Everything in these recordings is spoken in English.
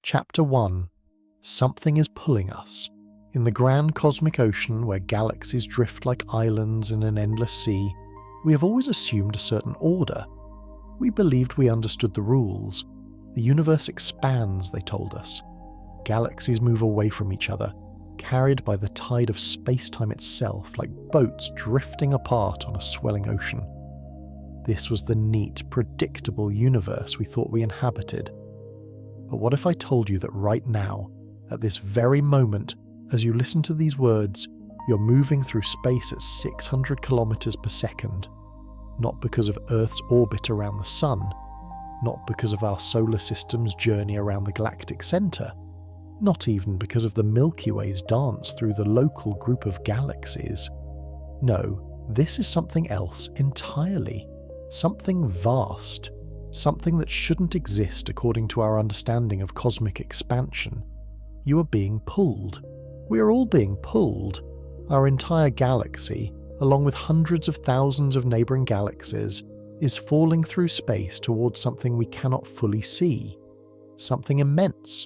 Chapter 1. Something is pulling us. In the grand cosmic ocean where galaxies drift like islands in an endless sea, we have always assumed a certain order. We believed we understood the rules. The universe expands, they told us. Galaxies move away from each other, carried by the tide of space-time itself, like boats drifting apart on a swelling ocean. This was the neat, predictable universe we thought we inhabited. But what if I told you that right now, at this very moment, as you listen to these words, you're moving through space at 600 kilometers per second, not because of Earth's orbit around the Sun, not because of our solar system's journey around the galactic center, not even because of the Milky Way's dance through the local group of galaxies. No, this is something else entirely, something vast, something that shouldn't exist according to our understanding of cosmic expansion. You are being pulled. We are all being pulled. Our entire galaxy, along with hundreds of thousands of neighbouring galaxies, is falling through space towards something we cannot fully see. Something immense.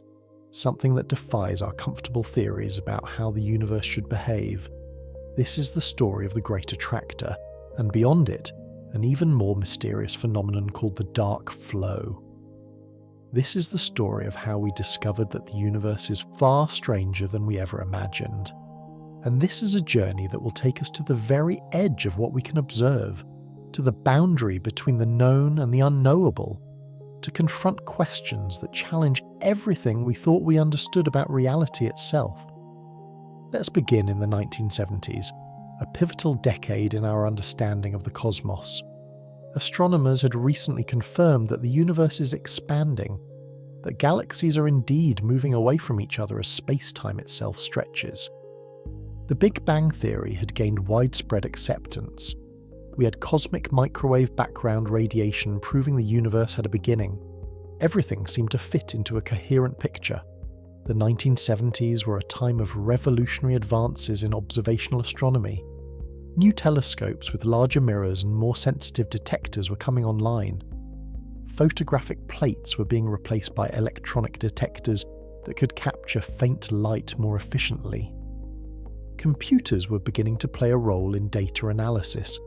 Something that defies our comfortable theories about how the universe should behave. This is the story of the Great Attractor, and beyond it, an even more mysterious phenomenon called the dark flow. This is the story of how we discovered that the universe is far stranger than we ever imagined. And this is a journey that will take us to the very edge of what we can observe, to the boundary between the known and the unknowable, to confront questions that challenge everything we thought we understood about reality itself. Let's begin in the 1970s, a pivotal decade in our understanding of the cosmos. Astronomers had recently confirmed that the universe is expanding, that galaxies are indeed moving away from each other as space-time itself stretches. The Big Bang Theory had gained widespread acceptance. We had cosmic microwave background radiation proving the universe had a beginning. Everything seemed to fit into a coherent picture. The 1970s were a time of revolutionary advances in observational astronomy. New telescopes with larger mirrors and more sensitive detectors were coming online. Photographic plates were being replaced by electronic detectors that could capture faint light more efficiently. Computers were beginning to play a role in data analysis,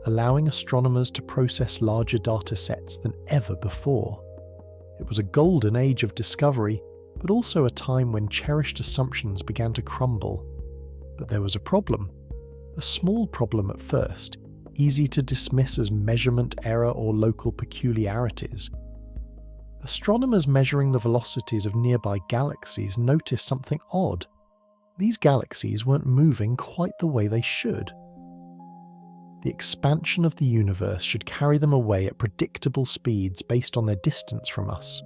allowing astronomers to process larger data sets than ever before. It was a golden age of discovery, but also a time when cherished assumptions began to crumble. But there was a problem. A small problem at first, easy to dismiss as measurement error or local peculiarities. Astronomers measuring the velocities of nearby galaxies noticed something odd. These galaxies weren't moving quite the way they should. The expansion of the universe should carry them away at predictable speeds based on their distance from us.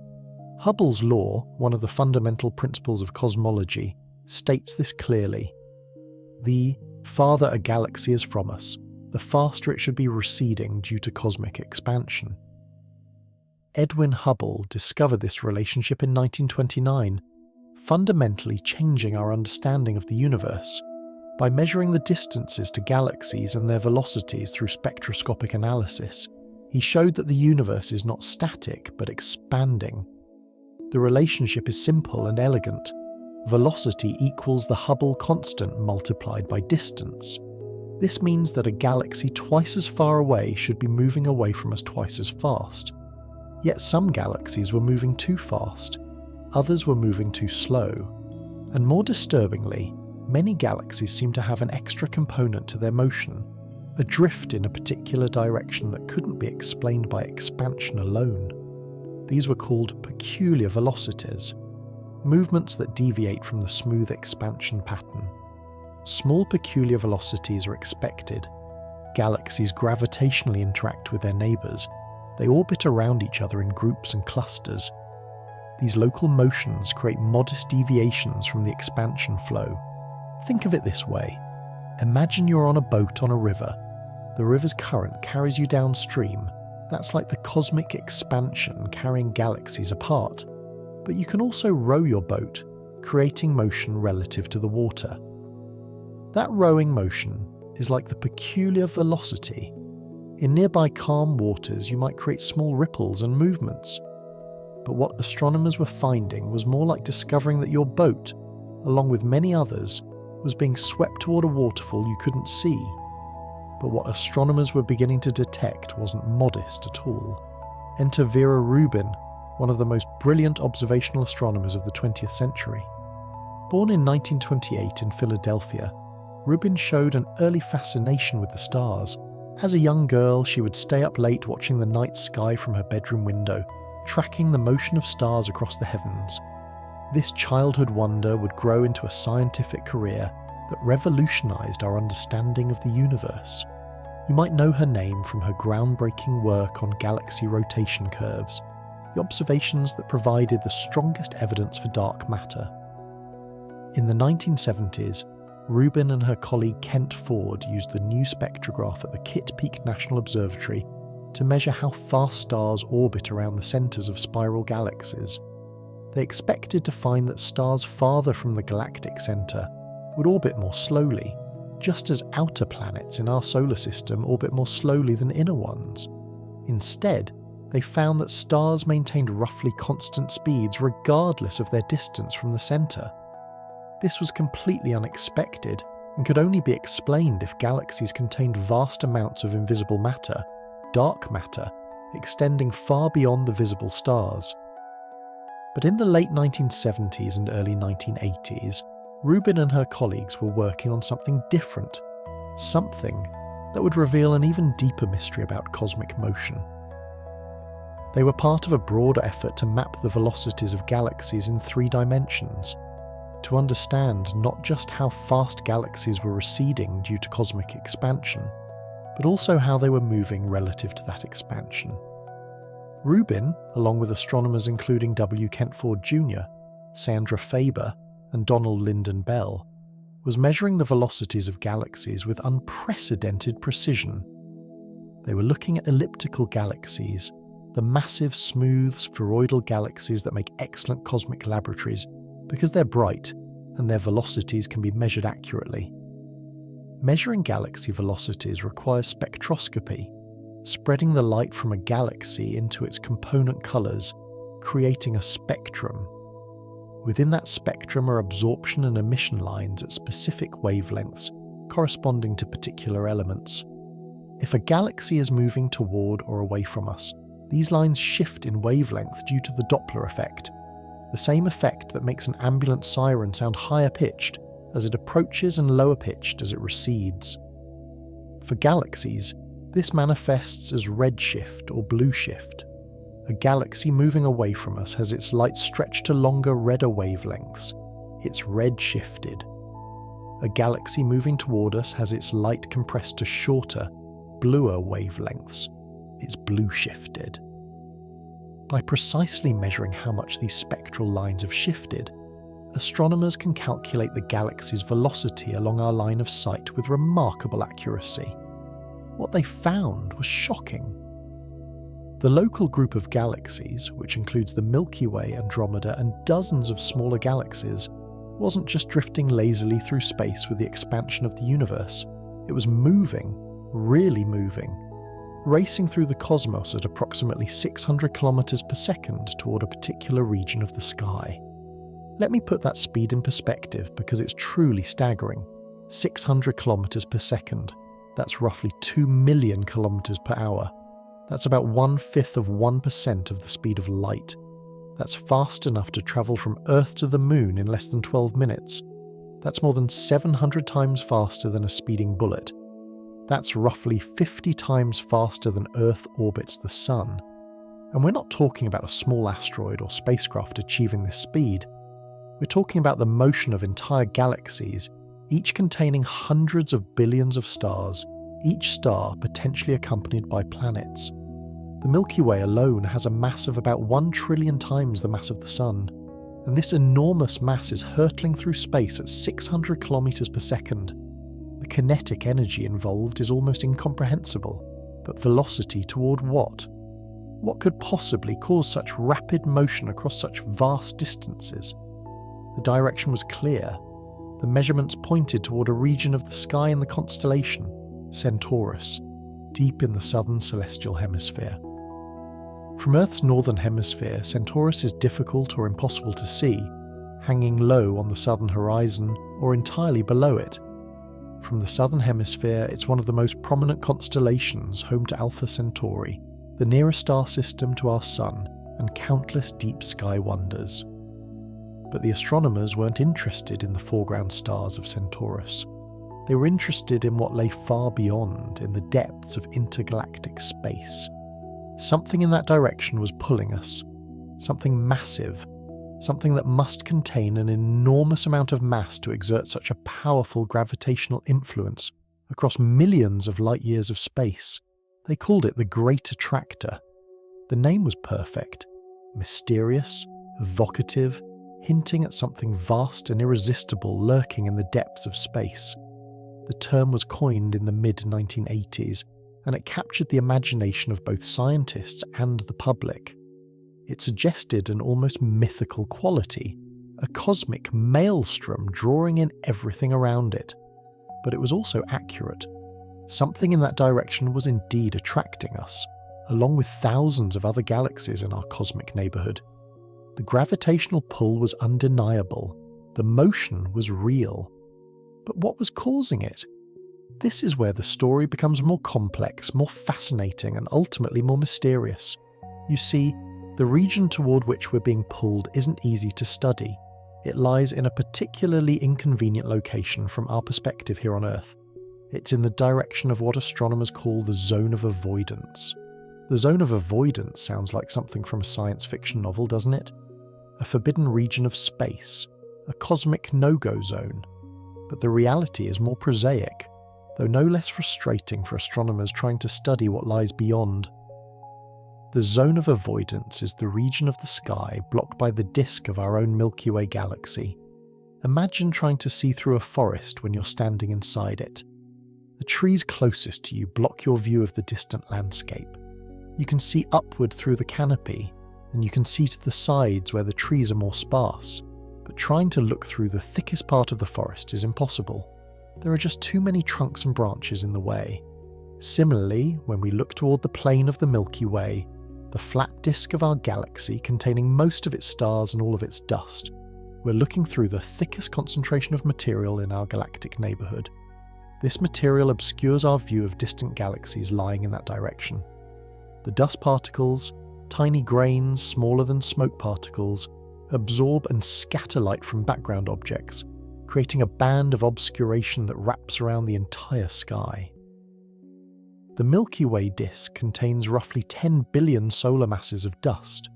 Hubble's law, one of the fundamental principles of cosmology, states this clearly. The farther a galaxy is from us, the faster it should be receding due to cosmic expansion. Edwin Hubble discovered this relationship in 1929, fundamentally changing our understanding of the universe. By measuring the distances to galaxies and their velocities through spectroscopic analysis, he showed that the universe is not static but expanding. The relationship is simple and elegant. Velocity equals the Hubble constant multiplied by distance. This means that a galaxy twice as far away should be moving away from us twice as fast. Yet some galaxies were moving too fast, others were moving too slow, and more disturbingly, many galaxies seem to have an extra component to their motion, a drift in a particular direction that couldn't be explained by expansion alone. These were called peculiar velocities, movements that deviate from the smooth expansion pattern. Small peculiar velocities are expected. Galaxies gravitationally interact with their neighbours. They orbit around each other in groups and clusters. These local motions create modest deviations from the expansion flow. Think of it this way. Imagine you're on a boat on a river. The river's current carries you downstream. That's like the cosmic expansion carrying galaxies apart. But you can also row your boat, creating motion relative to the water. That rowing motion is like the peculiar velocity. In nearby calm waters, you might create small ripples and movements. but what astronomers were finding was more like discovering that your boat, along with many others, was being swept toward a waterfall you couldn't see. But what astronomers were beginning to detect wasn't modest at all. Enter Vera Rubin, one of the most brilliant observational astronomers of the 20th century. Born in 1928 in Philadelphia, Rubin showed an early fascination with the stars. As a young girl, she would stay up late watching the night sky from her bedroom window, tracking the motion of stars across the heavens. This childhood wonder would grow into a scientific career that revolutionized our understanding of the universe. You might know her name from her groundbreaking work on galaxy rotation curves, the observations that provided the strongest evidence for dark matter. In the 1970s, Rubin and her colleague Kent Ford used the new spectrograph at the Kitt Peak National Observatory to measure how fast stars orbit around the centres of spiral galaxies. They expected to find that stars farther from the galactic centre would orbit more slowly, just as outer planets in our solar system orbit more slowly than inner ones. Instead, they found that stars maintained roughly constant speeds regardless of their distance from the centre. This was completely unexpected and could only be explained if galaxies contained vast amounts of invisible matter, dark matter, extending far beyond the visible stars. But in the late 1970s and early 1980s, Rubin and her colleagues were working on something different, something that would reveal an even deeper mystery about cosmic motion. They were part of a broader effort to map the velocities of galaxies in 3 dimensions, to understand not just how fast galaxies were receding due to cosmic expansion, but also how they were moving relative to that expansion. Rubin, along with astronomers including W. Kent Ford Jr., Sandra Faber, and Donald Lyndon Bell, was measuring the velocities of galaxies with unprecedented precision. They were looking at elliptical galaxies, the massive, smooth, spheroidal galaxies that make excellent cosmic laboratories because they're bright and their velocities can be measured accurately. Measuring galaxy velocities requires spectroscopy, spreading the light from a galaxy into its component colours, creating a spectrum. Within that spectrum are absorption and emission lines at specific wavelengths corresponding to particular elements. If a galaxy is moving toward or away from us, these lines shift in wavelength due to the Doppler effect, the same effect that makes an ambulance siren sound higher pitched as it approaches and lower pitched as it recedes. For galaxies, this manifests as redshift or blue shift. A galaxy moving away from us has its light stretched to longer, redder wavelengths. It's red-shifted. A galaxy moving toward us has its light compressed to shorter, bluer wavelengths. It's blue-shifted. By precisely measuring how much these spectral lines have shifted, astronomers can calculate the galaxy's velocity along our line of sight with remarkable accuracy. What they found was shocking. The local group of galaxies, which includes the Milky Way, Andromeda, and dozens of smaller galaxies, wasn't just drifting lazily through space with the expansion of the universe. It was moving, really moving, racing through the cosmos at approximately 600 kilometers per second toward a particular region of the sky. Let me put that speed in perspective because it's truly staggering. 600 kilometers per second. That's roughly 2 million kilometers per hour. That's about 1/5 of 1% of the speed of light. That's fast enough to travel from Earth to the Moon in less than 12 minutes. That's more than 700 times faster than a speeding bullet. That's roughly 50 times faster than Earth orbits the Sun. And we're not talking about a small asteroid or spacecraft achieving this speed. We're talking about the motion of entire galaxies, each containing hundreds of billions of stars, each star potentially accompanied by planets. The Milky Way alone has a mass of about 1 trillion times the mass of the Sun, and this enormous mass is hurtling through space at 600 kilometers per second. The kinetic energy involved is almost incomprehensible, but velocity toward what? What could possibly cause such rapid motion across such vast distances? The direction was clear. The measurements pointed toward a region of the sky in the constellation Centaurus, deep in the southern celestial hemisphere. From Earth's northern hemisphere, Centaurus is difficult or impossible to see, hanging low on the southern horizon or entirely below it. From the southern hemisphere, it's one of the most prominent constellations, home to Alpha Centauri, the nearest star system to our Sun, and countless deep sky wonders. But the astronomers weren't interested in the foreground stars of Centaurus. They were interested in what lay far beyond, in the depths of intergalactic space. Something in that direction was pulling us. Something massive. Something that must contain an enormous amount of mass to exert such a powerful gravitational influence across millions of light years of space. They called it the Great Attractor. The name was perfect. Mysterious, evocative, hinting at something vast and irresistible lurking in the depths of space. The term was coined in the mid-1980s, and it captured the imagination of both scientists and the public. It suggested an almost mythical quality, a cosmic maelstrom drawing in everything around it. But it was also accurate. Something in that direction was indeed attracting us, along with thousands of other galaxies in our cosmic neighbourhood. The gravitational pull was undeniable. The motion was real. But what was causing it? This is where the story becomes more complex, more fascinating, and ultimately more mysterious. You see, the region toward which we're being pulled isn't easy to study. It lies in a particularly inconvenient location from our perspective here on Earth. It's in the direction of what astronomers call the zone of avoidance. The zone of avoidance sounds like something from a science fiction novel, doesn't it? A forbidden region of space, a cosmic no-go zone. But the reality is more prosaic, though no less frustrating for astronomers trying to study what lies beyond. The zone of avoidance is the region of the sky blocked by the disk of our own Milky Way galaxy. Imagine trying to see through a forest when you're standing inside it. The trees closest to you block your view of the distant landscape. You can see upward through the canopy, and you can see to the sides where the trees are more sparse, but trying to look through the thickest part of the forest is impossible. There are just too many trunks and branches in the way. Similarly, when we look toward the plane of the Milky Way, the flat disk of our galaxy containing most of its stars and all of its dust, we're looking through the thickest concentration of material in our galactic neighbourhood. This material obscures our view of distant galaxies lying in that direction. The dust particles, tiny grains smaller than smoke particles, absorb and scatter light from background objects, creating a band of obscuration that wraps around the entire sky. The Milky Way disk contains roughly 10 billion solar masses of dust.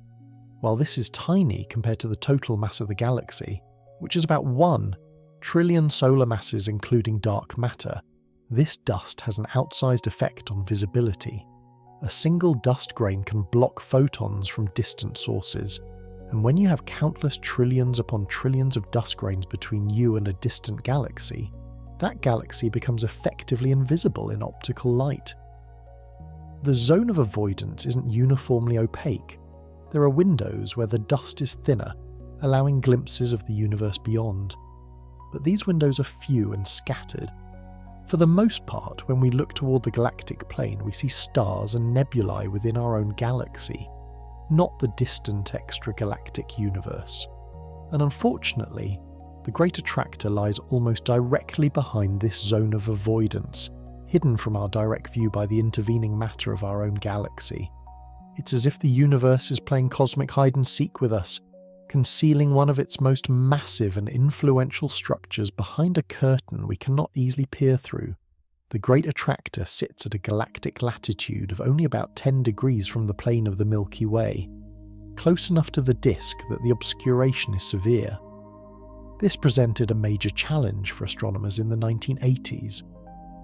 While this is tiny compared to the total mass of the galaxy, which is about 1 trillion solar masses including dark matter, this dust has an outsized effect on visibility. A single dust grain can block photons from distant sources, and when you have countless trillions upon trillions of dust grains between you and a distant galaxy, that galaxy becomes effectively invisible in optical light. The zone of avoidance isn't uniformly opaque. There are windows where the dust is thinner, allowing glimpses of the universe beyond. But these windows are few and scattered. For the most part, when we look toward the galactic plane, we see stars and nebulae within our own galaxy, not the distant extragalactic universe. And unfortunately, the Great Attractor lies almost directly behind this zone of avoidance, hidden from our direct view by the intervening matter of our own galaxy. It's as if the universe is playing cosmic hide-and-seek with us, concealing one of its most massive and influential structures behind a curtain we cannot easily peer through. The Great Attractor sits at a galactic latitude of only about 10 degrees from the plane of the Milky Way, close enough to the disk that the obscuration is severe. This presented a major challenge for astronomers in the 1980s.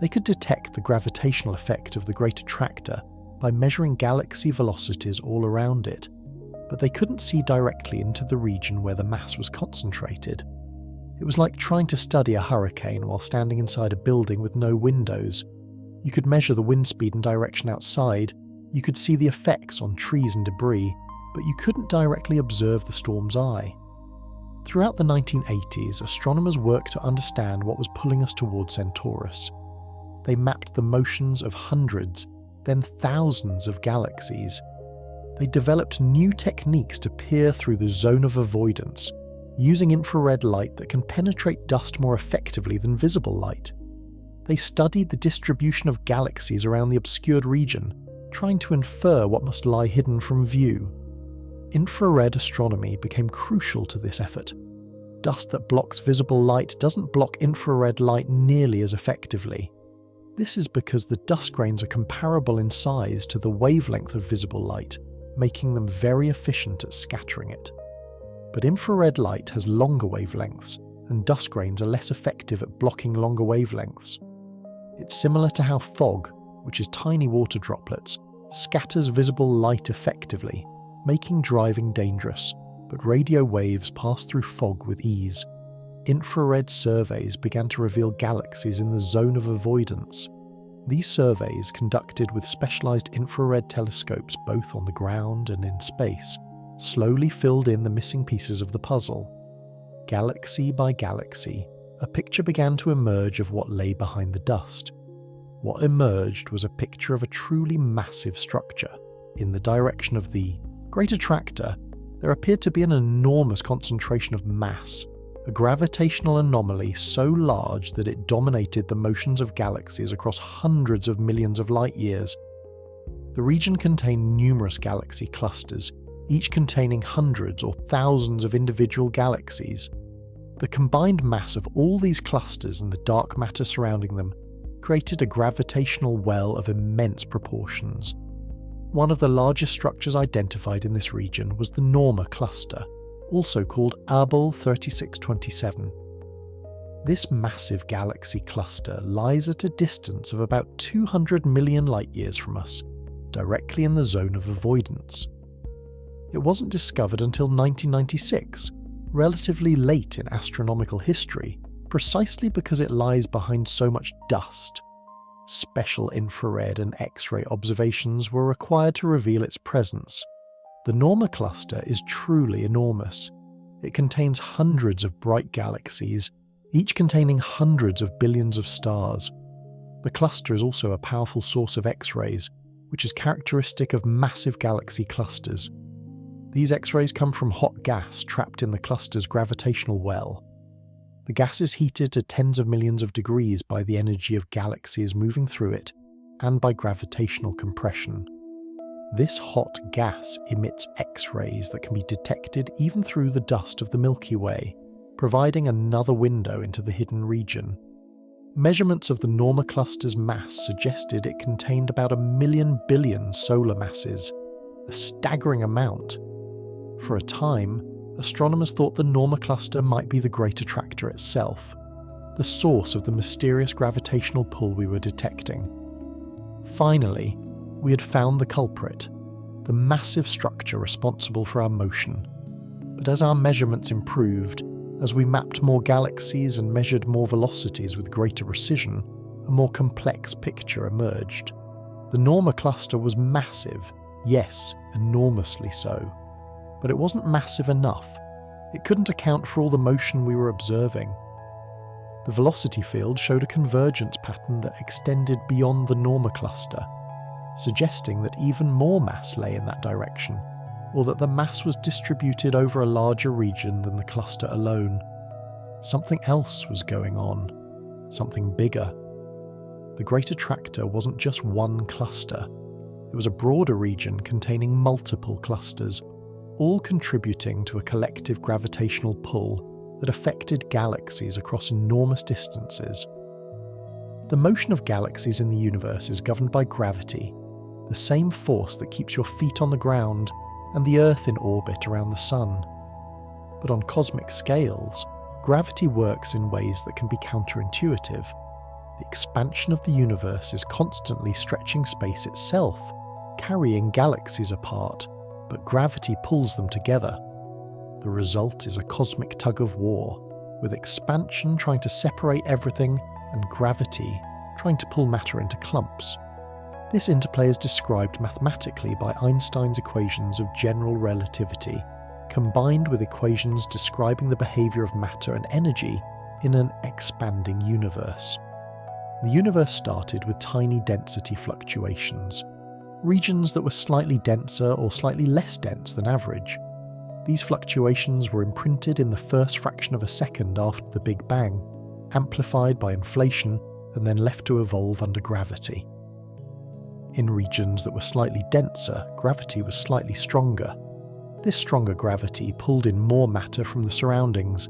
They could detect the gravitational effect of the Great Attractor by measuring galaxy velocities all around it, but they couldn't see directly into the region where the mass was concentrated. It was like trying to study a hurricane while standing inside a building with no windows. You could measure the wind speed and direction outside, you could see the effects on trees and debris, but you couldn't directly observe the storm's eye. Throughout the 1980s, astronomers worked to understand what was pulling us towards Centaurus. They mapped the motions of hundreds, then thousands of galaxies. they developed new techniques to peer through the zone of avoidance, using infrared light that can penetrate dust more effectively than visible light. They studied the distribution of galaxies around the obscured region, trying to infer what must lie hidden from view. Infrared astronomy became crucial to this effort. Dust that blocks visible light doesn't block infrared light nearly as effectively. This is because the dust grains are comparable in size to the wavelength of visible light, making them very efficient at scattering it. But infrared light has longer wavelengths, and dust grains are less effective at blocking longer wavelengths. It's similar to how fog, which is tiny water droplets, scatters visible light effectively, making driving dangerous, but radio waves pass through fog with ease. Infrared surveys began to reveal galaxies in the zone of avoidance. These surveys, conducted with specialized infrared telescopes both on the ground and in space, slowly filled in the missing pieces of the puzzle. Galaxy by galaxy, a picture began to emerge of what lay behind the dust. What emerged was a picture of a truly massive structure. In the direction of the Great Attractor, there appeared to be an enormous concentration of mass, a gravitational anomaly so large that it dominated the motions of galaxies across hundreds of millions of light years. The region contained numerous galaxy clusters, each containing hundreds or thousands of individual galaxies. The combined mass of all these clusters and the dark matter surrounding them created a gravitational well of immense proportions. One of the largest structures identified in this region was the Norma cluster, also called Hubble 3627. This massive galaxy cluster lies at a distance of about 200 million light-years from us, directly in the zone of avoidance. It wasn't discovered until 1996, relatively late in astronomical history, precisely because it lies behind so much dust. Special infrared and X-ray observations were required to reveal its presence. The Norma cluster is truly enormous. It contains hundreds of bright galaxies, each containing hundreds of billions of stars. The cluster is also a powerful source of X-rays, which is characteristic of massive galaxy clusters. These X-rays come from hot gas trapped in the cluster's gravitational well. The gas is heated to tens of millions of degrees by the energy of galaxies moving through it, and by gravitational compression. This hot gas emits X-rays that can be detected even through the dust of the Milky Way, providing another window into the hidden region. Measurements of the Norma cluster's mass suggested it contained about 1,000,000 billion solar masses, a staggering amount. For a time, astronomers thought the Norma cluster might be the Great Attractor itself, the source of the mysterious gravitational pull we were detecting. Finally, we had found the culprit, the massive structure responsible for our motion. But as our measurements improved, as we mapped more galaxies and measured more velocities with greater precision, a more complex picture emerged. The Norma cluster was massive, yes, enormously so. But it wasn't massive enough. It couldn't account for all the motion we were observing. The velocity field showed a convergence pattern that extended beyond the Norma cluster, suggesting that even more mass lay in that direction, or that the mass was distributed over a larger region than the cluster alone. Something else was going on, something bigger. The Great Attractor wasn't just one cluster. It was a broader region containing multiple clusters, all contributing to a collective gravitational pull that affected galaxies across enormous distances. The motion of galaxies in the universe is governed by gravity, the same force that keeps your feet on the ground and the Earth in orbit around the Sun. But on cosmic scales, gravity works in ways that can be counterintuitive. The expansion of the universe is constantly stretching space itself, carrying galaxies apart, but gravity pulls them together. The result is a cosmic tug-of-war, with expansion trying to separate everything and gravity trying to pull matter into clumps. This interplay is described mathematically by Einstein's equations of general relativity, combined with equations describing the behavior of matter and energy in an expanding universe. The universe started with tiny density fluctuations. regions that were slightly denser or slightly less dense than average. These fluctuations were imprinted in the first fraction of a second after the Big Bang, amplified by inflation and then left to evolve under gravity. In regions that were slightly denser, gravity was slightly stronger. This stronger gravity pulled in more matter from the surroundings,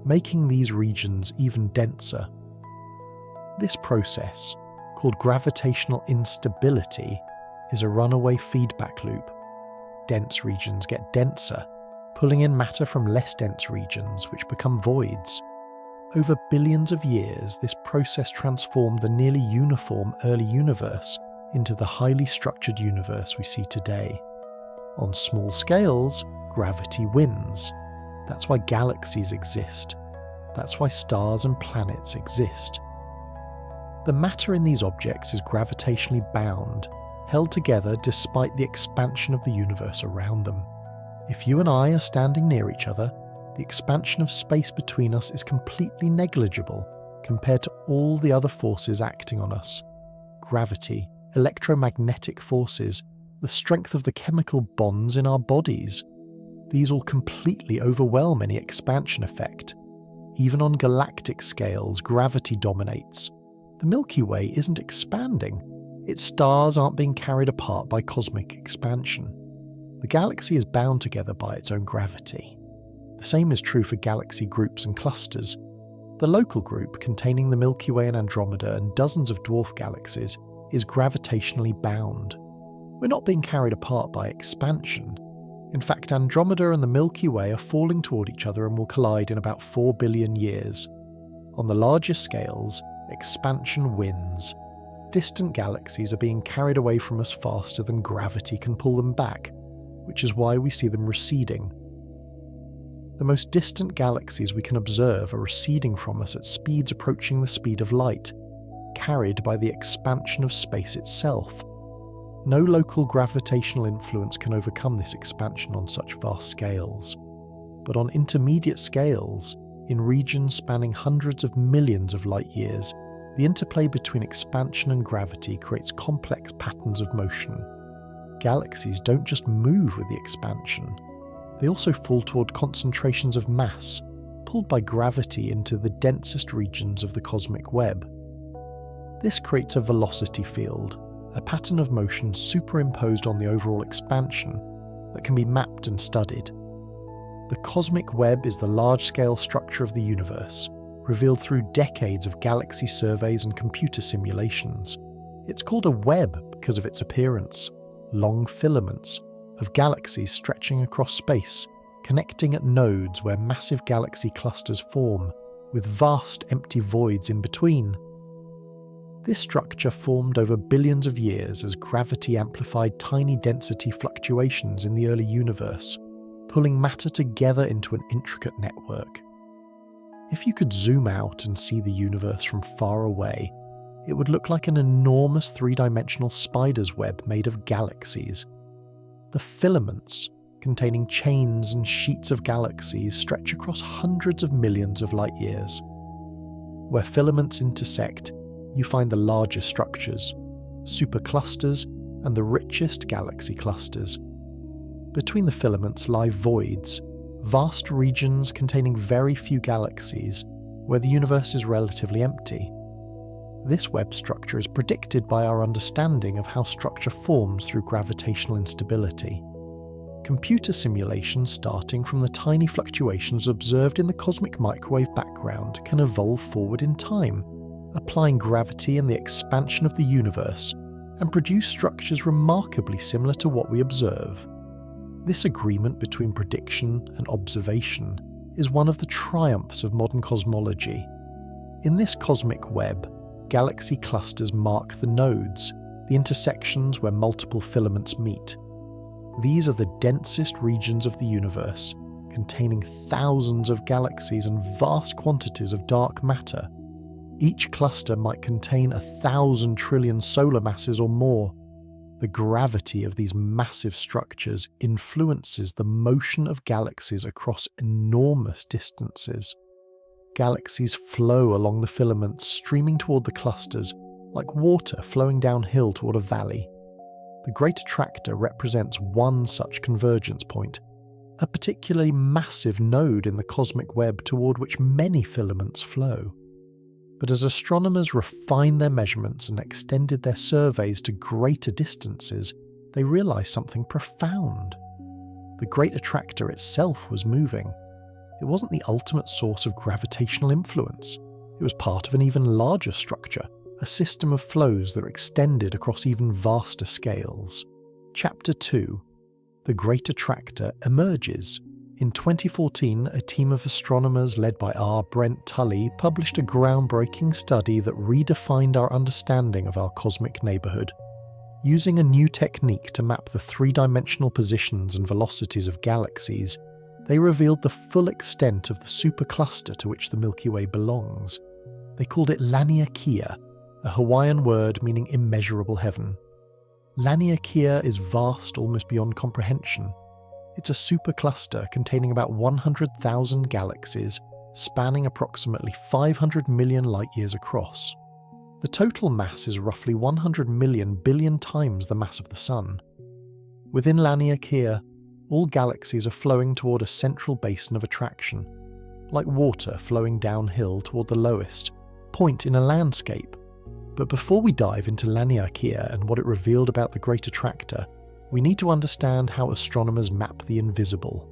making these regions even denser. This process, called gravitational instability, is a runaway feedback loop. Dense regions get denser, pulling in matter from less dense regions, which become voids. Over billions of years, this process transformed the nearly uniform early universe into the highly structured universe we see today. On small scales, gravity wins. That's why galaxies exist. That's why stars and planets exist. The matter in these objects is gravitationally bound, held together despite the expansion of the universe around them. If you and I are standing near each other, the expansion of space between us is completely negligible compared to all the other forces acting on us. Gravity, electromagnetic forces, the strength of the chemical bonds in our bodies. These all completely overwhelm any expansion effect. Even on galactic scales, gravity dominates. The Milky Way isn't expanding. Its stars aren't being carried apart by cosmic expansion. The galaxy is bound together by its own gravity. The same is true for galaxy groups and clusters. The local group, containing the Milky Way and Andromeda and dozens of dwarf galaxies, is gravitationally bound. We're not being carried apart by expansion. In fact, Andromeda and the Milky Way are falling toward each other and will collide in about 4 billion years. On the largest scales, expansion wins. Distant galaxies are being carried away from us faster than gravity can pull them back, which is why we see them receding. The most distant galaxies we can observe are receding from us at speeds approaching the speed of light, carried by the expansion of space itself. No local gravitational influence can overcome this expansion on such vast scales. But on intermediate scales, in regions spanning hundreds of millions of light years, the interplay between expansion and gravity creates complex patterns of motion. Galaxies don't just move with the expansion, they also fall toward concentrations of mass, pulled by gravity into the densest regions of the cosmic web. This creates a velocity field, a pattern of motion superimposed on the overall expansion that can be mapped and studied. The cosmic web is the large-scale structure of the universe, revealed through decades of galaxy surveys and computer simulations. It's called a web because of its appearance, long filaments of galaxies stretching across space, connecting at nodes where massive galaxy clusters form, with vast empty voids in between. This structure formed over billions of years as gravity amplified tiny density fluctuations in the early universe, pulling matter together into an intricate network. If you could zoom out and see the universe from far away, it would look like an enormous three-dimensional spider's web made of galaxies. The filaments, containing chains and sheets of galaxies, stretch across hundreds of millions of light years. Where filaments intersect, you find the largest structures, superclusters, and the richest galaxy clusters. Between the filaments lie voids, vast regions containing very few galaxies, where the universe is relatively empty. This web structure is predicted by our understanding of how structure forms through gravitational instability. Computer simulations starting from the tiny fluctuations observed in the cosmic microwave background can evolve forward in time, applying gravity and the expansion of the universe, and produce structures remarkably similar to what we observe. This agreement between prediction and observation is one of the triumphs of modern cosmology. In this cosmic web, galaxy clusters mark the nodes, the intersections where multiple filaments meet. These are the densest regions of the universe, containing thousands of galaxies and vast quantities of dark matter. Each cluster might contain 1,000 trillion solar masses or more. The gravity of these massive structures influences the motion of galaxies across enormous distances. Galaxies flow along the filaments, streaming toward the clusters, like water flowing downhill toward a valley. The Great Attractor represents one such convergence point, a particularly massive node in the cosmic web toward which many filaments flow. But as astronomers refined their measurements and extended their surveys to greater distances, they realized something profound. The Great Attractor itself was moving. It wasn't the ultimate source of gravitational influence. It was part of an even larger structure, a system of flows that extended across even vaster scales. Chapter 2. The Great Attractor emerges. In 2014, a team of astronomers led by R. Brent Tully published a groundbreaking study that redefined our understanding of our cosmic neighbourhood. Using a new technique to map the three-dimensional positions and velocities of galaxies, they revealed the full extent of the supercluster to which the Milky Way belongs. They called it Laniakea, a Hawaiian word meaning immeasurable heaven. Laniakea is vast almost beyond comprehension. It's a supercluster containing about 100,000 galaxies, spanning approximately 500 million light-years across. The total mass is roughly 100 million billion times the mass of the Sun. Within Laniakea, all galaxies are flowing toward a central basin of attraction, like water flowing downhill toward the lowest point in a landscape. But before we dive into Laniakea and what it revealed about the Great Attractor, we need to understand how astronomers map the invisible.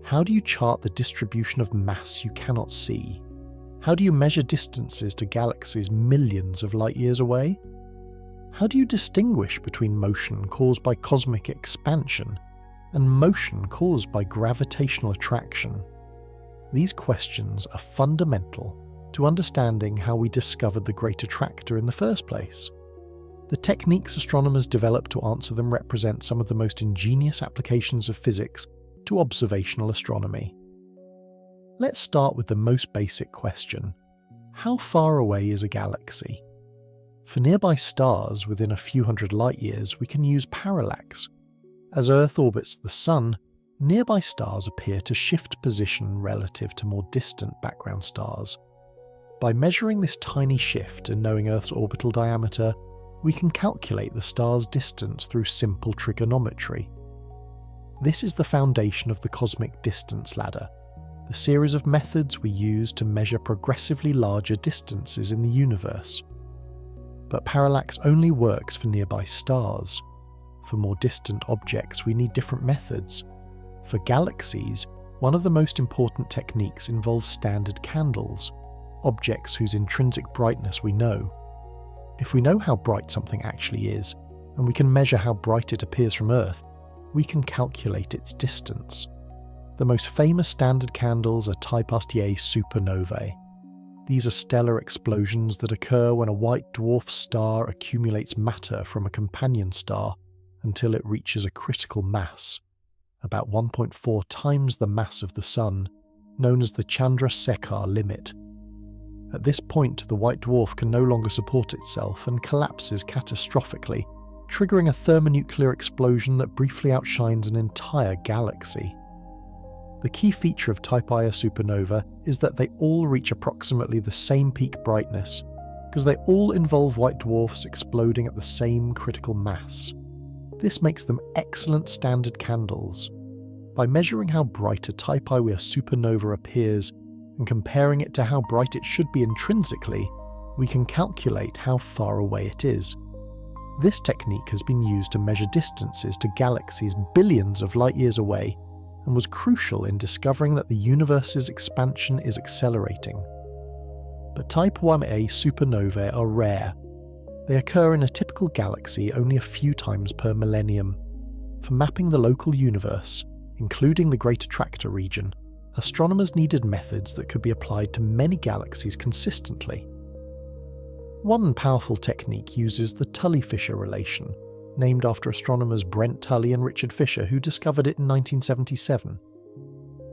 How do you chart the distribution of mass you cannot see? How do you measure distances to galaxies millions of light-years away? How do you distinguish between motion caused by cosmic expansion and motion caused by gravitational attraction? These questions are fundamental to understanding how we discovered the Great Attractor in the first place. The techniques astronomers developed to answer them represent some of the most ingenious applications of physics to observational astronomy. Let's start with the most basic question. How far away is a galaxy? For nearby stars within a few hundred light-years, we can use parallax. As Earth orbits the Sun, nearby stars appear to shift position relative to more distant background stars. By measuring this tiny shift and knowing Earth's orbital diameter, we can calculate the star's distance through simple trigonometry. This is the foundation of the cosmic distance ladder, the series of methods we use to measure progressively larger distances in the universe. But parallax only works for nearby stars. For more distant objects, we need different methods. For galaxies, one of the most important techniques involves standard candles, objects whose intrinsic brightness we know. If we know how bright something actually is, and we can measure how bright it appears from Earth, we can calculate its distance. The most famous standard candles are Type Ia supernovae. These are stellar explosions that occur when a white dwarf star accumulates matter from a companion star until it reaches a critical mass, about 1.4 times the mass of the Sun, known as the Chandrasekhar limit. At this point, the white dwarf can no longer support itself and collapses catastrophically, triggering a thermonuclear explosion that briefly outshines an entire galaxy. The key feature of Type Ia supernova is that they all reach approximately the same peak brightness, because they all involve white dwarfs exploding at the same critical mass. This makes them excellent standard candles. By measuring how bright a Type Ia supernova appears and comparing it to how bright it should be intrinsically, we can calculate how far away it is. This technique has been used to measure distances to galaxies billions of light-years away and was crucial in discovering that the universe's expansion is accelerating. But Type Ia supernovae are rare. They occur in a typical galaxy only a few times per millennium. For mapping the local universe, including the Great Attractor region, astronomers needed methods that could be applied to many galaxies consistently. One powerful technique uses the Tully-Fisher relation, named after astronomers Brent Tully and Richard Fisher, who discovered it in 1977.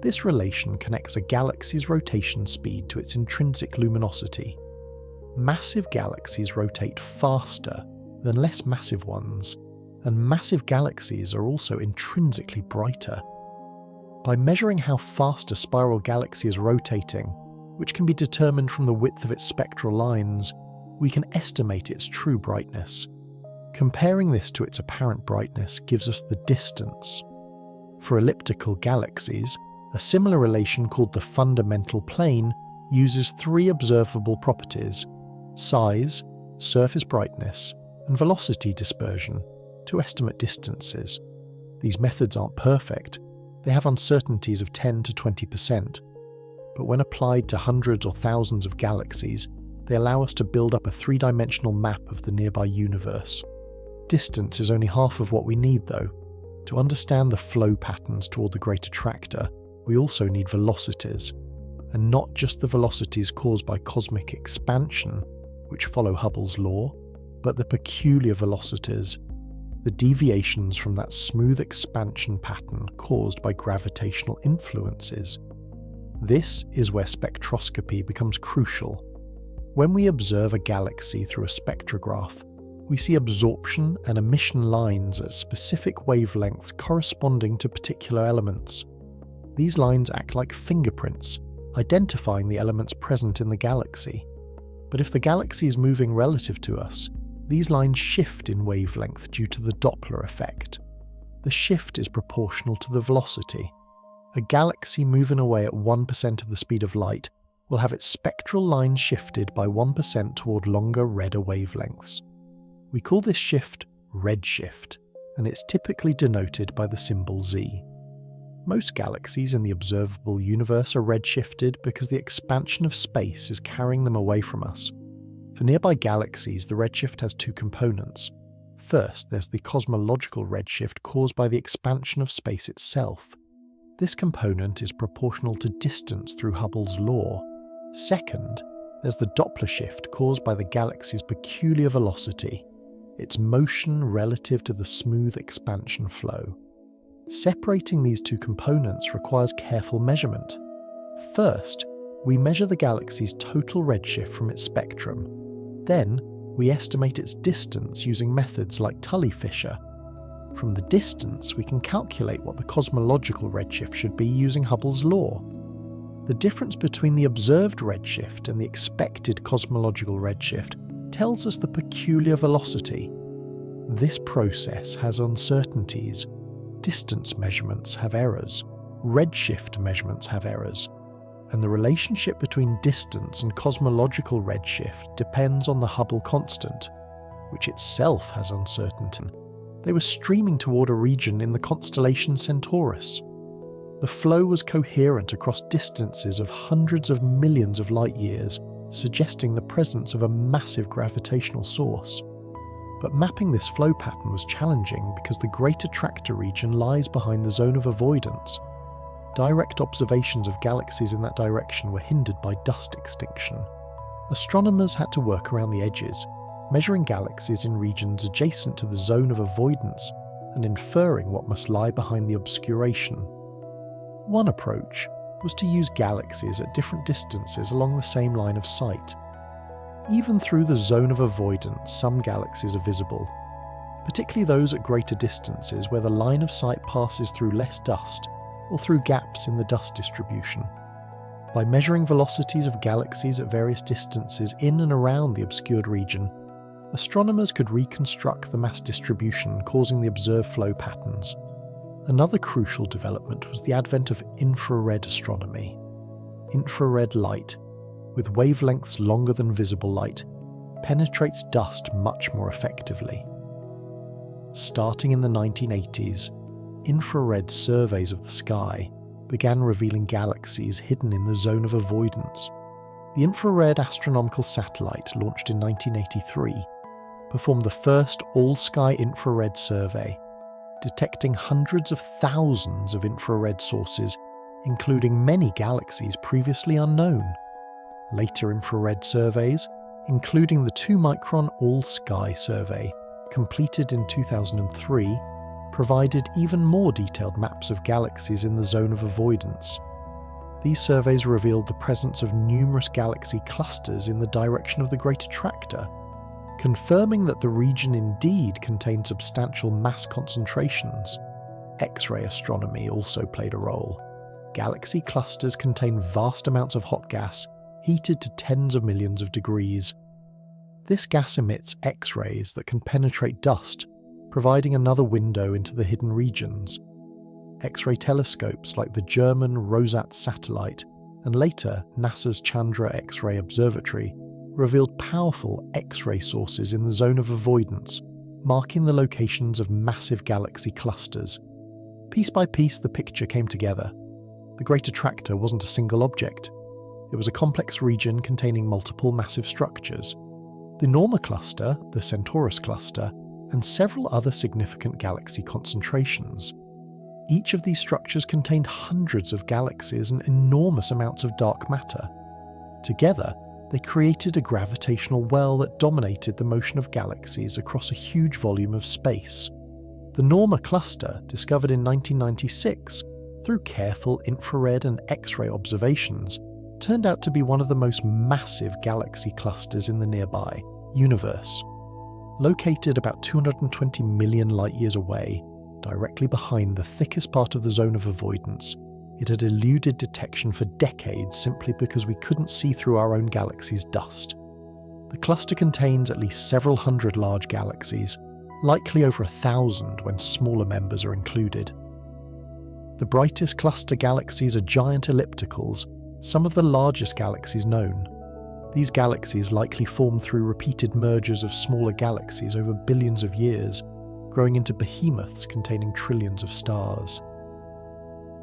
This relation connects a galaxy's rotation speed to its intrinsic luminosity. Massive galaxies rotate faster than less massive ones, and massive galaxies are also intrinsically brighter. By measuring how fast a spiral galaxy is rotating, which can be determined from the width of its spectral lines, we can estimate its true brightness. Comparing this to its apparent brightness gives us the distance. For elliptical galaxies, a similar relation called the fundamental plane uses three observable properties: size, surface brightness, and velocity dispersion to estimate distances. These methods aren't perfect. They have uncertainties of 10 to 20%, but when applied to hundreds or thousands of galaxies, they allow us to build up a three-dimensional map of the nearby universe. Distance is only half of what we need, though. To understand the flow patterns toward the Great Attractor, we also need velocities, and not just the velocities caused by cosmic expansion, which follow Hubble's law, but the peculiar velocities, the deviations from that smooth expansion pattern caused by gravitational influences. This is where spectroscopy becomes crucial. When we observe a galaxy through a spectrograph, we see absorption and emission lines at specific wavelengths corresponding to particular elements. These lines act like fingerprints, identifying the elements present in the galaxy. But if the galaxy is moving relative to us, these lines shift in wavelength due to the Doppler effect. The shift is proportional to the velocity. A galaxy moving away at 1% of the speed of light will have its spectral line shifted by 1% toward longer, redder wavelengths. We call this shift redshift, and it's typically denoted by the symbol Z. Most galaxies in the observable universe are redshifted because the expansion of space is carrying them away from us. For nearby galaxies, the redshift has two components. First, there's the cosmological redshift caused by the expansion of space itself. This component is proportional to distance through Hubble's law. Second, there's the Doppler shift caused by the galaxy's peculiar velocity, its motion relative to the smooth expansion flow. Separating these two components requires careful measurement. First, we measure the galaxy's total redshift from its spectrum. Then, we estimate its distance using methods like Tully-Fisher. From the distance, we can calculate what the cosmological redshift should be using Hubble's law. The difference between the observed redshift and the expected cosmological redshift tells us the peculiar velocity. This process has uncertainties. Distance measurements have errors. Redshift measurements have errors. And the relationship between distance and cosmological redshift depends on the Hubble constant, which itself has uncertainty. They were streaming toward a region in the constellation Centaurus. The flow was coherent across distances of hundreds of millions of light years, suggesting the presence of a massive gravitational source. But mapping this flow pattern was challenging because the Great Attractor region lies behind the zone of avoidance. Direct observations of galaxies in that direction were hindered by dust extinction. Astronomers had to work around the edges, measuring galaxies in regions adjacent to the zone of avoidance and inferring what must lie behind the obscuration. One approach was to use galaxies at different distances along the same line of sight. Even through the zone of avoidance, some galaxies are visible, particularly those at greater distances where the line of sight passes through less dust or through gaps in the dust distribution. By measuring velocities of galaxies at various distances in and around the obscured region, astronomers could reconstruct the mass distribution causing the observed flow patterns. Another crucial development was the advent of infrared astronomy. Infrared light, with wavelengths longer than visible light, penetrates dust much more effectively. Starting in the 1980s, infrared surveys of the sky began revealing galaxies hidden in the zone of avoidance. The Infrared Astronomical Satellite, launched in 1983, performed the first all-sky infrared survey, detecting hundreds of thousands of infrared sources, including many galaxies previously unknown. Later infrared surveys, including the 2-micron all-sky survey, completed in 2003, provided even more detailed maps of galaxies in the zone of avoidance. These surveys revealed the presence of numerous galaxy clusters in the direction of the Great Attractor, confirming that the region indeed contained substantial mass concentrations. X-ray astronomy also played a role. Galaxy clusters contain vast amounts of hot gas, heated to tens of millions of degrees. This gas emits X-rays that can penetrate dust, providing another window into the hidden regions. X-ray telescopes like the German Rosat satellite and later NASA's Chandra X-ray Observatory revealed powerful X-ray sources in the zone of avoidance, marking the locations of massive galaxy clusters. Piece by piece, the picture came together. The Great Attractor wasn't a single object. It was a complex region containing multiple massive structures. The Norma cluster, the Centaurus cluster, and several other significant galaxy concentrations. Each of these structures contained hundreds of galaxies and enormous amounts of dark matter. Together, they created a gravitational well that dominated the motion of galaxies across a huge volume of space. The Norma cluster, discovered in 1996 through careful infrared and X-ray observations, turned out to be one of the most massive galaxy clusters in the nearby universe. Located about 220 million light-years away, directly behind the thickest part of the zone of avoidance, it had eluded detection for decades simply because we couldn't see through our own galaxy's dust. The cluster contains at least several hundred large galaxies, likely over 1,000 when smaller members are included. The brightest cluster galaxies are giant ellipticals, some of the largest galaxies known. These galaxies likely formed through repeated mergers of smaller galaxies over billions of years, growing into behemoths containing trillions of stars.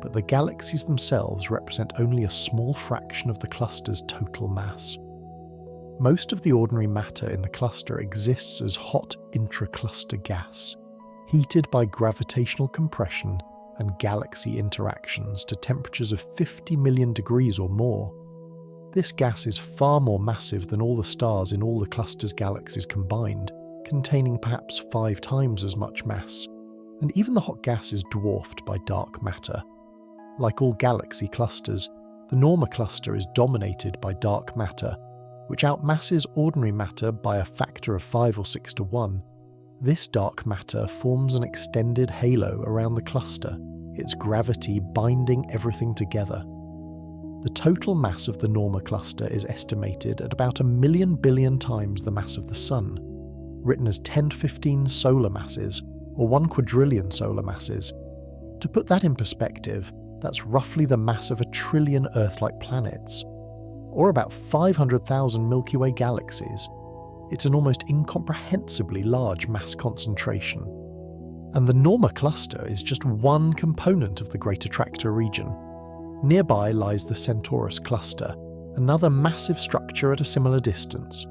But the galaxies themselves represent only a small fraction of the cluster's total mass. Most of the ordinary matter in the cluster exists as hot intra-cluster gas, heated by gravitational compression and galaxy interactions to temperatures of 50 million degrees or more. This gas is far more massive than all the stars in all the cluster's galaxies combined, containing perhaps 5 times as much mass, and even the hot gas is dwarfed by dark matter. Like all galaxy clusters, the Norma cluster is dominated by dark matter, which outmasses ordinary matter by a factor of 5 or 6 to 1. This dark matter forms an extended halo around the cluster, its gravity binding everything together. The total mass of the Norma cluster is estimated at about 1,000,000 billion times the mass of the Sun, written as 10 to 15 solar masses, or 1 quadrillion solar masses. To put that in perspective, that's roughly the mass of 1 trillion Earth-like planets, or about 500,000 Milky Way galaxies. It's an almost incomprehensibly large mass concentration. And the Norma cluster is just one component of the Great Attractor region. Nearby lies the Centaurus cluster, another massive structure at a similar distance.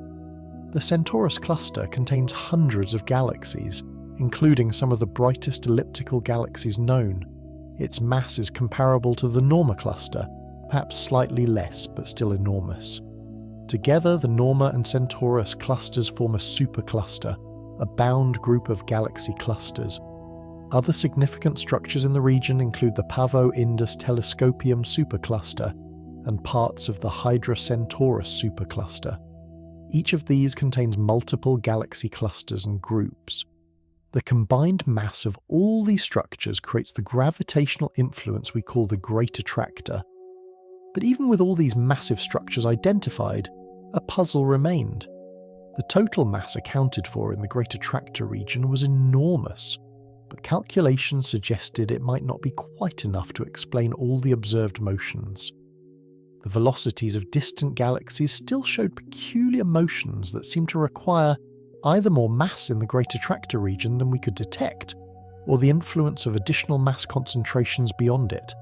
The Centaurus cluster contains hundreds of galaxies, including some of the brightest elliptical galaxies known. Its mass is comparable to the Norma cluster, perhaps slightly less, but still enormous. Together, the Norma and Centaurus clusters form a supercluster, a bound group of galaxy clusters. Other significant structures in the region include the Pavo-Indus Telescopium supercluster and parts of the Hydra Centaurus supercluster. Each of these contains multiple galaxy clusters and groups. The combined mass of all these structures creates the gravitational influence we call the Great Attractor. But even with all these massive structures identified, a puzzle remained. The total mass accounted for in the Great Attractor region was enormous, but calculations suggested it might not be quite enough to explain all the observed motions. The velocities of distant galaxies still showed peculiar motions that seemed to require either more mass in the Great Attractor region than we could detect, or the influence of additional mass concentrations beyond it.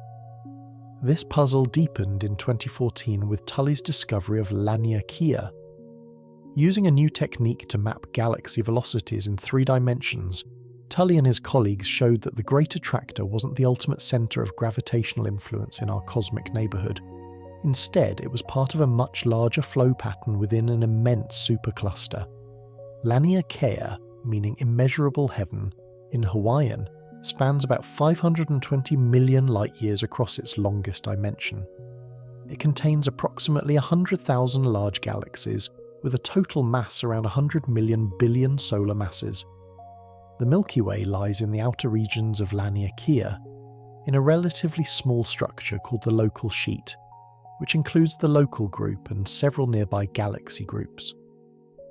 This puzzle deepened in 2014 with Tully's discovery of Laniakea. Using a new technique to map galaxy velocities in 3 dimensions, Tully and his colleagues showed that the Great Attractor wasn't the ultimate centre of gravitational influence in our cosmic neighbourhood. Instead, it was part of a much larger flow pattern within an immense supercluster. Laniakea, meaning immeasurable heaven, in Hawaiian, spans about 520 million light-years across its longest dimension. It contains approximately 100,000 large galaxies, with a total mass around 100 million billion solar masses. The Milky Way lies in the outer regions of Laniakea, in a relatively small structure called the local sheet, which includes the local group and several nearby galaxy groups.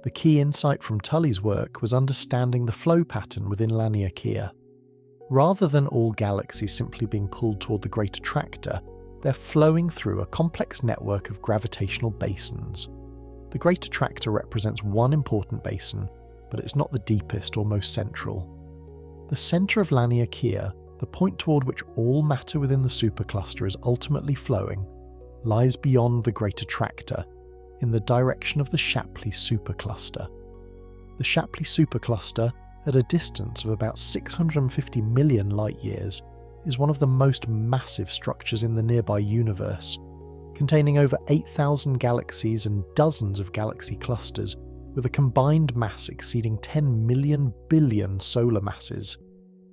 The key insight from Tully's work was understanding the flow pattern within Laniakea. Rather than all galaxies simply being pulled toward the Great Attractor, they're flowing through a complex network of gravitational basins. The Great Attractor represents one important basin, but it's not the deepest or most central. The centre of Laniakea, the point toward which all matter within the supercluster is ultimately flowing, lies beyond the Great Attractor, in the direction of the Shapley supercluster. The Shapley supercluster, at a distance of about 650 million light-years, is one of the most massive structures in the nearby universe, containing over 8,000 galaxies and dozens of galaxy clusters with a combined mass exceeding 10 million billion solar masses.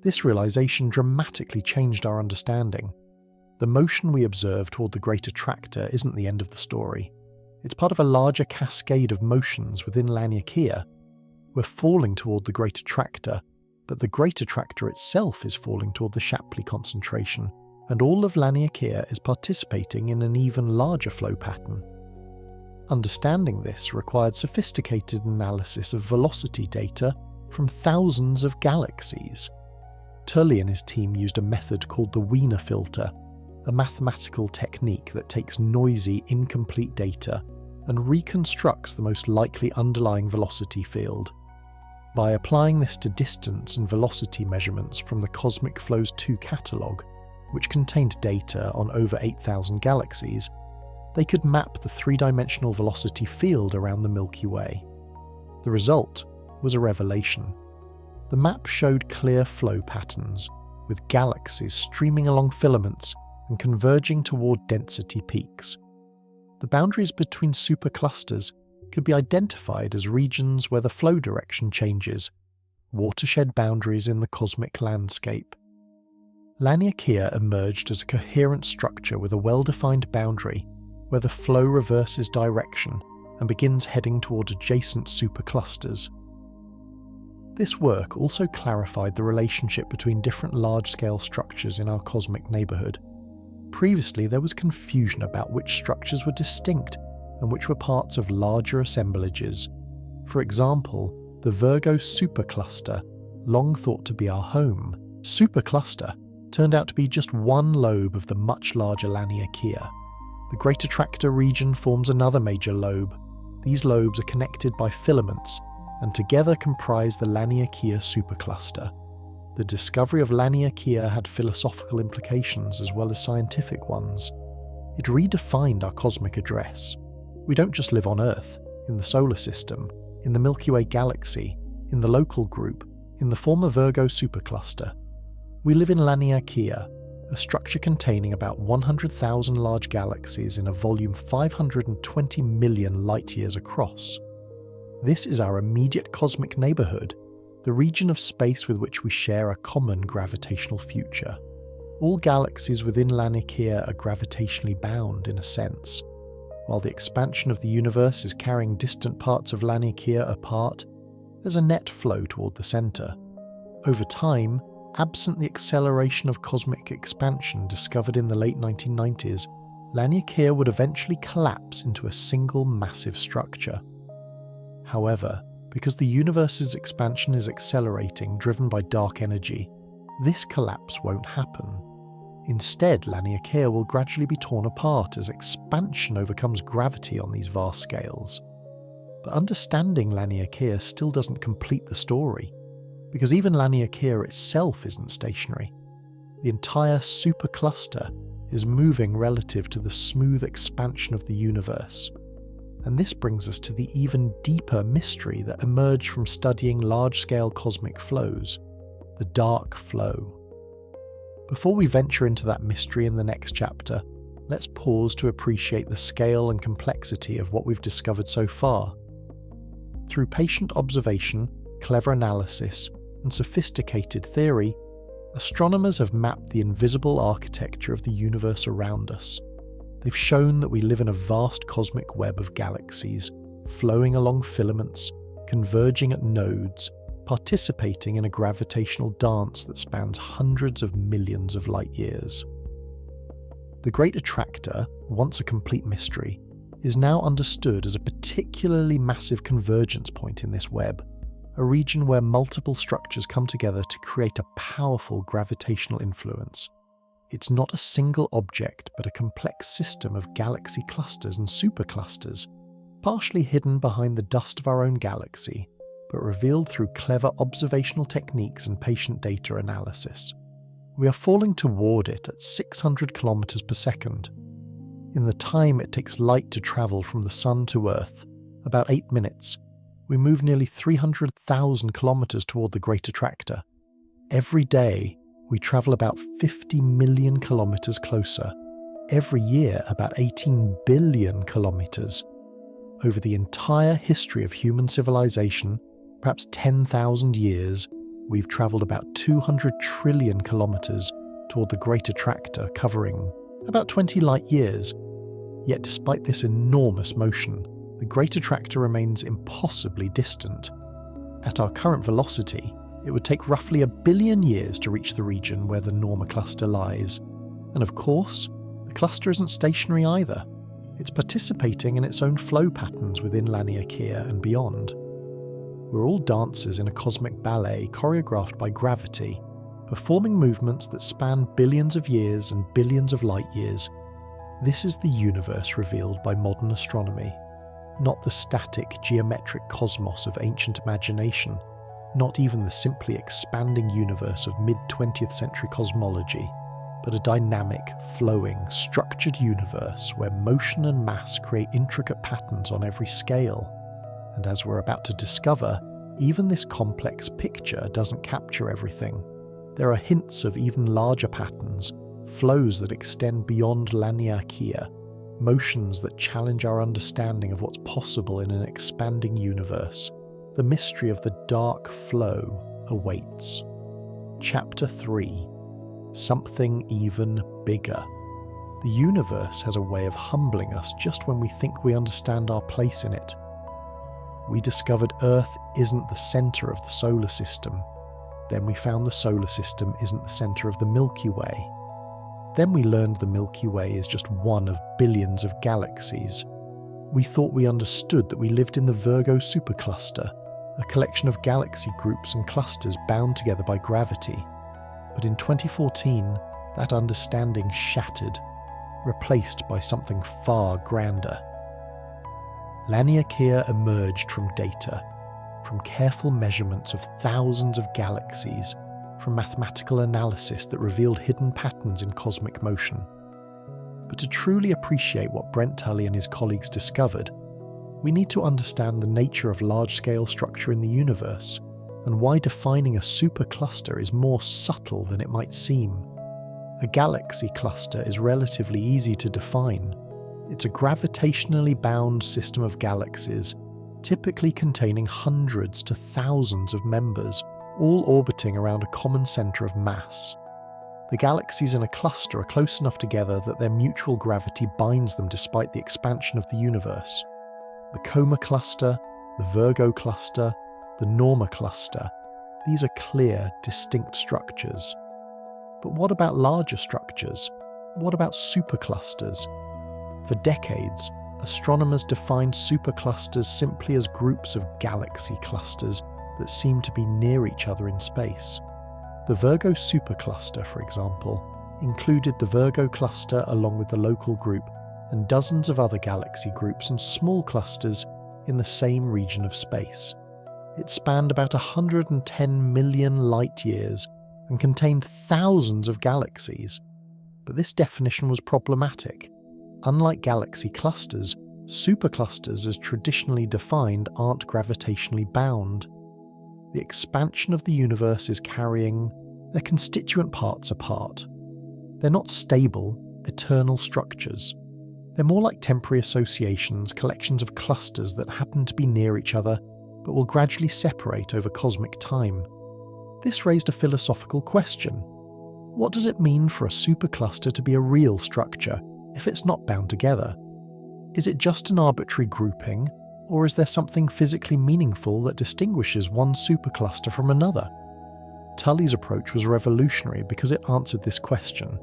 This realization dramatically changed our understanding. The motion we observe toward the Great Attractor isn't the end of the story. It's part of a larger cascade of motions within Laniakea. We're falling toward the Great Attractor, but the Great Attractor itself is falling toward the Shapley concentration, and all of Laniakea is participating in an even larger flow pattern. Understanding this required sophisticated analysis of velocity data from thousands of galaxies. Tully and his team used a method called the Wiener filter, a mathematical technique that takes noisy, incomplete data and reconstructs the most likely underlying velocity field. By applying this to distance and velocity measurements from the Cosmic Flows 2 catalogue, which contained data on over 8,000 galaxies, they could map the three-dimensional velocity field around the Milky Way. The result was a revelation. The map showed clear flow patterns, with galaxies streaming along filaments and converging toward density peaks. The boundaries between superclusters could be identified as regions where the flow direction changes, watershed boundaries in the cosmic landscape. Laniakea emerged as a coherent structure with a well-defined boundary where the flow reverses direction and begins heading toward adjacent superclusters. This work also clarified the relationship between different large-scale structures in our cosmic neighbourhood. Previously, there was confusion about which structures were distinct and which were parts of larger assemblages. For example, the Virgo supercluster, long thought to be our home, supercluster, turned out to be just one lobe of the much larger Laniakea. The Great Attractor region forms another major lobe. These lobes are connected by filaments and together comprise the Laniakea supercluster. The discovery of Laniakea had philosophical implications as well as scientific ones. It redefined our cosmic address. We don't just live on Earth, in the solar system, in the Milky Way galaxy, in the local group, in the former Virgo supercluster. We live in Laniakea, a structure containing about 100,000 large galaxies in a volume 520 million light-years across. This is our immediate cosmic neighbourhood, the region of space with which we share a common gravitational future. All galaxies within Laniakea are gravitationally bound in a sense. While the expansion of the universe is carrying distant parts of Laniakea apart, there's a net flow toward the centre. Over time, absent the acceleration of cosmic expansion discovered in the late 1990s, Laniakea would eventually collapse into a single massive structure. However, because the universe's expansion is accelerating, driven by dark energy, this collapse won't happen. Instead, Laniakea will gradually be torn apart as expansion overcomes gravity on these vast scales. But understanding Laniakea still doesn't complete the story, because even Laniakea itself isn't stationary. The entire supercluster is moving relative to the smooth expansion of the universe. And this brings us to the even deeper mystery that emerged from studying large-scale cosmic flows, the dark flow. Before we venture into that mystery in the next chapter, let's pause to appreciate the scale and complexity of what we've discovered so far. Through patient observation, clever analysis, and sophisticated theory, astronomers have mapped the invisible architecture of the universe around us. They've shown that we live in a vast cosmic web of galaxies, flowing along filaments, converging at nodes, participating in a gravitational dance that spans hundreds of millions of light-years. The Great Attractor, once a complete mystery, is now understood as a particularly massive convergence point in this web, a region where multiple structures come together to create a powerful gravitational influence. It's not a single object, but a complex system of galaxy clusters and superclusters, partially hidden behind the dust of our own galaxy, but revealed through clever observational techniques and patient data analysis. We are falling toward it at 600 kilometers per second. In the time it takes light to travel from the Sun to Earth, about 8 minutes, we move nearly 300,000 kilometers toward the Great Attractor. Every day, we travel about 50 million kilometers closer. Every year, about 18 billion kilometers. Over the entire history of human civilization, perhaps 10,000 years, we've traveled about 200 trillion kilometers toward the Great Attractor, covering about 20 light years. Yet despite this enormous motion, the Great Attractor remains impossibly distant. At our current velocity, it would take roughly 1 billion years to reach the region where the Norma cluster lies. And of course, the cluster isn't stationary either. It's participating in its own flow patterns within Laniakea and beyond. We're all dancers in a cosmic ballet choreographed by gravity, performing movements that span billions of years and billions of light years. This is the universe revealed by modern astronomy, not the static geometric cosmos of ancient imagination, not even the simply expanding universe of mid-20th century cosmology, but a dynamic, flowing, structured universe where motion and mass create intricate patterns on every scale. And as we're about to discover, even this complex picture doesn't capture everything. There are hints of even larger patterns, flows that extend beyond Laniakea, motions that challenge our understanding of what's possible in an expanding universe. The mystery of the dark flow awaits. Chapter 3. Something even bigger. The universe has a way of humbling us just when we think we understand our place in it. We discovered Earth isn't the center of the solar system. Then we found the solar system isn't the center of the Milky Way. Then we learned the Milky Way is just one of billions of galaxies. We thought we understood that we lived in the Virgo supercluster, a collection of galaxy groups and clusters bound together by gravity. But in 2014, that understanding shattered, replaced by something far grander. Laniakea emerged from data, from careful measurements of thousands of galaxies, from mathematical analysis that revealed hidden patterns in cosmic motion. But to truly appreciate what Brent Tully and his colleagues discovered, we need to understand the nature of large-scale structure in the universe, and why defining a supercluster is more subtle than it might seem. A galaxy cluster is relatively easy to define. It's a gravitationally bound system of galaxies, typically containing hundreds to thousands of members, all orbiting around a common center of mass. The galaxies in a cluster are close enough together that their mutual gravity binds them despite the expansion of the universe. The Coma cluster, the Virgo cluster, the Norma cluster, these are clear, distinct structures. But what about larger structures? What about superclusters? For decades, astronomers defined superclusters simply as groups of galaxy clusters that seem to be near each other in space. The Virgo supercluster, for example, included the Virgo cluster along with the local group and dozens of other galaxy groups and small clusters in the same region of space. It spanned about 110 million light-years and contained thousands of galaxies. But this definition was problematic. Unlike galaxy clusters, superclusters as traditionally defined aren't gravitationally bound. The expansion of the universe is carrying their constituent parts apart. They're not stable, eternal structures. They're more like temporary associations, collections of clusters that happen to be near each other, but will gradually separate over cosmic time. This raised a philosophical question. What does it mean for a supercluster to be a real structure if it's not bound together? Is it just an arbitrary grouping, or is there something physically meaningful that distinguishes one supercluster from another? Tully's approach was revolutionary because it answered this question.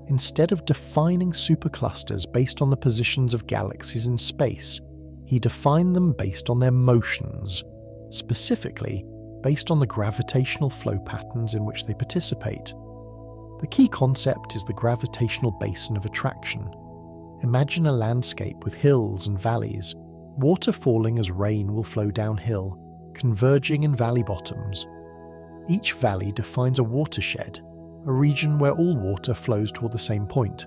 Instead of defining superclusters based on the positions of galaxies in space, he defined them based on their motions, specifically based on the gravitational flow patterns in which they participate. The key concept is the gravitational basin of attraction. Imagine a landscape with hills and valleys. Water falling as rain will flow downhill, converging in valley bottoms. Each valley defines a watershed, a region where all water flows toward the same point.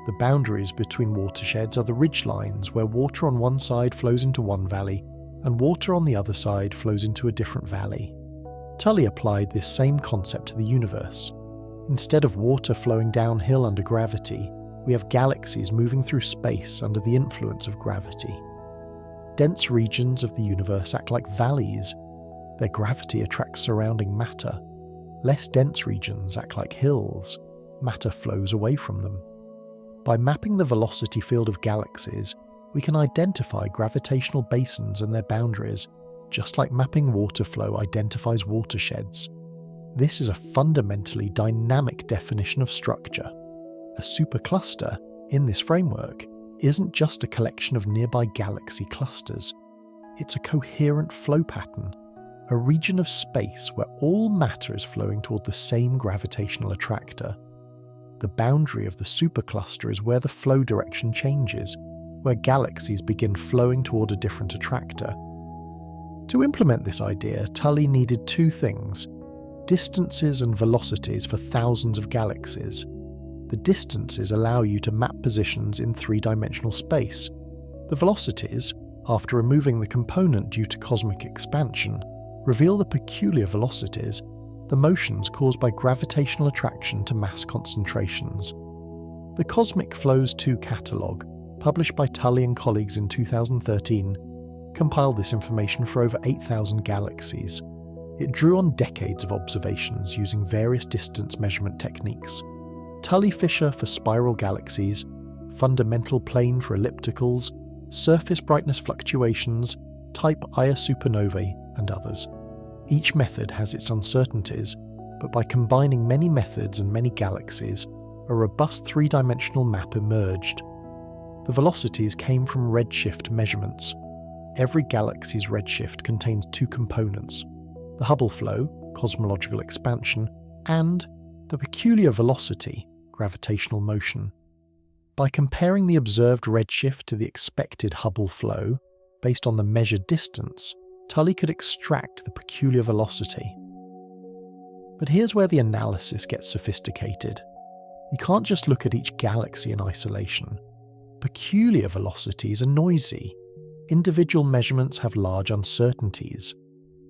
The boundaries between watersheds are the ridgelines where water on one side flows into one valley and water on the other side flows into a different valley. Tully applied this same concept to the universe. Instead of water flowing downhill under gravity, we have galaxies moving through space under the influence of gravity. Dense regions of the universe act like valleys. Their gravity attracts surrounding matter. Less dense regions act like hills. Matter flows away from them. By mapping the velocity field of galaxies, we can identify gravitational basins and their boundaries, just like mapping water flow identifies watersheds. This is a fundamentally dynamic definition of structure. A supercluster, in this framework, isn't just a collection of nearby galaxy clusters. It's a coherent flow pattern, a region of space where all matter is flowing toward the same gravitational attractor. The boundary of the supercluster is where the flow direction changes, where galaxies begin flowing toward a different attractor. To implement this idea, Tully needed two things: distances and velocities for thousands of galaxies. The distances allow you to map positions in three-dimensional space. The velocities, after removing the component due to cosmic expansion, reveal the peculiar velocities, the motions caused by gravitational attraction to mass concentrations. The Cosmic Flows 2 catalogue, published by Tully and colleagues in 2013, compiled this information for over 8,000 galaxies. It drew on decades of observations using various distance measurement techniques. Tully-Fisher for spiral galaxies, fundamental plane for ellipticals, surface brightness fluctuations, type Ia supernovae, and others. Each method has its uncertainties, but by combining many methods and many galaxies, a robust three-dimensional map emerged. The velocities came from redshift measurements. Every galaxy's redshift contains two components: the Hubble flow, cosmological expansion, and the peculiar velocity, gravitational motion. By comparing the observed redshift to the expected Hubble flow, based on the measured distance, Tully could extract the peculiar velocity. But here's where the analysis gets sophisticated. You can't just look at each galaxy in isolation. Peculiar velocities are noisy. Individual measurements have large uncertainties.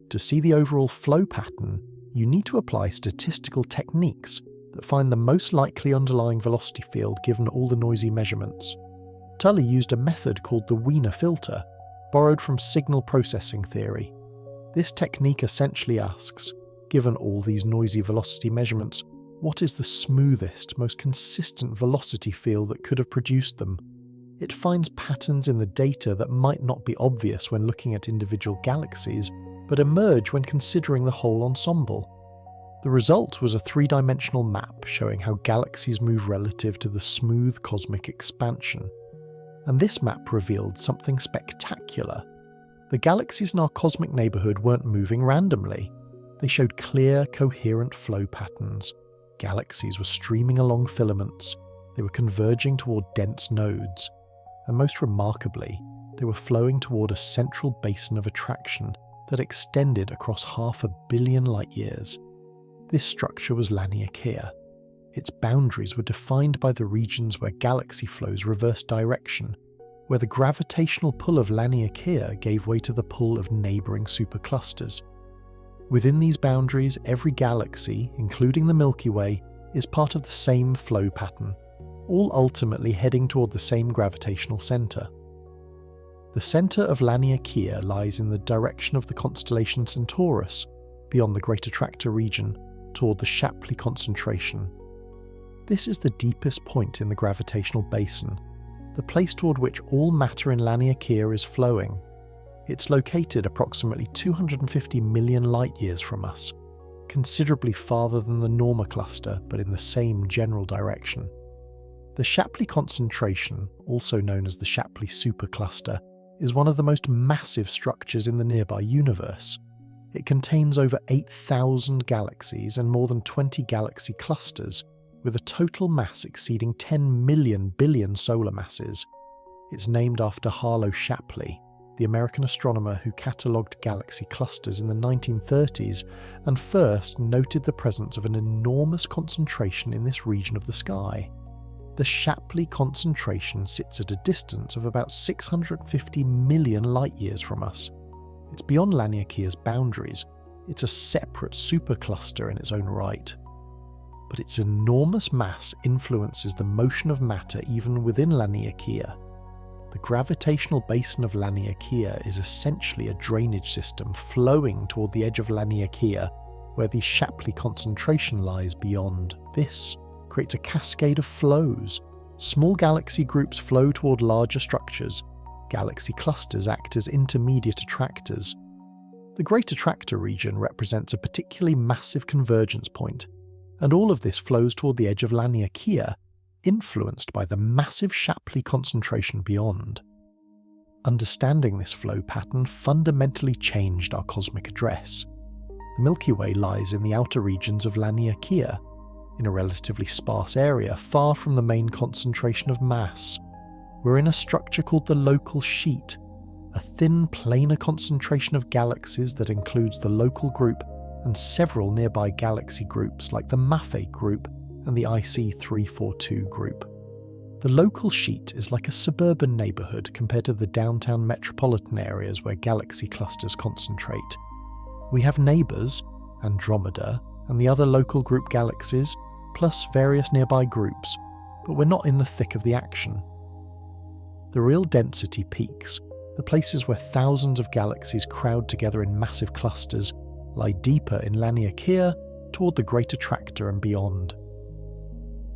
To see the overall flow pattern, you need to apply statistical techniques that find the most likely underlying velocity field given all the noisy measurements. Tully used a method called the Wiener filter, borrowed from signal processing theory. This technique essentially asks, given all these noisy velocity measurements, what is the smoothest, most consistent velocity field that could have produced them? It finds patterns in the data that might not be obvious when looking at individual galaxies, but emerge when considering the whole ensemble. The result was a three-dimensional map showing how galaxies move relative to the smooth cosmic expansion. And this map revealed something spectacular. The galaxies in our cosmic neighbourhood weren't moving randomly. They showed clear, coherent flow patterns. Galaxies were streaming along filaments. They were converging toward dense nodes. And most remarkably, they were flowing toward a central basin of attraction that extended across 500 million light-years. This structure was Laniakea. Its boundaries were defined by the regions where galaxy flows reversed direction, where the gravitational pull of Laniakea gave way to the pull of neighbouring superclusters. Within these boundaries, every galaxy, including the Milky Way, is part of the same flow pattern, all ultimately heading toward the same gravitational centre. The centre of Laniakea lies in the direction of the constellation Centaurus, beyond the Great Attractor region, toward the Shapley concentration. This is the deepest point in the gravitational basin, the place toward which all matter in Laniakea is flowing. It's located approximately 250 million light-years from us, considerably farther than the Norma cluster, but in the same general direction. The Shapley concentration, also known as the Shapley supercluster, is one of the most massive structures in the nearby universe. It contains over 8,000 galaxies and more than 20 galaxy clusters, with a total mass exceeding 10 million billion solar masses. It's named after Harlow Shapley, the American astronomer who catalogued galaxy clusters in the 1930s and first noted the presence of an enormous concentration in this region of the sky. The Shapley concentration sits at a distance of about 650 million light-years from us. It's beyond Laniakea's boundaries. It's a separate supercluster in its own right. But its enormous mass influences the motion of matter even within Laniakea. The gravitational basin of Laniakea is essentially a drainage system flowing toward the edge of Laniakea, where the Shapley concentration lies beyond. This creates a cascade of flows. Small galaxy groups flow toward larger structures. Galaxy clusters act as intermediate attractors. The Great Attractor region represents a particularly massive convergence point, and all of this flows toward the edge of Laniakea, influenced by the massive Shapley concentration beyond. Understanding this flow pattern fundamentally changed our cosmic address. The Milky Way lies in the outer regions of Laniakea, in a relatively sparse area far from the main concentration of mass. We're in a structure called the local sheet, a thin planar concentration of galaxies that includes the local group and several nearby galaxy groups like the Mafic group and the IC342 group. The local sheet is like a suburban neighbourhood compared to the downtown metropolitan areas where galaxy clusters concentrate. We have neighbours, Andromeda, and the other local group galaxies, plus various nearby groups, but we're not in the thick of the action. The real density peaks, the places where thousands of galaxies crowd together in massive clusters, lie deeper in Laniakea toward the Great Attractor and beyond.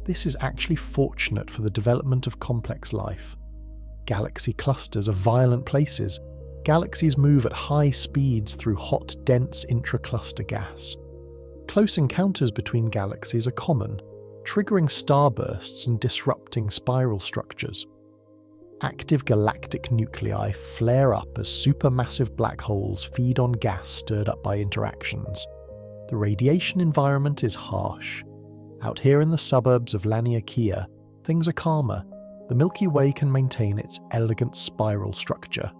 This is actually fortunate for the development of complex life. Galaxy clusters are violent places. Galaxies move at high speeds through hot, dense intracluster gas. Close encounters between galaxies are common, triggering starbursts and disrupting spiral structures. Active galactic nuclei flare up as supermassive black holes feed on gas stirred up by interactions. The radiation environment is harsh. Out here in the suburbs of Laniakea, things are calmer. The Milky Way can maintain its elegant spiral structure.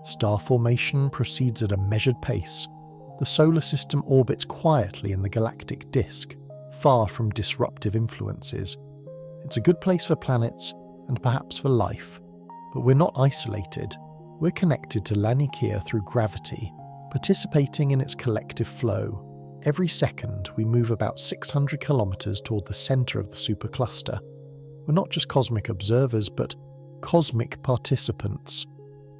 Star formation proceeds at a measured pace. The solar system orbits quietly in the galactic disk, far from disruptive influences. It's a good place for planets, and perhaps for life. But we're not isolated. We're connected to Laniakea through gravity, participating in its collective flow. Every second, we move about 600 kilometers toward the center of the supercluster. We're not just cosmic observers, but cosmic participants,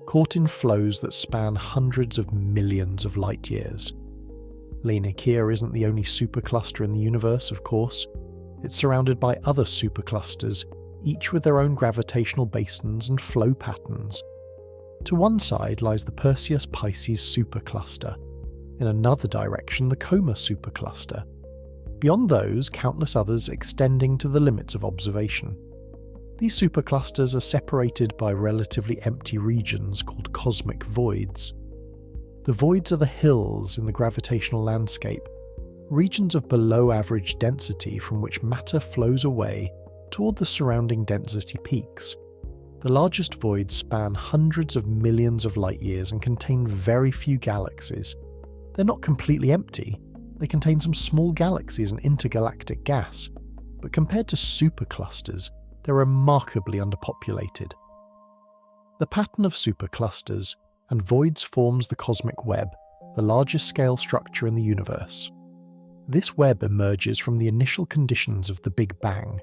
caught in flows that span hundreds of millions of light-years. Laniakea isn't the only supercluster in the universe, of course. It's surrounded by other superclusters, each with their own gravitational basins and flow patterns. To one side lies the Perseus-Pisces supercluster. In another direction, the Coma supercluster. Beyond those, countless others extending to the limits of observation. These superclusters are separated by relatively empty regions called cosmic voids. The voids are the hills in the gravitational landscape, regions of below-average density from which matter flows away toward the surrounding density peaks. The largest voids span hundreds of millions of light-years and contain very few galaxies. They're not completely empty. They contain some small galaxies and intergalactic gas, but compared to superclusters, they're remarkably underpopulated. The pattern of superclusters and voids forms the cosmic web, the largest scale structure in the universe. This web emerges from the initial conditions of the Big Bang,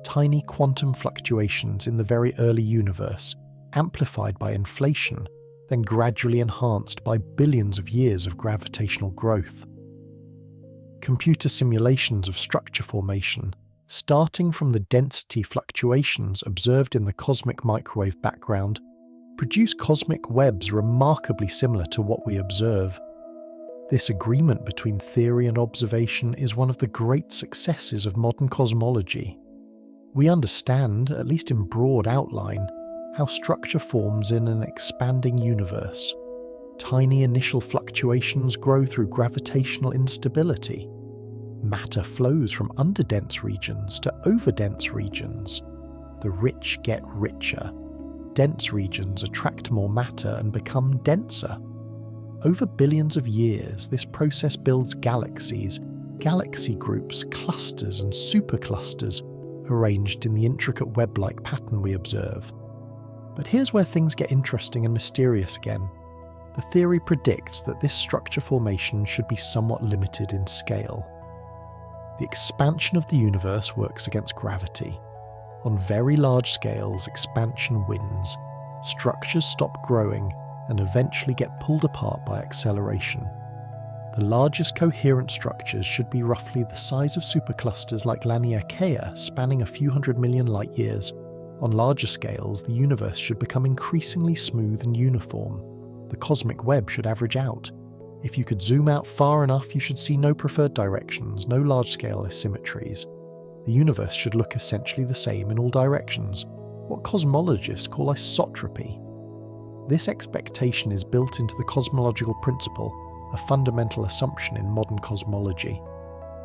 tiny quantum fluctuations in the very early universe, amplified by inflation, then gradually enhanced by billions of years of gravitational growth. Computer simulations of structure formation, starting from the density fluctuations observed in the cosmic microwave background, produce cosmic webs remarkably similar to what we observe. This agreement between theory and observation is one of the great successes of modern cosmology. We understand, at least in broad outline, how structure forms in an expanding universe. Tiny initial fluctuations grow through gravitational instability. Matter flows from underdense regions to overdense regions. The rich get richer. Dense regions attract more matter and become denser. Over billions of years, this process builds galaxies, galaxy groups, clusters and superclusters, arranged in the intricate web-like pattern we observe. But here's where things get interesting and mysterious again. The theory predicts that this structure formation should be somewhat limited in scale. The expansion of the universe works against gravity. On very large scales, expansion wins. Structures stop growing and eventually get pulled apart by acceleration. The largest coherent structures should be roughly the size of superclusters like Laniakea, spanning a few hundred million light-years. On larger scales, the universe should become increasingly smooth and uniform. The cosmic web should average out. If you could zoom out far enough, you should see no preferred directions, no large-scale asymmetries. The universe should look essentially the same in all directions, what cosmologists call isotropy. This expectation is built into the cosmological principle, a fundamental assumption in modern cosmology.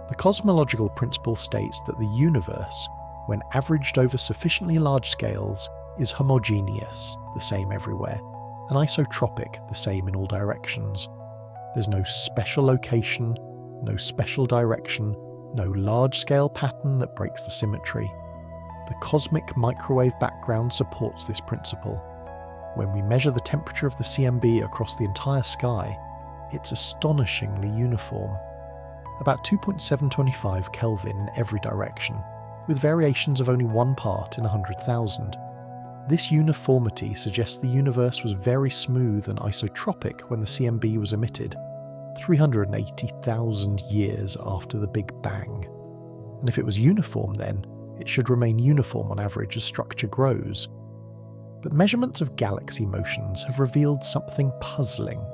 The cosmological principle states that the universe, when averaged over sufficiently large scales, is homogeneous, the same everywhere, and isotropic, the same in all directions. There's no special location, no special direction, no large-scale pattern that breaks the symmetry. The cosmic microwave background supports this principle. When we measure the temperature of the CMB across the entire sky, it's astonishingly uniform. About 2.725 Kelvin in every direction, with variations of only 1 part in 100,000. This uniformity suggests the universe was very smooth and isotropic when the CMB was emitted, 380,000 years after the Big Bang. And if it was uniform then, it should remain uniform on average as structure grows. But measurements of galaxy motions have revealed something puzzling.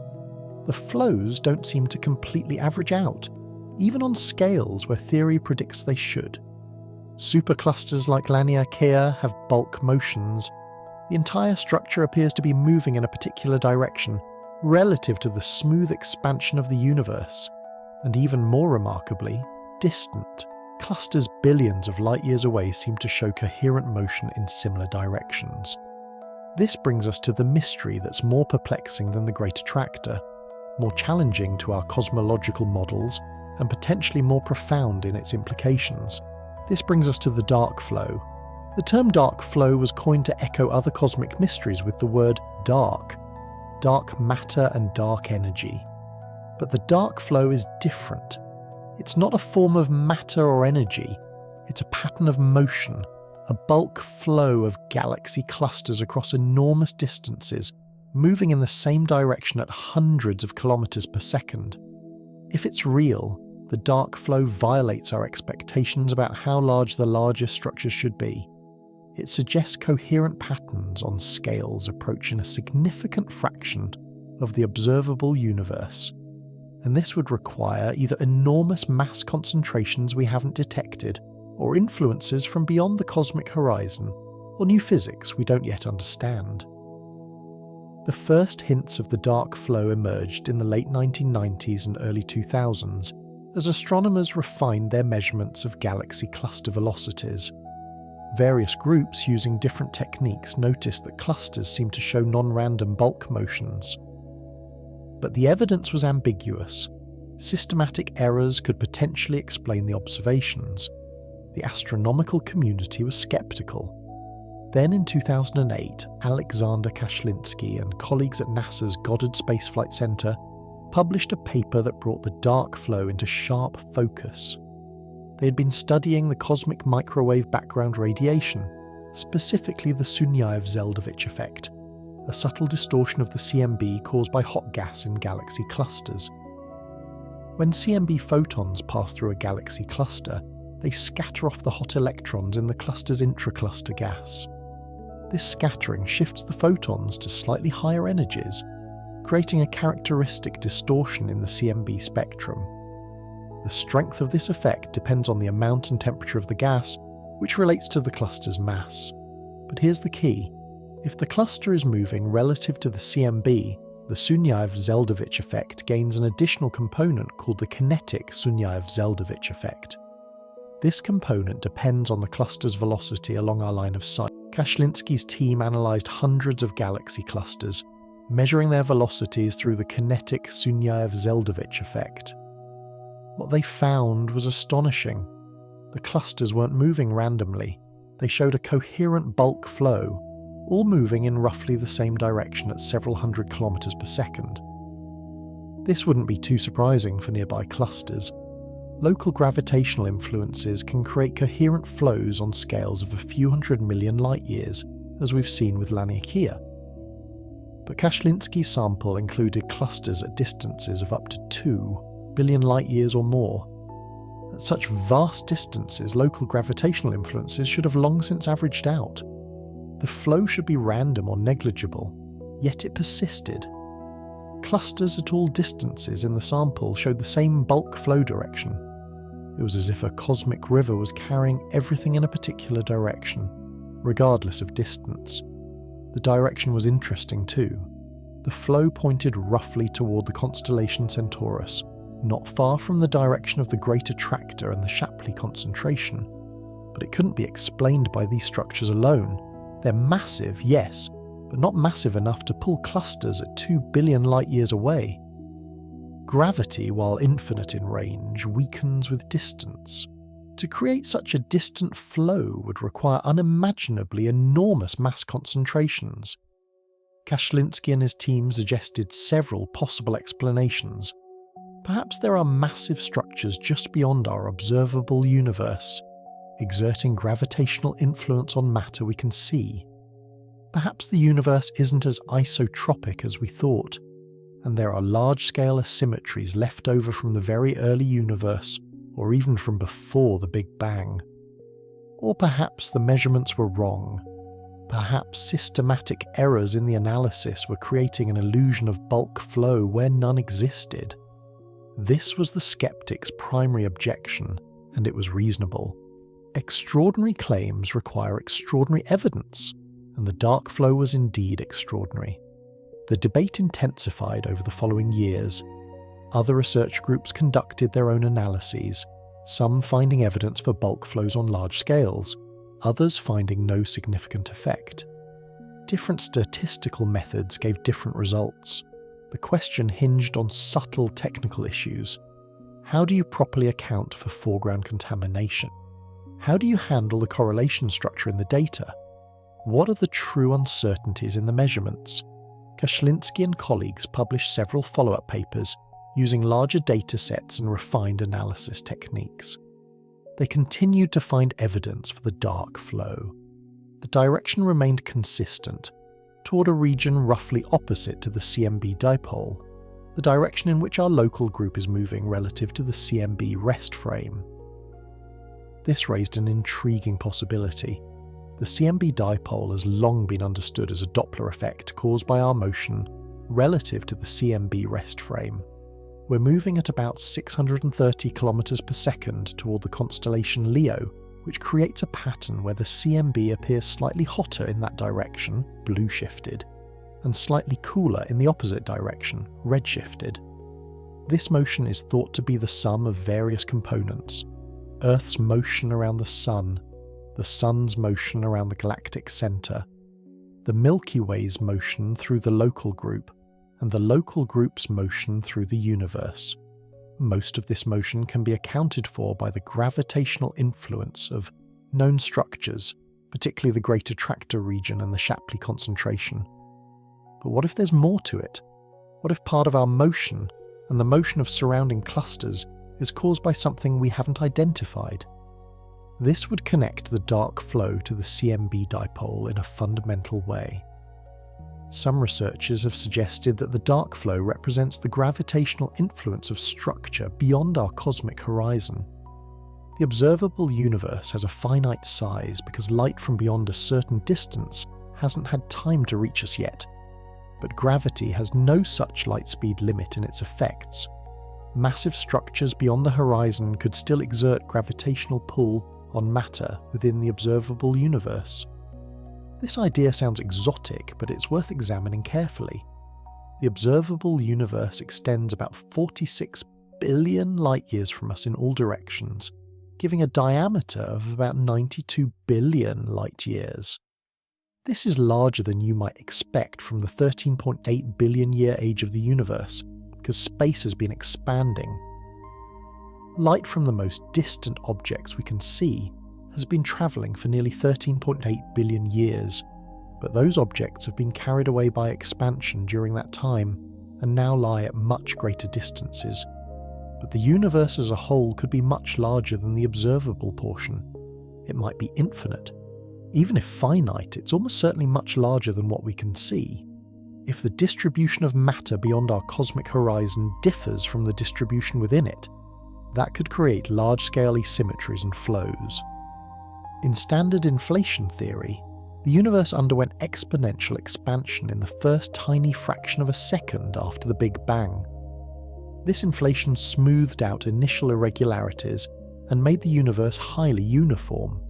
The flows don't seem to completely average out, even on scales where theory predicts they should. Superclusters like Laniakea have bulk motions. The entire structure appears to be moving in a particular direction, relative to the smooth expansion of the universe. And even more remarkably, distant. Clusters billions of light-years away seem to show coherent motion in similar directions. This brings us to the mystery that's more perplexing than the Great Attractor, more challenging to our cosmological models, and potentially more profound in its implications. This brings us to the dark flow. The term dark flow was coined to echo other cosmic mysteries with the word dark matter and dark energy. But the dark flow is different. It's not a form of matter or energy, it's a pattern of motion, a bulk flow of galaxy clusters across enormous distances, moving in the same direction at hundreds of kilometers per second. If it's real, the dark flow violates our expectations about how large the largest structures should be. It suggests coherent patterns on scales approaching a significant fraction of the observable universe. And this would require either enormous mass concentrations we haven't detected, or influences from beyond the cosmic horizon, or new physics we don't yet understand. The first hints of the dark flow emerged in the late 1990s and early 2000s as astronomers refined their measurements of galaxy cluster velocities. Various groups using different techniques noticed that clusters seemed to show non-random bulk motions. But the evidence was ambiguous. Systematic errors could potentially explain the observations. The astronomical community was skeptical. Then in 2008, Alexander Kashlinsky and colleagues at NASA's Goddard Space Flight Center published a paper that brought the dark flow into sharp focus. They had been studying the cosmic microwave background radiation, specifically the Sunyaev-Zeldovich effect, a subtle distortion of the CMB caused by hot gas in galaxy clusters. When CMB photons pass through a galaxy cluster, they scatter off the hot electrons in the cluster's intracluster gas. This scattering shifts the photons to slightly higher energies, creating a characteristic distortion in the CMB spectrum. The strength of this effect depends on the amount and temperature of the gas, which relates to the cluster's mass. But here's the key. If the cluster is moving relative to the CMB, the Sunyaev-Zeldovich effect gains an additional component called the kinetic Sunyaev-Zeldovich effect. This component depends on the cluster's velocity along our line of sight. Kashlinsky's team analysed hundreds of galaxy clusters, measuring their velocities through the kinetic Sunyaev-Zeldovich effect. What they found was astonishing. The clusters weren't moving randomly. They showed a coherent bulk flow, all moving in roughly the same direction at several hundred kilometers per second. This wouldn't be too surprising for nearby clusters. Local gravitational influences can create coherent flows on scales of a few 100 million light-years, as we've seen with Laniakea. But Kashlinsky's sample included clusters at distances of up to 2 billion light-years or more. At such vast distances, local gravitational influences should have long since averaged out. The flow should be random or negligible, yet it persisted. Clusters at all distances in the sample showed the same bulk flow direction. It was as if a cosmic river was carrying everything in a particular direction, regardless of distance. The direction was interesting too. The flow pointed roughly toward the constellation Centaurus, not far from the direction of the Great Attractor and the Shapley concentration. But it couldn't be explained by these structures alone. They're massive, yes, but not massive enough to pull clusters at 2 billion light-years away. Gravity, while infinite in range, weakens with distance. To create such a distant flow would require unimaginably enormous mass concentrations. Kashlinsky and his team suggested several possible explanations. Perhaps there are massive structures just beyond our observable universe, exerting gravitational influence on matter we can see. Perhaps the universe isn't as isotropic as we thought, and there are large-scale asymmetries left over from the very early universe, or even from before the Big Bang. Or perhaps the measurements were wrong. Perhaps systematic errors in the analysis were creating an illusion of bulk flow where none existed. This was the skeptic's primary objection, and it was reasonable. Extraordinary claims require extraordinary evidence, and the dark flow was indeed extraordinary. The debate intensified over the following years. Other research groups conducted their own analyses, some finding evidence for bulk flows on large scales, others finding no significant effect. Different statistical methods gave different results. The question hinged on subtle technical issues. How do you properly account for foreground contamination? How do you handle the correlation structure in the data? What are the true uncertainties in the measurements? Kashlinsky and colleagues published several follow-up papers using larger data sets and refined analysis techniques. They continued to find evidence for the dark flow. The direction remained consistent, toward a region roughly opposite to the CMB dipole, the direction in which our local group is moving relative to the CMB rest frame. This raised an intriguing possibility. The CMB dipole has long been understood as a Doppler effect caused by our motion relative to the CMB rest frame. We're moving at about 630 kilometers per second toward the constellation Leo, which creates a pattern where the CMB appears slightly hotter in that direction, blue shifted, and slightly cooler in the opposite direction, red shifted. This motion is thought to be the sum of various components: Earth's motion around the Sun, the Sun's motion around the galactic centre, the Milky Way's motion through the local group, and the local group's motion through the universe. Most of this motion can be accounted for by the gravitational influence of known structures, particularly the Great Attractor region and the Shapley concentration. But what if there's more to it? What if part of our motion, and the motion of surrounding clusters, is caused by something we haven't identified? This would connect the dark flow to the CMB dipole in a fundamental way. Some researchers have suggested that the dark flow represents the gravitational influence of structure beyond our cosmic horizon. The observable universe has a finite size because light from beyond a certain distance hasn't had time to reach us yet. But gravity has no such light speed limit in its effects. Massive structures beyond the horizon could still exert gravitational pull on matter within the observable universe. This idea sounds exotic, but it's worth examining carefully. The observable universe extends about 46 billion light-years from us in all directions, giving a diameter of about 92 billion light-years. This is larger than you might expect from the 13.8 billion year age of the universe, because space has been expanding. Light from the most distant objects we can see has been travelling for nearly 13.8 billion years, but those objects have been carried away by expansion during that time and now lie at much greater distances. But the universe as a whole could be much larger than the observable portion. It might be infinite. Even if finite, it's almost certainly much larger than what we can see. If the distribution of matter beyond our cosmic horizon differs from the distribution within it, that could create large-scale asymmetries and flows. In standard inflation theory, the universe underwent exponential expansion in the first tiny fraction of a second after the Big Bang. This inflation smoothed out initial irregularities and made the universe highly uniform.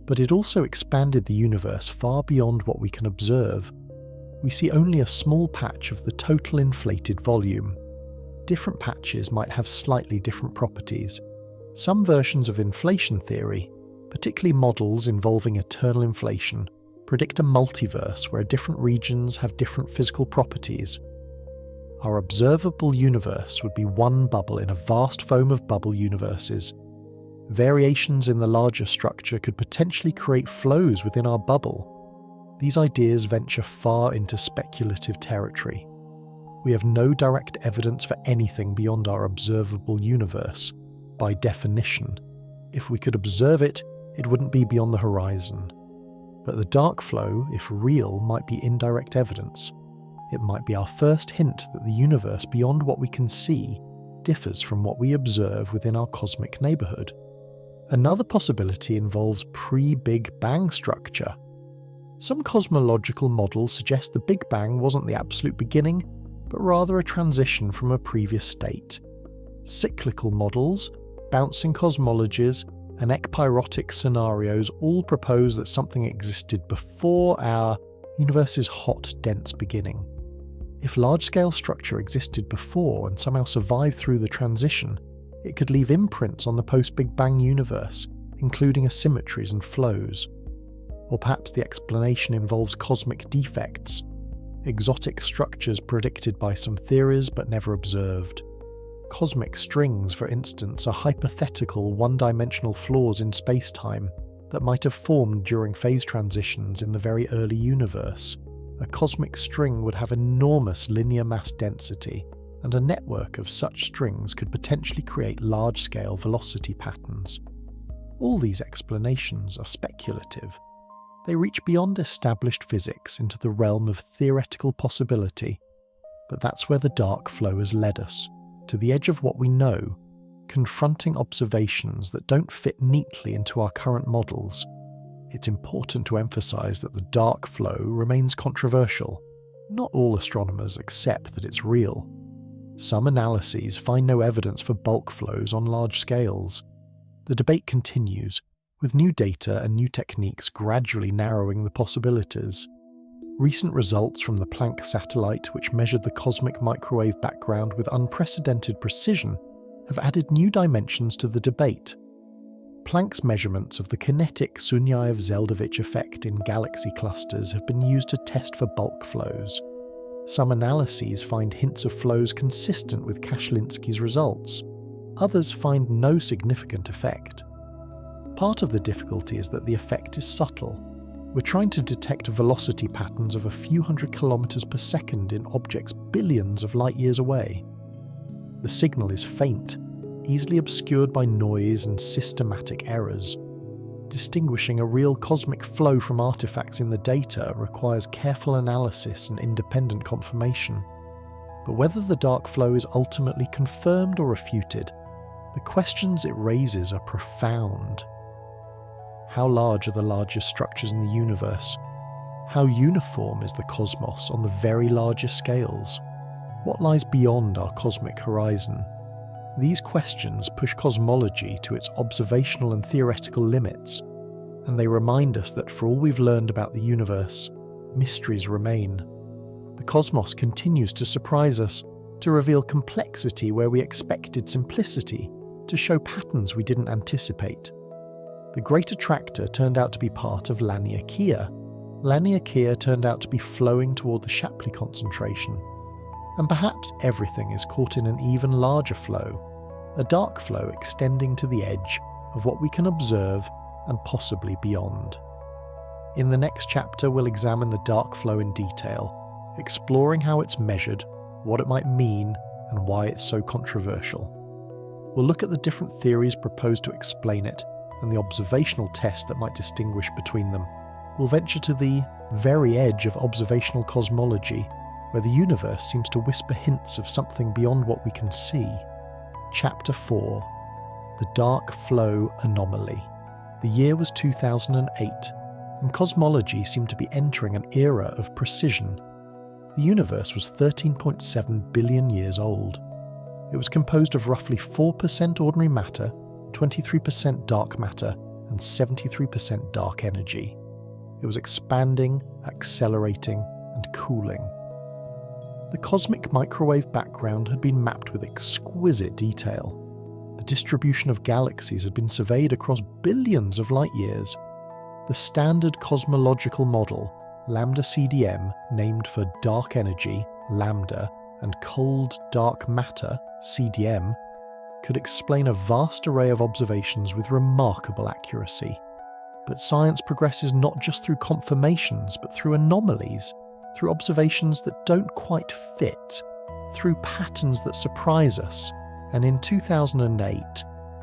But it also expanded the universe far beyond what we can observe. We see only a small patch of the total inflated volume. Different patches might have slightly different properties. Some versions of inflation theory, particularly models involving eternal inflation, predict a multiverse where different regions have different physical properties. Our observable universe would be one bubble in a vast foam of bubble universes. Variations in the larger structure could potentially create flows within our bubble. These ideas venture far into speculative territory. We have no direct evidence for anything beyond our observable universe. By definition, if we could observe it, it wouldn't be beyond the horizon. But the dark flow, if real, might be indirect evidence. It might be our first hint that the universe beyond what we can see differs from what we observe within our cosmic neighbourhood. Another possibility involves pre-Big Bang structure. Some cosmological models suggest the Big Bang wasn't the absolute beginning, but rather a transition from a previous state. Cyclical models, bouncing cosmologies, and ekpyrotic scenarios all propose that something existed before our universe's hot, dense beginning. If large-scale structure existed before and somehow survived through the transition, it could leave imprints on the post-Big Bang universe, including asymmetries and flows. Or perhaps the explanation involves cosmic defects, exotic structures predicted by some theories but never observed. Cosmic strings, for instance, are hypothetical one-dimensional flaws in space-time that might have formed during phase transitions in the very early universe. A cosmic string would have enormous linear mass density, and a network of such strings could potentially create large-scale velocity patterns. All these explanations are speculative. They reach beyond established physics into the realm of theoretical possibility, but that's where the dark flow has led us, to the edge of what we know, confronting observations that don't fit neatly into our current models. It's important to emphasize that the dark flow remains controversial. Not all astronomers accept that it's real. Some analyses find no evidence for bulk flows on large scales. The debate continues, with new data and new techniques gradually narrowing the possibilities. Recent results from the Planck satellite, which measured the cosmic microwave background with unprecedented precision, have added new dimensions to the debate. Planck's measurements of the kinetic Sunyaev-Zeldovich effect in galaxy clusters have been used to test for bulk flows. Some analyses find hints of flows consistent with Kashlinsky's results. Others find no significant effect. Part of the difficulty is that the effect is subtle. We're trying to detect velocity patterns of a few hundred kilometers per second in objects billions of light-years away. The signal is faint, easily obscured by noise and systematic errors. Distinguishing a real cosmic flow from artifacts in the data requires careful analysis and independent confirmation. But whether the dark flow is ultimately confirmed or refuted, the questions it raises are profound. How large are the largest structures in the universe? How uniform is the cosmos on the very largest scales? What lies beyond our cosmic horizon? These questions push cosmology to its observational and theoretical limits, and they remind us that for all we've learned about the universe, mysteries remain. The cosmos continues to surprise us, to reveal complexity where we expected simplicity, to show patterns we didn't anticipate. The Great Attractor turned out to be part of Laniakea. Laniakea turned out to be flowing toward the Shapley concentration. And perhaps everything is caught in an even larger flow, a dark flow extending to the edge of what we can observe and possibly beyond. In the next chapter, we'll examine the dark flow in detail, exploring how it's measured, what it might mean, and why it's so controversial. We'll look at the different theories proposed to explain it, and the observational tests that might distinguish between them. We'll venture to the very edge of observational cosmology, where the universe seems to whisper hints of something beyond what we can see. Chapter 4. The Dark Flow Anomaly. The year was 2008, and cosmology seemed to be entering an era of precision. The universe was 13.7 billion years old. It was composed of roughly 4% ordinary matter, 23% dark matter, and 73% dark energy. It was expanding, accelerating, and cooling. The cosmic microwave background had been mapped with exquisite detail. The distribution of galaxies had been surveyed across billions of light years. The standard cosmological model, lambda CDM, named for dark energy, lambda, and cold dark matter, CDM, could explain a vast array of observations with remarkable accuracy. But science progresses not just through confirmations, but through anomalies, through observations that don't quite fit, through patterns that surprise us. And in 2008,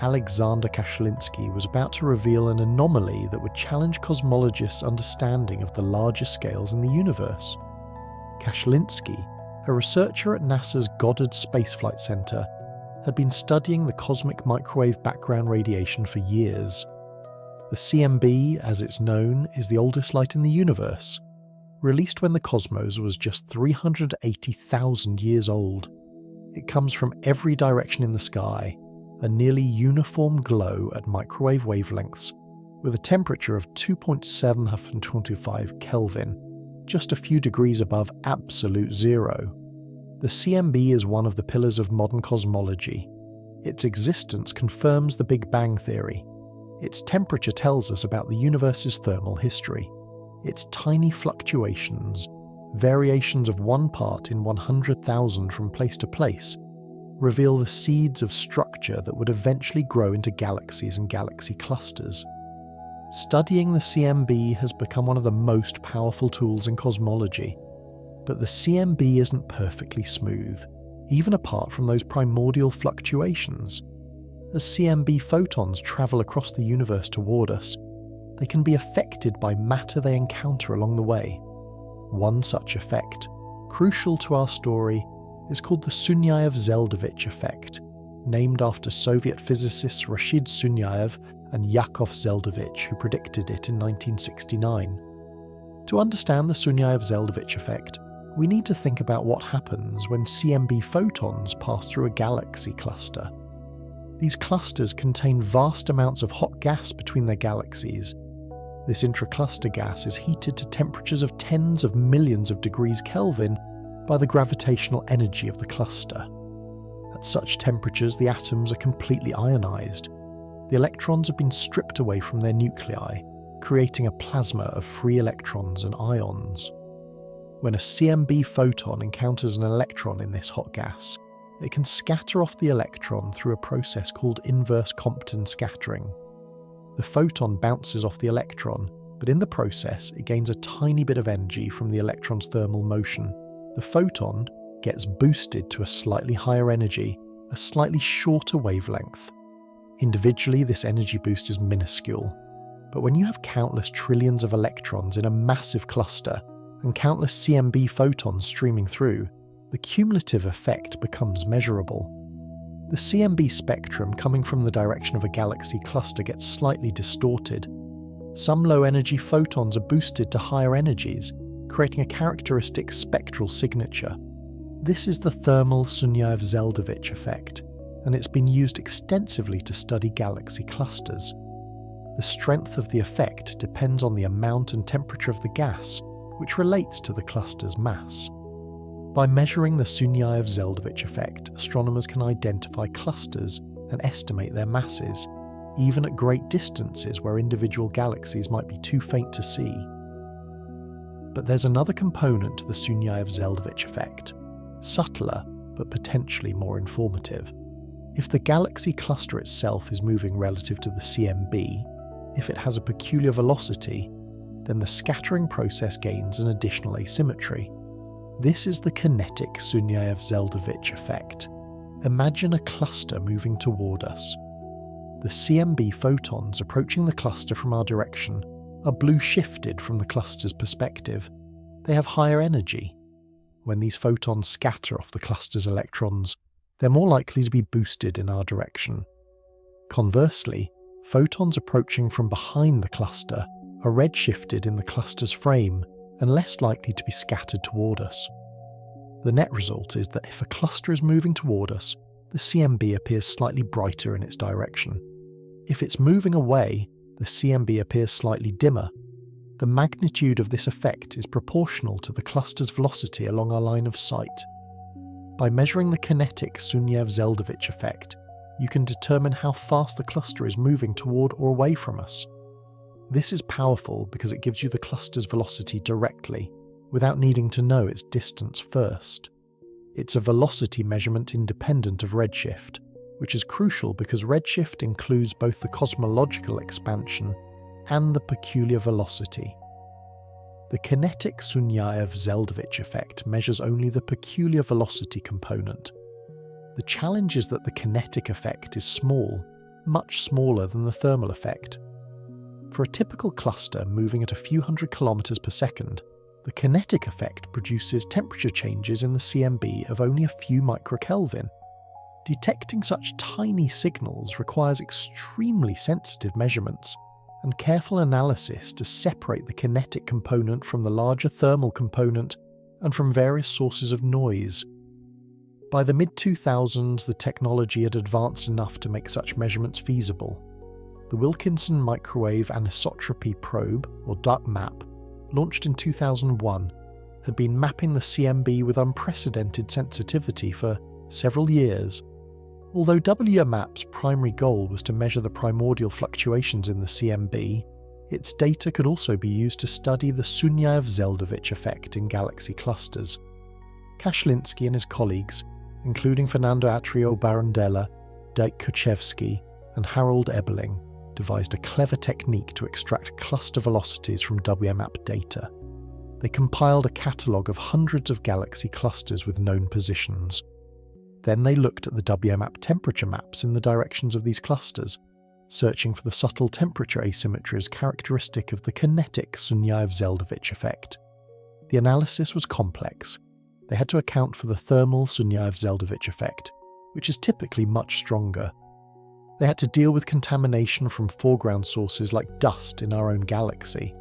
Alexander Kashlinsky was about to reveal an anomaly that would challenge cosmologists' understanding of the larger scales in the universe. Kashlinsky, a researcher at NASA's Goddard Space Flight Center, had been studying the cosmic microwave background radiation for years. The CMB, as it's known, is the oldest light in the universe, released when the cosmos was just 380,000 years old. It comes from every direction in the sky, a nearly uniform glow at microwave wavelengths, with a temperature of 2.725 Kelvin, just a few degrees above absolute zero. The CMB is one of the pillars of modern cosmology. Its existence confirms the Big Bang theory. Its temperature tells us about the universe's thermal history. Its tiny fluctuations, variations of 1 part in 100,000 from place to place, reveal the seeds of structure that would eventually grow into galaxies and galaxy clusters. Studying the CMB has become one of the most powerful tools in cosmology. But the CMB isn't perfectly smooth, even apart from those primordial fluctuations. As CMB photons travel across the universe toward us, they can be affected by matter they encounter along the way. One such effect, crucial to our story, is called the Sunyaev-Zeldovich effect, named after Soviet physicists Rashid Sunyaev and Yakov Zeldovich, who predicted it in 1969. To understand the Sunyaev-Zeldovich effect, we need to think about what happens when CMB photons pass through a galaxy cluster. These clusters contain vast amounts of hot gas between their galaxies. This intracluster gas is heated to temperatures of tens of millions of degrees Kelvin by the gravitational energy of the cluster. At such temperatures, the atoms are completely ionized. The electrons have been stripped away from their nuclei, creating a plasma of free electrons and ions. When a CMB photon encounters an electron in this hot gas, it can scatter off the electron through a process called inverse Compton scattering. The photon bounces off the electron, but in the process it gains a tiny bit of energy from the electron's thermal motion. The photon gets boosted to a slightly higher energy, a slightly shorter wavelength. Individually, this energy boost is minuscule, but when you have countless trillions of electrons in a massive cluster, and countless CMB photons streaming through, the cumulative effect becomes measurable. The CMB spectrum coming from the direction of a galaxy cluster gets slightly distorted. Some low-energy photons are boosted to higher energies, creating a characteristic spectral signature. This is the thermal Sunyaev-Zeldovich effect, and it's been used extensively to study galaxy clusters. The strength of the effect depends on the amount and temperature of the gas, which relates to the cluster's mass. By measuring the Sunyaev-Zeldovich effect, astronomers can identify clusters and estimate their masses, even at great distances where individual galaxies might be too faint to see. But there's another component to the Sunyaev-Zeldovich effect, subtler but potentially more informative. If the galaxy cluster itself is moving relative to the CMB, if it has a peculiar velocity, then the scattering process gains an additional asymmetry. This is the kinetic Sunyaev-Zeldovich effect. Imagine a cluster moving toward us. The CMB photons approaching the cluster from our direction are blue shifted from the cluster's perspective. They have higher energy. When these photons scatter off the cluster's electrons, they're more likely to be boosted in our direction. Conversely, photons approaching from behind the cluster are redshifted in the cluster's frame and less likely to be scattered toward us. The net result is that if a cluster is moving toward us, the CMB appears slightly brighter in its direction. If it's moving away, the CMB appears slightly dimmer. The magnitude of this effect is proportional to the cluster's velocity along our line of sight. By measuring the kinetic Sunyaev-Zeldovich effect, you can determine how fast the cluster is moving toward or away from us. This is powerful because it gives you the cluster's velocity directly, without needing to know its distance first. It's a velocity measurement independent of redshift, which is crucial because redshift includes both the cosmological expansion and the peculiar velocity. The kinetic Sunyaev-Zeldovich effect measures only the peculiar velocity component. The challenge is that the kinetic effect is small, much smaller than the thermal effect. For a typical cluster moving at a few hundred kilometers per second, the kinetic effect produces temperature changes in the CMB of only a few microkelvin. Detecting such tiny signals requires extremely sensitive measurements and careful analysis to separate the kinetic component from the larger thermal component and from various sources of noise. By the mid-2000s, the technology had advanced enough to make such measurements feasible. The Wilkinson Microwave Anisotropy Probe, or DUCMAP, launched in 2001, had been mapping the CMB with unprecedented sensitivity for several years. Although WMAP's primary goal was to measure the primordial fluctuations in the CMB, its data could also be used to study the Sunyaev-Zeldovich effect in galaxy clusters. Kashlinsky and his colleagues, including Fernando Atrio Barandella, Dirk Kuchevsky, and Harold Ebeling, devised a clever technique to extract cluster velocities from WMAP data. They compiled a catalogue of hundreds of galaxy clusters with known positions. Then they looked at the WMAP temperature maps in the directions of these clusters, searching for the subtle temperature asymmetries characteristic of the kinetic Sunyaev-Zeldovich effect. The analysis was complex. They had to account for the thermal Sunyaev-Zeldovich effect, which is typically much stronger. They had to deal with contamination from foreground sources like dust in our own galaxy.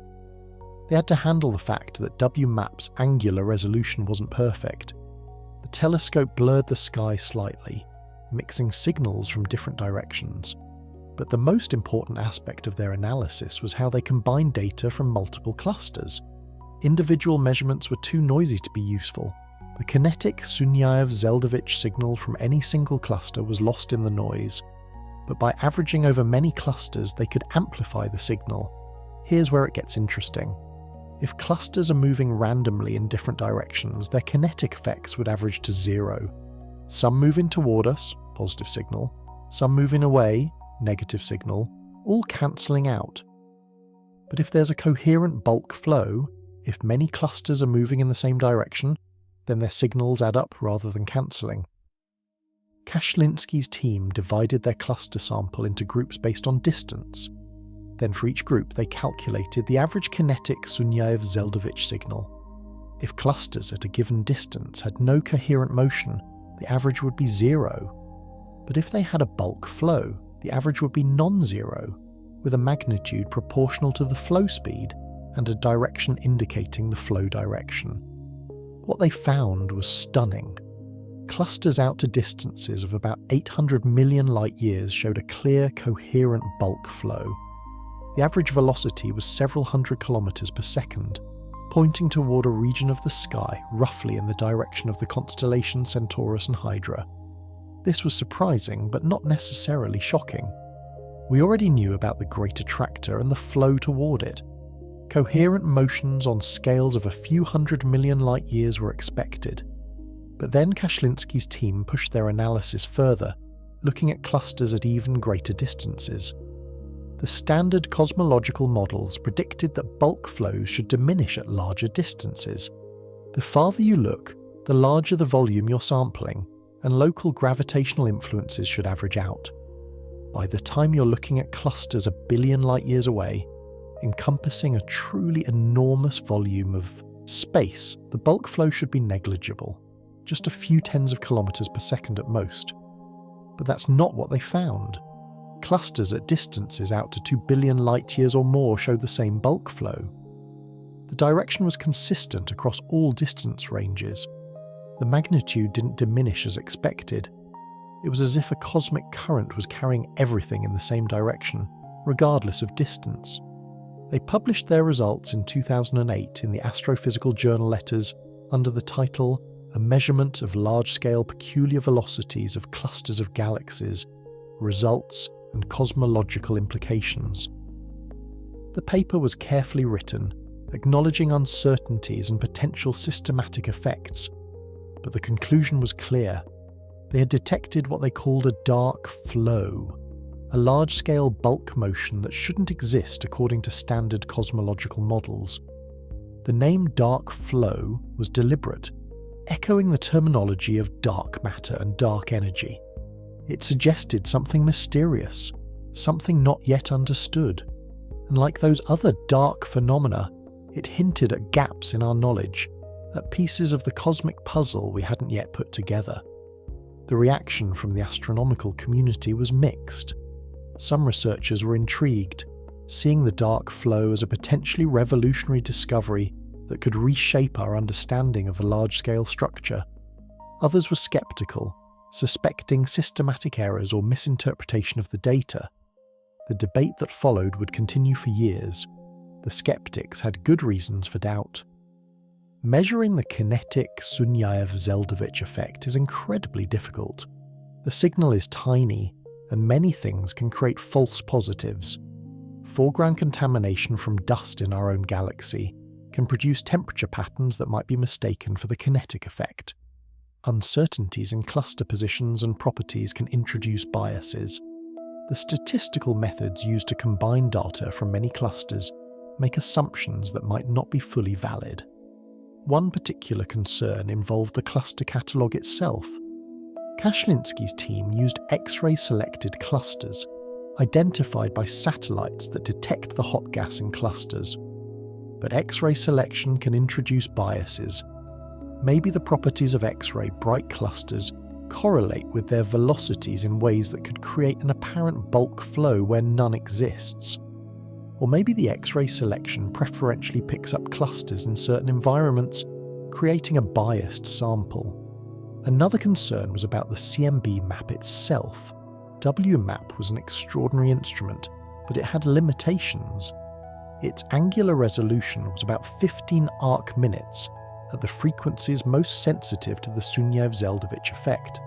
They had to handle the fact that WMAP's angular resolution wasn't perfect. The telescope blurred the sky slightly, mixing signals from different directions. But the most important aspect of their analysis was how they combined data from multiple clusters. Individual measurements were too noisy to be useful. The kinetic Sunyaev-Zeldovich signal from any single cluster was lost in the noise. But by averaging over many clusters, they could amplify the signal. Here's where it gets interesting. If clusters are moving randomly in different directions, their kinetic effects would average to 0. Some moving toward us, positive signal, some moving away, negative signal, all cancelling out. But if there's a coherent bulk flow, if many clusters are moving in the same direction, then their signals add up rather than cancelling. Kashlinsky's team divided their cluster sample into groups based on distance. Then for each group they calculated the average kinetic Sunyaev-Zeldovich signal. If clusters at a given distance had no coherent motion, the average would be 0. But if they had a bulk flow, the average would be non-zero, with a magnitude proportional to the flow speed and a direction indicating the flow direction. What they found was stunning. clusters out to distances of about 800 million light-years showed a clear, coherent bulk flow. The average velocity was several hundred kilometers per second, pointing toward a region of the sky roughly in the direction of the constellations Centaurus and Hydra. This was surprising, but not necessarily shocking. We already knew about the Great Attractor and the flow toward it. Coherent motions on scales of a few hundred million light-years were expected. But then Kashlinski's team pushed their analysis further, looking at clusters at even greater distances. The standard cosmological models predicted that bulk flows should diminish at larger distances. The farther you look, the larger the volume you're sampling, and local gravitational influences should average out. By the time you're looking at clusters a billion light-years away, encompassing a truly enormous volume of space, the bulk flow should be negligible, just a few tens of kilometers per second at most. But that's not what they found. Clusters at distances out to 2 billion light-years or more showed the same bulk flow. The direction was consistent across all distance ranges. The magnitude didn't diminish as expected. It was as if a cosmic current was carrying everything in the same direction, regardless of distance. They published their results in 2008 in the astrophysical journal Letters under the title "A Measurement of Large-Scale Peculiar Velocities of Clusters of Galaxies, Results and Cosmological Implications." The paper was carefully written, acknowledging uncertainties and potential systematic effects, but the conclusion was clear. They had detected what they called a dark flow, a large-scale bulk motion that shouldn't exist according to standard cosmological models. The name dark flow was deliberate, echoing the terminology of dark matter and dark energy. It suggested something mysterious, something not yet understood, and like those other dark phenomena, it hinted at gaps in our knowledge, at pieces of the cosmic puzzle we hadn't yet put together. The reaction from the astronomical community was mixed. Some researchers were intrigued, seeing the dark flow as a potentially revolutionary discovery that could reshape our understanding of a large-scale structure. Others were skeptical, suspecting systematic errors or misinterpretation of the data. The debate that followed would continue for years. The skeptics had good reasons for doubt. Measuring the kinetic Sunyaev-Zeldovich effect is incredibly difficult. The signal is tiny, and many things can create false positives. Foreground contamination from dust in our own galaxy can produce temperature patterns that might be mistaken for the kinetic effect. Uncertainties in cluster positions and properties can introduce biases. The statistical methods used to combine data from many clusters make assumptions that might not be fully valid. One particular concern involved the cluster catalogue itself. Kashlinski's team used X-ray selected clusters, identified by satellites that detect the hot gas in clusters. But X-ray selection can introduce biases. Maybe the properties of X-ray bright clusters correlate with their velocities in ways that could create an apparent bulk flow where none exists. Or maybe the X-ray selection preferentially picks up clusters in certain environments, creating a biased sample. Another concern was about the CMB map itself. WMAP was an extraordinary instrument, but it had limitations. Its angular resolution was about 15 arc minutes at the frequencies most sensitive to the Sunyaev-Zeldovich effect.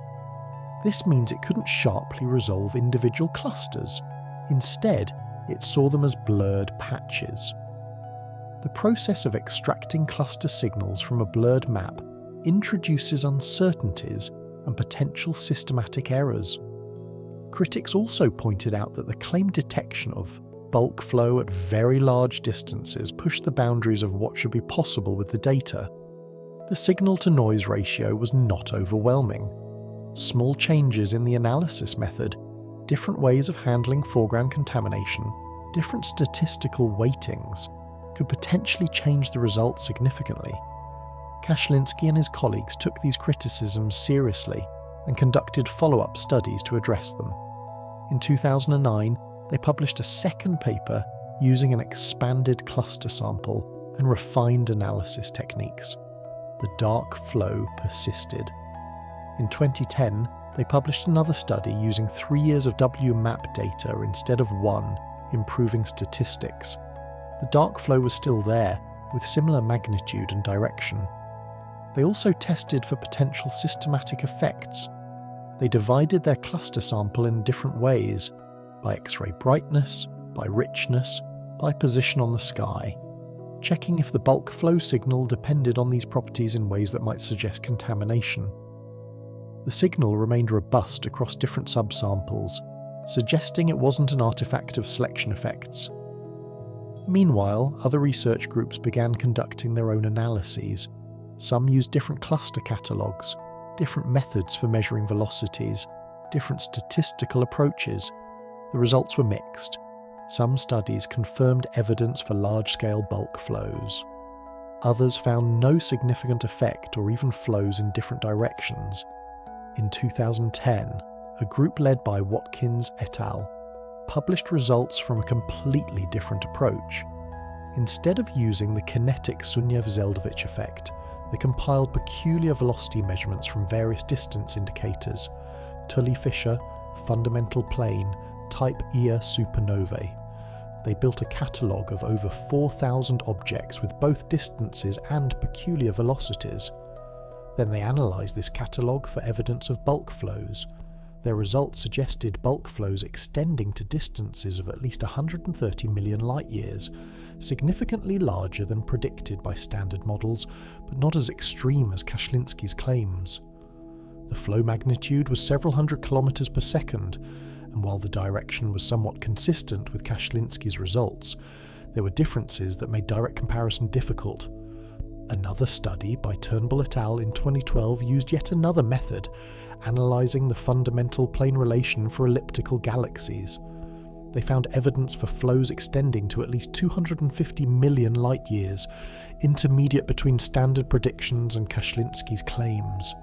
This means it couldn't sharply resolve individual clusters. Instead, it saw them as blurred patches. The process of extracting cluster signals from a blurred map introduces uncertainties and potential systematic errors. Critics also pointed out that the claimed detection of bulk flow at very large distances pushed the boundaries of what should be possible with the data. The signal-to-noise ratio was not overwhelming. Small changes in the analysis method, different ways of handling foreground contamination, different statistical weightings, could potentially change the results significantly. Kashlinski and his colleagues took these criticisms seriously and conducted follow-up studies to address them. In 2009, they published a second paper using an expanded cluster sample and refined analysis techniques. The dark flow persisted. In 2010, they published another study using 3 years of WMAP data instead of 1, improving statistics. The dark flow was still there, with similar magnitude and direction. They also tested for potential systematic effects. They divided their cluster sample in different ways, by X-ray brightness, by richness, by position on the sky, checking if the bulk flow signal depended on these properties in ways that might suggest contamination. The signal remained robust across different subsamples, suggesting it wasn't an artifact of selection effects. Meanwhile, other research groups began conducting their own analyses. Some used different cluster catalogues, different methods for measuring velocities, different statistical approaches. The results were mixed. Some studies confirmed evidence for large-scale bulk flows. Others found no significant effect or even flows in different directions. In 2010, a group led by Watkins et al. Published results from a completely different approach. Instead of using the kinetic Sunyaev-Zeldovich effect, they compiled peculiar velocity measurements from various distance indicators, Tully-Fisher, fundamental plane, type Ia supernovae. They built a catalogue of over 4,000 objects with both distances and peculiar velocities. Then they analysed this catalogue for evidence of bulk flows. Their results suggested bulk flows extending to distances of at least 130 million light-years, significantly larger than predicted by standard models, but not as extreme as Kashlinsky's claims. The flow magnitude was several hundred kilometers per second, and while the direction was somewhat consistent with Kashlinsky's results, there were differences that made direct comparison difficult. Another study by Turnbull et al. In 2012 used yet another method, analysing the fundamental plane relation for elliptical galaxies. They found evidence for flows extending to at least 250 million light-years, intermediate between standard predictions and Kashlinsky's claims.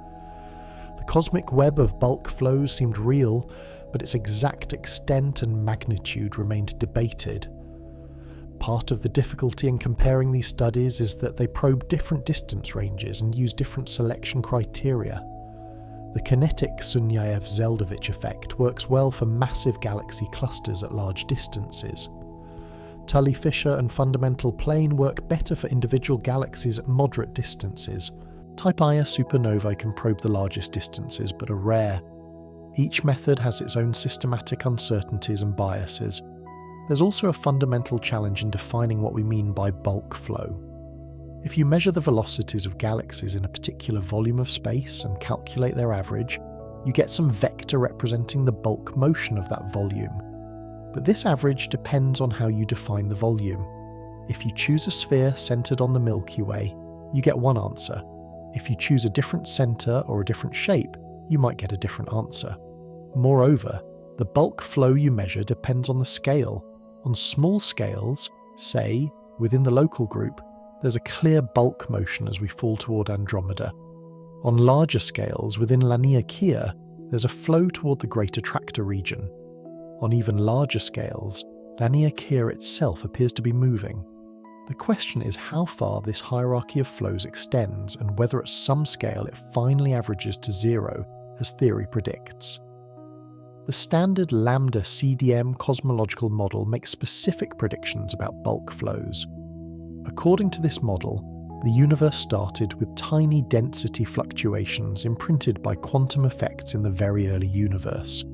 The cosmic web of bulk flows seemed real, but its exact extent and magnitude remained debated. Part of the difficulty in comparing these studies is that they probe different distance ranges and use different selection criteria. The kinetic Sunyaev-Zeldovich effect works well for massive galaxy clusters at large distances. Tully-Fisher and fundamental plane work better for individual galaxies at moderate distances. Type Ia supernovae can probe the largest distances but are rare. Each method has its own systematic uncertainties and biases. There's also a fundamental challenge in defining what we mean by bulk flow. If you measure the velocities of galaxies in a particular volume of space and calculate their average, you get some vector representing the bulk motion of that volume. But this average depends on how you define the volume. If you choose a sphere centered on the Milky Way, you get one answer. If you choose a different center or a different shape, you might get a different answer. Moreover, the bulk flow you measure depends on the scale. On small scales, say, within the local group, there's a clear bulk motion as we fall toward Andromeda. On larger scales, within Laniakea, there's a flow toward the Great Attractor region. On even larger scales, Laniakea itself appears to be moving. The question is how far this hierarchy of flows extends and whether at some scale it finally averages to zero, as theory predicts. The standard lambda CDM cosmological model makes specific predictions about bulk flows. According to this model, the universe started with tiny density fluctuations imprinted by quantum effects in the very early universe.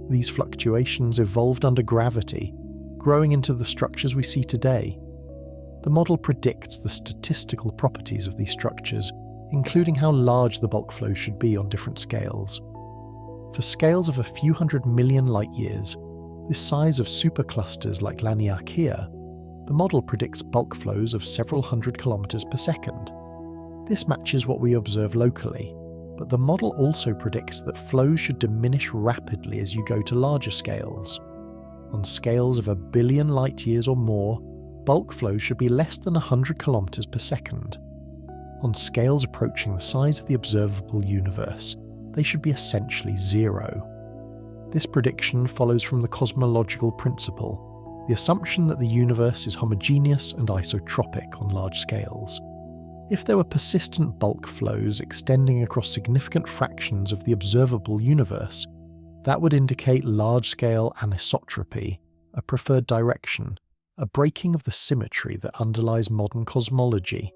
These fluctuations evolved under gravity, growing into the structures we see today. The model predicts the statistical properties of these structures, including how large the bulk flow should be on different scales. For scales of a few hundred million light-years, this size of superclusters like Laniakea, the model predicts bulk flows of several hundred kilometers per second. This matches what we observe locally, but the model also predicts that flows should diminish rapidly as you go to larger scales. On scales of 1 billion light-years or more, bulk flows should be less than 100 kilometers per second. On scales approaching the size of the observable universe, they should be essentially zero. This prediction follows from the cosmological principle, the assumption that the universe is homogeneous and isotropic on large scales. If there were persistent bulk flows extending across significant fractions of the observable universe, that would indicate large-scale anisotropy, a preferred direction, a breaking of the symmetry that underlies modern cosmology.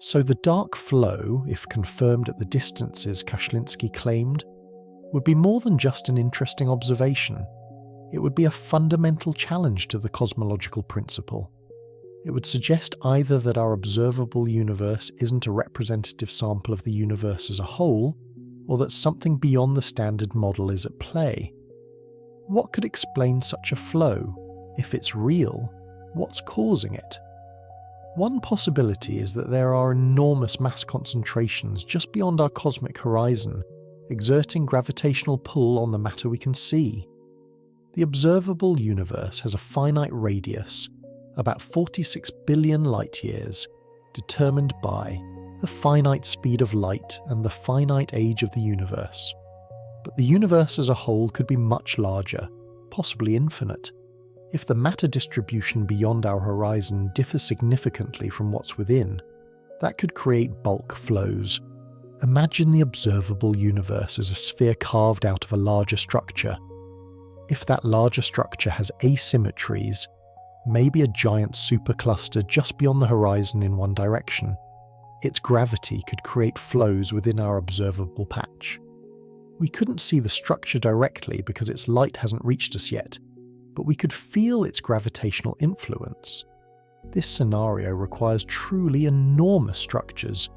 So the dark flow, if confirmed at the distances Kashlinski claimed, would be more than just an interesting observation. It would be a fundamental challenge to the cosmological principle. It would suggest either that our observable universe isn't a representative sample of the universe as a whole, or that something beyond the standard model is at play. What could explain such a flow? If it's real, what's causing it? One possibility is that there are enormous mass concentrations just beyond our cosmic horizon, exerting gravitational pull on the matter we can see. The observable universe has a finite radius, about 46 billion light-years, determined by the finite speed of light and the finite age of the universe. But the universe as a whole could be much larger, possibly infinite. If the matter distribution beyond our horizon differs significantly from what's within, that could create bulk flows. Imagine the observable universe as a sphere carved out of a larger structure. If that larger structure has asymmetries, maybe a giant supercluster just beyond the horizon in one direction, its gravity could create flows within our observable patch. We couldn't see the structure directly because its light hasn't reached us yet, but we could feel its gravitational influence. This scenario requires truly enormous structures,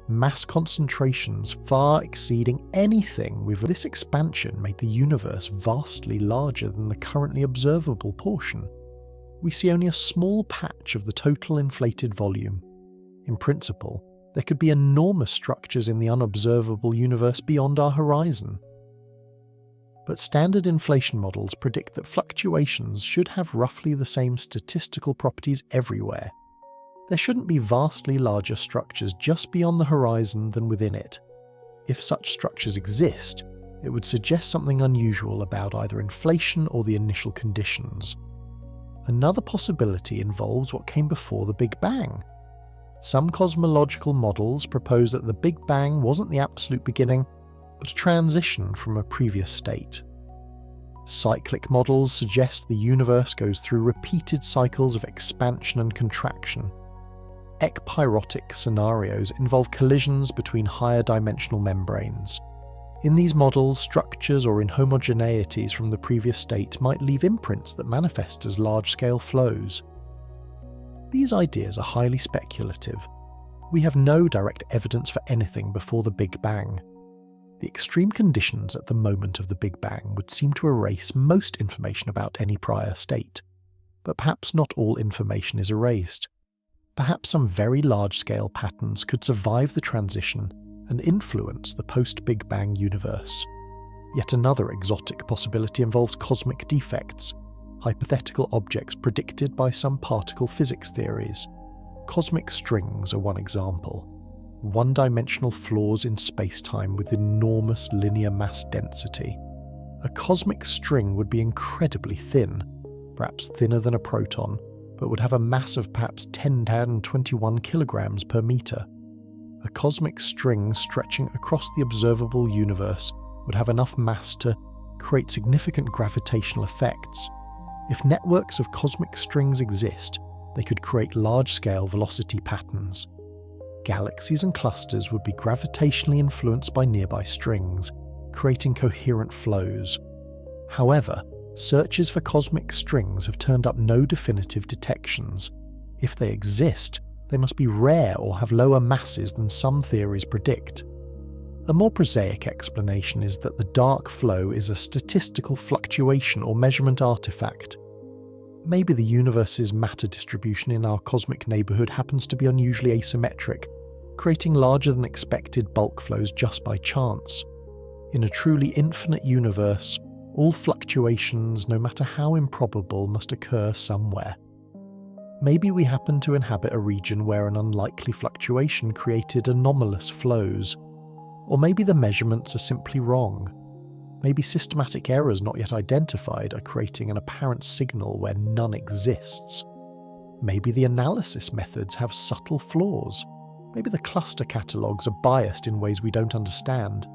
mass concentrations far exceeding anything we've. This expansion made the universe vastly larger than the currently observable portion. We see only a small patch of the total inflated volume. In principle, there could be enormous structures in the unobservable universe beyond our horizon. But standard inflation models predict that fluctuations should have roughly the same statistical properties everywhere. There shouldn't be vastly larger structures just beyond the horizon than within it. If such structures exist, it would suggest something unusual about either inflation or the initial conditions. Another possibility involves what came before the Big Bang. Some cosmological models propose that the Big Bang wasn't the absolute beginning, but a transition from a previous state. Cyclic models suggest the universe goes through repeated cycles of expansion and contraction. Ekpyrotic scenarios involve collisions between higher dimensional membranes. In these models, structures or inhomogeneities from the previous state might leave imprints that manifest as large-scale flows. These ideas are highly speculative. We have no direct evidence for anything before the Big Bang. The extreme conditions at the moment of the Big Bang would seem to erase most information about any prior state. But perhaps not all information is erased. Perhaps some very large-scale patterns could survive the transition and influence the post-Big Bang universe. Yet another exotic possibility involves cosmic defects, hypothetical objects predicted by some particle physics theories. Cosmic strings are one example. One-dimensional flaws in space-time with enormous linear mass density. A cosmic string would be incredibly thin, perhaps thinner than a proton, but would have a mass of perhaps 10 to the 21 kilograms per meter. A cosmic string stretching across the observable universe would have enough mass to create significant gravitational effects. If networks of cosmic strings exist, they could create large-scale velocity patterns. Galaxies and clusters would be gravitationally influenced by nearby strings, creating coherent flows. However, searches for cosmic strings have turned up no definitive detections. If they exist, they must be rare or have lower masses than some theories predict. A more prosaic explanation is that the dark flow is a statistical fluctuation or measurement artifact. Maybe the universe's matter distribution in our cosmic neighbourhood happens to be unusually asymmetric, creating larger than expected bulk flows just by chance. In a truly infinite universe, all fluctuations, no matter how improbable, must occur somewhere. Maybe we happen to inhabit a region where an unlikely fluctuation created anomalous flows. Or maybe the measurements are simply wrong. Maybe systematic errors not yet identified are creating an apparent signal where none exists. Maybe the analysis methods have subtle flaws. Maybe the cluster catalogues are biased in ways we don't understand.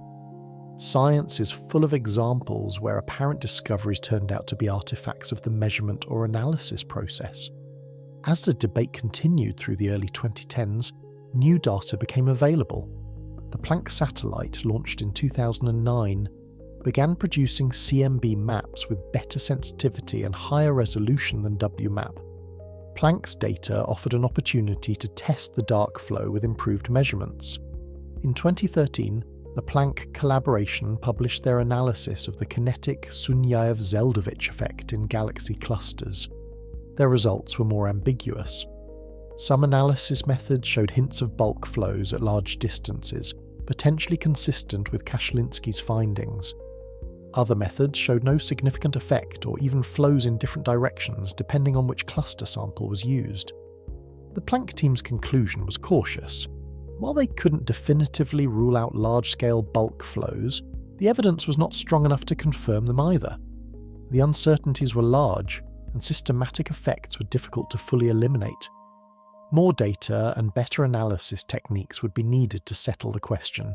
Science is full of examples where apparent discoveries turned out to be artifacts of the measurement or analysis process. As the debate continued through the early 2010s, new data became available. The Planck satellite, launched in 2009, began producing CMB maps with better sensitivity and higher resolution than WMAP. Planck's data offered an opportunity to test the dark flow with improved measurements. In 2013, the Planck collaboration published their analysis of the kinetic Sunyaev-Zeldovich effect in galaxy clusters. Their results were more ambiguous. Some analysis methods showed hints of bulk flows at large distances, potentially consistent with Kashlinsky's findings. Other methods showed no significant effect or even flows in different directions depending on which cluster sample was used. The Planck team's conclusion was cautious. While they couldn't definitively rule out large-scale bulk flows, the evidence was not strong enough to confirm them either. The uncertainties were large, and systematic effects were difficult to fully eliminate. More data and better analysis techniques would be needed to settle the question.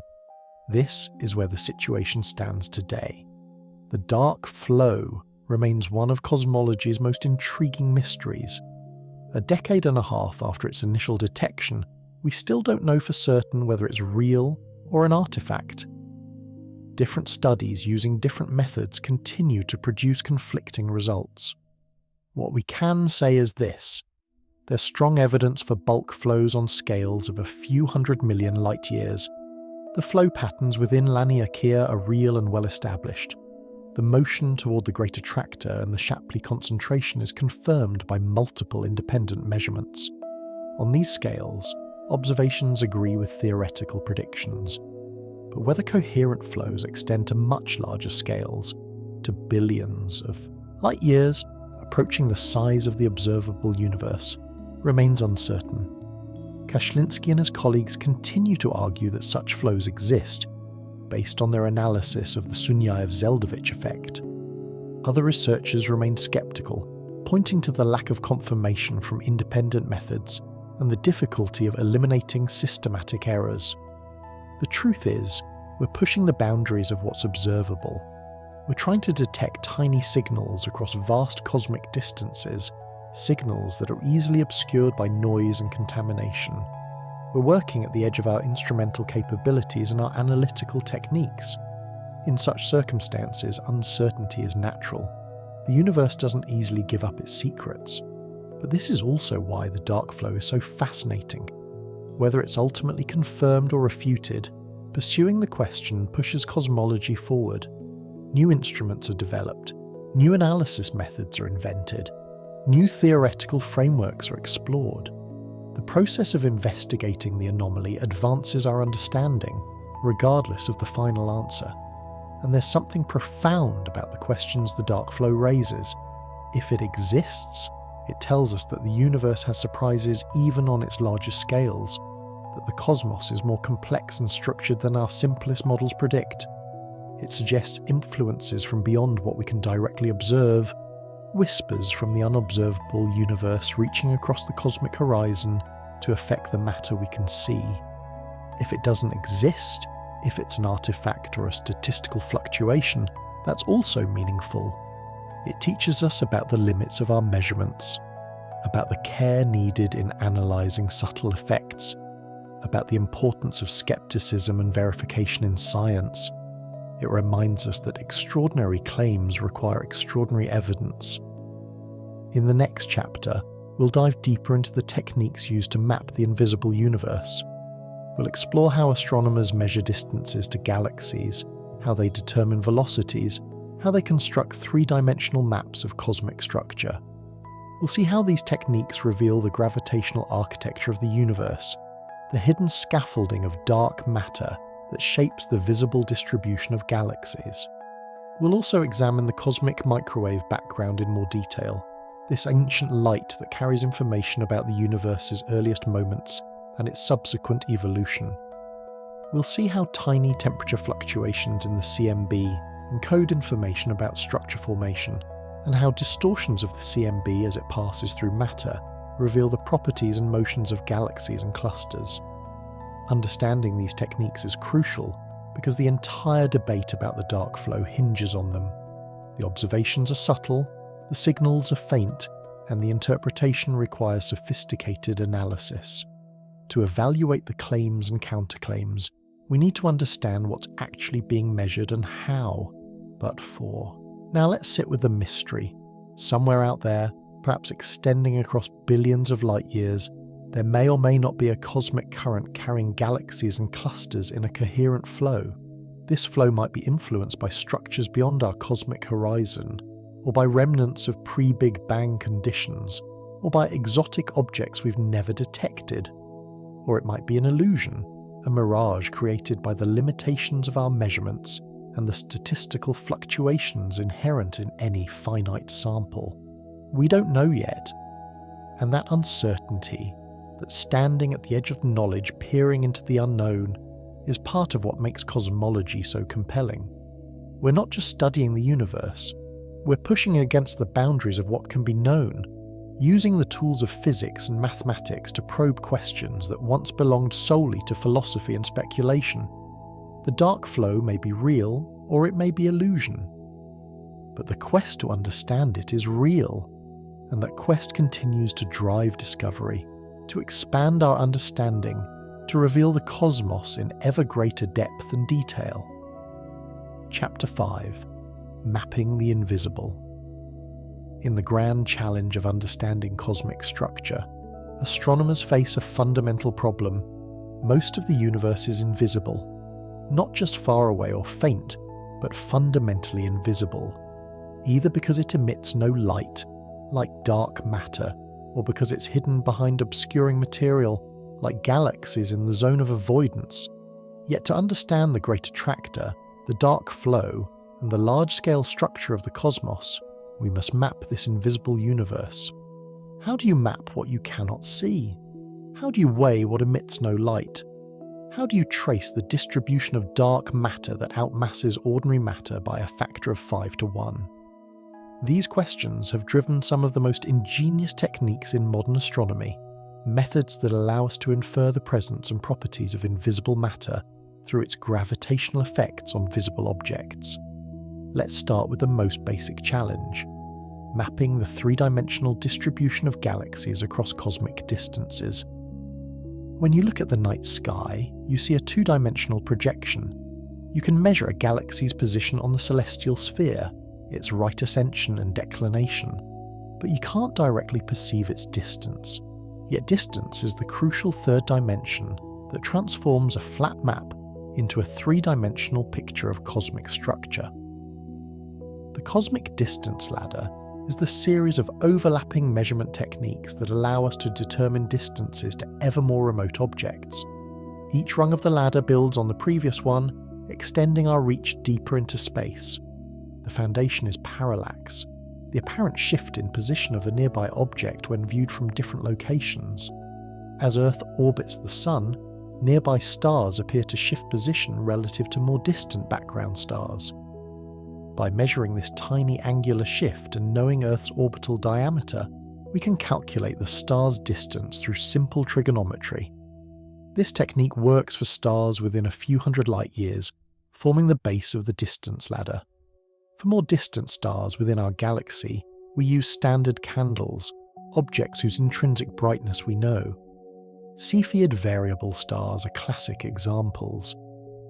This is where the situation stands today. The dark flow remains one of cosmology's most intriguing mysteries. A decade and a half after its initial detection, we still don't know for certain whether it's real or an artifact. Different studies using different methods continue to produce conflicting results. What we can say is this: there's strong evidence for bulk flows on scales of a few 100 million light-years. The flow patterns within Laniakea are real and well established. The motion toward the Great Attractor and the Shapley concentration is confirmed by multiple independent measurements. On these scales, observations agree with theoretical predictions. But whether coherent flows extend to much larger scales, to billions of light-years approaching the size of the observable universe, remains uncertain. Kashlinsky and his colleagues continue to argue that such flows exist, based on their analysis of the Sunyaev-Zeldovich effect. Other researchers remain skeptical, pointing to the lack of confirmation from independent methods and the difficulty of eliminating systematic errors. The truth is, we're pushing the boundaries of what's observable. We're trying to detect tiny signals across vast cosmic distances, signals that are easily obscured by noise and contamination. We're working at the edge of our instrumental capabilities and our analytical techniques. In such circumstances, uncertainty is natural. The universe doesn't easily give up its secrets. But this is also why the dark flow is so fascinating. Whether it's ultimately confirmed or refuted, pursuing the question pushes cosmology forward. New instruments are developed, new analysis methods are invented, new theoretical frameworks are explored. The process of investigating the anomaly advances our understanding, regardless of the final answer. And there's something profound about the questions the dark flow raises. If it exists, it tells us that the universe has surprises even on its largest scales, that the cosmos is more complex and structured than our simplest models predict. It suggests influences from beyond what we can directly observe, whispers from the unobservable universe reaching across the cosmic horizon to affect the matter we can see. If it doesn't exist, if it's an artifact or a statistical fluctuation, that's also meaningful. It teaches us about the limits of our measurements, about the care needed in analysing subtle effects, about the importance of skepticism and verification in science. It reminds us that extraordinary claims require extraordinary evidence. In the next chapter, we'll dive deeper into the techniques used to map the invisible universe. We'll explore how astronomers measure distances to galaxies, how they determine velocities, how they construct three-dimensional maps of cosmic structure. We'll see how these techniques reveal the gravitational architecture of the universe, the hidden scaffolding of dark matter that shapes the visible distribution of galaxies. We'll also examine the cosmic microwave background in more detail, this ancient light that carries information about the universe's earliest moments and its subsequent evolution. We'll see how tiny temperature fluctuations in the CMB encode information about structure formation, and how distortions of the CMB as it passes through matter reveal the properties and motions of galaxies and clusters. Understanding these techniques is crucial because the entire debate about the dark flow hinges on them. The observations are subtle, the signals are faint, and the interpretation requires sophisticated analysis. To evaluate the claims and counterclaims, we need to understand what's actually being measured and how, but for. Now let's sit with the mystery. Somewhere out there, perhaps extending across billions of light years, there may or may not be a cosmic current carrying galaxies and clusters in a coherent flow. This flow might be influenced by structures beyond our cosmic horizon, or by remnants of pre-Big Bang conditions, or by exotic objects we've never detected. Or it might be an illusion, a mirage created by the limitations of our measurements and the statistical fluctuations inherent in any finite sample. We don't know yet, and that uncertainty, that standing at the edge of knowledge peering into the unknown, is part of what makes cosmology so compelling. We're not just studying the universe, we're pushing against the boundaries of what can be known, using the tools of physics and mathematics to probe questions that once belonged solely to philosophy and speculation. The dark flow may be real, or it may be illusion. But the quest to understand it is real, and that quest continues to drive discovery, to expand our understanding, to reveal the cosmos in ever greater depth and detail. Chapter 5: Mapping the Invisible. In the grand challenge of understanding cosmic structure, astronomers face a fundamental problem. Most of the universe is invisible, not just far away or faint, but fundamentally invisible, either because it emits no light, like dark matter, or because it's hidden behind obscuring material, like galaxies in the zone of avoidance. Yet to understand the Great Attractor, the dark flow, and the large-scale structure of the cosmos, we must map this invisible universe. How do you map what you cannot see? How do you weigh what emits no light? How do you trace the distribution of dark matter that outmasses ordinary matter by a factor of 5 to 1? These questions have driven some of the most ingenious techniques in modern astronomy, methods that allow us to infer the presence and properties of invisible matter through its gravitational effects on visible objects. Let's start with the most basic challenge: mapping the three-dimensional distribution of galaxies across cosmic distances. When you look at the night sky, you see a two-dimensional projection. You can measure a galaxy's position on the celestial sphere, its right ascension and declination, but you can't directly perceive its distance. Yet distance is the crucial third dimension that transforms a flat map into a three-dimensional picture of cosmic structure. The cosmic distance ladder is the series of overlapping measurement techniques that allow us to determine distances to ever more remote objects. Each rung of the ladder builds on the previous one, extending our reach deeper into space. The foundation is parallax, the apparent shift in position of a nearby object when viewed from different locations. As Earth orbits the Sun, nearby stars appear to shift position relative to more distant background stars. By measuring this tiny angular shift and knowing Earth's orbital diameter, we can calculate the star's distance through simple trigonometry. This technique works for stars within a few hundred light years, forming the base of the distance ladder. For more distant stars within our galaxy, we use standard candles, objects whose intrinsic brightness we know. Cepheid variable stars are classic examples.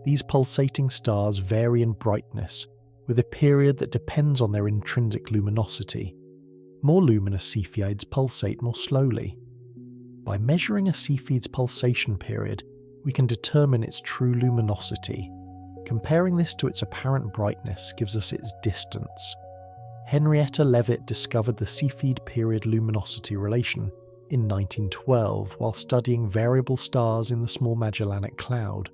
These pulsating stars vary in brightness, with a period that depends on their intrinsic luminosity. More luminous Cepheids pulsate more slowly. By measuring a Cepheid's pulsation period, we can determine its true luminosity. Comparing this to its apparent brightness gives us its distance. Henrietta Leavitt discovered the Cepheid period luminosity relation in 1912 while studying variable stars in the Small Magellanic Cloud.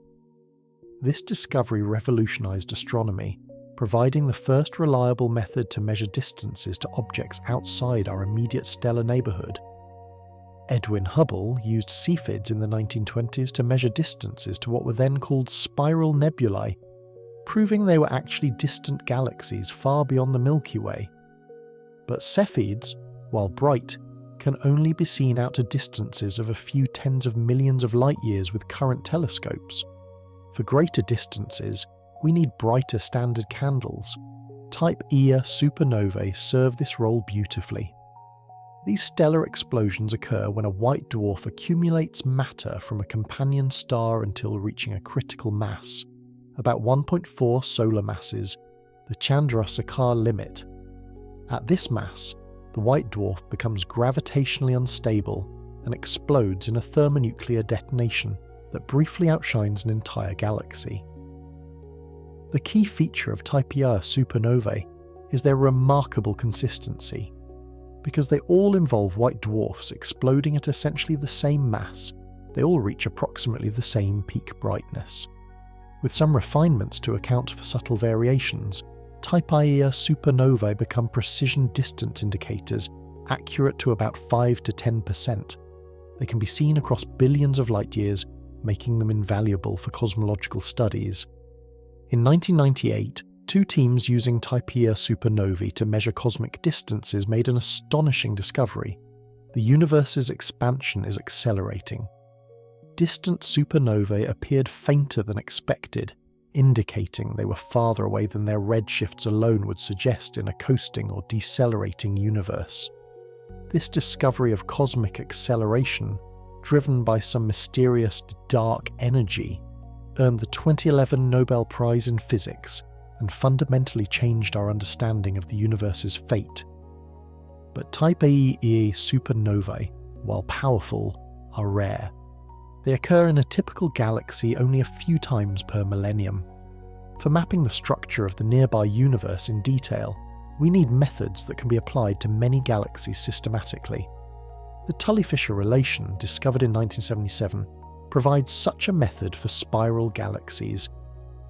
This discovery revolutionized astronomy, providing the first reliable method to measure distances to objects outside our immediate stellar neighbourhood. Edwin Hubble used Cepheids in the 1920s to measure distances to what were then called spiral nebulae, proving they were actually distant galaxies far beyond the Milky Way. But Cepheids, while bright, can only be seen out to distances of a few tens of millions of light-years with current telescopes. For greater distances, we need brighter standard candles. Type Ia supernovae serve this role beautifully. These stellar explosions occur when a white dwarf accumulates matter from a companion star until reaching a critical mass, about 1.4 solar masses, the Chandrasekhar limit. At this mass, the white dwarf becomes gravitationally unstable and explodes in a thermonuclear detonation that briefly outshines an entire galaxy. The key feature of Type Ia supernovae is their remarkable consistency. Because they all involve white dwarfs exploding at essentially the same mass, they all reach approximately the same peak brightness. With some refinements to account for subtle variations, Type Ia supernovae become precision distance indicators accurate to about 5 to 10%. They can be seen across billions of light-years, making them invaluable for cosmological studies. In 1998, two teams using Type Ia supernovae to measure cosmic distances made an astonishing discovery. The universe's expansion is accelerating. Distant supernovae appeared fainter than expected, indicating they were farther away than their redshifts alone would suggest in a coasting or decelerating universe. This discovery of cosmic acceleration, driven by some mysterious dark energy, earned the 2011 Nobel Prize in Physics and fundamentally changed our understanding of the universe's fate. But Type Ia supernovae, while powerful, are rare. They occur in a typical galaxy only a few times per millennium. For mapping the structure of the nearby universe in detail, we need methods that can be applied to many galaxies systematically. The Tully-Fisher relation, discovered in 1977, provides such a method for spiral galaxies.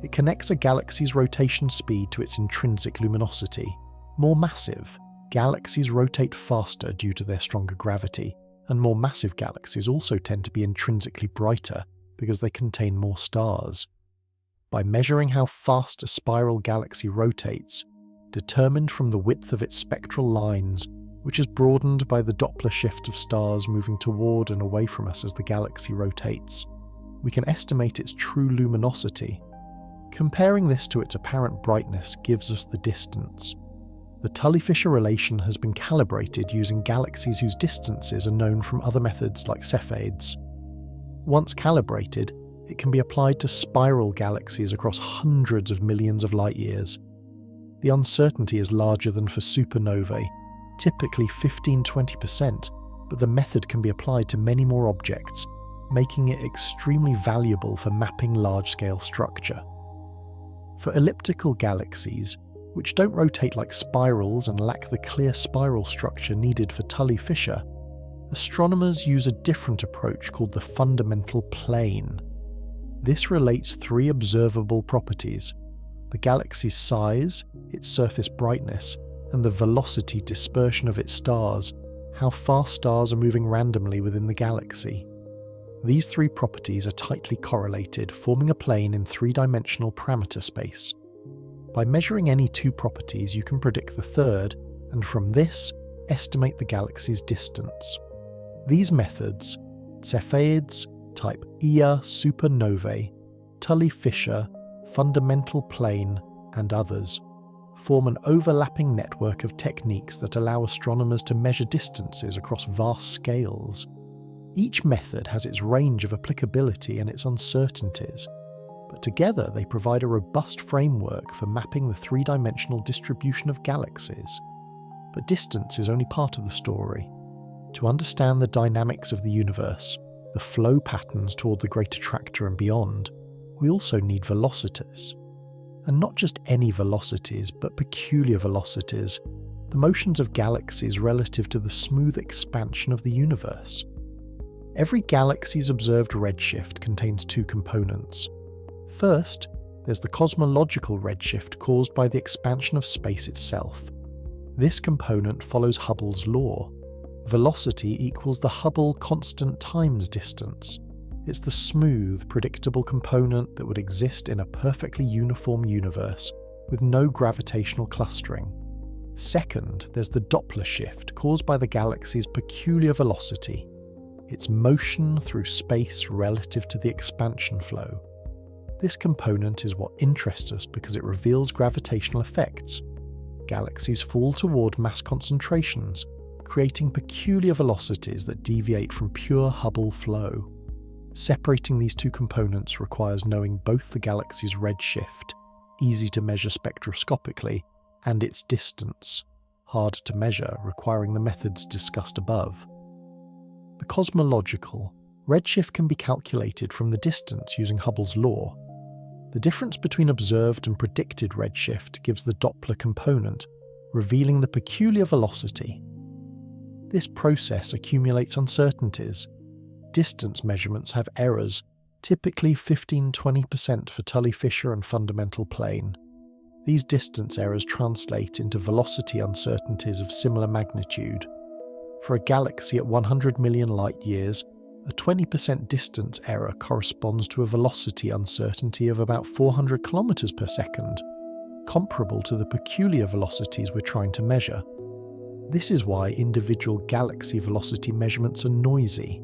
It connects a galaxy's rotation speed to its intrinsic luminosity. More massive, galaxies rotate faster due to their stronger gravity, and more massive galaxies also tend to be intrinsically brighter because they contain more stars. By measuring how fast a spiral galaxy rotates, determined from the width of its spectral lines, which is broadened by the Doppler shift of stars moving toward and away from us as the galaxy rotates, we can estimate its true luminosity. Comparing this to its apparent brightness gives us the distance. The Tully-Fisher relation has been calibrated using galaxies whose distances are known from other methods like Cepheids. Once calibrated, it can be applied to spiral galaxies across hundreds of millions of light-years. The uncertainty is larger than for supernovae, typically 15–20%, but the method can be applied to many more objects, making it extremely valuable for mapping large-scale structure. For elliptical galaxies, which don't rotate like spirals and lack the clear spiral structure needed for Tully-Fisher, astronomers use a different approach called the fundamental plane. This relates three observable properties: the galaxy's size, its surface brightness, and the velocity dispersion of its stars, how fast stars are moving randomly within the galaxy. These three properties are tightly correlated, forming a plane in three-dimensional parameter space. By measuring any two properties, you can predict the third, and from this, estimate the galaxy's distance. These methods, Cepheids, Type Ia supernovae, Tully-Fisher, fundamental plane, and others, form an overlapping network of techniques that allow astronomers to measure distances across vast scales. Each method has its range of applicability and its uncertainties, but together they provide a robust framework for mapping the three-dimensional distribution of galaxies. But distance is only part of the story. To understand the dynamics of the universe, the flow patterns toward the Great Attractor and beyond, we also need velocities. And not just any velocities, but peculiar velocities, the motions of galaxies relative to the smooth expansion of the universe. Every galaxy's observed redshift contains two components. First, there's the cosmological redshift caused by the expansion of space itself. This component follows Hubble's law. Velocity equals the Hubble constant times distance. It's the smooth, predictable component that would exist in a perfectly uniform universe with no gravitational clustering. Second, there's the Doppler shift caused by the galaxy's peculiar velocity, its motion through space relative to the expansion flow. This component is what interests us because it reveals gravitational effects. Galaxies fall toward mass concentrations, creating peculiar velocities that deviate from pure Hubble flow. Separating these two components requires knowing both the galaxy's redshift, easy to measure spectroscopically, and its distance, harder to measure, requiring the methods discussed above. The cosmological redshift can be calculated from the distance using Hubble's law. The difference between observed and predicted redshift gives the Doppler component, revealing the peculiar velocity. This process accumulates uncertainties. Distance measurements have errors, typically 15–20% for Tully-Fisher and fundamental plane. These distance errors translate into velocity uncertainties of similar magnitude. For a galaxy at 100 million light-years, a 20% distance error corresponds to a velocity uncertainty of about 400 kilometers per second, comparable to the peculiar velocities we're trying to measure. This is why individual galaxy velocity measurements are noisy.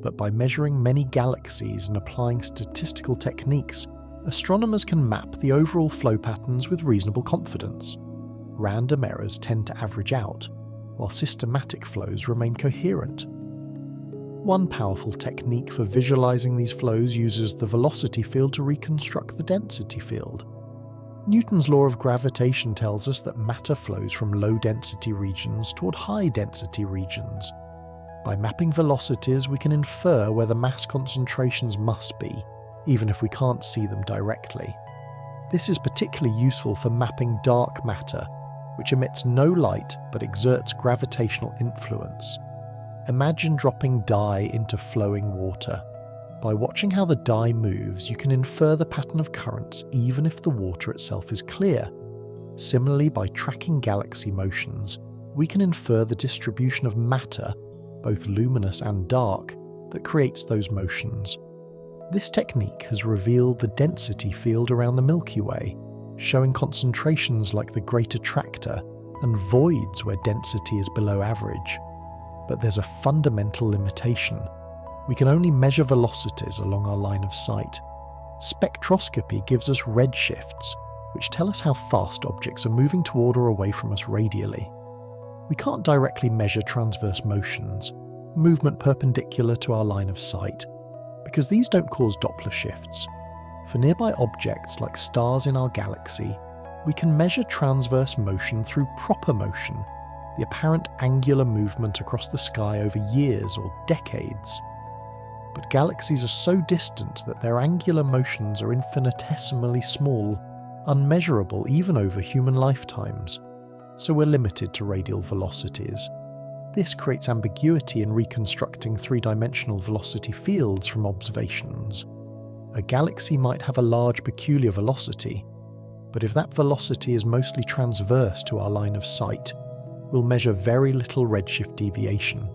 But by measuring many galaxies and applying statistical techniques, astronomers can map the overall flow patterns with reasonable confidence. Random errors tend to average out, while systematic flows remain coherent. One powerful technique for visualizing these flows uses the velocity field to reconstruct the density field. Newton's law of gravitation tells us that matter flows from low-density regions toward high-density regions. By mapping velocities, we can infer where the mass concentrations must be, even if we can't see them directly. This is particularly useful for mapping dark matter, which emits no light but exerts gravitational influence. Imagine dropping dye into flowing water. By watching how the dye moves, you can infer the pattern of currents even if the water itself is clear. Similarly, by tracking galaxy motions, we can infer the distribution of matter, both luminous and dark, that creates those motions. This technique has revealed the density field around the Milky Way, showing concentrations like the Great Attractor and voids where density is below average. But there's a fundamental limitation. We can only measure velocities along our line of sight. Spectroscopy gives us redshifts, which tell us how fast objects are moving toward or away from us radially. We can't directly measure transverse motions, movement perpendicular to our line of sight, because these don't cause Doppler shifts. For nearby objects like stars in our galaxy, we can measure transverse motion through proper motion, the apparent angular movement across the sky over years or decades. But galaxies are so distant that their angular motions are infinitesimally small, unmeasurable even over human lifetimes, so we're limited to radial velocities. This creates ambiguity in reconstructing three-dimensional velocity fields from observations. A galaxy might have a large peculiar velocity, but if that velocity is mostly transverse to our line of sight, we'll measure very little redshift deviation.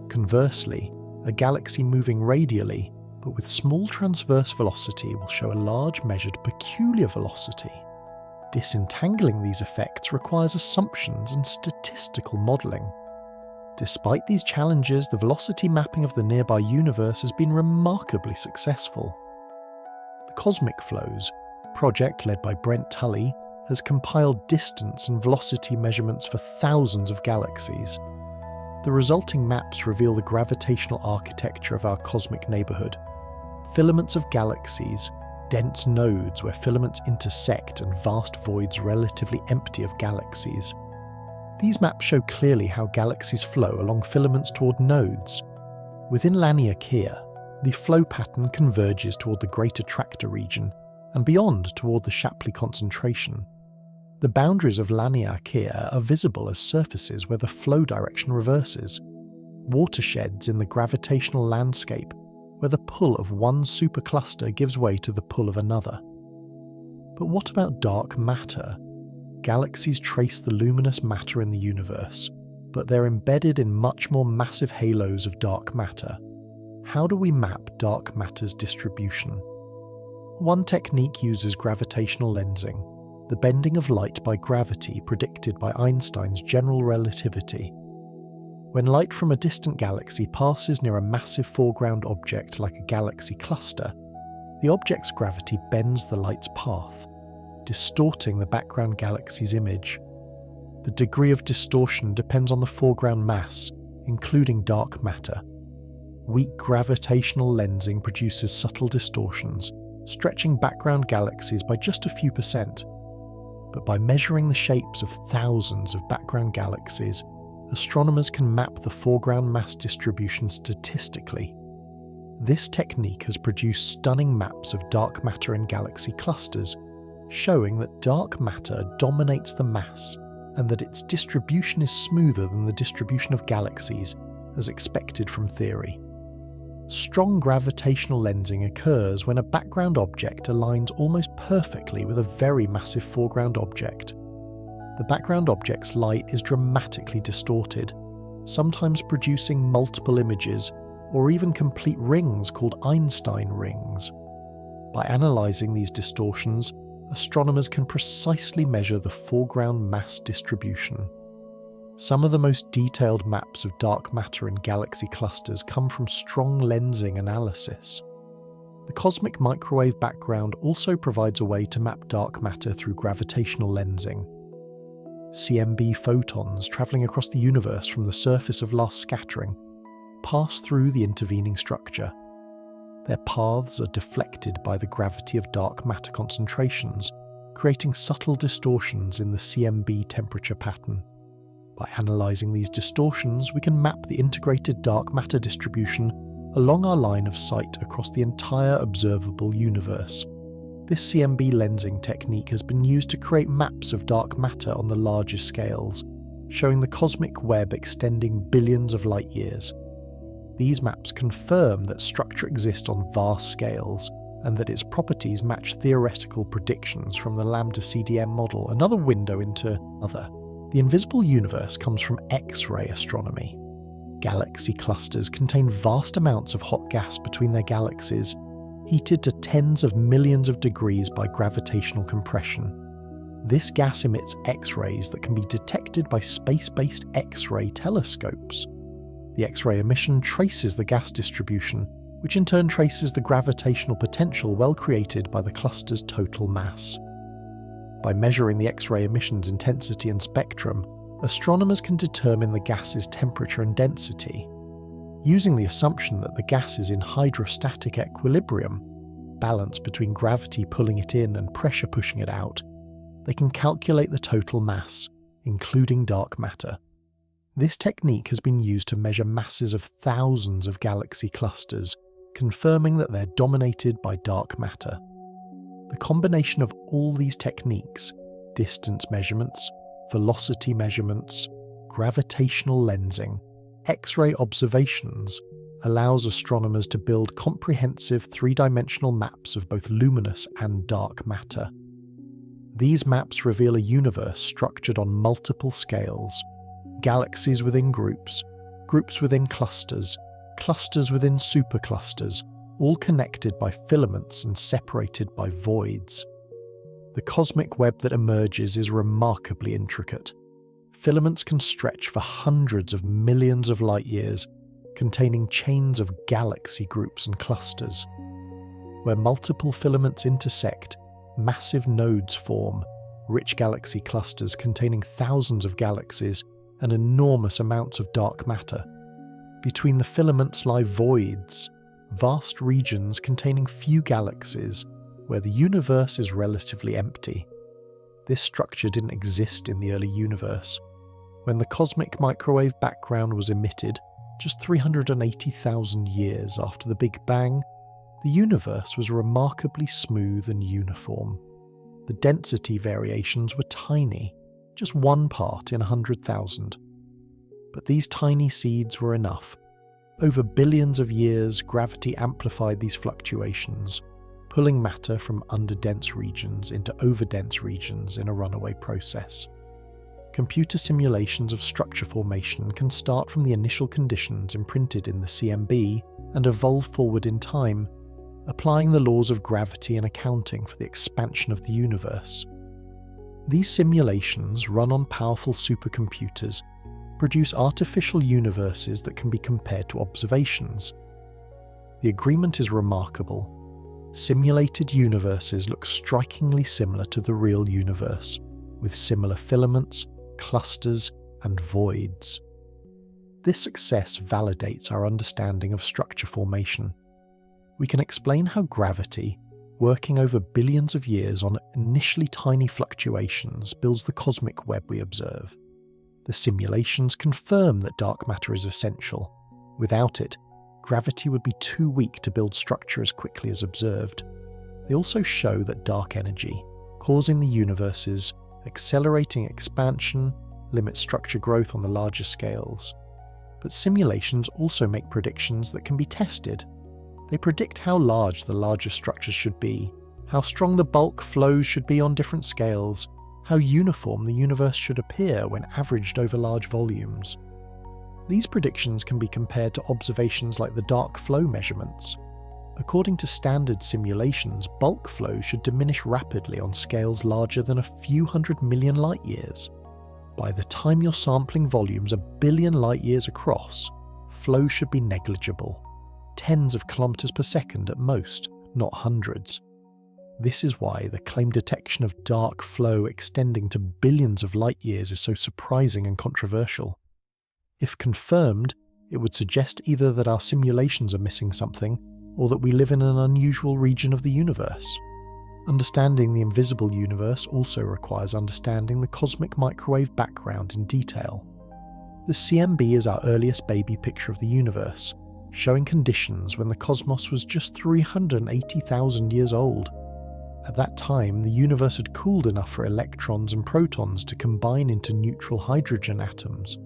Conversely, a galaxy moving radially, but with small transverse velocity, will show a large measured peculiar velocity. Disentangling these effects requires assumptions and statistical modelling. Despite these challenges, the velocity mapping of the nearby universe has been remarkably successful. The Cosmic Flows, project led by Brent Tully, has compiled distance and velocity measurements for thousands of galaxies. The resulting maps reveal the gravitational architecture of our cosmic neighbourhood. Filaments of galaxies, dense nodes where filaments intersect, and vast voids relatively empty of galaxies. These maps show clearly how galaxies flow along filaments toward nodes. Within Laniakea, the flow pattern converges toward the Great Attractor region, and beyond toward the Shapley concentration. The boundaries of Laniakea are visible as surfaces where the flow direction reverses, watersheds in the gravitational landscape where the pull of one supercluster gives way to the pull of another. But what about dark matter? Galaxies trace the luminous matter in the universe, but they're embedded in much more massive halos of dark matter. How do we map dark matter's distribution? One technique uses gravitational lensing. the bending of light by gravity predicted by Einstein's general relativity. When light from a distant galaxy passes near a massive foreground object like a galaxy cluster, the object's gravity bends the light's path, distorting the background galaxy's image. The degree of distortion depends on the foreground mass, including dark matter. Weak gravitational lensing produces subtle distortions, stretching background galaxies by just a few percent. But by measuring the shapes of thousands of background galaxies, astronomers can map the foreground mass distribution statistically. This technique has produced stunning maps of dark matter in galaxy clusters, showing that dark matter dominates the mass and that its distribution is smoother than the distribution of galaxies, as expected from theory. Strong gravitational lensing occurs when a background object aligns almost perfectly with a very massive foreground object. The background object's light is dramatically distorted, sometimes producing multiple images or even complete rings called Einstein rings. By analysing these distortions, astronomers can precisely measure the foreground mass distribution. Some of the most detailed maps of dark matter in galaxy clusters come from strong lensing analysis. The cosmic microwave background also provides a way to map dark matter through gravitational lensing. CMB photons travelling across the universe from the surface of last scattering pass through the intervening structure. Their paths are deflected by the gravity of dark matter concentrations, creating subtle distortions in the CMB temperature pattern. By analysing these distortions, we can map the integrated dark matter distribution along our line of sight across the entire observable universe. This CMB lensing technique has been used to create maps of dark matter on the largest scales, showing the cosmic web extending billions of light years. These maps confirm that structure exists on vast scales, and that its properties match theoretical predictions from the Lambda CDM model, another window into other. The invisible universe comes from X-ray astronomy. Galaxy clusters contain vast amounts of hot gas between their galaxies, heated to tens of millions of degrees by gravitational compression. This gas emits X-rays that can be detected by space-based X-ray telescopes. The X-ray emission traces the gas distribution, which in turn traces the gravitational potential well created by the cluster's total mass. By measuring the X-ray emission's intensity and spectrum, astronomers can determine the gas's temperature and density. Using the assumption that the gas is in hydrostatic equilibrium, balance between gravity pulling it in and pressure pushing it out, they can calculate the total mass, including dark matter. This technique has been used to measure masses of thousands of galaxy clusters, confirming that they're dominated by dark matter. The combination of all these techniques, distance measurements, velocity measurements, gravitational lensing, X-ray observations, allows astronomers to build comprehensive three-dimensional maps of both luminous and dark matter. These maps reveal a universe structured on multiple scales: galaxies within groups, groups within clusters, clusters within superclusters, all connected by filaments and separated by voids. The cosmic web that emerges is remarkably intricate. Filaments can stretch for hundreds of millions of light years, containing chains of galaxy groups and clusters. Where multiple filaments intersect, massive nodes form, rich galaxy clusters containing thousands of galaxies and enormous amounts of dark matter. Between the filaments lie voids, vast regions containing few galaxies, where the universe is relatively empty. This structure didn't exist in the early universe. When the cosmic microwave background was emitted, just 380,000 years after the Big Bang, the universe was remarkably smooth and uniform. The density variations were tiny, just 1 part in 100,000. But these tiny seeds were enough. Over billions of years, gravity amplified these fluctuations, pulling matter from underdense regions into overdense regions in a runaway process. Computer simulations of structure formation can start from the initial conditions imprinted in the CMB and evolve forward in time, applying the laws of gravity and accounting for the expansion of the universe. These simulations, run on powerful supercomputers, produce artificial universes that can be compared to observations. The agreement is remarkable. Simulated universes look strikingly similar to the real universe, with similar filaments, clusters, and voids. This success validates our understanding of structure formation. We can explain how gravity, working over billions of years on initially tiny fluctuations, builds the cosmic web we observe. The simulations confirm that dark matter is essential. Without it, gravity would be too weak to build structure as quickly as observed. They also show that dark energy, causing the universe's accelerating expansion, limits structure growth on the larger scales. But simulations also make predictions that can be tested. They predict how large the larger structures should be, how strong the bulk flows should be on different scales, how uniform the universe should appear when averaged over large volumes. These predictions can be compared to observations like the dark flow measurements. According to standard simulations, bulk flow should diminish rapidly on scales larger than a few 100 million light-years. By the time you're sampling volumes a billion light-years across, flow should be negligible. Tens of kilometers per second at most, not hundreds. This is why the claimed detection of dark flow extending to billions of light-years is so surprising and controversial. If confirmed, it would suggest either that our simulations are missing something, or that we live in an unusual region of the universe. Understanding the invisible universe also requires understanding the cosmic microwave background in detail. The CMB is our earliest baby picture of the universe, showing conditions when the cosmos was just 380,000 years old. At that time, the universe had cooled enough for electrons and protons to combine into neutral hydrogen atoms.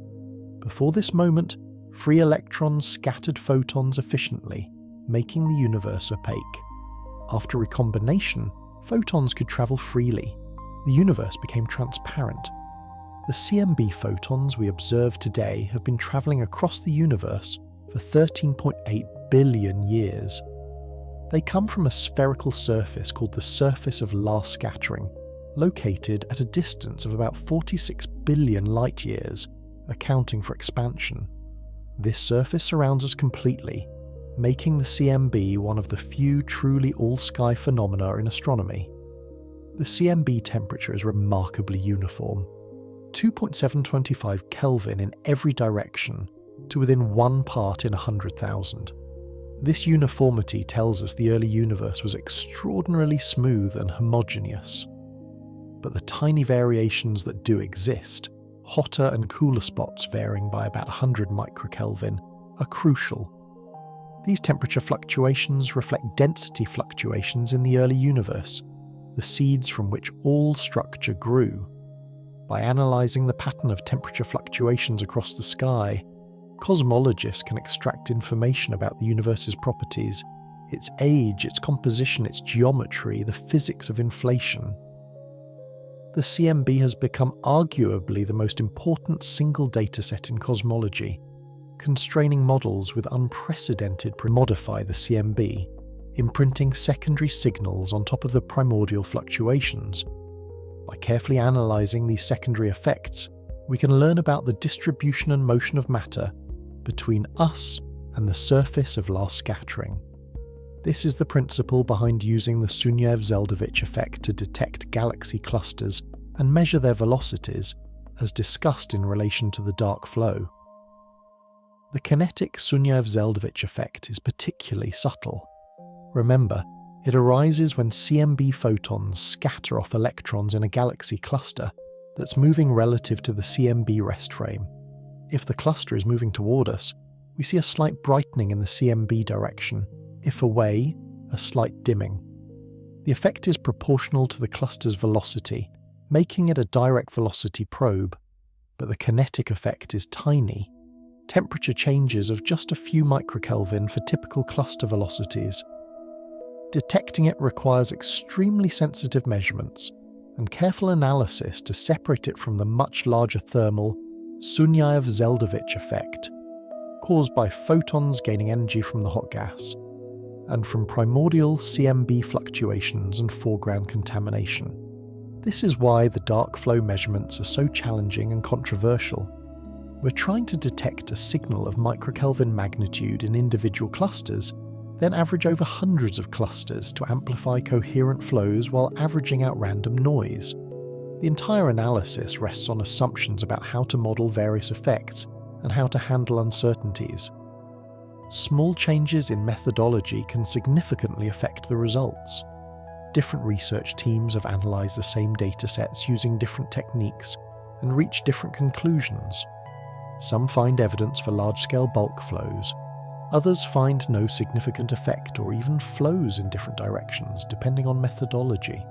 Before this moment, free electrons scattered photons efficiently, making the universe opaque. After recombination, photons could travel freely. The universe became transparent. The CMB photons we observe today have been travelling across the universe for 13.8 billion years. They come from a spherical surface called the surface of last scattering, located at a distance of about 46 billion light-years, accounting for expansion. This surface surrounds us completely, making the CMB one of the few truly all-sky phenomena in astronomy. The CMB temperature is remarkably uniform, 2.725 Kelvin in every direction, to within 1 part in 100,000. This uniformity tells us the early universe was extraordinarily smooth and homogeneous. But the tiny variations that do exist, hotter and cooler spots varying by about 100 microkelvin, are crucial. These temperature fluctuations reflect density fluctuations in the early universe, the seeds from which all structure grew. By analysing the pattern of temperature fluctuations across the sky, cosmologists can extract information about the universe's properties, its age, its composition, its geometry, the physics of inflation. The CMB has become arguably the most important single dataset in cosmology. Constraining models with unprecedented modify the CMB, imprinting secondary signals on top of the primordial fluctuations. By carefully analysing these secondary effects, we can learn about the distribution and motion of matter between us and the surface of last scattering. This is the principle behind using the Sunyaev-Zeldovich effect to detect galaxy clusters and measure their velocities, as discussed in relation to the dark flow. The kinetic Sunyaev-Zeldovich effect is particularly subtle. Remember, it arises when CMB photons scatter off electrons in a galaxy cluster that's moving relative to the CMB rest frame. If the cluster is moving toward us, we see a slight brightening in the CMB direction. If away, a slight dimming. The effect is proportional to the cluster's velocity, making it a direct velocity probe, but the kinetic effect is tiny. Temperature changes of just a few microkelvin for typical cluster velocities. Detecting it requires extremely sensitive measurements and careful analysis to separate it from the much larger thermal Sunyaev-Zeldovich effect, caused by photons gaining energy from the hot gas, and from primordial CMB fluctuations and foreground contamination. This is why the dark flow measurements are so challenging and controversial. We're trying to detect a signal of microkelvin magnitude in individual clusters, then average over hundreds of clusters to amplify coherent flows while averaging out random noise. The entire analysis rests on assumptions about how to model various effects and how to handle uncertainties. Small changes in methodology can significantly affect the results. Different research teams have analysed the same datasets using different techniques and reached different conclusions. Some find evidence for large-scale bulk flows. Others find no significant effect or even flows in different directions, depending on methodology.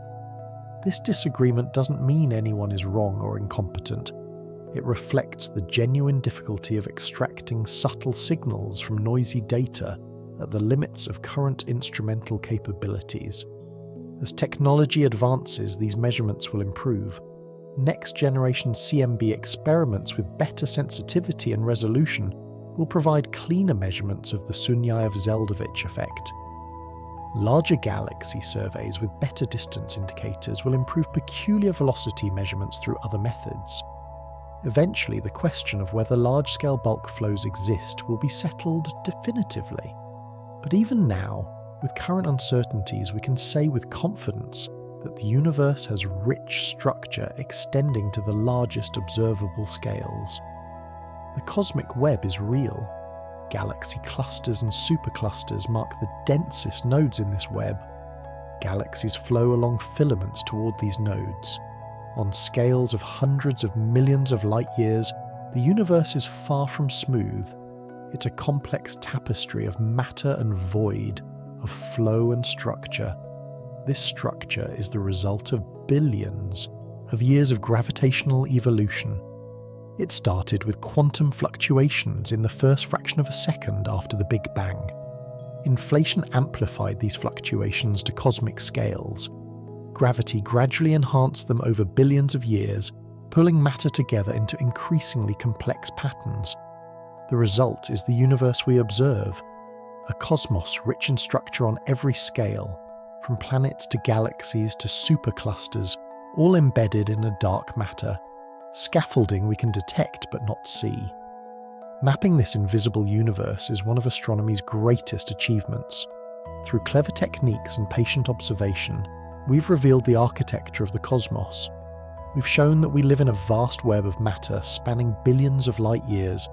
This disagreement doesn't mean anyone is wrong or incompetent. It reflects the genuine difficulty of extracting subtle signals from noisy data at the limits of current instrumental capabilities. As technology advances, these measurements will improve. Next-generation CMB experiments with better sensitivity and resolution will provide cleaner measurements of the Sunyaev-Zeldovich effect. Larger galaxy surveys with better distance indicators will improve peculiar velocity measurements through other methods. Eventually, the question of whether large-scale bulk flows exist will be settled definitively. But even now, with current uncertainties, we can say with confidence that the universe has rich structure extending to the largest observable scales. The cosmic web is real. Galaxy clusters and superclusters mark the densest nodes in this web. Galaxies flow along filaments toward these nodes. On scales of hundreds of millions of light-years, the universe is far from smooth. It's a complex tapestry of matter and void, of flow and structure. This structure is the result of billions of years of gravitational evolution. It started with quantum fluctuations in the first fraction of a second after the Big Bang. Inflation amplified these fluctuations to cosmic scales. Gravity gradually enhanced them over billions of years, pulling matter together into increasingly complex patterns. The result is the universe we observe, a cosmos rich in structure on every scale, from planets to galaxies to superclusters, all embedded in a dark matter, scaffolding we can detect but not see. Mapping this invisible universe is one of astronomy's greatest achievements. Through clever techniques and patient observation, we've revealed the architecture of the cosmos. We've shown that we live in a vast web of matter spanning billions of light years.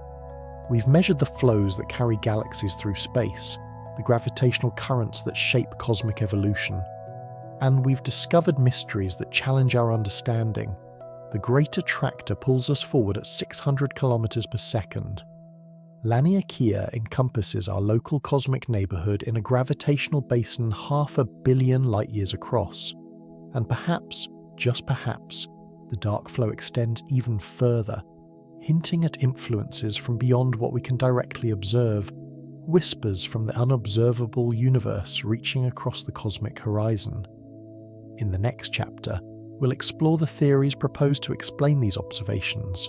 We've measured the flows that carry galaxies through space, the gravitational currents that shape cosmic evolution. And we've discovered mysteries that challenge our understanding. The Great Attractor pulls us forward at 600 kilometers per second. Laniakea encompasses our local cosmic neighborhood in a gravitational basin 500 million light-years across. And perhaps, just perhaps, the dark flow extends even further, hinting at influences from beyond what we can directly observe, whispers from the unobservable universe reaching across the cosmic horizon. In the next chapter, we'll explore the theories proposed to explain these observations.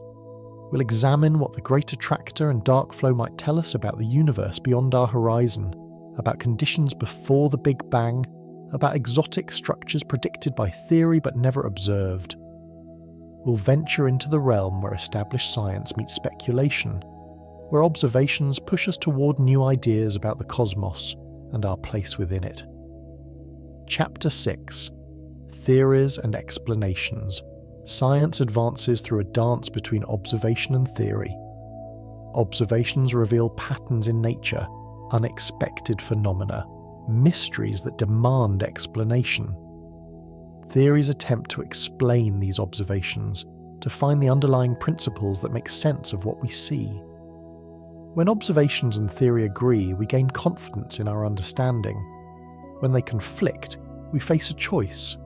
We'll examine what the Great Attractor and dark flow might tell us about the universe beyond our horizon, about conditions before the Big Bang, about exotic structures predicted by theory but never observed. We'll venture into the realm where established science meets speculation, where observations push us toward new ideas about the cosmos and our place within it. Chapter 6: Theories and Explanations. Science advances through a dance between observation and theory. Observations reveal patterns in nature, unexpected phenomena, mysteries that demand explanation. Theories attempt to explain these observations, to find the underlying principles that make sense of what we see. When observations and theory agree, we gain confidence in our understanding. When they conflict, we face a choice: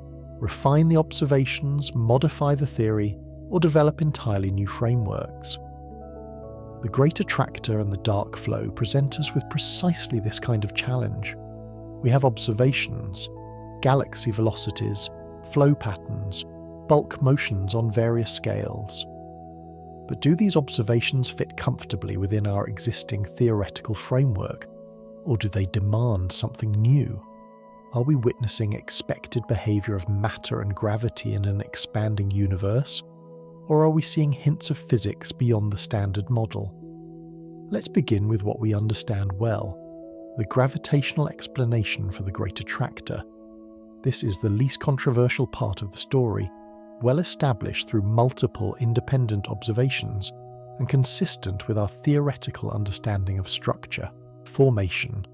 refine the observations, modify the theory, or develop entirely new frameworks. The Great Attractor and the dark flow present us with precisely this kind of challenge. We have observations, galaxy velocities, flow patterns, bulk motions on various scales. But do these observations fit comfortably within our existing theoretical framework, or do they demand something new? Are we witnessing expected behavior of matter and gravity in an expanding universe? Or are we seeing hints of physics beyond the standard model? Let's begin with what we understand well, the gravitational explanation for the Great Attractor. This is the least controversial part of the story, well established through multiple independent observations, and consistent with our theoretical understanding of structure, formation.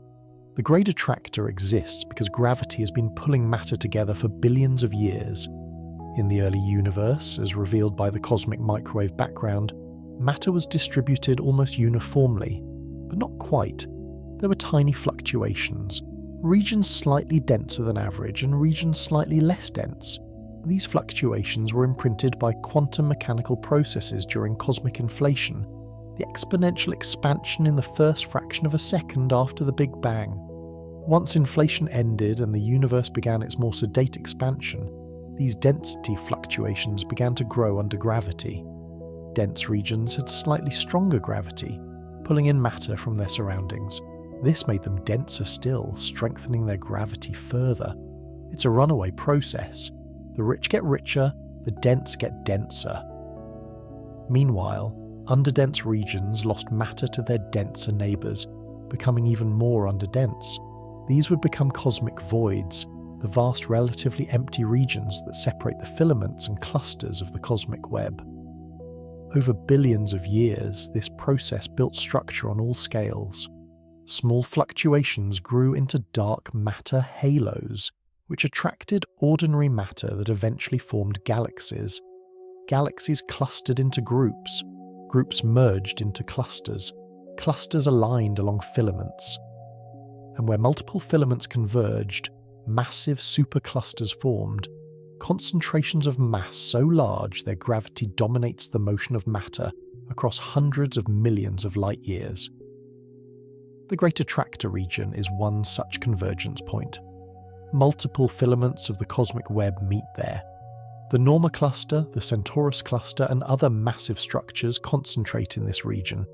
The Great Attractor exists because gravity has been pulling matter together for billions of years. In the early universe, as revealed by the cosmic microwave background, matter was distributed almost uniformly, but not quite. There were tiny fluctuations, regions slightly denser than average and regions slightly less dense. These fluctuations were imprinted by quantum mechanical processes during cosmic inflation, the exponential expansion in the first fraction of a second after the Big Bang. Once inflation ended and the universe began its more sedate expansion, these density fluctuations began to grow under gravity. Dense regions had slightly stronger gravity, pulling in matter from their surroundings. This made them denser still, strengthening their gravity further. It's a runaway process. The rich get richer, the dense get denser. Meanwhile, underdense regions lost matter to their denser neighbours, becoming even more underdense. These would become cosmic voids, the vast relatively empty regions that separate the filaments and clusters of the cosmic web. Over billions of years, this process built structure on all scales. Small fluctuations grew into dark matter halos, which attracted ordinary matter that eventually formed galaxies. Galaxies clustered into groups. Groups merged into clusters. Clusters aligned along filaments. And where multiple filaments converged, massive superclusters formed, concentrations of mass so large their gravity dominates the motion of matter across hundreds of millions of light years. The Great Attractor region is one such convergence point. Multiple filaments of the cosmic web meet there. The Norma cluster, the Centaurus cluster, and other massive structures concentrate in this region,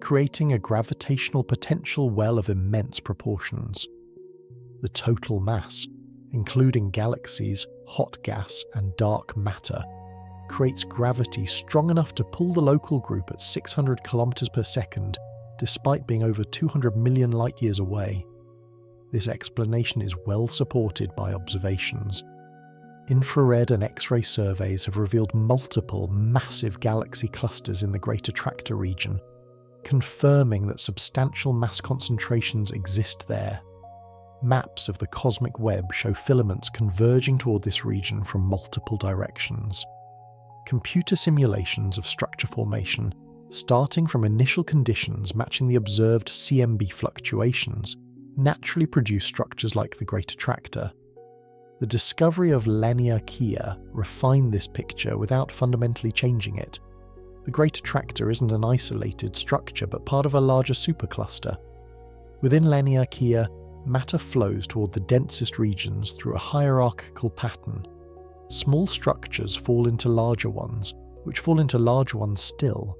creating a gravitational potential well of immense proportions. The total mass, including galaxies, hot gas, and dark matter, creates gravity strong enough to pull the local group at 600 kilometers per second, despite being over 200 million light-years away. This explanation is well supported by observations. Infrared and X-ray surveys have revealed multiple massive galaxy clusters in the Great Attractor region, confirming that substantial mass concentrations exist there. Maps of the cosmic web show filaments converging toward this region from multiple directions. Computer simulations of structure formation, starting from initial conditions matching the observed CMB fluctuations, naturally produce structures like the Great Attractor. The discovery of Laniakea refined this picture without fundamentally changing it. The Great Attractor isn't an isolated structure but part of a larger supercluster. Within Laniakea, matter flows toward the densest regions through a hierarchical pattern. Small structures fall into larger ones, which fall into larger ones still.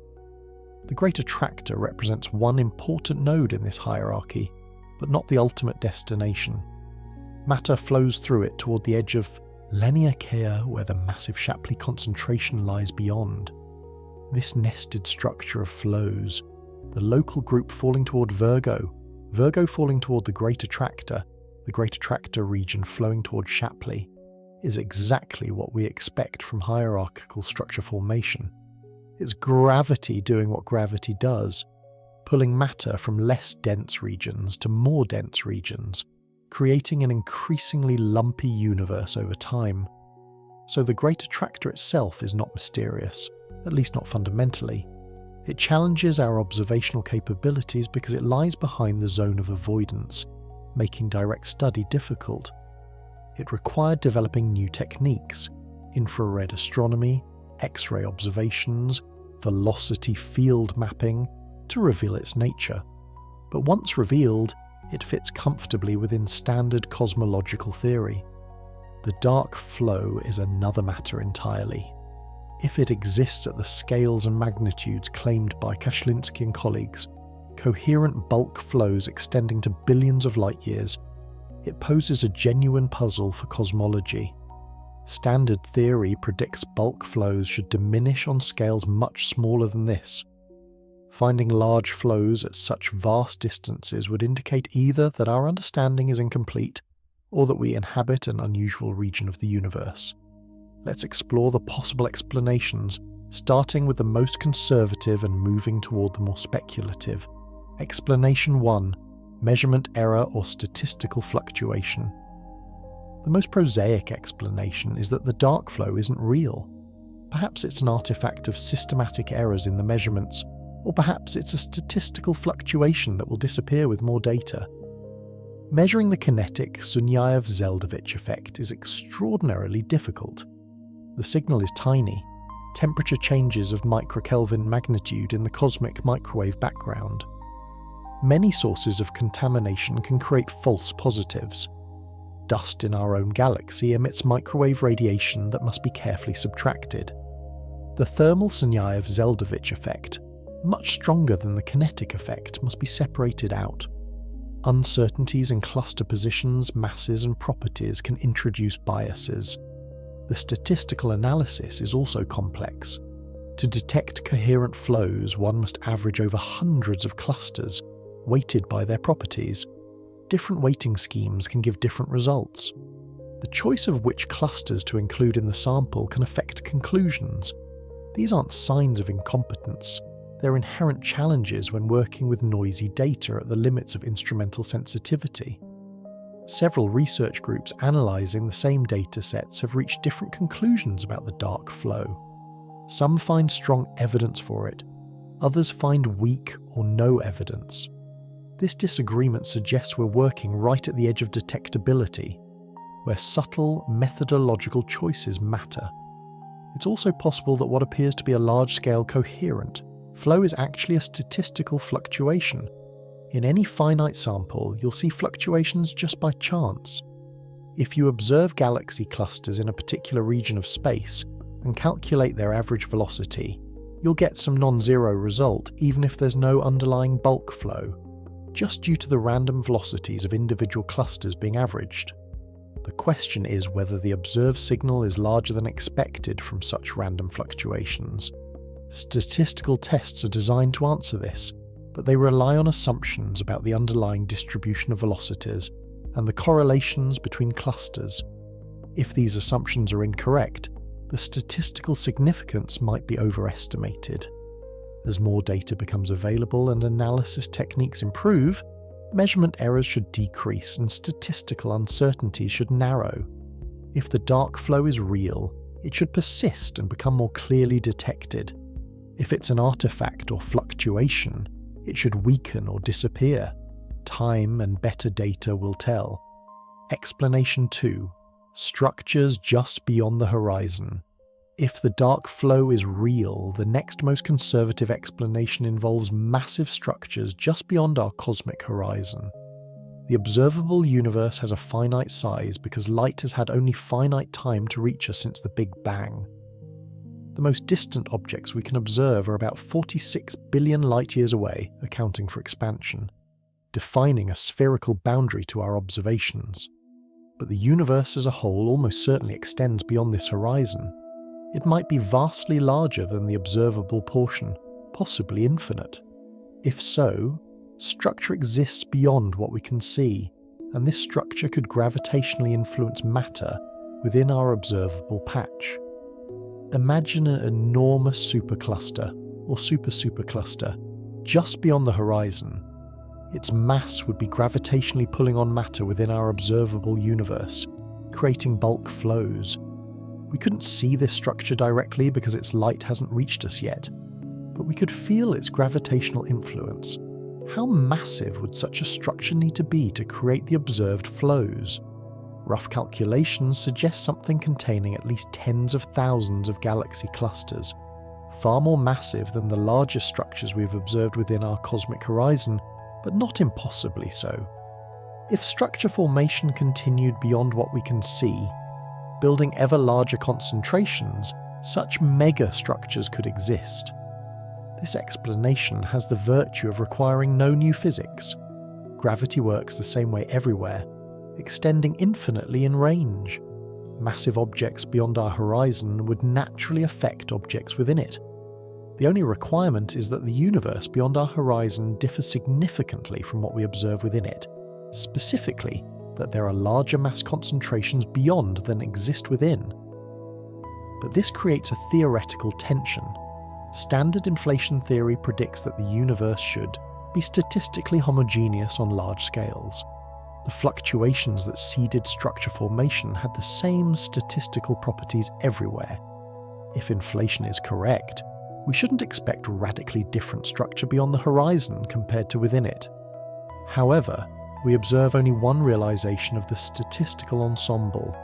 The Great Attractor represents one important node in this hierarchy, but not the ultimate destination. Matter flows through it toward the edge of Laniakea, where the massive Shapley concentration lies beyond. This nested structure of flows, the local group falling toward Virgo, Virgo falling toward the Great Attractor region flowing toward Shapley, is exactly what we expect from hierarchical structure formation. It's gravity doing what gravity does, pulling matter from less dense regions to more dense regions, creating an increasingly lumpy universe over time. So the Great Attractor itself is not mysterious, at least not fundamentally. It challenges our observational capabilities because it lies behind the zone of avoidance, making direct study difficult. It required developing new techniques, infrared astronomy, X-ray observations, velocity field mapping, to reveal its nature. But once revealed, it fits comfortably within standard cosmological theory. The dark flow is another matter entirely. If it exists at the scales and magnitudes claimed by Kashlinsky and colleagues, coherent bulk flows extending to billions of light-years, it poses a genuine puzzle for cosmology. Standard theory predicts bulk flows should diminish on scales much smaller than this. Finding large flows at such vast distances would indicate either that our understanding is incomplete, or that we inhabit an unusual region of the universe. Let's explore the possible explanations, starting with the most conservative and moving toward the more speculative. Explanation 1. Measurement error or statistical fluctuation. The most prosaic explanation is that the dark flow isn't real. Perhaps it's an artifact of systematic errors in the measurements, or perhaps it's a statistical fluctuation that will disappear with more data. Measuring the kinetic Sunyaev-Zeldovich effect is extraordinarily difficult. The signal is tiny, temperature changes of microkelvin magnitude in the cosmic microwave background. Many sources of contamination can create false positives. Dust in our own galaxy emits microwave radiation that must be carefully subtracted. The thermal Sunyaev-Zeldovich effect, much stronger than the kinetic effect, must be separated out. Uncertainties in cluster positions, masses and properties can introduce biases. The statistical analysis is also complex. To detect coherent flows, one must average over hundreds of clusters, weighted by their properties. Different weighting schemes can give different results. The choice of which clusters to include in the sample can affect conclusions. These aren't signs of incompetence. They're inherent challenges when working with noisy data at the limits of instrumental sensitivity. Several research groups analysing the same data sets have reached different conclusions about the dark flow. Some find strong evidence for it, others find weak or no evidence. This disagreement suggests we're working right at the edge of detectability, where subtle methodological choices matter. It's also possible that what appears to be a large-scale coherent flow is actually a statistical fluctuation. In any finite sample, you'll see fluctuations just by chance. If you observe galaxy clusters in a particular region of space and calculate their average velocity, you'll get some non-zero result even if there's no underlying bulk flow, just due to the random velocities of individual clusters being averaged. The question is whether the observed signal is larger than expected from such random fluctuations. Statistical tests are designed to answer this, but they rely on assumptions about the underlying distribution of velocities and the correlations between clusters. If these assumptions are incorrect, the statistical significance might be overestimated. As more data becomes available and analysis techniques improve, measurement errors should decrease and statistical uncertainties should narrow. If the dark flow is real, it should persist and become more clearly detected. If it's an artifact or fluctuation, it should weaken or disappear. Time and better data will tell. Explanation 2. Structures just beyond the horizon. If the dark flow is real, the next most conservative explanation involves massive structures just beyond our cosmic horizon. The observable universe has a finite size because light has had only finite time to reach us since the Big Bang. The most distant objects we can observe are about 46 billion light-years away, accounting for expansion, defining a spherical boundary to our observations. But the universe as a whole almost certainly extends beyond this horizon. It might be vastly larger than the observable portion, possibly infinite. If so, structure exists beyond what we can see, and this structure could gravitationally influence matter within our observable patch. Imagine an enormous supercluster, or supercluster, just beyond the horizon. Its mass would be gravitationally pulling on matter within our observable universe, creating bulk flows. We couldn't see this structure directly because its light hasn't reached us yet, but we could feel its gravitational influence. How massive would such a structure need to be to create the observed flows? Rough calculations suggest something containing at least tens of thousands of galaxy clusters, far more massive than the largest structures we've observed within our cosmic horizon, but not impossibly so. If structure formation continued beyond what we can see, building ever larger concentrations, such mega structures could exist. This explanation has the virtue of requiring no new physics. Gravity works the same way everywhere, extending infinitely in range. Massive objects beyond our horizon would naturally affect objects within it. The only requirement is that the universe beyond our horizon differs significantly from what we observe within it, specifically that there are larger mass concentrations beyond than exist within. But this creates a theoretical tension. Standard inflation theory predicts that the universe should be statistically homogeneous on large scales. The fluctuations that seeded structure formation had the same statistical properties everywhere. If inflation is correct, we shouldn't expect radically different structure beyond the horizon compared to within it. However, we observe only one realization of the statistical ensemble.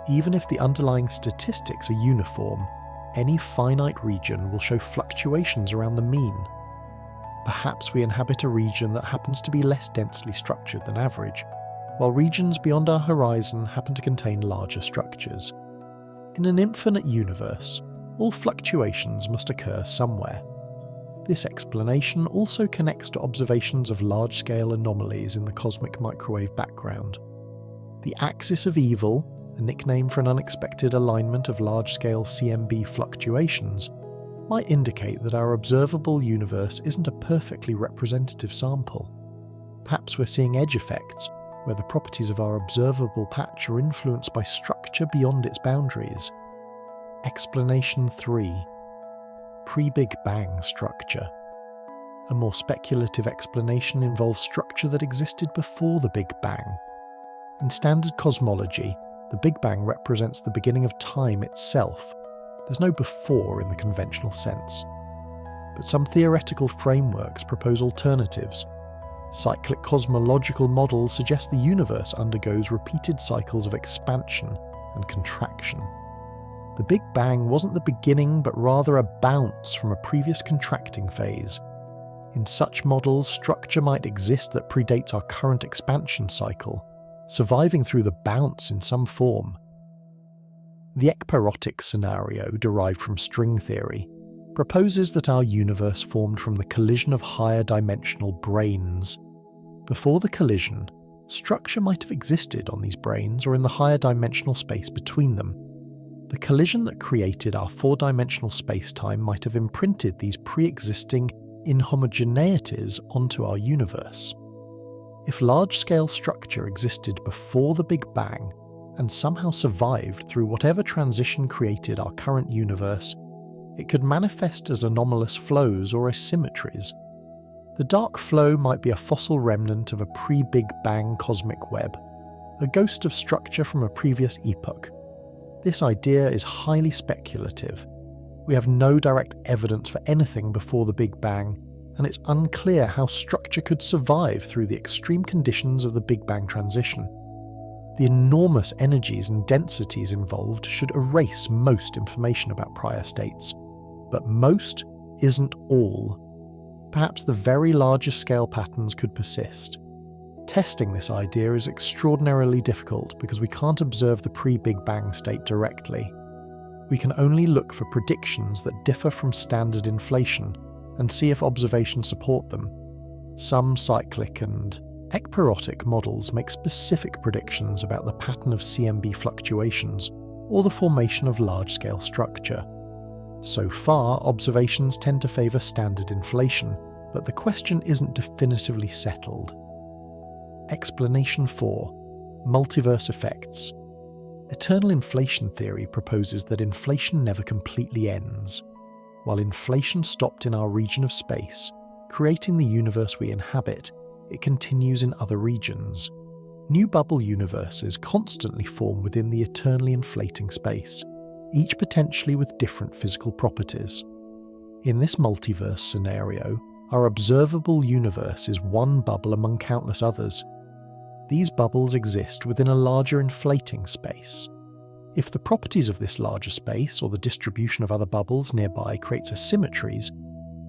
Even if the underlying statistics are uniform, any finite region will show fluctuations around the mean. Perhaps we inhabit a region that happens to be less densely structured than average, while regions beyond our horizon happen to contain larger structures. In an infinite universe, all fluctuations must occur somewhere. This explanation also connects to observations of large-scale anomalies in the cosmic microwave background. The axis of evil, a nickname for an unexpected alignment of large-scale CMB fluctuations, might indicate that our observable universe isn't a perfectly representative sample. Perhaps we're seeing edge effects, where the properties of our observable patch are influenced by structure beyond its boundaries. Explanation 3. Pre-Big Bang structure. A more speculative explanation involves structure that existed before the Big Bang. In standard cosmology, the Big Bang represents the beginning of time itself. There's no before in the conventional sense. But some theoretical frameworks propose alternatives. Cyclic cosmological models suggest the universe undergoes repeated cycles of expansion and contraction. The Big Bang wasn't the beginning, but rather a bounce from a previous contracting phase. In such models, structure might exist that predates our current expansion cycle, surviving through the bounce in some form. The ekpyrotic scenario, derived from string theory, proposes that our universe formed from the collision of higher dimensional branes. Before the collision, structure might have existed on these branes or in the higher dimensional space between them. The collision that created our four-dimensional space-time might have imprinted these pre-existing inhomogeneities onto our universe. If large-scale structure existed before the Big Bang and somehow survived through whatever transition created our current universe, it could manifest as anomalous flows or asymmetries. The dark flow might be a fossil remnant of a pre-Big Bang cosmic web, a ghost of structure from a previous epoch. This idea is highly speculative. We have no direct evidence for anything before the Big Bang, and it's unclear how structure could survive through the extreme conditions of the Big Bang transition. The enormous energies and densities involved should erase most information about prior states. But most isn't all. Perhaps the very largest scale patterns could persist. Testing this idea is extraordinarily difficult because we can't observe the pre-Big Bang state directly. We can only look for predictions that differ from standard inflation and see if observations support them. Some cyclic and ekpyrotic models make specific predictions about the pattern of CMB fluctuations or the formation of large-scale structure. So far, observations tend to favour standard inflation, but the question isn't definitively settled. Explanation 4. Multiverse effects. Eternal inflation theory proposes that inflation never completely ends. While inflation stopped in our region of space, creating the universe we inhabit, it continues in other regions. New bubble universes constantly form within the eternally inflating space, each potentially with different physical properties. In this multiverse scenario, our observable universe is one bubble among countless others. These bubbles exist within a larger inflating space. If the properties of this larger space or the distribution of other bubbles nearby creates asymmetries,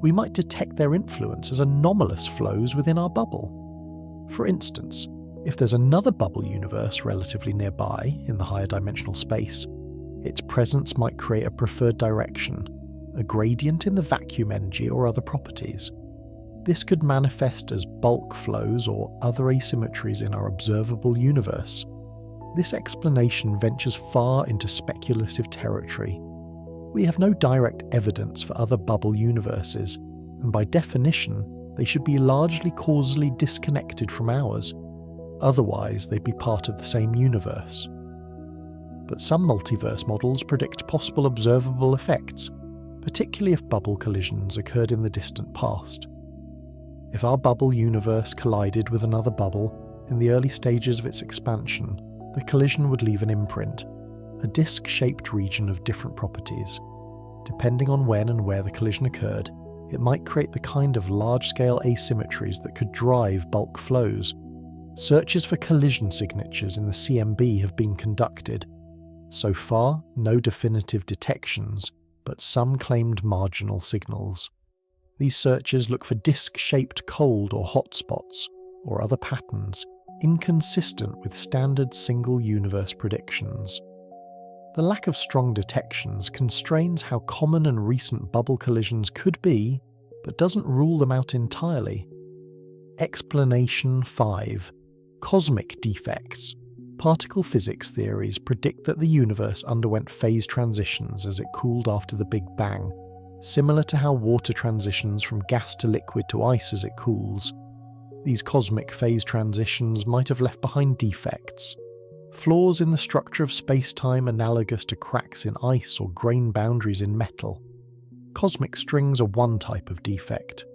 we might detect their influence as anomalous flows within our bubble. For instance, if there's another bubble universe relatively nearby in the higher dimensional space, its presence might create a preferred direction, a gradient in the vacuum energy or other properties. This could manifest as bulk flows or other asymmetries in our observable universe. This explanation ventures far into speculative territory. We have no direct evidence for other bubble universes, and by definition, they should be largely causally disconnected from ours. Otherwise, they'd be part of the same universe. But some multiverse models predict possible observable effects, particularly if bubble collisions occurred in the distant past. If our bubble universe collided with another bubble in the early stages of its expansion, the collision would leave an imprint, a disc-shaped region of different properties. Depending on when and where the collision occurred, it might create the kind of large-scale asymmetries that could drive bulk flows. Searches for collision signatures in the CMB have been conducted. So far, no definitive detections, but some claimed marginal signals. These searches look for disc-shaped cold or hot spots, or other patterns, inconsistent with standard single-universe predictions. The lack of strong detections constrains how common and recent bubble collisions could be, but doesn't rule them out entirely. Explanation 5. Cosmic defects. Particle physics theories predict that the universe underwent phase transitions as it cooled after the Big Bang, similar to how water transitions from gas to liquid to ice as it cools. These cosmic phase transitions might have left behind defects, flaws in the structure of space-time analogous to cracks in ice or grain boundaries in metal. Cosmic strings are one type of defect,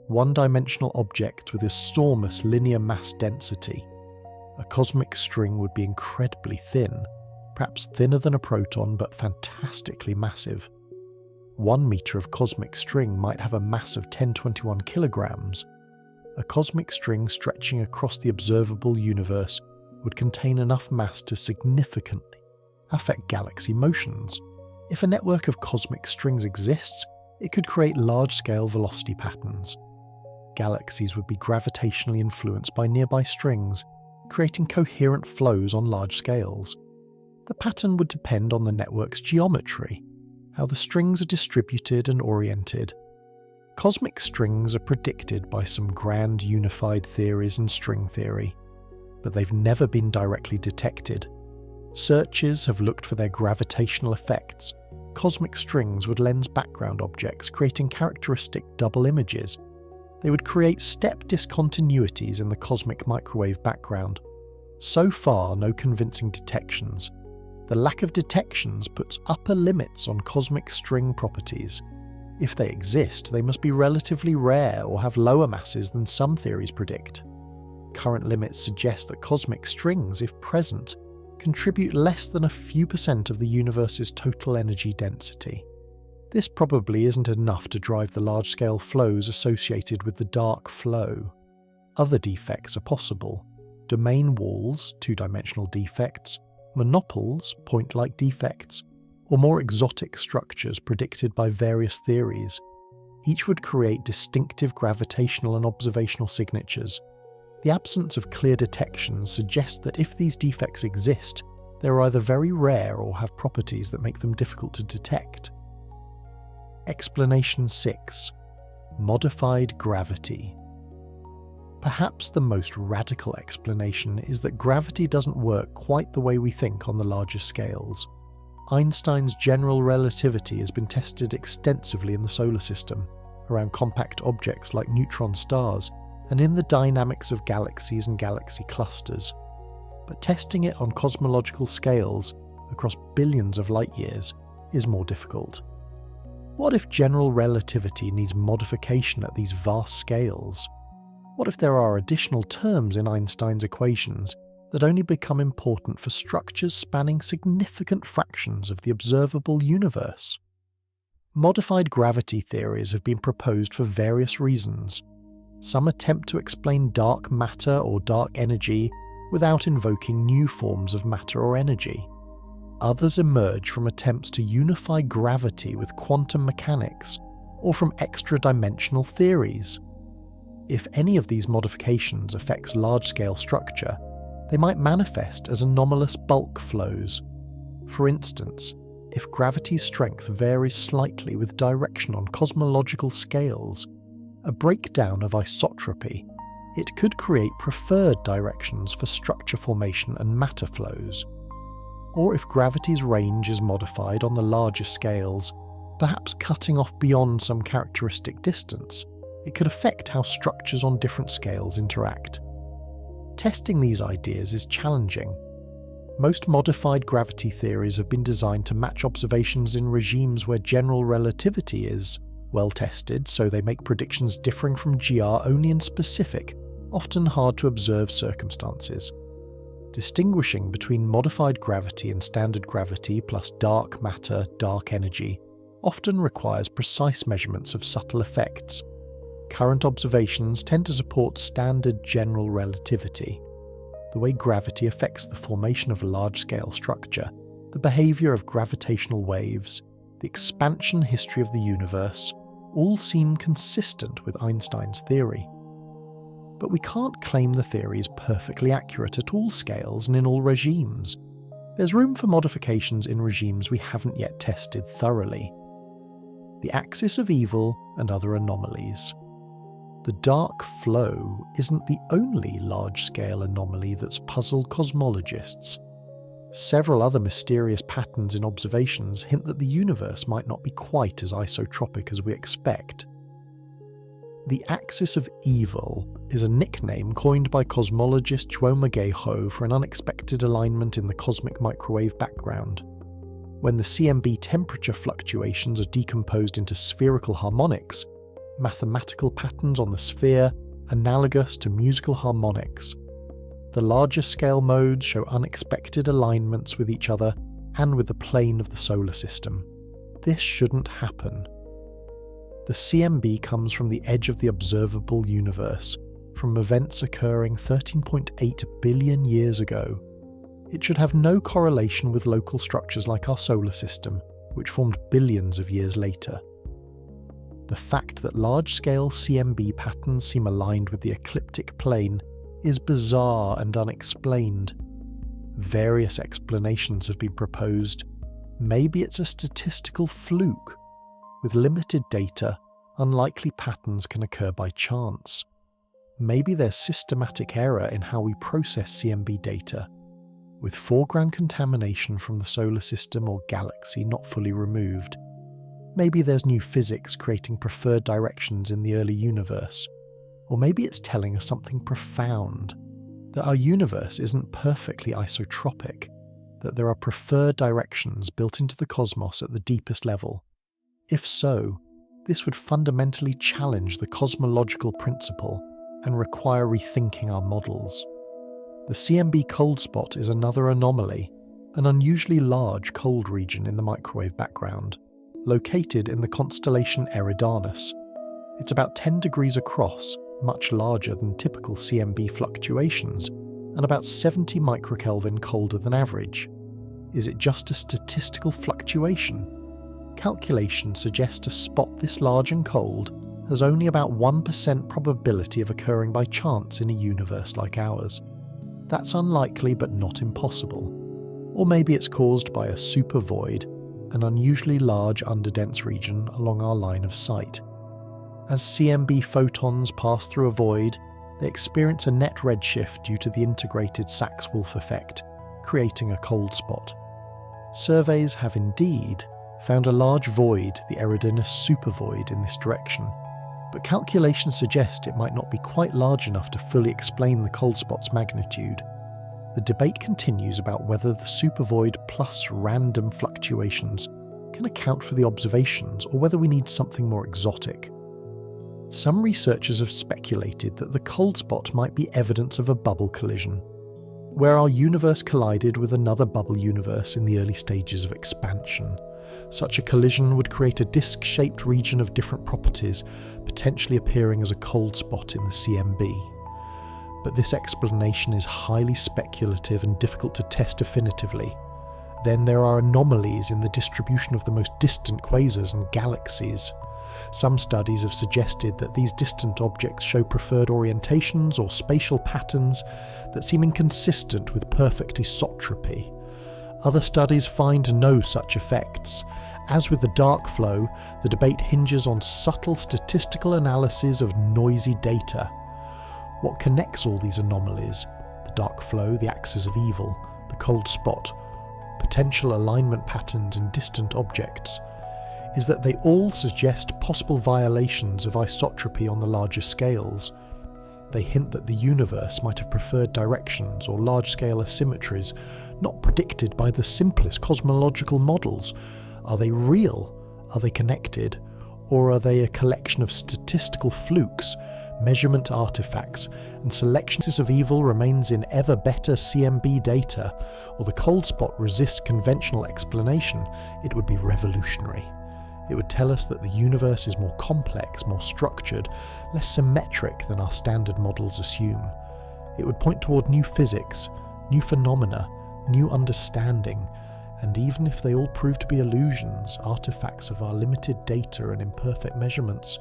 one-dimensional objects with enormous linear mass density. A cosmic string would be incredibly thin, perhaps thinner than a proton but fantastically massive. 1 meter of cosmic string might have a mass of 1021 kilograms. A cosmic string stretching across the observable universe would contain enough mass to significantly affect galaxy motions. If a network of cosmic strings exists, it could create large-scale velocity patterns. Galaxies would be gravitationally influenced by nearby strings, creating coherent flows on large scales. The pattern would depend on the network's geometry, how the strings are distributed and oriented. Cosmic strings are predicted by some grand unified theories in string theory, but they've never been directly detected. Searches have looked for their gravitational effects. Cosmic strings would lens background objects, creating characteristic double images. They would create step discontinuities in the cosmic microwave background. So far, no convincing detections. The lack of detections puts upper limits on cosmic string properties. If they exist, they must be relatively rare or have lower masses than some theories predict. Current limits suggest that cosmic strings, if present, contribute less than a few % of the universe's total energy density. This probably isn't enough to drive the large-scale flows associated with the dark flow. Other defects are possible. Domain walls, two-dimensional defects, monopoles, point-like defects, or more exotic structures predicted by various theories. Each would create distinctive gravitational and observational signatures. The absence of clear detections suggests that if these defects exist, they're either very rare or have properties that make them difficult to detect. Explanation 6. Modified gravity. Perhaps the most radical explanation is that gravity doesn't work quite the way we think on the larger scales. Einstein's general relativity has been tested extensively in the solar system, around compact objects like neutron stars, and in the dynamics of galaxies and galaxy clusters. But testing it on cosmological scales, across billions of light years, is more difficult. What if general relativity needs modification at these vast scales? What if there are additional terms in Einstein's equations that only become important for structures spanning significant fractions of the observable universe? Modified gravity theories have been proposed for various reasons. Some attempt to explain dark matter or dark energy without invoking new forms of matter or energy. Others emerge from attempts to unify gravity with quantum mechanics, or from extra-dimensional theories. If any of these modifications affects large-scale structure, they might manifest as anomalous bulk flows. For instance, if gravity's strength varies slightly with direction on cosmological scales, a breakdown of isotropy, it could create preferred directions for structure formation and matter flows. Or if gravity's range is modified on the larger scales, perhaps cutting off beyond some characteristic distance, it could affect how structures on different scales interact. Testing these ideas is challenging. Most modified gravity theories have been designed to match observations in regimes where general relativity is well tested, so they make predictions differing from GR only in specific, often hard to observe circumstances. Distinguishing between modified gravity and standard gravity plus dark matter, dark energy, often requires precise measurements of subtle effects. Current observations tend to support standard general relativity, the way gravity affects the formation of a large-scale structure, the behaviour of gravitational waves, the expansion history of the universe, all seem consistent with Einstein's theory. But we can't claim the theory is perfectly accurate at all scales and in all regimes. There's room for modifications in regimes we haven't yet tested thoroughly. The axis of evil and other anomalies. The dark flow isn't the only large-scale anomaly that's puzzled cosmologists. Several other mysterious patterns in observations hint that the universe might not be quite as isotropic as we expect. The axis of evil is a nickname coined by cosmologist Ho for an unexpected alignment in the cosmic microwave background. When the CMB temperature fluctuations are decomposed into spherical harmonics, mathematical patterns on the sphere analogous to musical harmonics. The larger scale modes show unexpected alignments with each other and with the plane of the solar system. This shouldn't happen. The CMB comes from the edge of the observable universe, from events occurring 13.8 billion years ago. It should have no correlation with local structures like our solar system, which formed billions of years later. The fact that large-scale CMB patterns seem aligned with the ecliptic plane is bizarre and unexplained. Various explanations have been proposed. Maybe it's a statistical fluke. With limited data, unlikely patterns can occur by chance. Maybe there's systematic error in how we process CMB data, with foreground contamination from the solar system or galaxy not fully removed. Maybe there's new physics creating preferred directions in the early universe. Or maybe it's telling us something profound, that our universe isn't perfectly isotropic, that there are preferred directions built into the cosmos at the deepest level. If so, this would fundamentally challenge the cosmological principle and require rethinking our models. The CMB cold spot is another anomaly, an unusually large cold region in the microwave background, located in the constellation Eridanus. It's about 10 degrees across, much larger than typical CMB fluctuations, and about 70 microkelvin colder than average. Is it just a statistical fluctuation? Calculations suggest a spot this large and cold has only about 1% probability of occurring by chance in a universe like ours. That's unlikely but not impossible. Or maybe it's caused by a supervoid, an unusually large underdense region along our line of sight. As CMB photons pass through a void, they experience a net redshift due to the integrated Sachs-Wolf effect, creating a cold spot. Surveys have indeed found a large void, the Eridanus supervoid, in this direction, but calculations suggest it might not be quite large enough to fully explain the cold spot's magnitude. The debate continues about whether the supervoid plus random fluctuations can account for the observations or whether we need something more exotic. Some researchers have speculated that the cold spot might be evidence of a bubble collision, where our universe collided with another bubble universe in the early stages of expansion. Such a collision would create a disc-shaped region of different properties, potentially appearing as a cold spot in the CMB. But this explanation is highly speculative and difficult to test definitively. Then there are anomalies in the distribution of the most distant quasars and galaxies. Some studies have suggested that these distant objects show preferred orientations or spatial patterns that seem inconsistent with perfect isotropy. Other studies find no such effects, As with the dark flow, the debate hinges on subtle statistical analysis of noisy data. What connects all these anomalies, the dark flow, the axis of evil, the cold spot, potential alignment patterns in distant objects, is that they all suggest possible violations of isotropy on the larger scales. They hint that the universe might have preferred directions or large-scale asymmetries not predicted by the simplest cosmological models. Are they real? Are they connected? Or are they a collection of statistical flukes, measurement artifacts, and selections of evil remains in ever better CMB data, or the cold spot resists conventional explanation? It would be revolutionary. It would tell us that the universe is more complex, more structured, less symmetric than our standard models assume. It would point toward new physics, new phenomena, new understanding, and even if they all prove to be illusions, artifacts of our limited data and imperfect measurements,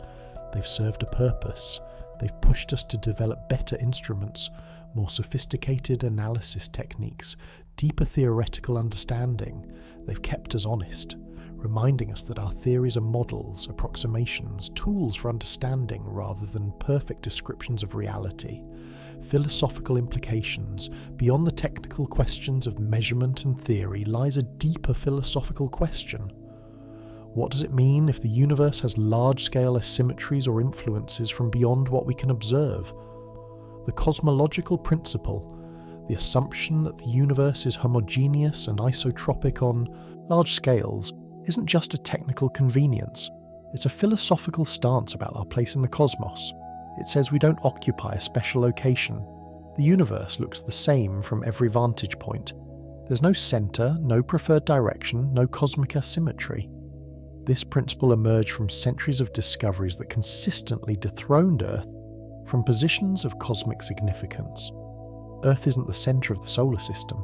they've served a purpose. They've pushed us to develop better instruments, more sophisticated analysis techniques, deeper theoretical understanding. They've kept us honest, reminding us that our theories are models, approximations, tools for understanding rather than perfect descriptions of reality. Philosophical implications. Beyond the technical questions of measurement and theory lies a deeper philosophical question. What does it mean if the universe has large-scale asymmetries or influences from beyond what we can observe? The cosmological principle, the assumption that the universe is homogeneous and isotropic on large scales, isn't just a technical convenience. It's a philosophical stance about our place in the cosmos. It says we don't occupy a special location. The universe looks the same from every vantage point. There's no center, no preferred direction, no cosmic asymmetry. This principle emerged from centuries of discoveries that consistently dethroned Earth from positions of cosmic significance. Earth isn't the center of the solar system.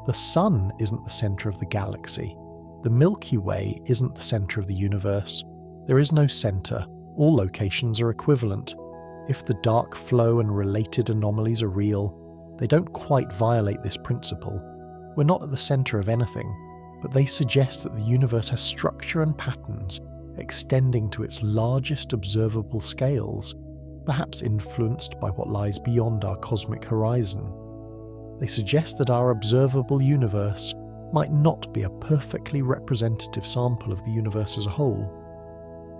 The Sun isn't the center of the galaxy. The Milky Way isn't the center of the universe. There is no center. All locations are equivalent. If the dark flow and related anomalies are real, they don't quite violate this principle. We're not at the center of anything, but they suggest that the universe has structure and patterns extending to its largest observable scales, perhaps influenced by what lies beyond our cosmic horizon. They suggest that our observable universe might not be a perfectly representative sample of the universe as a whole.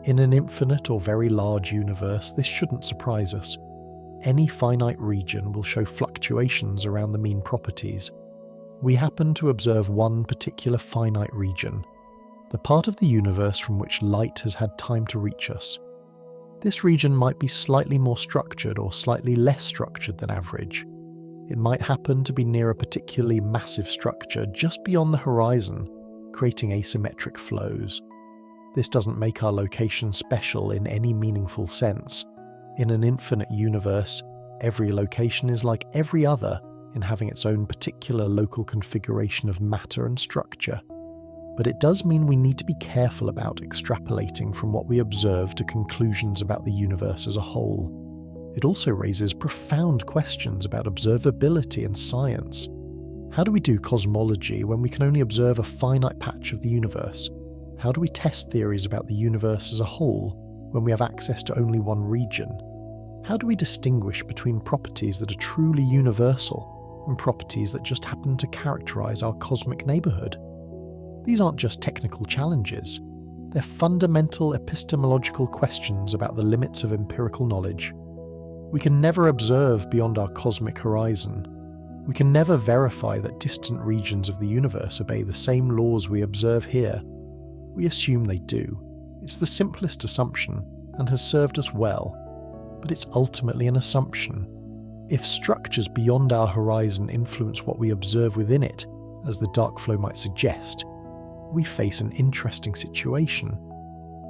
In an infinite or very large universe, this shouldn't surprise us. Any finite region will show fluctuations around the mean properties. We happen to observe one particular finite region, the part of the universe from which light has had time to reach us. This region might be slightly more structured or slightly less structured than average. It might happen to be near a particularly massive structure just beyond the horizon, creating asymmetric flows. This doesn't make our location special in any meaningful sense. In an infinite universe, every location is like every other in having its own particular local configuration of matter and structure. But it does mean we need to be careful about extrapolating from what we observe to conclusions about the universe as a whole. It also raises profound questions about observability and science. How do we do cosmology when we can only observe a finite patch of the universe? How do we test theories about the universe as a whole when we have access to only one region? How do we distinguish between properties that are truly universal and properties that just happen to characterize our cosmic neighborhood? These aren't just technical challenges. They're fundamental epistemological questions about the limits of empirical knowledge. We can never observe beyond our cosmic horizon. We can never verify that distant regions of the universe obey the same laws we observe here. We assume they do. It's the simplest assumption and has served us well. But it's ultimately an assumption. If structures beyond our horizon influence what we observe within it, as the dark flow might suggest, we face an interesting situation.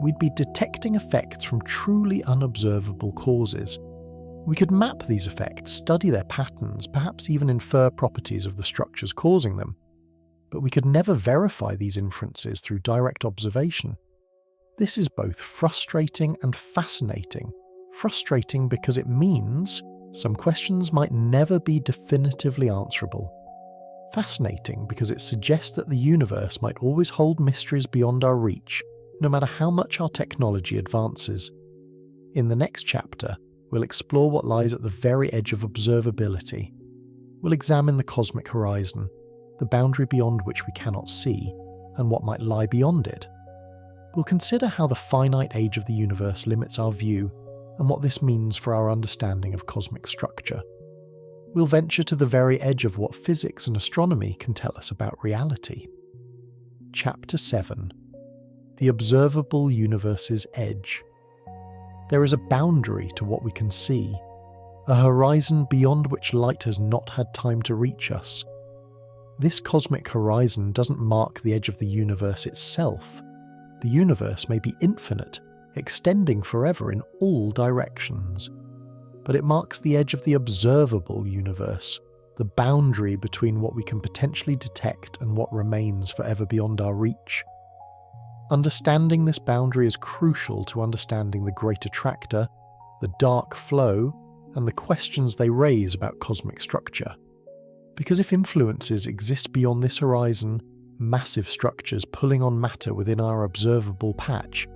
We'd be detecting effects from truly unobservable causes. We could map these effects, study their patterns, perhaps even infer properties of the structures causing them. But we could never verify these inferences through direct observation. This is both frustrating and fascinating. Frustrating because it means some questions might never be definitively answerable. Fascinating because it suggests that the universe might always hold mysteries beyond our reach, no matter how much our technology advances. In the next chapter, we'll explore what lies at the very edge of observability. We'll examine the cosmic horizon, the boundary beyond which we cannot see, and what might lie beyond it. We'll consider how the finite age of the universe limits our view, and what this means for our understanding of cosmic structure. We'll venture to the very edge of what physics and astronomy can tell us about reality. Chapter 7. The Observable Universe's Edge. There is a boundary to what we can see, a horizon beyond which light has not had time to reach us. This cosmic horizon doesn't mark the edge of the universe itself. The universe may be infinite, extending forever in all directions. But it marks the edge of the observable universe, the boundary between what we can potentially detect and what remains forever beyond our reach. Understanding this boundary is crucial to understanding the Great Attractor, the dark flow, and the questions they raise about cosmic structure. Because if influences exist beyond this horizon, massive structures pulling on matter within our observable patch,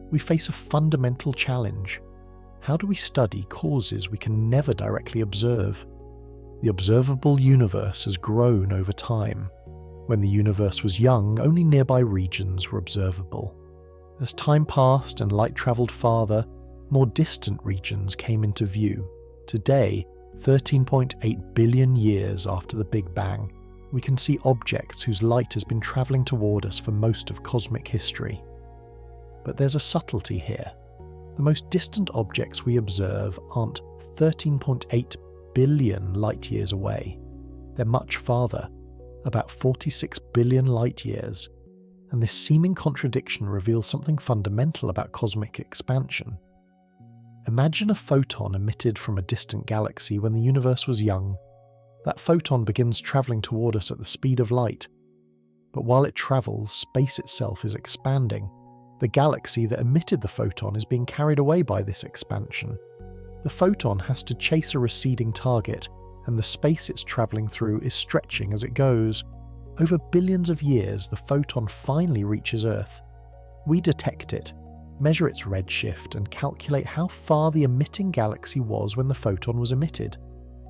we face a fundamental challenge. How do we study causes we can never directly observe? The observable universe has grown over time. When the universe was young, only nearby regions were observable. As time passed and light travelled farther, more distant regions came into view. Today, 13.8 billion years after the Big Bang, we can see objects whose light has been travelling toward us for most of cosmic history. But there's a subtlety here. The most distant objects we observe aren't 13.8 billion light-years away. They're much farther, about 46 billion light-years, and this seeming contradiction reveals something fundamental about cosmic expansion. Imagine a photon emitted from a distant galaxy when the universe was young. That photon begins travelling toward us at the speed of light. But while it travels, space itself is expanding. The galaxy that emitted the photon is being carried away by this expansion. The photon has to chase a receding target, and the space it's travelling through is stretching as it goes. Over billions of years, the photon finally reaches Earth. We detect it, measure its redshift, and calculate how far the emitting galaxy was when the photon was emitted.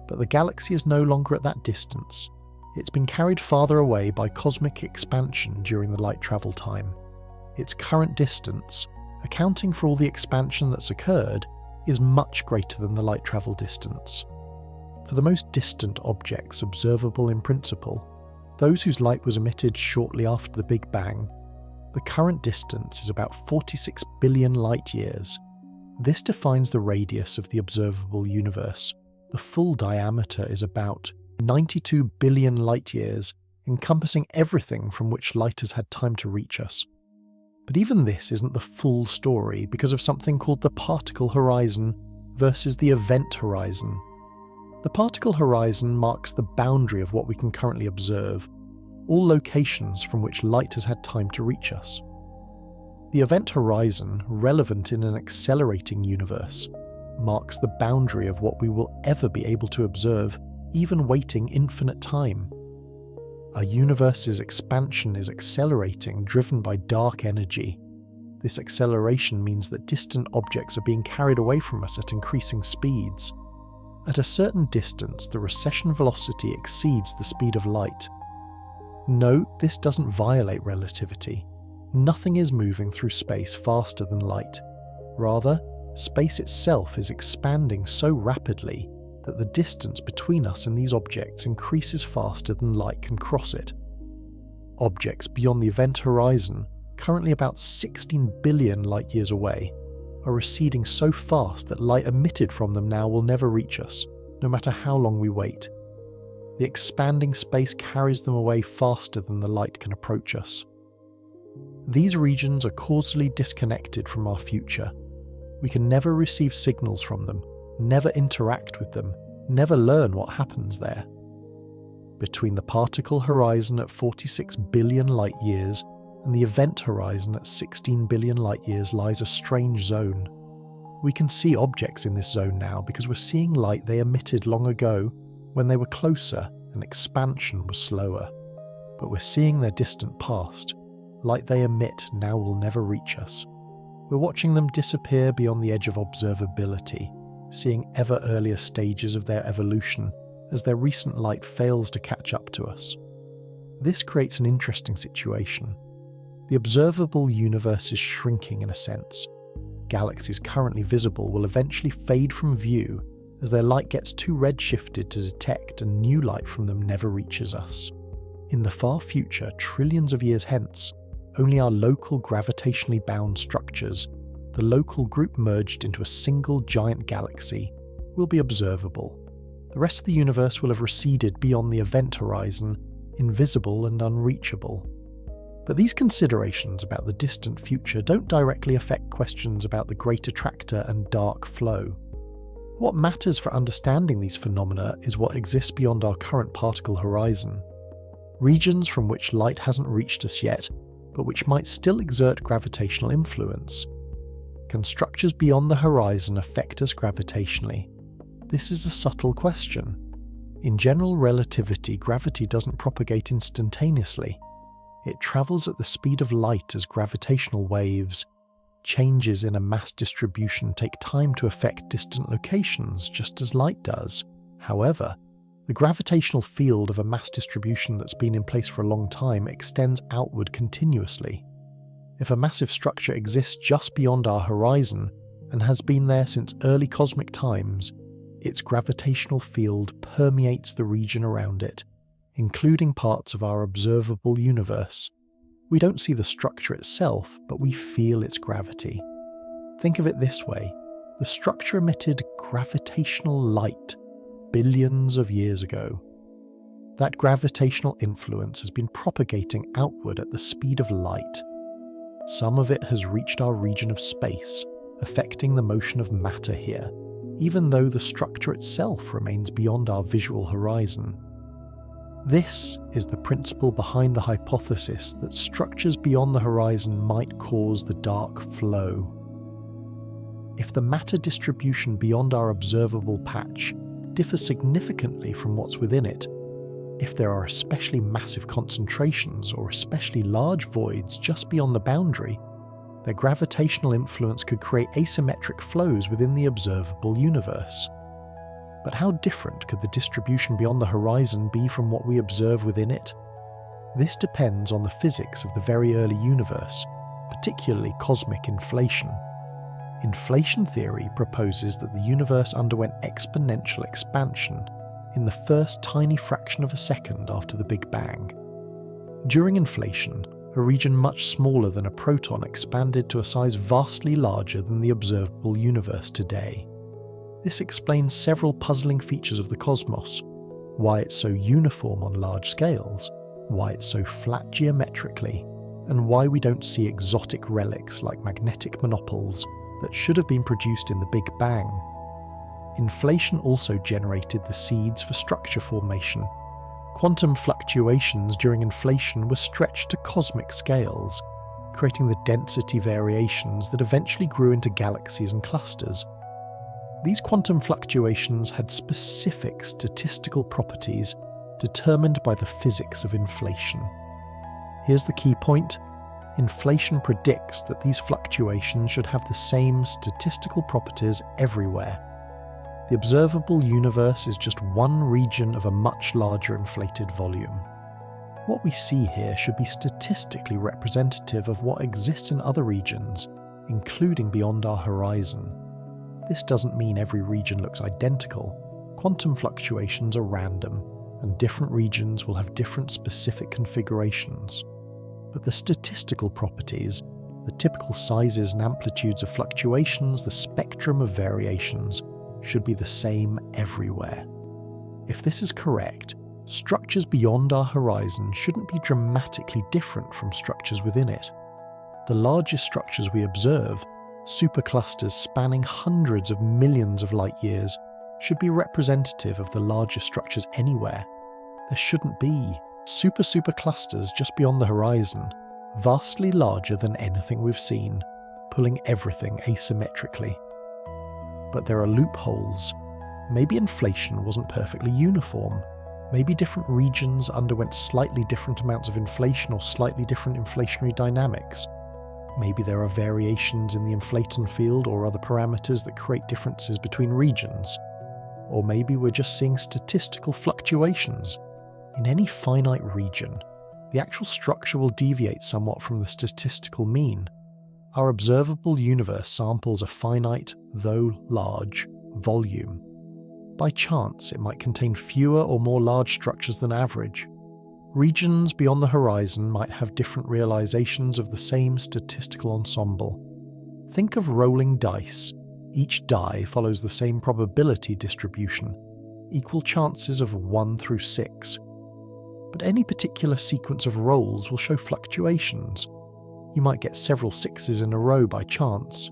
But the galaxy is no longer at that distance. It's been carried farther away by cosmic expansion during the light travel time. Its current distance, accounting for all the expansion that's occurred, is much greater than the light travel distance. For the most distant objects observable in principle, those whose light was emitted shortly after the Big Bang, the current distance is about 46 billion light-years. This defines the radius of the observable universe. The full diameter is about 92 billion light-years, encompassing everything from which light has had time to reach us. But even this isn't the full story because of something called the particle horizon versus the event horizon. The particle horizon marks the boundary of what we can currently observe, all locations from which light has had time to reach us. The event horizon, relevant in an accelerating universe, marks the boundary of what we will ever be able to observe, even waiting infinite time. Our universe's expansion is accelerating, driven by dark energy. This acceleration means that distant objects are being carried away from us at increasing speeds. At a certain distance, the recession velocity exceeds the speed of light. Note, this doesn't violate relativity. Nothing is moving through space faster than light. Rather, space itself is expanding so rapidly that the distance between us and these objects increases faster than light can cross it. Objects beyond the event horizon, currently about 16 billion light-years away, are receding so fast that light emitted from them now will never reach us, no matter how long we wait. The expanding space carries them away faster than the light can approach us. These regions are causally disconnected from our future. We can never receive signals from them, never interact with them, never learn what happens there. Between the particle horizon at 46 billion light-years and the event horizon at 16 billion light-years lies a strange zone. We can see objects in this zone now because we're seeing light they emitted long ago when they were closer and expansion was slower. But we're seeing their distant past. Light they emit now will never reach us. We're watching them disappear beyond the edge of observability, seeing ever earlier stages of their evolution as their recent light fails to catch up to us. This creates an interesting situation. The observable universe is shrinking in a sense. Galaxies currently visible will eventually fade from view as their light gets too redshifted to detect and new light from them never reaches us. In the far future, trillions of years hence, only our local gravitationally bound structures, the local group merged into a single giant galaxy, will be observable. The rest of the universe will have receded beyond the event horizon, invisible and unreachable. But these considerations about the distant future don't directly affect questions about the Great Attractor and dark flow. What matters for understanding these phenomena is what exists beyond our current particle horizon. Regions from which light hasn't reached us yet, but which might still exert gravitational influence. Can structures beyond the horizon affect us gravitationally? This is a subtle question. In general relativity, gravity doesn't propagate instantaneously. It travels at the speed of light as gravitational waves. Changes in a mass distribution take time to affect distant locations, just as light does. However, the gravitational field of a mass distribution that's been in place for a long time extends outward continuously. If a massive structure exists just beyond our horizon and has been there since early cosmic times, its gravitational field permeates the region around it, including parts of our observable universe. We don't see the structure itself, but we feel its gravity. Think of it this way: the structure emitted gravitational light billions of years ago. That gravitational influence has been propagating outward at the speed of light. Some of it has reached our region of space, affecting the motion of matter here, even though the structure itself remains beyond our visual horizon. This is the principle behind the hypothesis that structures beyond the horizon might cause the dark flow. If the matter distribution beyond our observable patch differs significantly from what's within it, if there are especially massive concentrations or especially large voids just beyond the boundary, their gravitational influence could create asymmetric flows within the observable universe. But how different could the distribution beyond the horizon be from what we observe within it? This depends on the physics of the very early universe, particularly cosmic inflation. Inflation theory proposes that the universe underwent exponential expansion in the first tiny fraction of a second after the Big Bang. During inflation, a region much smaller than a proton expanded to a size vastly larger than the observable universe today. This explains several puzzling features of the cosmos: why it's so uniform on large scales, why it's so flat geometrically, and why we don't see exotic relics like magnetic monopoles that should have been produced in the Big Bang. Inflation also generated the seeds for structure formation. Quantum fluctuations during inflation were stretched to cosmic scales, creating the density variations that eventually grew into galaxies and clusters. These quantum fluctuations had specific statistical properties determined by the physics of inflation. Here's the key point: inflation predicts that these fluctuations should have the same statistical properties everywhere. The observable universe is just one region of a much larger inflated volume. What we see here should be statistically representative of what exists in other regions, including beyond our horizon. This doesn't mean every region looks identical. Quantum fluctuations are random, and different regions will have different specific configurations. But the statistical properties, the typical sizes and amplitudes of fluctuations, the spectrum of variations, should be the same everywhere. If this is correct, structures beyond our horizon shouldn't be dramatically different from structures within it. The largest structures we observe, superclusters spanning hundreds of millions of light years, should be representative of the largest structures anywhere. There shouldn't be superclusters just beyond the horizon, vastly larger than anything we've seen, pulling everything asymmetrically. But there are loopholes. Maybe inflation wasn't perfectly uniform. Maybe different regions underwent slightly different amounts of inflation or slightly different inflationary dynamics. Maybe there are variations in the inflaton field or other parameters that create differences between regions. Or maybe we're just seeing statistical fluctuations. In any finite region, the actual structure will deviate somewhat from the statistical mean. Our observable universe samples a finite, though large, volume. By chance, it might contain fewer or more large structures than average. Regions beyond the horizon might have different realizations of the same statistical ensemble. Think of rolling dice. Each die follows the same probability distribution, equal chances of 1 through 6. But any particular sequence of rolls will show fluctuations. You might get several 6s in a row by chance.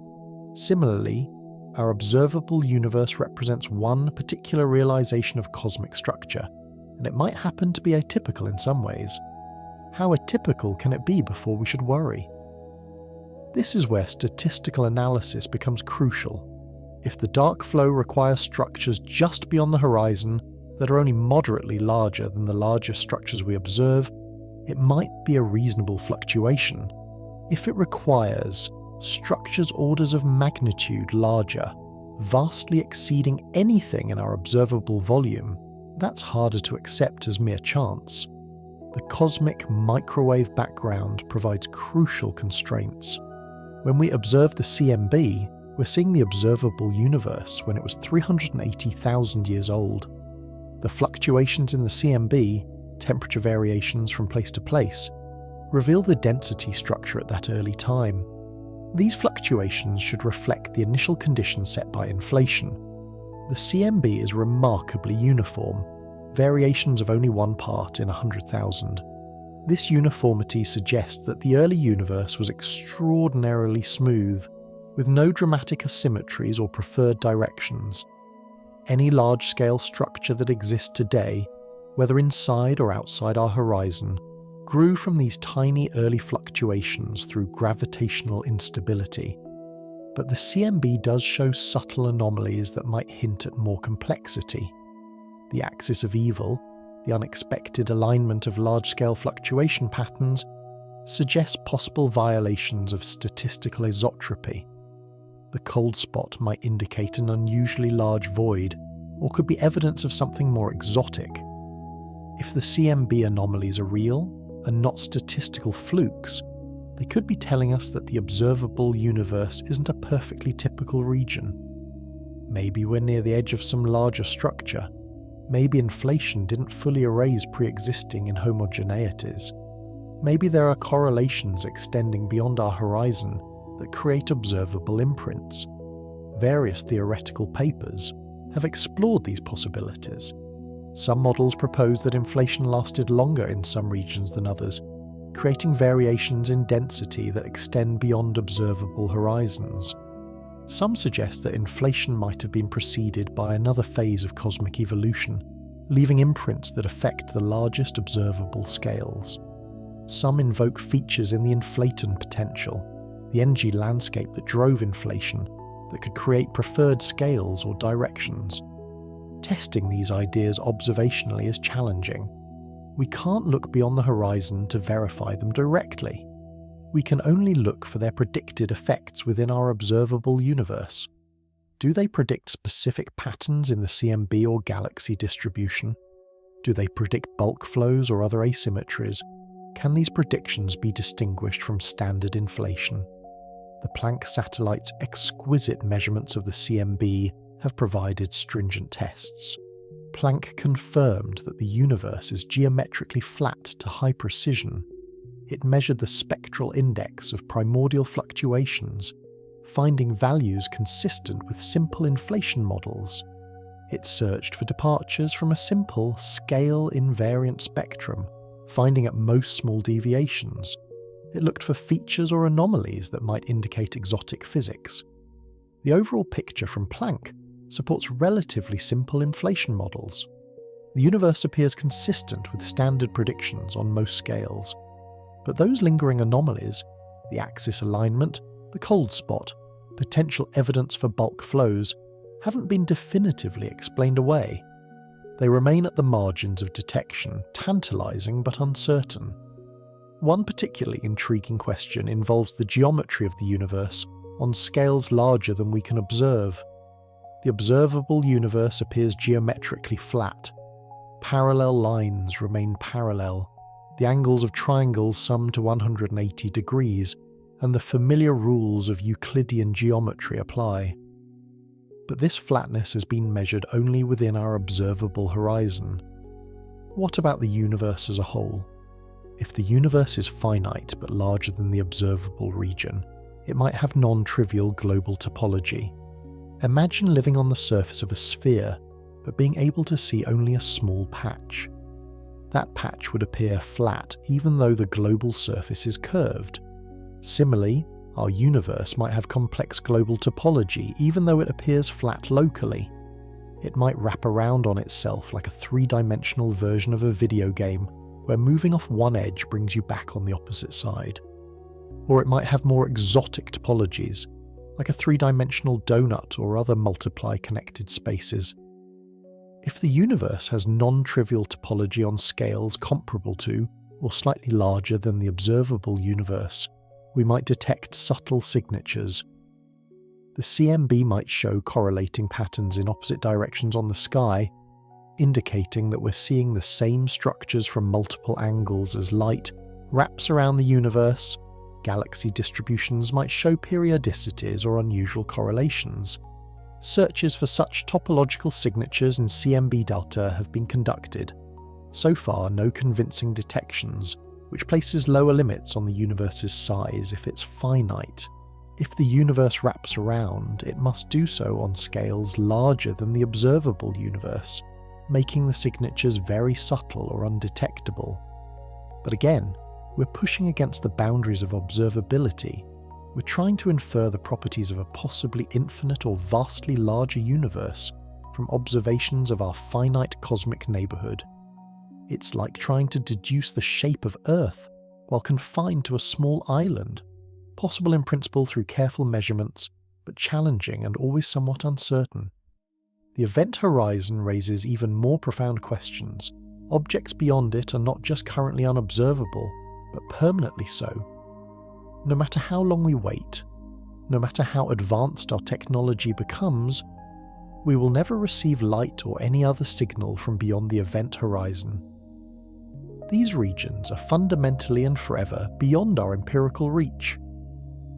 Similarly, our observable universe represents one particular realization of cosmic structure, and it might happen to be atypical in some ways. How atypical can it be before we should worry? This is where statistical analysis becomes crucial. If the dark flow requires structures just beyond the horizon that are only moderately larger than the larger structures we observe, it might be a reasonable fluctuation. If it requires structures orders of magnitude larger, vastly exceeding anything in our observable volume, that's harder to accept as mere chance. The cosmic microwave background provides crucial constraints. When we observe the CMB, we're seeing the observable universe when it was 380,000 years old. The fluctuations in the CMB, temperature variations from place to place, reveal the density structure at that early time. These fluctuations should reflect the initial conditions set by inflation. The CMB is remarkably uniform, variations of only one part in 100,000. This uniformity suggests that the early universe was extraordinarily smooth, with no dramatic asymmetries or preferred directions. Any large-scale structure that exists today, whether inside or outside our horizon, grew from these tiny early fluctuations through gravitational instability. But the CMB does show subtle anomalies that might hint at more complexity. The axis of evil, the unexpected alignment of large-scale fluctuation patterns, suggests possible violations of statistical isotropy. The cold spot might indicate an unusually large void, or could be evidence of something more exotic. If the CMB anomalies are real, and not statistical flukes, they could be telling us that the observable universe isn't a perfectly typical region. Maybe we're near the edge of some larger structure. Maybe inflation didn't fully erase pre-existing inhomogeneities. Maybe there are correlations extending beyond our horizon that create observable imprints. Various theoretical papers have explored these possibilities. Some models propose that inflation lasted longer in some regions than others, creating variations in density that extend beyond observable horizons. Some suggest that inflation might have been preceded by another phase of cosmic evolution, leaving imprints that affect the largest observable scales. Some invoke features in the inflaton potential, the energy landscape that drove inflation, that could create preferred scales or directions. Testing these ideas observationally is challenging. We can't look beyond the horizon to verify them directly. We can only look for their predicted effects within our observable universe. Do they predict specific patterns in the CMB or galaxy distribution? Do they predict bulk flows or other asymmetries? Can these predictions be distinguished from standard inflation? The Planck satellite's exquisite measurements of the CMB have provided stringent tests. Planck confirmed that the universe is geometrically flat to high precision. It measured the spectral index of primordial fluctuations, finding values consistent with simple inflation models. It searched for departures from a simple scale-invariant spectrum, finding at most small deviations. It looked for features or anomalies that might indicate exotic physics. The overall picture from Planck supports relatively simple inflation models. The universe appears consistent with standard predictions on most scales, but those lingering anomalies, the axis alignment, the cold spot, potential evidence for bulk flows, haven't been definitively explained away. They remain at the margins of detection, tantalizing but uncertain. One particularly intriguing question involves the geometry of the universe on scales larger than we can observe. The observable universe appears geometrically flat. Parallel lines remain parallel. The angles of triangles sum to 180 degrees, and the familiar rules of Euclidean geometry apply. But this flatness has been measured only within our observable horizon. What about the universe as a whole? If the universe is finite but larger than the observable region, it might have non-trivial global topology. Imagine living on the surface of a sphere, but being able to see only a small patch. That patch would appear flat even though the global surface is curved. Similarly, our universe might have complex global topology even though it appears flat locally. It might wrap around on itself like a three-dimensional version of a video game, where moving off one edge brings you back on the opposite side. Or it might have more exotic topologies, like a three-dimensional donut or other multiply-connected spaces. If the universe has non-trivial topology on scales comparable to, or slightly larger than the observable universe, we might detect subtle signatures. The CMB might show correlating patterns in opposite directions on the sky, indicating that we're seeing the same structures from multiple angles as light wraps around the universe. Galaxy distributions might show periodicities or unusual correlations. Searches for such topological signatures in CMB data have been conducted. So far, no convincing detections, which places lower limits on the universe's size if it's finite. If the universe wraps around, it must do so on scales larger than the observable universe, making the signatures very subtle or undetectable. But again, we're pushing against the boundaries of observability. We're trying to infer the properties of a possibly infinite or vastly larger universe from observations of our finite cosmic neighbourhood. It's like trying to deduce the shape of Earth while confined to a small island, possible in principle through careful measurements, but challenging and always somewhat uncertain. The event horizon raises even more profound questions. Objects beyond it are not just currently unobservable, but permanently so. No matter how long we wait, no matter how advanced our technology becomes, we will never receive light or any other signal from beyond the event horizon. These regions are fundamentally and forever beyond our empirical reach.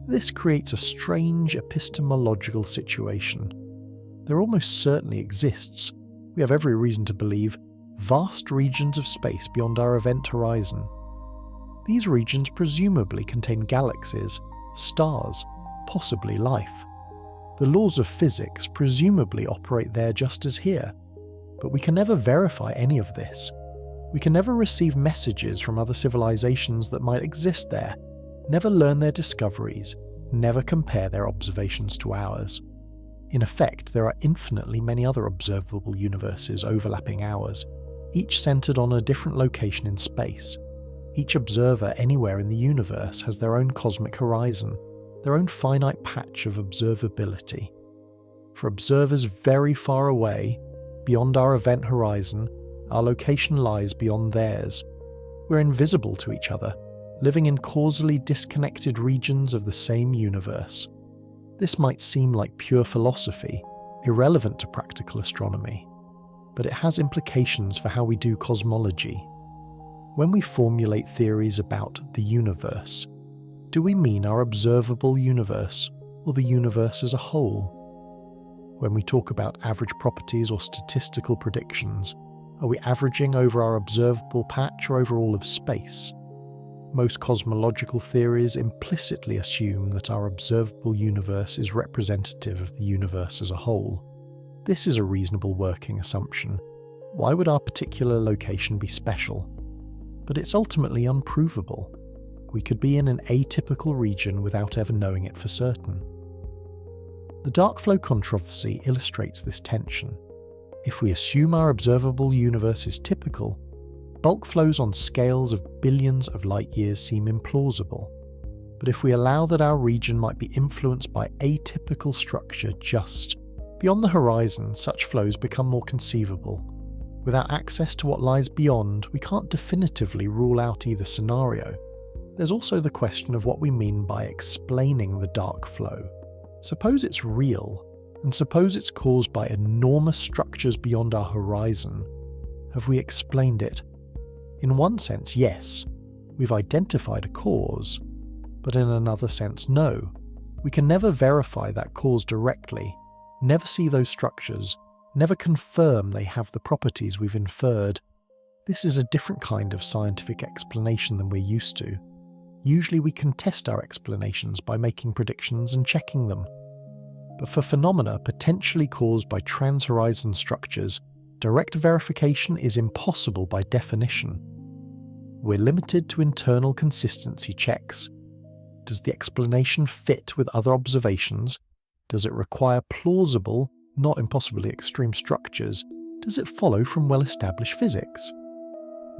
This creates a strange epistemological situation. There almost certainly exists, we have every reason to believe, vast regions of space beyond our event horizon. These regions presumably contain galaxies, stars, possibly life. The laws of physics presumably operate there just as here, but we can never verify any of this. We can never receive messages from other civilizations that might exist there, never learn their discoveries, never compare their observations to ours. In effect, there are infinitely many other observable universes overlapping ours, each centered on a different location in space. Each observer anywhere in the universe has their own cosmic horizon, their own finite patch of observability. For observers very far away, beyond our event horizon, our location lies beyond theirs. We're invisible to each other, living in causally disconnected regions of the same universe. This might seem like pure philosophy, irrelevant to practical astronomy, but it has implications for how we do cosmology. When we formulate theories about the universe, do we mean our observable universe, or the universe as a whole? When we talk about average properties or statistical predictions, are we averaging over our observable patch or over all of space? Most cosmological theories implicitly assume that our observable universe is representative of the universe as a whole. This is a reasonable working assumption. Why would our particular location be special? But it's ultimately unprovable. We could be in an atypical region without ever knowing it for certain. The dark flow controversy illustrates this tension. If we assume our observable universe is typical, bulk flows on scales of billions of light-years seem implausible. But if we allow that our region might be influenced by atypical structure just beyond the horizon, such flows become more conceivable. Without access to what lies beyond, we can't definitively rule out either scenario. There's also the question of what we mean by explaining the dark flow. Suppose it's real, and suppose it's caused by enormous structures beyond our horizon. Have we explained it? In one sense, yes. We've identified a cause. But in another sense, no. We can never verify that cause directly, never see those structures, never confirm they have the properties we've inferred. This is a different kind of scientific explanation than we're used to. Usually we can test our explanations by making predictions and checking them. But for phenomena potentially caused by trans-horizon structures, direct verification is impossible by definition. We're limited to internal consistency checks. Does the explanation fit with other observations? Does it require plausible, not impossibly extreme structures? Does it follow from well-established physics?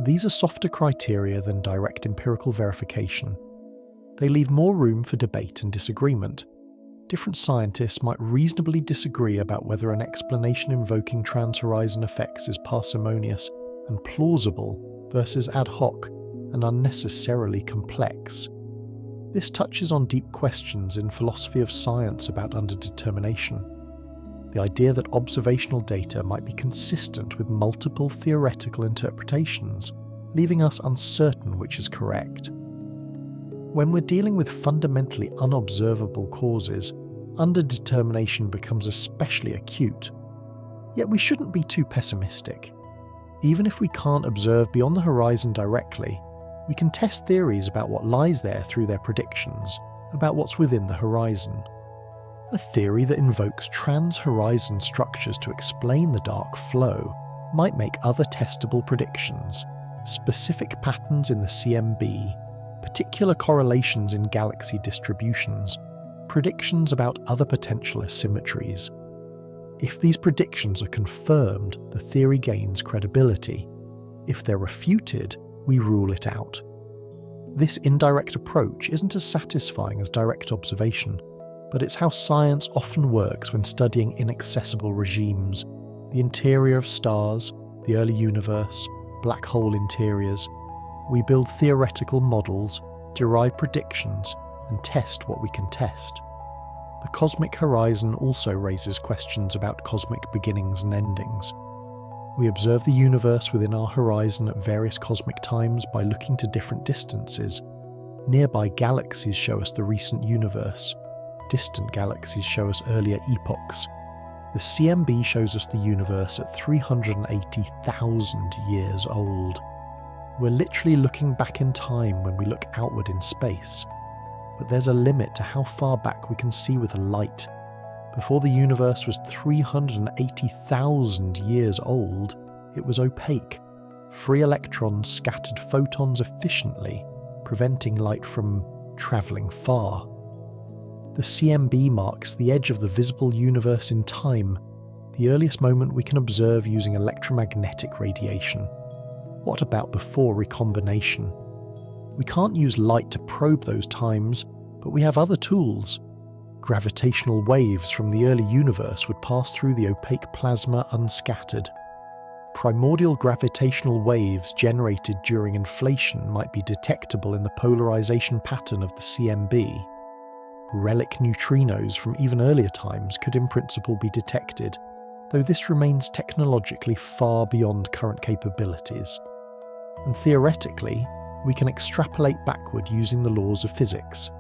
These are softer criteria than direct empirical verification. They leave more room for debate and disagreement. Different scientists might reasonably disagree about whether an explanation invoking trans-horizon effects is parsimonious and plausible versus ad hoc and unnecessarily complex. This touches on deep questions in philosophy of science about underdetermination. The idea that observational data might be consistent with multiple theoretical interpretations, leaving us uncertain which is correct. When we're dealing with fundamentally unobservable causes, underdetermination becomes especially acute. Yet we shouldn't be too pessimistic. Even if we can't observe beyond the horizon directly, we can test theories about what lies there through their predictions, about what's within the horizon. A theory that invokes trans-horizon structures to explain the dark flow might make other testable predictions, specific patterns in the CMB, particular correlations in galaxy distributions, predictions about other potential asymmetries. If these predictions are confirmed, the theory gains credibility. If they're refuted, we rule it out. This indirect approach isn't as satisfying as direct observation, but it's how science often works when studying inaccessible regimes, the interior of stars, the early universe, black hole interiors. We build theoretical models, derive predictions, and test what we can test. The cosmic horizon also raises questions about cosmic beginnings and endings. We observe the universe within our horizon at various cosmic times by looking to different distances. Nearby galaxies show us the recent universe. Distant galaxies show us earlier epochs. The CMB shows us the universe at 380,000 years old. We're literally looking back in time when we look outward in space. But there's a limit to how far back we can see with a light. Before the universe was 380,000 years old, it was opaque. Free electrons scattered photons efficiently, preventing light from travelling far. The CMB marks the edge of the visible universe in time, the earliest moment we can observe using electromagnetic radiation. What about before recombination? We can't use light to probe those times, but we have other tools. Gravitational waves from the early universe would pass through the opaque plasma unscattered. Primordial gravitational waves generated during inflation might be detectable in the polarization pattern of the CMB. Relic neutrinos from even earlier times could in principle be detected, though this remains technologically far beyond current capabilities. And theoretically, we can extrapolate backward using the laws of physics.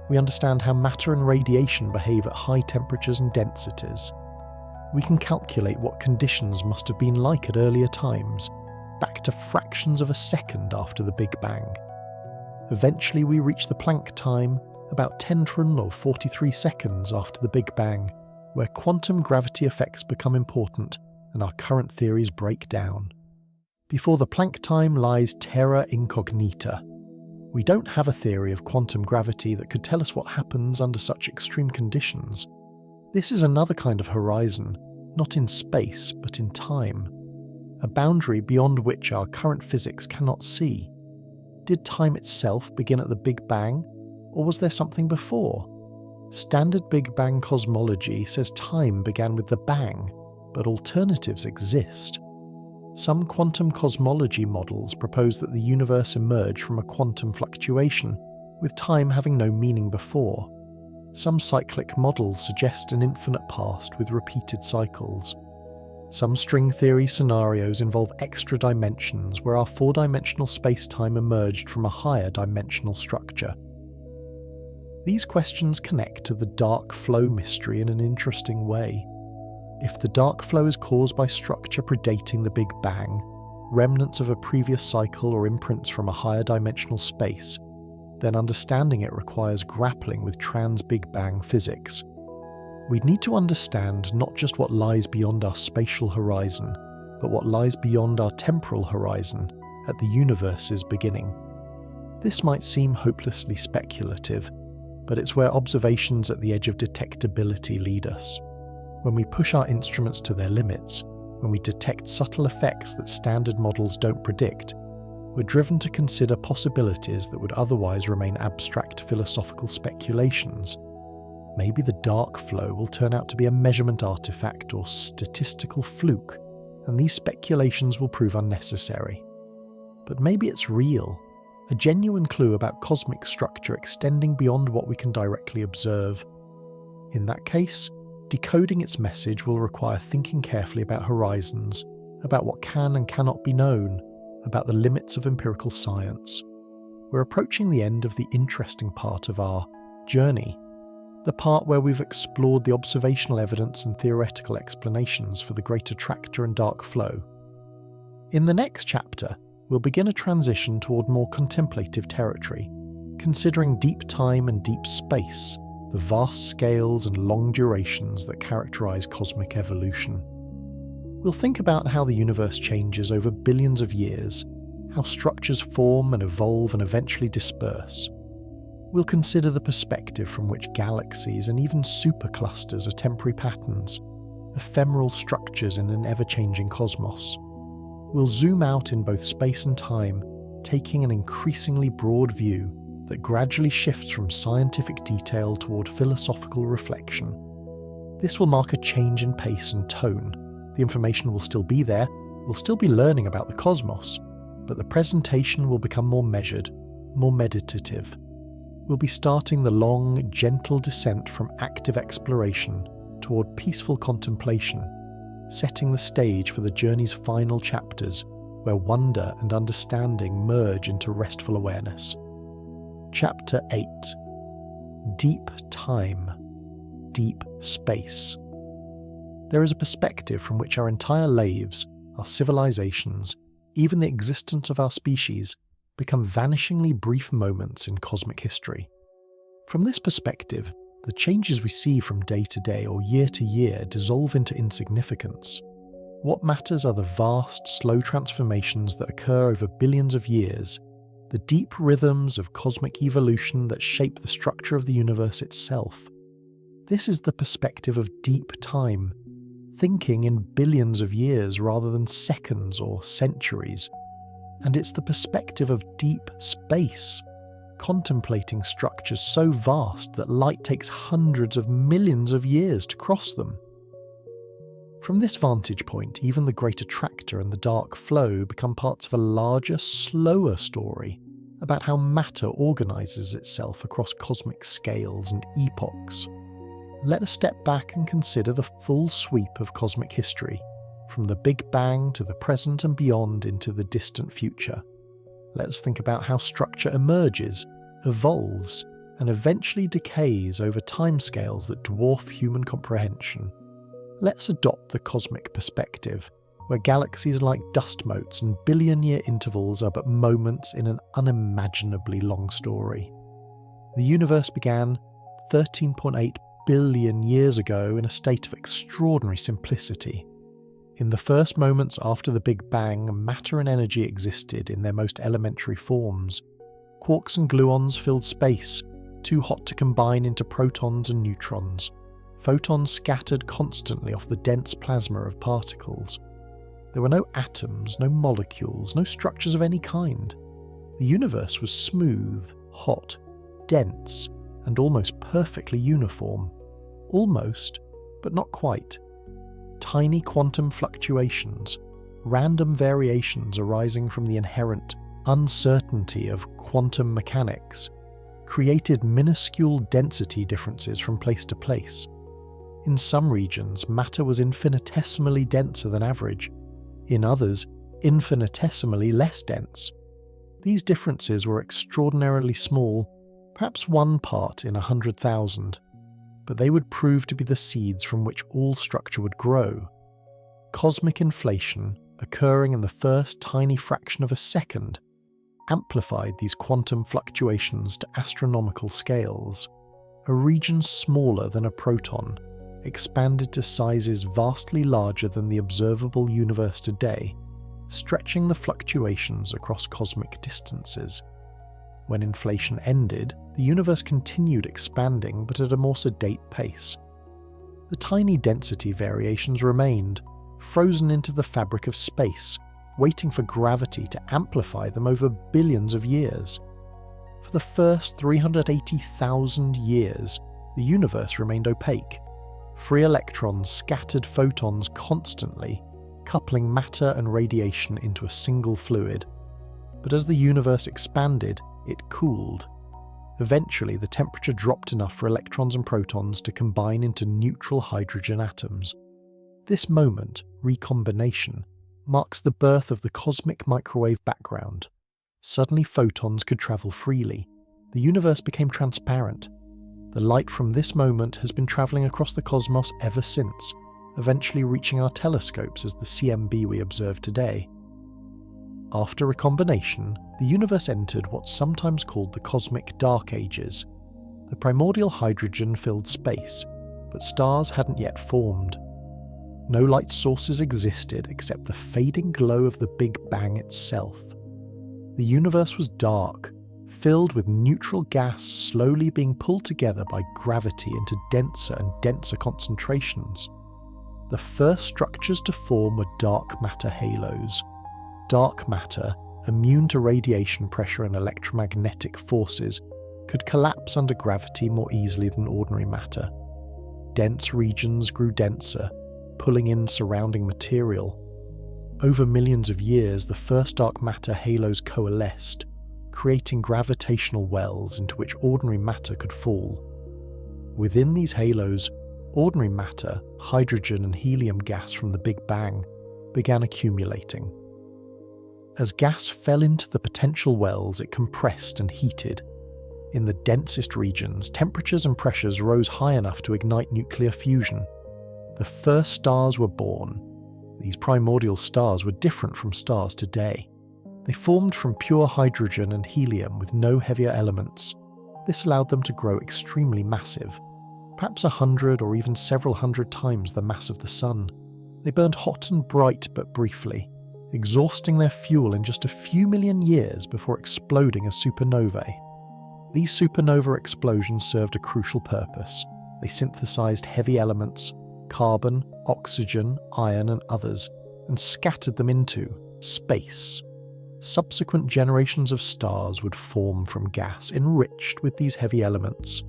We understand how matter and radiation behave at high temperatures and densities. We can calculate what conditions must have been like at earlier times, back to fractions of a second after the Big Bang. Eventually we reach the Planck time, about 10 trillion or 43 seconds after the Big Bang, where quantum gravity effects become important and our current theories break down. Before the Planck time lies terra incognita. We don't have a theory of quantum gravity that could tell us what happens under such extreme conditions. This is another kind of horizon, not in space but in time, a boundary beyond which our current physics cannot see. Did time itself begin at the Big Bang, or was there something before? Standard Big Bang cosmology says time began with the bang, but alternatives exist. Some quantum cosmology models propose that the universe emerged from a quantum fluctuation, with time having no meaning before. Some cyclic models suggest an infinite past with repeated cycles. Some string theory scenarios involve extra dimensions where our four-dimensional space-time emerged from a higher dimensional structure. These questions connect to the dark flow mystery in an interesting way. If the dark flow is caused by structure predating the Big Bang, remnants of a previous cycle or imprints from a higher dimensional space, then understanding it requires grappling with trans-Big Bang physics. We'd need to understand not just what lies beyond our spatial horizon, but what lies beyond our temporal horizon at the universe's beginning. This might seem hopelessly speculative, but it's where observations at the edge of detectability lead us. When we push our instruments to their limits, when we detect subtle effects that standard models don't predict, we're driven to consider possibilities that would otherwise remain abstract philosophical speculations. Maybe the dark flow will turn out to be a measurement artifact or statistical fluke, and these speculations will prove unnecessary. But maybe it's real, a genuine clue about cosmic structure extending beyond what we can directly observe. In that case, decoding its message will require thinking carefully about horizons, about what can and cannot be known, about the limits of empirical science. We're approaching the end of the interesting part of our journey, the part where we've explored the observational evidence and theoretical explanations for the Great Attractor and dark flow. In the next chapter, we'll begin a transition toward more contemplative territory, considering deep time and deep space, the vast scales and long durations that characterize cosmic evolution. We'll think about how the universe changes over billions of years, how structures form and evolve and eventually disperse. We'll consider the perspective from which galaxies and even superclusters are temporary patterns, ephemeral structures in an ever-changing cosmos. We'll zoom out in both space and time, taking an increasingly broad view that gradually shifts from scientific detail toward philosophical reflection. This will mark a change in pace and tone. The information will still be there, we'll still be learning about the cosmos, but the presentation will become more measured, more meditative. We'll be starting the long, gentle descent from active exploration toward peaceful contemplation, setting the stage for the journey's final chapters, where wonder and understanding merge into restful awareness. Chapter 8. Deep Time, Deep Space. There is a perspective from which our entire lives, our civilizations, even the existence of our species, become vanishingly brief moments in cosmic history. From this perspective, the changes we see from day to day or year to year dissolve into insignificance. What matters are the vast, slow transformations that occur over billions of years, the deep rhythms of cosmic evolution that shape the structure of the universe itself. This is the perspective of deep time, thinking in billions of years rather than seconds or centuries. And it's the perspective of deep space, contemplating structures so vast that light takes hundreds of millions of years to cross them. From this vantage point, even the Great Attractor and the dark flow become parts of a larger, slower story about how matter organizes itself across cosmic scales and epochs. Let us step back and consider the full sweep of cosmic history, from the Big Bang to the present and beyond into the distant future. Let us think about how structure emerges, evolves, and eventually decays over timescales that dwarf human comprehension. Let's adopt the cosmic perspective, where galaxies are like dust motes and billion-year intervals are but moments in an unimaginably long story. The universe began 13.8 billion years ago in a state of extraordinary simplicity. In the first moments after the Big Bang, matter and energy existed in their most elementary forms. Quarks and gluons filled space, too hot to combine into protons and neutrons. Photons scattered constantly off the dense plasma of particles. There were no atoms, no molecules, no structures of any kind. The universe was smooth, hot, dense, and almost perfectly uniform. Almost, but not quite. Tiny quantum fluctuations, random variations arising from the inherent uncertainty of quantum mechanics created minuscule density differences from place to place. In some regions, matter was infinitesimally denser than average. In others, infinitesimally less dense. These differences were extraordinarily small, perhaps 1 part in 100,000, but they would prove to be the seeds from which all structure would grow. Cosmic inflation, occurring in the first tiny fraction of a second, amplified these quantum fluctuations to astronomical scales. A region smaller than a proton expanded to sizes vastly larger than the observable universe today, stretching the fluctuations across cosmic distances. When inflation ended, the universe continued expanding, but at a more sedate pace. The tiny density variations remained, frozen into the fabric of space, waiting for gravity to amplify them over billions of years. For the first 380,000 years, the universe remained opaque. Free electrons scattered photons constantly, coupling matter and radiation into a single fluid. But as the universe expanded, it cooled. Eventually, the temperature dropped enough for electrons and protons to combine into neutral hydrogen atoms. This moment, recombination, marks the birth of the cosmic microwave background. Suddenly photons could travel freely. The universe became transparent. The light from this moment has been travelling across the cosmos ever since, eventually reaching our telescopes as the CMB we observe today. After recombination, the universe entered what's sometimes called the cosmic dark ages. The primordial hydrogen-filled space, but stars hadn't yet formed. No light sources existed except the fading glow of the Big Bang itself. The universe was dark, filled with neutral gas slowly being pulled together by gravity into denser and denser concentrations. The first structures to form were dark matter halos. Dark matter, immune to radiation pressure and electromagnetic forces, could collapse under gravity more easily than ordinary matter. Dense regions grew denser, pulling in surrounding material. Over millions of years, the first dark matter halos coalesced, creating gravitational wells into which ordinary matter could fall. Within these halos, ordinary matter, hydrogen and helium gas from the Big Bang, began accumulating. As gas fell into the potential wells, it compressed and heated. In the densest regions, temperatures and pressures rose high enough to ignite nuclear fusion. The first stars were born. These primordial stars were different from stars today. They formed from pure hydrogen and helium with no heavier elements. This allowed them to grow extremely massive, perhaps 100 or even several hundred times the mass of the Sun. They burned hot and bright but briefly, exhausting their fuel in just a few million years before exploding as supernovae. These supernova explosions served a crucial purpose. They synthesized heavy elements, carbon, oxygen, iron and others, and scattered them into space. Subsequent generations of stars would form from gas enriched with these heavy elements.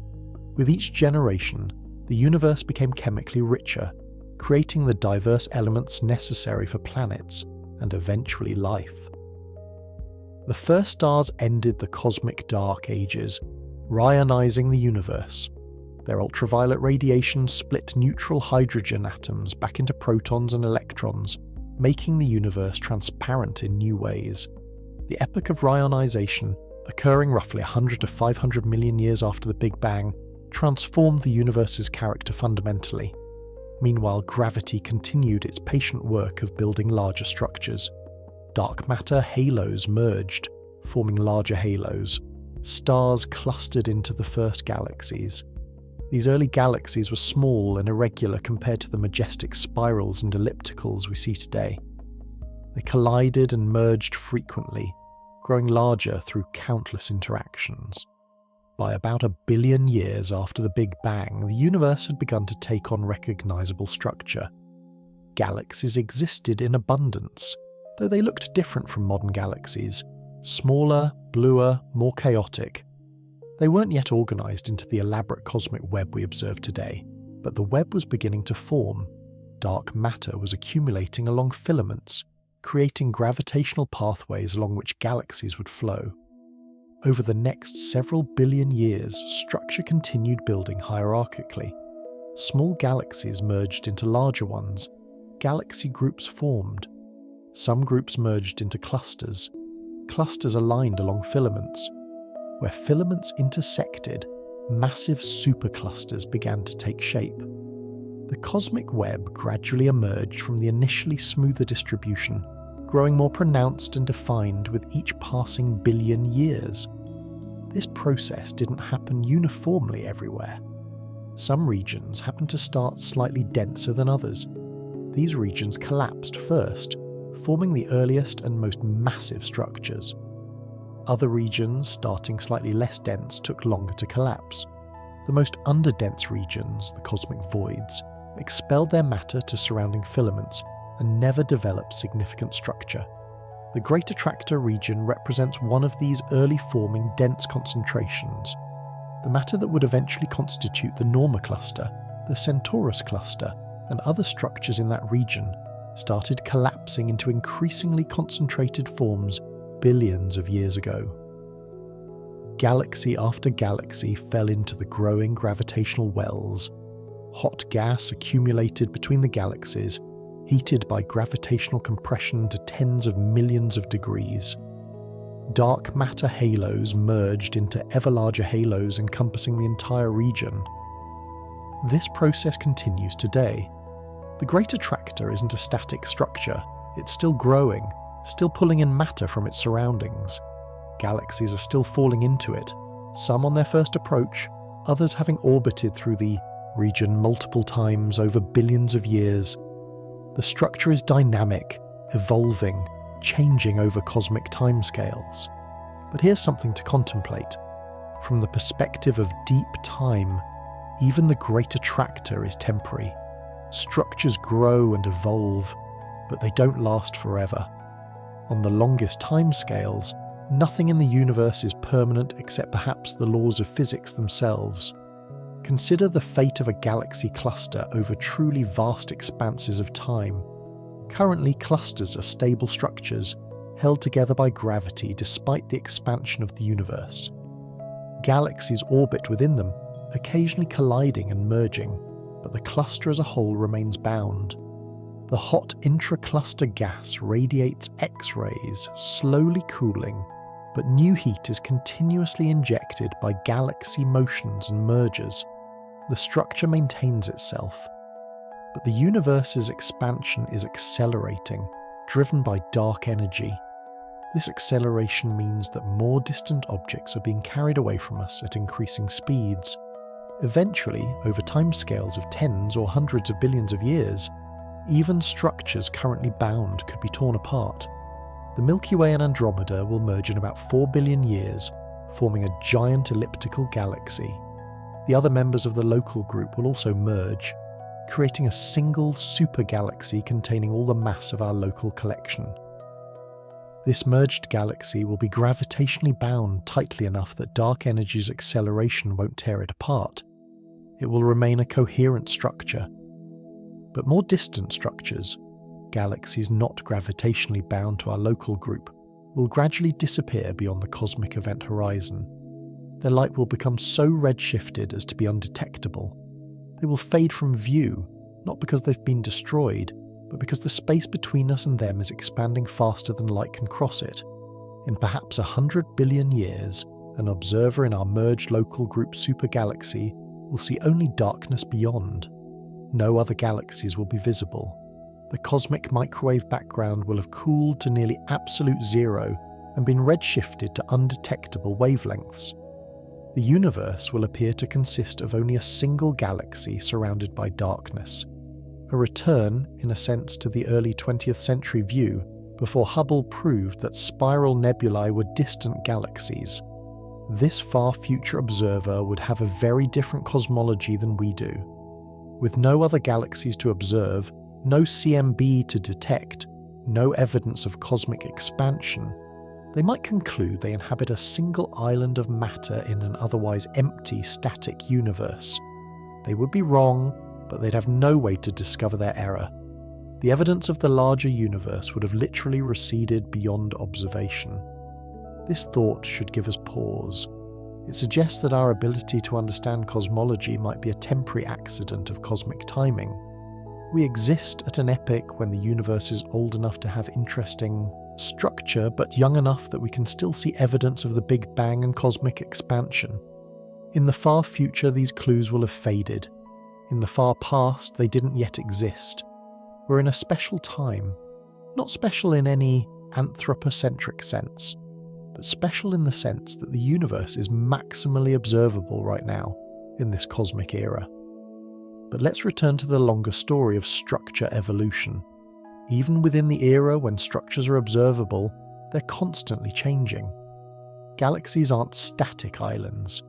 With each generation, the universe became chemically richer, creating the diverse elements necessary for planets and eventually life. The first stars ended the cosmic dark ages, rionizing the universe. Their ultraviolet radiation split neutral hydrogen atoms back into protons and electrons, making the universe transparent in new ways. The epoch of rionization, occurring roughly 100 to 500 million years after the Big Bang, transformed the universe's character fundamentally. Meanwhile, gravity continued its patient work of building larger structures. Dark matter halos merged, forming larger halos. Stars clustered into the first galaxies. These early galaxies were small and irregular compared to the majestic spirals and ellipticals we see today. They collided and merged frequently, growing larger through countless interactions. By about 1 billion years after the Big Bang, the universe had begun to take on recognizable structure. Galaxies existed in abundance, though they looked different from modern galaxies. Smaller, bluer, more chaotic. They weren't yet organized into the elaborate cosmic web we observe today, but the web was beginning to form. Dark matter was accumulating along filaments, creating gravitational pathways along which galaxies would flow. Over the next several billion years, structure continued building hierarchically. Small galaxies merged into larger ones. Galaxy groups formed. Some groups merged into clusters. Clusters aligned along filaments. Where filaments intersected, massive superclusters began to take shape. The cosmic web gradually emerged from the initially smoother distribution, growing more pronounced and defined with each passing billion years. This process didn't happen uniformly everywhere. Some regions happened to start slightly denser than others. These regions collapsed first, forming the earliest and most massive structures. Other regions, starting slightly less dense, took longer to collapse. The most underdense regions, the cosmic voids, expelled their matter to surrounding filaments and never developed significant structure. The Great Attractor region represents one of these early forming dense concentrations. The matter that would eventually constitute the Norma cluster, the Centaurus cluster, and other structures in that region started collapsing into increasingly concentrated forms billions of years ago. Galaxy after galaxy fell into the growing gravitational wells. Hot gas accumulated between the galaxies, heated by gravitational compression to tens of millions of degrees. Dark matter halos merged into ever larger halos encompassing the entire region. This process continues today. The Great Attractor isn't a static structure, it's still growing, still pulling in matter from its surroundings. Galaxies are still falling into it, some on their first approach, others having orbited through the region multiple times over billions of years. The structure is dynamic, evolving, changing over cosmic timescales. But here's something to contemplate. From the perspective of deep time, even the Great Attractor is temporary. Structures grow and evolve, but they don't last forever. On the longest timescales, nothing in the universe is permanent except perhaps the laws of physics themselves. Consider the fate of a galaxy cluster over truly vast expanses of time. Currently, clusters are stable structures, held together by gravity despite the expansion of the universe. Galaxies orbit within them, occasionally colliding and merging, but the cluster as a whole remains bound. The hot intra-cluster gas radiates X-rays, slowly cooling, but new heat is continuously injected by galaxy motions and mergers. The structure maintains itself, but the universe's expansion is accelerating, driven by dark energy. This acceleration means that more distant objects are being carried away from us at increasing speeds. Eventually, over timescales of tens or hundreds of billions of years, even structures currently bound could be torn apart. The Milky Way and Andromeda will merge in about 4 billion years, forming a giant elliptical galaxy. The other members of the local group will also merge, creating a single supergalaxy containing all the mass of our local collection. This merged galaxy will be gravitationally bound tightly enough that dark energy's acceleration won't tear it apart. It will remain a coherent structure. But more distant structures, galaxies not gravitationally bound to our local group, will gradually disappear beyond the cosmic event horizon. Their light will become so redshifted as to be undetectable. They will fade from view, not because they've been destroyed, but because the space between us and them is expanding faster than light can cross it. In perhaps 100 billion years, an observer in our merged local group supergalaxy will see only darkness beyond. No other galaxies will be visible. The cosmic microwave background will have cooled to nearly absolute zero and been redshifted to undetectable wavelengths. The universe will appear to consist of only a single galaxy surrounded by darkness. A return, in a sense, to the early 20th century view before Hubble proved that spiral nebulae were distant galaxies. This far future observer would have a very different cosmology than we do. With no other galaxies to observe, no CMB to detect, no evidence of cosmic expansion, they might conclude they inhabit a single island of matter in an otherwise empty, static universe. They would be wrong, but they'd have no way to discover their error. the evidence of the larger universe would have literally receded beyond observation. This thought should give us pause. It suggests that our ability to understand cosmology might be a temporary accident of cosmic timing. We exist at an epoch when the universe is old enough to have interesting structure, but young enough that we can still see evidence of the Big Bang and cosmic expansion. In the far future, these clues will have faded. In the far past, they didn't yet exist. We're in a special time, not special in any anthropocentric sense, but special in the sense that the universe is maximally observable right now in this cosmic era. But let's return to the longer story of structure evolution. Even within the era when structures are observable, they're constantly changing. Galaxies aren't static islands.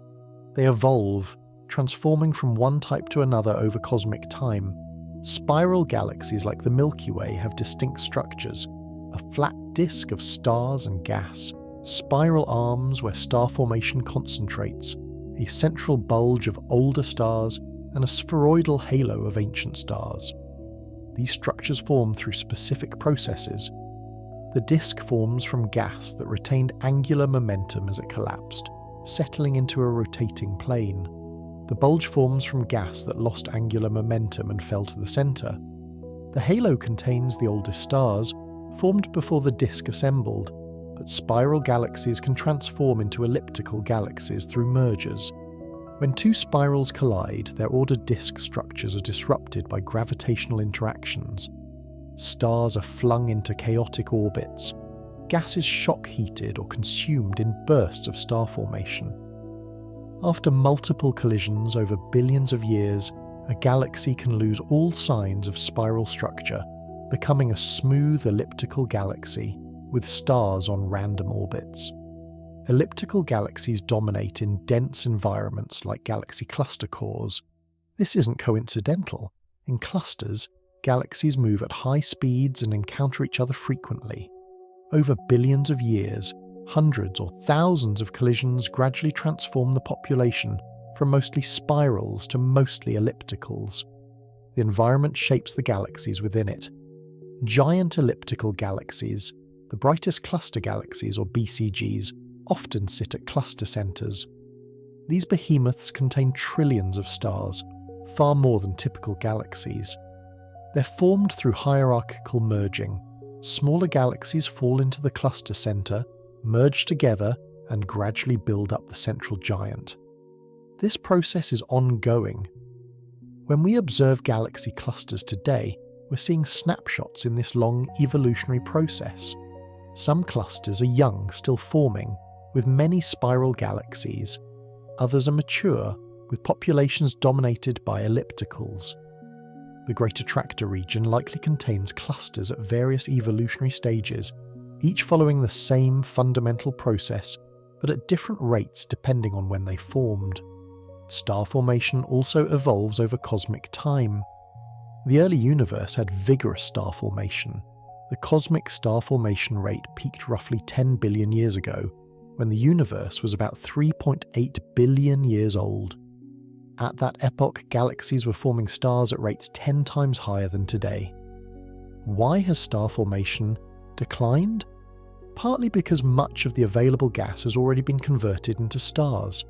They evolve, transforming from one type to another over cosmic time. Spiral galaxies like the Milky Way have distinct structures: a flat disk of stars and gas, spiral arms where star formation concentrates, a central bulge of older stars, and a spheroidal halo of ancient stars. These structures form through specific processes. The disk forms from gas that retained angular momentum as it collapsed, settling into a rotating plane. The bulge forms from gas that lost angular momentum and fell to the centre. The halo contains the oldest stars, formed before the disk assembled, but spiral galaxies can transform into elliptical galaxies through mergers. When two spirals collide, their ordered disk structures are disrupted by gravitational interactions. Stars are flung into chaotic orbits. Gas is shock-heated or consumed in bursts of star formation. After multiple collisions over billions of years, a galaxy can lose all signs of spiral structure, becoming a smooth elliptical galaxy with stars on random orbits. Elliptical galaxies dominate in dense environments like galaxy cluster cores. This isn't coincidental. In clusters, galaxies move at high speeds and encounter each other frequently. Over billions of years, hundreds or thousands of collisions gradually transform the population from mostly spirals to mostly ellipticals. The environment shapes the galaxies within it. Giant elliptical galaxies, the brightest cluster galaxies or BCGs, often sit at cluster centres. These behemoths contain trillions of stars, far more than typical galaxies. They're formed through hierarchical merging. Smaller galaxies fall into the cluster centre, merge together, and gradually build up the central giant. This process is ongoing. When we observe galaxy clusters today, we're seeing snapshots in this long evolutionary process. Some clusters are young, still forming, with many spiral galaxies. Others are mature, with populations dominated by ellipticals. The Great Attractor region likely contains clusters at various evolutionary stages, each following the same fundamental process, but at different rates depending on when they formed. Star formation also evolves over cosmic time. The early universe had vigorous star formation. The cosmic star formation rate peaked roughly 10 billion years ago, when the universe was about 3.8 billion years old. At that epoch, galaxies were forming stars at rates 10 times higher than today. Why has star formation declined? Partly because much of the available gas has already been converted into stars.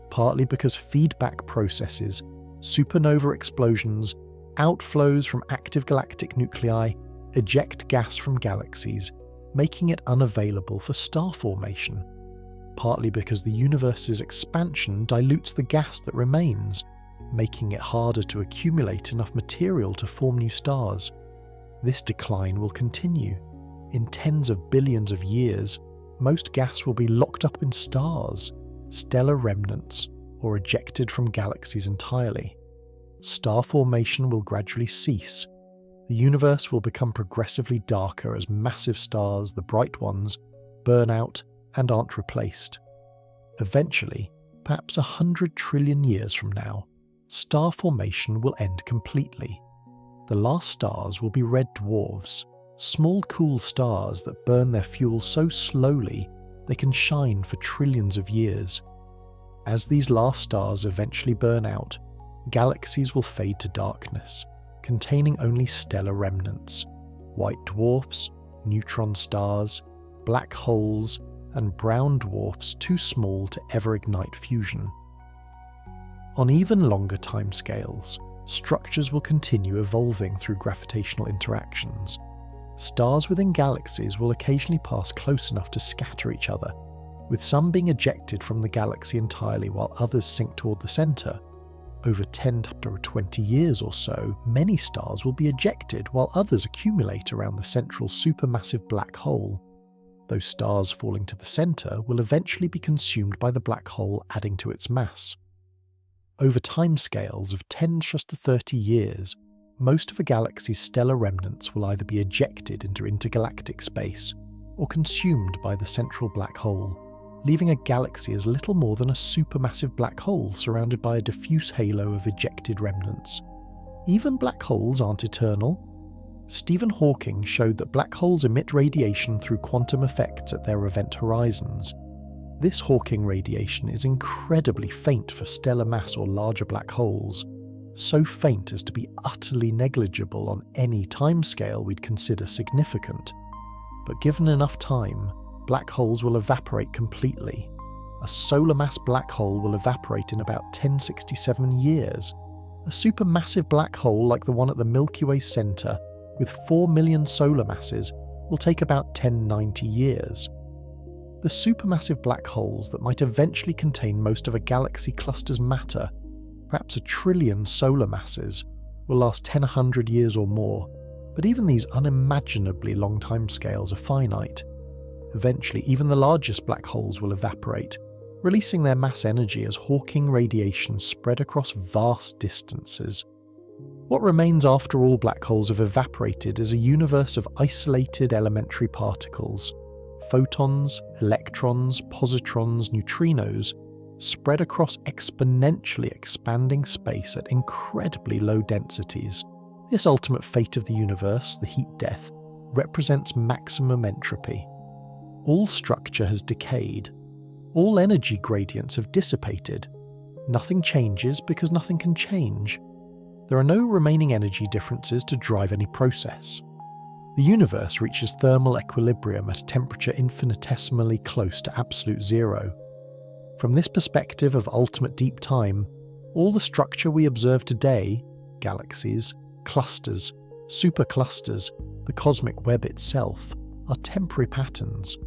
Partly because feedback processes, supernova explosions, outflows from active galactic nuclei eject gas from galaxies, making it unavailable for star formation. Partly because the universe's expansion dilutes the gas that remains, making it harder to accumulate enough material to form new stars. This decline will continue. In tens of billions of years, most gas will be locked up in stars, stellar remnants, or ejected from galaxies entirely. Star formation will gradually cease. The universe will become progressively darker as massive stars, the bright ones, burn out and aren't replaced. Eventually, perhaps 100 trillion years from now, star formation will end completely. The last stars will be red dwarfs, small cool stars that burn their fuel so slowly they can shine for trillions of years. As these last stars eventually burn out, galaxies will fade to darkness. containing only stellar remnants, white dwarfs, neutron stars, black holes, and brown dwarfs too small to ever ignite fusion. On even longer timescales, structures will continue evolving through gravitational interactions. Stars within galaxies will occasionally pass close enough to scatter each other, with some being ejected from the galaxy entirely while others sink toward the centre. Over 10 to 20 years or so, many stars will be ejected while others accumulate around the central supermassive black hole. Those stars falling to the centre will eventually be consumed by the black hole, adding to its mass. Over timescales of 10 just to 30 years, most of a galaxy's stellar remnants will either be ejected into intergalactic space or consumed by the central black hole, leaving a galaxy as little more than a supermassive black hole surrounded by a diffuse halo of ejected remnants. Even black holes aren't eternal. Stephen Hawking showed that black holes emit radiation through quantum effects at their event horizons. This Hawking radiation is incredibly faint for stellar mass or larger black holes, so faint as to be utterly negligible on any timescale we'd consider significant. But given enough time, black holes will evaporate completely. A solar mass black hole will evaporate in about 1067 years. A supermassive black hole like the one at the Milky Way centre, with 4 million solar masses, will take about 1090 years. The supermassive black holes that might eventually contain most of a galaxy cluster's matter, perhaps 1 trillion solar masses, will last 100 years or more, but even these unimaginably long timescales are finite. Eventually, even the largest black holes will evaporate, releasing their mass energy as Hawking radiation spread across vast distances. What remains after all black holes have evaporated is a universe of isolated elementary particles, photons, electrons, positrons, neutrinos, spread across exponentially expanding space at incredibly low densities. This ultimate fate of the universe, the heat death, represents maximum entropy. All structure has decayed. All energy gradients have dissipated. Nothing changes because nothing can change. There are no remaining energy differences to drive any process. The universe reaches thermal equilibrium at a temperature infinitesimally close to absolute zero. From this perspective of ultimate deep time, all the structure we observe today, galaxies, clusters, superclusters, the cosmic web itself, are temporary patterns.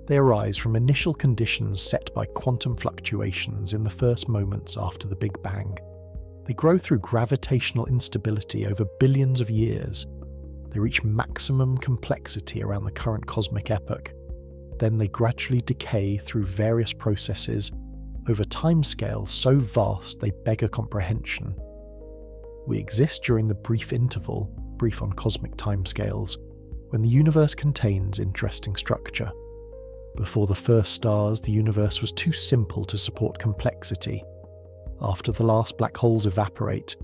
They arise from initial conditions set by quantum fluctuations in the first moments after the Big Bang. They grow through gravitational instability over billions of years. They reach maximum complexity around the current cosmic epoch. Then they gradually decay through various processes over timescales so vast they beggar comprehension. We exist during the brief interval, brief on cosmic timescales, when the universe contains interesting structure. Before the first stars, the universe was too simple to support complexity. After the last black holes evaporate,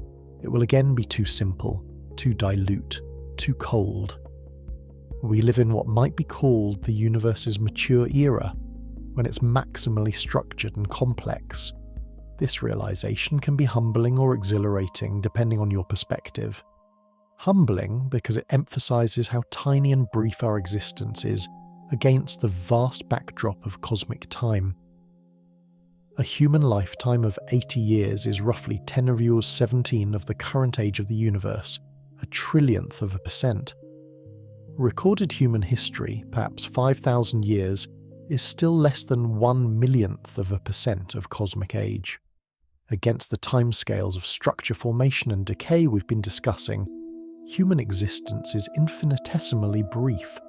it will again be too simple, too dilute, too cold. We live in what might be called the universe's mature era, when it's maximally structured and complex. This realization can be humbling or exhilarating depending on your perspective. Humbling because it emphasizes how tiny and brief our existence is against the vast backdrop of cosmic time. A human lifetime of 80 years is roughly 10^17 of the current age of the universe, a trillionth of a percent. Recorded human history, perhaps 5,000 years, is still less than 1/1,000,000th of a percent of cosmic age. Against the timescales of structure formation and decay we've been discussing, human existence is infinitesimally brief.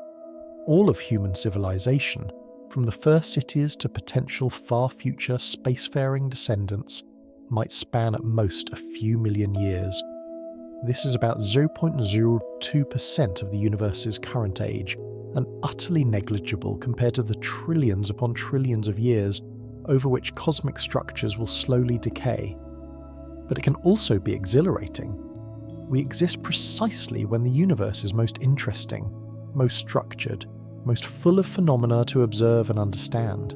All of human civilization, from the first cities to potential far future spacefaring descendants, might span at most a few million years. This is about 0.02% of the universe's current age, and utterly negligible compared to the trillions upon trillions of years over which cosmic structures will slowly decay. But it can also be exhilarating. We exist precisely when the universe is most interesting, most structured, most full of phenomena to observe and understand.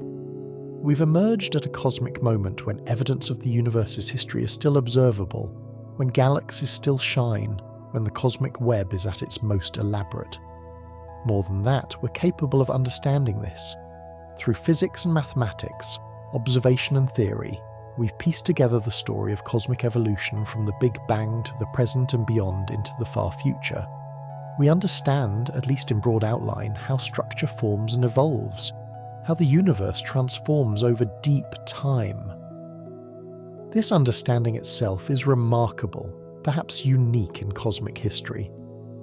We've emerged at a cosmic moment when evidence of the universe's history is still observable, when galaxies still shine, when the cosmic web is at its most elaborate. More than that, we're capable of understanding this. Through physics and mathematics, observation and theory, we've pieced together the story of cosmic evolution from the Big Bang to the present and beyond into the far future. We understand, at least in broad outline, how structure forms and evolves, how the universe transforms over deep time. This understanding itself is remarkable, perhaps unique in cosmic history.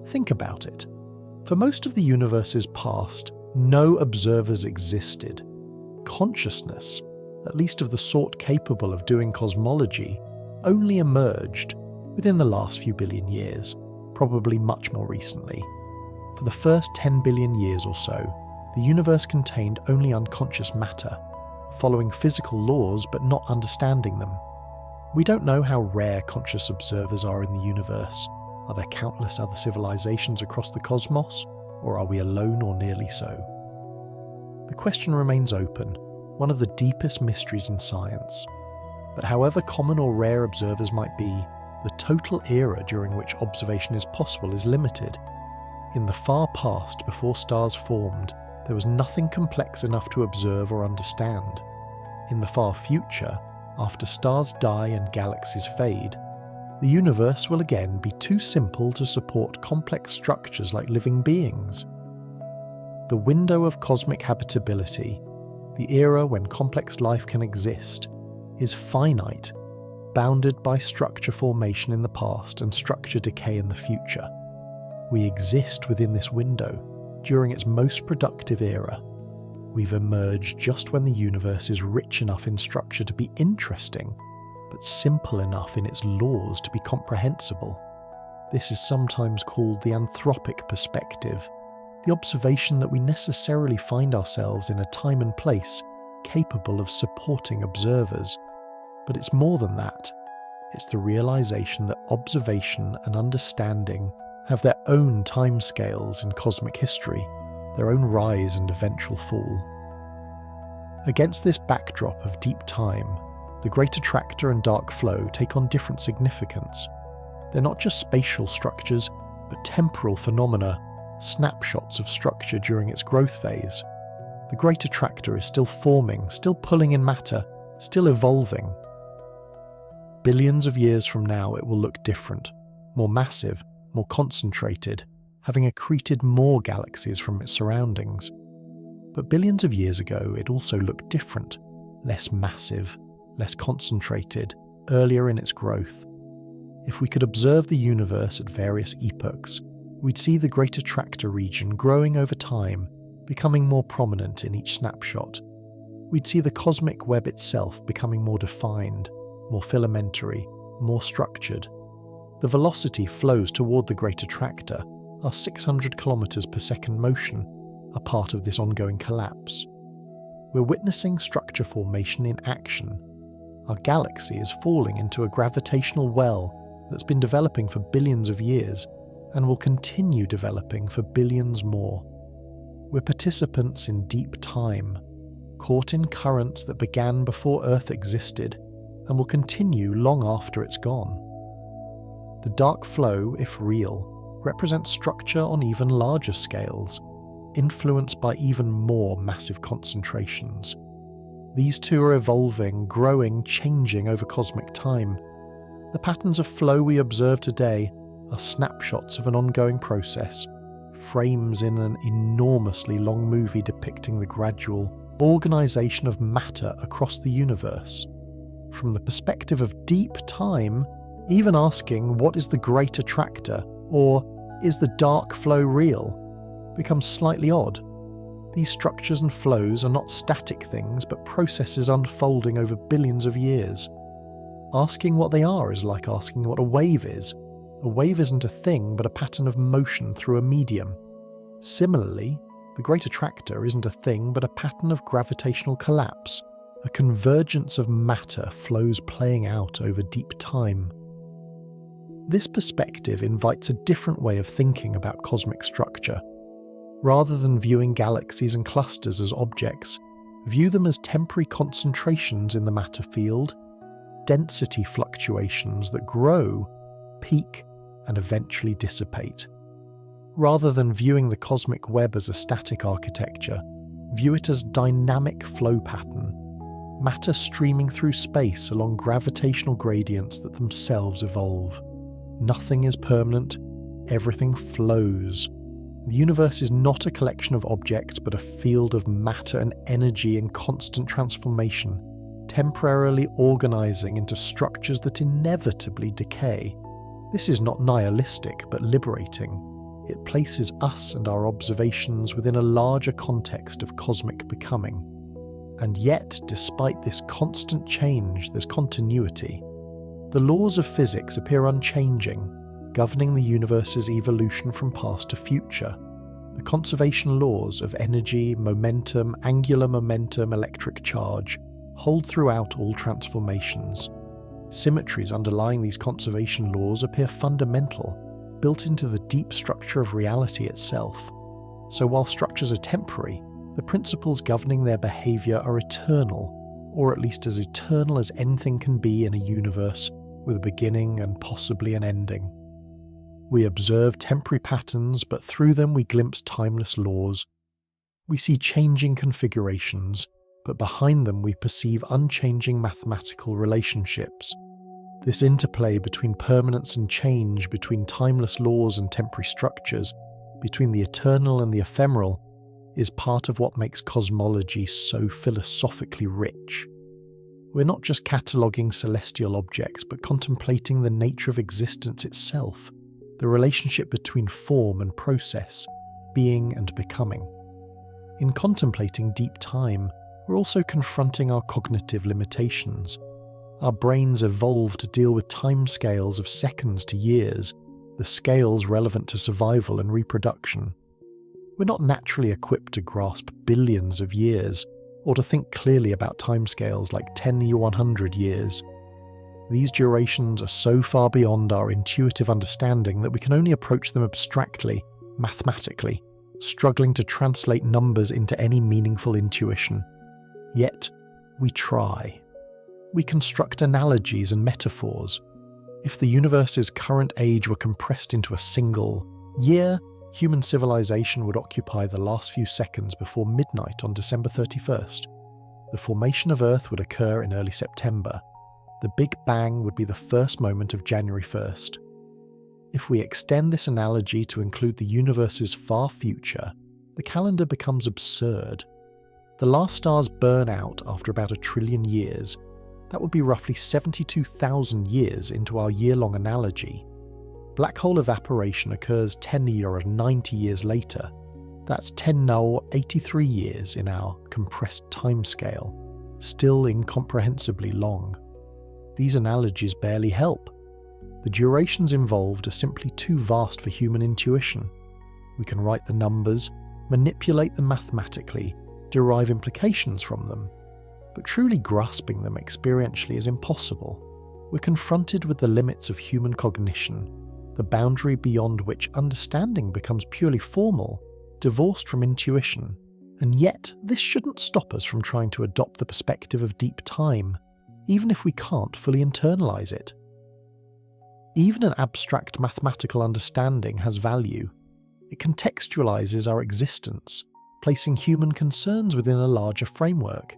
Think about it. For most of the universe's past, no observers existed. Consciousness, at least of the sort capable of doing cosmology, only emerged within the last few billion years, probably much more recently. For the first 10 billion years or so, the universe contained only unconscious matter, following physical laws but not understanding them. We don't know how rare conscious observers are in the universe. Are there countless other civilizations across the cosmos, or are we alone or nearly so? The question remains open, one of the deepest mysteries in science. But however common or rare observers might be, the total era during which observation is possible is limited. In the far past, before stars formed, there was nothing complex enough to observe or understand. In the far future, after stars die and galaxies fade, the universe will again be too simple to support complex structures like living beings. The window of cosmic habitability, the era when complex life can exist, is finite, bounded by structure formation in the past and structure decay in the future. We exist within this window during its most productive era. We've emerged just when the universe is rich enough in structure to be interesting, but simple enough in its laws to be comprehensible. This is sometimes called the anthropic perspective, the observation that we necessarily find ourselves in a time and place capable of supporting observers. But it's more than that. It's the realization that observation and understanding have their own timescales in cosmic history, their own rise and eventual fall. Against this backdrop of deep time, the Great Attractor and dark flow take on different significance. They're not just spatial structures, but temporal phenomena, snapshots of structure during its growth phase. The Great Attractor is still forming, still pulling in matter, still evolving. Billions of years from now it will look different, more massive, more concentrated, having accreted more galaxies from its surroundings. But billions of years ago it also looked different, less massive, less concentrated, earlier in its growth. If we could observe the universe at various epochs, we'd see the Great Attractor region growing over time, becoming more prominent in each snapshot. We'd see the cosmic web itself becoming more defined, more filamentary, more structured. The velocity flows toward the Great Attractor, our 600 kilometers per second motion, a part of this ongoing collapse. We're witnessing structure formation in action. Our galaxy is falling into a gravitational well that's been developing for billions of years and will continue developing for billions more. We're participants in deep time, caught in currents that began before Earth existed and will continue long after it's gone. The dark flow, if real, represents structure on even larger scales, influenced by even more massive concentrations. These two are evolving, growing, changing over cosmic time. The patterns of flow we observe today are snapshots of an ongoing process, frames in an enormously long movie depicting the gradual organization of matter across the universe. From the perspective of deep time, even asking what is the Great Attractor or is the dark flow real becomes slightly odd. These structures and flows are not static things but processes unfolding over billions of years. Asking what they are is like asking what a wave is. A wave isn't a thing but a pattern of motion through a medium. Similarly, the Great Attractor isn't a thing but a pattern of gravitational collapse, a convergence of matter flows playing out over deep time. This perspective invites a different way of thinking about cosmic structure. Rather than viewing galaxies and clusters as objects, view them as temporary concentrations in the matter field, density fluctuations that grow, peak, and eventually dissipate. Rather than viewing the cosmic web as a static architecture, view it as a dynamic flow pattern, matter streaming through space along gravitational gradients that themselves evolve. Nothing is permanent, everything flows. The universe is not a collection of objects but a field of matter and energy in constant transformation, temporarily organizing into structures that inevitably decay. This is not nihilistic but liberating. It places us and our observations within a larger context of cosmic becoming. And yet, despite this constant change, there's continuity. The laws of physics appear unchanging, governing the universe's evolution from past to future. The conservation laws of energy, momentum, angular momentum, electric charge hold throughout all transformations. Symmetries underlying these conservation laws appear fundamental, built into the deep structure of reality itself. So while structures are temporary, the principles governing their behavior are eternal, or at least as eternal as anything can be in a universe with a beginning and possibly an ending. We observe temporary patterns, but through them we glimpse timeless laws. We see changing configurations, but behind them we perceive unchanging mathematical relationships. This interplay between permanence and change, between timeless laws and temporary structures, between the eternal and the ephemeral, is part of what makes cosmology so philosophically rich. We're not just cataloguing celestial objects, but contemplating the nature of existence itself, the relationship between form and process, being and becoming. In contemplating deep time, we're also confronting our cognitive limitations. Our brains evolved to deal with timescales of seconds to years, the scales relevant to survival and reproduction. We're not naturally equipped to grasp billions of years, or to think clearly about timescales like 10 or 100 years. These durations are so far beyond our intuitive understanding that we can only approach them abstractly, mathematically, struggling to translate numbers into any meaningful intuition. Yet, we try. We construct analogies and metaphors. If the universe's current age were compressed into a single year, human civilization would occupy the last few seconds before midnight on December 31st. The formation of Earth would occur in early September. The Big Bang would be the first moment of January 1st. If we extend this analogy to include the universe's far future, the calendar becomes absurd. The last stars burn out after about 1 trillion years. That would be roughly 72,000 years into our year-long analogy. Black hole evaporation occurs 10 or 90 years later. That's 10 or 83 years in our compressed timescale, still incomprehensibly long. These analogies barely help. The durations involved are simply too vast for human intuition. We can write the numbers, manipulate them mathematically, derive implications from them, but truly grasping them experientially is impossible. We're confronted with the limits of human cognition, the boundary beyond which understanding becomes purely formal, divorced from intuition. And yet, this shouldn't stop us from trying to adopt the perspective of deep time, even if we can't fully internalize it. Even an abstract mathematical understanding has value. It contextualizes our existence, placing human concerns within a larger framework.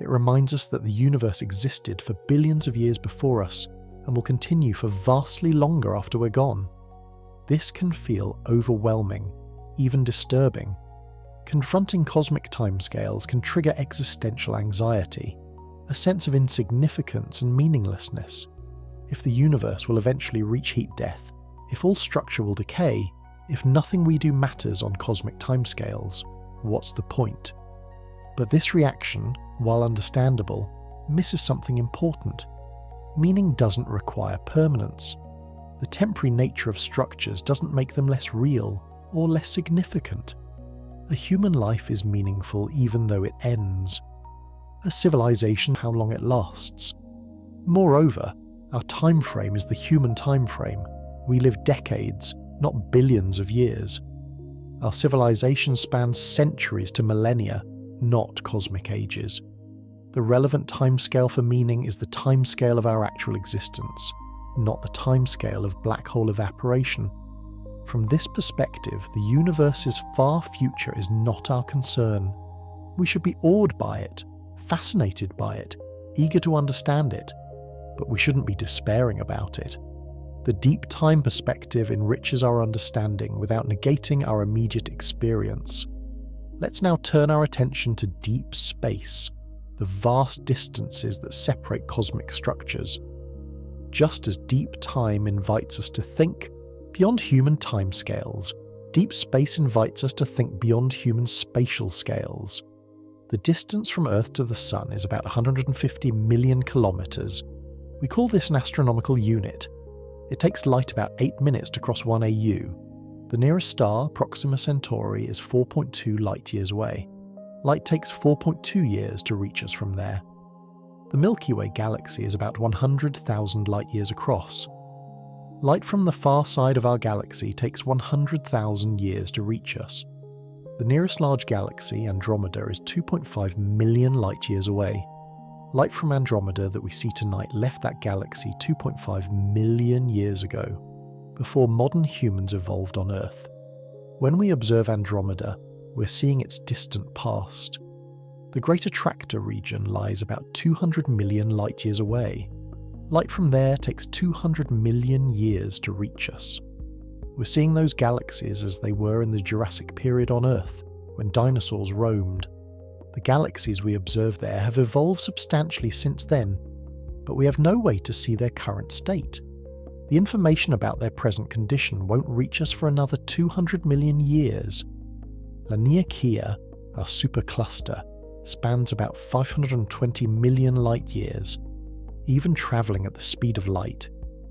It reminds us that the universe existed for billions of years before us and will continue for vastly longer after we're gone. This can feel overwhelming, even disturbing. Confronting cosmic timescales can trigger existential anxiety, a sense of insignificance and meaninglessness. If the universe will eventually reach heat death, if all structure will decay, if nothing we do matters on cosmic timescales, what's the point? But this reaction, while understandable, misses something important. Meaning doesn't require permanence. The temporary nature of structures doesn't make them less real or less significant. A human life is meaningful even though it ends. A civilization, how long it lasts. Moreover, our time frame is the human time frame. We live decades, not billions of years. Our civilization spans centuries to millennia, not cosmic ages. The relevant timescale for meaning is the timescale of our actual existence, not the timescale of black hole evaporation. From this perspective, the universe's far future is not our concern. We should be awed by it, fascinated by it, eager to understand it, but we shouldn't be despairing about it. The deep time perspective enriches our understanding without negating our immediate experience. Let's now turn our attention to deep space, the vast distances that separate cosmic structures. Just as deep time invites us to think beyond human timescales, deep space invites us to think beyond human spatial scales. The distance from Earth to the Sun is about 150 million kilometers. We call this an astronomical unit. It takes light about 8 minutes to cross 1 AU. The nearest star, Proxima Centauri, is 4.2 light-years away. Light takes 4.2 years to reach us from there. The Milky Way galaxy is about 100,000 light-years across. Light from the far side of our galaxy takes 100,000 years to reach us. The nearest large galaxy, Andromeda, is 2.5 million light-years away. Light from Andromeda that we see tonight left that galaxy 2.5 million years ago, before modern humans evolved on Earth. When we observe Andromeda, we're seeing its distant past. The Great Attractor region lies about 200 million light-years away. Light from there takes 200 million years to reach us. We're seeing those galaxies as they were in the Jurassic period on Earth, when dinosaurs roamed. The galaxies we observe there have evolved substantially since then, but we have no way to see their current state. The information about their present condition won't reach us for another 200 million years. Laniakea, our supercluster, spans about 520 million light-years. Even travelling at the speed of light,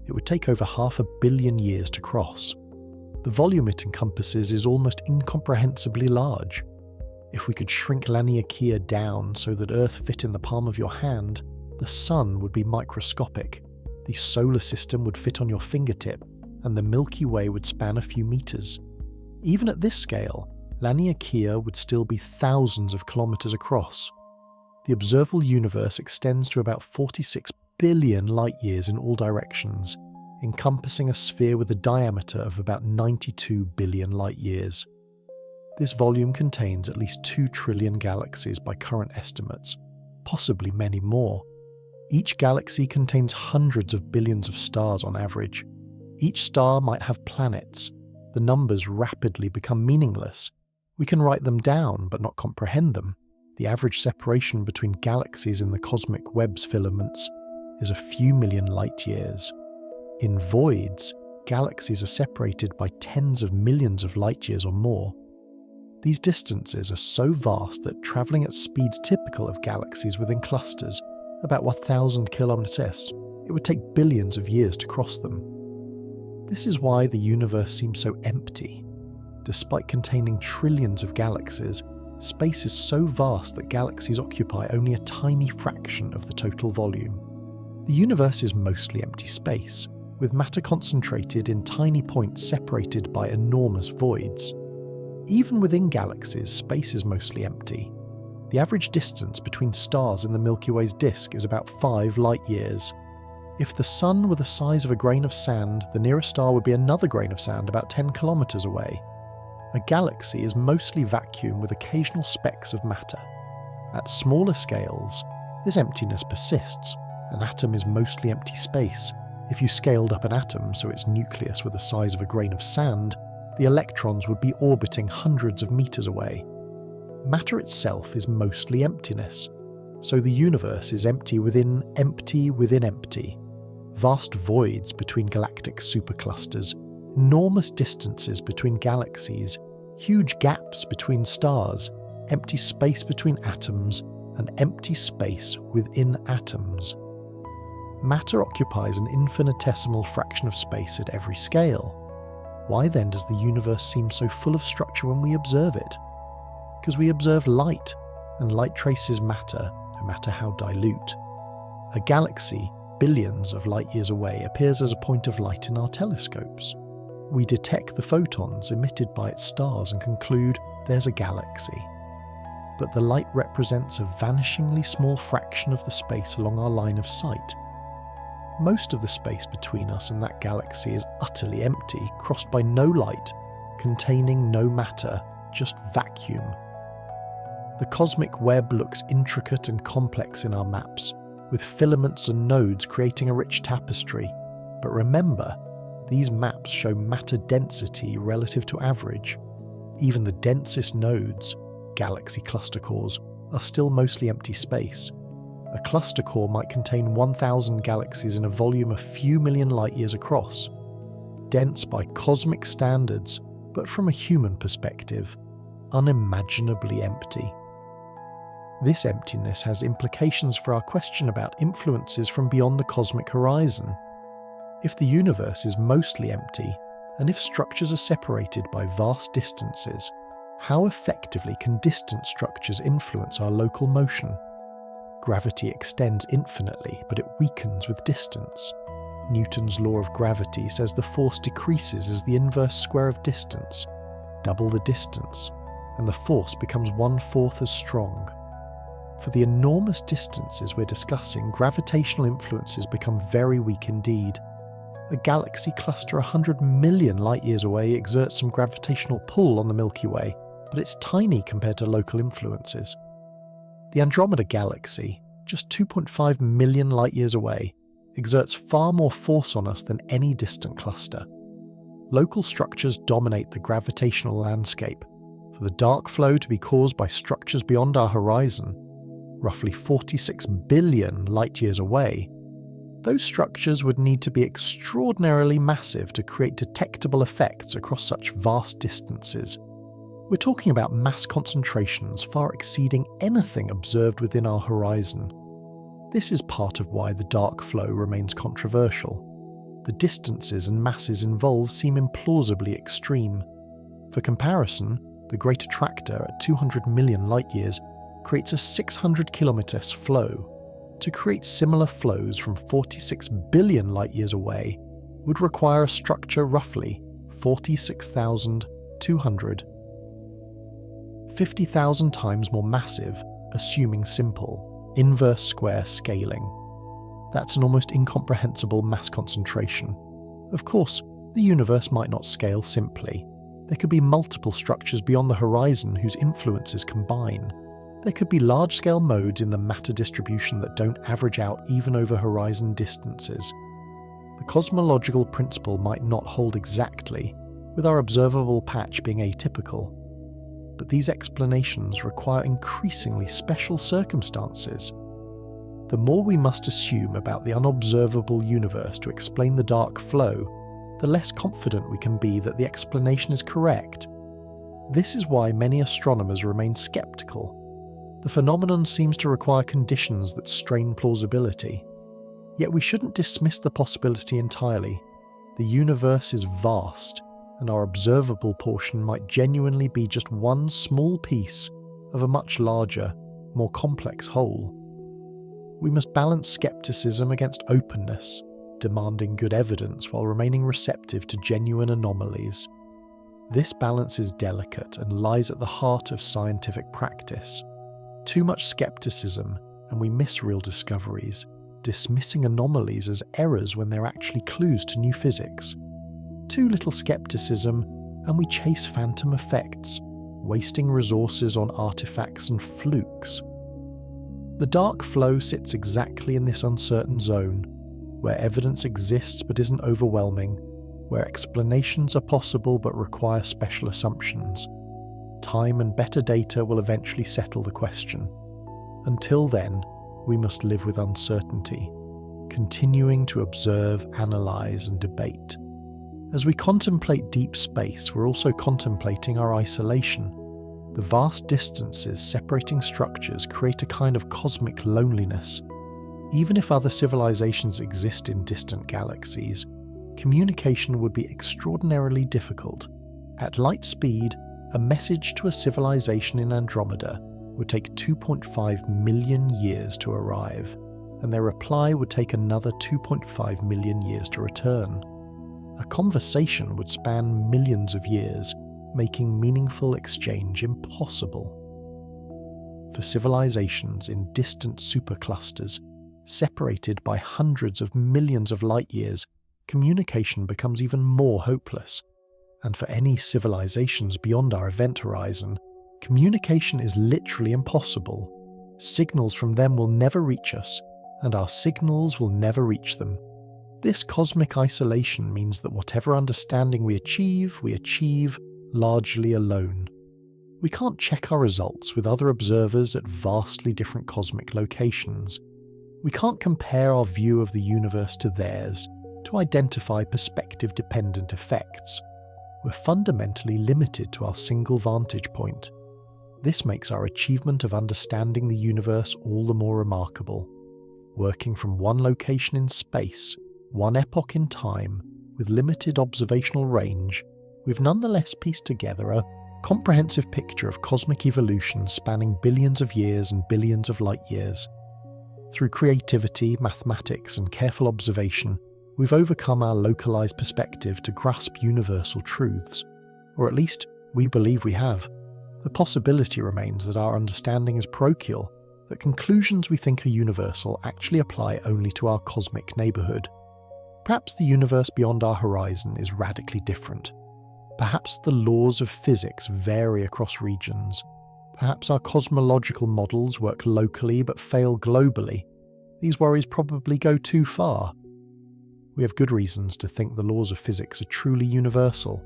it would take over 500 million years to cross. The volume it encompasses is almost incomprehensibly large. If we could shrink Laniakea down so that Earth fit in the palm of your hand, the Sun would be microscopic, the solar system would fit on your fingertip, and the Milky Way would span a few meters. Even at this scale, Laniakea would still be thousands of kilometers across. The observable universe extends to about 46 billion light-years in all directions, encompassing a sphere with a diameter of about 92 billion light-years. This volume contains at least 2 trillion galaxies by current estimates, possibly many more. Each galaxy contains hundreds of billions of stars on average. Each star might have planets. The numbers rapidly become meaningless. We can write them down but not comprehend them. The average separation between galaxies in the cosmic web's filaments is a few million light-years. In voids, galaxies are separated by tens of millions of light-years or more. These distances are so vast that travelling at speeds typical of galaxies within clusters, about 1,000 kilometers, it would take billions of years to cross them. This is why the universe seems so empty. Despite containing trillions of galaxies, space is so vast that galaxies occupy only a tiny fraction of the total volume. The universe is mostly empty space, with matter concentrated in tiny points separated by enormous voids. Even within galaxies, space is mostly empty. The average distance between stars in the Milky Way's disk is about 5 light-years. If the Sun were the size of a grain of sand, the nearest star would be another grain of sand about 10 kilometers away. A galaxy is mostly vacuum with occasional specks of matter. At smaller scales, this emptiness persists. An atom is mostly empty space. If you scaled up an atom so its nucleus were the size of a grain of sand, the electrons would be orbiting hundreds of meters away. Matter itself is mostly emptiness, so the universe is empty within empty within empty. Vast voids between galactic superclusters, enormous distances between galaxies, huge gaps between stars, empty space between atoms, and empty space within atoms. Matter occupies an infinitesimal fraction of space at every scale. Why then does the universe seem so full of structure when we observe it? Because we observe light, and light traces matter, no matter how dilute. A galaxy, billions of light-years away, appears as a point of light in our telescopes. We detect the photons emitted by its stars and conclude there's a galaxy. But the light represents a vanishingly small fraction of the space along our line of sight. Most of the space between us and that galaxy is utterly empty, crossed by no light, containing no matter, just vacuum. The cosmic web looks intricate and complex in our maps, with filaments and nodes creating a rich tapestry. But remember, these maps show matter density relative to average. Even the densest nodes, galaxy cluster cores, are still mostly empty space. A cluster core might contain 1,000 galaxies in a volume a few million light-years across. Dense by cosmic standards, but from a human perspective, unimaginably empty. This emptiness has implications for our question about influences from beyond the cosmic horizon. If the universe is mostly empty, and if structures are separated by vast distances, how effectively can distant structures influence our local motion? Gravity extends infinitely, but it weakens with distance. Newton's law of gravity says the force decreases as the inverse square of distance. Double the distance, and the force becomes 1/4 as strong. For the enormous distances we're discussing, gravitational influences become very weak indeed. A galaxy cluster 100 million light-years away exerts some gravitational pull on the Milky Way, but it's tiny compared to local influences. The Andromeda Galaxy, just 2.5 million light-years away, exerts far more force on us than any distant cluster. Local structures dominate the gravitational landscape. For the dark flow to be caused by structures beyond our horizon, roughly 46 billion light-years away, those structures would need to be extraordinarily massive to create detectable effects across such vast distances. We're talking about mass concentrations far exceeding anything observed within our horizon. This is part of why the dark flow remains controversial. The distances and masses involved seem implausibly extreme. For comparison, the Great Attractor at 200 million light-years creates a 600-kilometre flow. To create similar flows from 46 billion light-years away would require a structure roughly 46,200, 50,000 times more massive, assuming simple, inverse square scaling. That's an almost incomprehensible mass concentration. Of course, the universe might not scale simply. There could be multiple structures beyond the horizon whose influences combine. There could be large-scale modes in the matter distribution that don't average out even over horizon distances. The cosmological principle might not hold exactly, with our observable patch being atypical. But these explanations require increasingly special circumstances. The more we must assume about the unobservable universe to explain the dark flow, the less confident we can be that the explanation is correct. This is why many astronomers remain skeptical. The phenomenon seems to require conditions that strain plausibility. Yet we shouldn't dismiss the possibility entirely. The universe is vast, and our observable portion might genuinely be just one small piece of a much larger, more complex whole. We must balance skepticism against openness, demanding good evidence while remaining receptive to genuine anomalies. This balance is delicate and lies at the heart of scientific practice. Too much skepticism, and we miss real discoveries, dismissing anomalies as errors when they're actually clues to new physics. Too little skepticism, and we chase phantom effects, wasting resources on artifacts and flukes. The dark flow sits exactly in this uncertain zone, where evidence exists but isn't overwhelming, where explanations are possible but require special assumptions. Time and better data will eventually settle the question. Until then, we must live with uncertainty, continuing to observe, analyze, and debate. As we contemplate deep space, we're also contemplating our isolation. The vast distances separating structures create a kind of cosmic loneliness. Even if other civilizations exist in distant galaxies, communication would be extraordinarily difficult. At light speed, a message to a civilization in Andromeda would take 2.5 million years to arrive, and their reply would take another 2.5 million years to return. A conversation would span millions of years, making meaningful exchange impossible. For civilizations in distant superclusters, Separated by hundreds of millions of light years, communication becomes even more hopeless. And for any civilizations beyond our event horizon, communication is literally impossible. Signals from them will never reach us, and our signals will never reach them. This cosmic isolation means that whatever understanding we achieve largely alone. We can't check our results with other observers at vastly different cosmic locations. We can't compare our view of the universe to theirs to identify perspective-dependent effects. We're fundamentally limited to our single vantage point. This makes our achievement of understanding the universe all the more remarkable. Working from one location in space, one epoch in time, with limited observational range, we've nonetheless pieced together a comprehensive picture of cosmic evolution spanning billions of years and billions of light years. Through creativity, mathematics, and careful observation, we've overcome our localized perspective to grasp universal truths, or at least we believe we have. The possibility remains that our understanding is parochial, that conclusions we think are universal actually apply only to our cosmic neighborhood. Perhaps the universe beyond our horizon is radically different. Perhaps the laws of physics vary across regions. Perhaps our cosmological models work locally but fail globally. These worries probably go too far. We have good reasons to think the laws of physics are truly universal.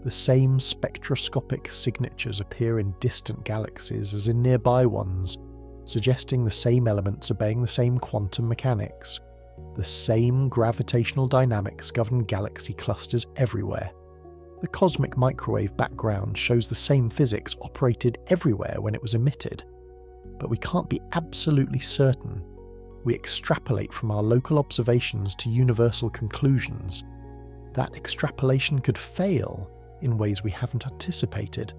The same spectroscopic signatures appear in distant galaxies as in nearby ones, suggesting the same elements obeying the same quantum mechanics. The same gravitational dynamics govern galaxy clusters everywhere. The cosmic microwave background shows the same physics operated everywhere when it was emitted. But we can't be absolutely certain. We extrapolate from our local observations to universal conclusions. That extrapolation could fail in ways we haven't anticipated.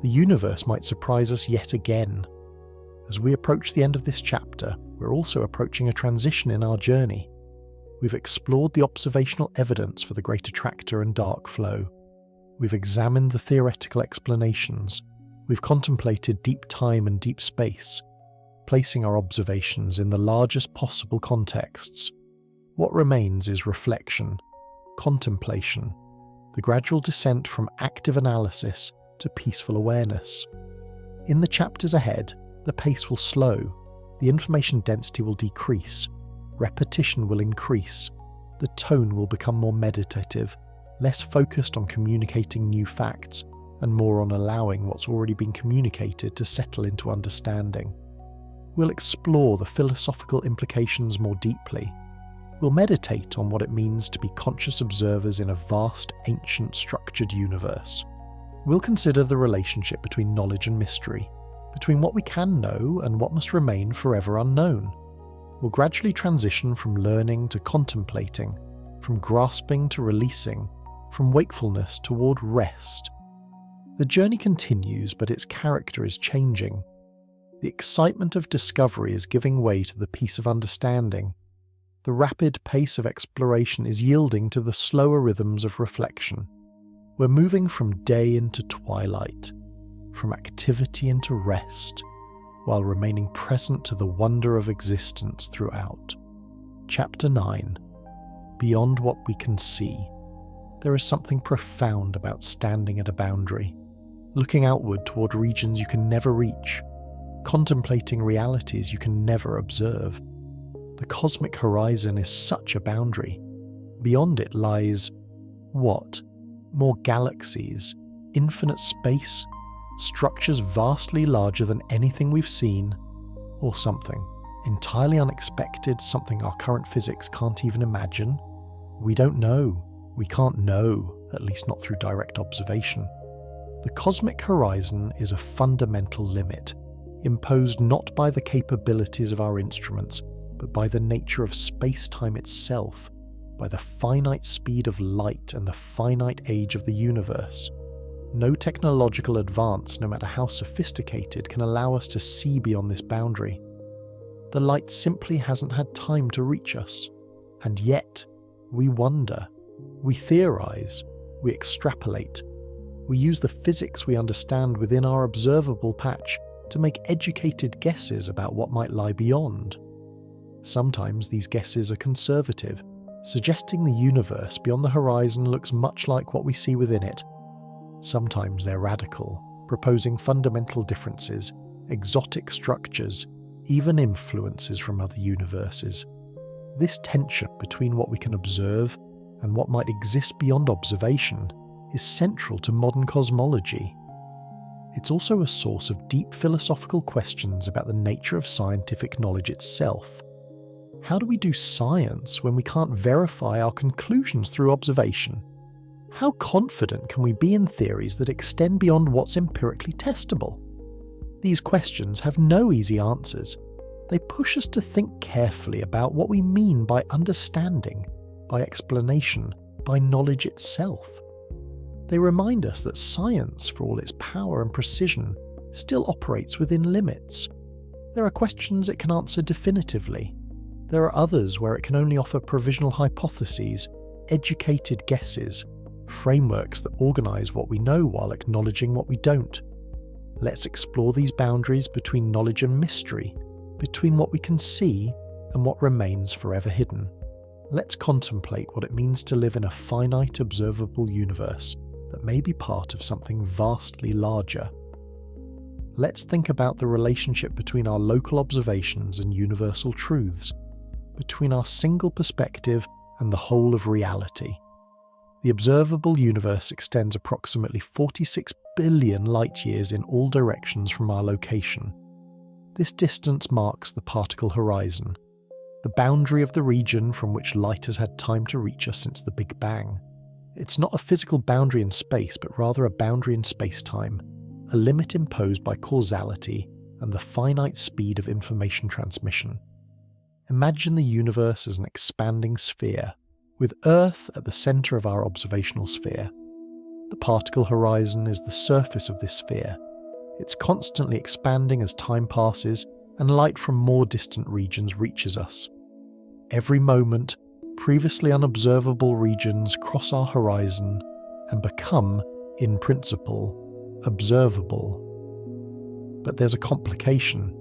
The universe might surprise us yet again. As we approach the end of this chapter, we're also approaching a transition in our journey. We've explored the observational evidence for the Great Attractor and dark flow. We've examined the theoretical explanations. We've contemplated deep time and deep space, placing our observations in the largest possible contexts. What remains is reflection, contemplation, the gradual descent from active analysis to peaceful awareness. In the chapters ahead, the pace will slow, the information density will decrease, repetition will increase, the tone will become more meditative, less focused on communicating new facts, and more on allowing what's already been communicated to settle into understanding. We'll explore the philosophical implications more deeply. We'll meditate on what it means to be conscious observers in a vast, ancient, structured universe. We'll consider the relationship between knowledge and mystery, between what we can know and what must remain forever unknown. We'll gradually transition from learning to contemplating, from grasping to releasing, from wakefulness toward rest. The journey continues, but its character is changing. The excitement of discovery is giving way to the peace of understanding. The rapid pace of exploration is yielding to the slower rhythms of reflection. We're moving from day into twilight, from activity into rest, while remaining present to the wonder of existence throughout. Chapter 9. Beyond what we can see. There is something profound about standing at a boundary, looking outward toward regions you can never reach, contemplating realities you can never observe. The cosmic horizon is such a boundary. Beyond it lies what? More galaxies, infinite space, structures vastly larger than anything we've seen, or something entirely unexpected, something our current physics can't even imagine? We don't know. We can't know, at least not through direct observation. The cosmic horizon is a fundamental limit, imposed not by the capabilities of our instruments, but by the nature of space-time itself, by the finite speed of light and the finite age of the universe. No technological advance, no matter how sophisticated, can allow us to see beyond this boundary. The light simply hasn't had time to reach us. And yet, we wonder, we theorize, we extrapolate. We use the physics we understand within our observable patch to make educated guesses about what might lie beyond. Sometimes these guesses are conservative, suggesting the universe beyond the horizon looks much like what we see within it. Sometimes they're radical, proposing fundamental differences, exotic structures, even influences from other universes. This tension between what we can observe and what might exist beyond observation is central to modern cosmology. It's also a source of deep philosophical questions about the nature of scientific knowledge itself. How do we do science when we can't verify our conclusions through observation? How confident can we be in theories that extend beyond what's empirically testable? These questions have no easy answers. They push us to think carefully about what we mean by understanding, by explanation, by knowledge itself. They remind us that science, for all its power and precision, still operates within limits. There are questions it can answer definitively. There are others where it can only offer provisional hypotheses, educated guesses, frameworks that organise what we know while acknowledging what we don't. Let's explore these boundaries between knowledge and mystery, between what we can see and what remains forever hidden. Let's contemplate what it means to live in a finite observable universe that may be part of something vastly larger. Let's think about the relationship between our local observations and universal truths, between our single perspective and the whole of reality. The observable universe extends approximately 46 billion light-years in all directions from our location. This distance marks the particle horizon, the boundary of the region from which light has had time to reach us since the Big Bang. It's not a physical boundary in space, but rather a boundary in space-time, a limit imposed by causality and the finite speed of information transmission. Imagine the universe as an expanding sphere, with Earth at the centre of our observational sphere. The particle horizon is the surface of this sphere. It's constantly expanding as time passes and light from more distant regions reaches us. Every moment, previously unobservable regions cross our horizon and become, in principle, observable. But there's a complication.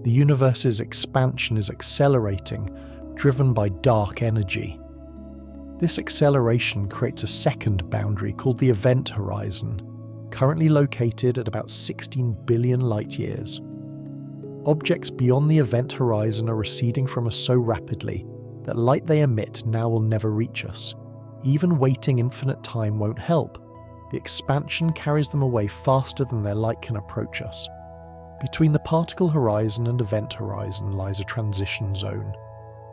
The universe's expansion is accelerating, driven by dark energy. This acceleration creates a second boundary called the event horizon, currently located at about 16 billion light-years. Objects beyond the event horizon are receding from us so rapidly that light they emit now will never reach us. Even waiting infinite time won't help. The expansion carries them away faster than their light can approach us. Between the particle horizon and event horizon lies a transition zone.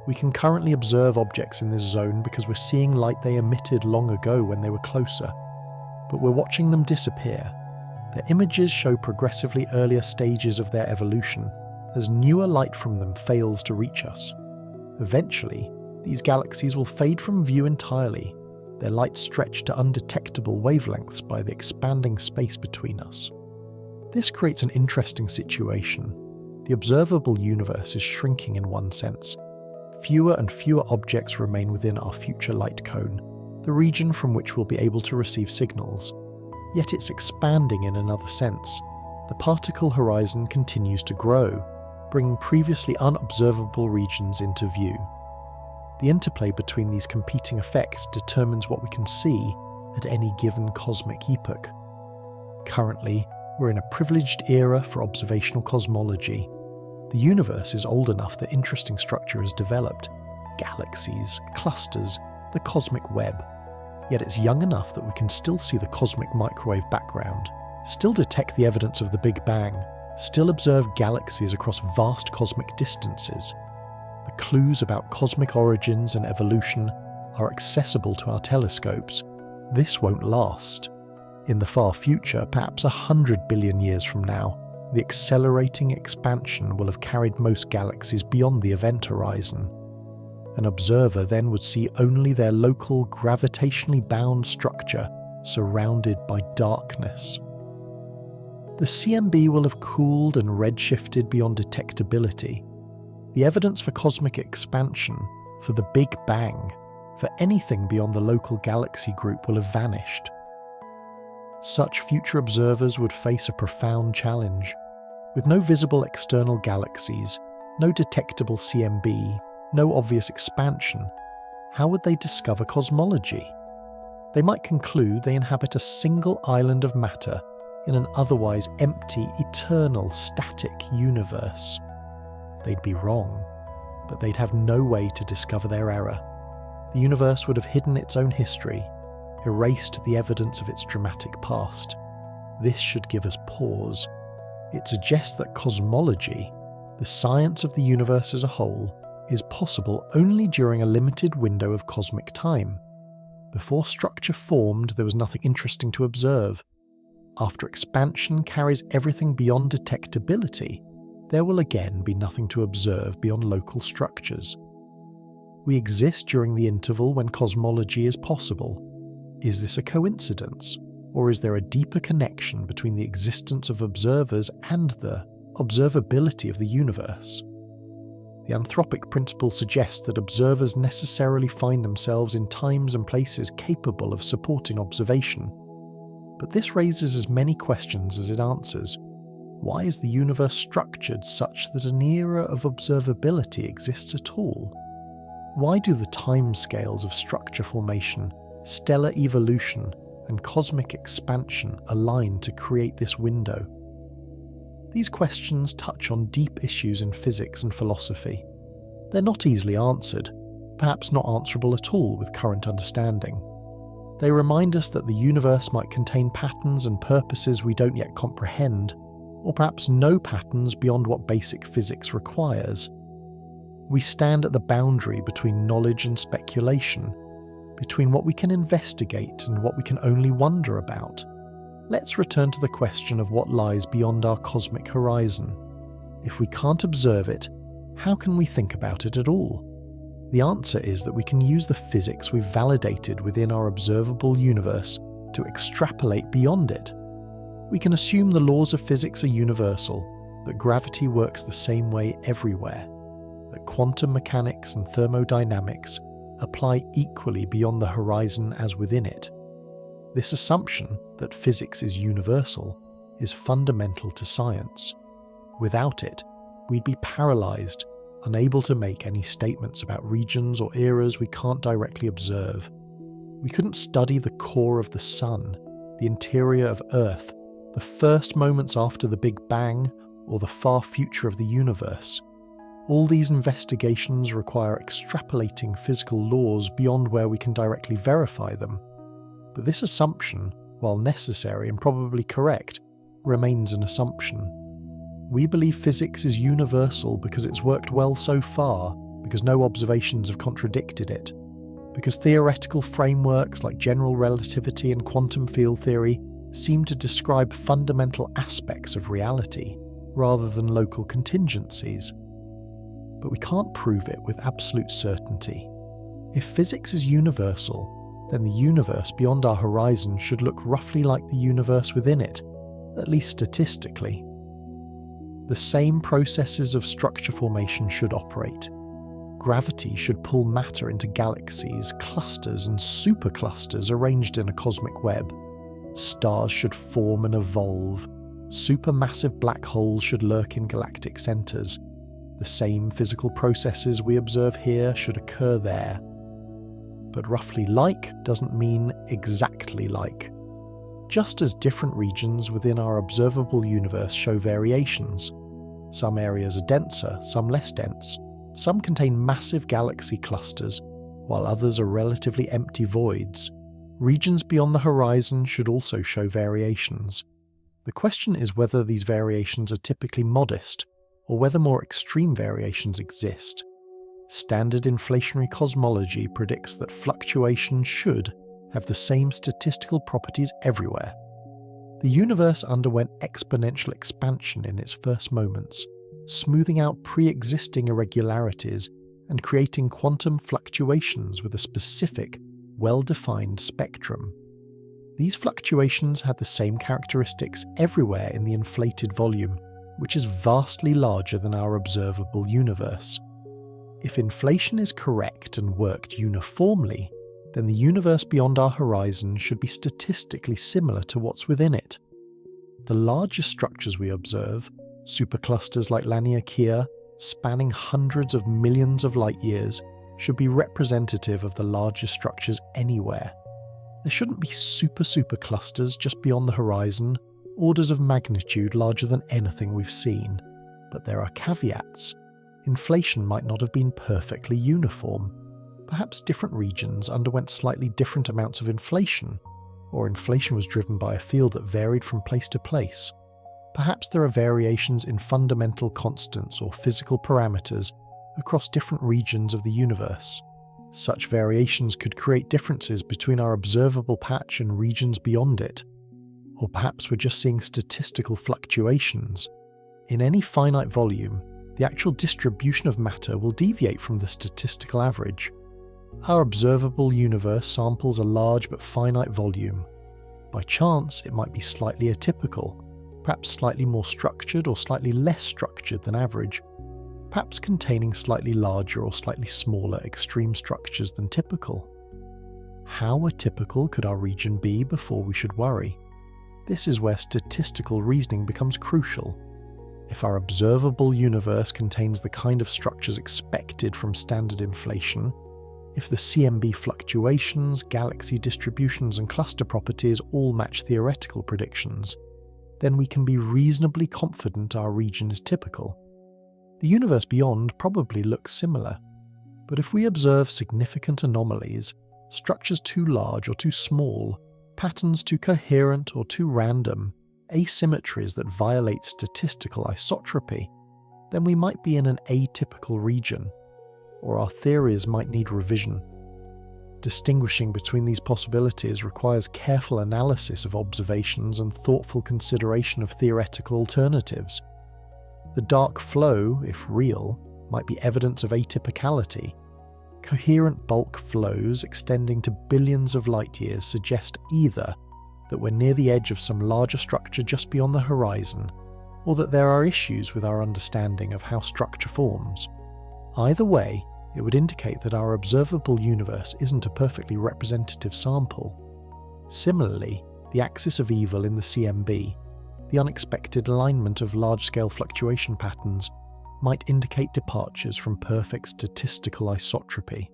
We can currently observe objects in this zone because we're seeing light they emitted long ago when they were closer. But we're watching them disappear. Their images show progressively earlier stages of their evolution, as newer light from them fails to reach us. Eventually, these galaxies will fade from view entirely, their light stretched to undetectable wavelengths by the expanding space between us. This creates an interesting situation. The observable universe is shrinking in one sense. Fewer and fewer objects remain within our future light cone, the region from which we'll be able to receive signals. Yet it's expanding in another sense. The particle horizon continues to grow, bringing previously unobservable regions into view. The interplay between these competing effects determines what we can see at any given cosmic epoch. Currently, we're in a privileged era for observational cosmology. The universe is old enough that interesting structure has developed: galaxies, clusters, the cosmic web. Yet it's young enough that we can still see the cosmic microwave background, still detect the evidence of the Big Bang, still observe galaxies across vast cosmic distances. The clues about cosmic origins and evolution are accessible to our telescopes. This won't last. In the far future, perhaps 100 billion years from now, the accelerating expansion will have carried most galaxies beyond the event horizon. An observer then would see only their local gravitationally bound structure surrounded by darkness. The CMB will have cooled and redshifted beyond detectability. The evidence for cosmic expansion, for the Big Bang, for anything beyond the local galaxy group will have vanished. Such future observers would face a profound challenge. With no visible external galaxies, no detectable CMB, no obvious expansion, how would they discover cosmology? They might conclude they inhabit a single island of matter in an otherwise empty, eternal, static universe. They'd be wrong, but they'd have no way to discover their error. The universe would have hidden its own history, erased the evidence of its dramatic past. This should give us pause. It suggests that cosmology, the science of the universe as a whole, is possible only during a limited window of cosmic time. Before structure formed, there was nothing interesting to observe. After expansion carries everything beyond detectability, there will again be nothing to observe beyond local structures. We exist during the interval when cosmology is possible. Is this a coincidence, or is there a deeper connection between the existence of observers and the observability of the universe? The anthropic principle suggests that observers necessarily find themselves in times and places capable of supporting observation. But this raises as many questions as it answers. Why is the universe structured such that an era of observability exists at all? Why do the timescales of structure formation, stellar evolution, and cosmic expansion align to create this window? These questions touch on deep issues in physics and philosophy. They're not easily answered, perhaps not answerable at all with current understanding. They remind us that the universe might contain patterns and purposes we don't yet comprehend, or perhaps no patterns beyond what basic physics requires. We stand at the boundary between knowledge and speculation, between what we can investigate and what we can only wonder about. Let's return to the question of what lies beyond our cosmic horizon. If we can't observe it, how can we think about it at all? The answer is that we can use the physics we've validated within our observable universe to extrapolate beyond it. We can assume the laws of physics are universal, that gravity works the same way everywhere, that quantum mechanics and thermodynamics apply equally beyond the horizon as within it. This assumption that physics is universal is fundamental to science. Without it, we'd be paralyzed, unable to make any statements about regions or eras we can't directly observe. We couldn't study the core of the Sun, the interior of Earth, the first moments after the Big Bang, or the far future of the universe. All these investigations require extrapolating physical laws beyond where we can directly verify them. But this assumption, while necessary and probably correct, remains an assumption. We believe physics is universal because it's worked well so far, because no observations have contradicted it, because theoretical frameworks like general relativity and quantum field theory seem to describe fundamental aspects of reality, rather than local contingencies. But we can't prove it with absolute certainty. If physics is universal, then the universe beyond our horizon should look roughly like the universe within it, at least statistically. The same processes of structure formation should operate. Gravity should pull matter into galaxies, clusters, and superclusters arranged in a cosmic web. Stars should form and evolve. Supermassive black holes should lurk in galactic centers. The same physical processes we observe here should occur there. But roughly like doesn't mean exactly like. Just as different regions within our observable universe show variations. Some areas are denser, some less dense. Some contain massive galaxy clusters, while others are relatively empty voids. Regions beyond the horizon should also show variations. The question is whether these variations are typically modest, or whether more extreme variations exist. Standard inflationary cosmology predicts that fluctuation should have the same statistical properties everywhere. The universe underwent exponential expansion in its first moments, smoothing out pre-existing irregularities and creating quantum fluctuations with a specific, well-defined spectrum. These fluctuations had the same characteristics everywhere in the inflated volume, which is vastly larger than our observable universe. If inflation is correct and worked uniformly, then the universe beyond our horizon should be statistically similar to what's within it. The larger structures we observe, superclusters like Laniakea, spanning hundreds of millions of light years, should be representative of the largest structures anywhere. There shouldn't be super clusters just beyond the horizon, orders of magnitude larger than anything we've seen. But there are caveats. Inflation might not have been perfectly uniform. Perhaps different regions underwent slightly different amounts of inflation, or inflation was driven by a field that varied from place to place. Perhaps there are variations in fundamental constants or physical parameters across different regions of the universe. Such variations could create differences between our observable patch and regions beyond it. Or perhaps we're just seeing statistical fluctuations. In any finite volume, the actual distribution of matter will deviate from the statistical average. Our observable universe samples a large but finite volume. By chance, it might be slightly atypical, perhaps slightly more structured or slightly less structured than average, perhaps containing slightly larger or slightly smaller extreme structures than typical. How atypical could our region be before we should worry? This is where statistical reasoning becomes crucial. If our observable universe contains the kind of structures expected from standard inflation, if the CMB fluctuations, galaxy distributions and cluster properties all match theoretical predictions, then we can be reasonably confident our region is typical. The universe beyond probably looks similar, but if we observe significant anomalies, structures too large or too small, patterns too coherent or too random, asymmetries that violate statistical isotropy, then we might be in an atypical region, or our theories might need revision. Distinguishing between these possibilities requires careful analysis of observations and thoughtful consideration of theoretical alternatives. The dark flow, if real, might be evidence of atypicality. Coherent bulk flows extending to billions of light years suggest either that we're near the edge of some larger structure just beyond the horizon, or that there are issues with our understanding of how structure forms. Either way, it would indicate that our observable universe isn't a perfectly representative sample. Similarly, the axis of evil in the CMB, the unexpected alignment of large-scale fluctuation patterns, might indicate departures from perfect statistical isotropy.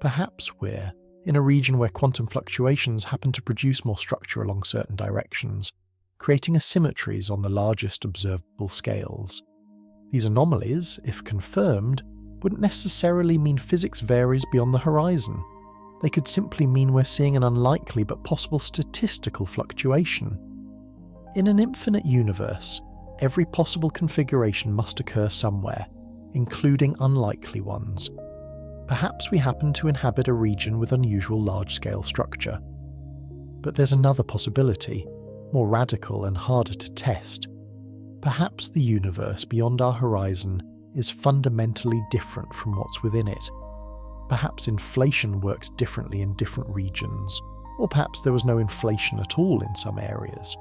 Perhaps we're in a region where quantum fluctuations happen to produce more structure along certain directions, creating asymmetries on the largest observable scales. These anomalies, if confirmed, wouldn't necessarily mean physics varies beyond the horizon. They could simply mean we're seeing an unlikely but possible statistical fluctuation. In an infinite universe, every possible configuration must occur somewhere, including unlikely ones. Perhaps we happen to inhabit a region with unusual large-scale structure. But there's another possibility, more radical and harder to test. Perhaps the universe beyond our horizon is fundamentally different from what's within it. Perhaps inflation works differently in different regions, or perhaps there was no inflation at all in some areas.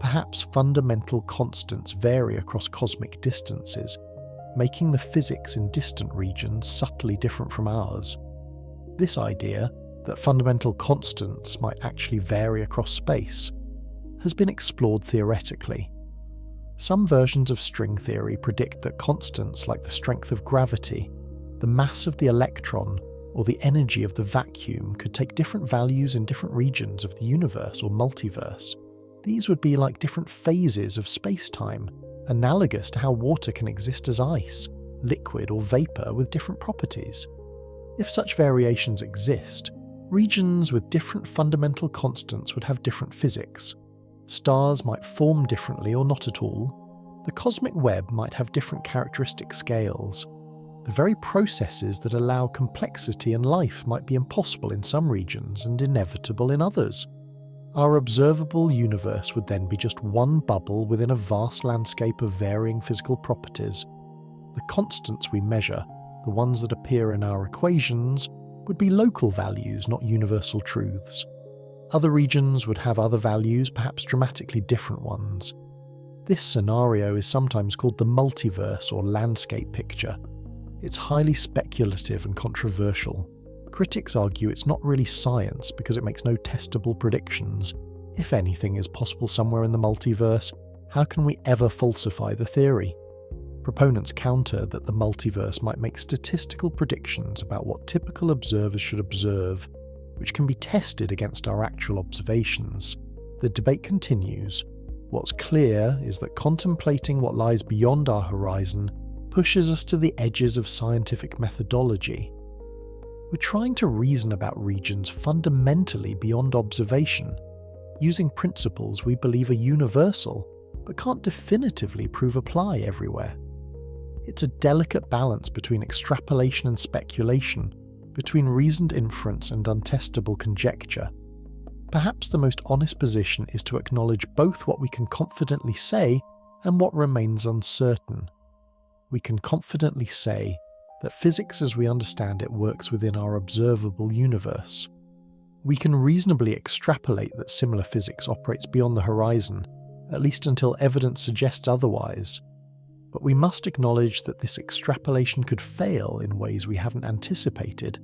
Perhaps fundamental constants vary across cosmic distances, making the physics in distant regions subtly different from ours. This idea, that fundamental constants might actually vary across space, has been explored theoretically. Some versions of string theory predict that constants like the strength of gravity, the mass of the electron, or the energy of the vacuum could take different values in different regions of the universe or multiverse. These would be like different phases of space-time, analogous to how water can exist as ice, liquid or vapor with different properties. If such variations exist, regions with different fundamental constants would have different physics. Stars might form differently or not at all. The cosmic web might have different characteristic scales. The very processes that allow complexity and life might be impossible in some regions and inevitable in others. Our observable universe would then be just one bubble within a vast landscape of varying physical properties. The constants we measure, the ones that appear in our equations, would be local values, not universal truths. Other regions would have other values, perhaps dramatically different ones. This scenario is sometimes called the multiverse or landscape picture. It's highly speculative and controversial. Critics argue it's not really science because it makes no testable predictions. If anything is possible somewhere in the multiverse, how can we ever falsify the theory? Proponents counter that the multiverse might make statistical predictions about what typical observers should observe, which can be tested against our actual observations. The debate continues. What's clear is that contemplating what lies beyond our horizon pushes us to the edges of scientific methodology. We're trying to reason about regions fundamentally beyond observation, using principles we believe are universal, but can't definitively prove apply everywhere. It's a delicate balance between extrapolation and speculation, between reasoned inference and untestable conjecture. Perhaps the most honest position is to acknowledge both what we can confidently say and what remains uncertain. We can confidently say that physics as we understand it works within our observable universe. We can reasonably extrapolate that similar physics operates beyond the horizon, at least until evidence suggests otherwise. But we must acknowledge that this extrapolation could fail in ways we haven't anticipated,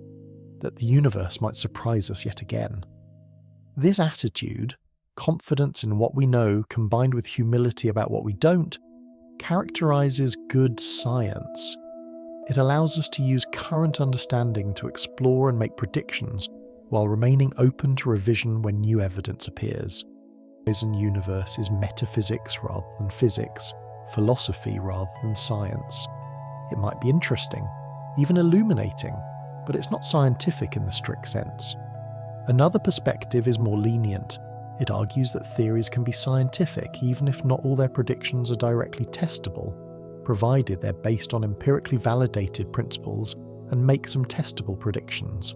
that the universe might surprise us yet again. This attitude, confidence in what we know combined with humility about what we don't, characterizes good science. It allows us to use current understanding to explore and make predictions while remaining open to revision when new evidence appears. The horizon universe is metaphysics rather than physics, philosophy rather than science. It might be interesting, even illuminating, but it's not scientific in the strict sense. Another perspective is more lenient. It argues that theories can be scientific even if not all their predictions are directly testable, provided they're based on empirically validated principles and make some testable predictions.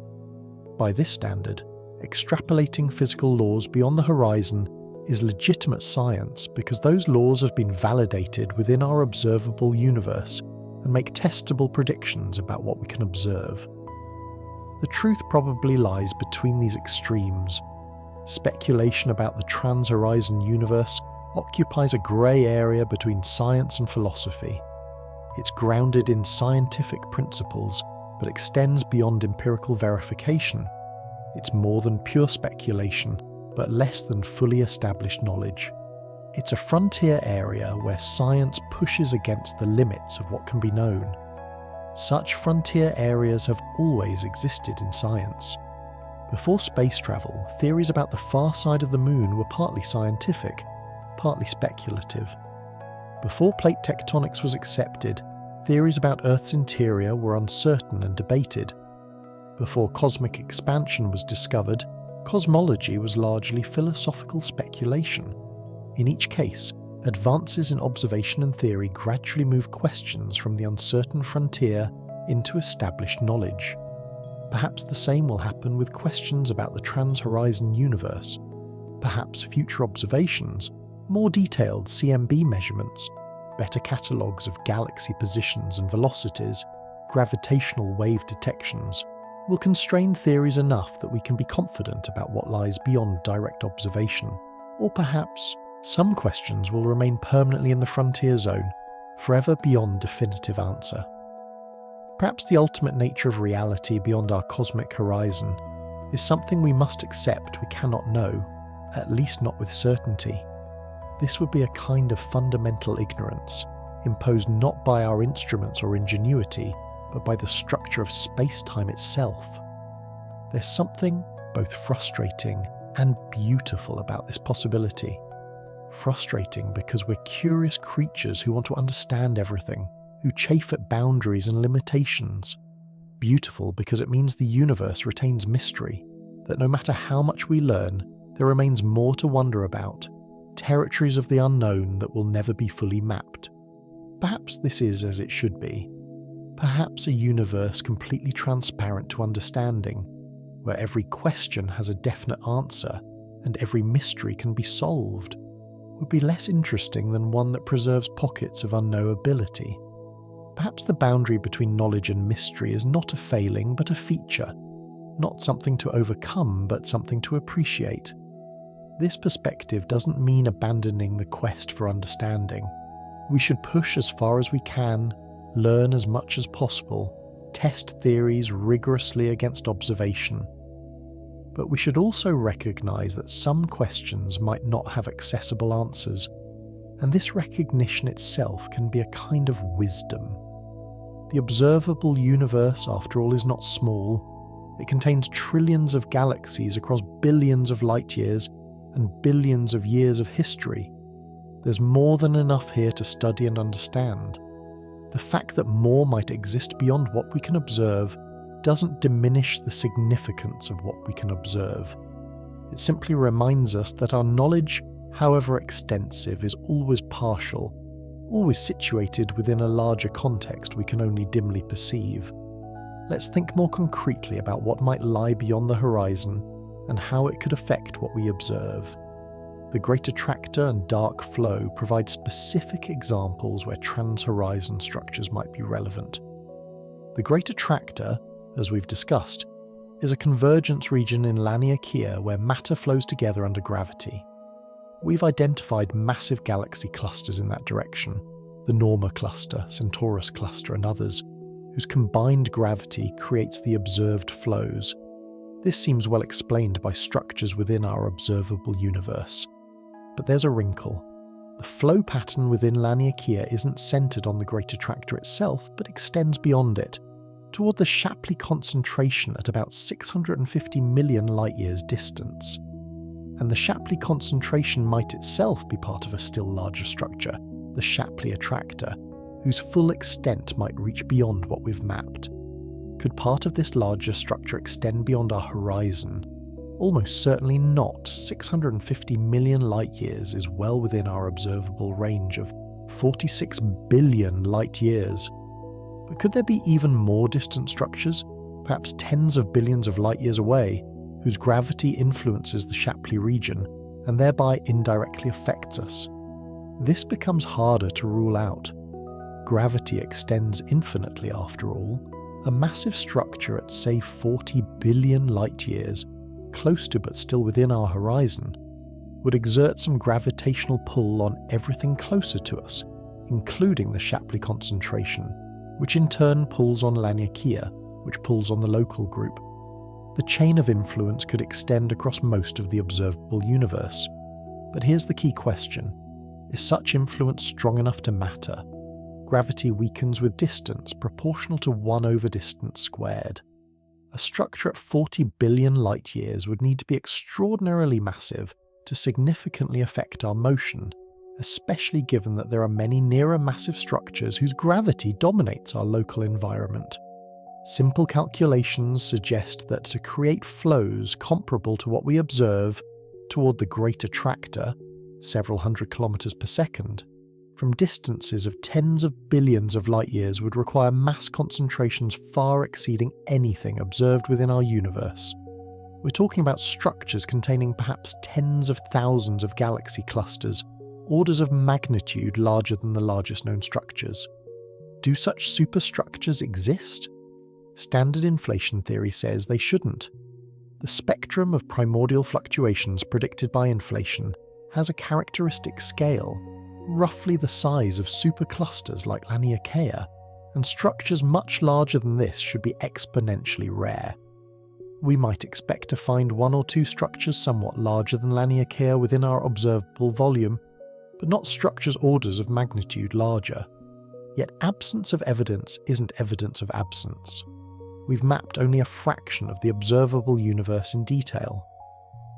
By this standard, extrapolating physical laws beyond the horizon is legitimate science because those laws have been validated within our observable universe and make testable predictions about what we can observe. The truth probably lies between these extremes. Speculation about the trans-horizon universe occupies a grey area between science and philosophy. It's grounded in scientific principles, but extends beyond empirical verification. It's more than pure speculation, but less than fully established knowledge. It's a frontier area where science pushes against the limits of what can be known. Such frontier areas have always existed in science. Before space travel, theories about the far side of the moon were partly scientific, partly speculative. Before plate tectonics was accepted, theories about Earth's interior were uncertain and debated. Before cosmic expansion was discovered, cosmology was largely philosophical speculation. In each case, advances in observation and theory gradually move questions from the uncertain frontier into established knowledge. Perhaps the same will happen with questions about the trans-horizon universe. Perhaps future observations, more detailed CMB measurements, better catalogues of galaxy positions and velocities, gravitational wave detections, will constrain theories enough that we can be confident about what lies beyond direct observation. Or perhaps some questions will remain permanently in the frontier zone, forever beyond definitive answer. Perhaps the ultimate nature of reality beyond our cosmic horizon is something we must accept we cannot know, at least not with certainty. This would be a kind of fundamental ignorance, imposed not by our instruments or ingenuity, but by the structure of space-time itself. There's something both frustrating and beautiful about this possibility. Frustrating because we're curious creatures who want to understand everything, who chafe at boundaries and limitations. Beautiful because it means the universe retains mystery, that no matter how much we learn, there remains more to wonder about, territories of the unknown that will never be fully mapped. Perhaps this is as it should be. Perhaps a universe completely transparent to understanding, where every question has a definite answer and every mystery can be solved, would be less interesting than one that preserves pockets of unknowability. Perhaps the boundary between knowledge and mystery is not a failing but a feature, not something to overcome but something to appreciate. This perspective doesn't mean abandoning the quest for understanding. We should push as far as we can, learn as much as possible, test theories rigorously against observation. But we should also recognize that some questions might not have accessible answers. and this recognition itself can be a kind of wisdom. The observable universe, after all, is not small. It contains trillions of galaxies across billions of light years and billions of years of history. There's more than enough here to study and understand. The fact that more might exist beyond what we can observe doesn't diminish the significance of what we can observe. It simply reminds us that our knowledge, however extensive, is always partial, always situated within a larger context we can only dimly perceive. Let's think more concretely about what might lie beyond the horizon and how it could affect what we observe. The Great Attractor and dark flow provide specific examples where trans-horizon structures might be relevant. The Great Attractor, as we've discussed, is a convergence region in Laniakea where matter flows together under gravity. We've identified massive galaxy clusters in that direction, the Norma cluster, Centaurus cluster and others, whose combined gravity creates the observed flows. This seems well explained by structures within our observable universe. But there's a wrinkle. The flow pattern within Laniakea isn't centered on the Great Attractor itself, but extends beyond it, toward the Shapley concentration at about 650 million light-years distance. And the Shapley concentration might itself be part of a still larger structure, the Shapley Attractor, whose full extent might reach beyond what we've mapped. Could part of this larger structure extend beyond our horizon? Almost certainly not. 650 million light-years is well within our observable range of 46 billion light-years. But could there be even more distant structures, perhaps tens of billions of light-years away, whose gravity influences the Shapley region and thereby indirectly affects us? This becomes harder to rule out. Gravity extends infinitely after all. A massive structure at, say, 40 billion light-years, close to but still within our horizon, would exert some gravitational pull on everything closer to us, including the Shapley concentration, which in turn pulls on Laniakea, which pulls on the local group. The chain of influence could extend across most of the observable universe. But here's the key question. Is such influence strong enough to matter? Gravity weakens with distance proportional to 1 over distance squared. A structure at 40 billion light-years would need to be extraordinarily massive to significantly affect our motion, especially given that there are many nearer massive structures whose gravity dominates our local environment. Simple calculations suggest that to create flows comparable to what we observe toward the Great Attractor, several hundred kilometers per second, from distances of tens of billions of light-years would require mass concentrations far exceeding anything observed within our universe. We're talking about structures containing perhaps tens of thousands of galaxy clusters, orders of magnitude larger than the largest known structures. Do such superstructures exist? Standard inflation theory says they shouldn't. The spectrum of primordial fluctuations predicted by inflation has a characteristic scale, roughly the size of superclusters like Laniakea, and structures much larger than this should be exponentially rare. We might expect to find 1 or 2 structures somewhat larger than Laniakea within our observable volume, but not structures orders of magnitude larger. Yet absence of evidence isn't evidence of absence. We've mapped only a fraction of the observable universe in detail.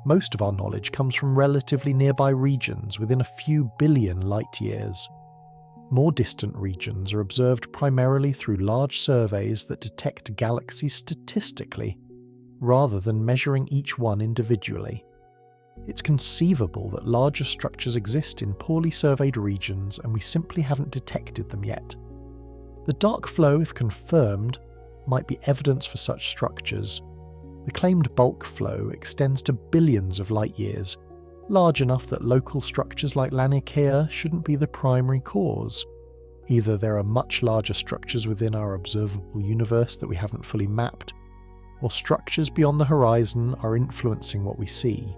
Most of our knowledge comes from relatively nearby regions within a few billion light-years. More distant regions are observed primarily through large surveys that detect galaxies statistically, rather than measuring each one individually. It's conceivable that larger structures exist in poorly surveyed regions and we simply haven't detected them yet. The dark flow, if confirmed, might be evidence for such structures. The claimed bulk flow extends to billions of light-years, large enough that local structures like Laniakea shouldn't be the primary cause. Either there are much larger structures within our observable universe that we haven't fully mapped, or structures beyond the horizon are influencing what we see.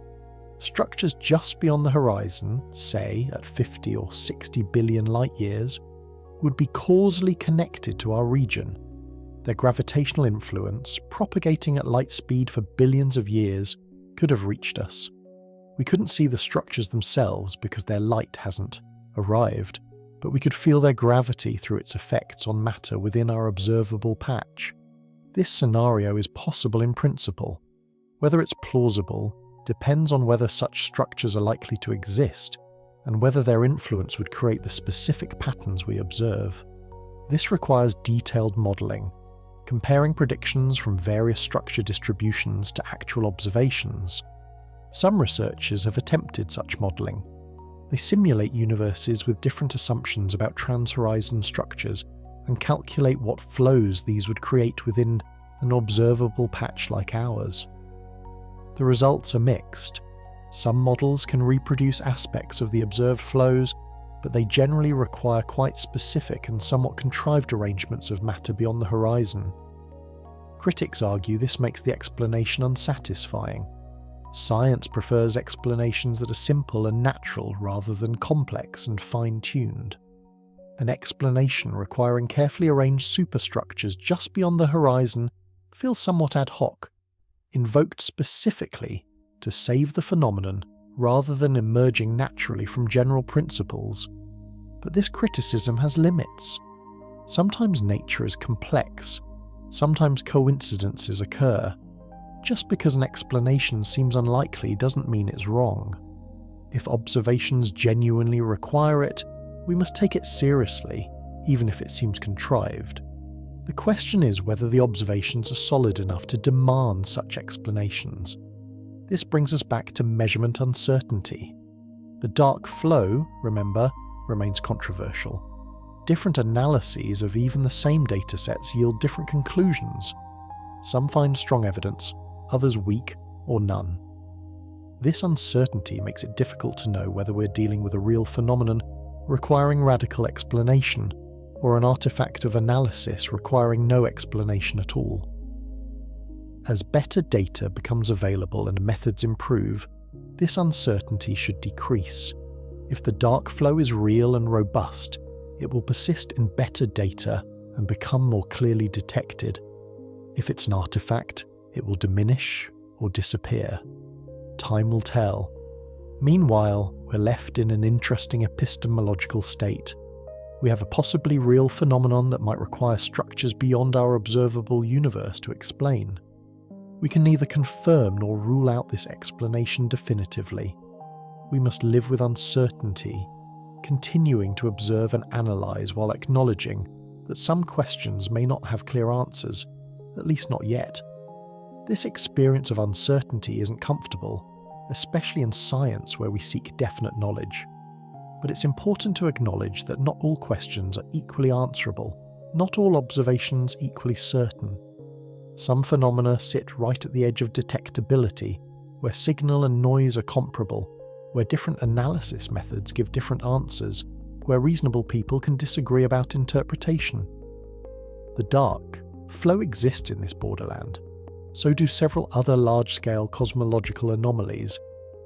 Structures just beyond the horizon, say at 50 or 60 billion light-years, would be causally connected to our region. Their gravitational influence, propagating at light speed for billions of years, could have reached us. We couldn't see the structures themselves because their light hasn't. arrived, but we could feel their gravity through its effects on matter within our observable patch. This scenario is possible in principle. Whether it's plausible depends on whether such structures are likely to exist, and whether their influence would create the specific patterns we observe. This requires detailed modelling, comparing predictions from various structure distributions to actual observations. Some researchers have attempted such modelling. They simulate universes with different assumptions about trans-horizon structures and calculate what flows these would create within an observable patch like ours. The results are mixed. Some models can reproduce aspects of the observed flows, but they generally require quite specific and somewhat contrived arrangements of matter beyond the horizon. Critics argue this makes the explanation unsatisfying. Science prefers explanations that are simple and natural rather than complex and fine-tuned. An explanation requiring carefully arranged superstructures just beyond the horizon feels somewhat ad hoc, invoked specifically to save the phenomenon rather than emerging naturally from general principles. But this criticism has limits. Sometimes nature is complex. Sometimes coincidences occur. Just because an explanation seems unlikely doesn't mean it's wrong. If observations genuinely require it, we must take it seriously, even if it seems contrived. The question is whether the observations are solid enough to demand such explanations. This brings us back to measurement uncertainty. The dark flow, remember, remains controversial. Different analyses of even the same datasets yield different conclusions. Some find strong evidence, others weak or none. This uncertainty makes it difficult to know whether we're dealing with a real phenomenon requiring radical explanation, or an artifact of analysis requiring no explanation at all. As better data becomes available and methods improve, this uncertainty should decrease. If the dark flow is real and robust, it will persist in better data and become more clearly detected. If it's an artifact, it will diminish or disappear. Time will tell. Meanwhile, we're left in an interesting epistemological state. We have a possibly real phenomenon that might require structures beyond our observable universe to explain. We can neither confirm nor rule out this explanation definitively. We must live with uncertainty, continuing to observe and analyse while acknowledging that some questions may not have clear answers, at least not yet. This experience of uncertainty isn't comfortable, especially in science where we seek definite knowledge. But it's important to acknowledge that not all questions are equally answerable, not all observations equally certain. Some phenomena sit right at the edge of detectability, where signal and noise are comparable, where different analysis methods give different answers, where reasonable people can disagree about interpretation. The dark flow exists in this borderland. So do several other large-scale cosmological anomalies,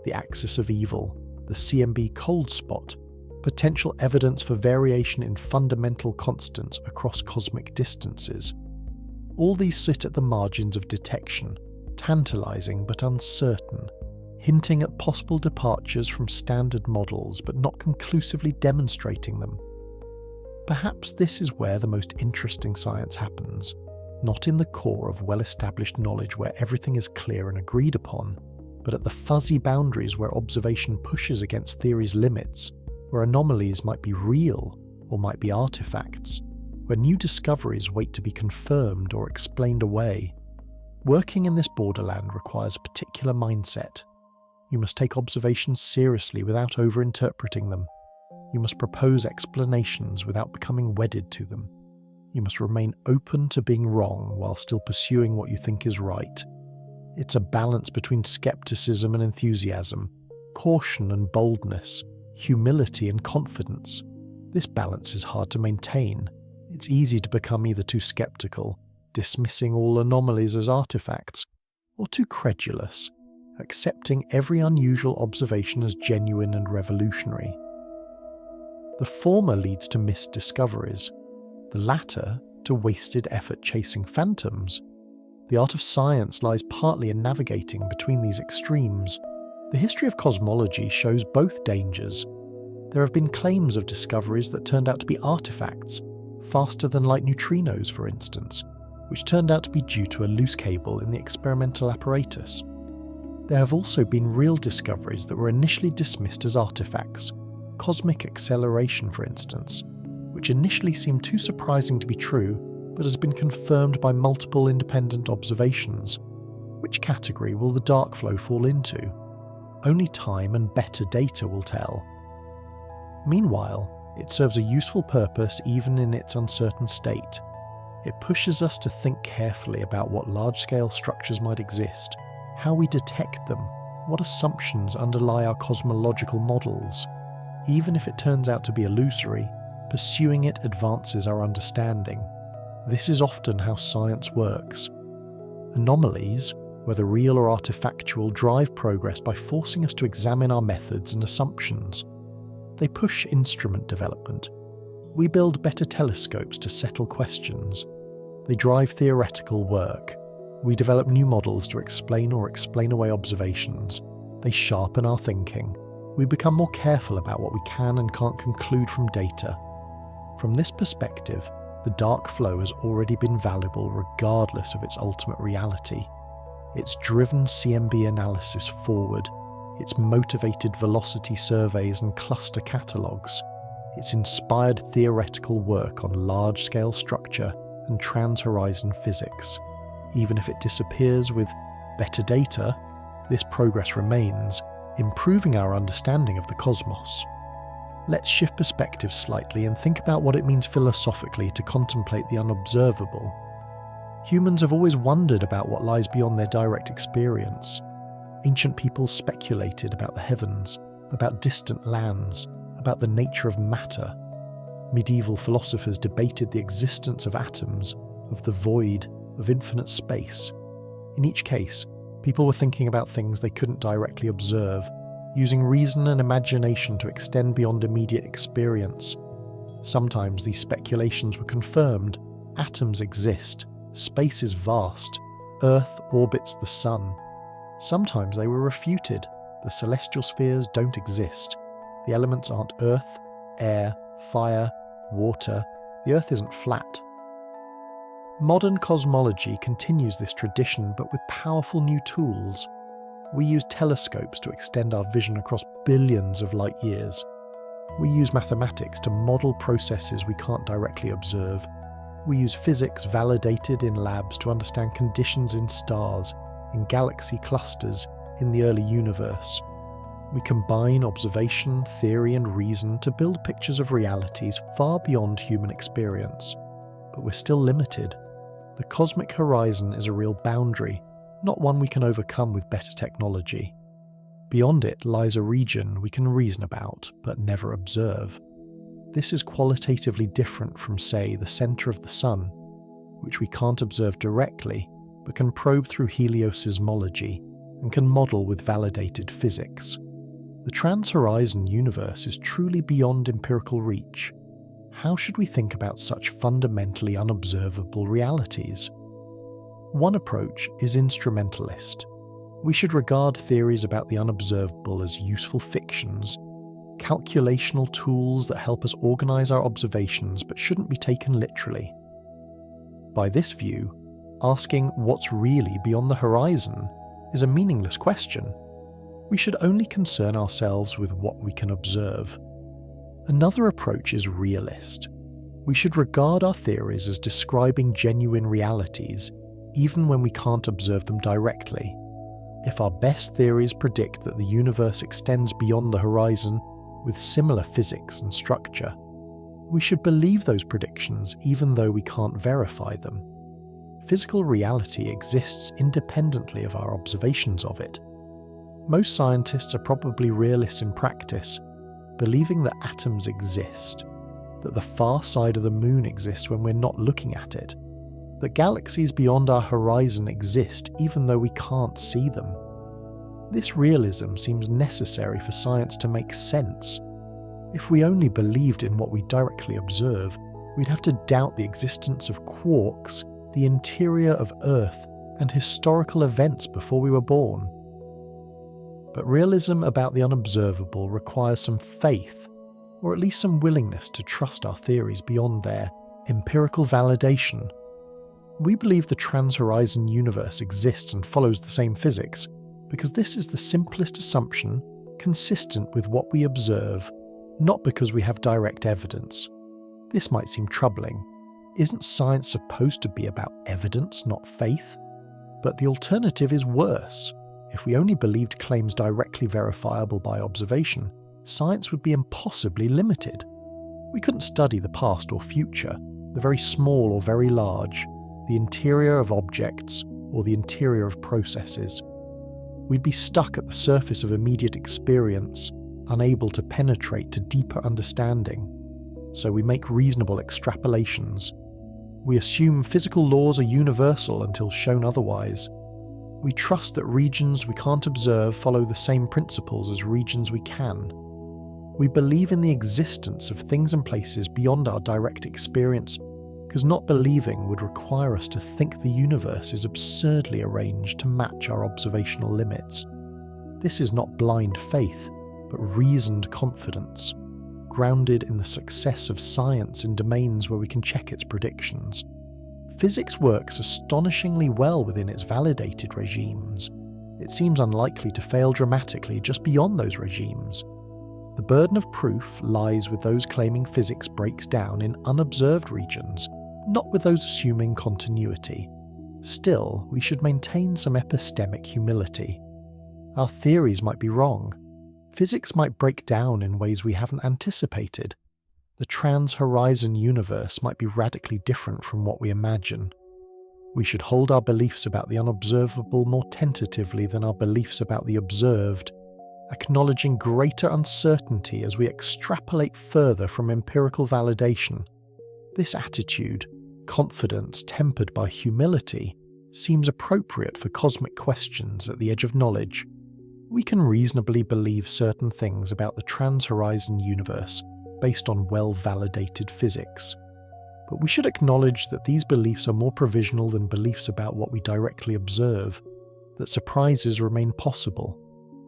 the axis of evil, the CMB cold spot, potential evidence for variation in fundamental constants across cosmic distances. All these sit at the margins of detection, tantalizing but uncertain, hinting at possible departures from standard models but not conclusively demonstrating them. Perhaps this is where the most interesting science happens, not in the core of well-established knowledge where everything is clear and agreed upon, but at the fuzzy boundaries where observation pushes against theory's limits, where anomalies might be real or might be artifacts, where new discoveries wait to be confirmed or explained away. Working in this borderland requires a particular mindset. You must take observations seriously without over-interpreting them. You must propose explanations without becoming wedded to them. You must remain open to being wrong while still pursuing what you think is right. It's a balance between skepticism and enthusiasm, caution and boldness, humility and confidence. This balance is hard to maintain. It's easy to become either too skeptical, dismissing all anomalies as artifacts, or too credulous, accepting every unusual observation as genuine and revolutionary. The former leads to missed discoveries, the latter to wasted effort chasing phantoms. The art of science lies partly in navigating between these extremes. The history of cosmology shows both dangers. There have been claims of discoveries that turned out to be artifacts, faster than light neutrinos for instance, which turned out to be due to a loose cable in the experimental apparatus. There have also been real discoveries that were initially dismissed as artifacts, cosmic acceleration for instance, which initially seemed too surprising to be true, but has been confirmed by multiple independent observations. Which category will the dark flow fall into? Only time and better data will tell. Meanwhile, it serves a useful purpose even in its uncertain state. It pushes us to think carefully about what large-scale structures might exist, how we detect them, what assumptions underlie our cosmological models. Even if it turns out to be illusory, pursuing it advances our understanding. This is often how science works. Anomalies, whether real or artifactual, drive progress by forcing us to examine our methods and assumptions. They push instrument development. We build better telescopes to settle questions. They drive theoretical work. We develop new models to explain or explain away observations. They sharpen our thinking. We become more careful about what we can and can't conclude from data. From this perspective, the dark flow has already been valuable regardless of its ultimate reality. It's driven CMB analysis forward. It's motivated velocity surveys and cluster catalogues. It's inspired theoretical work on large-scale structure and trans-horizon physics. Even if it disappears with better data, this progress remains, improving our understanding of the cosmos. Let's shift perspective slightly and think about what it means philosophically to contemplate the unobservable. Humans have always wondered about what lies beyond their direct experience. Ancient peoples speculated about the heavens, about distant lands, about the nature of matter. Medieval philosophers debated the existence of atoms, of the void, of infinite space. In each case, people were thinking about things they couldn't directly observe, using reason and imagination to extend beyond immediate experience. Sometimes these speculations were confirmed. Atoms exist, space is vast, Earth orbits the sun. Sometimes they were refuted. The celestial spheres don't exist. The elements aren't earth, air, fire, water. The Earth isn't flat. Modern cosmology continues this tradition, but with powerful new tools. We use telescopes to extend our vision across billions of light years. We use mathematics to model processes we can't directly observe. We use physics validated in labs to understand conditions in stars, in galaxy clusters, in the early universe. We combine observation, theory, and reason to build pictures of realities far beyond human experience. But we're still limited. The cosmic horizon is a real boundary, not one we can overcome with better technology. Beyond it lies a region we can reason about, but never observe. This is qualitatively different from, say, the centre of the Sun, which we can't observe directly, but can probe through heliosysmology and can model with validated physics. The trans-horizon universe is truly beyond empirical reach. How should we think about such fundamentally unobservable realities? One approach is instrumentalist. We should regard theories about the unobservable as useful fictions, calculational tools that help us organize our observations but shouldn't be taken literally. By this view, asking what's really beyond the horizon is a meaningless question. We should only concern ourselves with what we can observe. Another approach is realist. We should regard our theories as describing genuine realities, even when we can't observe them directly. If our best theories predict that the universe extends beyond the horizon with similar physics and structure, we should believe those predictions even though we can't verify them. Physical reality exists independently of our observations of it. Most scientists are probably realists in practice, believing that atoms exist, that the far side of the moon exists when we're not looking at it, that galaxies beyond our horizon exist even though we can't see them. This realism seems necessary for science to make sense. If we only believed in what we directly observe, we'd have to doubt the existence of quarks, the interior of Earth, and historical events before we were born. But realism about the unobservable requires some faith, or at least some willingness to trust our theories beyond their empirical validation. We believe the trans-horizon universe exists and follows the same physics because this is the simplest assumption consistent with what we observe, not because we have direct evidence. This might seem troubling. Isn't science supposed to be about evidence, not faith? But the alternative is worse. If we only believed claims directly verifiable by observation, science would be impossibly limited. We couldn't study the past or future, the very small or very large, the interior of objects or the interior of processes. We'd be stuck at the surface of immediate experience, unable to penetrate to deeper understanding. So we make reasonable extrapolations. We assume physical laws are universal until shown otherwise. We trust that regions we can't observe follow the same principles as regions we can. We believe in the existence of things and places beyond our direct experience, because not believing would require us to think the universe is absurdly arranged to match our observational limits. This is not blind faith, but reasoned confidence, grounded in the success of science in domains where we can check its predictions. Physics works astonishingly well within its validated regimes. It seems unlikely to fail dramatically just beyond those regimes. The burden of proof lies with those claiming physics breaks down in unobserved regions, not with those assuming continuity. Still, we should maintain some epistemic humility. Our theories might be wrong. Physics might break down in ways we haven't anticipated. The trans-horizon universe might be radically different from what we imagine. We should hold our beliefs about the unobservable more tentatively than our beliefs about the observed, acknowledging greater uncertainty as we extrapolate further from empirical validation. This attitude, confidence tempered by humility, seems appropriate for cosmic questions at the edge of knowledge. We can reasonably believe certain things about the trans-horizon universe based on well-validated physics. But we should acknowledge that these beliefs are more provisional than beliefs about what we directly observe, that surprises remain possible,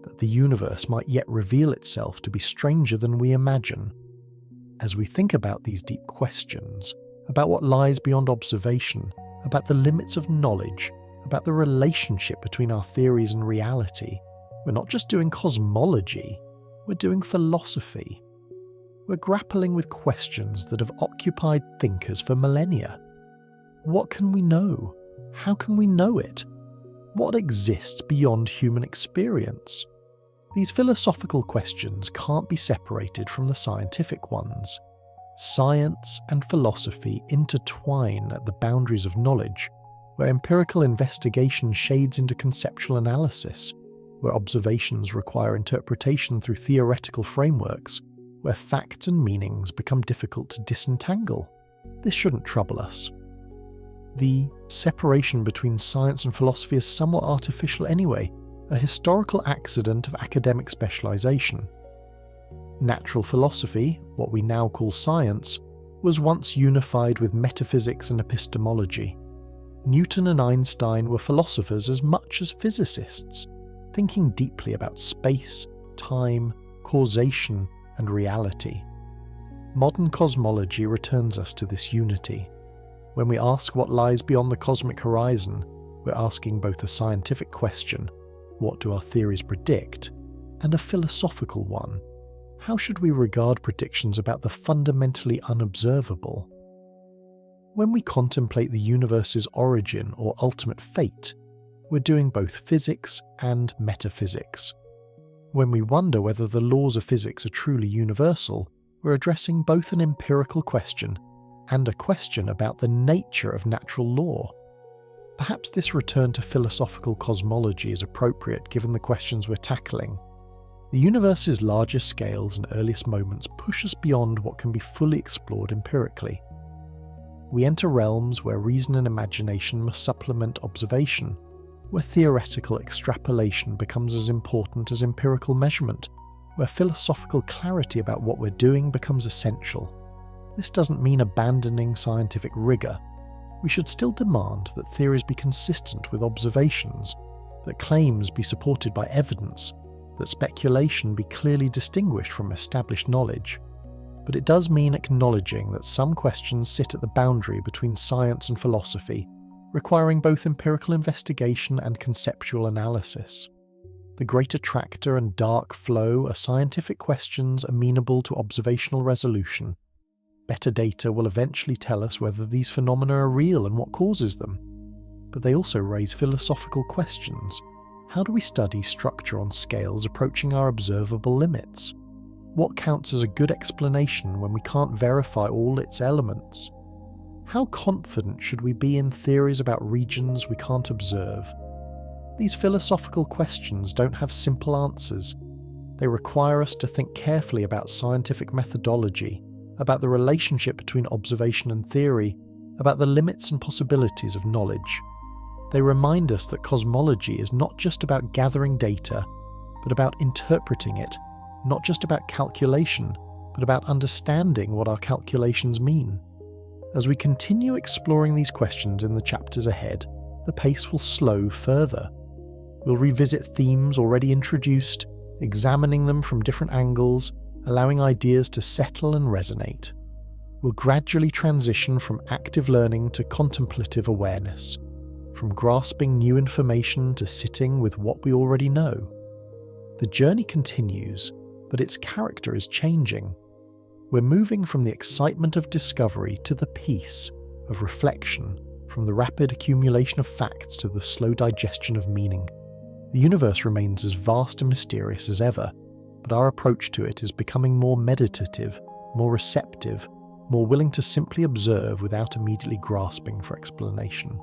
that the universe might yet reveal itself to be stranger than we imagine. As we think about these deep questions, about what lies beyond observation, about the limits of knowledge, about the relationship between our theories and reality, we're not just doing cosmology, we're doing philosophy. We're grappling with questions that have occupied thinkers for millennia. What can we know? How can we know it? What exists beyond human experience? These philosophical questions can't be separated from the scientific ones. Science and philosophy intertwine at the boundaries of knowledge, where empirical investigation shades into conceptual analysis, where observations require interpretation through theoretical frameworks, where facts and meanings become difficult to disentangle. This shouldn't trouble us. The separation between science and philosophy is somewhat artificial anyway, a historical accident of academic specialization. Natural philosophy, what we now call science, was once unified with metaphysics and epistemology. Newton and Einstein were philosophers as much as physicists, thinking deeply about space, time, causation, and reality. Modern cosmology returns us to this unity. When we ask what lies beyond the cosmic horizon, we're asking both a scientific question, what do our theories predict, and a philosophical one, how should we regard predictions about the fundamentally unobservable? When we contemplate the universe's origin or ultimate fate, we're doing both physics and metaphysics. When we wonder whether the laws of physics are truly universal, we're addressing both an empirical question and a question about the nature of natural law. Perhaps this return to philosophical cosmology is appropriate given the questions we're tackling. The universe's largest scales and earliest moments push us beyond what can be fully explored empirically. We enter realms where reason and imagination must supplement observation, where theoretical extrapolation becomes as important as empirical measurement, where philosophical clarity about what we're doing becomes essential. This doesn't mean abandoning scientific rigor. We should still demand that theories be consistent with observations, that claims be supported by evidence, that speculation be clearly distinguished from established knowledge. but it does mean acknowledging that some questions sit at the boundary between science and philosophy, requiring both empirical investigation and conceptual analysis. The Great Attractor and dark flow are scientific questions amenable to observational resolution. Better data will eventually tell us whether these phenomena are real and what causes them. But they also raise philosophical questions. How do we study structure on scales approaching our observable limits? What counts as a good explanation when we can't verify all its elements? How confident should we be in theories about regions we can't observe? These philosophical questions don't have simple answers. They require us to think carefully about scientific methodology, about the relationship between observation and theory, about the limits and possibilities of knowledge. They remind us that cosmology is not just about gathering data, but about interpreting it, not just about calculation, but about understanding what our calculations mean. As we continue exploring these questions in the chapters ahead, the pace will slow further. We'll revisit themes already introduced, examining them from different angles, allowing ideas to settle and resonate. We'll gradually transition from active learning to contemplative awareness, from grasping new information to sitting with what we already know. The journey continues, but its character is changing. We're moving from the excitement of discovery to the peace of reflection, from the rapid accumulation of facts to the slow digestion of meaning. The universe remains as vast and mysterious as ever, but our approach to it is becoming more meditative, more receptive, more willing to simply observe without immediately grasping for explanation.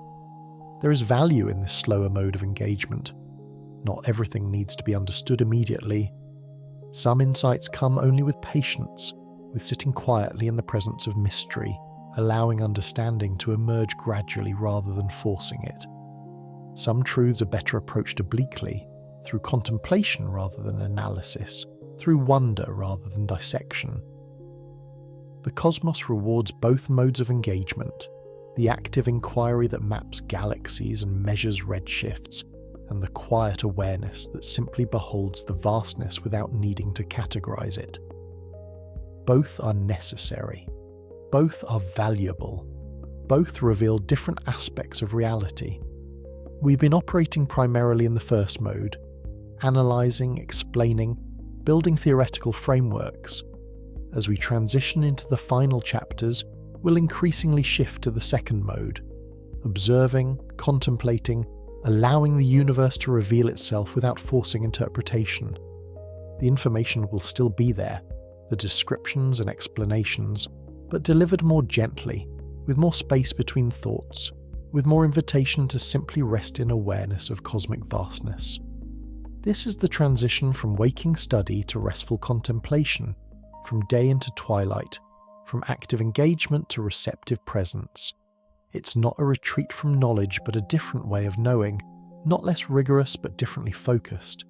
There is value in this slower mode of engagement. Not everything needs to be understood immediately. Some insights come only with patience, with sitting quietly in the presence of mystery, allowing understanding to emerge gradually rather than forcing it. Some truths are better approached obliquely, through contemplation rather than analysis, through wonder rather than dissection. The cosmos rewards both modes of engagement, the active inquiry that maps galaxies and measures redshifts, and the quiet awareness that simply beholds the vastness without needing to categorize it. Both are necessary. Both are valuable. Both reveal different aspects of reality. We've been operating primarily in the first mode, analysing, explaining, building theoretical frameworks. As we transition into the final chapters, we'll increasingly shift to the second mode, observing, contemplating, allowing the universe to reveal itself without forcing interpretation. The information will still be there, the descriptions and explanations, but delivered more gently, with more space between thoughts, with more invitation to simply rest in awareness of cosmic vastness. This is the transition from waking study to restful contemplation, from day into twilight, from active engagement to receptive presence. It's not a retreat from knowledge but a different way of knowing, not less rigorous but differently focused.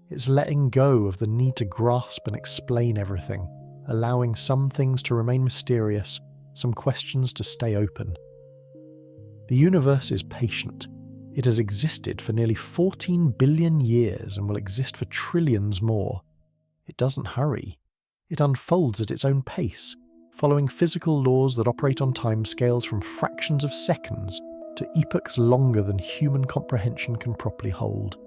It's letting go of the need to grasp and explain everything, allowing some things to remain mysterious, some questions to stay open. The universe is patient. It has existed for nearly 14 billion years and will exist for trillions more. It doesn't hurry. It unfolds at its own pace, following physical laws that operate on timescales from fractions of seconds to epochs longer than human comprehension can properly hold.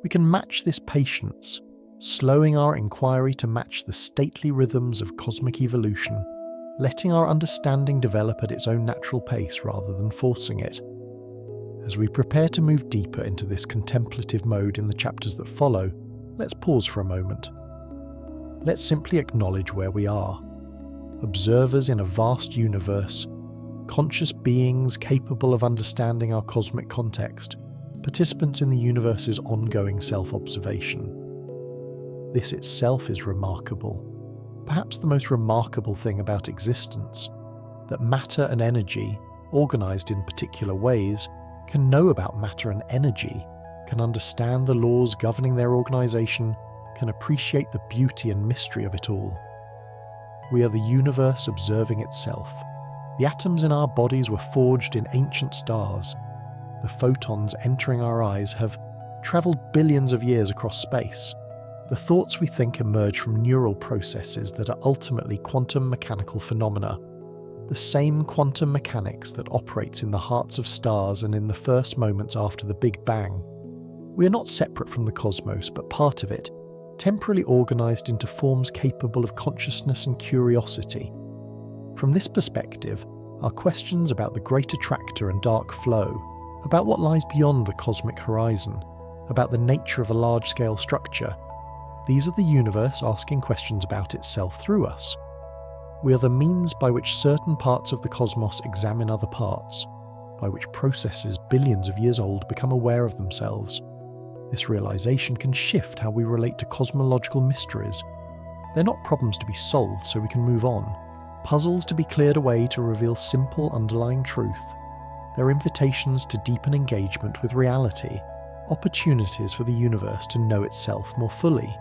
We can match this patience, slowing our inquiry to match the stately rhythms of cosmic evolution, letting our understanding develop at its own natural pace rather than forcing it. As we prepare to move deeper into this contemplative mode in the chapters that follow, let's pause for a moment. Let's simply acknowledge where we are. Observers in a vast universe, conscious beings capable of understanding our cosmic context, participants in the universe's ongoing self-observation. This itself is remarkable. Perhaps the most remarkable thing about existence, that matter and energy, organized in particular ways, can know about matter and energy, can understand the laws governing their organization, can appreciate the beauty and mystery of it all. We are the universe observing itself. The atoms in our bodies were forged in ancient stars. The photons entering our eyes have traveled billions of years across space. The thoughts we think emerge from neural processes that are ultimately quantum mechanical phenomena, the same quantum mechanics that operates in the hearts of stars and in the first moments after the Big Bang. We are not separate from the cosmos, but part of it, temporally organised into forms capable of consciousness and curiosity. From this perspective, our questions about the Great Attractor and dark flow, about what lies beyond the cosmic horizon, about the nature of a large-scale structure, these are the universe asking questions about itself through us. We are the means by which certain parts of the cosmos examine other parts, by which processes billions of years old become aware of themselves. This realization can shift how we relate to cosmological mysteries. They're not problems to be solved so we can move on, puzzles to be cleared away to reveal simple underlying truth. They're invitations to deepen engagement with reality, opportunities for the universe to know itself more fully.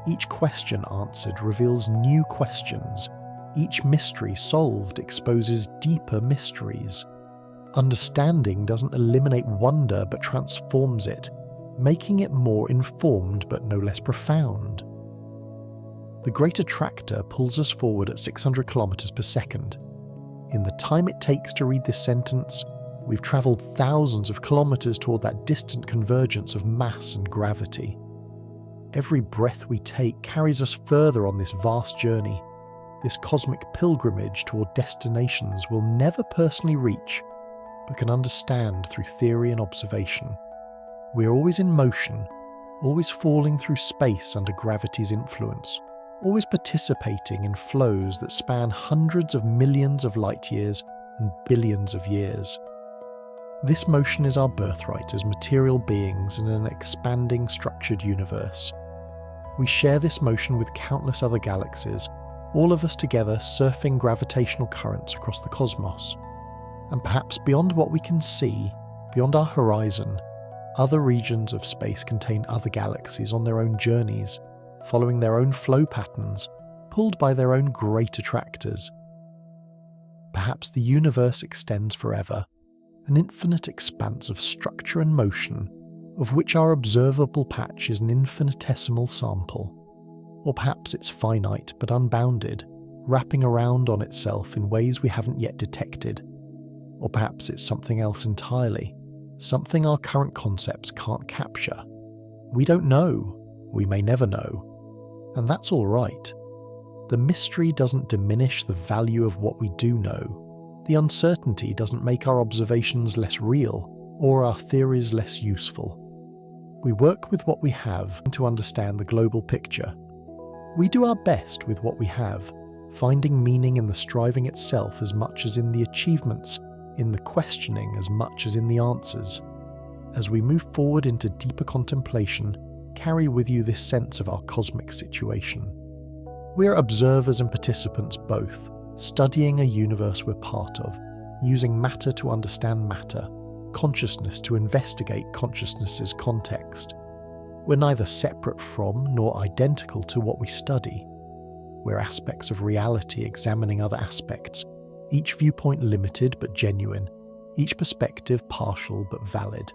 Each question answered reveals new questions. Each mystery solved exposes deeper mysteries. Understanding doesn't eliminate wonder but transforms it, making it more informed but no less profound. The Great Attractor pulls us forward at 600 kilometers per second. In the time it takes to read this sentence, we've travelled thousands of kilometers toward that distant convergence of mass and gravity. Every breath we take carries us further on this vast journey, this cosmic pilgrimage toward destinations we'll never personally reach, but can understand through theory and observation. We're always in motion, always falling through space under gravity's influence, always participating in flows that span hundreds of millions of light years and billions of years. This motion is our birthright as material beings in an expanding, structured universe. We share this motion with countless other galaxies, all of us together surfing gravitational currents across the cosmos. And perhaps beyond what we can see, beyond our horizon, other regions of space contain other galaxies on their own journeys, following their own flow patterns, pulled by their own great attractors. Perhaps the universe extends forever, an infinite expanse of structure and motion, of which our observable patch is an infinitesimal sample. Or perhaps it's finite but unbounded, wrapping around on itself in ways we haven't yet detected. Or perhaps it's something else entirely, something our current concepts can't capture. We don't know, we may never know, and that's all right. The mystery doesn't diminish the value of what we do know. The uncertainty doesn't make our observations less real or our theories less useful. We work with what we have to understand the global picture. We do our best with what we have, finding meaning in the striving itself as much as in the achievements, in the questioning as much as in the answers. As we move forward into deeper contemplation, carry with you this sense of our cosmic situation. We are observers and participants both, studying a universe we're part of, using matter to understand matter, consciousness to investigate consciousness's context. We're neither separate from nor identical to what we study. We're aspects of reality examining other aspects, each viewpoint limited but genuine, each perspective partial but valid.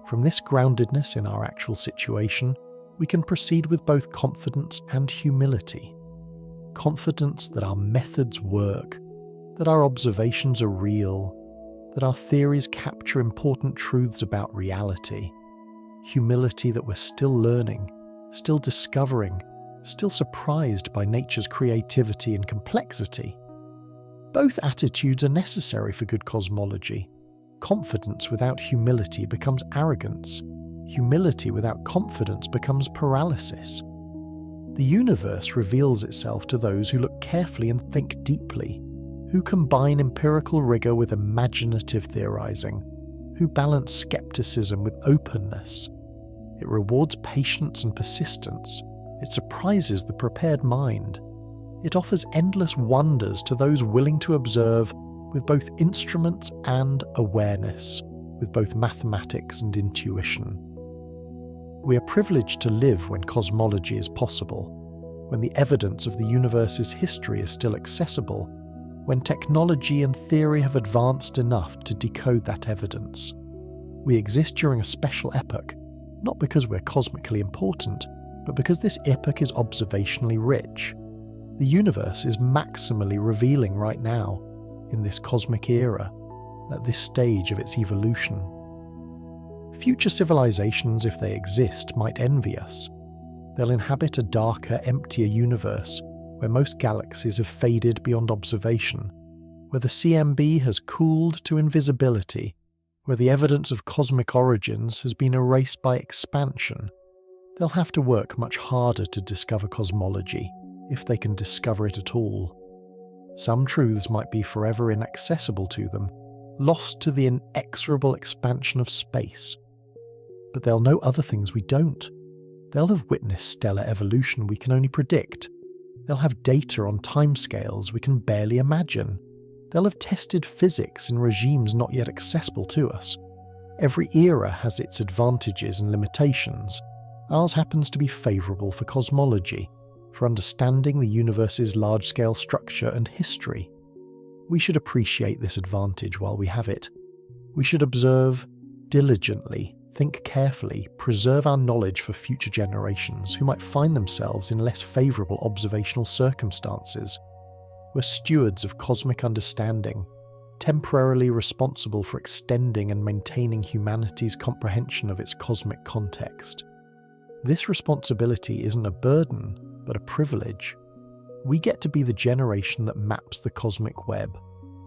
From this groundedness in our actual situation, we can proceed with both confidence and humility. Confidence that our methods work, that our observations are real, that our theories capture important truths about reality. Humility that we're still learning, still discovering, still surprised by nature's creativity and complexity. Both attitudes are necessary for good cosmology. Confidence without humility becomes arrogance. Humility without confidence becomes paralysis. The universe reveals itself to those who look carefully and think deeply, who combine empirical rigor with imaginative theorizing, who balance skepticism with openness. It rewards patience and persistence. It surprises the prepared mind. It offers endless wonders to those willing to observe with both instruments and awareness, with both mathematics and intuition. We are privileged to live when cosmology is possible, when the evidence of the universe's history is still accessible, when technology and theory have advanced enough to decode that evidence. We exist during a special epoch, not because we're cosmically important, But because this epoch is observationally rich, the universe is maximally revealing right now, in this cosmic era, at this stage of its evolution. Future civilizations, if they exist, might envy us. They'll inhabit a darker, emptier universe where most galaxies have faded beyond observation, where the CMB has cooled to invisibility, where the evidence of cosmic origins has been erased by expansion. They'll have to work much harder to discover cosmology, if they can discover it at all. Some truths might be forever inaccessible to them, lost to the inexorable expansion of space. But they'll know other things we don't. They'll have witnessed stellar evolution we can only predict. They'll have data on timescales we can barely imagine. They'll have tested physics in regimes not yet accessible to us. Every era has its advantages and limitations. Ours happens to be favourable for cosmology, for understanding the universe's large-scale structure and history. We should appreciate this advantage while we have it. We should observe diligently, think carefully, preserve our knowledge for future generations who might find themselves in less favourable observational circumstances. We're stewards of cosmic understanding, temporarily responsible for extending and maintaining humanity's comprehension of its cosmic context. This responsibility isn't a burden, but a privilege. We get to be the generation that maps the cosmic web,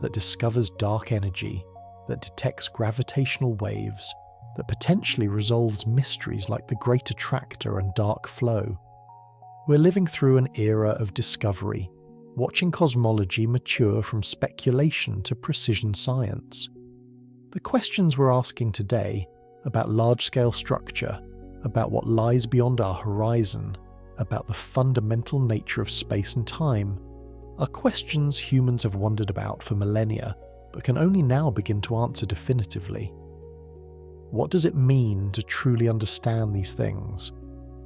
that discovers dark energy, that detects gravitational waves, that potentially resolves mysteries like the Great Attractor and dark flow. We're living through an era of discovery, watching cosmology mature from speculation to precision science. The questions we're asking today about large-scale structure, about what lies beyond our horizon, about the fundamental nature of space and time, are questions humans have wondered about for millennia, but can only now begin to answer definitively. What does it mean to truly understand these things?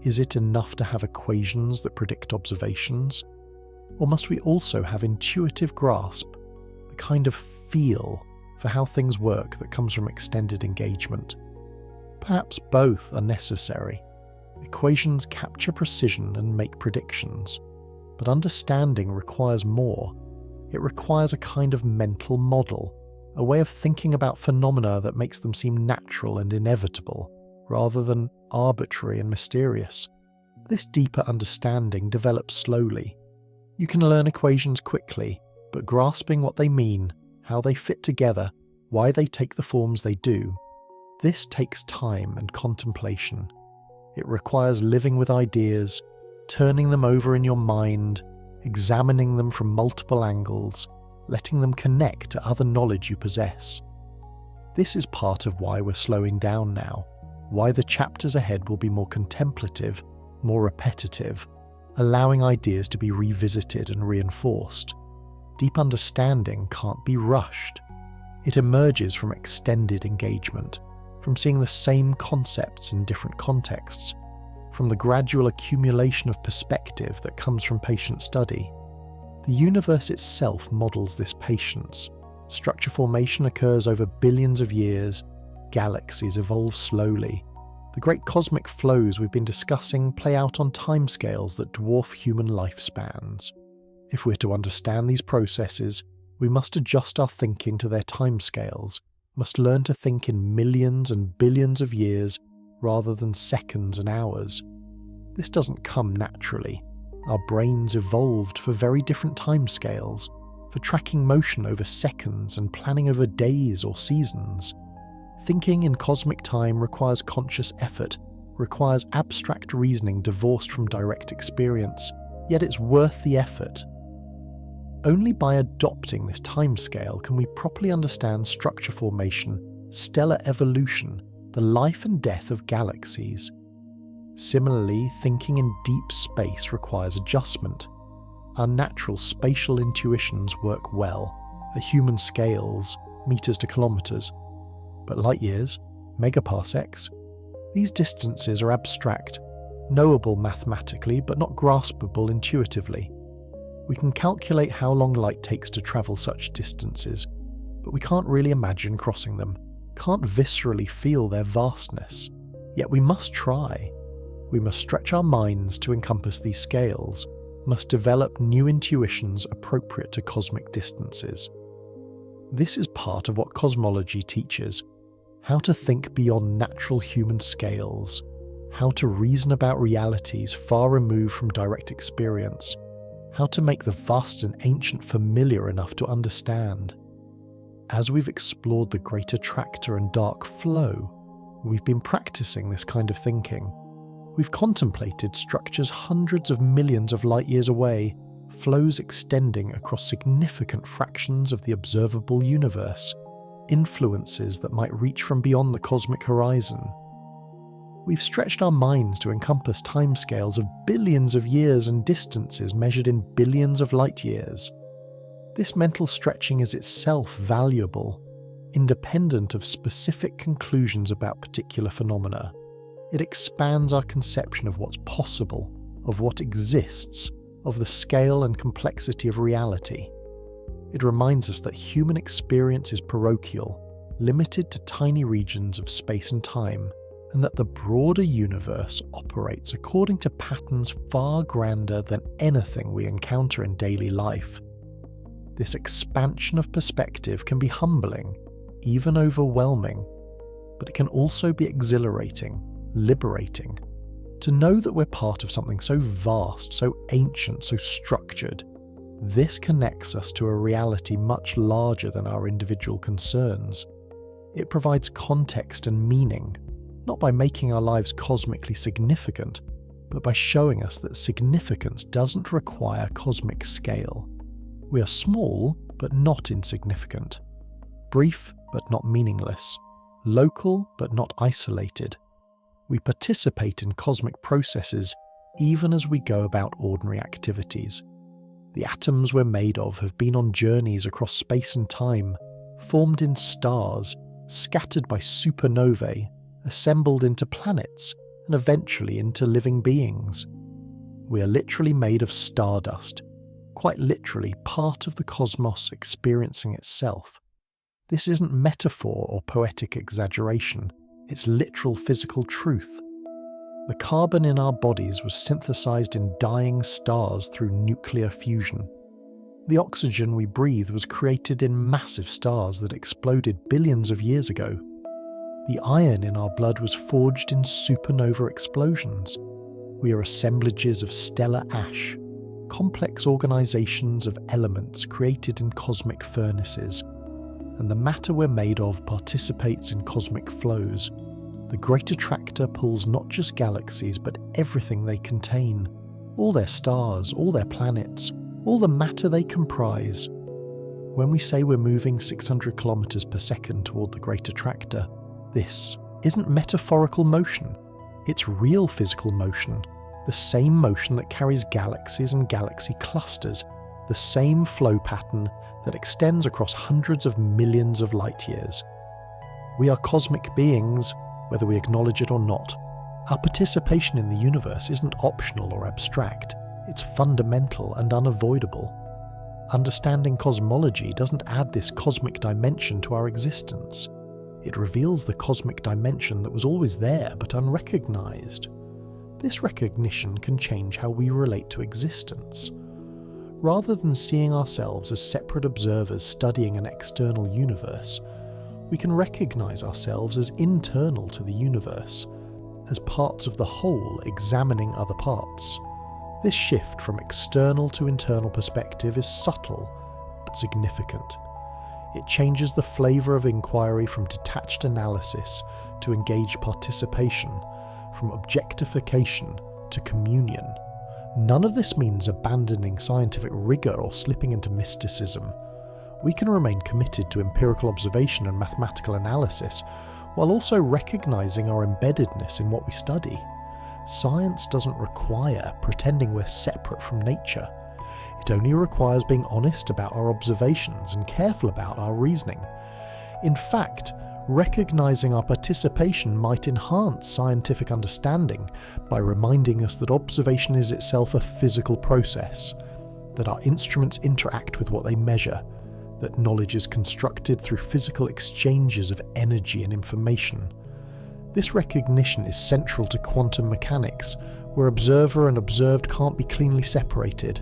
Is it enough to have equations that predict observations? Or must we also have intuitive grasp, the kind of feel for how things work that comes from extended engagement? Perhaps both are necessary. Equations capture precision and make predictions, but understanding requires more. It requires a kind of mental model, a way of thinking about phenomena that makes them seem natural and inevitable, rather than arbitrary and mysterious. This deeper understanding develops slowly. You can learn equations quickly, but grasping what they mean, how they fit together, why they take the forms they do, this takes time and contemplation. It requires living with ideas, turning them over in your mind, examining them from multiple angles, letting them connect to other knowledge you possess. This is part of why we're slowing down now, why the chapters ahead will be more contemplative, more repetitive, allowing ideas to be revisited and reinforced. Deep understanding can't be rushed. It emerges from extended engagement, from seeing the same concepts in different contexts, from the gradual accumulation of perspective that comes from patient study. The universe itself models this patience. Structure formation occurs over billions of years. Galaxies evolve slowly. The great cosmic flows we've been discussing play out on timescales that dwarf human lifespans. If we're to understand these processes, we must adjust our thinking to their timescales, must learn to think in millions and billions of years rather than seconds and hours. This doesn't come naturally. Our brains evolved for very different timescales, for tracking motion over seconds and planning over days or seasons. Thinking in cosmic time requires conscious effort, requires abstract reasoning divorced from direct experience, yet it's worth the effort. Only by adopting this timescale can we properly understand structure formation, stellar evolution, the life and death of galaxies. Similarly, thinking in deep space requires adjustment. Our natural spatial intuitions work well, at human scales, meters to kilometers. But light years, megaparsecs, these distances are abstract, knowable mathematically but not graspable intuitively. We can calculate how long light takes to travel such distances, but we can't really imagine crossing them, can't viscerally feel their vastness. Yet we must try. We must stretch our minds to encompass these scales, must develop new intuitions appropriate to cosmic distances. This is part of what cosmology teaches: how to think beyond natural human scales, how to reason about realities far removed from direct experience, how to make the vast and ancient familiar enough to understand. As we've explored the Great Attractor and dark flow, we've been practicing this kind of thinking. We've contemplated structures hundreds of millions of light years away, flows extending across significant fractions of the observable universe, influences that might reach from beyond the cosmic horizon. We've stretched our minds to encompass timescales of billions of years and distances measured in billions of light years. This mental stretching is itself valuable, independent of specific conclusions about particular phenomena. It expands our conception of what's possible, of what exists, of the scale and complexity of reality. It reminds us that human experience is parochial, limited to tiny regions of space and time, and that the broader universe operates according to patterns far grander than anything we encounter in daily life. This expansion of perspective can be humbling, even overwhelming, but it can also be exhilarating, liberating, to know that we're part of something so vast, so ancient, so structured. This connects us to a reality much larger than our individual concerns. It provides context and meaning, not by making our lives cosmically significant, but by showing us that significance doesn't require cosmic scale. We are small, but not insignificant. Brief, but not meaningless. Local, but not isolated. We participate in cosmic processes even as we go about ordinary activities. The atoms we're made of have been on journeys across space and time, formed in stars, scattered by supernovae, assembled into planets, and eventually into living beings. We are literally made of stardust, quite literally part of the cosmos experiencing itself. This isn't metaphor or poetic exaggeration, it's literal physical truth. The carbon in our bodies was synthesized in dying stars through nuclear fusion. The oxygen we breathe was created in massive stars that exploded billions of years ago. The iron in our blood was forged in supernova explosions. We are assemblages of stellar ash, complex organizations of elements created in cosmic furnaces, and the matter we're made of participates in cosmic flows. The Great Attractor pulls not just galaxies, but everything they contain, all their stars, all their planets, all the matter they comprise. When we say we're moving 600 kilometers per second toward the Great Attractor, this isn't metaphorical motion, it's real physical motion. The same motion that carries galaxies and galaxy clusters, the same flow pattern that extends across hundreds of millions of light years. We are cosmic beings, whether we acknowledge it or not. Our participation in the universe isn't optional or abstract, it's fundamental and unavoidable. Understanding cosmology doesn't add this cosmic dimension to our existence. It reveals the cosmic dimension that was always there but unrecognized. This recognition can change how we relate to existence. Rather than seeing ourselves as separate observers studying an external universe, we can recognize ourselves as internal to the universe, as parts of the whole examining other parts. This shift from external to internal perspective is subtle, but significant. It changes the flavor of inquiry from detached analysis to engaged participation, from objectification to communion. None of this means abandoning scientific rigor or slipping into mysticism. We can remain committed to empirical observation and mathematical analysis, while also recognizing our embeddedness in what we study. Science doesn't require pretending we're separate from nature. It only requires being honest about our observations and careful about our reasoning. In fact, recognizing our participation might enhance scientific understanding by reminding us that observation is itself a physical process, that our instruments interact with what they measure, that knowledge is constructed through physical exchanges of energy and information. This recognition is central to quantum mechanics, where observer and observed can't be cleanly separated.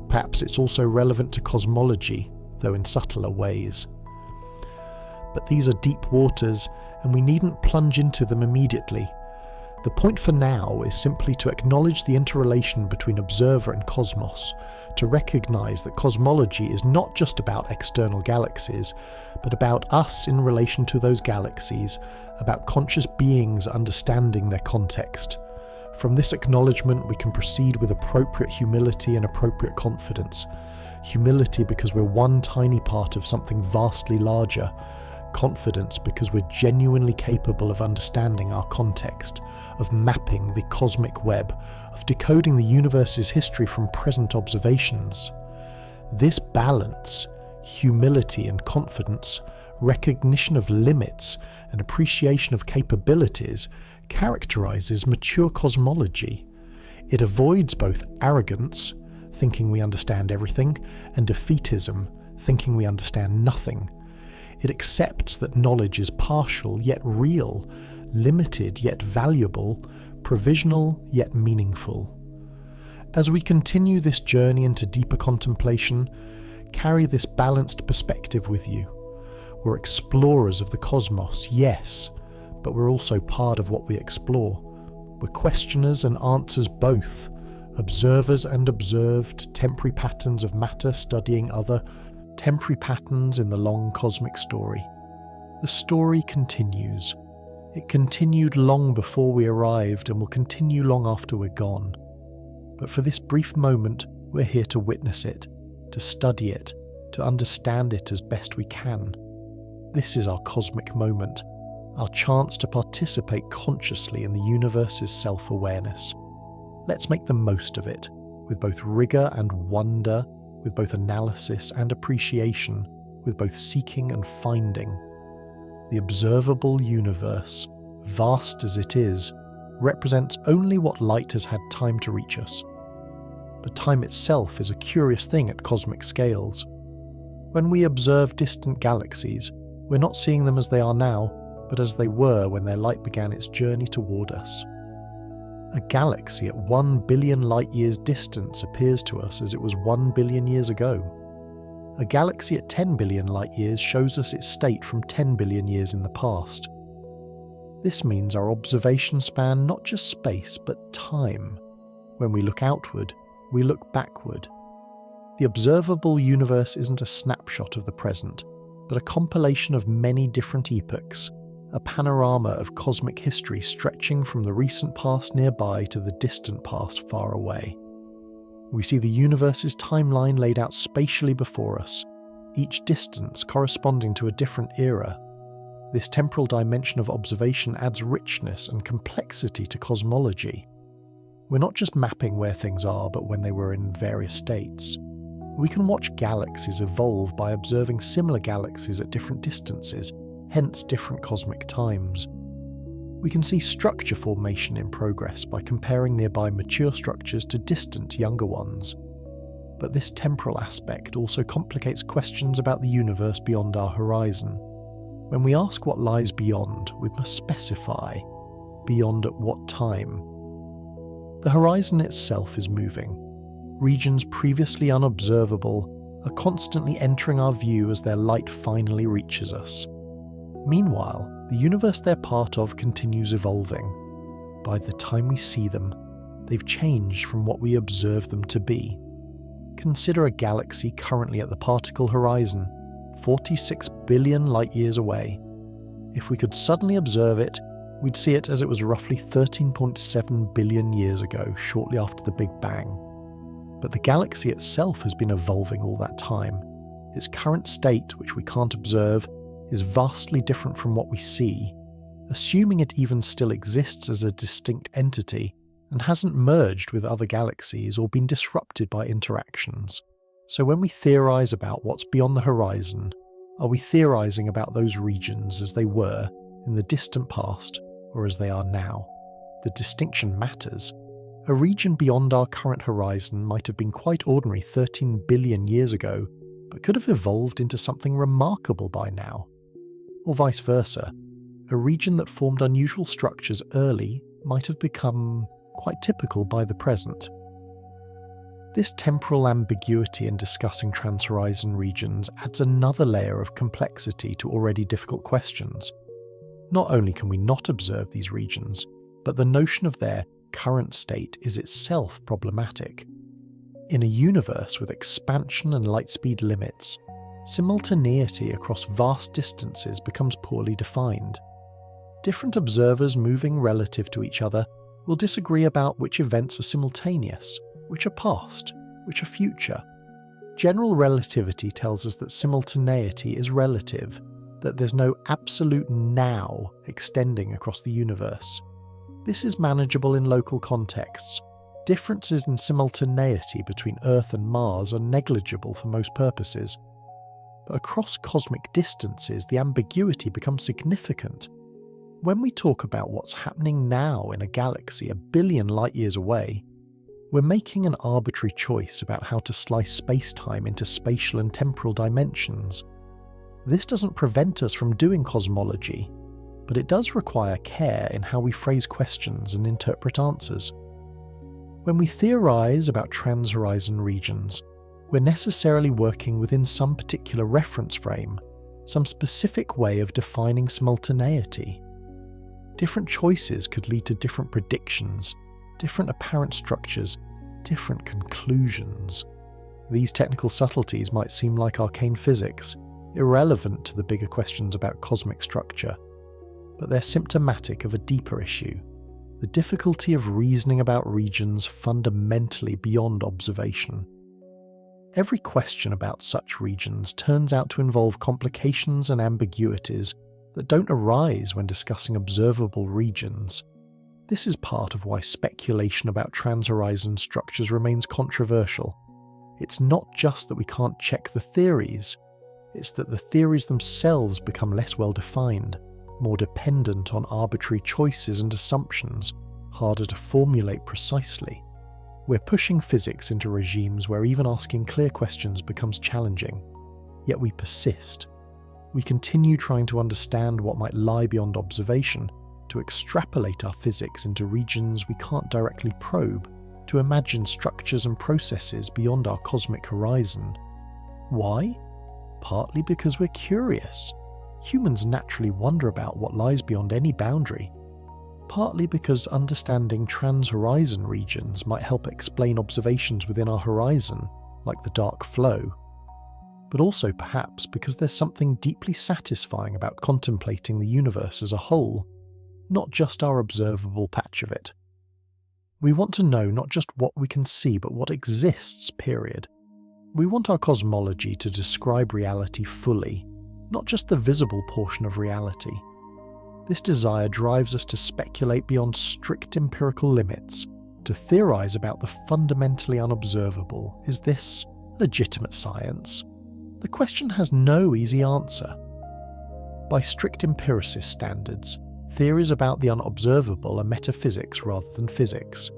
Perhaps it's also relevant to cosmology, though in subtler ways. But these are deep waters, and we needn't plunge into them immediately. The point for now is simply to acknowledge the interrelation between observer and cosmos, to recognise that cosmology is not just about external galaxies, but about us in relation to those galaxies, about conscious beings understanding their context. From this acknowledgement we can proceed with appropriate humility and appropriate confidence. Humility because we're one tiny part of something vastly larger. Confidence because we're genuinely capable of understanding our context, of mapping the cosmic web, of decoding the universe's history from present observations. This balance, humility and confidence, recognition of limits and appreciation of capabilities, characterizes mature cosmology. It avoids both arrogance, thinking we understand everything, and defeatism, thinking we understand nothing. It accepts that knowledge is partial yet real, limited yet valuable, provisional yet meaningful. As we continue this journey into deeper contemplation, carry this balanced perspective with you. We're explorers of the cosmos, yes, but we're also part of what we explore. We're questioners and answers both, observers and observed, temporary patterns of matter studying other, temporary patterns in the long cosmic story. The story continues. It continued long before we arrived and will continue long after we're gone. But for this brief moment, we're here to witness it, to study it, to understand it as best we can. This is our cosmic moment, our chance to participate consciously in the universe's self-awareness. Let's make the most of it, with both rigour and wonder, with both analysis and appreciation, with both seeking and finding. The observable universe, vast as it is, represents only what light has had time to reach us. But time itself is a curious thing at cosmic scales. When we observe distant galaxies, we're not seeing them as they are now, but as they were when their light began its journey toward us. A galaxy at 1 billion light-years distance appears to us as it was 1 billion years ago. A galaxy at 10 billion light-years shows us its state from 10 billion years in the past. This means our observations span not just space, but time. When we look outward, we look backward. The observable universe isn't a snapshot of the present, but a compilation of many different epochs, a panorama of cosmic history stretching from the recent past nearby to the distant past far away. We see the universe's timeline laid out spatially before us, each distance corresponding to a different era. This temporal dimension of observation adds richness and complexity to cosmology. We're not just mapping where things are, but when they were in various states. We can watch galaxies evolve by observing similar galaxies at different distances, hence different cosmic times. We can see structure formation in progress by comparing nearby mature structures to distant younger ones. But this temporal aspect also complicates questions about the universe beyond our horizon. When we ask what lies beyond, we must specify beyond at what time. The horizon itself is moving. Regions previously unobservable are constantly entering our view as their light finally reaches us. Meanwhile, the universe they're part of continues evolving. By the time we see them, they've changed from what we observe them to be. Consider a galaxy currently at the particle horizon, 46 billion light-years away. If we could suddenly observe it, we'd see it as it was roughly 13.7 billion years ago, shortly after the Big Bang. But the galaxy itself has been evolving all that time. Its current state, which we can't observe, is vastly different from what we see, assuming it even still exists as a distinct entity and hasn't merged with other galaxies or been disrupted by interactions. So when we theorize about what's beyond the horizon, are we theorizing about those regions as they were in the distant past or as they are now? The distinction matters. A region beyond our current horizon might have been quite ordinary 13 billion years ago, but could have evolved into something remarkable by now. Or vice versa. a region that formed unusual structures early might have become quite typical by the present. This temporal ambiguity in discussing transhorizon regions adds another layer of complexity to already difficult questions. Not only can we not observe these regions, but the notion of their current state is itself problematic. In a universe with expansion and light speed limits, simultaneity across vast distances becomes poorly defined. Different observers moving relative to each other will disagree about which events are simultaneous, which are past, which are future. General relativity tells us that simultaneity is relative, that there's no absolute now extending across the universe. This is manageable in local contexts. Differences in simultaneity between Earth and Mars are negligible for most purposes. But across cosmic distances, the ambiguity becomes significant. When we talk about what's happening now in a galaxy a billion light-years away, we're making an arbitrary choice about how to slice space-time into spatial and temporal dimensions. This doesn't prevent us from doing cosmology, but it does require care in how we phrase questions and interpret answers. When we theorize about transhorizon regions, we're necessarily working within some particular reference frame, some specific way of defining simultaneity. Different choices could lead to different predictions, different apparent structures, different conclusions. These technical subtleties might seem like arcane physics, irrelevant to the bigger questions about cosmic structure, but they're symptomatic of a deeper issue, the difficulty of reasoning about regions fundamentally beyond observation. Every question about such regions turns out to involve complications and ambiguities that don't arise when discussing observable regions. This is part of why speculation about transhorizon structures remains controversial. It's not just that we can't check the theories, it's that the theories themselves become less well defined, more dependent on arbitrary choices and assumptions, harder to formulate precisely. We're pushing physics into regimes where even asking clear questions becomes challenging. Yet we persist. We continue trying to understand what might lie beyond observation, to extrapolate our physics into regions we can't directly probe, to imagine structures and processes beyond our cosmic horizon. Why? Partly because we're curious. Humans naturally wonder about what lies beyond any boundary. Partly because understanding transhorizon regions might help explain observations within our horizon, like the dark flow. But also perhaps because there's something deeply satisfying about contemplating the universe as a whole, not just our observable patch of it. We want to know not just what we can see, but what exists, period. We want our cosmology to describe reality fully, not just the visible portion of reality. This desire drives us to speculate beyond strict empirical limits, to theorize about the fundamentally unobservable. Is this legitimate science? The question has no easy answer. By strict empiricist standards, theories about the unobservable are metaphysics rather than physics.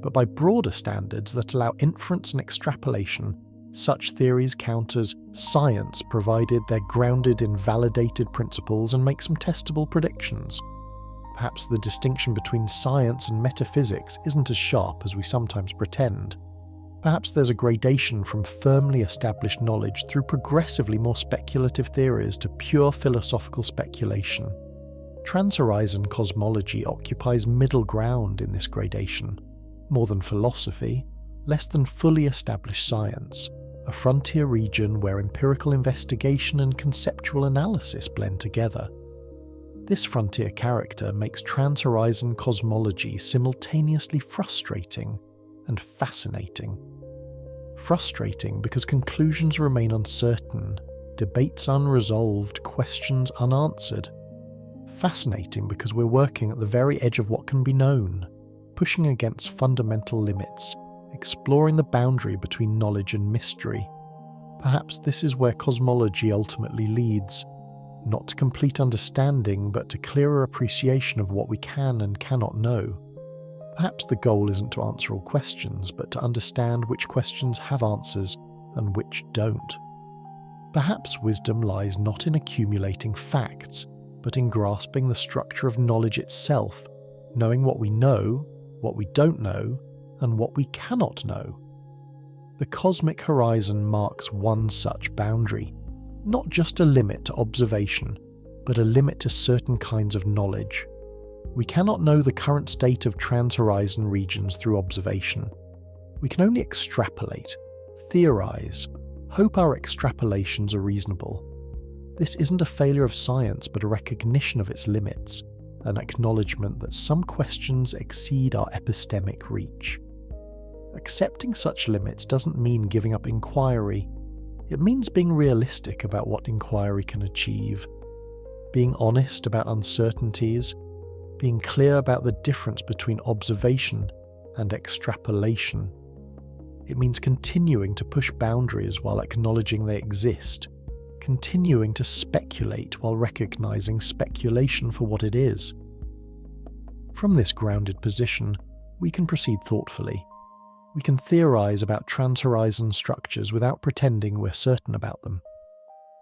But by broader standards that allow inference and extrapolation, such theories count as science provided they're grounded in validated principles and make some testable predictions. Perhaps the distinction between science and metaphysics isn't as sharp as we sometimes pretend. Perhaps there's a gradation from firmly established knowledge through progressively more speculative theories to pure philosophical speculation. Transhorizon cosmology occupies middle ground in this gradation. More than philosophy, less than fully established science, a frontier region where empirical investigation and conceptual analysis blend together. This frontier character makes transhorizon cosmology simultaneously frustrating and fascinating. Frustrating because conclusions remain uncertain, debates unresolved, questions unanswered. Fascinating because we're working at the very edge of what can be known, pushing against fundamental limits, exploring the boundary between knowledge and mystery. Perhaps this is where cosmology ultimately leads, not to complete understanding, but to clearer appreciation of what we can and cannot know. Perhaps the goal isn't to answer all questions, but to understand which questions have answers and which don't. Perhaps wisdom lies not in accumulating facts, but in grasping the structure of knowledge itself, knowing what we know, what we don't know, and what we cannot know. The cosmic horizon marks one such boundary, not just a limit to observation, but a limit to certain kinds of knowledge. We cannot know the current state of trans-horizon regions through observation. We can only extrapolate, theorize, hope our extrapolations are reasonable. This isn't a failure of science, but a recognition of its limits, an acknowledgement that some questions exceed our epistemic reach. Accepting such limits doesn't mean giving up inquiry. It means being realistic about what inquiry can achieve, being honest about uncertainties, being clear about the difference between observation and extrapolation. It means continuing to push boundaries while acknowledging they exist, continuing to speculate while recognizing speculation for what it is. From this grounded position, we can proceed thoughtfully. We can theorize about trans-horizon structures without pretending we're certain about them.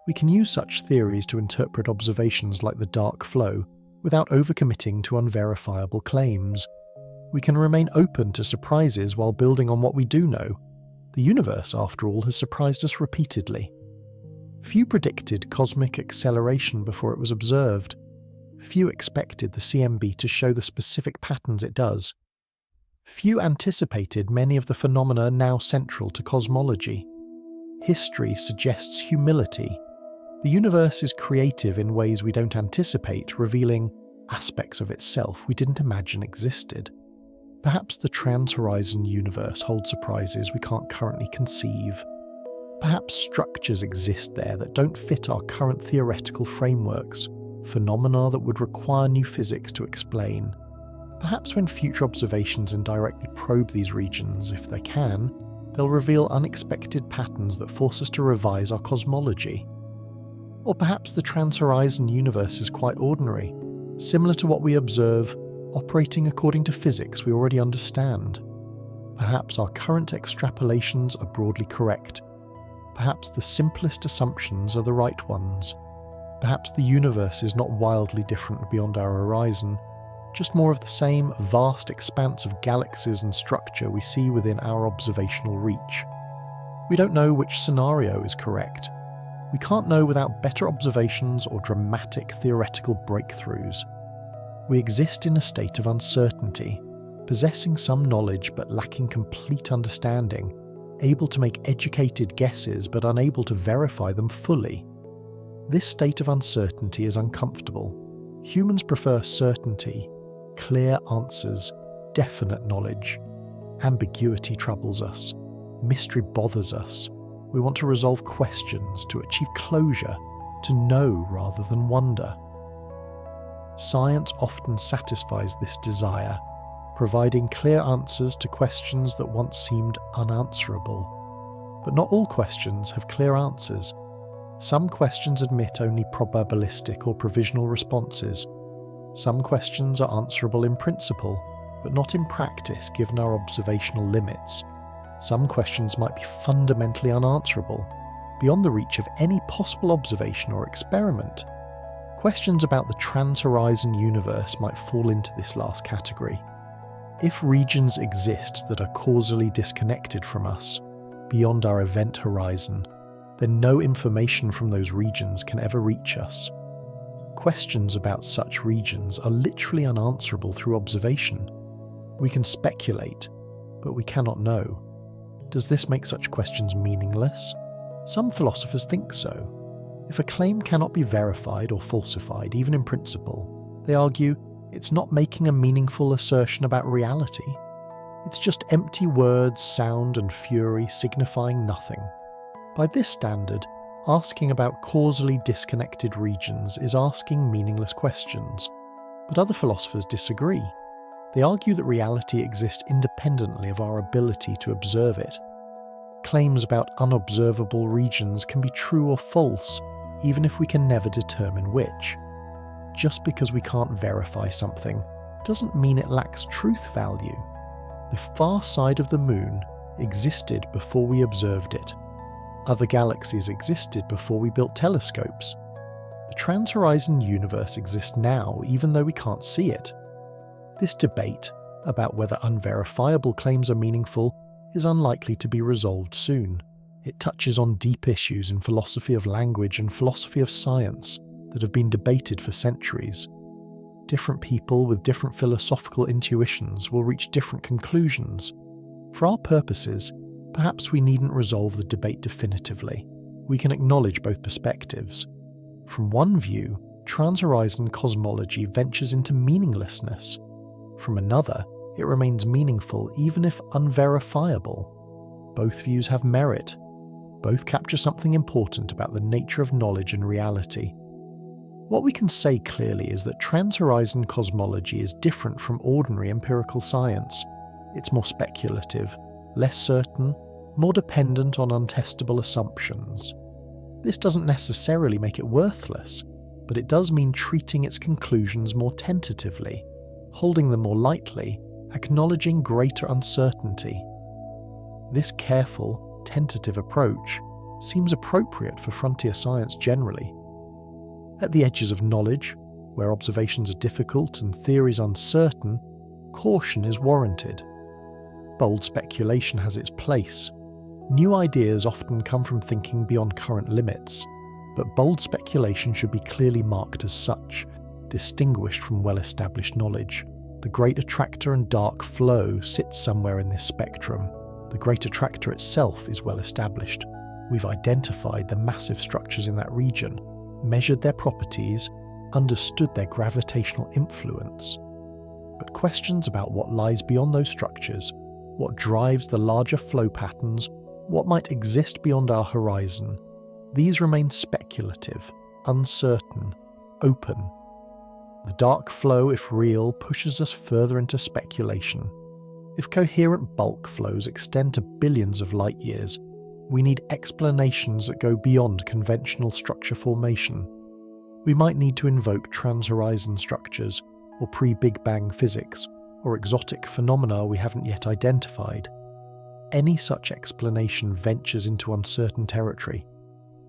We can use such theories to interpret observations like the dark flow without overcommitting to unverifiable claims. We can remain open to surprises while building on what we do know. The universe, after all, has surprised us repeatedly. Few predicted cosmic acceleration before it was observed. Few expected the CMB to show the specific patterns it does. Few anticipated many of the phenomena now central to cosmology. History suggests humility. The universe is creative in ways we don't anticipate, revealing aspects of itself we didn't imagine existed. Perhaps the trans-horizon universe holds surprises we can't currently conceive. Perhaps structures exist there that don't fit our current theoretical frameworks, phenomena that would require new physics to explain. Perhaps when future observations indirectly probe these regions, if they can, they'll reveal unexpected patterns that force us to revise our cosmology. Or perhaps the trans-horizon universe is quite ordinary, similar to what we observe, operating according to physics we already understand. Perhaps our current extrapolations are broadly correct. Perhaps the simplest assumptions are the right ones. Perhaps the universe is not wildly different beyond our horizon, just more of the same vast expanse of galaxies and structure we see within our observational reach. We don't know which scenario is correct. We can't know without better observations or dramatic theoretical breakthroughs. We exist in a state of uncertainty, possessing some knowledge but lacking complete understanding, able to make educated guesses but unable to verify them fully. This state of uncertainty is uncomfortable. Humans prefer certainty, clear answers, definite knowledge. Ambiguity troubles us. Mystery bothers us. We want to resolve questions, to achieve closure, to know rather than wonder. Science often satisfies this desire, providing clear answers to questions that once seemed unanswerable. But not all questions have clear answers. Some questions admit only probabilistic or provisional responses. Some questions are answerable in principle, but not in practice given our observational limits. Some questions might be fundamentally unanswerable, beyond the reach of any possible observation or experiment. Questions about the trans-horizon universe might fall into this last category. If regions exist that are causally disconnected from us, beyond our event horizon, then no information from those regions can ever reach us. Questions about such regions are literally unanswerable through observation. We can speculate, but we cannot know. Does this make such questions meaningless? Some philosophers think so. If a claim cannot be verified or falsified, even in principle, they argue it's not making a meaningful assertion about reality. It's just empty words, sound, and fury signifying nothing. By this standard, asking about causally disconnected regions is asking meaningless questions. But other philosophers disagree. They argue that reality exists independently of our ability to observe it. Claims about unobservable regions can be true or false, even if we can never determine which. Just because we can't verify something doesn't mean it lacks truth value. The far side of the moon existed before we observed it. Other galaxies existed before we built telescopes. The trans-horizon universe exists now even though we can't see it. This debate about whether unverifiable claims are meaningful is unlikely to be resolved soon. It touches on deep issues in philosophy of language and philosophy of science that have been debated for centuries. Different people with different philosophical intuitions will reach different conclusions. For our purposes, perhaps we needn't resolve the debate definitively. We can acknowledge both perspectives. From one view, trans-horizon cosmology ventures into meaninglessness. From another, it remains meaningful even if unverifiable. Both views have merit. Both capture something important about the nature of knowledge and reality. What we can say clearly is that trans-horizon cosmology is different from ordinary empirical science. It's more speculative, less certain, more dependent on untestable assumptions. This doesn't necessarily make it worthless, but it does mean treating its conclusions more tentatively, holding them more lightly, acknowledging greater uncertainty. This careful, tentative approach seems appropriate for frontier science generally. At the edges of knowledge, where observations are difficult and theories uncertain, caution is warranted. Bold speculation has its place. New ideas often come from thinking beyond current limits, but bold speculation should be clearly marked as such, distinguished from well-established knowledge. The Great Attractor and dark flow sits somewhere in this spectrum. The Great Attractor itself is well established. We've identified the massive structures in that region, measured their properties, understood their gravitational influence. But questions about what lies beyond those structures, what drives the larger flow patterns, what might exist beyond our horizon, these remain speculative, uncertain, open. The dark flow, if real, pushes us further into speculation. If coherent bulk flows extend to billions of light years, we need explanations that go beyond conventional structure formation. We might need to invoke trans-horizon structures, or pre-Big Bang physics, or exotic phenomena we haven't yet identified. Any such explanation ventures into uncertain territory.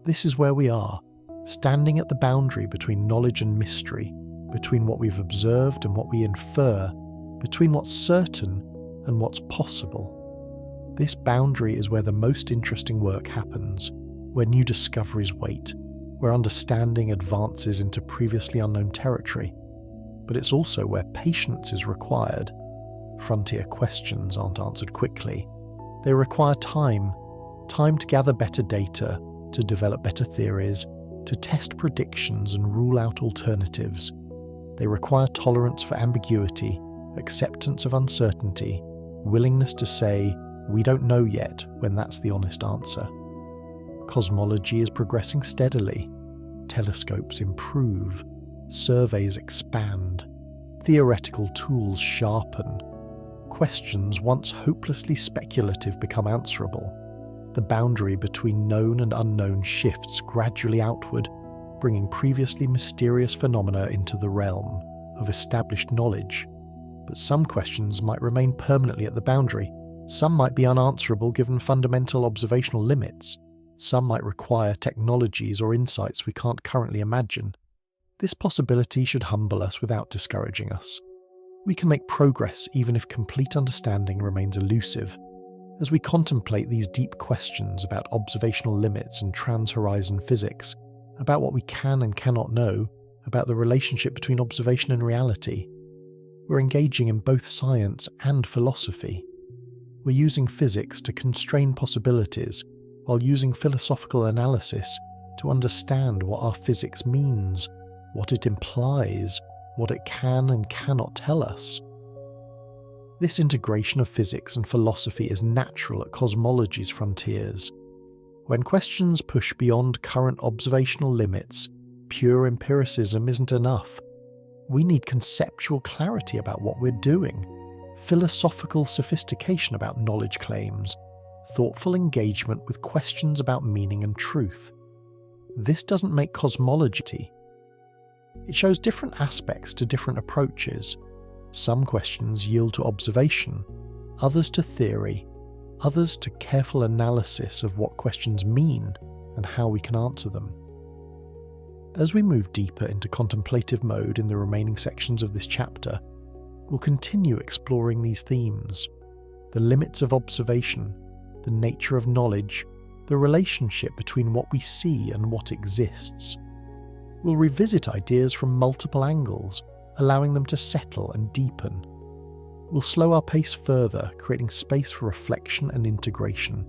This is where we are, standing at the boundary between knowledge and mystery, between what we've observed and what we infer, between what's certain and what's possible. This boundary is where the most interesting work happens, where new discoveries wait, where understanding advances into previously unknown territory. But it's also where patience is required. Frontier questions aren't answered quickly. They require time to gather better data, to develop better theories, to test predictions and rule out alternatives. They require tolerance for ambiguity, acceptance of uncertainty, willingness to say, "We don't know yet," when that's the honest answer. Cosmology is progressing steadily. Telescopes improve, surveys expand, theoretical tools sharpen. Questions once hopelessly speculative become answerable. The boundary between known and unknown shifts gradually outward, bringing previously mysterious phenomena into the realm of established knowledge. But some questions might remain permanently at the boundary. Some might be unanswerable given fundamental observational limits. Some might require technologies or insights we can't currently imagine. This possibility should humble us without discouraging us. We can make progress even if complete understanding remains elusive. As we contemplate these deep questions about observational limits and trans-horizon physics, about what we can and cannot know, about the relationship between observation and reality, we're engaging in both science and philosophy. We're using physics to constrain possibilities, while using philosophical analysis to understand what our physics means, what it implies, what it can and cannot tell us. This integration of physics and philosophy is natural at cosmology's frontiers. When questions push beyond current observational limits, pure empiricism isn't enough. We need conceptual clarity about what we're doing, philosophical sophistication about knowledge claims, thoughtful engagement with questions about meaning and truth. This doesn't make cosmology. It shows different aspects to different approaches. Some questions yield to observation, others to theory, others to careful analysis of what questions mean and how we can answer them. As we move deeper into contemplative mode in the remaining sections of this chapter, we'll continue exploring these themes: the limits of observation, the nature of knowledge, the relationship between what we see and what exists. We'll revisit ideas from multiple angles, allowing them to settle and deepen. We'll slow our pace further, creating space for reflection and integration.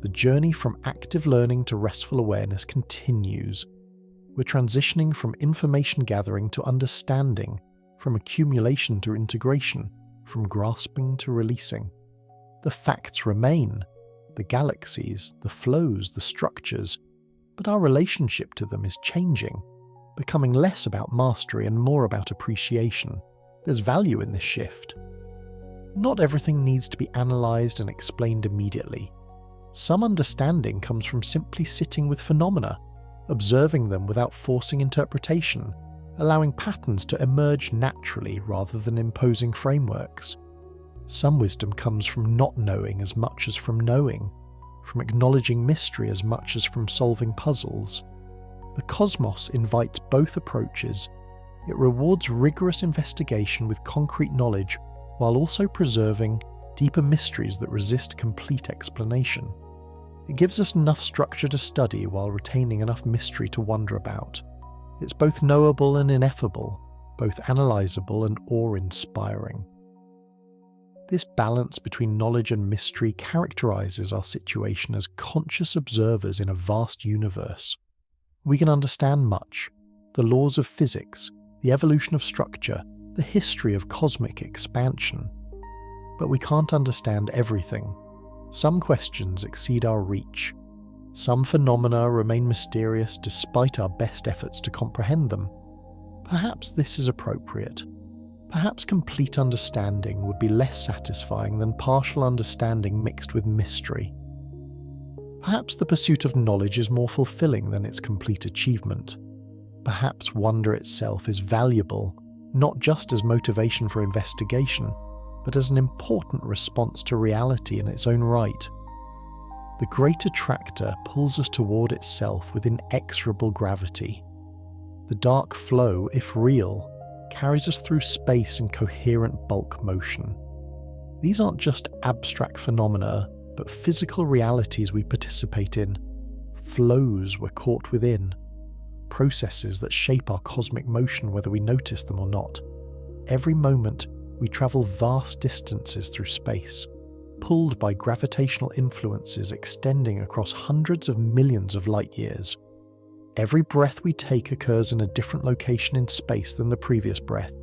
The journey from active learning to restful awareness continues. We're transitioning from information gathering to understanding, from accumulation to integration, from grasping to releasing. The facts remain: the galaxies, the flows, the structures, but our relationship to them is changing, becoming less about mastery and more about appreciation. There's value in this shift. Not everything needs to be analysed and explained immediately. Some understanding comes from simply sitting with phenomena, observing them without forcing interpretation, allowing patterns to emerge naturally rather than imposing frameworks. Some wisdom comes from not knowing as much as from knowing, from acknowledging mystery as much as from solving puzzles. The cosmos invites both approaches. It rewards rigorous investigation with concrete knowledge while also preserving deeper mysteries that resist complete explanation. It gives us enough structure to study while retaining enough mystery to wonder about. It's both knowable and ineffable, both analysable and awe-inspiring. This balance between knowledge and mystery characterises our situation as conscious observers in a vast universe. We can understand much: the laws of physics, the evolution of structure, the history of cosmic expansion. But we can't understand everything. Some questions exceed our reach. Some phenomena remain mysterious despite our best efforts to comprehend them. Perhaps this is appropriate. Perhaps complete understanding would be less satisfying than partial understanding mixed with mystery. Perhaps the pursuit of knowledge is more fulfilling than its complete achievement. Perhaps wonder itself is valuable, not just as motivation for investigation, but as an important response to reality in its own right. The Great Attractor pulls us toward itself with inexorable gravity. The dark flow, if real, carries us through space in coherent bulk motion. These aren't just abstract phenomena, but physical realities we participate in, flows we're caught within, processes that shape our cosmic motion whether we notice them or not. Every moment, we travel vast distances through space, pulled by gravitational influences extending across hundreds of millions of light years. Every breath we take occurs in a different location in space than the previous breath,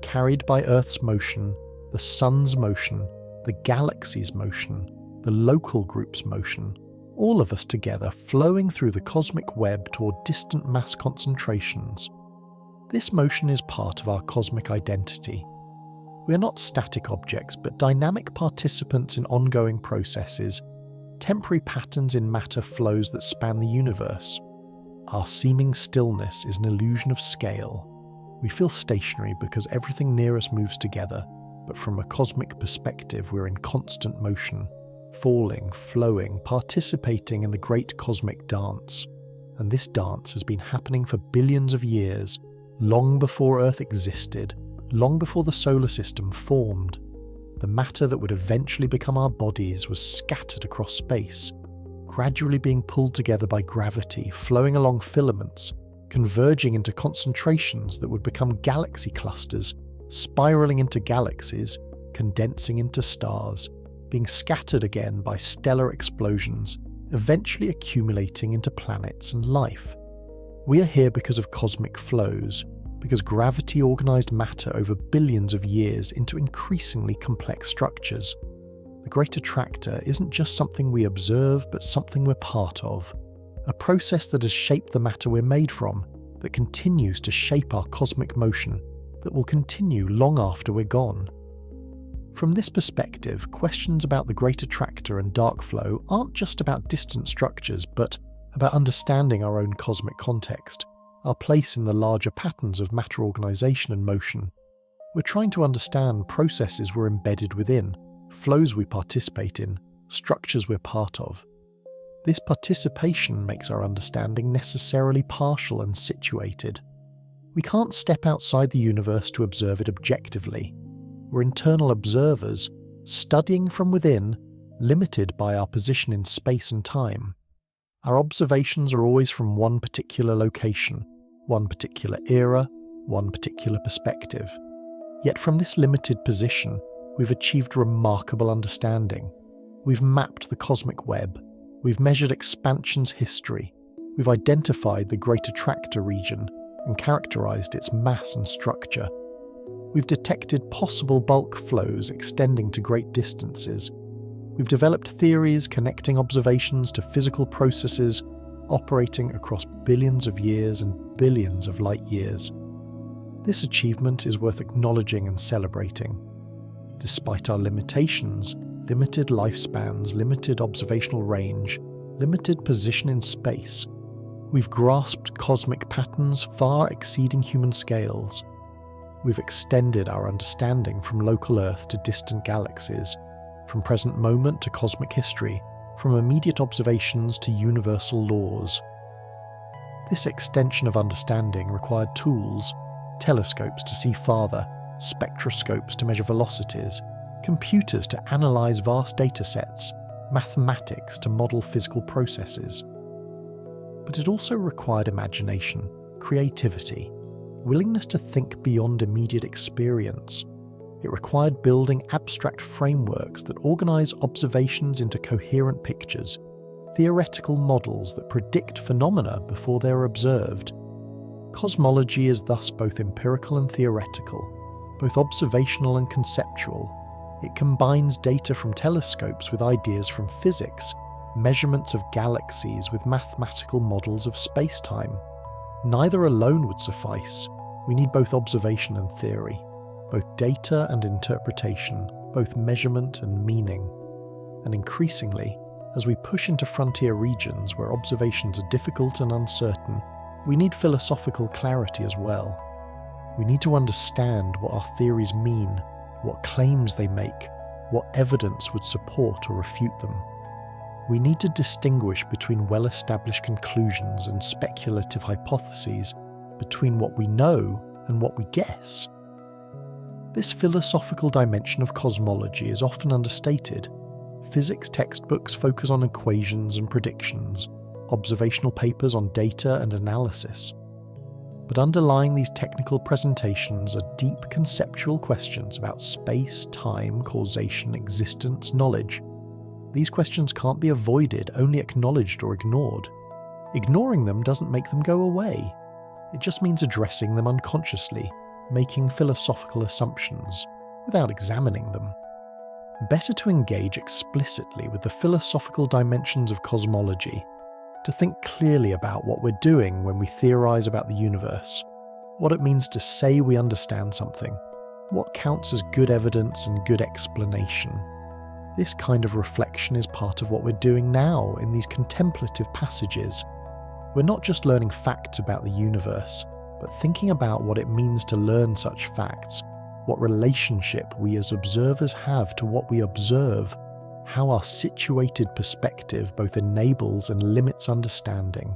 carried by Earth's motion, the Sun's motion, the galaxy's motion, the local group's motion, all of us together flowing through the cosmic web toward distant mass concentrations. This motion is part of our cosmic identity. We are not static objects, but dynamic participants in ongoing processes, temporary patterns in matter flows that span the universe. Our seeming stillness is an illusion of scale. We feel stationary because everything near us moves together, but from a cosmic perspective we're in constant motion, falling, flowing, participating in the great cosmic dance. And this dance has been happening for billions of years, long before Earth existed, long before the solar system formed. The matter that would eventually become our bodies was scattered across space, gradually being pulled together by gravity, flowing along filaments, converging into concentrations that would become galaxy clusters, spiraling into galaxies, condensing into stars, being scattered again by stellar explosions, eventually accumulating into planets and life. We are here because of cosmic flows, because gravity organised matter over billions of years into increasingly complex structures. The Great Attractor isn't just something we observe, but something we're part of. A process that has shaped the matter we're made from, that continues to shape our cosmic motion, that will continue long after we're gone. From this perspective, questions about the Great Attractor and dark flow aren't just about distant structures, but about understanding our own cosmic context, our place in the larger patterns of matter organisation and motion. We're trying to understand processes we're embedded within, flows we participate in, structures we're part of. This participation makes our understanding necessarily partial and situated. We can't step outside the universe to observe it objectively. We're internal observers, studying from within, limited by our position in space and time. Our observations are always from one particular location, one particular era, one particular perspective. Yet from this limited position, we've achieved remarkable understanding. We've mapped the cosmic web. We've measured expansion's history. We've identified the Great Attractor region and characterized its mass and structure. We've detected possible bulk flows extending to great distances. We've developed theories connecting observations to physical processes operating across billions of years and billions of light years. This achievement is worth acknowledging and celebrating. Despite our limitations, limited lifespans, limited observational range, limited position in space, we've grasped cosmic patterns far exceeding human scales. We've extended our understanding from local Earth to distant galaxies, from present moment to cosmic history, from immediate observations to universal laws. This extension of understanding required tools, telescopes to see farther, spectroscopes to measure velocities, computers to analyze vast datasets, mathematics to model physical processes. But it also required imagination, creativity, willingness to think beyond immediate experience. It required building abstract frameworks that organize observations into coherent pictures, theoretical models that predict phenomena before they are observed. Cosmology is thus both empirical and theoretical, both observational and conceptual. It combines data from telescopes with ideas from physics, measurements of galaxies with mathematical models of space-time. Neither alone would suffice. We need both observation and theory, both data and interpretation, both measurement and meaning. And increasingly, as we push into frontier regions where observations are difficult and uncertain, we need philosophical clarity as well. We need to understand what our theories mean, what claims they make, what evidence would support or refute them. We need to distinguish between well-established conclusions and speculative hypotheses, between what we know and what we guess. This philosophical dimension of cosmology is often understated. Physics textbooks focus on equations and predictions, observational papers on data and analysis. But underlying these technical presentations are deep conceptual questions about space, time, causation, existence, knowledge. These questions can't be avoided, only acknowledged or ignored. Ignoring them doesn't make them go away. It just means addressing them unconsciously, making philosophical assumptions, without examining them. Better to engage explicitly with the philosophical dimensions of cosmology, to think clearly about what we're doing when we theorize about the universe, what it means to say we understand something, what counts as good evidence and good explanation. This kind of reflection is part of what we're doing now in these contemplative passages. We're not just learning facts about the universe, but thinking about what it means to learn such facts, what relationship we as observers have to what we observe, how our situated perspective both enables and limits understanding.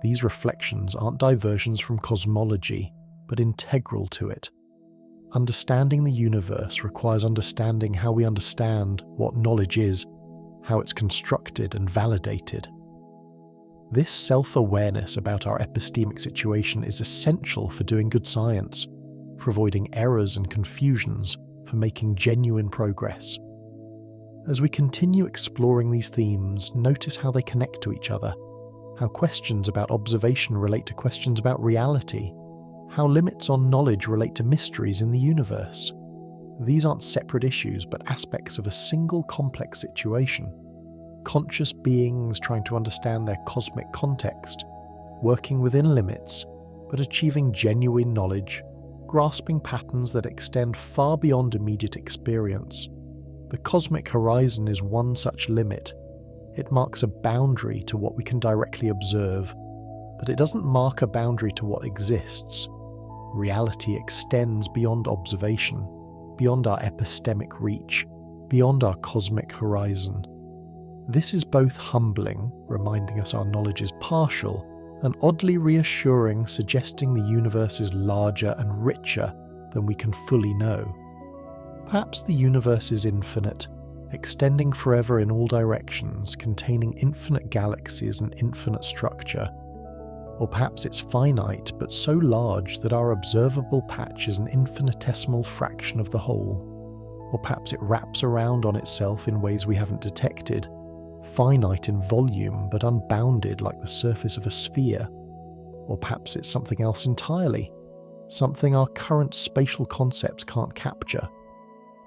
These reflections aren't diversions from cosmology, but integral to it. Understanding the universe requires understanding how we understand what knowledge is, how it's constructed and validated. This self-awareness about our epistemic situation is essential for doing good science, for avoiding errors and confusions, for making genuine progress. As we continue exploring these themes, notice how they connect to each other, how questions about observation relate to questions about reality, how limits on knowledge relate to mysteries in the universe. These aren't separate issues, but aspects of a single complex situation. Conscious beings trying to understand their cosmic context, working within limits, but achieving genuine knowledge, grasping patterns that extend far beyond immediate experience. The cosmic horizon is one such limit. It marks a boundary to what we can directly observe, but it doesn't mark a boundary to what exists. Reality extends beyond observation, beyond our epistemic reach, beyond our cosmic horizon. This is both humbling, reminding us our knowledge is partial, and oddly reassuring, suggesting the universe is larger and richer than we can fully know. Perhaps the universe is infinite, extending forever in all directions, containing infinite galaxies and infinite structure. Or perhaps it's finite, but so large that our observable patch is an infinitesimal fraction of the whole. Or perhaps it wraps around on itself in ways we haven't detected, finite in volume but unbounded like the surface of a sphere. Or perhaps it's something else entirely, something our current spatial concepts can't capture.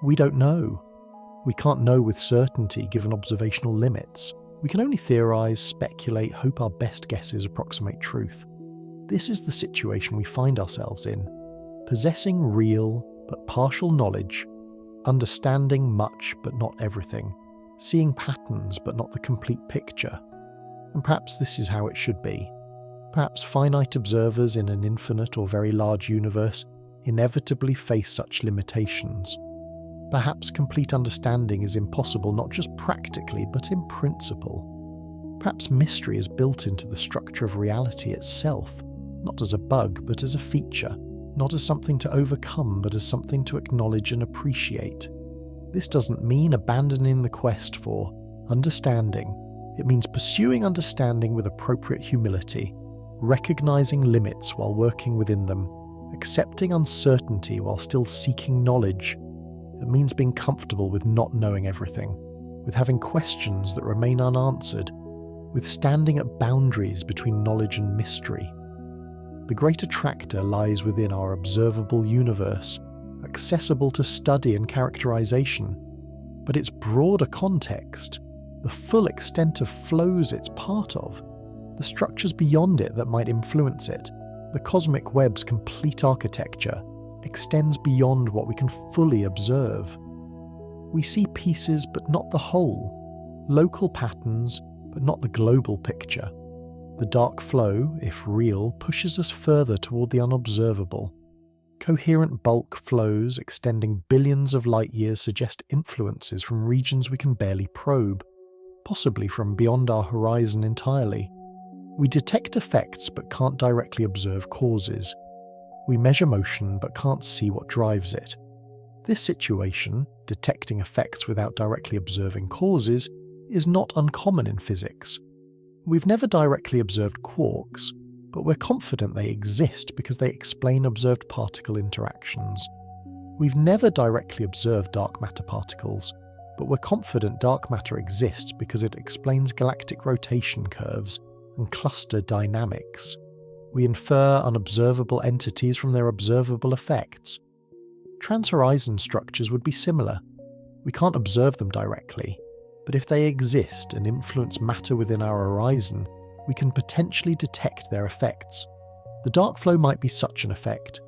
We don't know. We can't know with certainty given observational limits. We can only theorize, speculate, hope our best guesses approximate truth. This is the situation we find ourselves in, possessing real but partial knowledge, understanding much but not everything, seeing patterns but not the complete picture. And perhaps this is how it should be. Perhaps finite observers in an infinite or very large universe inevitably face such limitations. Perhaps complete understanding is impossible not just practically but in principle. Perhaps mystery is built into the structure of reality itself, not as a bug but as a feature, not as something to overcome but as something to acknowledge and appreciate. This doesn't mean abandoning the quest for understanding. It means pursuing understanding with appropriate humility, recognizing limits while working within them, accepting uncertainty while still seeking knowledge. It means being comfortable with not knowing everything, with having questions that remain unanswered, with standing at boundaries between knowledge and mystery. The Great Attractor lies within our observable universe, accessible to study and characterization, but its broader context, the full extent of flows it's part of, the structures beyond it that might influence it, the cosmic web's complete architecture, extends beyond what we can fully observe. We see pieces but not the whole, local patterns but not the global picture. The dark flow, if real, pushes us further toward the unobservable. Coherent bulk flows extending billions of light years suggest influences from regions we can barely probe, possibly from beyond our horizon entirely. We detect effects but can't directly observe causes. We measure motion but can't see what drives it. This situation, detecting effects without directly observing causes, is not uncommon in physics. We've never directly observed quarks, but we're confident they exist because they explain observed particle interactions. We've never directly observed dark matter particles, but we're confident dark matter exists because it explains galactic rotation curves and cluster dynamics. We infer unobservable entities from their observable effects. Transhorizon structures would be similar. We can't observe them directly, but if they exist and influence matter within our horizon, we can potentially detect their effects. The dark flow might be such an effect,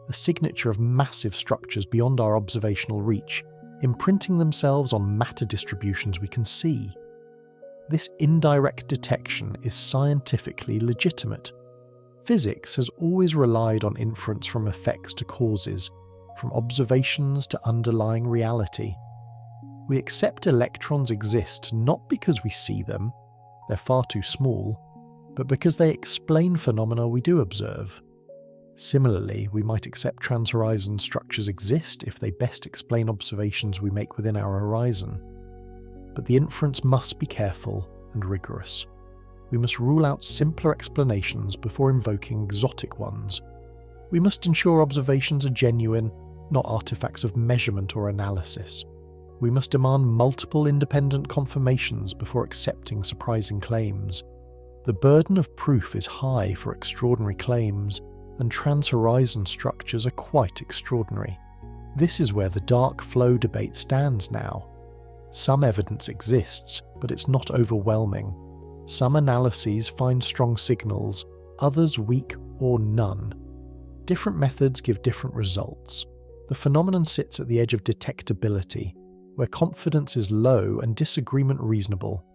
a signature of massive structures beyond our observational reach, imprinting themselves on matter distributions we can see. This indirect detection is scientifically legitimate. Physics has always relied on inference from effects to causes, from observations to underlying reality. We accept electrons exist not because we see them, they're far too small, but because they explain phenomena we do observe. Similarly, we might accept transhorizon structures exist if they best explain observations we make within our horizon. But the inference must be careful and rigorous. We must rule out simpler explanations before invoking exotic ones. We must ensure observations are genuine, not artifacts of measurement or analysis. We must demand multiple independent confirmations before accepting surprising claims. The burden of proof is high for extraordinary claims, and transhorizon structures are quite extraordinary. This is where the dark flow debate stands now. Some evidence exists, but it's not overwhelming. Some analyses find strong signals, others weak or none. Different methods give different results. The phenomenon sits at the edge of detectability, where confidence is low and disagreement reasonable.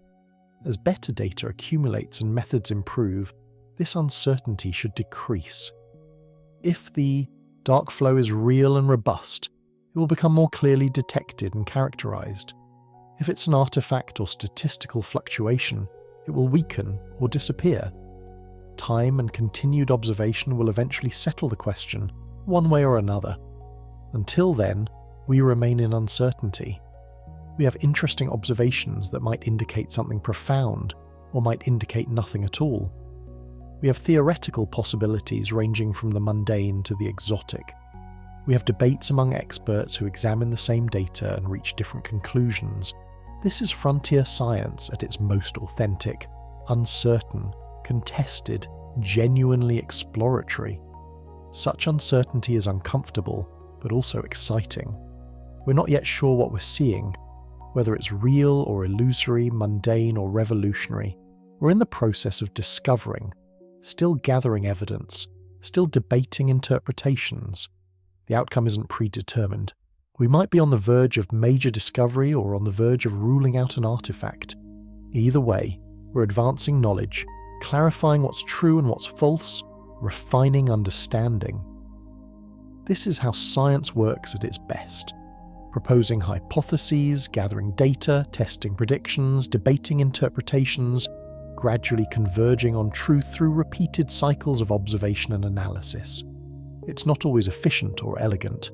As better data accumulates and methods improve, this uncertainty should decrease. If the dark flow is real and robust, it will become more clearly detected and characterized. If it's an artifact or statistical fluctuation, it will weaken or disappear. Time and continued observation will eventually settle the question, one way or another. Until then, we remain in uncertainty. We have interesting observations that might indicate something profound, or might indicate nothing at all. We have theoretical possibilities ranging from the mundane to the exotic. We have debates among experts who examine the same data and reach different conclusions. This is frontier science at its most authentic, uncertain, contested, genuinely exploratory. Such uncertainty is uncomfortable, but also exciting. We're not yet sure what we're seeing, whether it's real or illusory, mundane or revolutionary. We're in the process of discovering, still gathering evidence, still debating interpretations. The outcome isn't predetermined. We might be on the verge of major discovery or on the verge of ruling out an artifact. Either way, we're advancing knowledge, clarifying what's true and what's false, refining understanding. This is how science works at its best. Proposing hypotheses, gathering data, testing predictions, debating interpretations, gradually converging on truth through repeated cycles of observation and analysis. It's not always efficient or elegant.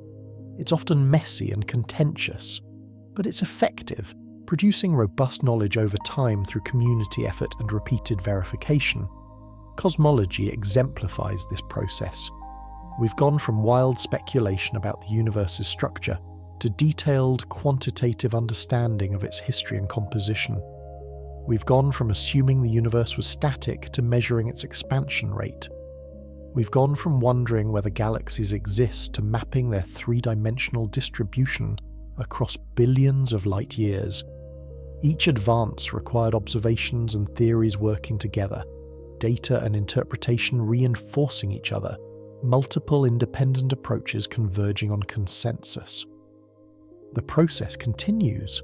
It's often messy and contentious, but it's effective, producing robust knowledge over time through community effort and repeated verification. Cosmology exemplifies this process. We've gone from wild speculation about the universe's structure to detailed, quantitative understanding of its history and composition. We've gone from assuming the universe was static to measuring its expansion rate. We've gone from wondering whether galaxies exist to mapping their three-dimensional distribution across billions of light years. Each advance required observations and theories working together, data and interpretation reinforcing each other, multiple independent approaches converging on consensus. The process continues.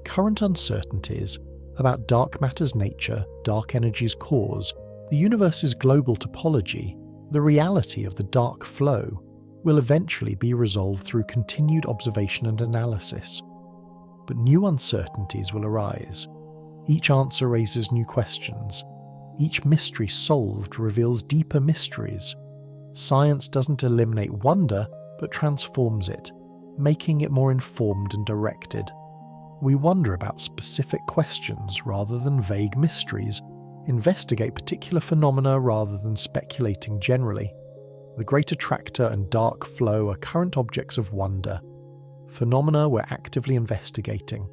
Current uncertainties about dark matter's nature, dark energy's cause, the universe's global topology, the reality of the dark flow, will eventually be resolved through continued observation and analysis. But new uncertainties will arise. Each answer raises new questions. Each mystery solved reveals deeper mysteries. Science doesn't eliminate wonder, but transforms it, making it more informed and directed. We wonder about specific questions rather than vague mysteries, investigate particular phenomena rather than speculating generally. The Great Attractor and dark flow are current objects of wonder. Phenomena we're actively investigating.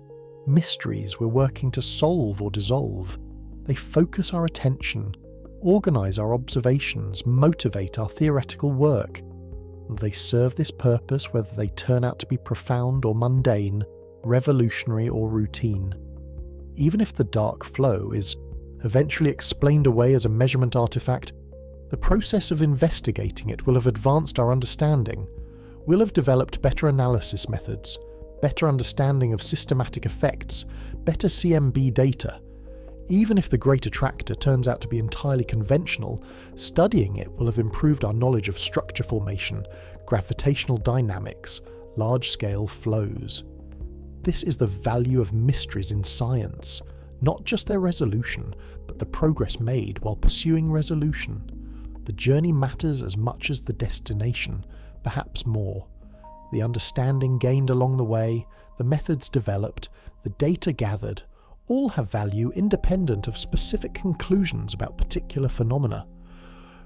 Mysteries we're working to solve or dissolve. They focus our attention, organize our observations, motivate our theoretical work. They serve this purpose whether they turn out to be profound or mundane, revolutionary or routine. Even if the dark flow is eventually explained away as a measurement artifact, the process of investigating it will have advanced our understanding. We'll have developed better analysis methods, better understanding of systematic effects, better CMB data. Even if the Great Attractor turns out to be entirely conventional, studying it will have improved our knowledge of structure formation, gravitational dynamics, large-scale flows. This is the value of mysteries in science, not just their resolution, but the progress made while pursuing resolution. The journey matters as much as the destination, perhaps more. The understanding gained along the way, the methods developed, the data gathered, all have value independent of specific conclusions about particular phenomena.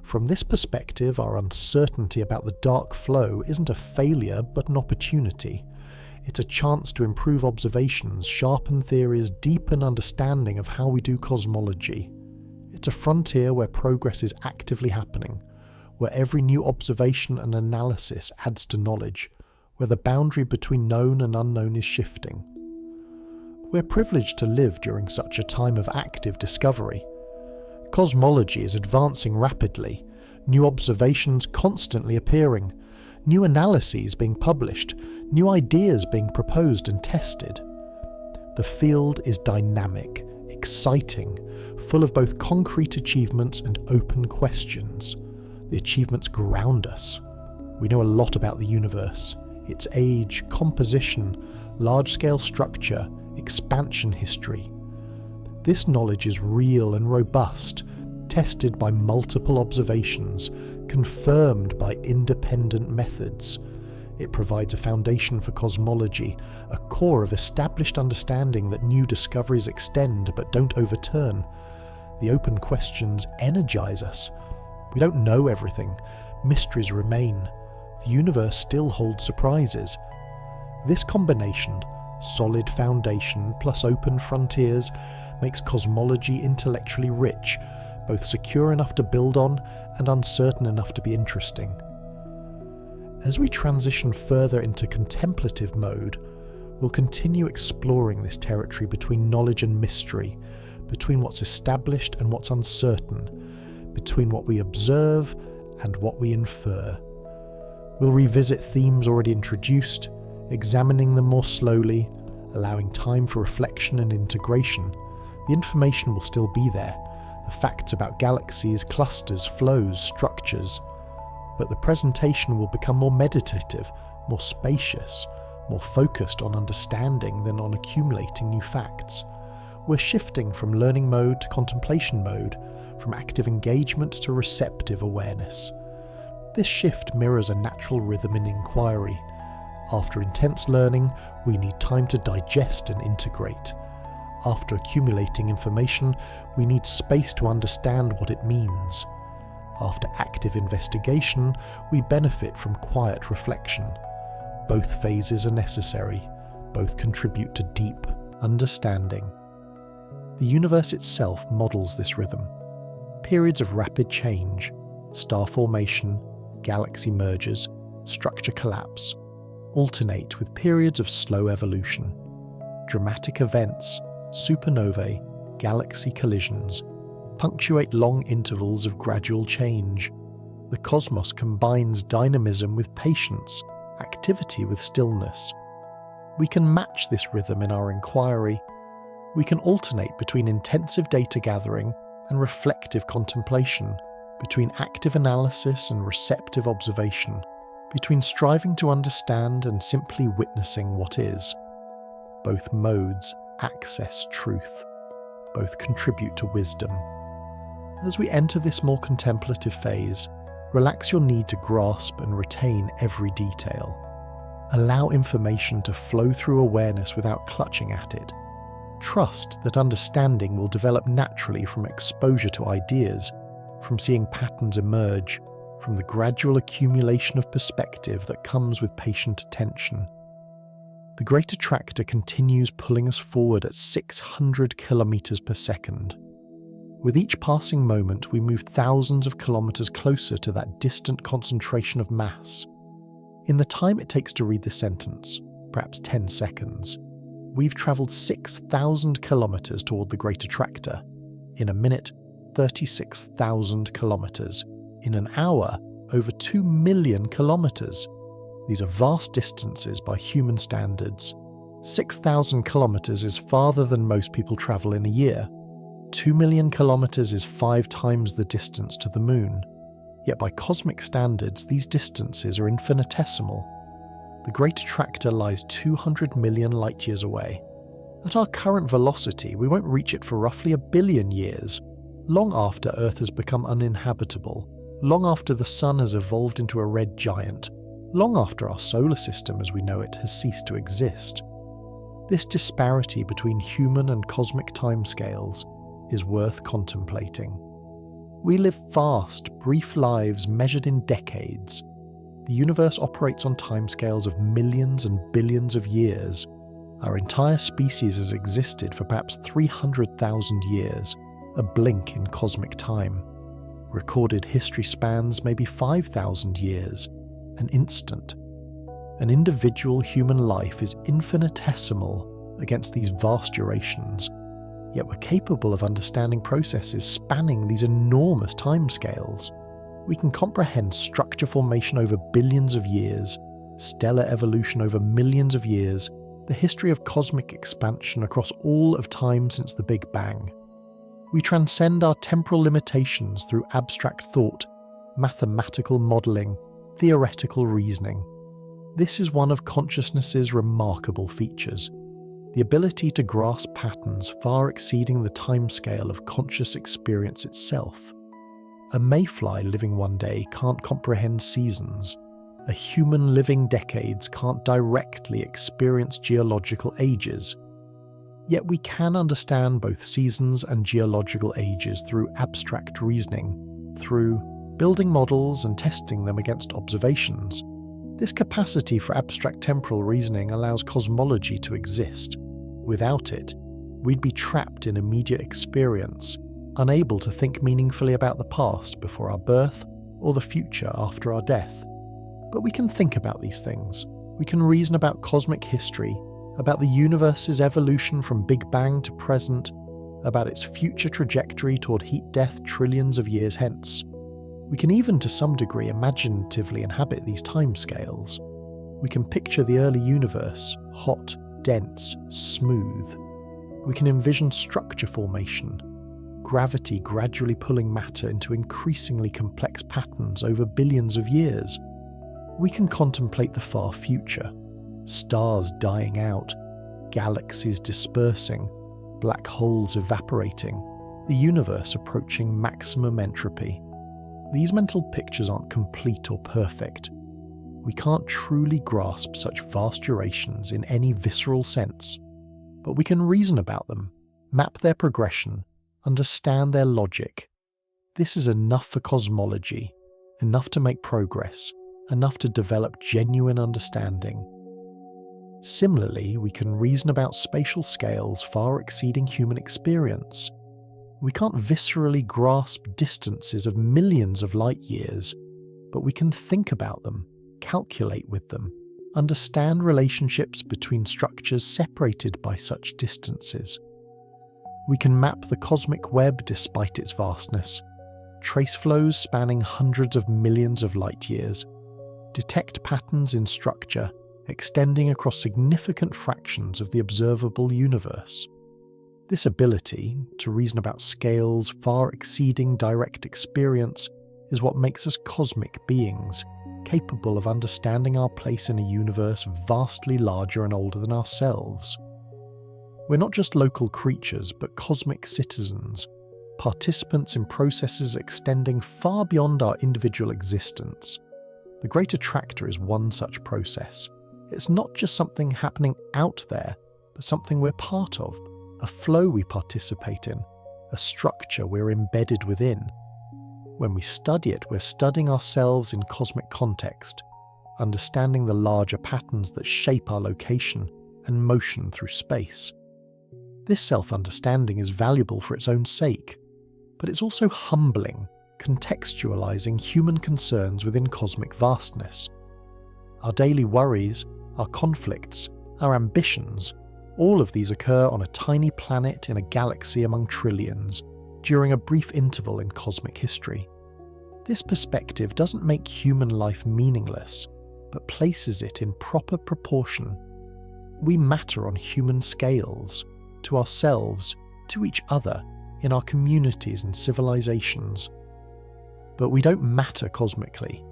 From this perspective, our uncertainty about the dark flow isn't a failure but an opportunity. It's a chance to improve observations, sharpen theories, deepen understanding of how we do cosmology. It's a frontier where progress is actively happening, where every new observation and analysis adds to knowledge, where the boundary between known and unknown is shifting. We're privileged to live during such a time of active discovery. Cosmology is advancing rapidly, new observations constantly appearing, new analyses being published, new ideas being proposed and tested. The field is dynamic, exciting, full of both concrete achievements and open questions. The achievements ground us. We know a lot about the universe, its age, composition, large-scale structure, expansion history. This knowledge is real and robust, tested by multiple observations, confirmed by independent methods. It provides a foundation for cosmology, a core of established understanding that new discoveries extend but don't overturn. The open questions energize us. We don't know everything. Mysteries remain. The universe still holds surprises. This combination, solid foundation plus open frontiers, makes cosmology intellectually rich, both secure enough to build on and uncertain enough to be interesting. As we transition further into contemplative mode, we'll continue exploring this territory between knowledge and mystery, between what's established and what's uncertain, between what we observe and what we infer. We'll revisit themes already introduced, examining them more slowly, allowing time for reflection and integration. The information will still be there, the facts about galaxies, clusters, flows, structures, but the presentation will become more meditative, more spacious, more focused on understanding than on accumulating new facts. We're shifting from learning mode to contemplation mode, from active engagement to receptive awareness. This shift mirrors a natural rhythm in inquiry. After intense learning, we need time to digest and integrate. After accumulating information, we need space to understand what it means. After active investigation, we benefit from quiet reflection. Both phases are necessary. Both contribute to deep understanding. The universe itself models this rhythm. Periods of rapid change, star formation, galaxy mergers, structure collapse, alternate with periods of slow evolution. Dramatic events, supernovae, galaxy collisions, punctuate long intervals of gradual change. The cosmos combines dynamism with patience, activity with stillness. We can match this rhythm in our inquiry. We can alternate between intensive data gathering and reflective contemplation, between active analysis and receptive observation, between striving to understand and simply witnessing what is. Both modes access truth. Both contribute to wisdom. As we enter this more contemplative phase, relax your need to grasp and retain every detail. Allow information to flow through awareness without clutching at it. Trust that understanding will develop naturally from exposure to ideas, from seeing patterns emerge, from the gradual accumulation of perspective that comes with patient attention. The Great Attractor continues pulling us forward at 600 kilometers per second. With each passing moment, we move thousands of kilometers closer to that distant concentration of mass. In the time it takes to read the sentence, perhaps 10 seconds, we've traveled 6,000 kilometers toward the Great Attractor. In a minute, 36,000 kilometers. In an hour, over 2 million kilometers. These are vast distances by human standards. 6,000 kilometers is farther than most people travel in a year. 2 million kilometers is 5 times the distance to the moon. Yet by cosmic standards, these distances are infinitesimal. The Great Attractor lies 200 million light-years away. At our current velocity, we won't reach it for roughly 1 billion years, long after Earth has become uninhabitable, long after the Sun has evolved into a red giant, long after our solar system as we know it has ceased to exist. This disparity between human and cosmic timescales is worth contemplating. We live fast, brief lives measured in decades. The universe operates on timescales of millions and billions of years. Our entire species has existed for perhaps 300,000 years, a blink in cosmic time. Recorded history spans maybe 5,000 years, an instant. An individual human life is infinitesimal against these vast durations, yet we're capable of understanding processes spanning these enormous timescales. We can comprehend structure formation over billions of years, stellar evolution over millions of years, the history of cosmic expansion across all of time since the Big Bang. We transcend our temporal limitations through abstract thought, mathematical modelling, theoretical reasoning. This is one of consciousness's remarkable features. the ability to grasp patterns far exceeding the timescale of conscious experience itself. A mayfly living one day can't comprehend seasons. A human living decades can't directly experience geological ages. Yet we can understand both seasons and geological ages through abstract reasoning, through building models and testing them against observations. This capacity for abstract temporal reasoning allows cosmology to exist. Without it, we'd be trapped in immediate experience, unable to think meaningfully about the past before our birth or the future after our death. But we can think about these things. We can reason about cosmic history, about the universe's evolution from Big Bang to present, about its future trajectory toward heat-death trillions of years hence. We can even to some degree imaginatively inhabit these timescales. We can picture the early universe, hot, dense, smooth. We can envision structure formation, gravity gradually pulling matter into increasingly complex patterns over billions of years. We can contemplate the far future, stars dying out, galaxies dispersing, black holes evaporating, the universe approaching maximum entropy. These mental pictures aren't complete or perfect. We can't truly grasp such vast durations in any visceral sense, but we can reason about them, map their progression, understand their logic. This is enough for cosmology, enough to make progress, enough to develop genuine understanding. Similarly, we can reason about spatial scales far exceeding human experience. We can't viscerally grasp distances of millions of light years, but we can think about them, calculate with them, understand relationships between structures separated by such distances. We can map the cosmic web despite its vastness, trace flows spanning hundreds of millions of light years, detect patterns in structure extending across significant fractions of the observable universe. This ability to reason about scales far exceeding direct experience is what makes us cosmic beings, capable of understanding our place in a universe vastly larger and older than ourselves. We're not just local creatures, but cosmic citizens, participants in processes extending far beyond our individual existence. The Great Attractor is one such process. It's not just something happening out there, but something we're part of, a flow we participate in, a structure we're embedded within. When we study it, we're studying ourselves in cosmic context, understanding the larger patterns that shape our location and motion through space. This self-understanding is valuable for its own sake, but it's also humbling, contextualizing human concerns within cosmic vastness. Our daily worries, our conflicts, our ambitions, all of these occur on a tiny planet in a galaxy among trillions, during a brief interval in cosmic history. This perspective doesn't make human life meaningless, but places it in proper proportion. We matter on human scales, to ourselves, to each other, in our communities and civilizations. But we don't matter cosmically.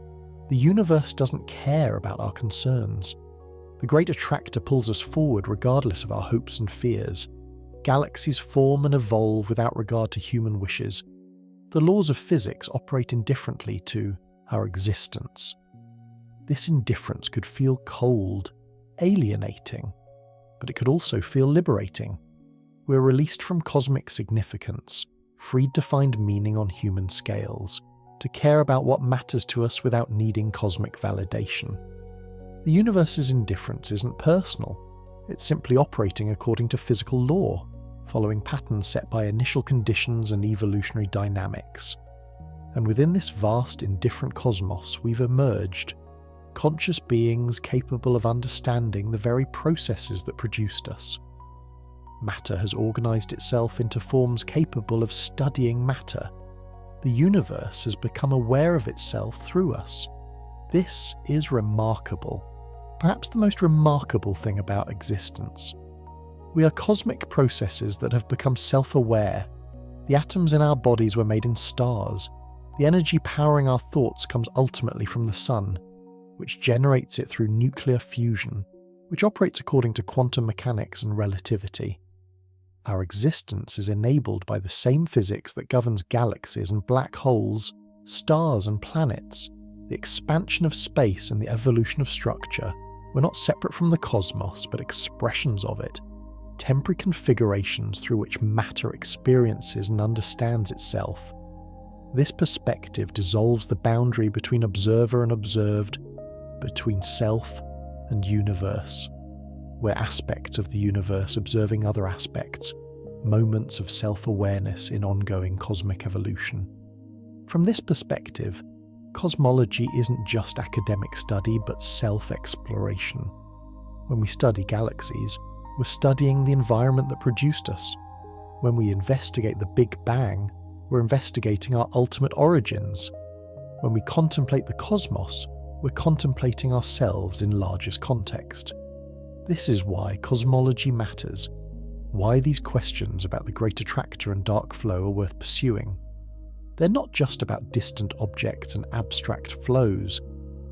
The universe doesn't care about our concerns. The Great Attractor pulls us forward regardless of our hopes and fears. Galaxies form and evolve without regard to human wishes. The laws of physics operate indifferently to our existence. This indifference could feel cold, alienating, but it could also feel liberating. We're released from cosmic significance, freed to find meaning on human scales, to care about what matters to us without needing cosmic validation. The universe's indifference isn't personal. It's simply operating according to physical law, following patterns set by initial conditions and evolutionary dynamics. And within this vast, indifferent cosmos, we've emerged, conscious beings capable of understanding the very processes that produced us. Matter has organized itself into forms capable of studying matter. The universe has become aware of itself through us. This is remarkable. Perhaps the most remarkable thing about existence. We are cosmic processes that have become self-aware. The atoms in our bodies were made in stars. The energy powering our thoughts comes ultimately from the sun, which generates it through nuclear fusion. which operates according to quantum mechanics and relativity. Our existence is enabled by the same physics that governs galaxies and black holes, stars and planets. The expansion of space and the evolution of structure. We're not separate from the cosmos, but expressions of it, temporary configurations through which matter experiences and understands itself. This perspective dissolves the boundary between observer and observed, between self and universe. We're aspects of the universe observing other aspects, moments of self-awareness in ongoing cosmic evolution. From this perspective, cosmology isn't just academic study but self-exploration. When we study galaxies, we're studying the environment that produced us. When we investigate the Big Bang, we're investigating our ultimate origins. When we contemplate the cosmos, we're contemplating ourselves in largest context. This is why cosmology matters, why these questions about the Great Attractor and dark flow are worth pursuing. They're not just about distant objects and abstract flows.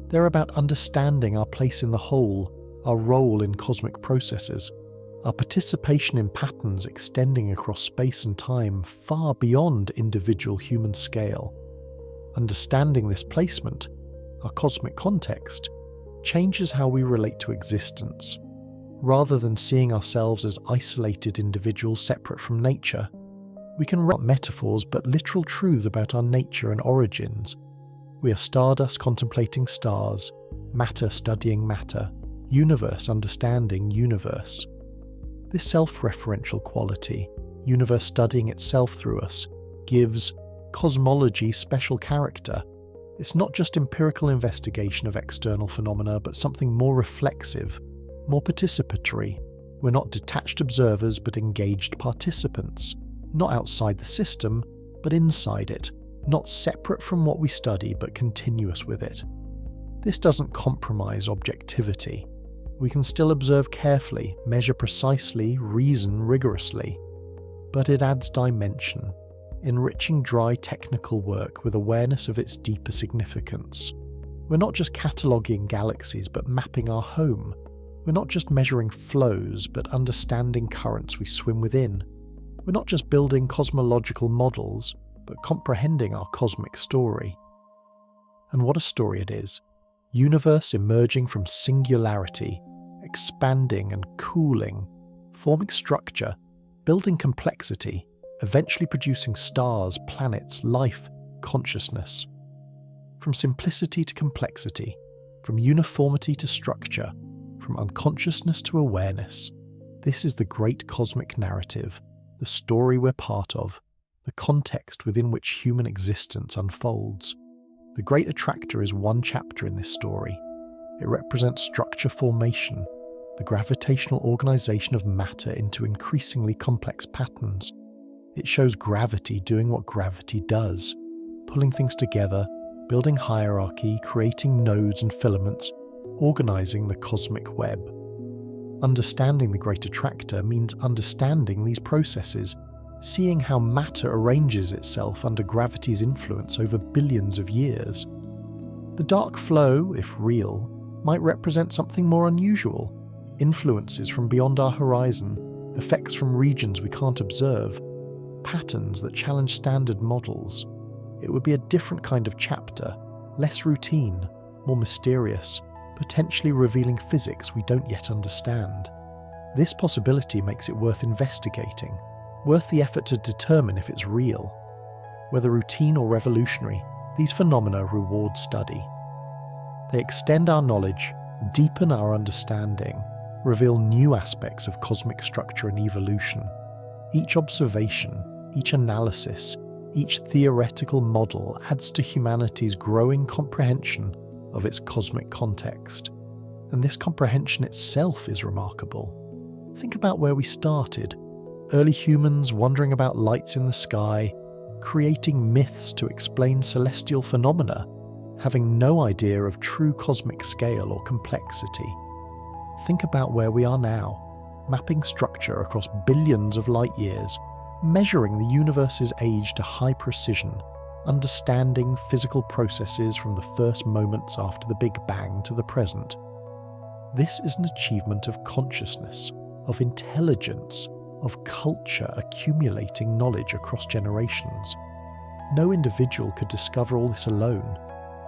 They're about understanding our place in the whole, our role in cosmic processes, our participation in patterns extending across space and time far beyond individual human scale. Understanding this placement, our cosmic context, changes how we relate to existence. Rather than seeing ourselves as isolated individuals separate from nature, we can write metaphors but literal truths about our nature and origins. We are stardust contemplating stars, matter studying matter, universe understanding universe. This self-referential quality, universe studying itself through us, gives cosmology special character. It's not just empirical investigation of external phenomena, but something more reflexive, more participatory. We're not detached observers but engaged participants. Not outside the system, but inside it, not separate from what we study, but continuous with it. This doesn't compromise objectivity. We can still observe carefully, measure precisely, reason rigorously. But it adds dimension, enriching dry technical work with awareness of its deeper significance. We're not just cataloguing galaxies, but mapping our home. We're not just measuring flows, but understanding currents we swim within. We're not just building cosmological models, but comprehending our cosmic story. And what a story it is. Universe emerging from singularity, expanding and cooling, forming structure, building complexity, eventually producing stars, planets, life, consciousness. From simplicity to complexity, from uniformity to structure, from unconsciousness to awareness. This is the great cosmic narrative, the story we're part of, the context within which human existence unfolds. The Great Attractor is one chapter in this story. It represents structure formation, the gravitational organization of matter into increasingly complex patterns. It shows gravity doing what gravity does, pulling things together, building hierarchy, creating nodes and filaments, organizing the cosmic web. Understanding the Great Attractor means understanding these processes, seeing how matter arranges itself under gravity's influence over billions of years. The dark flow, if real, might represent something more unusual, influences from beyond our horizon, effects from regions we can't observe, patterns that challenge standard models. It would be a different kind of chapter, less routine, more mysterious, potentially revealing physics we don't yet understand. This possibility makes it worth investigating, worth the effort to determine if it's real. Whether routine or revolutionary, these phenomena reward study. They extend our knowledge, deepen our understanding, reveal new aspects of cosmic structure and evolution. Each observation, each analysis, each theoretical model adds to humanity's growing comprehension of its cosmic context. And this comprehension itself is remarkable. Think about where we started. Early humans wondering about lights in the sky, creating myths to explain celestial phenomena, having no idea of true cosmic scale or complexity. Think about where we are now, mapping structure across billions of light years, measuring the universe's age to high precision, understanding physical processes from the first moments after the Big Bang to the present. This is an achievement of consciousness, of intelligence, of culture accumulating knowledge across generations. No individual could discover all this alone.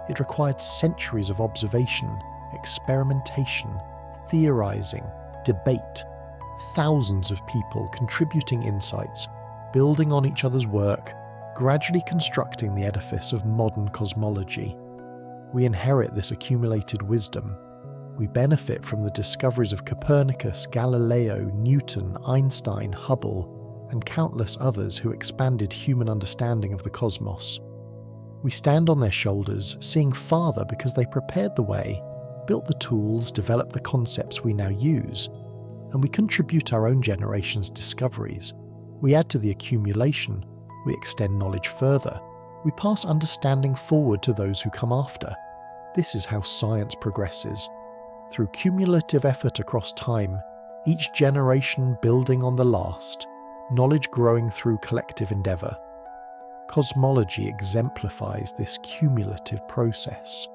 It required centuries of observation, experimentation, theorizing, debate, thousands of people contributing insights, building on each other's work, gradually constructing the edifice of modern cosmology. We inherit this accumulated wisdom. We benefit from the discoveries of Copernicus, Galileo, Newton, Einstein, Hubble, and countless others who expanded human understanding of the cosmos. We stand on their shoulders, seeing farther because they prepared the way, built the tools, developed the concepts we now use, and we contribute our own generation's discoveries. We add to the accumulation, we extend knowledge further, we pass understanding forward to those who come after. This is how science progresses. Through cumulative effort across time, each generation building on the last, knowledge growing through collective endeavour. Cosmology exemplifies this cumulative process.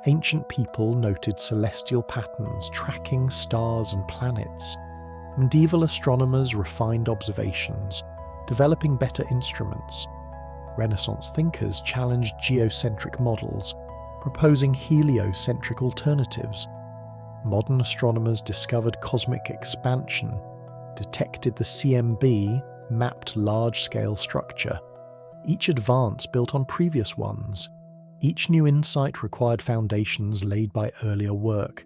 Ancient people noted celestial patterns, tracking stars and planets. Medieval astronomers refined observations, developing better instruments. Renaissance thinkers challenged geocentric models, proposing heliocentric alternatives. Modern astronomers discovered cosmic expansion, detected the CMB, mapped large-scale structure. Each advance built on previous ones. Each new insight required foundations laid by earlier work.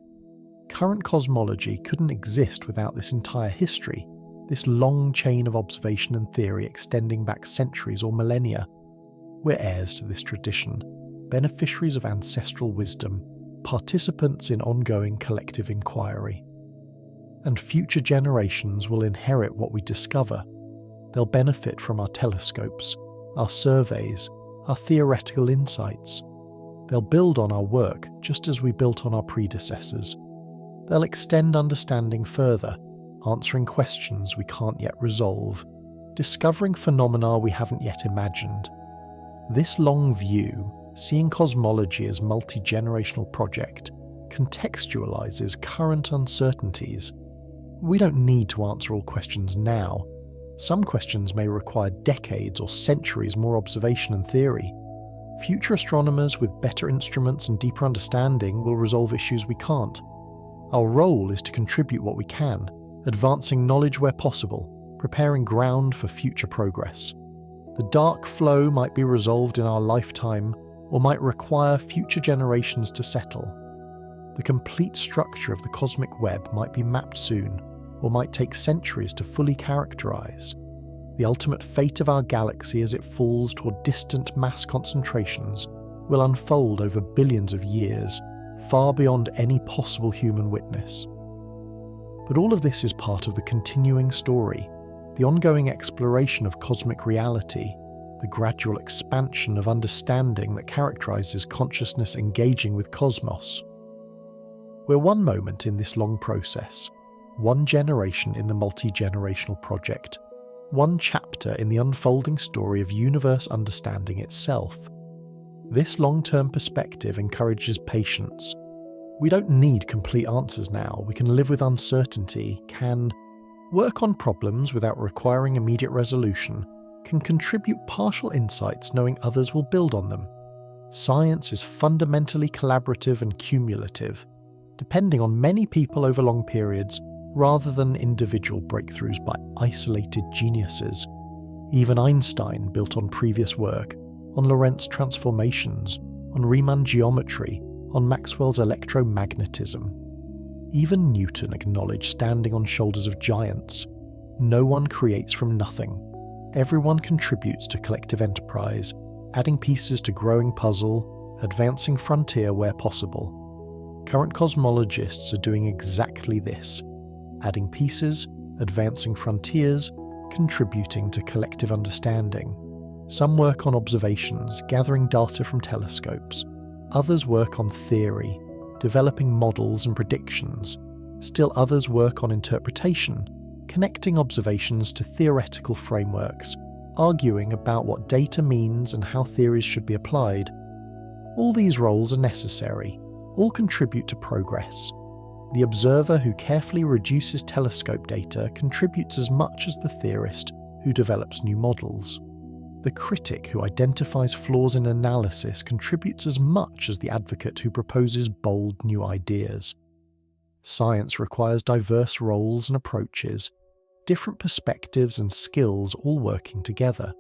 Current cosmology couldn't exist without this entire history, this long chain of observation and theory extending back centuries or millennia. We're heirs to this tradition, beneficiaries of ancestral wisdom, participants in ongoing collective inquiry. And future generations will inherit what we discover. They'll benefit from our telescopes, our surveys, our theoretical insights. They'll build on our work just as we built on our predecessors. They'll extend understanding further, answering questions we can't yet resolve, discovering phenomena we haven't yet imagined. This long view, seeing cosmology as a multi-generational project, contextualizes current uncertainties. We don't need to answer all questions now. Some questions may require decades or centuries more observation and theory. Future astronomers with better instruments and deeper understanding will resolve issues we can't. Our role is to contribute what we can, advancing knowledge where possible, preparing ground for future progress. The dark flow might be resolved in our lifetime, or might require future generations to settle. The complete structure of the cosmic web might be mapped soon, or might take centuries to fully characterize. The ultimate fate of our galaxy as it falls toward distant mass concentrations will unfold over billions of years, far beyond any possible human witness. But all of this is part of the continuing story, the ongoing exploration of cosmic reality, the gradual expansion of understanding that characterizes consciousness engaging with cosmos. We're one moment in this long process, one generation in the multi-generational project, one chapter in the unfolding story of universe understanding itself. This long-term perspective encourages patience. We don't need complete answers now. We can live with uncertainty, can work on problems without requiring immediate resolution, can contribute partial insights knowing others will build on them. Science is fundamentally collaborative and cumulative, depending on many people over long periods, rather than individual breakthroughs by isolated geniuses. Even Einstein built on previous work, on Lorentz transformations, on Riemann geometry, on Maxwell's electromagnetism. Even Newton acknowledged standing on shoulders of giants. No one creates from nothing. Everyone contributes to collective enterprise, adding pieces to growing puzzle, advancing frontier where possible. Current cosmologists are doing exactly this, adding pieces, advancing frontiers, contributing to collective understanding. Some work on observations, gathering data from telescopes. Others work on theory, developing models and predictions. Still others work on interpretation, connecting observations to theoretical frameworks, arguing about what data means and how theories should be applied. All these roles are necessary, all contribute to progress. The observer who carefully reduces telescope data contributes as much as the theorist who develops new models. The critic who identifies flaws in analysis contributes as much as the advocate who proposes bold new ideas. Science requires diverse roles and approaches, different perspectives and skills all working together.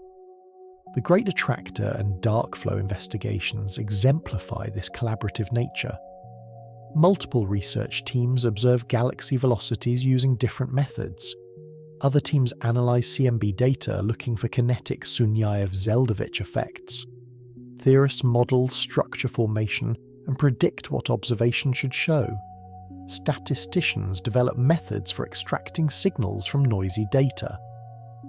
The Great Attractor and dark flow investigations exemplify this collaborative nature. Multiple research teams observe galaxy velocities using different methods. Other teams analyze CMB data looking for kinetic Sunyaev-Zeldovich effects. Theorists model structure formation and predict what observations should show. Statisticians develop methods for extracting signals from noisy data.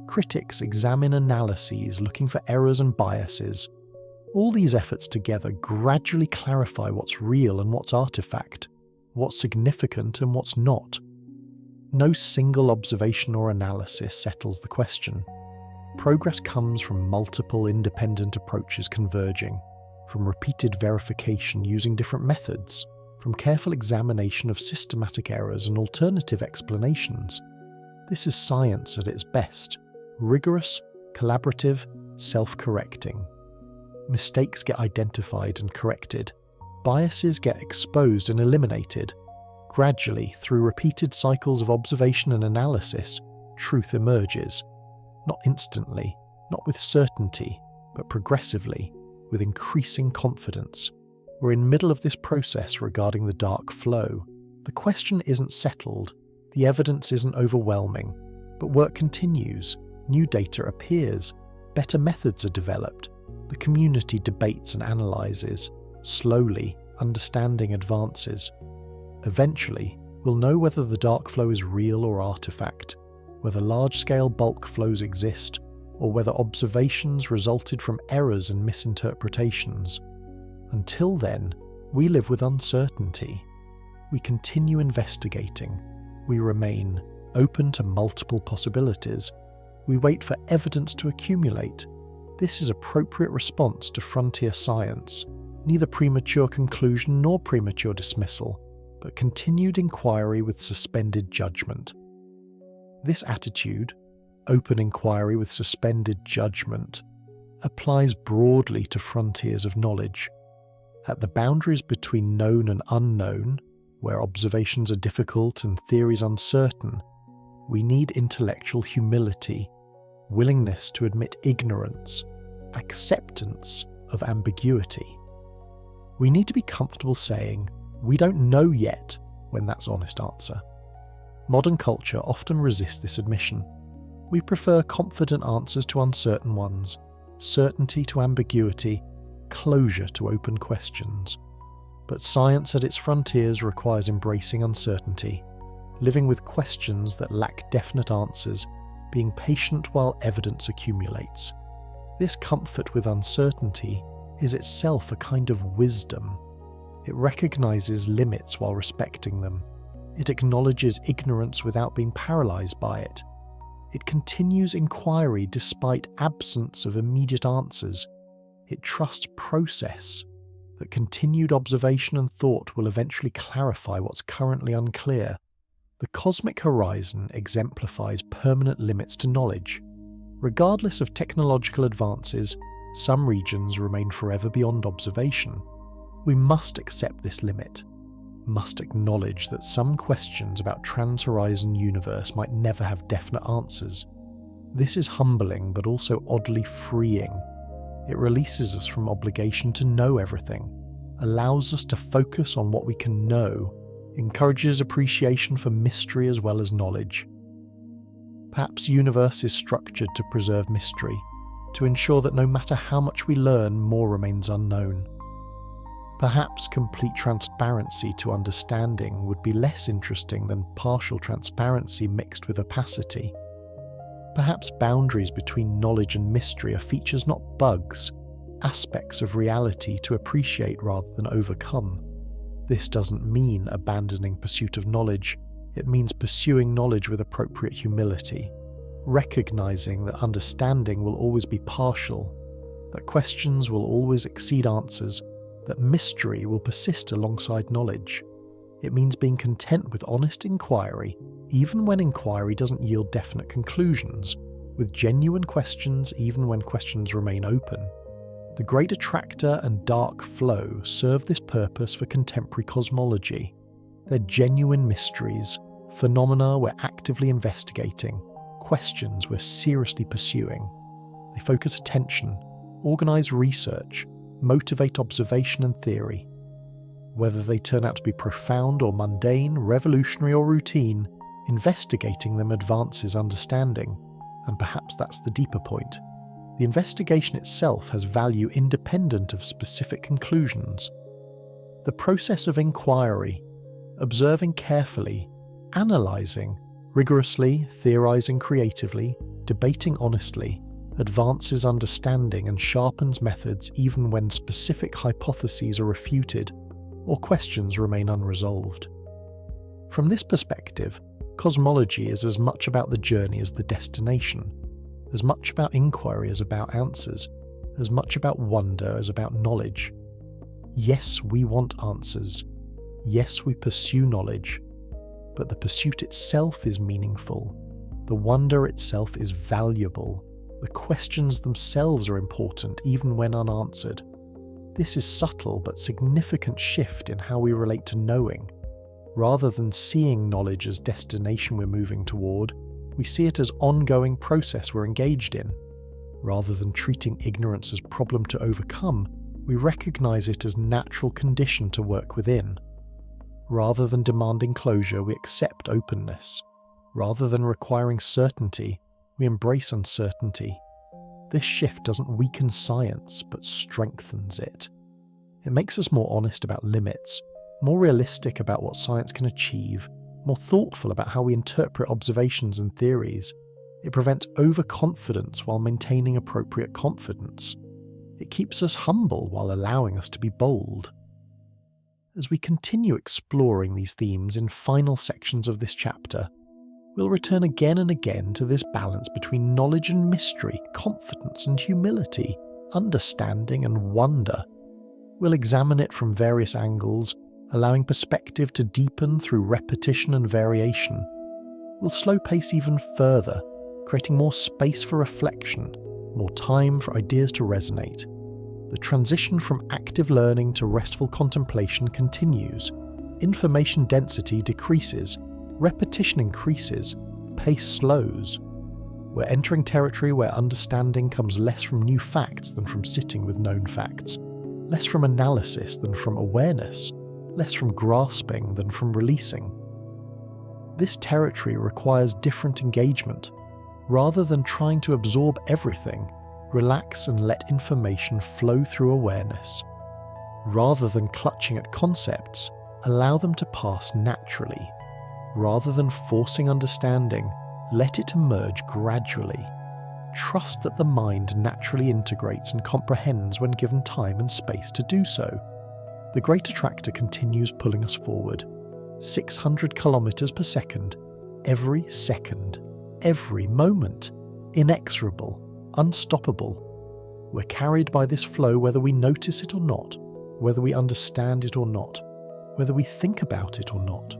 Critics examine analyses looking for errors and biases. All these efforts together gradually clarify what's real and what's artifact, what's significant and what's not. No single observation or analysis settles the question. Progress comes from multiple independent approaches converging, from repeated verification using different methods, from careful examination of systematic errors and alternative explanations. This is science at its best: rigorous, collaborative, self-correcting. Mistakes get identified and corrected. Biases get exposed and eliminated. Gradually, through repeated cycles of observation and analysis, truth emerges. Not instantly, not with certainty, but progressively, with increasing confidence. We're in the middle of this process regarding the dark flow. The question isn't settled, the evidence isn't overwhelming, but work continues, new data appears, better methods are developed, the community debates and analyzes. Slowly, understanding advances. Eventually, we'll know whether the dark flow is real or artifact, whether large-scale bulk flows exist, or whether observations resulted from errors and misinterpretations. Until then, we live with uncertainty. We continue investigating. We remain open to multiple possibilities. We wait for evidence to accumulate. This is appropriate response to frontier science, neither premature conclusion nor premature dismissal, but continued inquiry with suspended judgment. This attitude, open inquiry with suspended judgment, applies broadly to frontiers of knowledge. At the boundaries between known and unknown, where observations are difficult and theories uncertain, we need intellectual humility, willingness to admit ignorance, acceptance of ambiguity. We need to be comfortable saying, "We don't know yet," when that's honest answer. Modern culture often resists this admission. We prefer confident answers to uncertain ones, certainty to ambiguity, closure to open questions. But science at its frontiers requires embracing uncertainty, living with questions that lack definite answers, being patient while evidence accumulates. This comfort with uncertainty is itself a kind of wisdom. It recognizes limits while respecting them. It acknowledges ignorance without being paralyzed by it. It continues inquiry despite absence of immediate answers. It trusts process, that continued observation and thought will eventually clarify what's currently unclear. The cosmic horizon exemplifies permanent limits to knowledge. Regardless of technological advances, some regions remain forever beyond observation. We must accept this limit, must acknowledge that some questions about trans-horizon universe might never have definite answers. This is humbling but also oddly freeing. It releases us from obligation to know everything, allows us to focus on what we can know, encourages appreciation for mystery as well as knowledge. Perhaps the universe is structured to preserve mystery, to ensure that no matter how much we learn, more remains unknown. Perhaps complete transparency to understanding would be less interesting than partial transparency mixed with opacity. Perhaps boundaries between knowledge and mystery are features, not bugs, aspects of reality to appreciate rather than overcome. This doesn't mean abandoning pursuit of knowledge, it means pursuing knowledge with appropriate humility, recognizing that understanding will always be partial, that questions will always exceed answers, that mystery will persist alongside knowledge. It means being content with honest inquiry, even when inquiry doesn't yield definite conclusions, with genuine questions even when questions remain open. The Great Attractor and Dark Flow serve this purpose for contemporary cosmology. They're genuine mysteries, phenomena we're actively investigating, questions we're seriously pursuing. They focus attention, organize research, motivate observation and theory. Whether they turn out to be profound or mundane, revolutionary or routine, investigating them advances understanding. And perhaps that's the deeper point. The investigation itself has value independent of specific conclusions. The process of inquiry, observing carefully, analysing, rigorously, theorising creatively, debating honestly, advances understanding and sharpens methods even when specific hypotheses are refuted or questions remain unresolved. From this perspective, cosmology is as much about the journey as the destination, as much about inquiry as about answers, as much about wonder as about knowledge. Yes, we want answers. Yes, we pursue knowledge. But the pursuit itself is meaningful. The wonder itself is valuable. The questions themselves are important, even when unanswered. This is subtle but significant shift in how we relate to knowing. Rather than seeing knowledge as destination we're moving toward, we see it as ongoing process we're engaged in. Rather than treating ignorance as problem to overcome, we recognize it as natural condition to work within. Rather than demanding closure, we accept openness. Rather than requiring certainty, we embrace uncertainty. This shift doesn't weaken science, but strengthens it. It makes us more honest about limits, more realistic about what science can achieve, more thoughtful about how we interpret observations and theories. It prevents overconfidence while maintaining appropriate confidence. It keeps us humble while allowing us to be bold. As we continue exploring these themes in final sections of this chapter, we'll return again and again to this balance between knowledge and mystery, confidence and humility, understanding and wonder. We'll examine it from various angles, allowing perspective to deepen through repetition and variation. We'll slow pace even further, creating more space for reflection, more time for ideas to resonate. The transition from active learning to restful contemplation continues. Information density decreases, repetition increases, pace slows. We're entering territory where understanding comes less from new facts than from sitting with known facts, less from analysis than from awareness, less from grasping than from releasing. This territory requires different engagement. Rather than trying to absorb everything, relax and let information flow through awareness. Rather than clutching at concepts, allow them to pass naturally. Rather than forcing understanding, let it emerge gradually. Trust that the mind naturally integrates and comprehends when given time and space to do so. The Great Attractor continues pulling us forward, 600 kilometers per second, every second, every moment, inexorable, unstoppable. We're carried by this flow whether we notice it or not, whether we understand it or not, whether we think about it or not.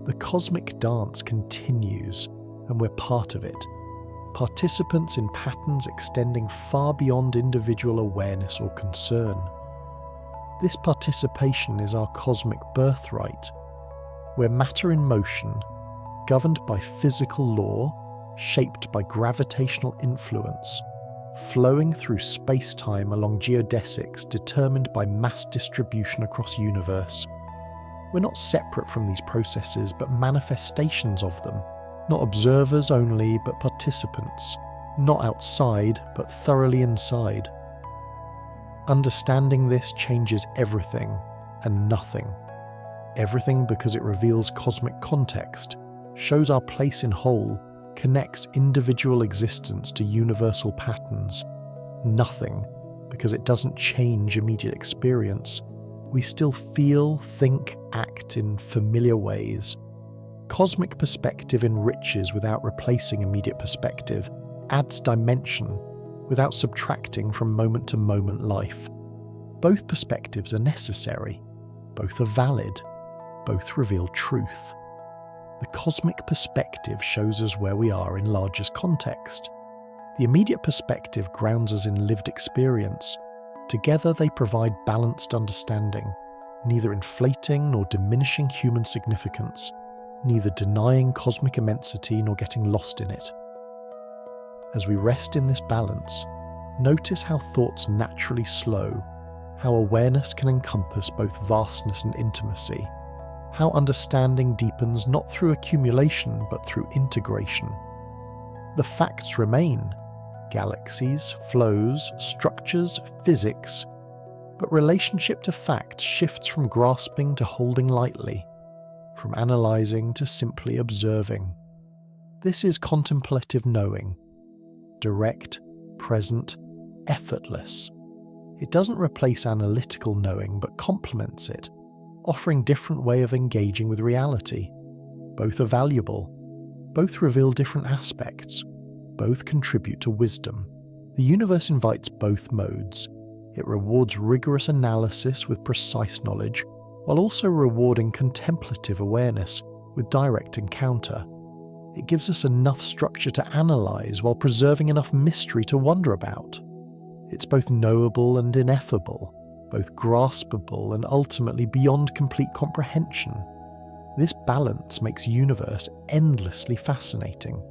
The cosmic dance continues, and we're part of it, participants in patterns extending far beyond individual awareness or concern. This participation is our cosmic birthright. We're matter in motion, governed by physical law, shaped by gravitational influence, flowing through space-time along geodesics determined by mass distribution across universe. We're not separate from these processes, but manifestations of them, not observers only, but participants, not outside, but thoroughly inside. Understanding this changes everything and nothing. Everything because it reveals cosmic context, shows our place in whole, connects individual existence to universal patterns. Nothing, because it doesn't change immediate experience. We still feel, think, act in familiar ways. Cosmic perspective enriches without replacing immediate perspective, adds dimension without subtracting from moment-to-moment life. Both perspectives are necessary. Both are valid. both reveal truth. The cosmic perspective shows us where we are in largest context. The immediate perspective grounds us in lived experience. Together they provide balanced understanding, neither inflating nor diminishing human significance, neither denying cosmic immensity nor getting lost in it. As we rest in this balance, notice how thoughts naturally slow, how awareness can encompass both vastness and intimacy, how understanding deepens not through accumulation but through integration. The facts remain: galaxies, flows, structures, physics, but relationship to facts shifts from grasping to holding lightly, from analysing to simply observing. This is contemplative knowing, direct, present, effortless. It doesn't replace analytical knowing but complements it, offering different way of engaging with reality. Both are valuable. Both reveal different aspects. Both contribute to wisdom. The universe invites both modes. It rewards rigorous analysis with precise knowledge, while also rewarding contemplative awareness with direct encounter. It gives us enough structure to analyse while preserving enough mystery to wonder about. It's both knowable and ineffable, both graspable and ultimately beyond complete comprehension. This balance makes universe endlessly fascinating.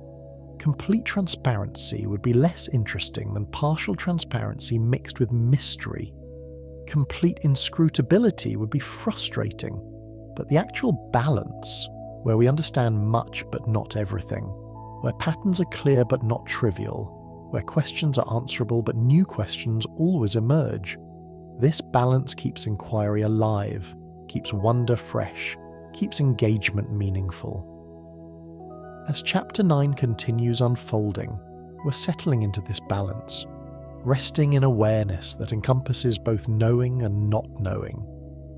Complete transparency would be less interesting than partial transparency mixed with mystery. Complete inscrutability would be frustrating, but the actual balance, where we understand much but not everything, where patterns are clear but not trivial, where questions are answerable but new questions always emerge. This balance keeps inquiry alive, keeps wonder fresh, keeps engagement meaningful. As Chapter 9 continues unfolding, we're settling into this balance, resting in awareness that encompasses both knowing and not knowing,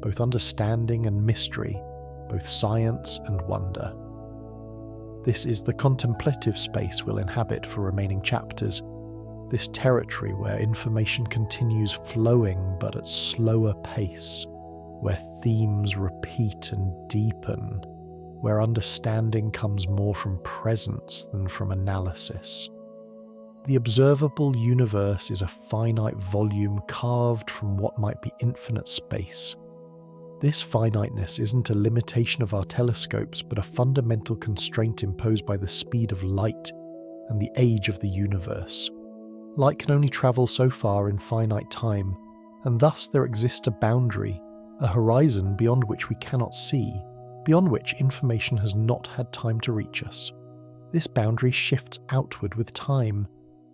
both understanding and mystery, both science and wonder. This is the contemplative space we'll inhabit for remaining chapters, this territory where information continues flowing but at slower pace, where themes repeat and deepen, where understanding comes more from presence than from analysis. The observable universe is a finite volume carved from what might be infinite space. This finiteness isn't a limitation of our telescopes, but a fundamental constraint imposed by the speed of light and the age of the universe. Light can only travel so far in finite time, and thus there exists a boundary, a horizon beyond which we cannot see, beyond which information has not had time to reach us. This boundary shifts outward with time.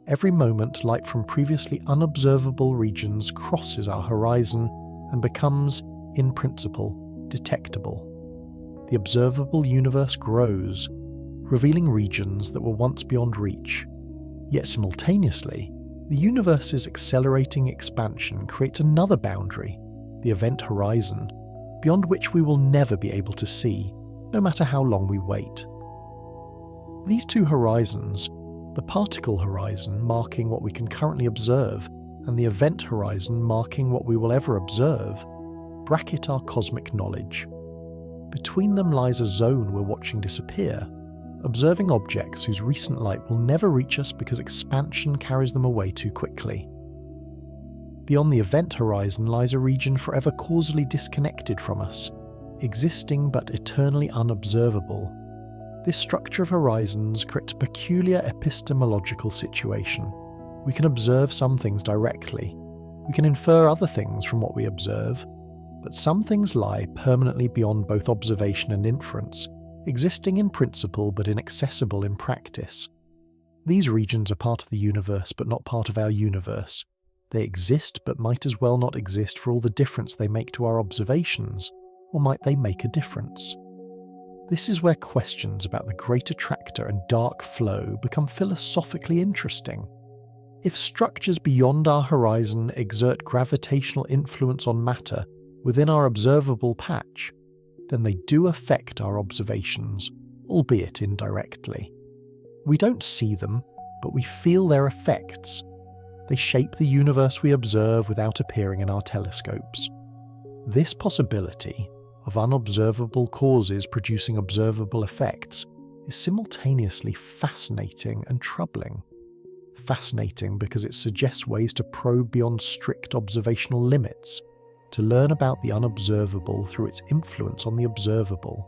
Every moment, light from previously unobservable regions crosses our horizon and becomes, in principle, detectable. The observable universe grows, revealing regions that were once beyond reach. Yet simultaneously, the universe's accelerating expansion creates another boundary, the event horizon, beyond which we will never be able to see, no matter how long we wait. These two horizons, the particle horizon marking what we can currently observe, and the event horizon marking what we will ever observe, bracket our cosmic knowledge. Between them lies a zone we're watching disappear, observing objects whose recent light will never reach us because expansion carries them away too quickly. Beyond the event horizon lies a region forever causally disconnected from us, existing but eternally unobservable. This structure of horizons creates a peculiar epistemological situation. We can observe some things directly. We can infer other things from what we observe, but some things lie permanently beyond both observation and inference, existing in principle but inaccessible in practice. These regions are part of the universe but not part of our universe. They exist but might as well not exist for all the difference they make to our observations, or might they make a difference? This is where questions about the Great Attractor and dark flow become philosophically interesting. If structures beyond our horizon exert gravitational influence on matter within our observable patch, then they do affect our observations, albeit indirectly. We don't see them, but we feel their effects. They shape the universe we observe without appearing in our telescopes. This possibility, of unobservable causes producing observable effects is simultaneously fascinating and troubling. Fascinating because it suggests ways to probe beyond strict observational limits, to learn about the unobservable through its influence on the observable.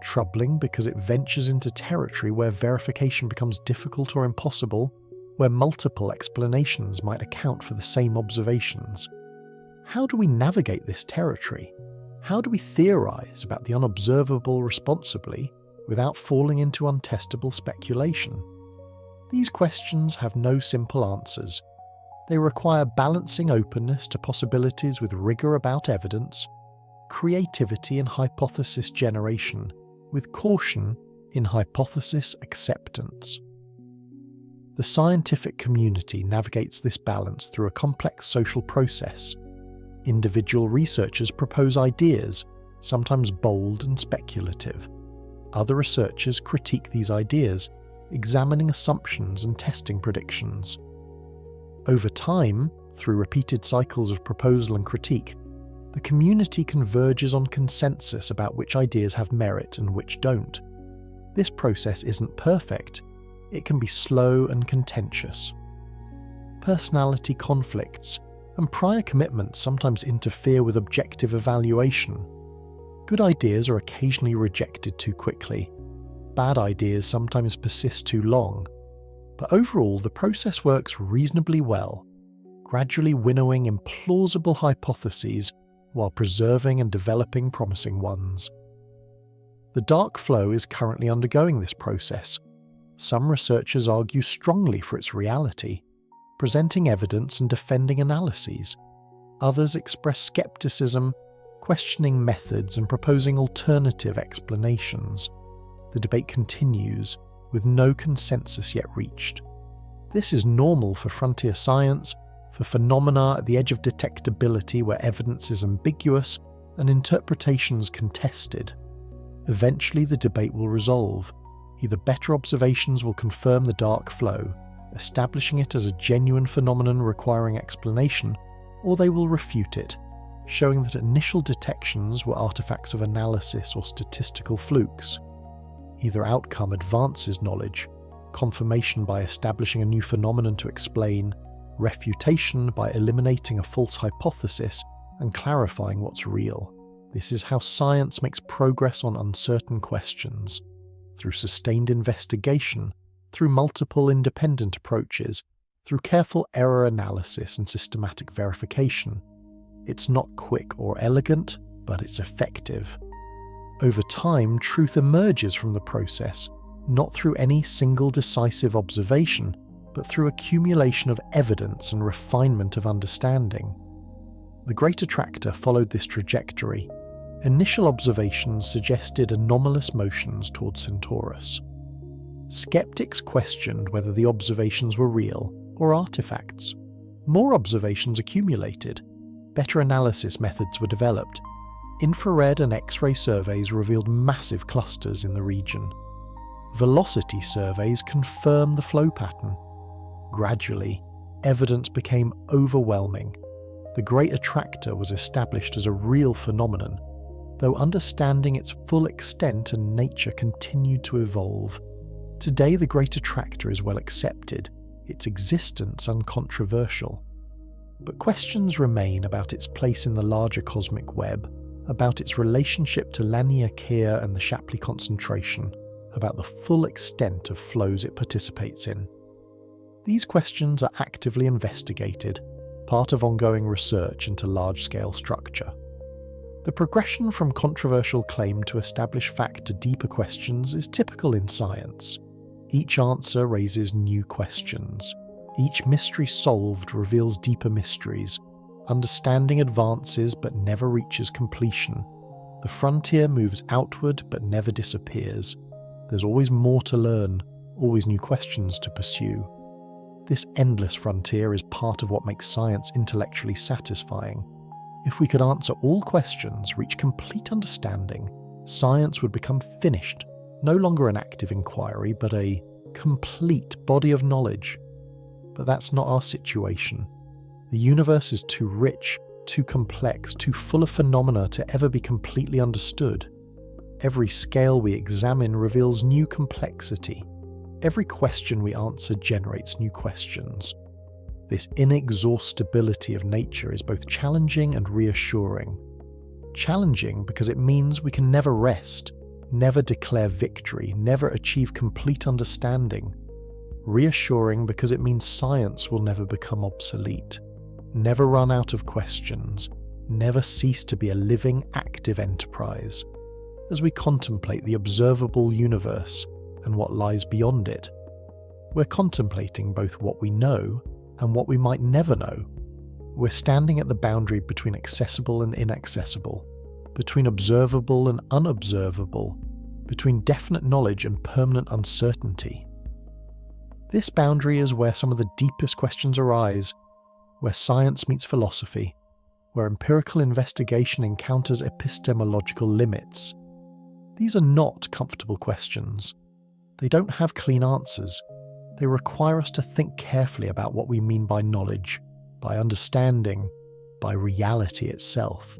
Troubling because it ventures into territory where verification becomes difficult or impossible, where multiple explanations might account for the same observations. How do we navigate this territory? How do we theorize about the unobservable responsibly without falling into untestable speculation? These questions have no simple answers. They require balancing openness to possibilities with rigor about evidence, creativity in hypothesis generation, with caution in hypothesis acceptance. The scientific community navigates this balance through a complex social process. Individual researchers propose ideas, sometimes bold and speculative. Other researchers critique these ideas, examining assumptions and testing predictions. Over time, through repeated cycles of proposal and critique, the community converges on consensus about which ideas have merit and which don't. This process isn't perfect. It can be slow and contentious. Personality conflicts and prior commitments sometimes interfere with objective evaluation. Good ideas are occasionally rejected too quickly. Bad ideas sometimes persist too long. But overall, the process works reasonably well, gradually winnowing implausible hypotheses while preserving and developing promising ones. The dark flow is currently undergoing this process. Some researchers argue strongly for its reality, presenting evidence and defending analyses. Others express skepticism, questioning methods and proposing alternative explanations. The debate continues, with no consensus yet reached. This is normal for frontier science, for phenomena at the edge of detectability where evidence is ambiguous and interpretations contested. Eventually the debate will resolve. Either better observations will confirm the dark flow, establishing it as a genuine phenomenon requiring explanation, or they will refute it, showing that initial detections were artifacts of analysis or statistical flukes. Either outcome advances knowledge, confirmation by establishing a new phenomenon to explain, refutation by eliminating a false hypothesis and clarifying what's real. This is how science makes progress on uncertain questions, through sustained investigation, through multiple independent approaches, through careful error analysis and systematic verification. It's not quick or elegant, but it's effective. Over time, truth emerges from the process, not through any single decisive observation, but through accumulation of evidence and refinement of understanding. The Great Attractor followed this trajectory. Initial observations suggested anomalous motions towards Centaurus. Skeptics questioned whether the observations were real or artifacts. More observations accumulated. Better analysis methods were developed. Infrared and X-ray surveys revealed massive clusters in the region. Velocity surveys confirmed the flow pattern. Gradually, evidence became overwhelming. The Great Attractor was established as a real phenomenon, though understanding its full extent and nature continued to evolve. Today, the Great Attractor is well accepted, its existence uncontroversial. But questions remain about its place in the larger cosmic web, about its relationship to Laniakea and the Shapley concentration, about the full extent of flows it participates in. These questions are actively investigated, part of ongoing research into large-scale structure. The progression from controversial claim to established fact to deeper questions is typical in science. Each answer raises new questions. Each mystery solved reveals deeper mysteries. Understanding advances but never reaches completion. The frontier moves outward but never disappears. There's always more to learn, always new questions to pursue. This endless frontier is part of what makes science intellectually satisfying. If we could answer all questions, reach complete understanding, science would become finished, no longer an active inquiry, but a complete body of knowledge. But that's not our situation. The universe is too rich, too complex, too full of phenomena to ever be completely understood. Every scale we examine reveals new complexity. Every question we answer generates new questions. This inexhaustibility of nature is both challenging and reassuring. Challenging because it means we can never rest, never declare victory, never achieve complete understanding. Reassuring because it means science will never become obsolete, never run out of questions, never cease to be a living, active enterprise. As we contemplate the observable universe and what lies beyond it, we're contemplating both what we know and what we might never know. We're standing at the boundary between accessible and inaccessible, between observable and unobservable, between definite knowledge and permanent uncertainty. This boundary is where some of the deepest questions arise, where science meets philosophy, where empirical investigation encounters epistemological limits. These are not comfortable questions. They don't have clean answers. They require us to think carefully about what we mean by knowledge, by understanding, by reality itself.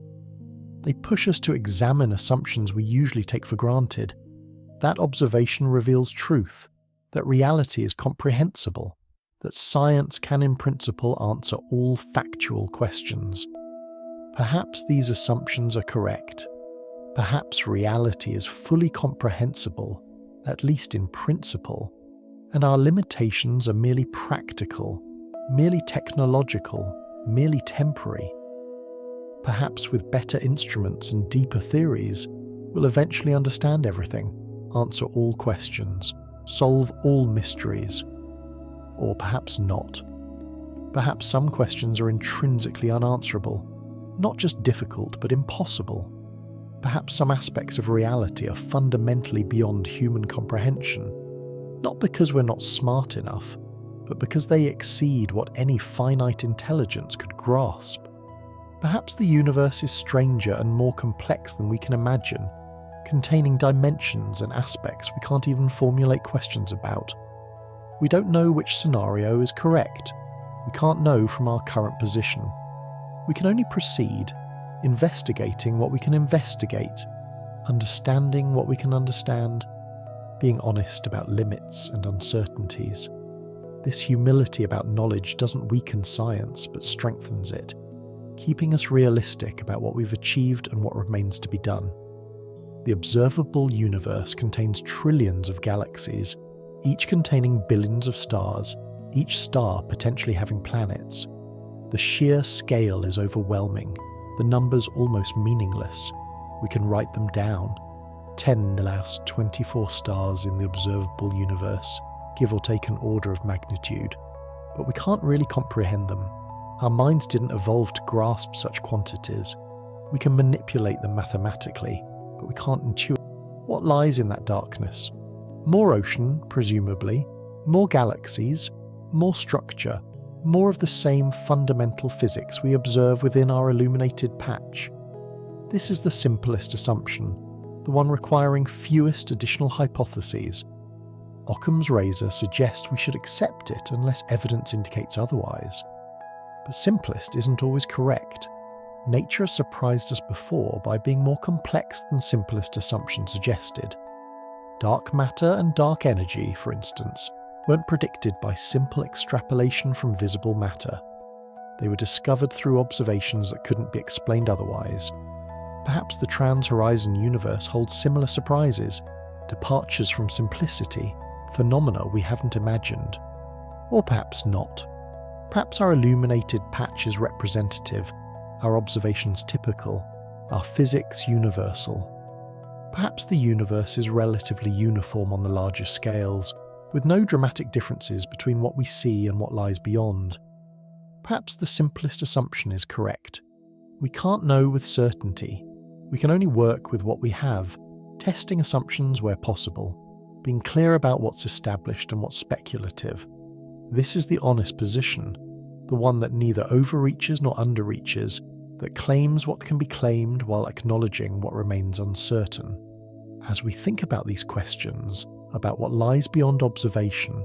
They push us to examine assumptions we usually take for granted. That observation reveals truth, that reality is comprehensible, that science can in principle answer all factual questions. Perhaps these assumptions are correct. Perhaps reality is fully comprehensible, at least in principle, and our limitations are merely practical, merely technological, merely temporary. Perhaps with better instruments and deeper theories, we'll eventually understand everything, answer all questions, solve all mysteries. Or perhaps not. Perhaps some questions are intrinsically unanswerable, not just difficult but impossible. Perhaps some aspects of reality are fundamentally beyond human comprehension, not because we're not smart enough, but because they exceed what any finite intelligence could grasp. Perhaps the universe is stranger and more complex than we can imagine, containing dimensions and aspects we can't even formulate questions about. We don't know which scenario is correct. We can't know from our current position. We can only proceed, investigating what we can investigate, understanding what we can understand, being honest about limits and uncertainties. This humility about knowledge doesn't weaken science, but strengthens it, keeping us realistic about what we've achieved and what remains to be done. The observable universe contains trillions of galaxies, each containing billions of stars, each star potentially having planets. The sheer scale is overwhelming, the numbers almost meaningless. We can write them down. 10 allows 24 stars in the observable universe, give or take an order of magnitude. But we can't really comprehend them. Our minds didn't evolve to grasp such quantities. We can manipulate them mathematically, but we can't intuit what lies in that darkness. More ocean, presumably, more galaxies, more structure, more of the same fundamental physics we observe within our illuminated patch. This is the simplest assumption, the one requiring fewest additional hypotheses. Occam's razor suggests we should accept it unless evidence indicates otherwise. But simplest isn't always correct. Nature has surprised us before by being more complex than simplest assumptions suggested. Dark matter and dark energy, for instance, weren't predicted by simple extrapolation from visible matter. They were discovered through observations that couldn't be explained otherwise. Perhaps the trans-horizon universe holds similar surprises, departures from simplicity, phenomena we haven't imagined. Or perhaps not. Perhaps our illuminated patch is representative, our observations typical, our physics universal. Perhaps the universe is relatively uniform on the larger scales, with no dramatic differences between what we see and what lies beyond. Perhaps the simplest assumption is correct. We can't know with certainty. We can only work with what we have, testing assumptions where possible, being clear about what's established and what's speculative. This is the honest position, the one that neither overreaches nor underreaches, that claims what can be claimed while acknowledging what remains uncertain. As we think about these questions, about what lies beyond observation,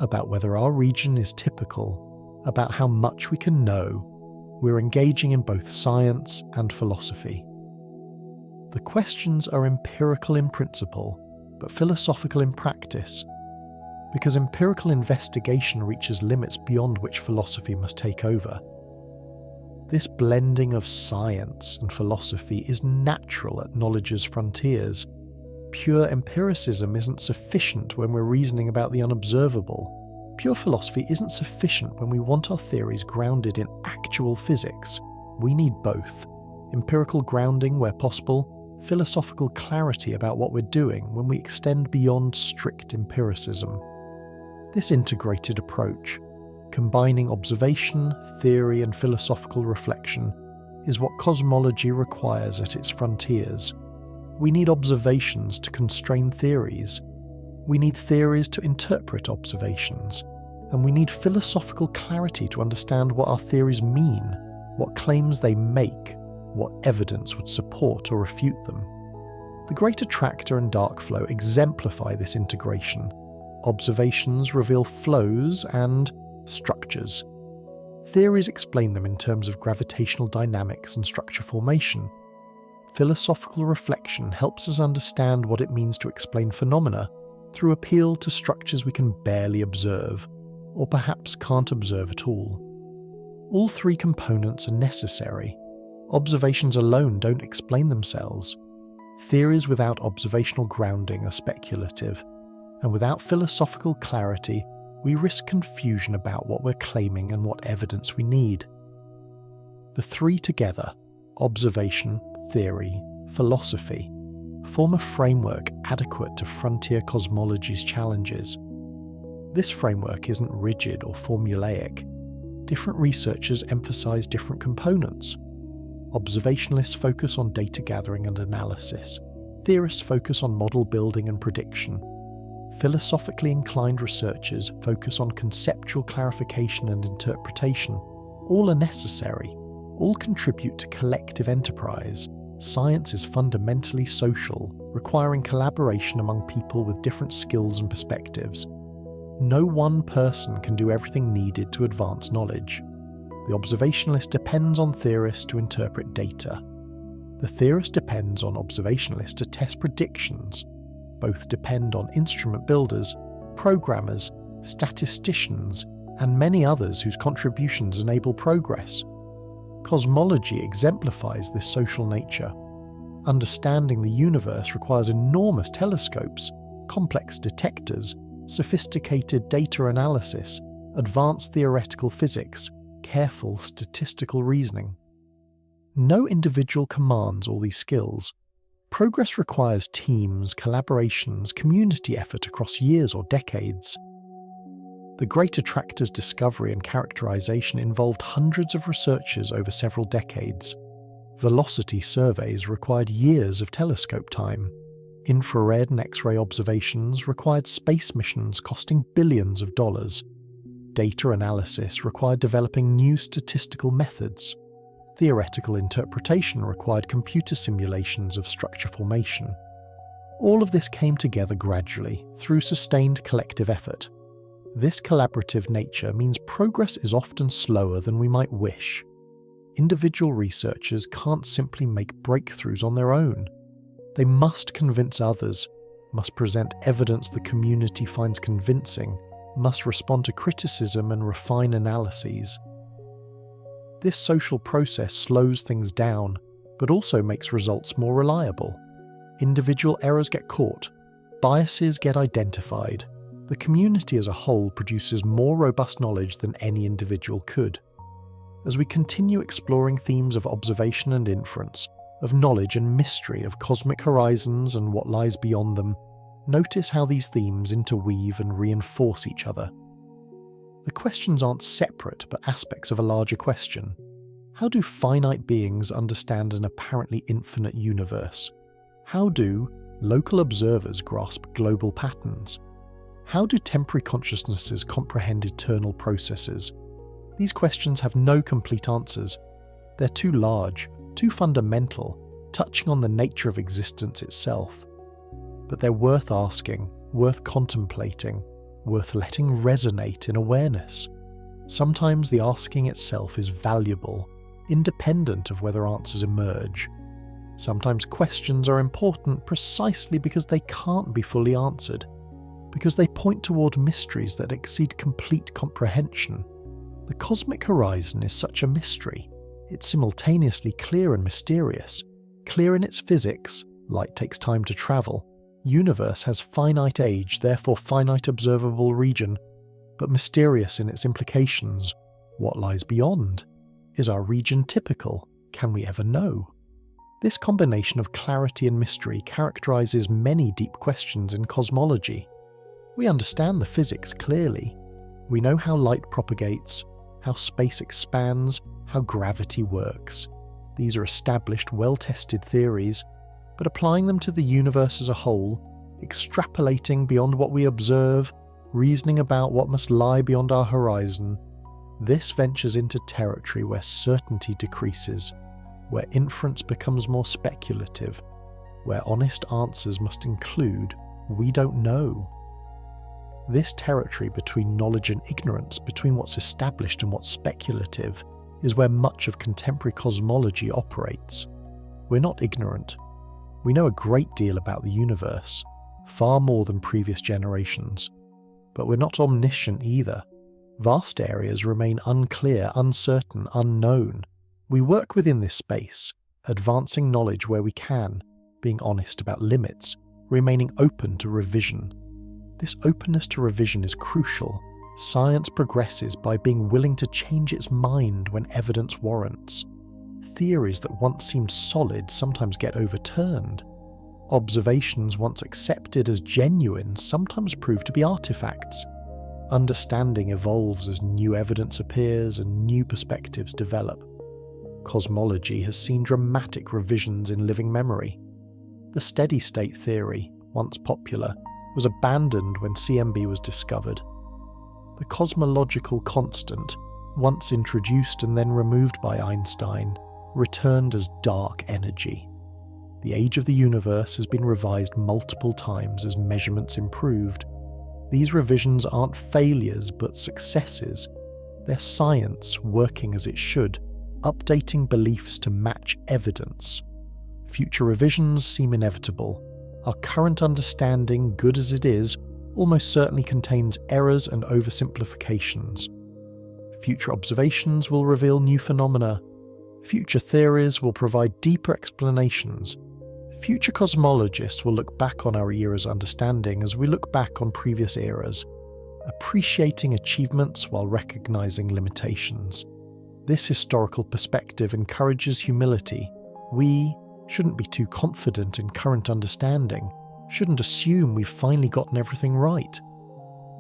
about whether our region is typical, about how much we can know, we're engaging in both science and philosophy. The questions are empirical in principle, but philosophical in practice, because empirical investigation reaches limits beyond which philosophy must take over. This blending of science and philosophy is natural at knowledge's frontiers. Pure empiricism isn't sufficient when we're reasoning about the unobservable. Pure philosophy isn't sufficient when we want our theories grounded in actual physics. We need both. Empirical grounding where possible, philosophical clarity about what we're doing when we extend beyond strict empiricism. This integrated approach, combining observation, theory, and philosophical reflection, is what cosmology requires at its frontiers. We need observations to constrain theories. We need theories to interpret observations. And we need philosophical clarity to understand what our theories mean, what claims they make, what evidence would support or refute them. The Great Attractor and dark flow exemplify this integration. Observations reveal flows and structures. Theories explain them in terms of gravitational dynamics and structure formation. Philosophical reflection helps us understand what it means to explain phenomena through appeal to structures we can barely observe, or perhaps can't observe at all. All three components are necessary. Observations alone don't explain themselves. Theories without observational grounding are speculative, and without philosophical clarity, we risk confusion about what we're claiming and what evidence we need. The three together, observation, theory, philosophy, form a framework adequate to frontier cosmology's challenges. This framework isn't rigid or formulaic. Different researchers emphasize different components. Observationalists focus on data gathering and analysis. Theorists focus on model building and prediction. Philosophically inclined researchers focus on conceptual clarification and interpretation. All are necessary. All contribute to collective enterprise. Science is fundamentally social, requiring collaboration among people with different skills and perspectives. No one person can do everything needed to advance knowledge. The observationalist depends on theorists to interpret data. The theorist depends on observationalists to test predictions. Both depend on instrument builders, programmers, statisticians, and many others whose contributions enable progress. Cosmology exemplifies this social nature. Understanding the universe requires enormous telescopes, complex detectors, sophisticated data analysis, advanced theoretical physics, careful statistical reasoning. No individual commands all these skills. Progress requires teams, collaborations, community effort across years or decades. The Great Attractor's discovery and characterization involved hundreds of researchers over several decades. Velocity surveys required years of telescope time. Infrared and X-ray observations required space missions costing billions of dollars. Data analysis required developing new statistical methods. Theoretical interpretation required computer simulations of structure formation. All of this came together gradually, through sustained collective effort. This collaborative nature means progress is often slower than we might wish. Individual researchers can't simply make breakthroughs on their own. They must convince others, must present evidence the community finds convincing, must respond to criticism and refine analyses. This social process slows things down, but also makes results more reliable. Individual errors get caught, biases get identified. The community as a whole produces more robust knowledge than any individual could. As we continue exploring themes of observation and inference, of knowledge and mystery, of cosmic horizons and what lies beyond them, notice how these themes interweave and reinforce each other. The questions aren't separate but aspects of a larger question. How do finite beings understand an apparently infinite universe? How do local observers grasp global patterns? How do temporary consciousnesses comprehend eternal processes? These questions have no complete answers. They're too large, too fundamental, touching on the nature of existence itself. But they're worth asking, worth contemplating, worth letting resonate in awareness. Sometimes the asking itself is valuable. independent of whether answers emerge. Sometimes questions are important precisely because they can't be fully answered, because they point toward mysteries that exceed complete comprehension. The cosmic horizon is such a mystery. It's simultaneously clear and mysterious. Clear in its physics, light takes time to travel. Universe has finite age, therefore finite observable region, but mysterious in its implications. What lies beyond? Is our region typical? Can we ever know? This combination of clarity and mystery characterizes many deep questions in cosmology. We understand the physics clearly. We know how light propagates, how space expands, how gravity works. These are established, well-tested theories, but applying them to the universe as a whole, extrapolating beyond what we observe, reasoning about what must lie beyond our horizon, this ventures into territory where certainty decreases, where inference becomes more speculative, where honest answers must include, we don't know. This territory between knowledge and ignorance, between what's established and what's speculative, is where much of contemporary cosmology operates. We're not ignorant. We know a great deal about the universe, far more than previous generations. But we're not omniscient either. Vast areas remain unclear, uncertain, unknown. We work within this space, advancing knowledge where we can, being honest about limits, remaining open to revision. This openness to revision is crucial. Science progresses by being willing to change its mind when evidence warrants. Theories that once seemed solid sometimes get overturned. Observations once accepted as genuine sometimes prove to be artifacts. Understanding evolves as new evidence appears and new perspectives develop. Cosmology has seen dramatic revisions in living memory. The steady-state theory, once popular, was abandoned when CMB was discovered. The cosmological constant, once introduced and then removed by Einstein, returned as dark energy. The age of the universe has been revised multiple times as measurements improved. These revisions aren't failures but successes. They're science working as it should, updating beliefs to match evidence. Future revisions seem inevitable. Our current understanding, good as it is, almost certainly contains errors and oversimplifications. Future observations will reveal new phenomena. Future theories will provide deeper explanations. Future cosmologists will look back on our era's understanding as we look back on previous eras, appreciating achievements while recognizing limitations. This historical perspective encourages humility. We shouldn't be too confident in current understanding, shouldn't assume we've finally gotten everything right.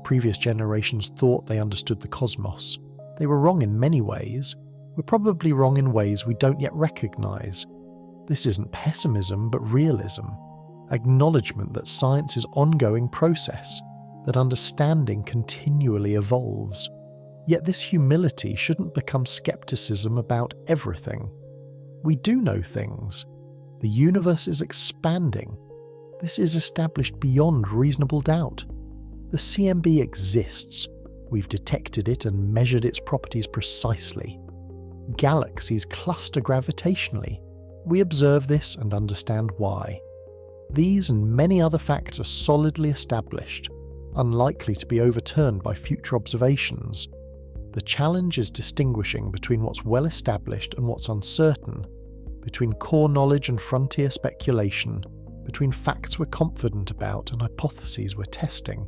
Previous generations thought they understood the cosmos. They were wrong in many ways. We're probably wrong in ways we don't yet recognize. This isn't pessimism, but realism. Acknowledgement that science is an ongoing process, that understanding continually evolves. Yet this humility shouldn't become skepticism about everything. We do know things. The universe is expanding. This is established beyond reasonable doubt. The CMB exists. We've detected it and measured its properties precisely. Galaxies cluster gravitationally. We observe this and understand why. These and many other facts are solidly established, unlikely to be overturned by future observations. The challenge is distinguishing between what's well established and what's uncertain, between core knowledge and frontier speculation, between facts we're confident about and hypotheses we're testing.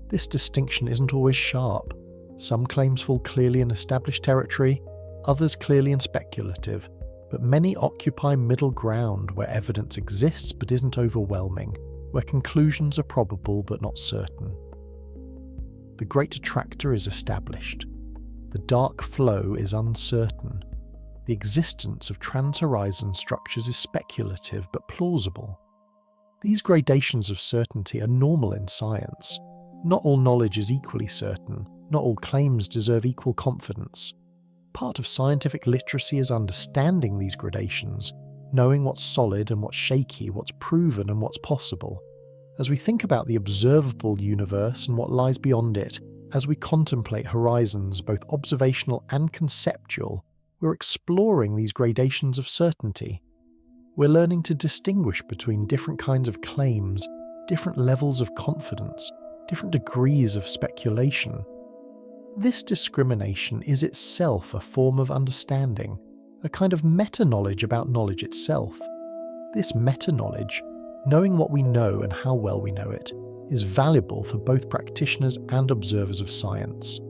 This distinction isn't always sharp. Some claims fall clearly in established territory, others clearly in speculative, but many occupy middle ground where evidence exists but isn't overwhelming, where conclusions are probable but not certain. The Great Attractor is established. The dark flow is uncertain. The existence of trans-horizon structures is speculative but plausible. These gradations of certainty are normal in science. Not all knowledge is equally certain. Not all claims deserve equal confidence. Part of scientific literacy is understanding these gradations, knowing what's solid and what's shaky, what's proven and what's possible. As we think about the observable universe and what lies beyond it, as we contemplate horizons both observational and conceptual, we're exploring these gradations of certainty. We're learning to distinguish between different kinds of claims, different levels of confidence, different degrees of speculation. This discrimination is itself a form of understanding, a kind of meta-knowledge about knowledge itself. This meta-knowledge, knowing what we know and how well we know it, is valuable for both practitioners and observers of science.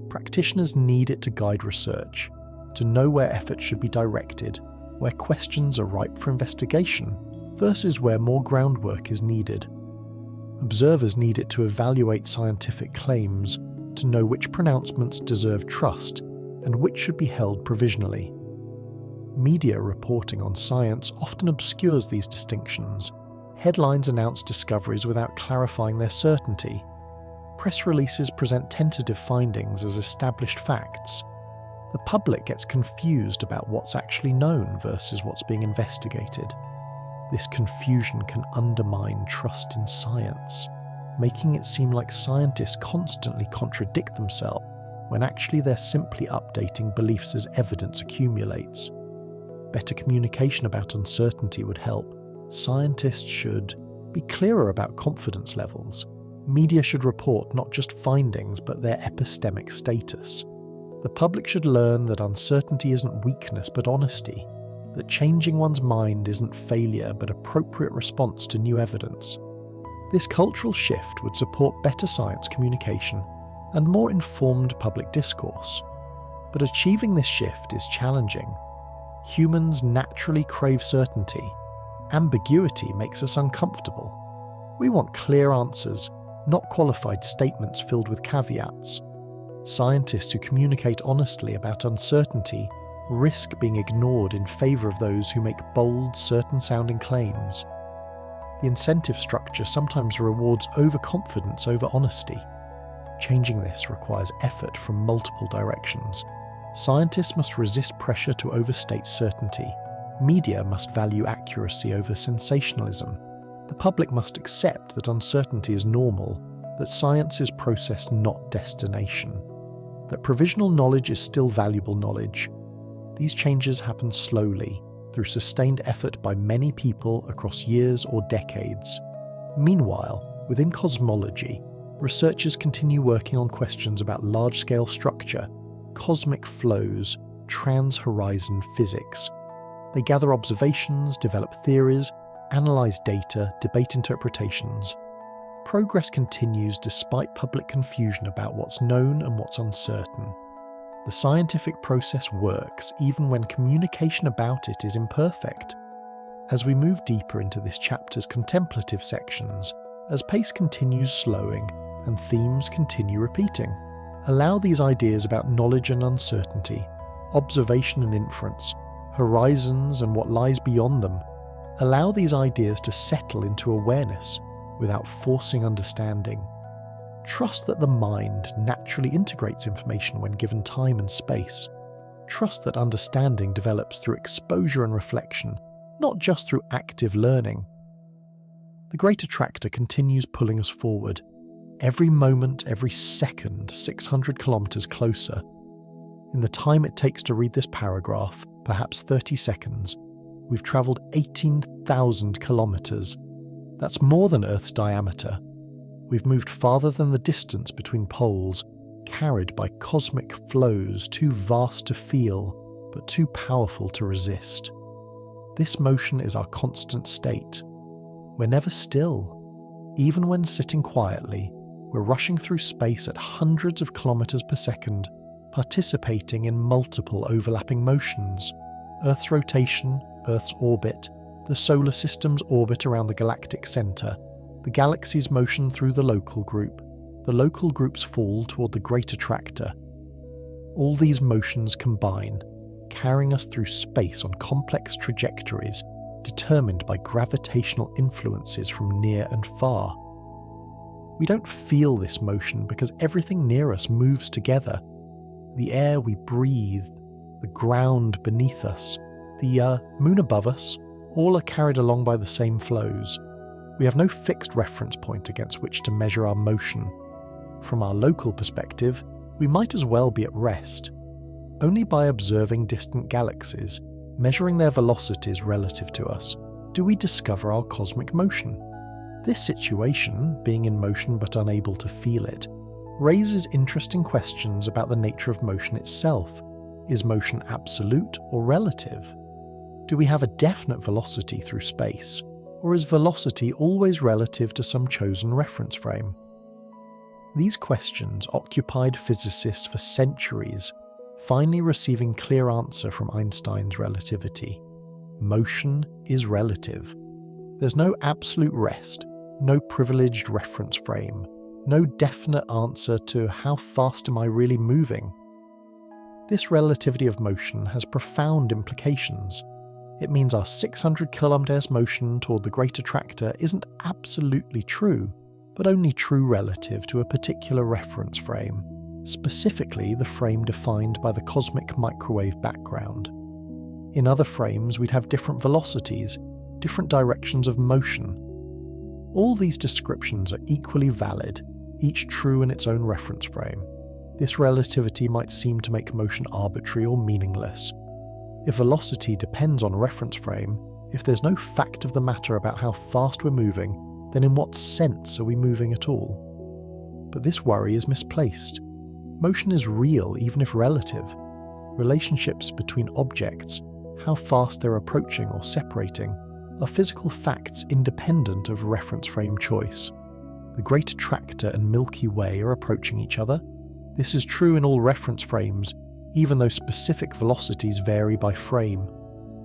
Practitioners need it to guide research, to know where effort should be directed, where questions are ripe for investigation, versus where more groundwork is needed. Observers need it to evaluate scientific claims, to know which pronouncements deserve trust and which should be held provisionally. Media reporting on science often obscures these distinctions. Headlines announce discoveries without clarifying their certainty. Press releases present tentative findings as established facts. The public gets confused about what's actually known versus what's being investigated. This confusion can undermine trust in science, making it seem like scientists constantly contradict themselves when actually they're simply updating beliefs as evidence accumulates. Better communication about uncertainty would help. Scientists should be clearer about confidence levels. Media should report not just findings but their epistemic status. The public should learn that uncertainty isn't weakness but honesty, that changing one's mind isn't failure but appropriate response to new evidence. This cultural shift would support better science communication and more informed public discourse. But achieving this shift is challenging. Humans naturally crave certainty. Ambiguity makes us uncomfortable. We want clear answers, not qualified statements filled with caveats. Scientists who communicate honestly about uncertainty risk being ignored in favour of those who make bold, certain-sounding claims. The incentive structure sometimes rewards overconfidence over honesty. Changing this requires effort from multiple directions. Scientists must resist pressure to overstate certainty. Media must value accuracy over sensationalism. The public must accept that uncertainty is normal, that science is process, not destination, that provisional knowledge is still valuable knowledge. These changes happen slowly, through sustained effort by many people across years or decades. Meanwhile, within cosmology, researchers continue working on questions about large-scale structure, cosmic flows, trans-horizon physics. They gather observations, develop theories, analyze data, debate interpretations. Progress continues despite public confusion about what's known and what's uncertain. The scientific process works even when communication about it is imperfect. As we move deeper into this chapter's contemplative sections, as pace continues slowing and themes continue repeating, allow these ideas about knowledge and uncertainty, observation and inference, horizons and what lies beyond them. Allow these ideas to settle into awareness without forcing understanding. Trust that the mind naturally integrates information when given time and space. Trust that understanding develops through exposure and reflection, not just through active learning. The Great Attractor continues pulling us forward. Every moment, every second, 600 kilometers closer. In the time it takes to read this paragraph, perhaps 30 seconds, we've travelled 18,000 kilometers. That's more than Earth's diameter. We've moved farther than the distance between poles, carried by cosmic flows too vast to feel, but too powerful to resist. This motion is our constant state. We're never still. Even when sitting quietly, we're rushing through space at hundreds of kilometers per second, participating in multiple overlapping motions. Earth's rotation, Earth's orbit, the solar system's orbit around the galactic centre, the galaxy's motion through the local group's fall toward the Great Attractor. All these motions combine, carrying us through space on complex trajectories determined by gravitational influences from near and far. We don't feel this motion because everything near us moves together. The air we breathe, the ground beneath us, the moon above us, all are carried along by the same flows. We have no fixed reference point against which to measure our motion. From our local perspective, we might as well be at rest. only by observing distant galaxies, measuring their velocities relative to us, do we discover our cosmic motion. This situation, being in motion but unable to feel it, raises interesting questions about the nature of motion itself. Is motion absolute or relative? Do we have a definite velocity through space, or is velocity always relative to some chosen reference frame? These questions occupied physicists for centuries, finally receiving clear answer from Einstein's relativity. Motion is relative. There's no absolute rest, no privileged reference frame, no definite answer to how fast am I really moving. This relativity of motion has profound implications. It means our 600 km motion toward the Great Attractor isn't absolutely true, but only true relative to a particular reference frame, specifically the frame defined by the cosmic microwave background. In other frames, we'd have different velocities, different directions of motion. All these descriptions are equally valid, each true in its own reference frame. This relativity might seem to make motion arbitrary or meaningless. If velocity depends on a reference frame, if there's no fact of the matter about how fast we're moving, then in what sense are we moving at all? But this worry is misplaced. Motion is real even if relative. Relationships between objects, how fast they're approaching or separating, are physical facts independent of reference frame choice. The Great Attractor and Milky Way are approaching each other. This is true in all reference frames, even though specific velocities vary by frame.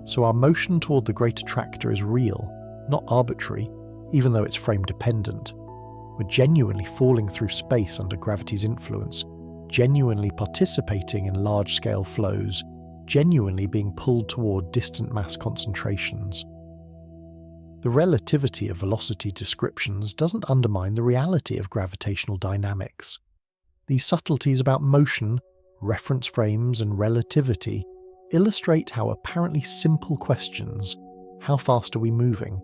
So our motion toward the Great Attractor is real, not arbitrary, even though it's frame dependent. We're genuinely falling through space under gravity's influence, genuinely participating in large-scale flows, genuinely being pulled toward distant mass concentrations. The relativity of velocity descriptions doesn't undermine the reality of gravitational dynamics. These subtleties about motion, reference frames, and relativity illustrate how apparently simple questions, how fast are we moving,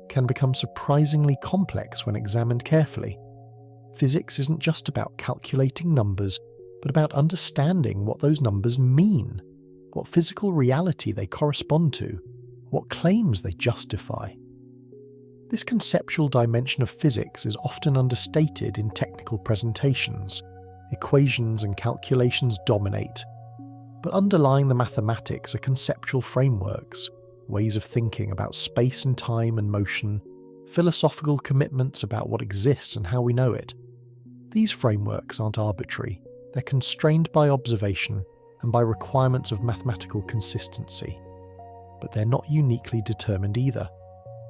can become surprisingly complex when examined carefully. Physics isn't just about calculating numbers, but about understanding what those numbers mean, what physical reality they correspond to, what claims they justify. This conceptual dimension of physics is often understated in technical presentations. Equations and calculations dominate, but underlying the mathematics are conceptual frameworks, ways of thinking about space and time and motion, philosophical commitments about what exists and how we know it. These frameworks aren't arbitrary, they're constrained by observation and by requirements of mathematical consistency. But they're not uniquely determined either.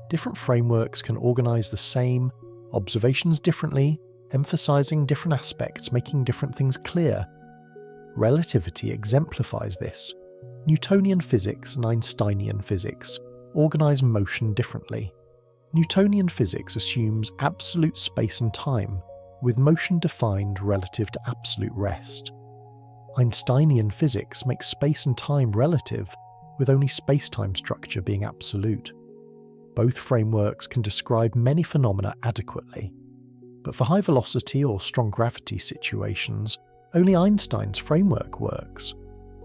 Different frameworks can organise the same observations differently, emphasising different aspects, making different things clear. Relativity exemplifies this. Newtonian physics and Einsteinian physics organise motion differently. Newtonian physics assumes absolute space and time, with motion defined relative to absolute rest. Einsteinian physics makes space and time relative, with only space-time structure being absolute. Both frameworks can describe many phenomena adequately, but for high velocity or strong gravity situations, only Einstein's framework works.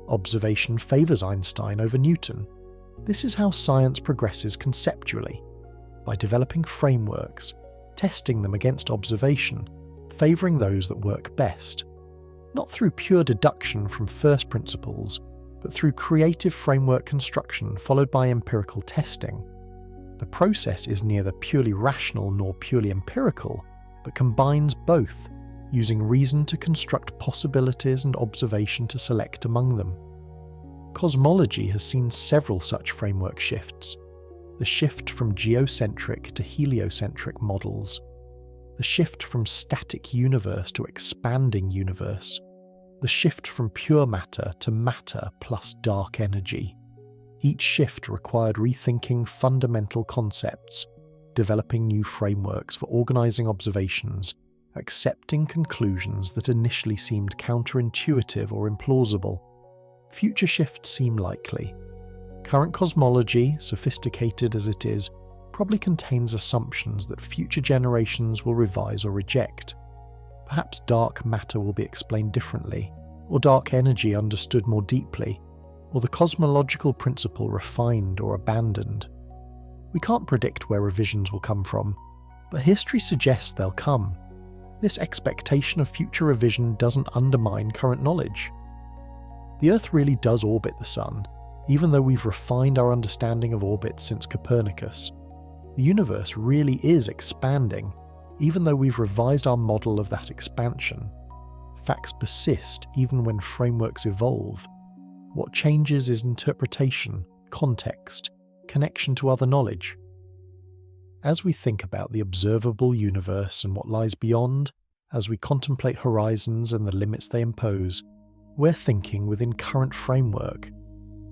Observation favours Einstein over Newton. This is how science progresses conceptually, by developing frameworks, testing them against observation, favouring those that work best. Not through pure deduction from first principles, but through creative framework construction followed by empirical testing. The process is neither purely rational nor purely empirical, but combines both, using reason to construct possibilities and observation to select among them. Cosmology has seen several such framework shifts. The shift from geocentric to heliocentric models. The shift from static universe to expanding universe. The shift from pure matter to matter plus dark energy. Each shift required rethinking fundamental concepts, developing new frameworks for organising observations, accepting conclusions that initially seemed counterintuitive or implausible. Future shifts seem likely. Current cosmology, sophisticated as it is, probably contains assumptions that future generations will revise or reject. Perhaps dark matter will be explained differently. or dark energy understood more deeply, or the cosmological principle refined or abandoned. We can't predict where revisions will come from, but history suggests they'll come. This expectation of future revision doesn't undermine current knowledge. The Earth really does orbit the Sun, even though we've refined our understanding of orbits since Copernicus. The universe really is expanding, even though we've revised our model of that expansion. Facts persist even when frameworks evolve. What changes is interpretation, context, connection to other knowledge. As we think about the observable universe and what lies beyond, as we contemplate horizons and the limits they impose, we're thinking within current framework.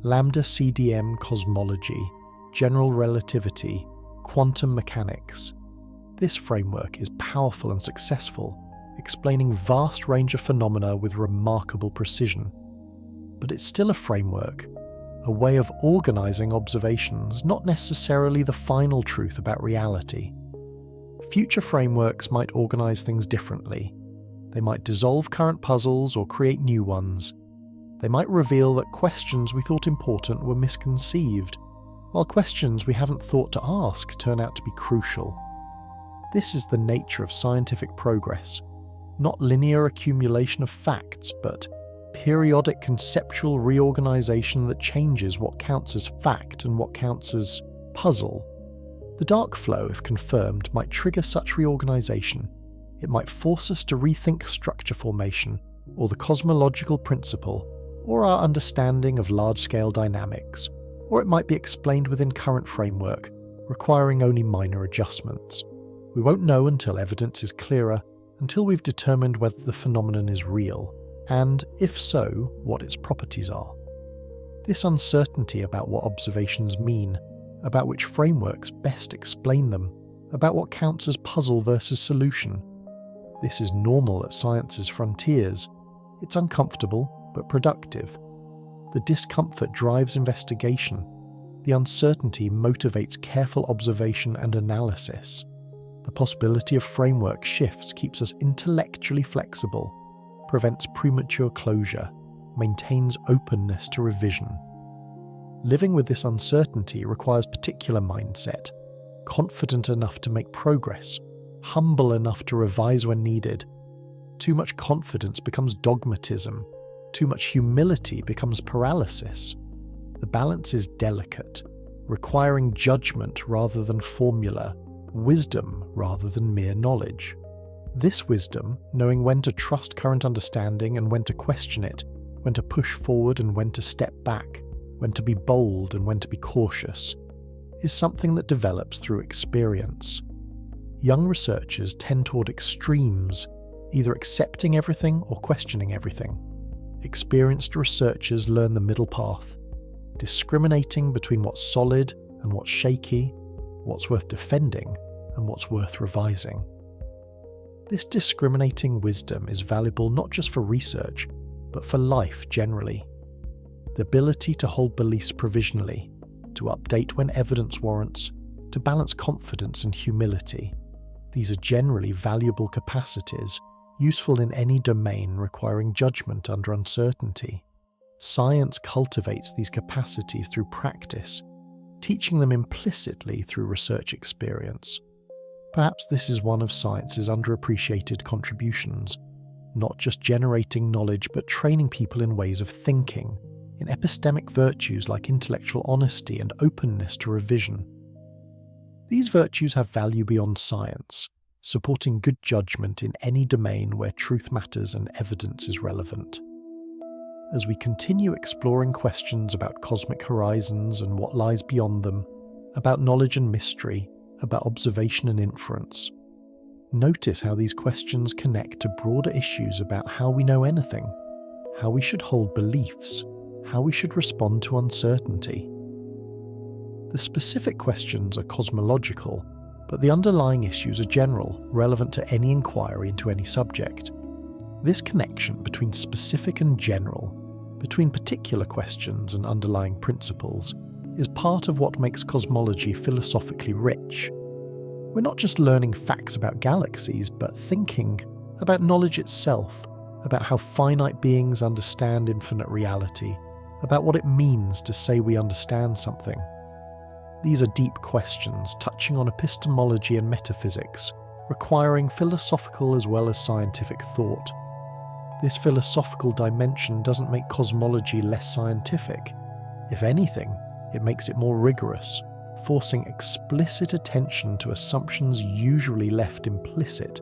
Lambda CDM cosmology, general relativity, quantum mechanics. This framework is powerful and successful, explaining vast range of phenomena with remarkable precision. But it's still a framework, a way of organizing observations, not necessarily the final truth about reality. Future frameworks might organize things differently. They might dissolve current puzzles or create new ones. They might reveal that questions we thought important were misconceived, while questions we haven't thought to ask turn out to be crucial. This is the nature of scientific progress, not linear accumulation of facts, but periodic conceptual reorganization that changes what counts as fact and what counts as puzzle. The dark flow, if confirmed, might trigger such reorganization. It might force us to rethink structure formation, or the cosmological principle, or our understanding of large-scale dynamics, or it might be explained within current framework, requiring only minor adjustments. We won't know until evidence is clearer, until we've determined whether the phenomenon is real, and, if so, what its properties are. This uncertainty about what observations mean, about which frameworks best explain them, about what counts as puzzle versus solution. This is normal at science's frontiers. It's uncomfortable, but productive. The discomfort drives investigation. The uncertainty motivates careful observation and analysis. The possibility of framework shifts keeps us intellectually flexible, prevents premature closure, maintains openness to revision. Living with this uncertainty requires particular mindset, confident enough to make progress, humble enough to revise when needed. Too much confidence becomes dogmatism, too much humility becomes paralysis. The balance is delicate, requiring judgment rather than formula, wisdom rather than mere knowledge. This wisdom, knowing when to trust current understanding and when to question it, when to push forward and when to step back, when to be bold and when to be cautious, is something that develops through experience. Young researchers tend toward extremes, either accepting everything or questioning everything. Experienced researchers learn the middle path, discriminating between what's solid and what's shaky, what's worth defending and what's worth revising. This discriminating wisdom is valuable not just for research, but for life generally. The ability to hold beliefs provisionally, to update when evidence warrants, to balance confidence and humility. These are generally valuable capacities, useful in any domain requiring judgment under uncertainty. Science cultivates these capacities through practice, teaching them implicitly through research experience. Perhaps this is one of science's underappreciated contributions, not just generating knowledge but training people in ways of thinking, in epistemic virtues like intellectual honesty and openness to revision. These virtues have value beyond science, supporting good judgment in any domain where truth matters and evidence is relevant. As we continue exploring questions about cosmic horizons and what lies beyond them, about knowledge and mystery, about observation and inference, notice how these questions connect to broader issues about how we know anything, how we should hold beliefs, how we should respond to uncertainty. The specific questions are cosmological, but the underlying issues are general, relevant to any inquiry into any subject. This connection between specific and general, between particular questions and underlying principles, is part of what makes cosmology philosophically rich. We're not just learning facts about galaxies, but thinking about knowledge itself, about how finite beings understand infinite reality, about what it means to say we understand something. These are deep questions touching on epistemology and metaphysics, requiring philosophical as well as scientific thought. This philosophical dimension doesn't make cosmology less scientific. If anything, it makes it more rigorous, forcing explicit attention to assumptions usually left implicit,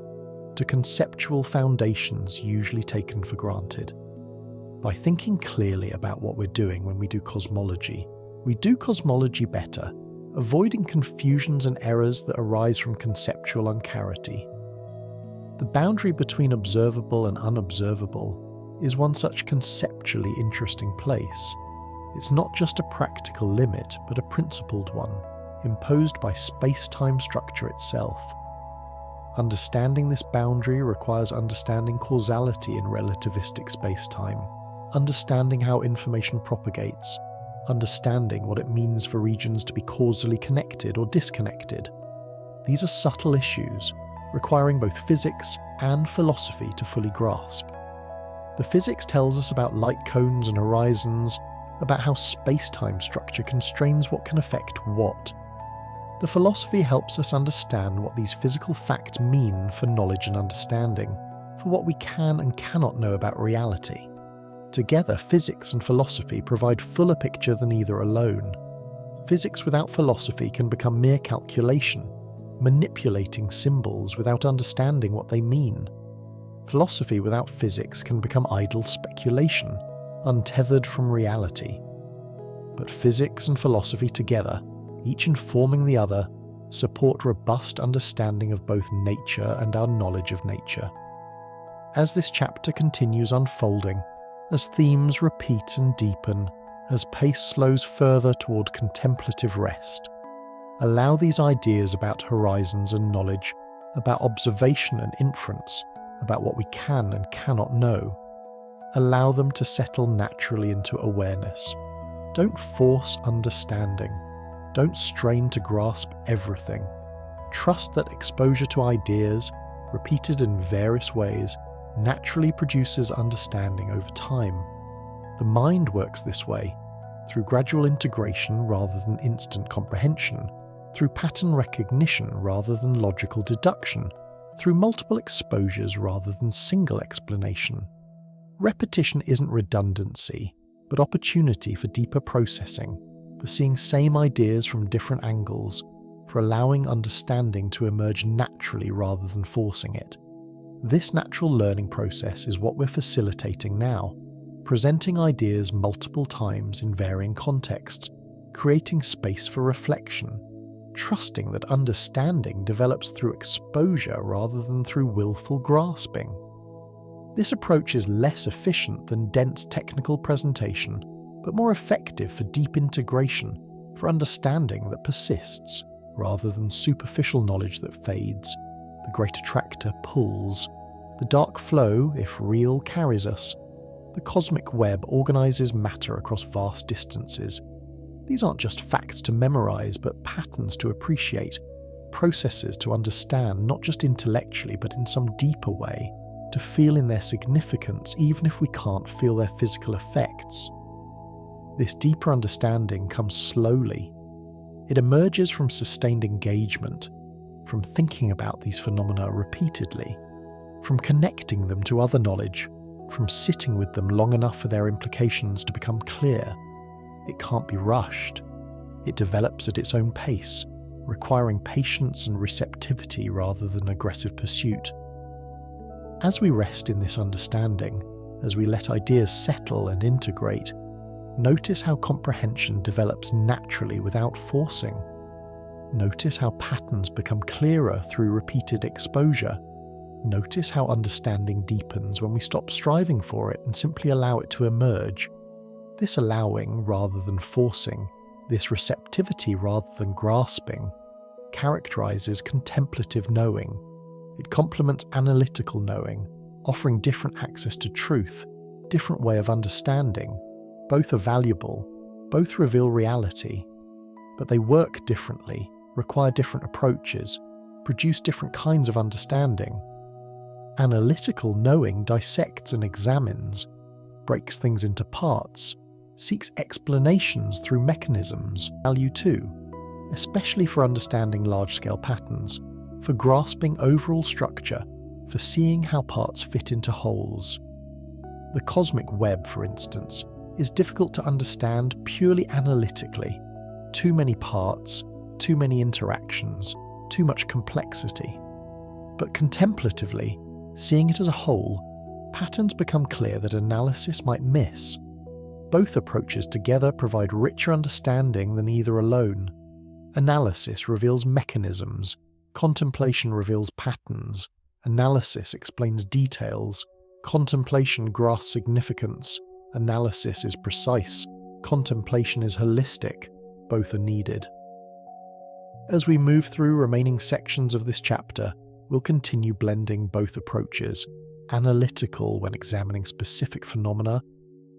to conceptual foundations usually taken for granted. By thinking clearly about what we're doing when we do cosmology, we do cosmology better, avoiding confusions and errors that arise from conceptual unclarity. The boundary between observable and unobservable is one such conceptually interesting place. It's not just a practical limit, but a principled one, imposed by space-time structure itself. Understanding this boundary requires understanding causality in relativistic space-time, understanding how information propagates, understanding what it means for regions to be causally connected or disconnected. These are subtle issues, requiring both physics and philosophy to fully grasp. The physics tells us about light cones and horizons, about how space-time structure constrains what can affect what. The philosophy helps us understand what these physical facts mean for knowledge and understanding, for what we can and cannot know about reality. Together, physics and philosophy provide fuller picture than either alone. Physics without philosophy can become mere calculation, manipulating symbols without understanding what they mean. Philosophy without physics can become idle speculation, untethered from reality. But physics and philosophy together, each informing the other, support robust understanding of both nature and our knowledge of nature. As this chapter continues unfolding, as themes repeat and deepen, as pace slows further toward contemplative rest, allow these ideas about horizons and knowledge, about observation and inference, about what we can and cannot know, allow them to settle naturally into awareness. Don't force understanding. Don't strain to grasp everything. Trust that exposure to ideas, repeated in various ways, naturally produces understanding over time. The mind works this way, through gradual integration rather than instant comprehension, through pattern recognition rather than logical deduction, through multiple exposures rather than single explanation. Repetition isn't redundancy, but opportunity for deeper processing, for seeing same ideas from different angles, for allowing understanding to emerge naturally rather than forcing it. This natural learning process is what we're facilitating now, presenting ideas multiple times in varying contexts, creating space for reflection, trusting that understanding develops through exposure rather than through willful grasping. This approach is less efficient than dense technical presentation, but more effective for deep integration, for understanding that persists, rather than superficial knowledge that fades. The Great Attractor pulls. The dark flow, if real, carries us. The cosmic web organises matter across vast distances. These aren't just facts to memorise, but patterns to appreciate, processes to understand, not just intellectually, but in some deeper way, to feel in their significance even if we can't feel their physical effects. This deeper understanding comes slowly. It emerges from sustained engagement, from thinking about these phenomena repeatedly, from connecting them to other knowledge, from sitting with them long enough for their implications to become clear. It can't be rushed. It develops at its own pace, requiring patience and receptivity rather than aggressive pursuit. As we rest in this understanding, as we let ideas settle and integrate, notice how comprehension develops naturally without forcing. Notice how patterns become clearer through repeated exposure. Notice how understanding deepens when we stop striving for it and simply allow it to emerge. This allowing rather than forcing, this receptivity rather than grasping, characterizes contemplative knowing. It complements analytical knowing, offering different access to truth, different way of understanding. Both are valuable, both reveal reality, but they work differently, require different approaches, produce different kinds of understanding. Analytical knowing dissects and examines, breaks things into parts, seeks explanations through mechanisms, value too, especially for understanding large-scale patterns, for grasping overall structure, for seeing how parts fit into wholes. The cosmic web, for instance, is difficult to understand purely analytically. Too many parts, too many interactions, too much complexity. But contemplatively, seeing it as a whole, patterns become clear that analysis might miss. Both approaches together provide richer understanding than either alone. Analysis reveals mechanisms, contemplation reveals patterns, analysis explains details, contemplation grasps significance, analysis is precise, contemplation is holistic, both are needed. As we move through remaining sections of this chapter, we'll continue blending both approaches, analytical when examining specific phenomena,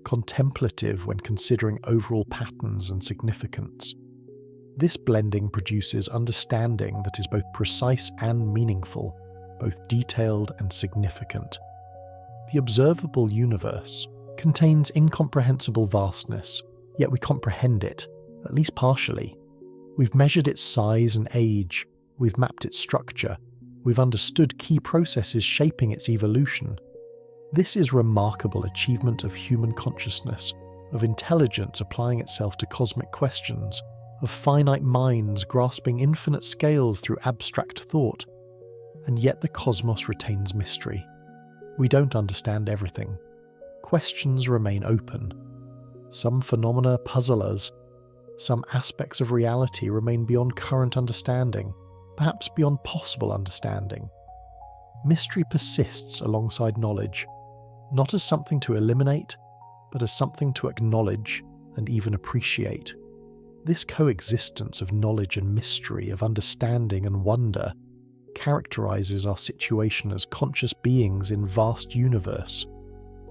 contemplative when considering overall patterns and significance. This blending produces understanding that is both precise and meaningful, both detailed and significant. The observable universe contains incomprehensible vastness, yet we comprehend it, at least partially. We've measured its size and age, we've mapped its structure, we've understood key processes shaping its evolution. This is remarkable achievement of human consciousness, of intelligence applying itself to cosmic questions, of finite minds grasping infinite scales through abstract thought. And yet the cosmos retains mystery. We don't understand everything. Questions remain open. Some phenomena puzzle us. Some aspects of reality remain beyond current understanding, perhaps beyond possible understanding. Mystery persists alongside knowledge, not as something to eliminate, but as something to acknowledge and even appreciate. This coexistence of knowledge and mystery, of understanding and wonder, characterizes our situation as conscious beings in vast universe.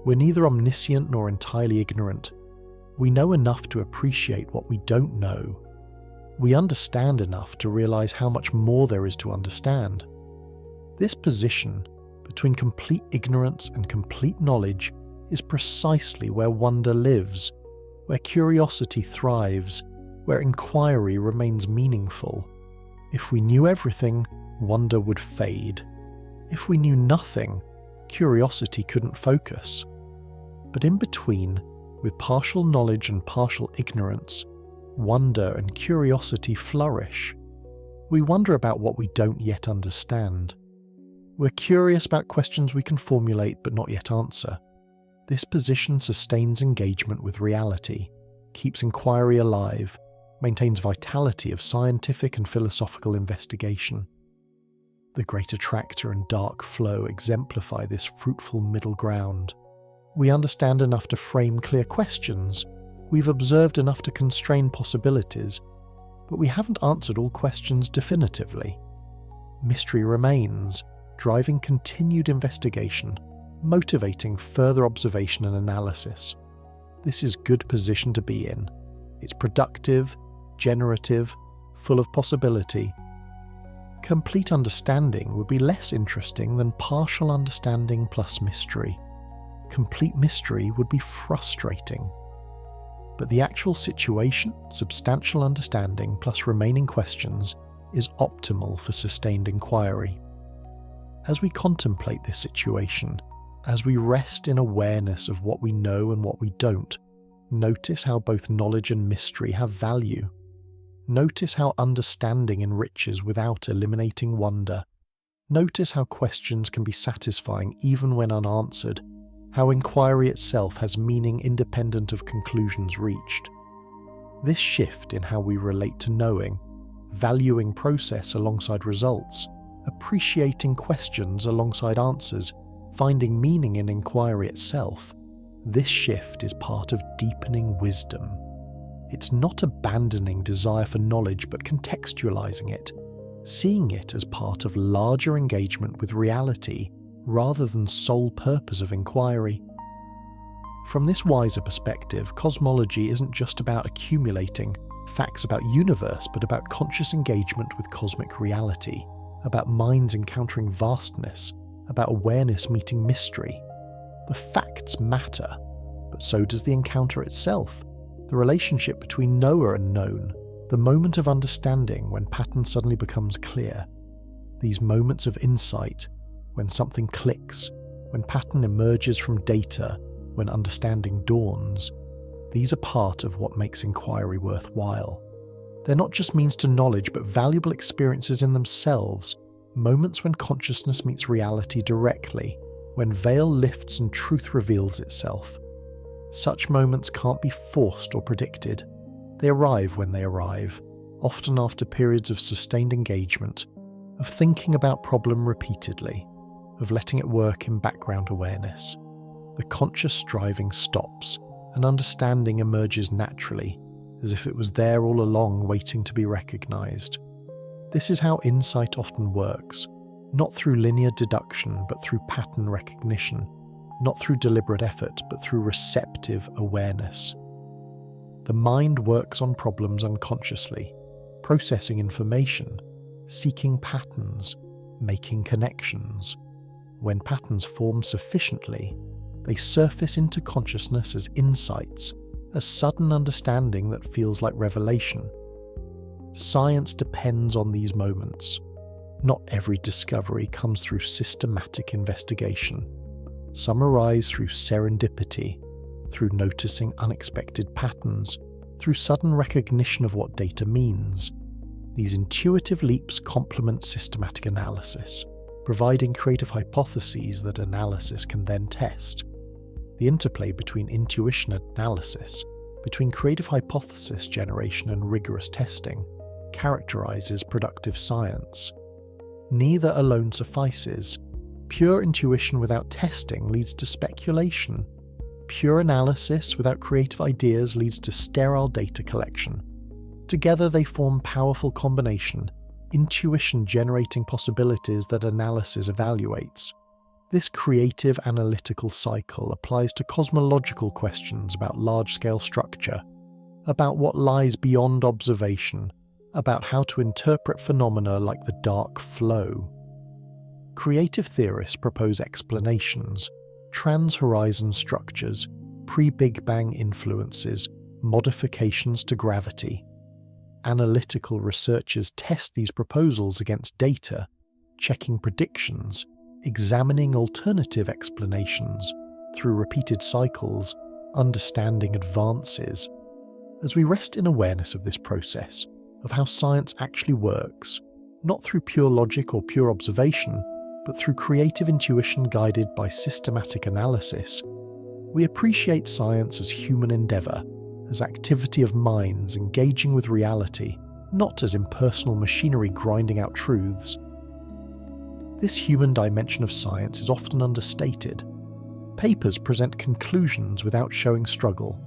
We're neither omniscient nor entirely ignorant. We know enough to appreciate what we don't know. We understand enough to realize how much more there is to understand. This position, between complete ignorance and complete knowledge, is precisely where wonder lives, where curiosity thrives, where inquiry remains meaningful. If we knew everything, wonder would fade. If we knew nothing, curiosity couldn't focus. But in between, with partial knowledge and partial ignorance, wonder and curiosity flourish. We wonder about what we don't yet understand. We're curious about questions we can formulate but not yet answer. This position sustains engagement with reality, keeps inquiry alive, maintains vitality of scientific and philosophical investigation. The Great Attractor and Dark Flow exemplify this fruitful middle ground. We understand enough to frame clear questions, we've observed enough to constrain possibilities, but we haven't answered all questions definitively. Mystery remains, driving continued investigation, motivating further observation and analysis. This is a good position to be in. It's productive, generative, full of possibility. Complete understanding would be less interesting than partial understanding plus mystery. Complete mystery would be frustrating. But the actual situation, substantial understanding plus remaining questions, is optimal for sustained inquiry. As we contemplate this situation, as we rest in awareness of what we know and what we don't, notice how both knowledge and mystery have value. Notice how understanding enriches without eliminating wonder. Notice how questions can be satisfying even when unanswered, how inquiry itself has meaning independent of conclusions reached. This shift in how we relate to knowing, valuing process alongside results, appreciating questions alongside answers, finding meaning in inquiry itself, this shift is part of deepening wisdom. It's not abandoning desire for knowledge but contextualizing it, seeing it as part of larger engagement with reality rather than sole purpose of inquiry. From this wiser perspective, cosmology isn't just about accumulating facts about universe, but about conscious engagement with cosmic reality, about minds encountering vastness, about awareness meeting mystery. The facts matter, but so does the encounter itself, the relationship between knower and known, the moment of understanding when pattern suddenly becomes clear. These moments of insight, when something clicks, when pattern emerges from data, when understanding dawns, these are part of what makes inquiry worthwhile. They're not just means to knowledge, but valuable experiences in themselves, moments when consciousness meets reality directly, when veil lifts and truth reveals itself. Such moments can't be forced or predicted. They arrive when they arrive, often after periods of sustained engagement, of thinking about problem repeatedly, of letting it work in background awareness. The conscious striving stops, and understanding emerges naturally, as if it was there all along waiting to be recognized. This is how insight often works, not through linear deduction but through pattern recognition, not through deliberate effort but through receptive awareness. The mind works on problems unconsciously, processing information, seeking patterns, making connections. When patterns form sufficiently, they surface into consciousness as insights, a sudden understanding that feels like revelation. Science depends on these moments. Not every discovery comes through systematic investigation. Some arise through serendipity, through noticing unexpected patterns, through sudden recognition of what data means. These intuitive leaps complement systematic analysis, providing creative hypotheses that analysis can then test. The interplay between intuition and analysis, between creative hypothesis generation and rigorous testing, characterizes productive science. Neither alone suffices. Pure intuition without testing leads to speculation. Pure analysis without creative ideas leads to sterile data collection. Together they form powerful combination, intuition generating possibilities that analysis evaluates. This creative analytical cycle applies to cosmological questions about large-scale structure, about what lies beyond observation, about how to interpret phenomena like the dark flow. Creative theorists propose explanations, trans-horizon structures, pre-Big Bang influences, modifications to gravity. Analytical researchers test these proposals against data, checking predictions, examining alternative explanations through repeated cycles, understanding advances. As we rest in awareness of this process, of how science actually works, not through pure logic or pure observation, but through creative intuition guided by systematic analysis, we appreciate science as human endeavor, as activity of minds engaging with reality, not as impersonal machinery grinding out truths. This human dimension of science is often understated. Papers present conclusions without showing struggle,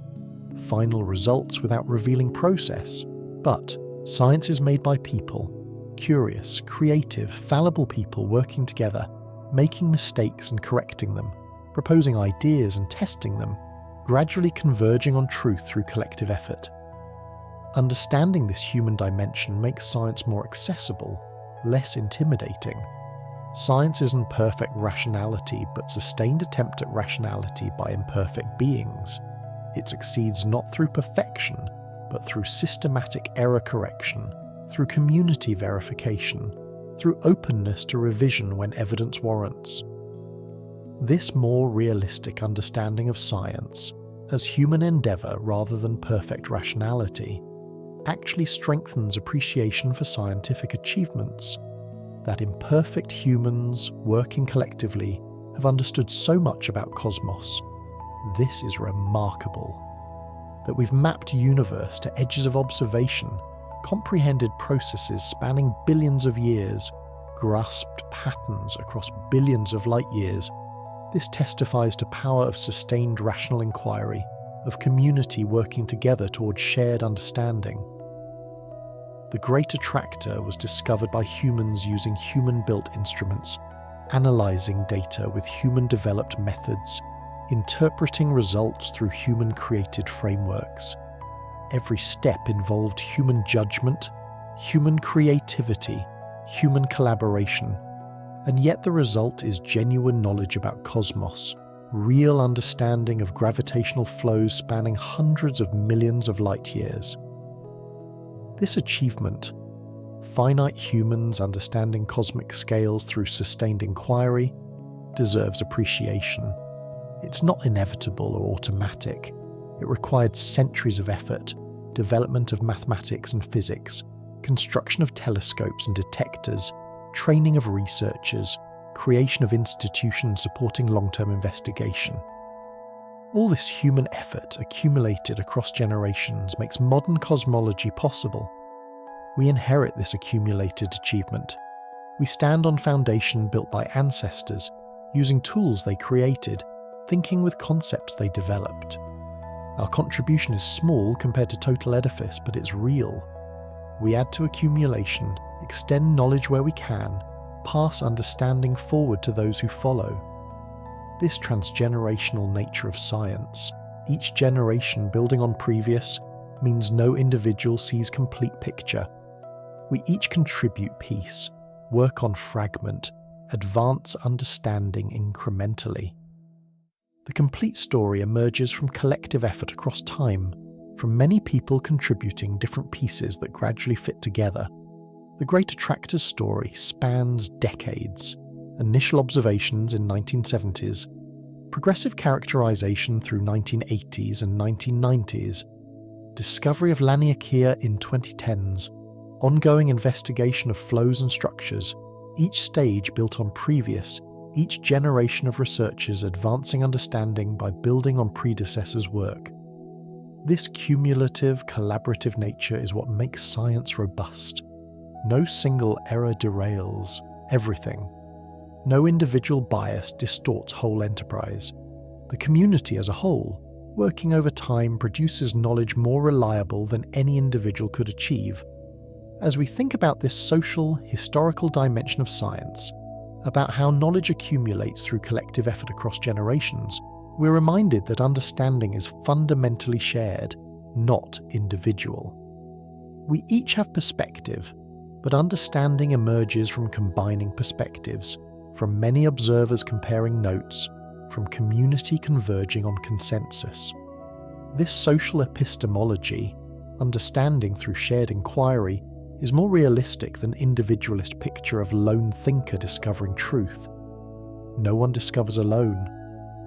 final results without revealing process. But science is made by people, curious, creative, fallible people working together, making mistakes and correcting them, proposing ideas and testing them, gradually converging on truth through collective effort. Understanding this human dimension makes science more accessible, less intimidating. Science isn't perfect rationality, but sustained attempt at rationality by imperfect beings. It succeeds not through perfection, but through systematic error correction, through community verification, through openness to revision when evidence warrants. This more realistic understanding of science, as human endeavor rather than perfect rationality, actually strengthens appreciation for scientific achievements. That imperfect humans, working collectively, have understood so much about cosmos. This is remarkable. That we've mapped universe to edges of observation, comprehended processes spanning billions of years, grasped patterns across billions of light years. This testifies to power of sustained rational inquiry, of community working together towards shared understanding. The Great Attractor was discovered by humans using human-built instruments, analysing data with human-developed methods, interpreting results through human-created frameworks. Every step involved human judgment, human creativity, human collaboration, And yet the result is genuine knowledge about cosmos, real understanding of gravitational flows spanning hundreds of millions of light years. This achievement, finite humans understanding cosmic scales through sustained inquiry, deserves appreciation. It's not inevitable or automatic. It required centuries of effort, development of mathematics and physics, construction of telescopes and detectors, training of researchers, creation of institutions supporting long-term investigation. All this human effort accumulated across generations makes modern cosmology possible. We inherit this accumulated achievement. We stand on foundation built by ancestors, using tools they created, thinking with concepts they developed. Our contribution is small compared to total edifice, but it's real. We add to accumulation, extend knowledge where we can, pass understanding forward to those who follow. This transgenerational nature of science, each generation building on previous, means no individual sees complete picture. We each contribute piece, work on fragment, advance understanding incrementally. The complete story emerges from collective effort across time, from many people contributing different pieces that gradually fit together. The Great Attractor's story spans decades. Initial observations in 1970s, progressive characterization through 1980s and 1990s, discovery of Laniakea in 2010s, ongoing investigation of flows and structures, each stage built on previous, each generation of researchers advancing understanding by building on predecessors' work. This cumulative, collaborative nature is what makes science robust. No single error derails everything. No individual bias distorts whole enterprise. The community as a whole, working over time, produces knowledge more reliable than any individual could achieve. As we think about this social, historical dimension of science, about how knowledge accumulates through collective effort across generations, we're reminded that understanding is fundamentally shared, not individual. We each have perspective, but understanding emerges from combining perspectives, from many observers comparing notes, from community converging on consensus. This social epistemology, understanding through shared inquiry, is more realistic than individualist picture of lone thinker discovering truth. No one discovers alone.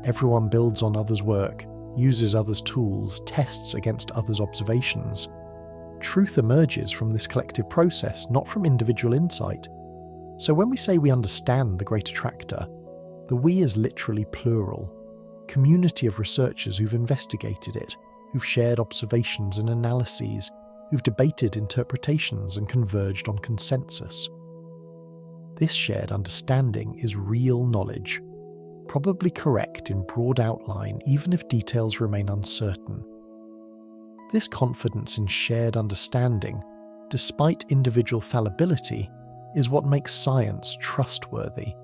Everyone builds on others' work, uses others' tools, tests against others' observations. Truth emerges from this collective process, not from individual insight. So when we say we understand the Great Attractor, the we is literally plural. Community of researchers who've investigated it, who've shared observations and analyses, who've debated interpretations and converged on consensus. This shared understanding is real knowledge, probably correct in broad outline even if details remain uncertain. This confidence in shared understanding, despite individual fallibility, is what makes science trustworthy.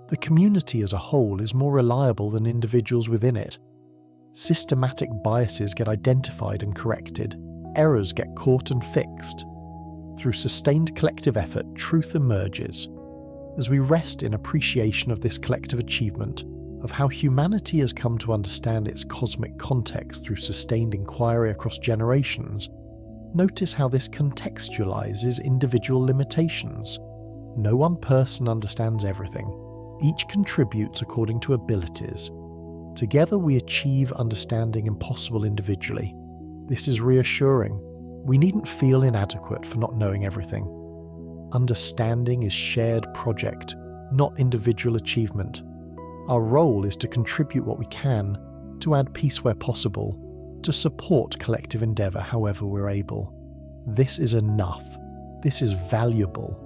The community as a whole is more reliable than individuals within it. Systematic biases get identified and corrected. Errors get caught and fixed. Through sustained collective effort, truth emerges. As we rest in appreciation of this collective achievement, of how humanity has come to understand its cosmic context through sustained inquiry across generations, notice how this contextualizes individual limitations. No one person understands everything. Each contributes according to abilities. Together we achieve understanding impossible individually. This is reassuring. We needn't feel inadequate for not knowing everything. Understanding is shared project, not individual achievement. Our role is to contribute what we can, to add peace where possible, to support collective endeavour however we're able. This is enough. This is valuable.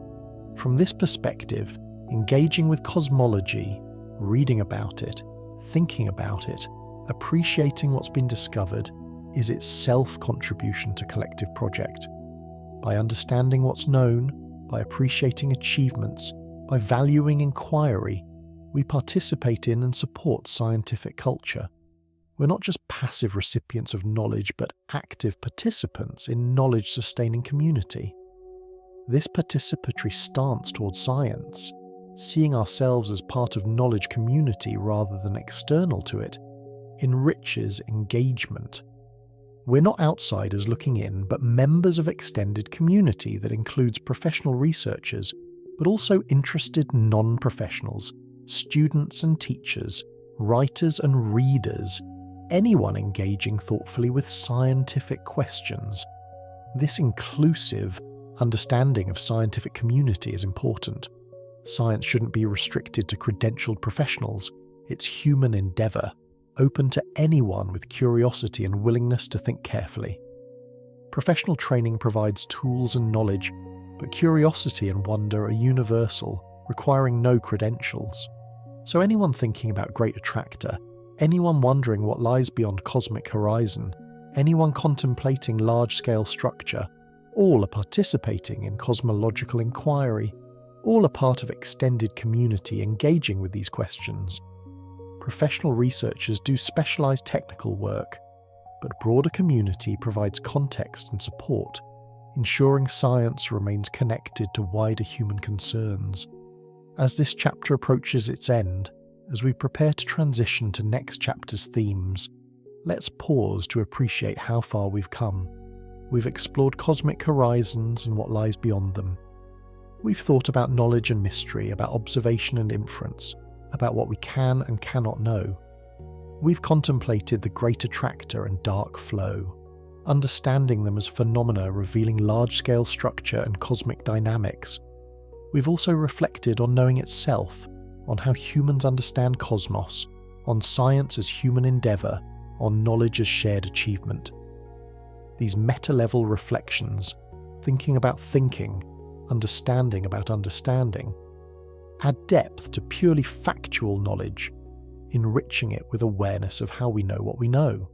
From this perspective, engaging with cosmology, reading about it, thinking about it, appreciating what's been discovered, is itself contribution to collective project. By understanding what's known, by appreciating achievements, by valuing inquiry, we participate in and support scientific culture. We're not just passive recipients of knowledge, but active participants in knowledge-sustaining community. This participatory stance towards science seeing ourselves as part of knowledge community rather than external to it, enriches engagement. We're not outsiders looking in, but members of extended community that includes professional researchers, but also interested non-professionals, students and teachers, writers and readers, anyone engaging thoughtfully with scientific questions. This inclusive understanding of scientific community is important. Science shouldn't be restricted to credentialed professionals. It's human endeavour, open to anyone with curiosity and willingness to think carefully. Professional training provides tools and knowledge, but curiosity and wonder are universal, requiring no credentials. So anyone thinking about Great Attractor, anyone wondering what lies beyond cosmic horizon, anyone contemplating large-scale structure, all are participating in cosmological inquiry, all are part of extended community engaging with these questions. Professional researchers do specialised technical work, but broader community provides context and support, ensuring science remains connected to wider human concerns. As this chapter approaches its end, as we prepare to transition to next chapter's themes, let's pause to appreciate how far we've come. We've explored cosmic horizons and what lies beyond them. We've thought about knowledge and mystery, about observation and inference, about what we can and cannot know. We've contemplated the Great Attractor and dark flow, understanding them as phenomena revealing large-scale structure and cosmic dynamics. We've also reflected on knowing itself, on how humans understand cosmos, on science as human endeavour, on knowledge as shared achievement. These meta-level reflections, thinking about thinking, understanding about understanding, add depth to purely factual knowledge, enriching it with awareness of how we know what we know.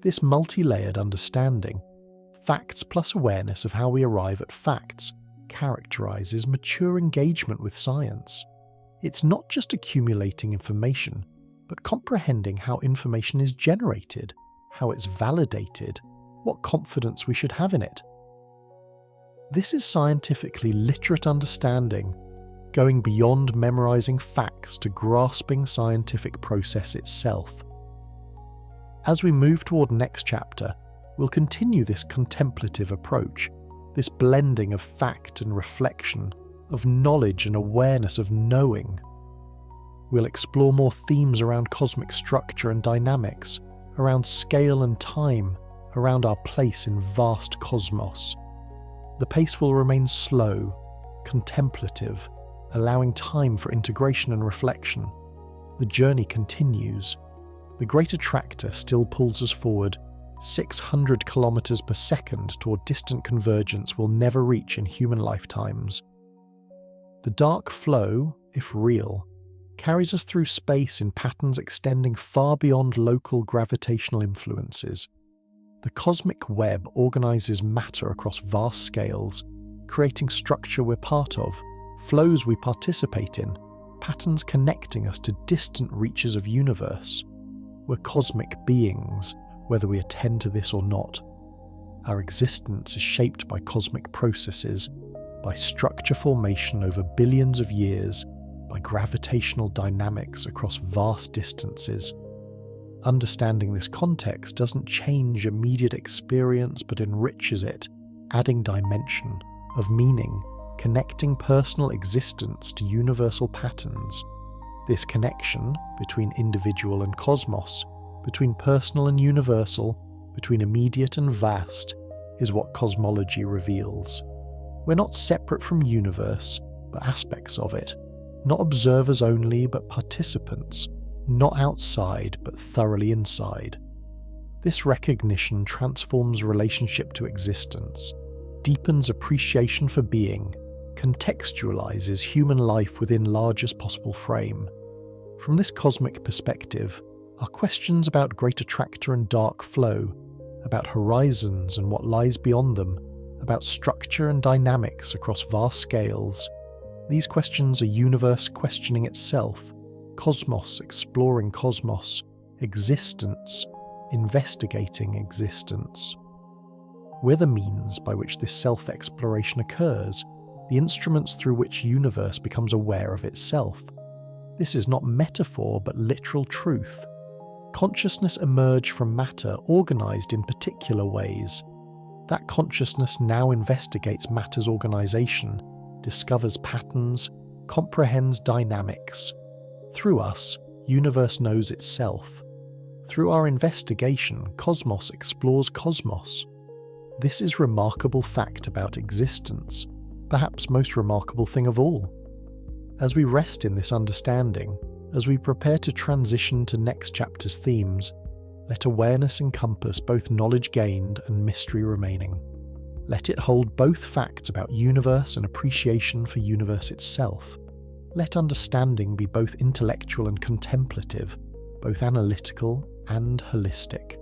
This multi-layered understanding, facts plus awareness of how we arrive at facts, characterises mature engagement with science. It's not just accumulating information, but comprehending how information is generated, how it's validated, what confidence we should have in it. This is scientifically literate understanding, going beyond memorising facts to grasping scientific process itself. As we move toward next chapter, we'll continue this contemplative approach, this blending of fact and reflection, of knowledge and awareness of knowing. We'll explore more themes around cosmic structure and dynamics, around scale and time, around our place in vast cosmos. The pace will remain slow, contemplative, allowing time for integration and reflection. The journey continues. The Great Attractor still pulls us forward, 600 kilometers per second toward distant convergence we'll never reach in human lifetimes. The dark flow, if real, carries us through space in patterns extending far beyond local gravitational influences. The cosmic web organises matter across vast scales, creating structure we're part of, flows we participate in, patterns connecting us to distant reaches of universe. We're cosmic beings, whether we attend to this or not. Our existence is shaped by cosmic processes, by structure formation over billions of years, by gravitational dynamics across vast distances. Understanding this context doesn't change immediate experience but enriches it, adding dimension, of meaning, connecting personal existence to universal patterns. This connection between individual and cosmos, between personal and universal, between immediate and vast, is what cosmology reveals. We're not separate from universe, but aspects of it, not observers only, but participants, not outside, but thoroughly inside. This recognition transforms relationship to existence, deepens appreciation for being, contextualizes human life within largest possible frame. From this cosmic perspective, our questions about Great Attractor and dark flow, about horizons and what lies beyond them, about structure and dynamics across vast scales, these questions are universe questioning itself, cosmos exploring cosmos, existence investigating existence. We're the means by which this self-exploration occurs, the instruments through which universe becomes aware of itself. This is not metaphor but literal truth. Consciousness emerged from matter organized in particular ways. That consciousness now investigates matter's organization, discovers patterns, comprehends dynamics. Through us, universe knows itself. Through our investigation, cosmos explores cosmos. This is remarkable fact about existence, perhaps most remarkable thing of all. As we rest in this understanding, as we prepare to transition to next chapter's themes, let awareness encompass both knowledge gained and mystery remaining. Let it hold both facts about universe and appreciation for universe itself. Let understanding be both intellectual and contemplative, both analytical and holistic.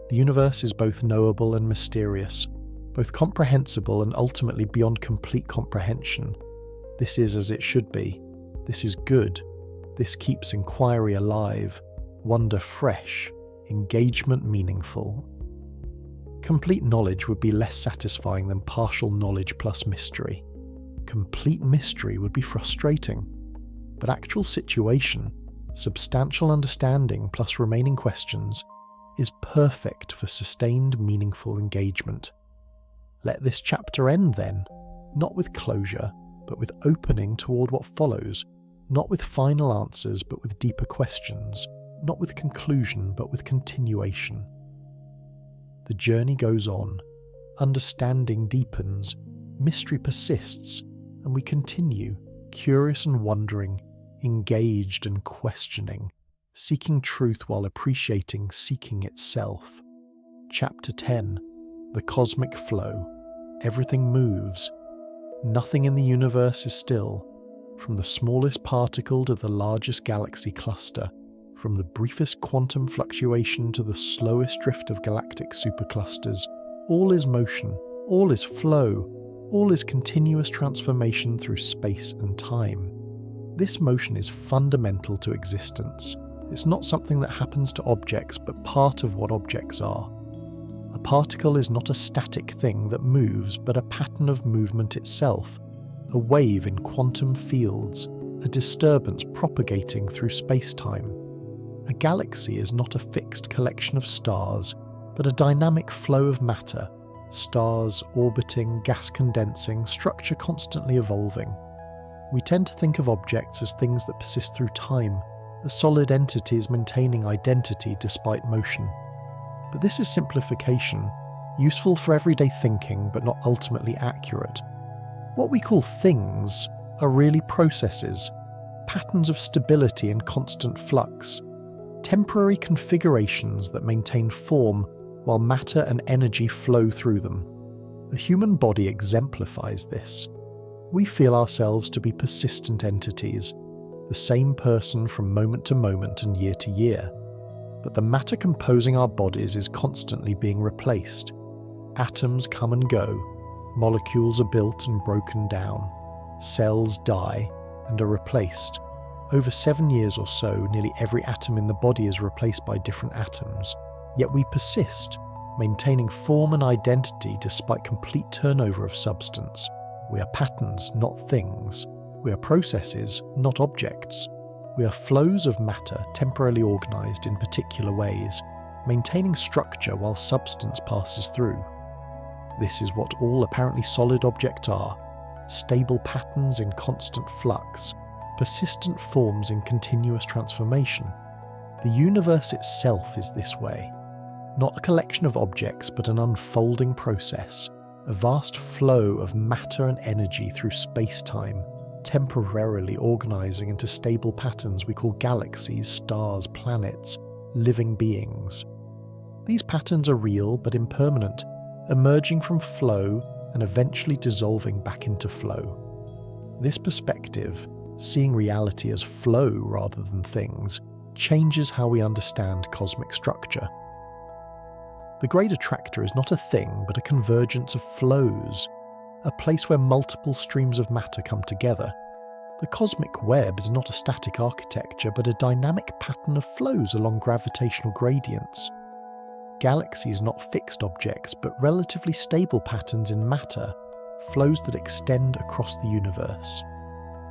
The universe is both knowable and mysterious, both comprehensible and ultimately beyond complete comprehension. This is as it should be. This is good. This keeps inquiry alive, wonder fresh, engagement meaningful. Complete knowledge would be less satisfying than partial knowledge plus mystery. Complete mystery would be frustrating. But actual situation, substantial understanding plus remaining questions, is perfect for sustained meaningful engagement. Let this chapter end then, not with closure, but with opening toward what follows, not with final answers but with deeper questions, not with conclusion but with continuation. The journey goes on, understanding deepens, mystery persists, and we continue, curious and wondering, engaged and questioning, seeking truth while appreciating seeking itself. Chapter 10. The Cosmic Flow. Everything moves. Nothing in the universe is still. From the smallest particle to the largest galaxy cluster, from the briefest quantum fluctuation to the slowest drift of galactic superclusters, all is motion, all is flow, all is continuous transformation through space and time. This motion is fundamental to existence. It's not something that happens to objects, but part of what objects are. A particle is not a static thing that moves, but a pattern of movement itself, a wave in quantum fields, a disturbance propagating through space-time. A galaxy is not a fixed collection of stars, but a dynamic flow of matter, stars orbiting, gas condensing, structure constantly evolving. We tend to think of objects as things that persist through time, as solid entities maintaining identity despite motion. But this is simplification, useful for everyday thinking but not ultimately accurate. What we call things are really processes, patterns of stability and constant flux, temporary configurations that maintain form while matter and energy flow through them. The human body exemplifies this. We feel ourselves to be persistent entities, the same person from moment to moment and year to year. But the matter composing our bodies is constantly being replaced. Atoms come and go, molecules are built and broken down, cells die and are replaced. Over 7 years or so, nearly every atom in the body is replaced by different atoms, yet we persist, maintaining form and identity despite complete turnover of substance. We are patterns, not things. We are processes, not objects. We are flows of matter temporarily organized in particular ways, maintaining structure while substance passes through. This is what all apparently solid objects are, stable patterns in constant flux, persistent forms in continuous transformation. The universe itself is this way, not a collection of objects but an unfolding process, a vast flow of matter and energy through space-time, temporarily organizing into stable patterns we call galaxies, stars, planets, living beings. These patterns are real but impermanent, emerging from flow and eventually dissolving back into flow. This perspective, seeing reality as flow rather than things, changes how we understand cosmic structure. The Great Attractor is not a thing but a convergence of flows, a place where multiple streams of matter come together. The cosmic web is not a static architecture but a dynamic pattern of flows along gravitational gradients. Galaxies are not fixed objects but relatively stable patterns in matter, flows that extend across the universe.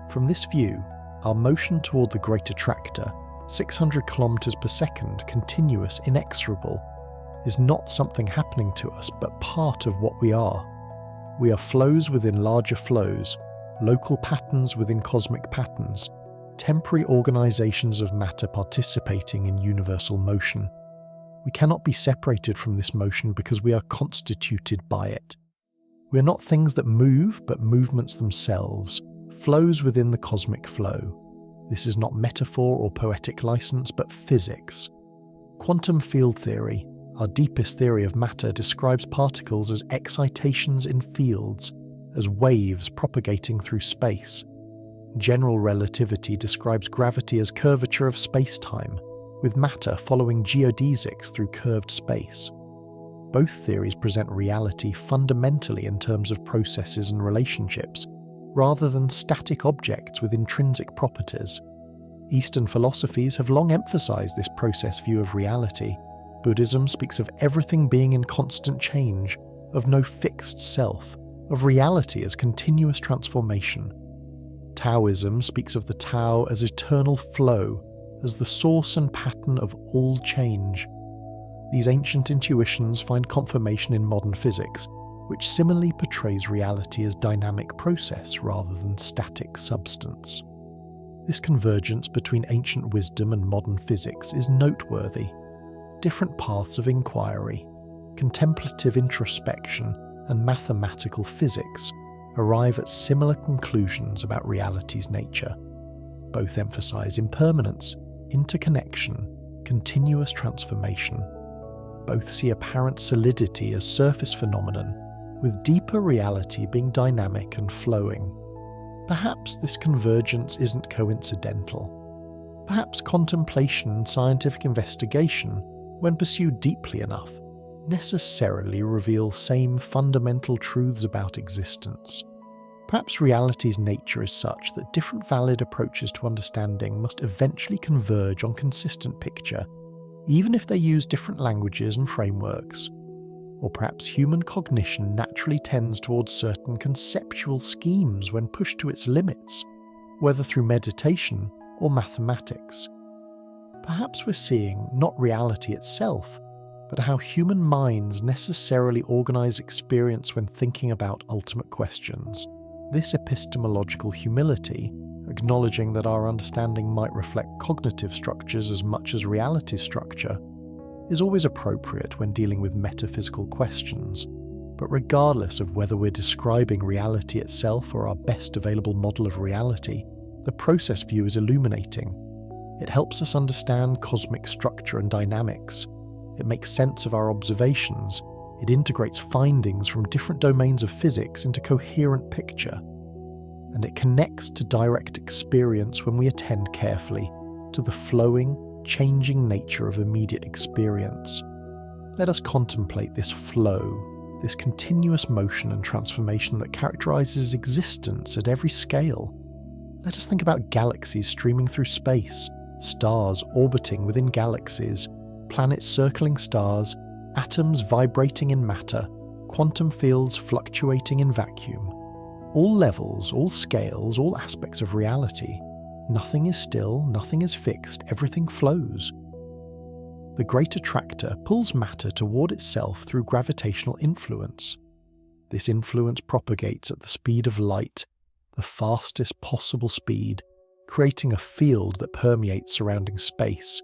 From this view, our motion toward the Great Attractor, 600 kilometers per second, continuous, inexorable, is not something happening to us, but part of what we are. We are flows within larger flows, local patterns within cosmic patterns, temporary organizations of matter participating in universal motion. We cannot be separated from this motion because we are constituted by it. We are not things that move, but movements themselves, flows within the cosmic flow. This is not metaphor or poetic license, but physics. Quantum field theory, our deepest theory of matter, describes particles as excitations in fields, as waves propagating through space. General relativity describes gravity as curvature of space-time, with matter following geodesics through curved space. Both theories present reality fundamentally in terms of processes and relationships, rather than static objects with intrinsic properties. Eastern philosophies have long emphasized this process view of reality. Buddhism speaks of everything being in constant change, of no fixed self, of reality as continuous transformation. Taoism speaks of the Tao as eternal flow, as the source and pattern of all change. These ancient intuitions find confirmation in modern physics, which similarly portrays reality as dynamic process rather than static substance. This convergence between ancient wisdom and modern physics is noteworthy. Different paths of inquiry, contemplative introspection, and mathematical physics arrive at similar conclusions about reality's nature. Both emphasize impermanence, interconnection, continuous transformation. Both see apparent solidity as surface phenomenon, with deeper reality being dynamic and flowing. Perhaps this convergence isn't coincidental. Perhaps contemplation and scientific investigation, when pursued deeply enough, necessarily reveal same fundamental truths about existence. Perhaps reality's nature is such that different valid approaches to understanding must eventually converge on consistent picture, even if they use different languages and frameworks. Or perhaps human cognition naturally tends towards certain conceptual schemes when pushed to its limits, whether through meditation or mathematics. Perhaps we're seeing not reality itself, but how human minds necessarily organize experience when thinking about ultimate questions. This epistemological humility, acknowledging that our understanding might reflect cognitive structures as much as reality structure, is always appropriate when dealing with metaphysical questions. But regardless of whether we're describing reality itself or our best available model of reality, the process view is illuminating. It helps us understand cosmic structure and dynamics. It makes sense of our observations. It integrates findings from different domains of physics into a coherent picture. And it connects to direct experience when we attend carefully to the flowing, changing nature of immediate experience. Let us contemplate this flow, this continuous motion and transformation that characterizes existence at every scale. Let us think about galaxies streaming through space, stars orbiting within galaxies, planets circling stars, atoms vibrating in matter, quantum fields fluctuating in vacuum. All levels, all scales, all aspects of reality. Nothing is still, nothing is fixed, everything flows. The Great Attractor pulls matter toward itself through gravitational influence. This influence propagates at the speed of light, the fastest possible speed, creating a field that permeates surrounding space.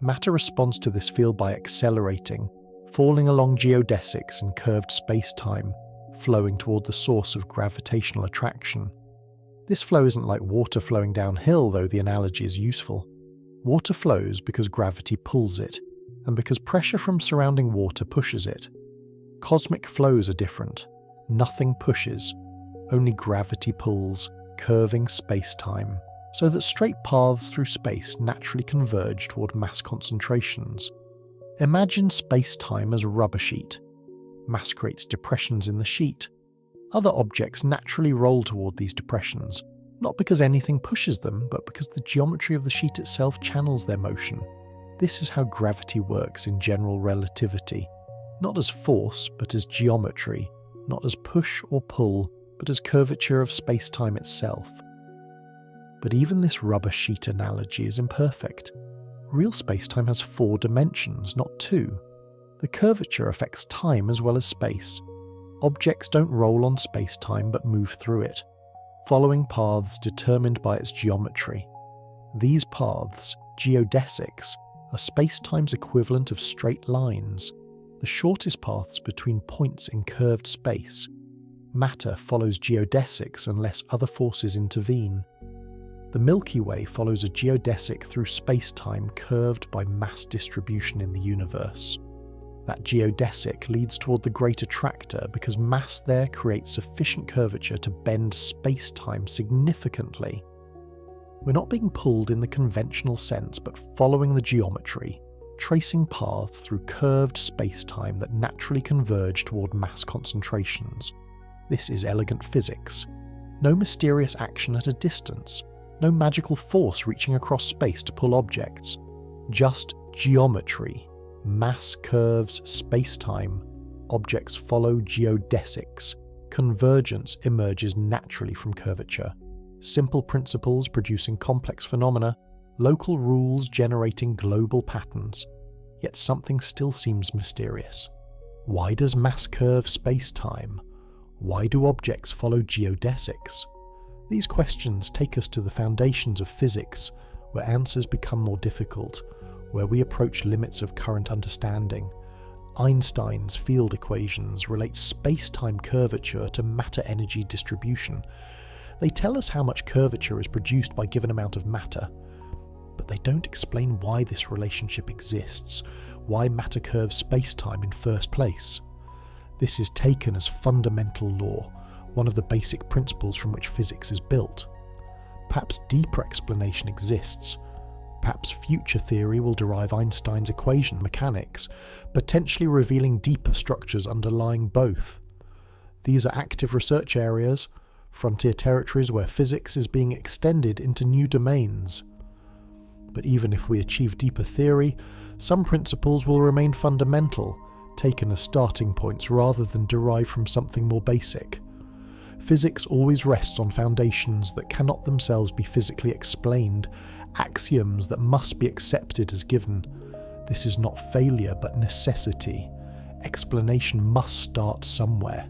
Matter responds to this field by accelerating, falling along geodesics in curved space-time, flowing toward the source of gravitational attraction. This flow isn't like water flowing downhill, though the analogy is useful. Water flows because gravity pulls it, and because pressure from surrounding water pushes it. Cosmic flows are different. Nothing pushes, only gravity pulls, curving space-time, so that straight paths through space naturally converge toward mass concentrations. Imagine space-time as a rubber sheet. Mass creates depressions in the sheet. Other objects naturally roll toward these depressions, not because anything pushes them, but because the geometry of the sheet itself channels their motion. This is how gravity works in general relativity, not as force, but as geometry, not as push or pull, but as curvature of space-time itself. But even this rubber sheet analogy is imperfect. Real space-time has 4 dimensions, not 2. The curvature affects time as well as space. Objects don't roll on space-time but move through it, following paths determined by its geometry. These paths, geodesics, are space-time's equivalent of straight lines, the shortest paths between points in curved space. Matter follows geodesics unless other forces intervene. The Milky Way follows a geodesic through space-time curved by mass distribution in the universe. That geodesic leads toward the Great Attractor because mass there creates sufficient curvature to bend space-time significantly. We're not being pulled in the conventional sense, but following the geometry, tracing paths through curved space-time that naturally converge toward mass concentrations. This is elegant physics. No mysterious action at a distance, no magical force reaching across space to pull objects. Just geometry. Mass curves space-time. Objects follow geodesics. Convergence emerges naturally from curvature. Simple principles producing complex phenomena, local rules generating global patterns. Yet something still seems mysterious. Why does mass curve space-time? Why do objects follow geodesics? These questions take us to the foundations of physics, where answers become more difficult, where we approach limits of current understanding. Einstein's field equations relate space-time curvature to matter-energy distribution. They tell us how much curvature is produced by a given amount of matter, but they don't explain why this relationship exists, why matter curves space-time in first place. This is taken as fundamental law, one of the basic principles from which physics is built. Perhaps deeper explanation exists. Perhaps future theory will derive Einstein's equation mechanics, potentially revealing deeper structures underlying both. These are active research areas, frontier territories where physics is being extended into new domains. But even if we achieve deeper theory, some principles will remain fundamental, taken as starting points rather than derived from something more basic. Physics always rests on foundations that cannot themselves be physically explained, axioms that must be accepted as given. This is not failure but necessity. Explanation must start somewhere.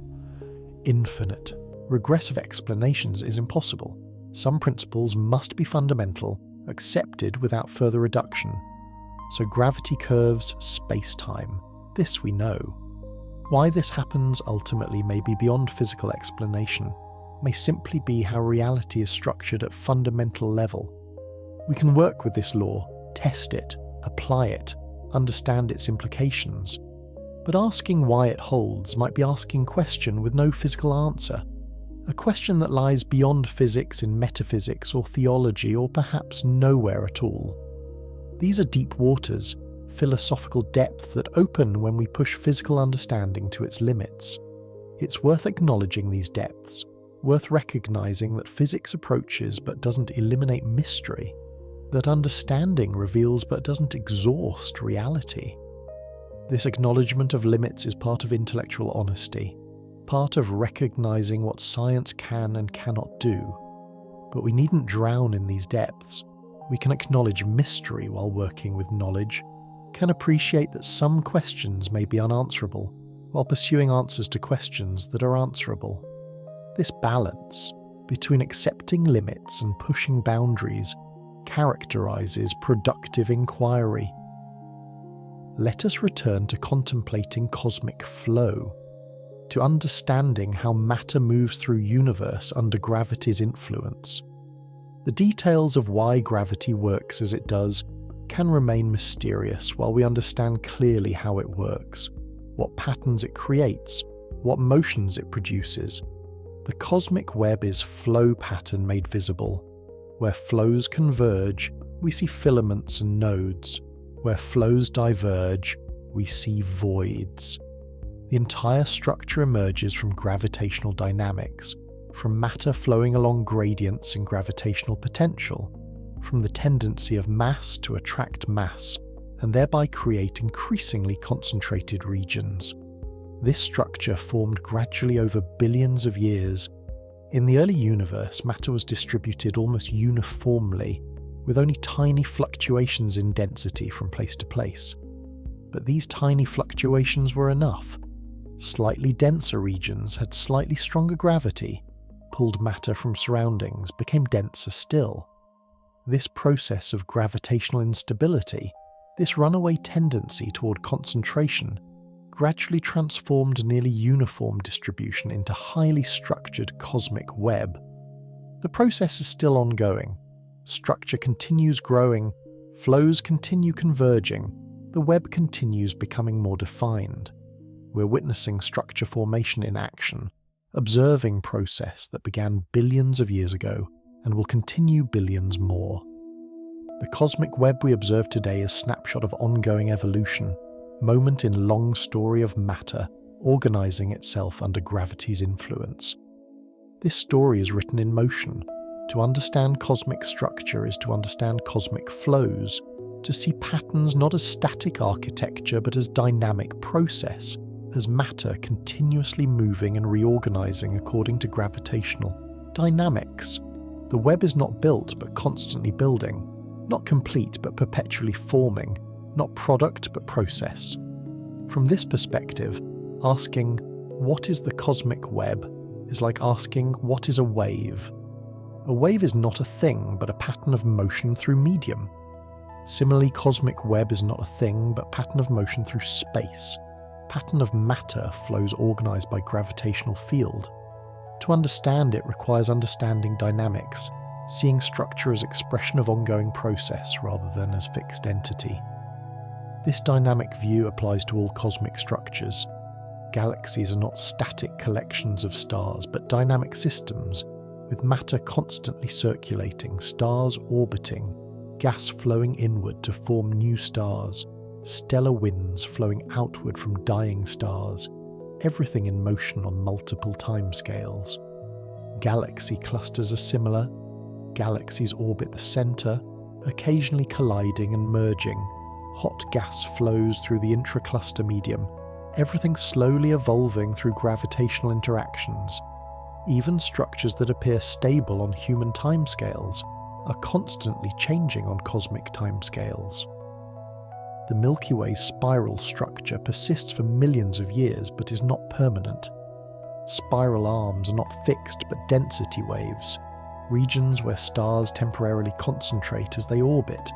Infinite. Regressive explanations is impossible. Some principles must be fundamental, accepted without further reduction. So gravity curves space-time. This we know. Why this happens ultimately may be beyond physical explanation, may simply be how reality is structured at fundamental level. We can work with this law, test it, apply it, understand its implications. But asking why it holds might be asking a question with no physical answer. A question that lies beyond physics in metaphysics or theology, or perhaps nowhere at all. These are deep waters, philosophical depths that open when we push physical understanding to its limits. It's worth acknowledging these depths, worth recognizing that physics approaches but doesn't eliminate mystery, that understanding reveals but doesn't exhaust reality. This acknowledgement of limits is part of intellectual honesty, part of recognizing what science can and cannot do. But we needn't drown in these depths. We can acknowledge mystery while working with knowledge, can appreciate that some questions may be unanswerable, while pursuing answers to questions that are answerable. This balance between accepting limits and pushing boundaries characterizes productive inquiry. Let us return to contemplating cosmic flow, to understanding how matter moves through universe under gravity's influence. The details of why gravity works as it does can remain mysterious while we understand clearly how it works, what patterns it creates, what motions it produces. The cosmic web is flow pattern made visible. Where flows converge, we see filaments and nodes. Where flows diverge, we see voids. The entire structure emerges from gravitational dynamics, from matter flowing along gradients in gravitational potential, from the tendency of mass to attract mass, and thereby create increasingly concentrated regions. This structure formed gradually over billions of years, In the early universe, matter was distributed almost uniformly, with only tiny fluctuations in density from place to place. But these tiny fluctuations were enough. Slightly denser regions had slightly stronger gravity, pulled matter from surroundings, became denser still. This process of gravitational instability, this runaway tendency toward concentration, gradually transformed nearly uniform distribution into highly structured cosmic web. The process is still ongoing. Structure continues growing, flows continue converging, the web continues becoming more defined. We're witnessing structure formation in action, observing process that began billions of years ago and will continue billions more. The cosmic web we observe today is a snapshot of ongoing evolution, moment in long story of matter organizing itself under gravity's influence. This story is written in motion. To understand cosmic structure is to understand cosmic flows, to see patterns not as static architecture but as dynamic process, as matter continuously moving and reorganizing according to gravitational dynamics. The web is not built but constantly building, not complete but perpetually forming, not product but process. From this perspective, asking, what is the cosmic web, is like asking, what is a wave? A wave is not a thing but a pattern of motion through medium. Similarly, cosmic web is not a thing but pattern of motion through space. Pattern of matter flows organized by gravitational field. To understand it requires understanding dynamics, seeing structure as expression of ongoing process rather than as fixed entity. This dynamic view applies to all cosmic structures. Galaxies are not static collections of stars, but dynamic systems, with matter constantly circulating, stars orbiting, gas flowing inward to form new stars, stellar winds flowing outward from dying stars, everything in motion on multiple timescales. Galaxy clusters are similar. Galaxies orbit the center, occasionally colliding and merging. Hot gas flows through the intracluster medium, everything slowly evolving through gravitational interactions. Even structures that appear stable on human timescales are constantly changing on cosmic timescales. The Milky Way's spiral structure persists for millions of years but is not permanent. Spiral arms are not fixed but density waves, regions where stars temporarily concentrate as they orbit,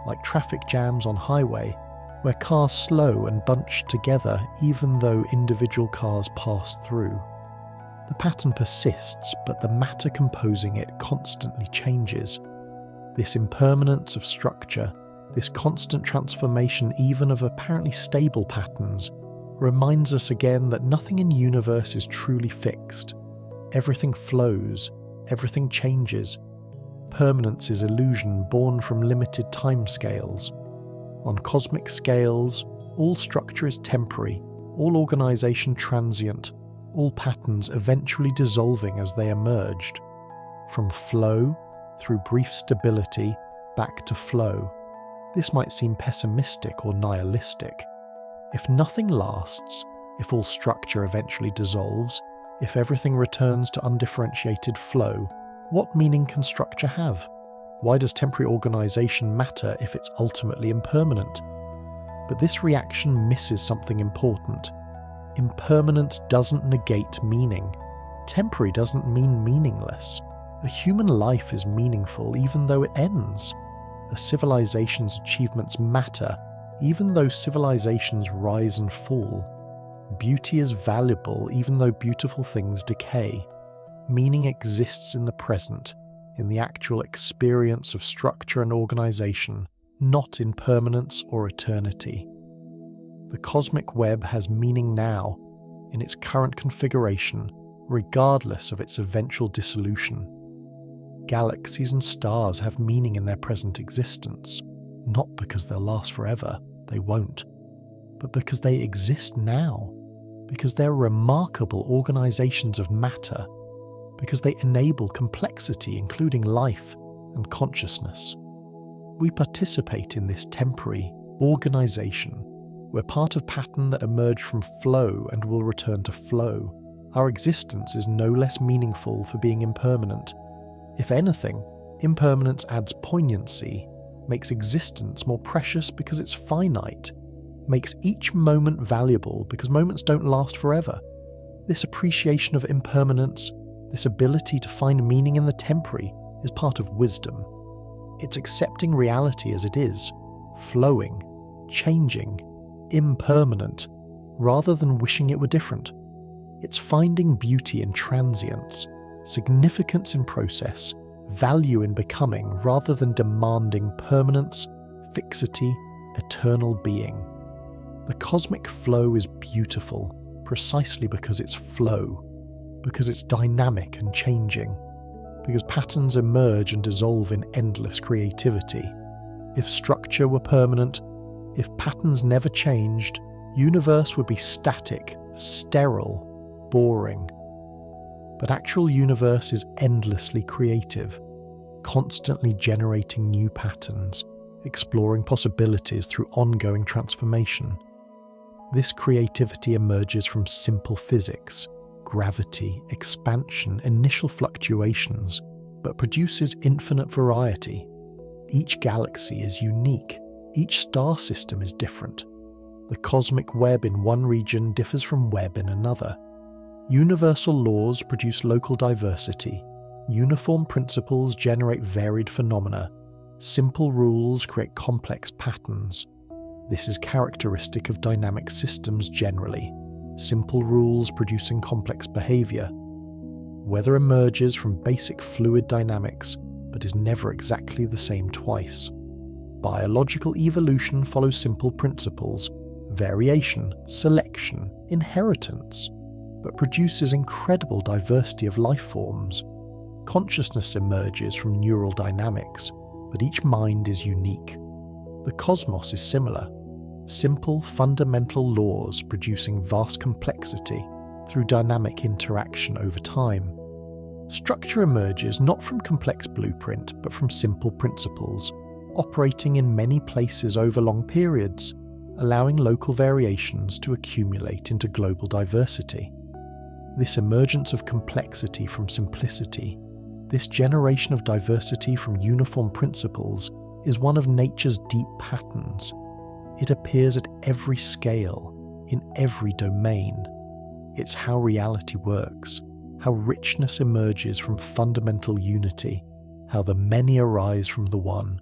like traffic jams on highway, where cars slow and bunch together even though individual cars pass through. The pattern persists, but the matter composing it constantly changes. This impermanence of structure, this constant transformation even of apparently stable patterns, reminds us again that nothing in the universe is truly fixed. Everything flows, everything changes. Permanence is illusion born from limited timescales. On cosmic scales, all structure is temporary, all organization transient, all patterns eventually dissolving as they emerged. From flow, through brief stability, back to flow. This might seem pessimistic or nihilistic. If nothing lasts, if all structure eventually dissolves, if everything returns to undifferentiated flow, what meaning can structure have? Why does temporary organization matter if it's ultimately impermanent? But this reaction misses something important. Impermanence doesn't negate meaning. Temporary doesn't mean meaningless. A human life is meaningful even though it ends. A civilization's achievements matter even though civilizations rise and fall. Beauty is valuable even though beautiful things decay. Meaning exists in the present, in the actual experience of structure and organization, not in permanence or eternity. The cosmic web has meaning now, in its current configuration, regardless of its eventual dissolution. Galaxies and stars have meaning in their present existence, not because they'll last forever, they won't, but because they exist now, because they're remarkable organizations of matter, because they enable complexity, including life and consciousness. We participate in this temporary organization. We're part of pattern that emerged from flow and will return to flow, Our existence is no less meaningful for being impermanent. If anything, impermanence adds poignancy, makes existence more precious because it's finite, makes each moment valuable because moments don't last forever. This appreciation of impermanence, this ability to find meaning in the temporary, is part of wisdom. It's accepting reality as it is, flowing, changing, impermanent, rather than wishing it were different. It's finding beauty in transience, significance in process, value in becoming rather than demanding permanence, fixity, eternal being. The cosmic flow is beautiful precisely because it's flow, because it's dynamic and changing, because patterns emerge and dissolve in endless creativity. If structure were permanent, if patterns never changed, universe would be static, sterile, boring. But actual universe is endlessly creative, constantly generating new patterns, exploring possibilities through ongoing transformation. This creativity emerges from simple physics, gravity, expansion, initial fluctuations, but produces infinite variety. Each galaxy is unique, each star system is different. The cosmic web in one region differs from web in another. Universal laws produce local diversity. Uniform principles generate varied phenomena. Simple rules create complex patterns. This is characteristic of dynamic systems generally. Simple rules producing complex behavior. Weather emerges from basic fluid dynamics, but is never exactly the same twice. Biological evolution follows simple principles, variation, selection, inheritance, but produces incredible diversity of life forms. Consciousness emerges from neural dynamics, but each mind is unique. The cosmos is similar. Simple, fundamental laws producing vast complexity through dynamic interaction over time. Structure emerges not from complex blueprint, but from simple principles, operating in many places over long periods, allowing local variations to accumulate into global diversity. This emergence of complexity from simplicity, this generation of diversity from uniform principles, is one of nature's deep patterns. It appears at every scale, in every domain. It's how reality works, how richness emerges from fundamental unity, how the many arise from the one.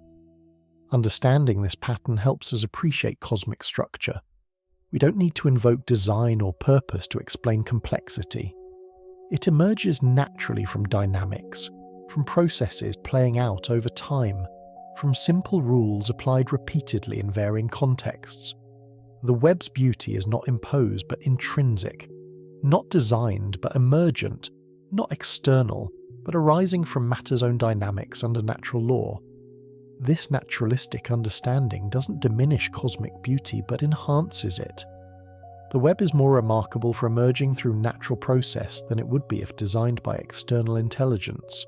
Understanding this pattern helps us appreciate cosmic structure. We don't need to invoke design or purpose to explain complexity. It emerges naturally from dynamics, from processes playing out over time, from simple rules applied repeatedly in varying contexts. The web's beauty is not imposed but intrinsic, not designed but emergent, not external but arising from matter's own dynamics under natural law. This naturalistic understanding doesn't diminish cosmic beauty but enhances it. The web is more remarkable for emerging through natural process than it would be if designed by external intelligence.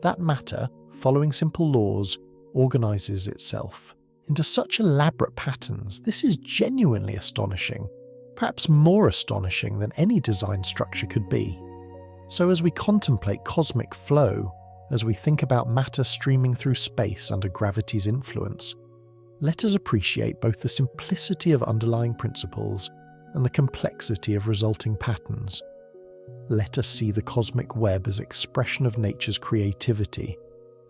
That matter, following simple laws, organizes itself into such elaborate patterns. This is genuinely astonishing, perhaps more astonishing than any design structure could be. So as we contemplate cosmic flow, as we think about matter streaming through space under gravity's influence, let us appreciate both the simplicity of underlying principles and the complexity of resulting patterns. Let us see the cosmic web as expression of nature's creativity,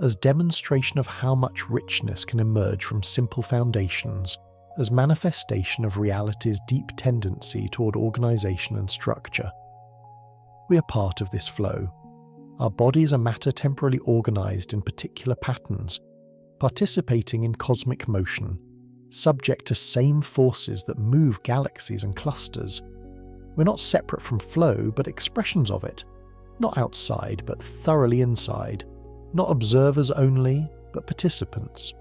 as demonstration of how much richness can emerge from simple foundations, as manifestation of reality's deep tendency toward organization and structure. We are part of this flow. Our bodies are matter temporally organized in particular patterns, participating in cosmic motion, subject to same forces that move galaxies and clusters. We're not separate from flow, but expressions of it, not outside, but thoroughly inside, not observers only, but participants.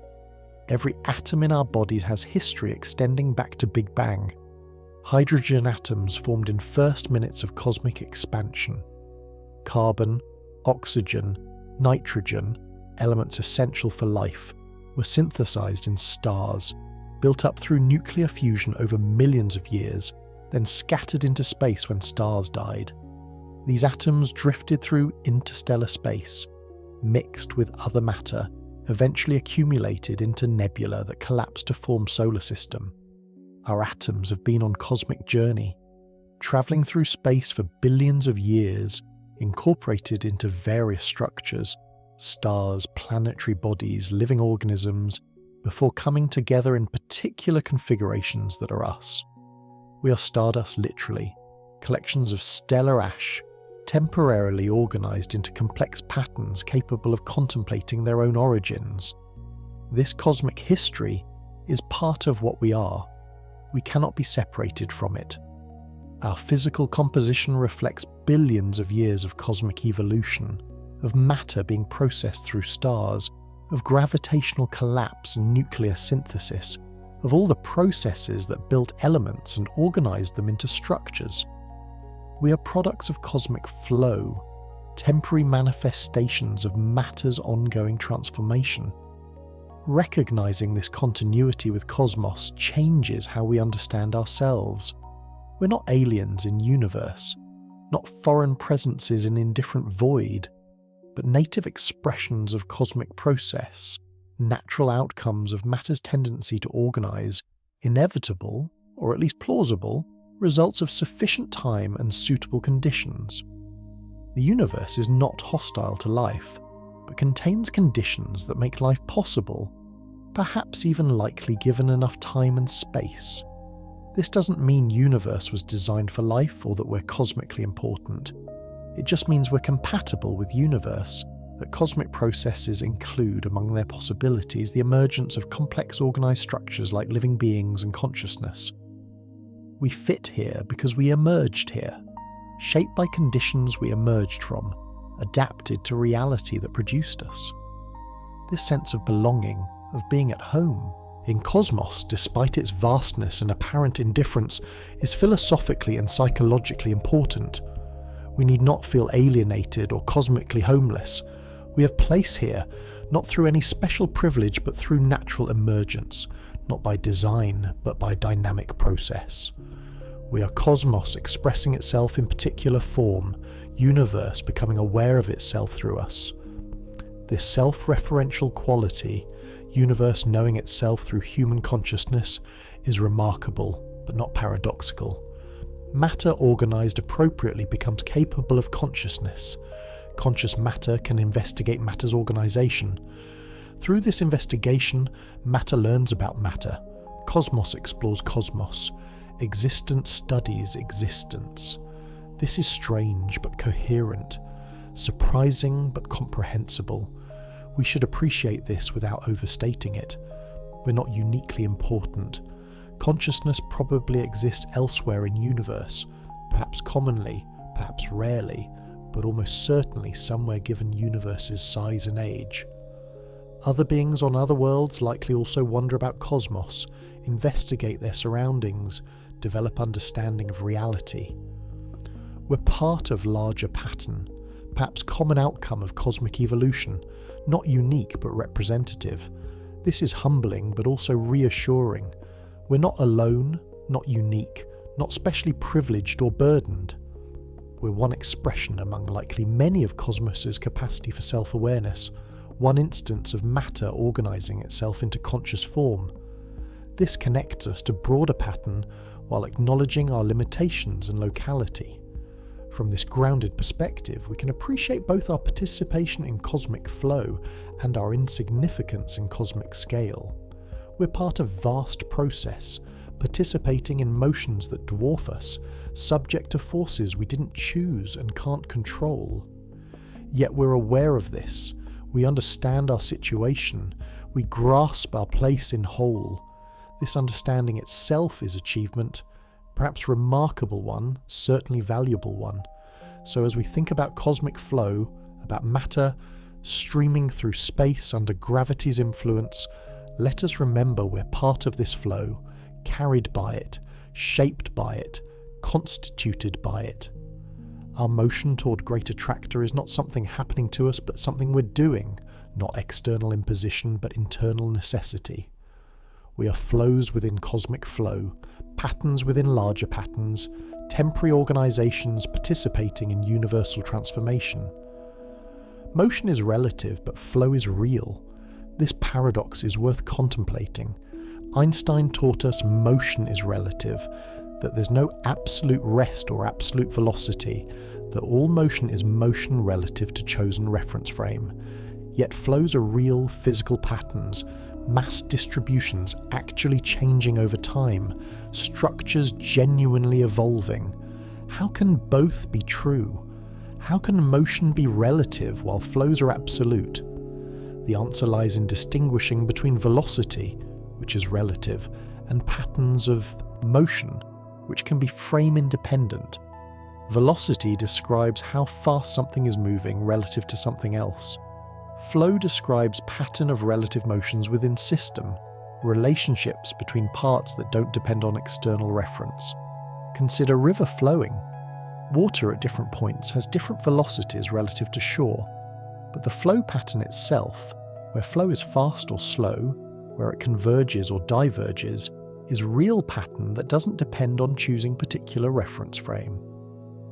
Every atom in our bodies has history extending back to Big Bang. Hydrogen atoms formed in first minutes of cosmic expansion. Carbon, oxygen, nitrogen, elements essential for life, were synthesized in stars, built up through nuclear fusion over millions of years, then scattered into space when stars died. These atoms drifted through interstellar space, mixed with other matter, eventually accumulated into nebula that collapsed to form solar system. Our atoms have been on cosmic journey, travelling through space for billions of years, incorporated into various structures, stars, planetary bodies, living organisms, before coming together in particular configurations that are us. We are stardust literally, collections of stellar ash, temporarily organised into complex patterns capable of contemplating their own origins. This cosmic history is part of what we are. We cannot be separated from it. Our physical composition reflects billions of years of cosmic evolution, of matter being processed through stars, of gravitational collapse and nuclear synthesis, of all the processes that built elements and organised them into structures. We are products of cosmic flow, temporary manifestations of matter's ongoing transformation. Recognising this continuity with cosmos changes how we understand ourselves. We're not aliens in universe, not foreign presences in indifferent void, but native expressions of cosmic process, natural outcomes of matter's tendency to organise, inevitable, or at least plausible, results of sufficient time and suitable conditions. The universe is not hostile to life, but contains conditions that make life possible, perhaps even likely given enough time and space. This doesn't mean universe was designed for life or that we're cosmically important. It just means we're compatible with universe, that cosmic processes include among their possibilities the emergence of complex organised structures like living beings and consciousness. We fit here because we emerged here, shaped by conditions we emerged from, adapted to reality that produced us. This sense of belonging, of being at home, in cosmos, despite its vastness and apparent indifference, is philosophically and psychologically important. We need not feel alienated or cosmically homeless. We have place here, not through any special privilege but through natural emergence, not by design but by dynamic process. We are cosmos expressing itself in particular form, universe becoming aware of itself through us. This self-referential quality, universe knowing itself through human consciousness, is remarkable but not paradoxical. Matter organised appropriately becomes capable of consciousness. Conscious matter can investigate matter's organisation. Through this investigation, matter learns about matter. Cosmos explores cosmos. Existence studies existence. This is strange but coherent, surprising but comprehensible. We should appreciate this without overstating it. We're not uniquely important. Consciousness probably exists elsewhere in universe, perhaps commonly, perhaps rarely, but almost certainly somewhere given universe's size and age. Other beings on other worlds likely also wonder about cosmos, investigate their surroundings, develop understanding of reality. We're part of larger pattern, perhaps common outcome of cosmic evolution, not unique but representative. This is humbling but also reassuring. We're not alone, not unique, not specially privileged or burdened. We're one expression among likely many of cosmos's capacity for self-awareness, one instance of matter organising itself into conscious form. This connects us to broader pattern while acknowledging our limitations and locality. From this grounded perspective, we can appreciate both our participation in cosmic flow and our insignificance in cosmic scale. We're part of vast process, participating in motions that dwarf us, subject to forces we didn't choose and can't control. Yet we're aware of this, we understand our situation, we grasp our place in whole. This understanding itself is achievement, perhaps remarkable one, certainly valuable one. So as we think about cosmic flow, about matter streaming through space under gravity's influence, let us remember we're part of this flow, carried by it, shaped by it, constituted by it. Our motion toward Great Attractor is not something happening to us, but something we're doing, not external imposition, but internal necessity. We are flows within cosmic flow, patterns within larger patterns, temporary organisations participating in universal transformation. Motion is relative, but flow is real. This paradox is worth contemplating. Einstein taught us motion is relative, that there's no absolute rest or absolute velocity, that all motion is motion relative to chosen reference frame. Yet flows are real physical patterns, mass distributions actually changing over time, structures genuinely evolving. How can both be true? How can motion be relative while flows are absolute? The answer lies in distinguishing between velocity, which is relative, and patterns of motion, which can be frame independent. Velocity describes how fast something is moving relative to something else. Flow describes pattern of relative motions within system, relationships between parts that don't depend on external reference. Consider river flowing. Water at different points has different velocities relative to shore, but the flow pattern itself, where flow is fast or slow, where it converges or diverges, is real pattern that doesn't depend on choosing particular reference frame.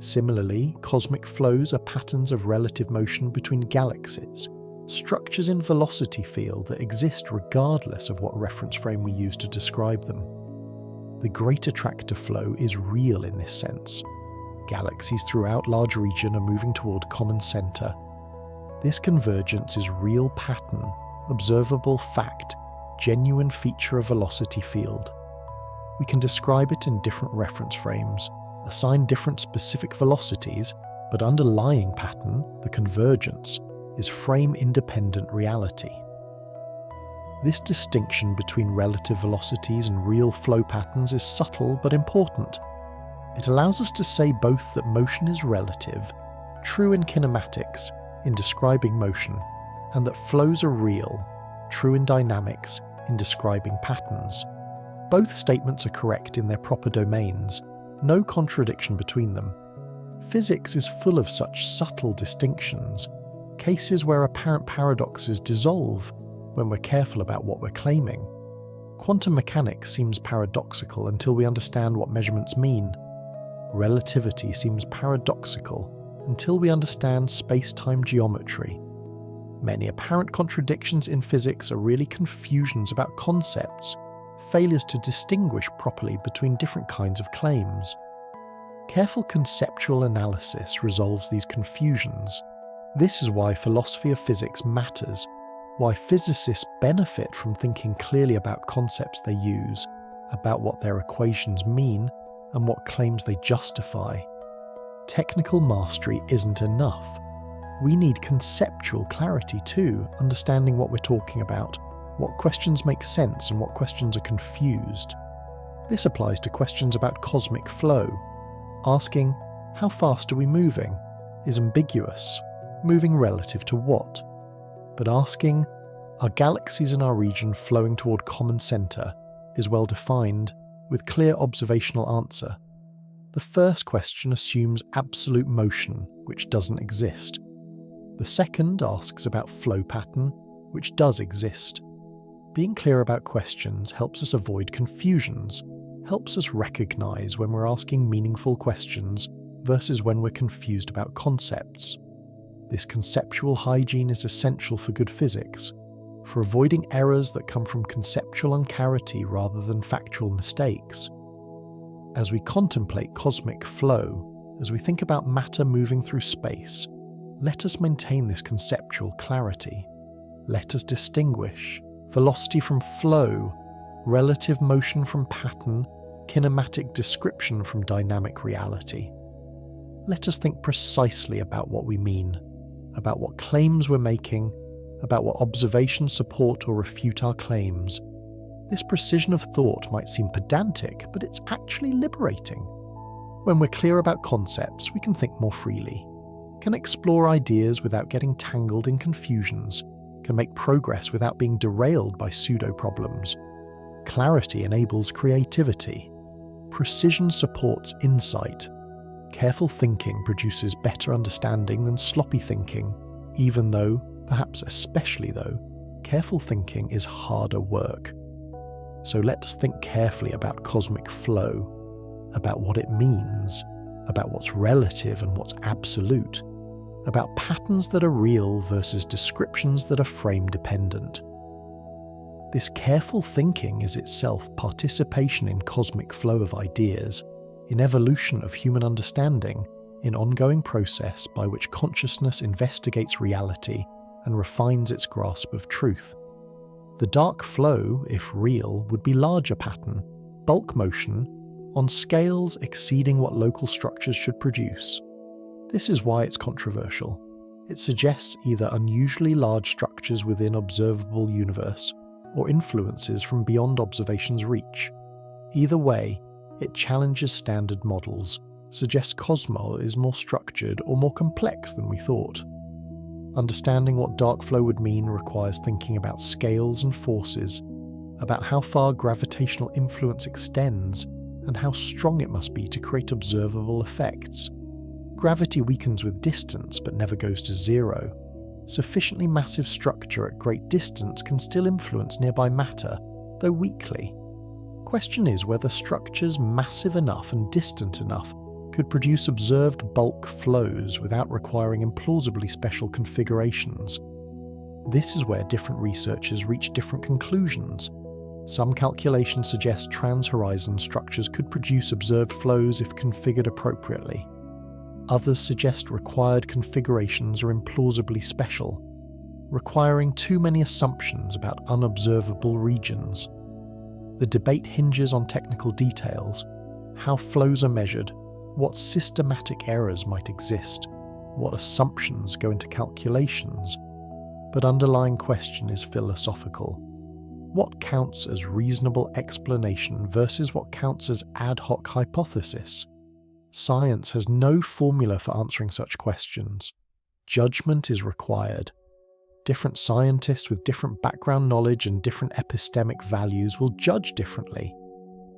Similarly, cosmic flows are patterns of relative motion between galaxies, structures in velocity field that exist regardless of what reference frame we use to describe them. The Great Attractor flow is real in this sense. Galaxies throughout large region are moving toward common center. This convergence is real pattern, observable fact, genuine feature of velocity field. We can describe it in different reference frames, assign different specific velocities, but underlying pattern, the convergence, is frame-independent reality. This distinction between relative velocities and real flow patterns is subtle but important. It allows us to say both that motion is relative, true in kinematics, in describing motion, and that flows are real, true in dynamics, in describing patterns. Both statements are correct in their proper domains, no contradiction between them. Physics is full of such subtle distinctions, cases where apparent paradoxes dissolve when we're careful about what we're claiming. Quantum mechanics seems paradoxical until we understand what measurements mean. Relativity seems paradoxical until we understand space-time geometry. Many apparent contradictions in physics are really confusions about concepts, failures to distinguish properly between different kinds of claims. Careful conceptual analysis resolves these confusions. This is why philosophy of physics matters, why physicists benefit from thinking clearly about concepts they use, about what their equations mean, and what claims they justify. Technical mastery isn't enough. We need conceptual clarity too, understanding what we're talking about, what questions make sense and what questions are confused. This applies to questions about cosmic flow. Asking, how fast are we moving, is ambiguous. Moving relative to what? But asking, are galaxies in our region flowing toward common center, is well defined, with clear observational answer. The first question assumes absolute motion, which doesn't exist. The second asks about flow pattern, which does exist. Being clear about questions helps us avoid confusions, helps us recognize when we're asking meaningful questions versus when we're confused about concepts. This conceptual hygiene is essential for good physics, for avoiding errors that come from conceptual unclarity rather than factual mistakes. As we contemplate cosmic flow, as we think about matter moving through space, let us maintain this conceptual clarity. Let us distinguish velocity from flow, relative motion from pattern, kinematic description from dynamic reality. Let us think precisely about what we mean, about what claims we're making, about what observations support or refute our claims. This precision of thought might seem pedantic, but it's actually liberating. When we're clear about concepts, we can think more freely, can explore ideas without getting tangled in confusions, can make progress without being derailed by pseudo-problems. Clarity enables creativity. Precision supports insight. Careful thinking produces better understanding than sloppy thinking, even though, perhaps especially though, careful thinking is harder work. So let us think carefully about cosmic flow, about what it means, about what's relative and what's absolute, about patterns that are real versus descriptions that are frame-dependent. This careful thinking is itself participation in cosmic flow of ideas, in evolution of human understanding, in ongoing process by which consciousness investigates reality and refines its grasp of truth. The dark flow, if real, would be larger pattern, bulk motion, on scales exceeding what local structures should produce. This is why it's controversial. It suggests either unusually large structures within observable universe, or influences from beyond observation's reach. Either way, it challenges standard models, suggests Cosmos is more structured or more complex than we thought. Understanding what dark flow would mean requires thinking about scales and forces, about how far gravitational influence extends, and how strong it must be to create observable effects. Gravity weakens with distance but never goes to zero. Sufficiently massive structure at great distance can still influence nearby matter, though weakly. Question is whether structures massive enough and distant enough could produce observed bulk flows without requiring implausibly special configurations. This is where different researchers reach different conclusions. Some calculations suggest trans-horizon structures could produce observed flows if configured appropriately. Others suggest required configurations are implausibly special, requiring too many assumptions about unobservable regions. The debate hinges on technical details, how flows are measured, what systematic errors might exist, what assumptions go into calculations. But underlying question is philosophical. What counts as reasonable explanation versus what counts as ad hoc hypothesis? Science has no formula for answering such questions. Judgment is required. Different scientists with different background knowledge and different epistemic values will judge differently.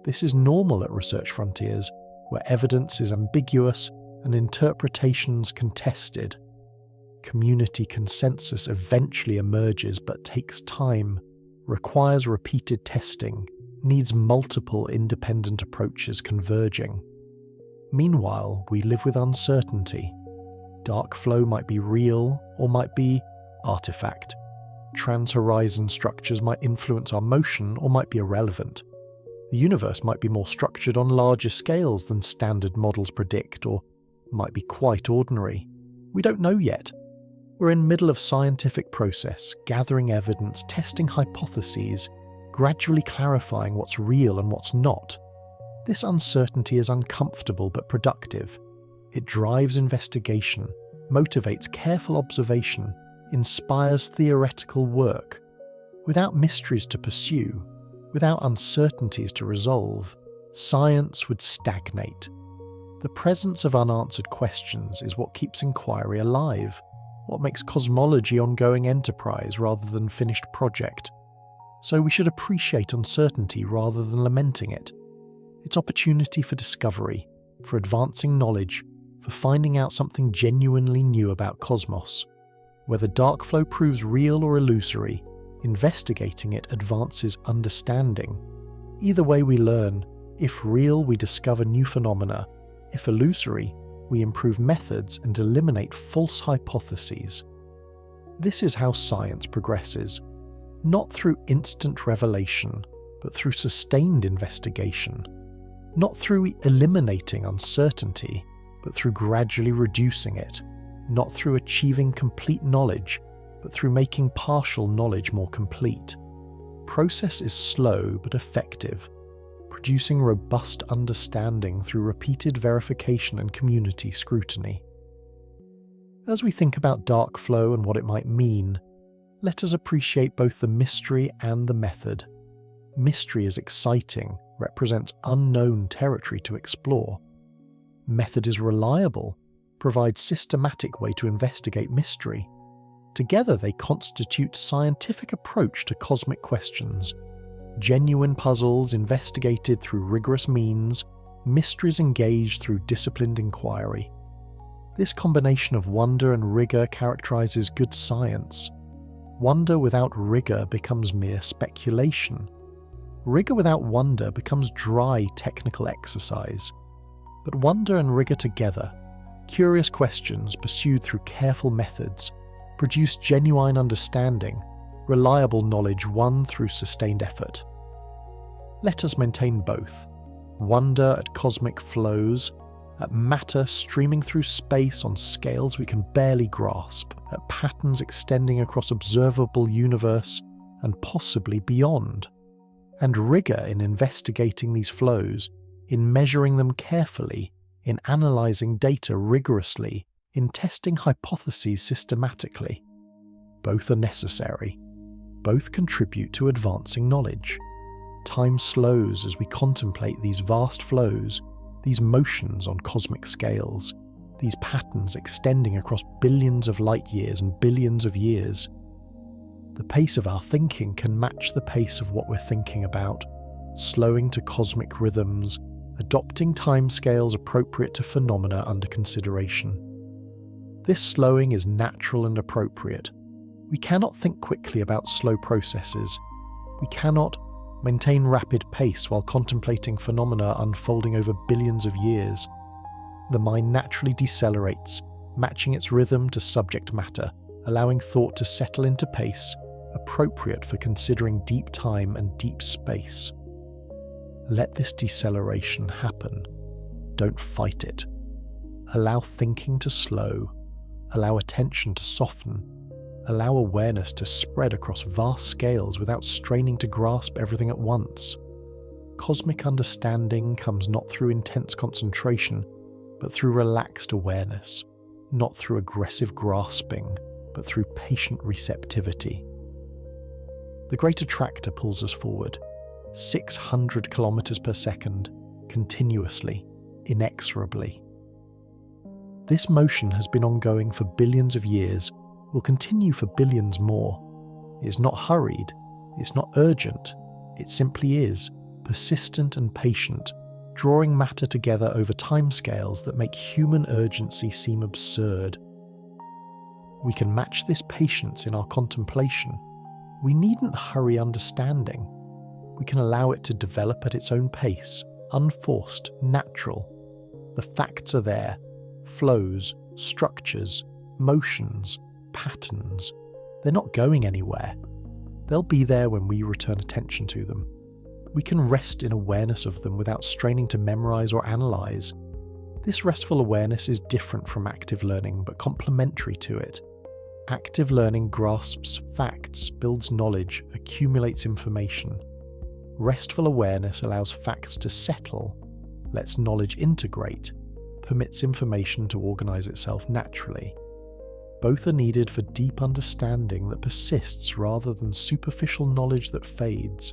This is normal at research frontiers, where evidence is ambiguous and interpretations contested. Community consensus eventually emerges but takes time, requires repeated testing, needs multiple independent approaches converging. Meanwhile, we live with uncertainty. Dark flow might be real or might be artifact. Trans-horizon structures might influence our motion or might be irrelevant. The universe might be more structured on larger scales than standard models predict, or might be quite ordinary. We don't know yet. We're in the middle of scientific process, gathering evidence, testing hypotheses, gradually clarifying what's real and what's not. This uncertainty is uncomfortable but productive. It drives investigation, motivates careful observation, inspires theoretical work. Without mysteries to pursue, without uncertainties to resolve, science would stagnate. The presence of unanswered questions is what keeps inquiry alive, what makes cosmology ongoing enterprise rather than finished project. So we should appreciate uncertainty rather than lamenting it. It's opportunity for discovery, for advancing knowledge, for finding out something genuinely new about cosmos. Whether dark flow proves real or illusory, investigating it advances understanding. Either way we learn. If real, we discover new phenomena. If illusory, we improve methods and eliminate false hypotheses. This is how science progresses, not through instant revelation, but through sustained investigation. Not through eliminating uncertainty, but through gradually reducing it. Not through achieving complete knowledge, but through making partial knowledge more complete. Process is slow but effective, producing robust understanding through repeated verification and community scrutiny. As we think about dark flow and what it might mean, let us appreciate both the mystery and the method. Mystery is exciting, represents unknown territory to explore. Method is reliable, provides systematic way to investigate mystery. Together they constitute scientific approach to cosmic questions. Genuine puzzles investigated through rigorous means, mysteries engaged through disciplined inquiry. This combination of wonder and rigor characterizes good science. Wonder without rigor becomes mere speculation. Rigor without wonder becomes dry technical exercise. But wonder and rigor together, curious questions pursued through careful methods, produce genuine understanding, reliable knowledge won through sustained effort. Let us maintain both: wonder at cosmic flows, at matter streaming through space on scales we can barely grasp, at patterns extending across observable universe and possibly beyond, and rigor in investigating these flows, in measuring them carefully, in analysing data rigorously, in testing hypotheses systematically. Both are necessary. Both contribute to advancing knowledge. Time slows as we contemplate these vast flows, these motions on cosmic scales, these patterns extending across billions of light years and billions of years. The pace of our thinking can match the pace of what we're thinking about, slowing to cosmic rhythms, adopting timescales appropriate to phenomena under consideration. This slowing is natural and appropriate. We cannot think quickly about slow processes. We cannot maintain rapid pace while contemplating phenomena unfolding over billions of years. The mind naturally decelerates, matching its rhythm to subject matter, allowing thought to settle into pace, appropriate for considering deep time and deep space. Let this deceleration happen. Don't fight it. Allow thinking to slow. Allow attention to soften. Allow awareness to spread across vast scales without straining to grasp everything at once. Cosmic understanding comes not through intense concentration, but through relaxed awareness, not through aggressive grasping, but through patient receptivity. The Great Attractor pulls us forward, 600 kilometers per second, continuously, inexorably. This motion has been ongoing for billions of years, will continue for billions more. It is not hurried, it's not urgent, it simply is, persistent and patient, drawing matter together over timescales that make human urgency seem absurd. We can match this patience in our contemplation. We needn't hurry understanding. We can allow it to develop at its own pace, unforced, natural. The facts are there: flows, structures, motions, patterns. They're not going anywhere. They'll be there when we return attention to them. We can rest in awareness of them without straining to memorize or analyze. This restful awareness is different from active learning, but complementary to it. Active learning grasps facts, builds knowledge, accumulates information. Restful awareness allows facts to settle, lets knowledge integrate, permits information to organize itself naturally. Both are needed for deep understanding that persists rather than superficial knowledge that fades.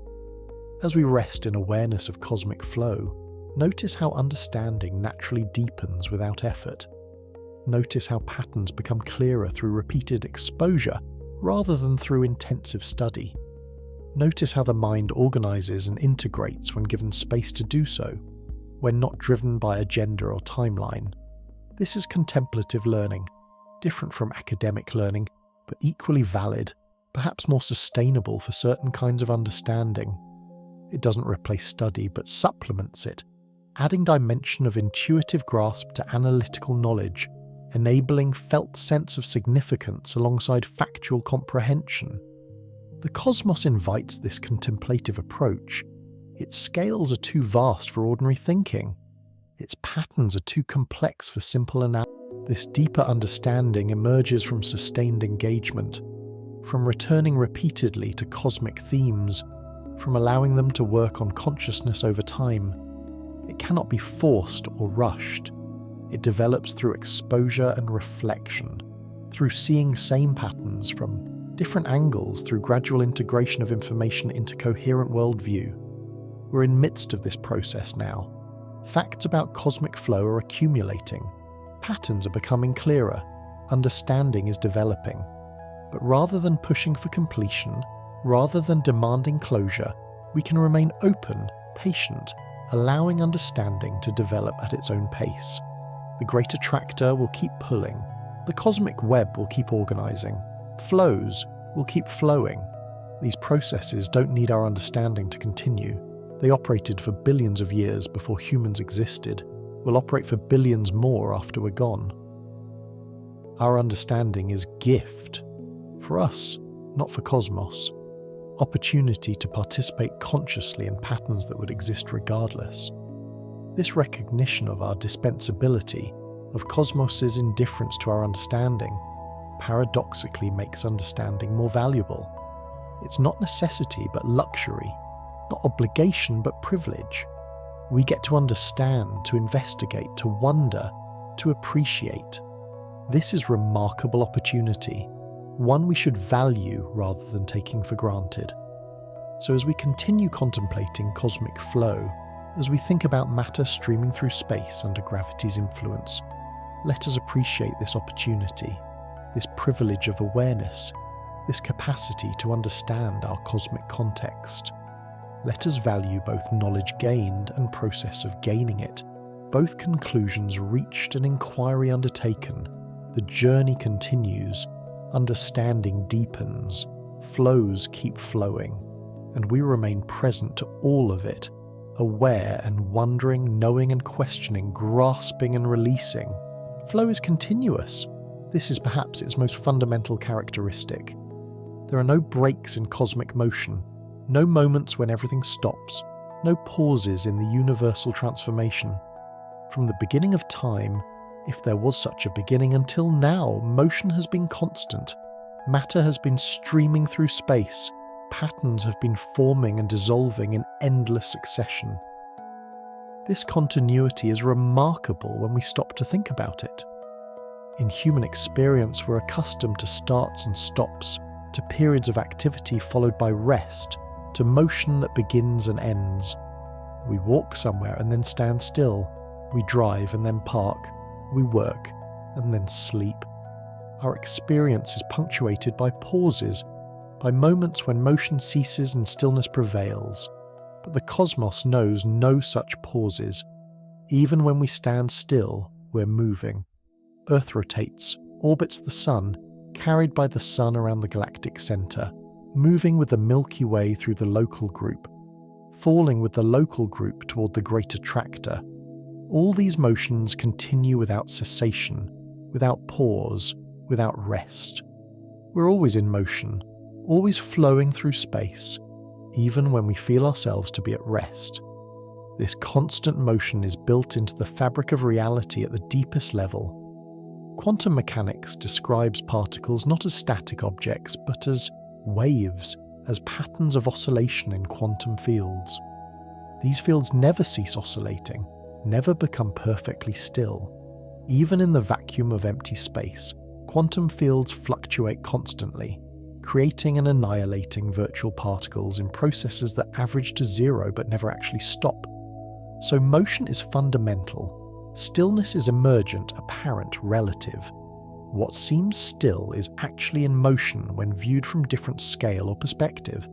As we rest in awareness of cosmic flow, notice how understanding naturally deepens without effort. Notice how patterns become clearer through repeated exposure rather than through intensive study. Notice how the mind organizes and integrates when given space to do so, when not driven by agenda or timeline. This is contemplative learning, different from academic learning, but equally valid, perhaps more sustainable for certain kinds of understanding. It doesn't replace study, but supplements it, adding dimension of intuitive grasp to analytical knowledge, enabling felt sense of significance alongside factual comprehension. The cosmos invites this contemplative approach. Its scales are too vast for ordinary thinking. Its patterns are too complex for simple analysis. This deeper understanding emerges from sustained engagement, from returning repeatedly to cosmic themes, from allowing them to work on consciousness over time. It cannot be forced or rushed. It develops through exposure and reflection, through seeing same patterns from different angles, through gradual integration of information into coherent worldview. We're in midst of this process now. Facts about cosmic flow are accumulating. Patterns are becoming clearer. Understanding is developing. But rather than pushing for completion, rather than demanding closure, we can remain open, patient, allowing understanding to develop at its own pace. The Great Attractor will keep pulling. The cosmic web will keep organizing. Flows will keep flowing. These processes don't need our understanding to continue. They operated for billions of years before humans existed, will operate for billions more after we're gone. Our understanding is gift. For us, not for cosmos. Opportunity to participate consciously in patterns that would exist regardless. This recognition of our dispensability, of cosmos's indifference to our understanding, paradoxically makes understanding more valuable. It's not necessity but luxury, not obligation but privilege. We get to understand, to investigate, to wonder, to appreciate. This is remarkable opportunity, one we should value rather than taking for granted. So as we continue contemplating cosmic flow, as we think about matter streaming through space under gravity's influence, let us appreciate this opportunity, this privilege of awareness, this capacity to understand our cosmic context. Let us value both knowledge gained and process of gaining it, both conclusions reached and inquiry undertaken. The journey continues, understanding deepens, flows keep flowing, and we remain present to all of it, aware and wondering, knowing and questioning, grasping and releasing. Flow is continuous. This is perhaps its most fundamental characteristic. There are no breaks in cosmic motion, no moments when everything stops, no pauses in the universal transformation. From the beginning of time, if there was such a beginning, until now, motion has been constant. Matter has been streaming through space. Patterns have been forming and dissolving in endless succession. This continuity is remarkable when we stop to think about it. In human experience, we're accustomed to starts and stops, to periods of activity followed by rest, to motion that begins and ends. We walk somewhere and then stand still. We drive and then park. We work and then sleep. Our experience is punctuated by pauses, by moments when motion ceases and stillness prevails. But the cosmos knows no such pauses. Even when we stand still, we're moving. Earth rotates, orbits the Sun, carried by the Sun around the galactic center, moving with the Milky Way through the local group, falling with the local group toward the Great Attractor. All these motions continue without cessation, without pause, without rest. We're always in motion, always flowing through space, even when we feel ourselves to be at rest. This constant motion is built into the fabric of reality at the deepest level. Quantum mechanics describes particles not as static objects, but as waves, as patterns of oscillation in quantum fields. These fields never cease oscillating, never become perfectly still. Even in the vacuum of empty space, quantum fields fluctuate constantly, creating and annihilating virtual particles in processes that average to zero but never actually stop. So motion is fundamental. Stillness is emergent, apparent, relative. What seems still is actually in motion when viewed from different scale or perspective.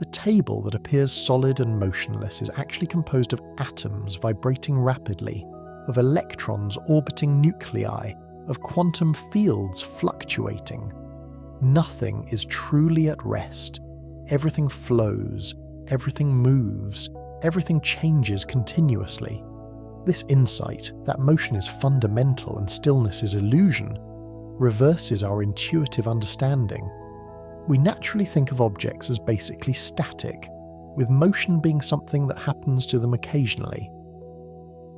The table that appears solid and motionless is actually composed of atoms vibrating rapidly, of electrons orbiting nuclei, of quantum fields fluctuating. Nothing is truly at rest. Everything flows, everything moves, everything changes continuously. This insight, that motion is fundamental and stillness is illusion, reverses our intuitive understanding. We naturally think of objects as basically static, with motion being something that happens to them occasionally.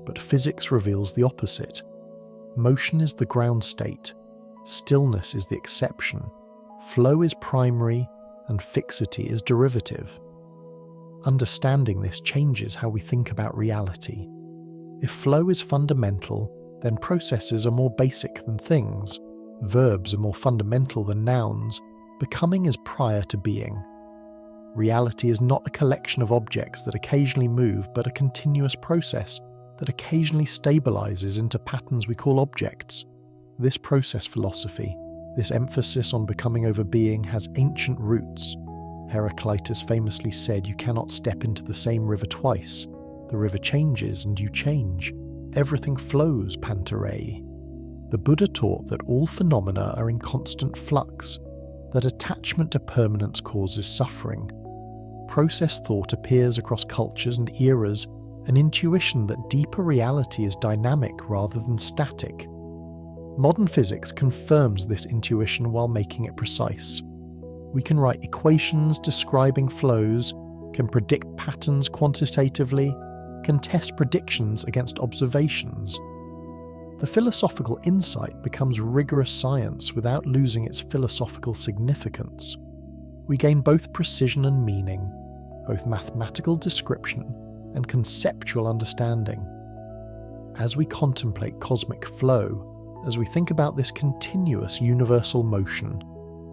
But physics reveals the opposite. Motion is the ground state, stillness is the exception, flow is primary, and fixity is derivative. Understanding this changes how we think about reality. If flow is fundamental, then processes are more basic than things, verbs are more fundamental than nouns, becoming is prior to being. Reality is not a collection of objects that occasionally move, but a continuous process that occasionally stabilizes into patterns we call objects. This process philosophy, this emphasis on becoming over being, has ancient roots. Heraclitus famously said, "You cannot step into the same river twice. The river changes and you change. Everything flows, Pantarei." The Buddha taught that all phenomena are in constant flux. that attachment to permanence causes suffering. Process thought appears across cultures and eras, an intuition that deeper reality is dynamic rather than static. Modern physics confirms this intuition while making it precise. We can write equations describing flows, can predict patterns quantitatively, can test predictions against observations. The philosophical insight becomes rigorous science without losing its philosophical significance. We gain both precision and meaning, both mathematical description and conceptual understanding. As we contemplate cosmic flow, as we think about this continuous universal motion,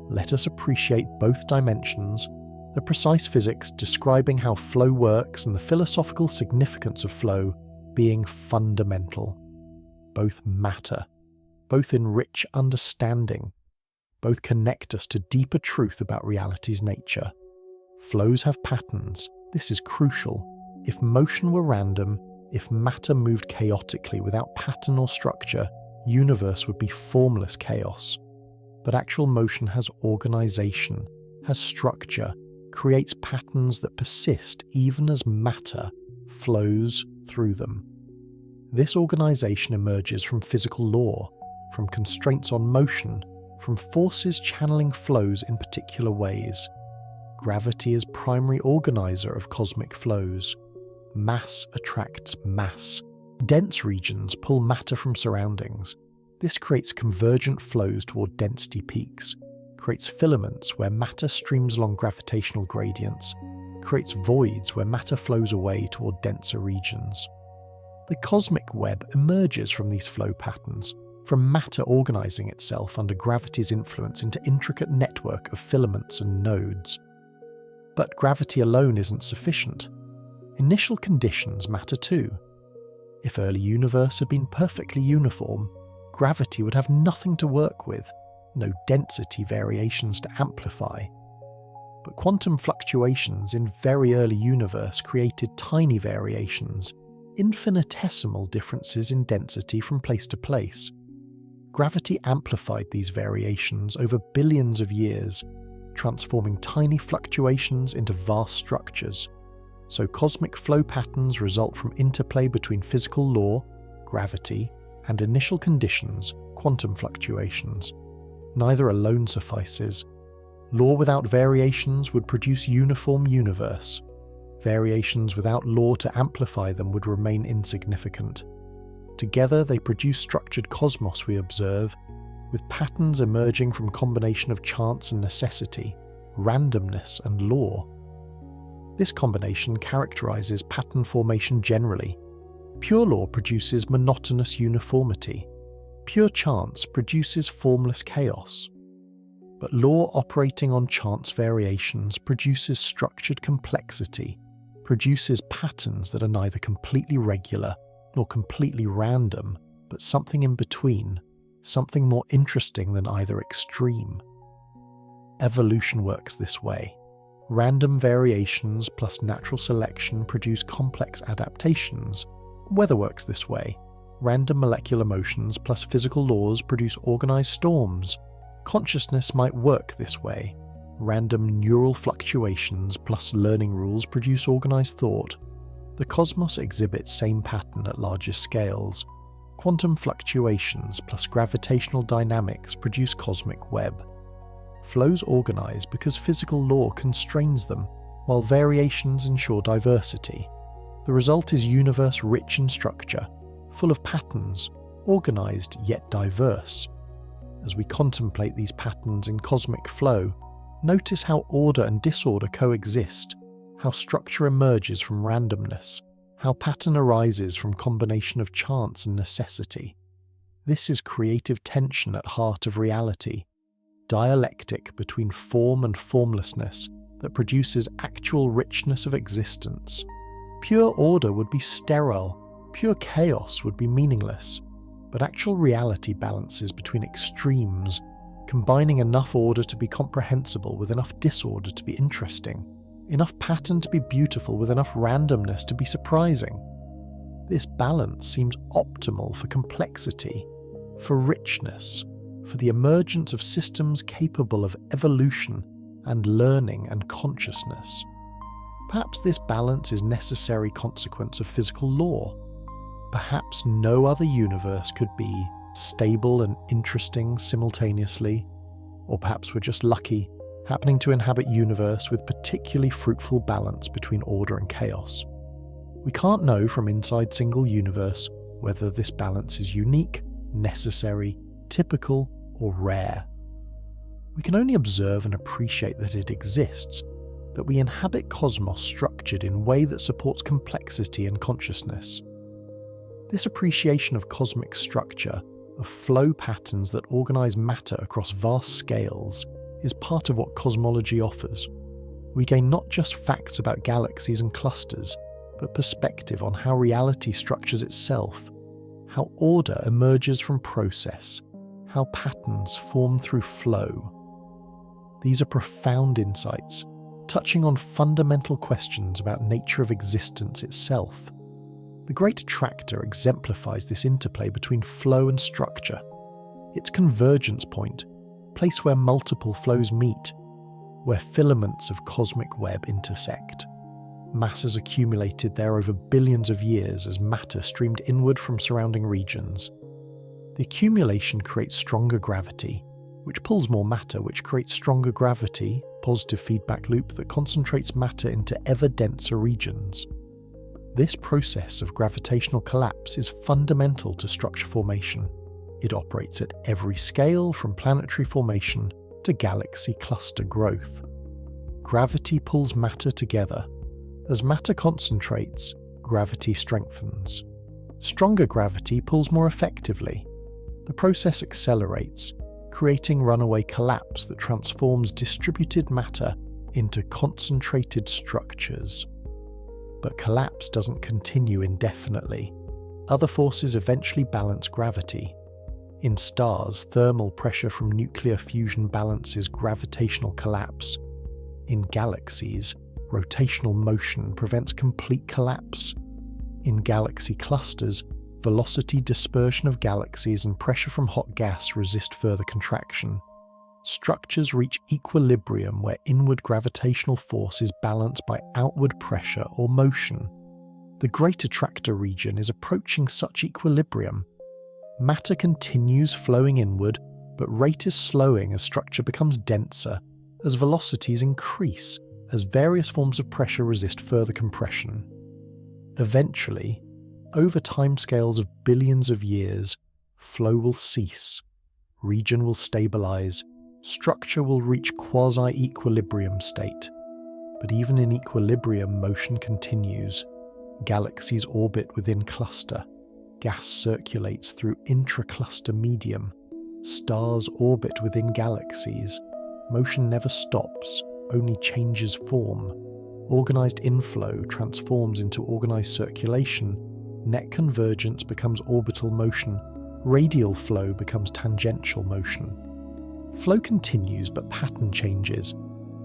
let us appreciate both dimensions, the precise physics describing how flow works and the philosophical significance of flow being fundamental. Both matter, both enrich understanding, both connect us to deeper truth about reality's nature. Flows have patterns. This is crucial. If motion were random, if matter moved chaotically without pattern or structure, universe would be formless chaos. But actual motion has organization, has structure, creates patterns that persist even as matter flows through them. This organization emerges from physical law, from constraints on motion, from forces channeling flows in particular ways. Gravity is primary organizer of cosmic flows. Mass attracts mass. Dense regions pull matter from surroundings. This creates convergent flows toward density peaks, creates filaments where matter streams along gravitational gradients, creates voids where matter flows away toward denser regions. The cosmic web emerges from these flow patterns, from matter organizing itself under gravity's influence into intricate network of filaments and nodes. But gravity alone isn't sufficient. Initial conditions matter too. If early universe had been perfectly uniform, gravity would have nothing to work with, no density variations to amplify. But quantum fluctuations in very early universe created tiny variations, infinitesimal differences in density from place to place. Gravity amplified these variations over billions of years, transforming tiny fluctuations into vast structures. So cosmic flow patterns result from interplay between physical law, gravity, and initial conditions, quantum fluctuations. Neither alone suffices. Law without variations would produce uniform universe. Variations without law to amplify them would remain insignificant. Together they produce structured cosmos we observe, with patterns emerging from combination of chance and necessity, randomness and law. This combination characterizes pattern formation generally. Pure law produces monotonous uniformity. Pure chance produces formless chaos. But law operating on chance variations produces structured complexity, produces patterns that are neither completely regular nor completely random, but something in between, something more interesting than either extreme. Evolution works this way. Random variations plus natural selection produce complex adaptations. Weather works this way. Random molecular motions plus physical laws produce organized storms. Consciousness might work this way. Random neural fluctuations plus learning rules produce organized thought. The cosmos exhibits same pattern at larger scales. Quantum fluctuations plus gravitational dynamics produce cosmic web. Flows organize because physical law constrains them, while variations ensure diversity. The result is universe rich in structure, full of patterns, organized yet diverse. As we contemplate these patterns in cosmic flow, notice how order and disorder coexist, how structure emerges from randomness, how pattern arises from combination of chance and necessity. This is creative tension at heart of reality, dialectic between form and formlessness that produces actual richness of existence. Pure order would be sterile, pure chaos would be meaningless, but actual reality balances between extremes, combining enough order to be comprehensible with enough disorder to be interesting, enough pattern to be beautiful with enough randomness to be surprising. This balance seems optimal for complexity, for richness, for the emergence of systems capable of evolution and learning and consciousness. Perhaps this balance is a necessary consequence of physical law. Perhaps no other universe could be stable and interesting simultaneously, or perhaps we're just lucky, happening to inhabit a universe with particularly fruitful balance between order and chaos. We can't know from inside single universe whether this balance is unique, necessary, typical, or rare. We can only observe and appreciate that it exists, that we inhabit cosmos structured in a way that supports complexity and consciousness. This appreciation of cosmic structure, of flow patterns that organize matter across vast scales, is part of what cosmology offers. We gain not just facts about galaxies and clusters, but perspective on how reality structures itself, how order emerges from process, how patterns form through flow. These are profound insights, touching on fundamental questions about nature of existence itself. The Great Attractor exemplifies this interplay between flow and structure. Its convergence point, a place where multiple flows meet, where filaments of cosmic web intersect. Mass has accumulated there over billions of years as matter streamed inward from surrounding regions. The accumulation creates stronger gravity, which pulls more matter, which creates stronger gravity, positive feedback loop that concentrates matter into ever denser regions. This process of gravitational collapse is fundamental to structure formation. It operates at every scale, from planetary formation to galaxy cluster growth. Gravity pulls matter together. As matter concentrates, gravity strengthens. Stronger gravity pulls more effectively. The process accelerates, creating runaway collapse that transforms distributed matter into concentrated structures. But collapse doesn't continue indefinitely. Other forces eventually balance gravity. In stars, thermal pressure from nuclear fusion balances gravitational collapse. In galaxies, rotational motion prevents complete collapse. In galaxy clusters, velocity dispersion of galaxies and pressure from hot gas resist further contraction. Structures reach equilibrium where inward gravitational force is balanced by outward pressure or motion. The Great Attractor region is approaching such equilibrium. Matter continues flowing inward, but rate is slowing as structure becomes denser, as velocities increase, as various forms of pressure resist further compression. Eventually, over timescales of billions of years, flow will cease, region will stabilize, structure will reach quasi-equilibrium state. But even in equilibrium, motion continues. Galaxies orbit within cluster. Gas circulates through intra-cluster medium. Stars orbit within galaxies. Motion never stops, only changes form. Organized inflow transforms into organized circulation. Net convergence becomes orbital motion. Radial flow becomes tangential motion. Flow continues, but pattern changes.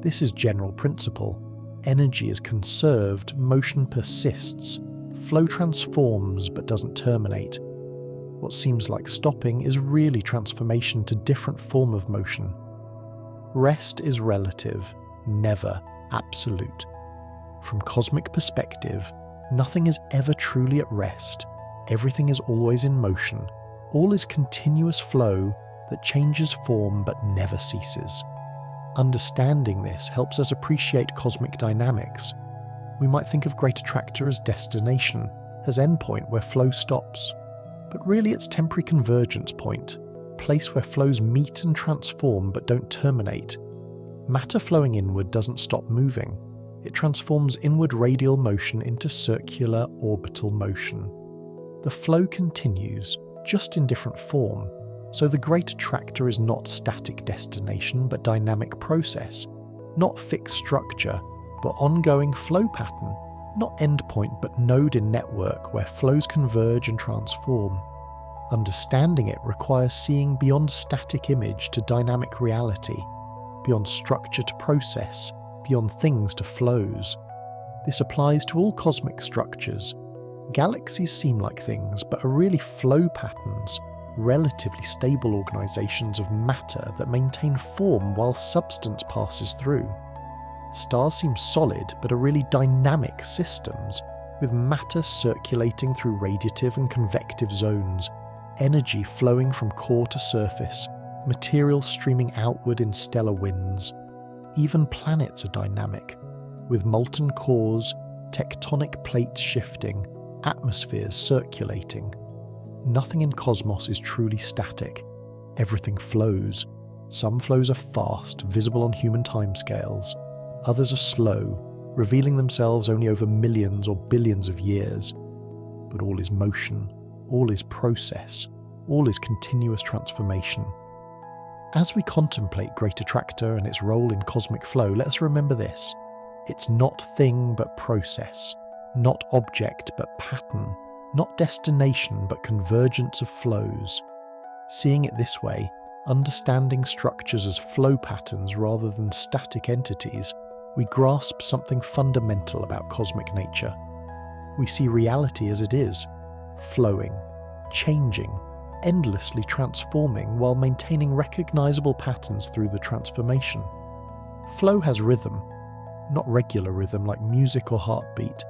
This is general principle. Energy is conserved, motion persists. Flow transforms, but doesn't terminate. What seems like stopping is really transformation to different form of motion. Rest is relative, never absolute. From cosmic perspective, nothing is ever truly at rest. Everything is always in motion. All is continuous flow that changes form but never ceases. Understanding this helps us appreciate cosmic dynamics. We might think of Great Attractor as destination, as endpoint where flow stops. But really it's temporary convergence point, place where flows meet and transform but don't terminate. Matter flowing inward doesn't stop moving. It transforms inward radial motion into circular orbital motion. The flow continues, just in different form. So the Great Attractor is not static destination but dynamic process, not fixed structure, but ongoing flow pattern, not endpoint but node in network where flows converge and transform. Understanding it requires seeing beyond static image to dynamic reality, beyond structure to process, beyond things to flows. This applies to all cosmic structures. Galaxies seem like things, but are really flow patterns, relatively stable organisations of matter that maintain form while substance passes through. Stars seem solid but are really dynamic systems, with matter circulating through radiative and convective zones, energy flowing from core to surface, material streaming outward in stellar winds. Even planets are dynamic, with molten cores, tectonic plates shifting, atmospheres circulating. Nothing in cosmos is truly static. Everything flows. Some flows are fast, visible on human timescales. Others are slow, revealing themselves only over millions or billions of years. But all is motion, all is process, all is continuous transformation. As we contemplate Great Attractor and its role in cosmic flow, let us remember this. It's not thing but process, not object but pattern, not destination but convergence of flows. Seeing it this way, understanding structures as flow patterns rather than static entities, we grasp something fundamental about cosmic nature. We see reality as it is, flowing, changing, endlessly transforming while maintaining recognizable patterns through the transformation. Flow has rhythm, not regular rhythm like music or heartbeat,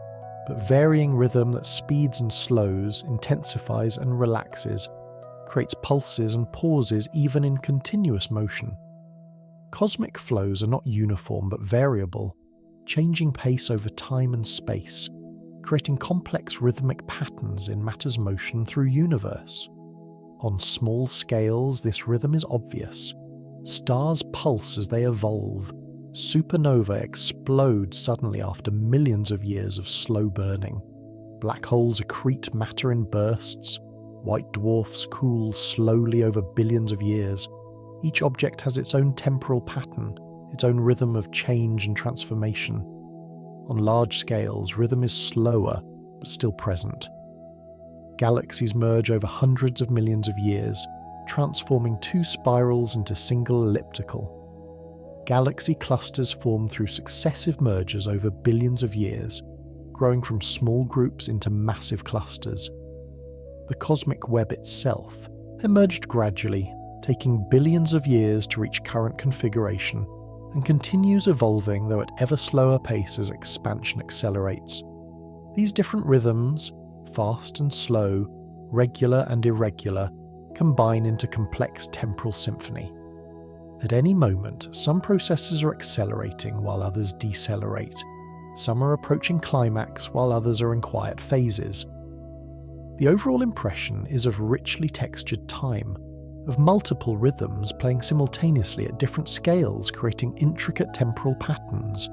but varying rhythm that speeds and slows, intensifies and relaxes, creates pulses and pauses even in continuous motion. Cosmic flows are not uniform but variable, changing pace over time and space, creating complex rhythmic patterns in matter's motion through universe. On small scales, this rhythm is obvious. Stars pulse as they evolve. Supernova explode suddenly after millions of years of slow burning. Black holes accrete matter in bursts. White dwarfs cool slowly over billions of years. Each object has its own temporal pattern, its own rhythm of change and transformation. On large scales, rhythm is slower, but still present. Galaxies merge over hundreds of millions of years, transforming two spirals into single elliptical. Galaxy clusters form through successive mergers over billions of years, growing from small groups into massive clusters. The cosmic web itself emerged gradually, taking billions of years to reach current configuration, and continues evolving though at ever slower pace as expansion accelerates. These different rhythms, fast and slow, regular and irregular, combine into complex temporal symphony. At any moment, some processes are accelerating while others decelerate. Some are approaching climax while others are in quiet phases. The overall impression is of richly textured time, of multiple rhythms playing simultaneously at different scales, creating intricate temporal patterns.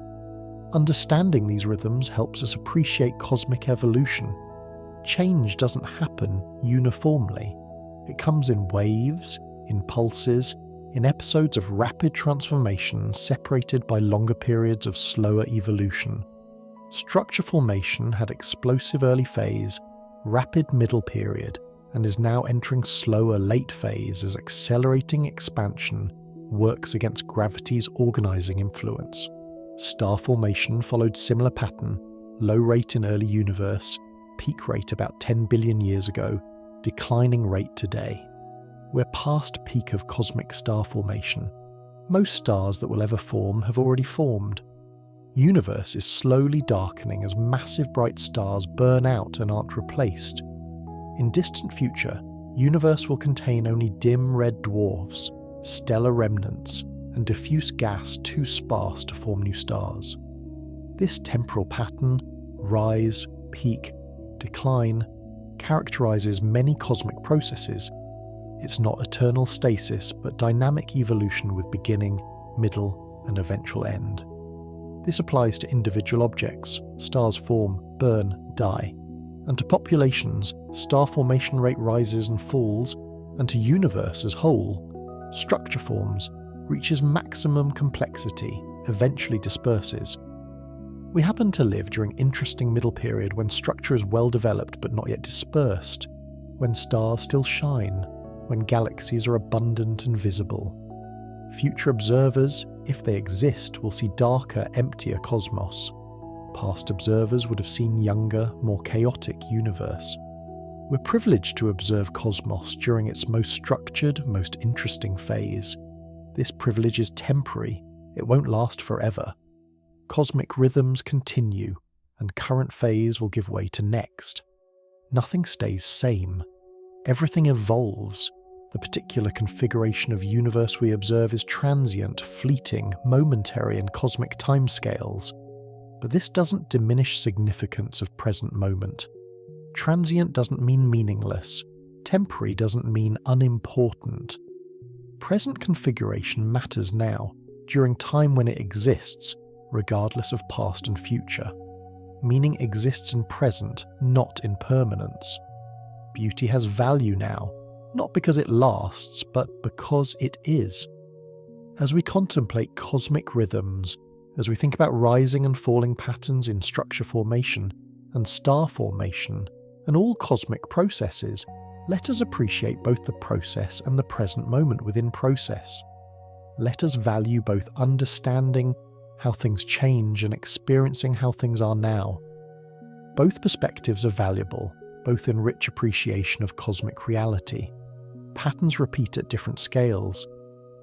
Understanding these rhythms helps us appreciate cosmic evolution. Change doesn't happen uniformly. It comes in waves, in pulses, in episodes of rapid transformation separated by longer periods of slower evolution. Structure formation had explosive early phase, rapid middle period, and is now entering slower late phase as accelerating expansion works against gravity's organising influence. Star formation followed similar pattern, low rate in early universe, peak rate about 10 billion years ago, declining rate today. We're past peak of cosmic star formation. Most stars that will ever form have already formed. Universe is slowly darkening as massive bright stars burn out and aren't replaced. In distant future, universe will contain only dim red dwarfs, stellar remnants, and diffuse gas too sparse to form new stars. This temporal pattern, rise, peak, decline, characterizes many cosmic processes. It's not eternal stasis, but dynamic evolution with beginning, middle, and eventual end. This applies to individual objects. Stars form, burn, die. And to populations, star formation rate rises and falls, and to universe as whole, structure forms, reaches maximum complexity, eventually disperses. We happen to live during interesting middle period when structure is well developed but not yet dispersed, when stars still shine, when galaxies are abundant and visible. Future observers, if they exist, will see darker, emptier cosmos. Past observers would have seen younger, more chaotic universe. We're privileged to observe cosmos during its most structured, most interesting phase. This privilege is temporary, it won't last forever. Cosmic rhythms continue, and current phase will give way to next. Nothing stays same. Everything evolves. The particular configuration of universe we observe is transient, fleeting, momentary in cosmic timescales. But this doesn't diminish significance of present moment. Transient doesn't mean meaningless. Temporary doesn't mean unimportant. Present configuration matters now, during time when it exists, regardless of past and future. Meaning exists in present, not in permanence. Beauty has value now, not because it lasts, but because it is. As we contemplate cosmic rhythms, as we think about rising and falling patterns in structure formation and star formation, and all cosmic processes, let us appreciate both the process and the present moment within process. Let us value both understanding how things change and experiencing how things are now. Both perspectives are valuable, both enrich appreciation of cosmic reality. Patterns repeat at different scales.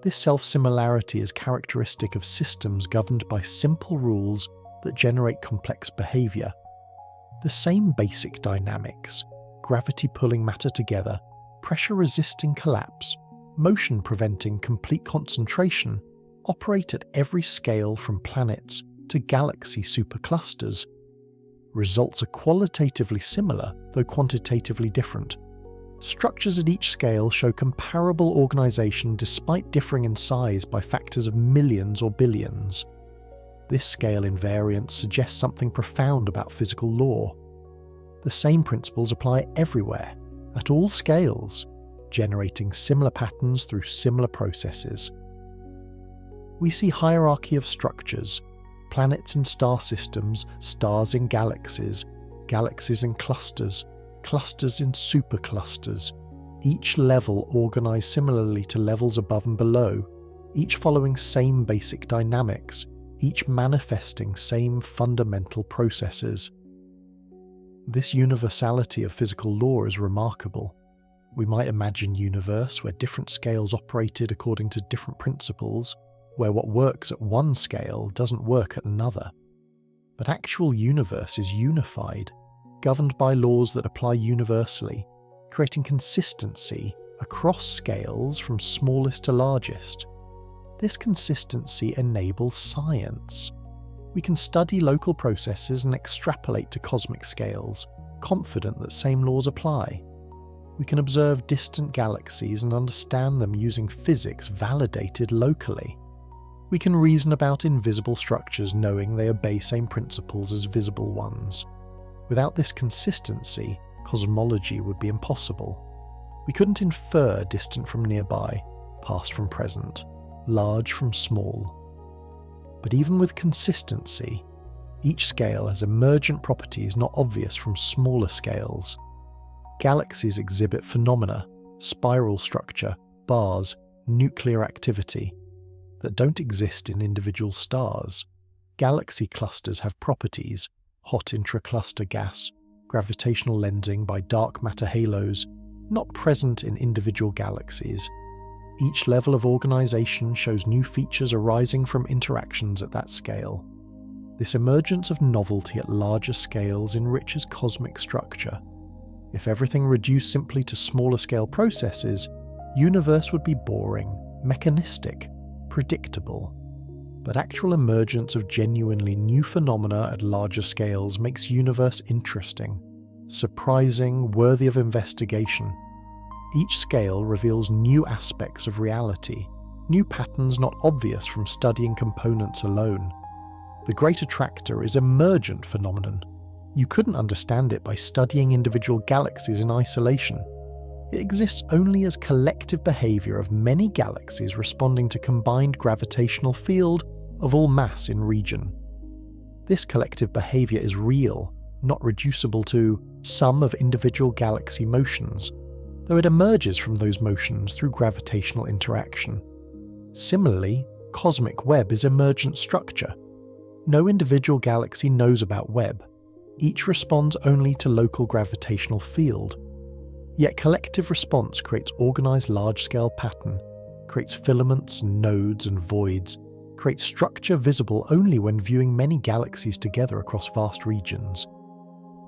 This self-similarity is characteristic of systems governed by simple rules that generate complex behavior. The same basic dynamics, gravity pulling matter together, pressure resisting collapse, motion preventing complete concentration, operate at every scale from planets to galaxy superclusters. Results are qualitatively similar, though quantitatively different. Structures at each scale show comparable organization despite differing in size by factors of millions or billions. This scale invariance suggests something profound about physical law. The same principles apply everywhere, at all scales, generating similar patterns through similar processes. We see hierarchy of structures, planets in star systems, stars in galaxies, galaxies in clusters, clusters in superclusters, each level organized similarly to levels above and below, each following same basic dynamics, each manifesting same fundamental processes. This universality of physical law is remarkable. We might imagine a universe where different scales operated according to different principles, where what works at one scale doesn't work at another. But actual universe is unified, governed by laws that apply universally, creating consistency across scales from smallest to largest. This consistency enables science. We can study local processes and extrapolate to cosmic scales, confident that same laws apply. We can observe distant galaxies and understand them using physics validated locally. We can reason about invisible structures knowing they obey same principles as visible ones. Without this consistency, cosmology would be impossible. We couldn't infer distant from nearby, past from present, large from small. But even with consistency, each scale has emergent properties not obvious from smaller scales. Galaxies exhibit phenomena, spiral structure, bars, nuclear activity, that don't exist in individual stars. Galaxy clusters have properties, hot intracluster gas, gravitational lensing by dark matter halos, not present in individual galaxies. Each level of organization shows new features arising from interactions at that scale. This emergence of novelty at larger scales enriches cosmic structure. If everything reduced simply to smaller scale processes, universe would be boring, mechanistic, predictable. But actual emergence of genuinely new phenomena at larger scales makes universe interesting, surprising, worthy of investigation. Each scale reveals new aspects of reality, new patterns not obvious from studying components alone. The Great Attractor is an emergent phenomenon. You couldn't understand it by studying individual galaxies in isolation. It exists only as collective behavior of many galaxies responding to combined gravitational field of all mass in region. This collective behavior is real, not reducible to sum of individual galaxy motions, though it emerges from those motions through gravitational interaction. Similarly, cosmic web is emergent structure. No individual galaxy knows about web. Each responds only to local gravitational field. Yet collective response creates organised large-scale pattern, creates filaments, nodes and voids, creates structure visible only when viewing many galaxies together across vast regions.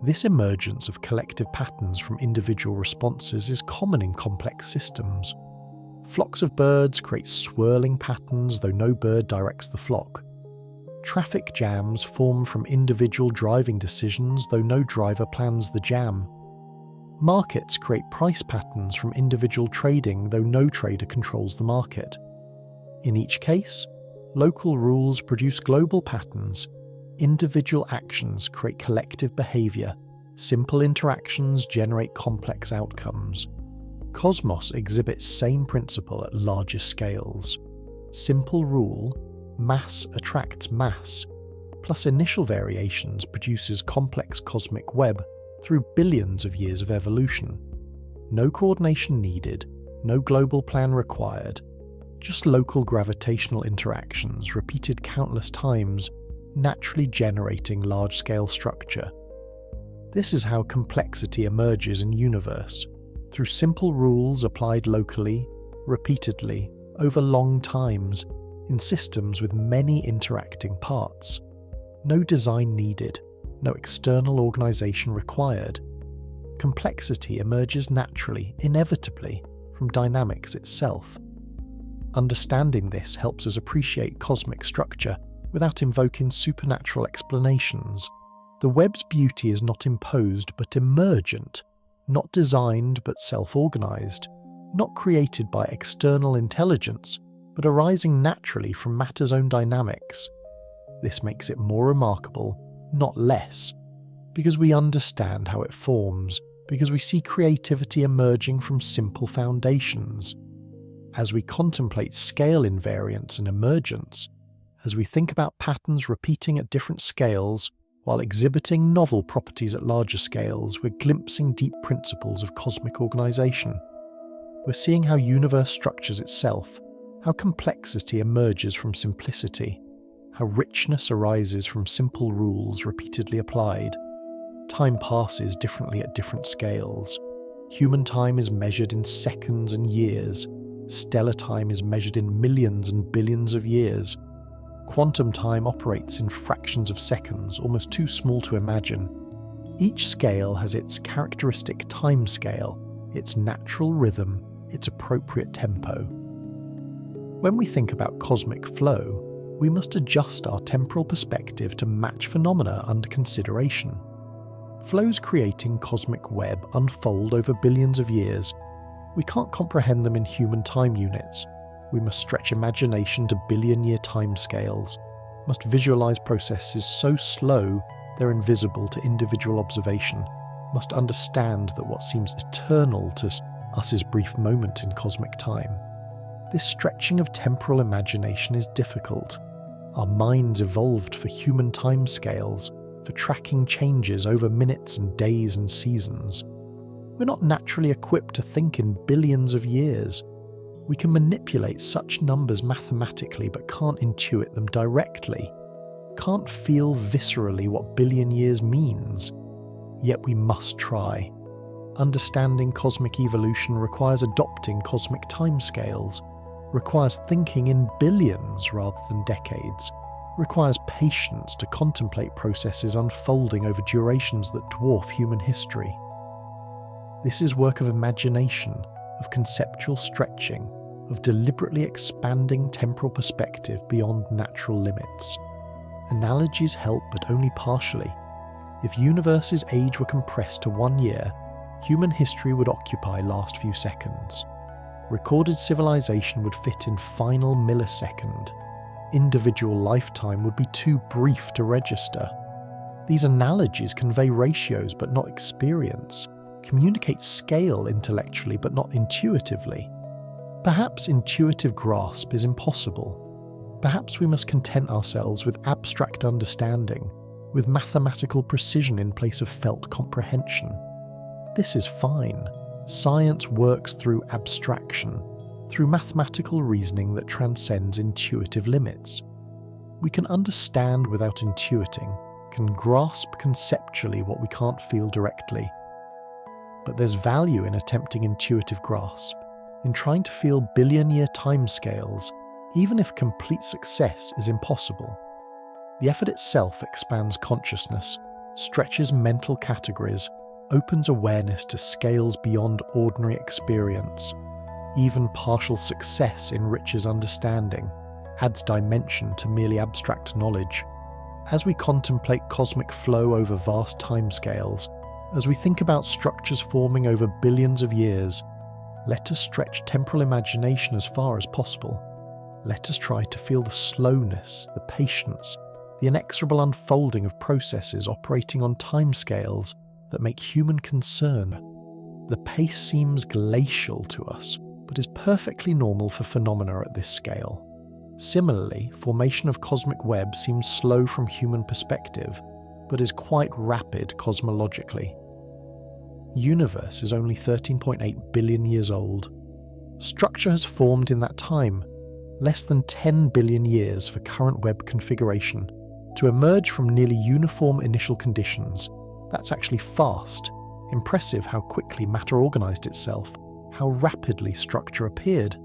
This emergence of collective patterns from individual responses is common in complex systems. Flocks of birds create swirling patterns though no bird directs the flock. Traffic jams form from individual driving decisions though no driver plans the jam. Markets create price patterns from individual trading though no trader controls the market. In each case, local rules produce global patterns. Individual actions create collective behaviour. Simple interactions generate complex outcomes. Cosmos exhibits same principle at larger scales. Simple rule, mass attracts mass, plus initial variations produces complex cosmic web through billions of years of evolution. No coordination needed, no global plan required, just local gravitational interactions repeated countless times, naturally generating large-scale structure. This is how complexity emerges in universe, through simple rules applied locally, repeatedly, over long times, in systems with many interacting parts. No design needed, no external organisation required. Complexity emerges naturally, inevitably, from dynamics itself. Understanding this helps us appreciate cosmic structure without invoking supernatural explanations. The web's beauty is not imposed but emergent, not designed but self-organised, not created by external intelligence but arising naturally from matter's own dynamics. This makes it more remarkable, not less, because we understand how it forms, because we see creativity emerging from simple foundations. As we contemplate scale invariance and emergence, as we think about patterns repeating at different scales while exhibiting novel properties at larger scales, we're glimpsing deep principles of cosmic organisation. We're seeing how universe structures itself, how complexity emerges from simplicity, how richness arises from simple rules repeatedly applied. Time passes differently at different scales. Human time is measured in seconds and years. Stellar time is measured in millions and billions of years. Quantum time operates in fractions of seconds, almost too small to imagine. Each scale has its characteristic time scale, its natural rhythm, its appropriate tempo. When we think about cosmic flow, we must adjust our temporal perspective to match phenomena under consideration. Flows creating cosmic web unfold over billions of years. We can't comprehend them in human time units. We must stretch imagination to billion-year timescales, must visualize processes so slow they're invisible to individual observation, must understand that what seems eternal to us is brief moment in cosmic time. This stretching of temporal imagination is difficult. Our minds evolved for human timescales, for tracking changes over minutes and days and seasons. We're not naturally equipped to think in billions of years. We can manipulate such numbers mathematically but can't intuit them directly, can't feel viscerally what billion years means. Yet we must try. Understanding cosmic evolution requires adopting cosmic timescales, requires thinking in billions rather than decades, requires patience to contemplate processes unfolding over durations that dwarf human history. This is work of imagination, of conceptual stretching, of deliberately expanding temporal perspective beyond natural limits. Analogies help, but only partially. If universe's age were compressed to 1 year, human history would occupy last few seconds. Recorded civilization would fit in final millisecond. Individual lifetime would be too brief to register. These analogies convey ratios but not experience, communicate scale intellectually but not intuitively. Perhaps intuitive grasp is impossible. Perhaps we must content ourselves with abstract understanding, with mathematical precision in place of felt comprehension. This is fine. Science works through abstraction, through mathematical reasoning that transcends intuitive limits. We can understand without intuiting, can grasp conceptually what we can't feel directly. But there's value in attempting intuitive grasp, in trying to feel billion-year timescales, even if complete success is impossible. The effort itself expands consciousness, stretches mental categories, opens awareness to scales beyond ordinary experience. Even partial success enriches understanding, adds dimension to merely abstract knowledge. As we contemplate cosmic flow over vast timescales, as we think about structures forming over billions of years, let us stretch temporal imagination as far as possible. Let us try to feel the slowness, the patience, the inexorable unfolding of processes operating on timescales that make human concern. The pace seems glacial to us, but is perfectly normal for phenomena at this scale. Similarly, formation of cosmic web seems slow from human perspective, but is quite rapid cosmologically. Universe is only 13.8 billion years old. Structure has formed in that time, less than 10 billion years for current web configuration. To emerge from nearly uniform initial conditions, that's actually fast. Impressive how quickly matter organized itself, how rapidly structure appeared.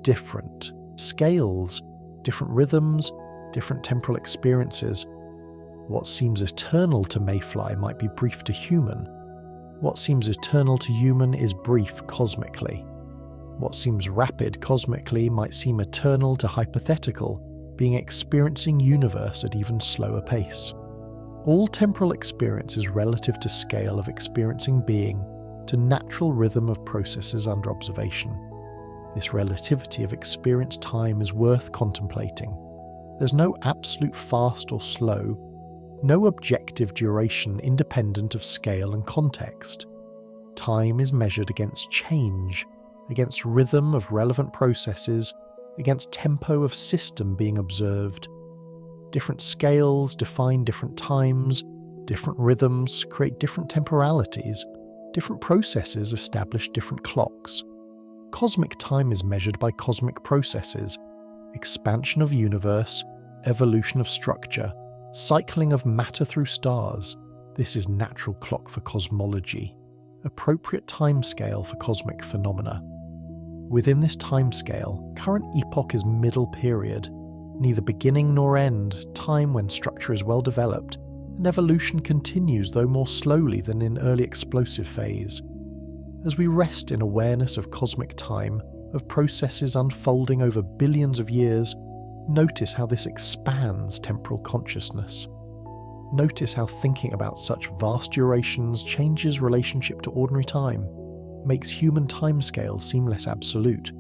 Different scales, different rhythms, different temporal experiences. What seems eternal to Mayfly might be brief to human. What seems eternal to human is brief cosmically. What seems rapid cosmically might seem eternal to hypothetical, being experiencing universe at even slower pace. All temporal experience is relative to scale of experiencing being, to natural rhythm of processes under observation. This relativity of experience time is worth contemplating. There's no absolute fast or slow, no objective duration independent of scale and context. Time is measured against change, against rhythm of relevant processes, against tempo of system being observed. Different scales define different times, different rhythms create different temporalities, different processes establish different clocks. Cosmic time is measured by cosmic processes, expansion of universe, evolution of structure, cycling of matter through stars. This is natural clock for cosmology, appropriate timescale for cosmic phenomena. Within this timescale, current epoch is middle period, neither beginning nor end, time when structure is well developed, and evolution continues though more slowly than in early explosive phase. As we rest in awareness of cosmic time, of processes unfolding over billions of years, notice how this expands temporal consciousness. Notice how thinking about such vast durations changes relationship to ordinary time, makes human timescales seem less absolute,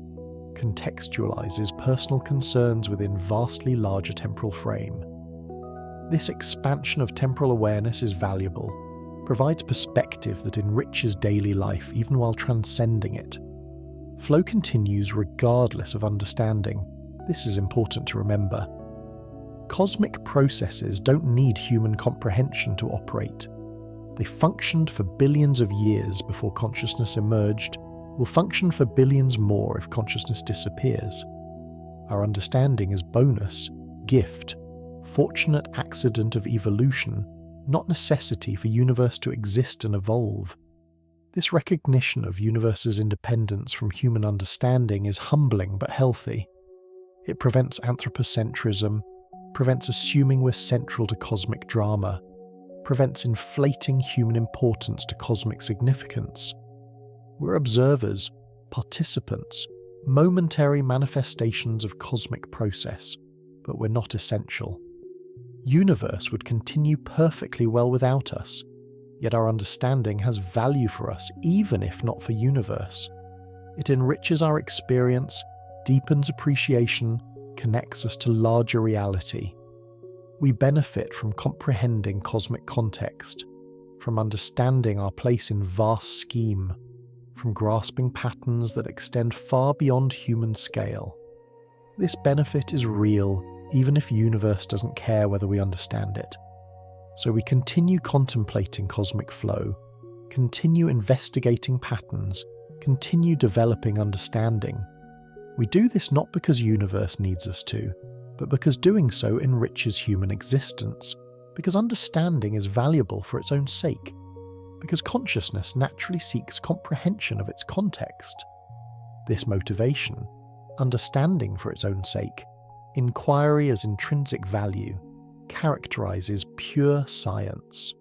contextualizes personal concerns within vastly larger temporal frame. This expansion of temporal awareness is valuable, provides perspective that enriches daily life even while transcending it. Flow continues regardless of understanding. This is important to remember. Cosmic processes don't need human comprehension to operate. They functioned for billions of years before consciousness emerged, will function for billions more if consciousness disappears. Our understanding is bonus, gift, fortunate accident of evolution, not necessity for universe to exist and evolve. This recognition of universe's independence from human understanding is humbling but healthy. It prevents anthropocentrism, prevents assuming we're central to cosmic drama, prevents inflating human importance to cosmic significance. We're observers, participants, momentary manifestations of cosmic process, but we're not essential. Universe would continue perfectly well without us, yet our understanding has value for us even if not for universe. It enriches our experience, deepens appreciation, connects us to larger reality. We benefit from comprehending cosmic context, from understanding our place in vast scheme, from grasping patterns that extend far beyond human scale. This benefit is real, even if universe doesn't care whether we understand it. So we continue contemplating cosmic flow, continue investigating patterns, continue developing understanding. We do this not because universe needs us to, but because doing so enriches human existence, because understanding is valuable for its own sake. because consciousness naturally seeks comprehension of its context. This motivation, understanding for its own sake, inquiry as intrinsic value, characterizes pure science.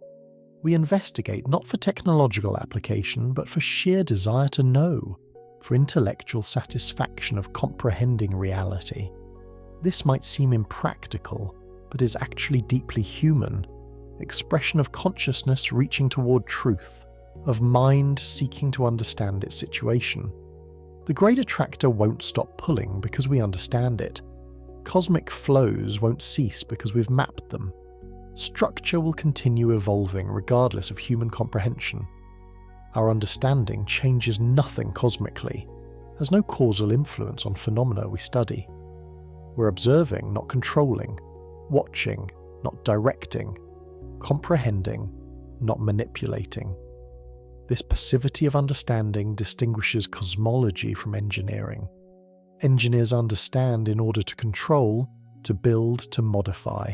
We investigate not for technological application, but for sheer desire to know, for intellectual satisfaction of comprehending reality. This might seem impractical, but is actually deeply human, expression of consciousness reaching toward truth, of mind seeking to understand its situation. The Great Attractor won't stop pulling because we understand it. Cosmic flows won't cease because we've mapped them. Structure will continue evolving regardless of human comprehension. Our understanding changes nothing cosmically, has no causal influence on phenomena we study. We're observing, not controlling, watching, not directing, comprehending, not manipulating. This passivity of understanding distinguishes cosmology from engineering. Engineers understand in order to control, to build, to modify.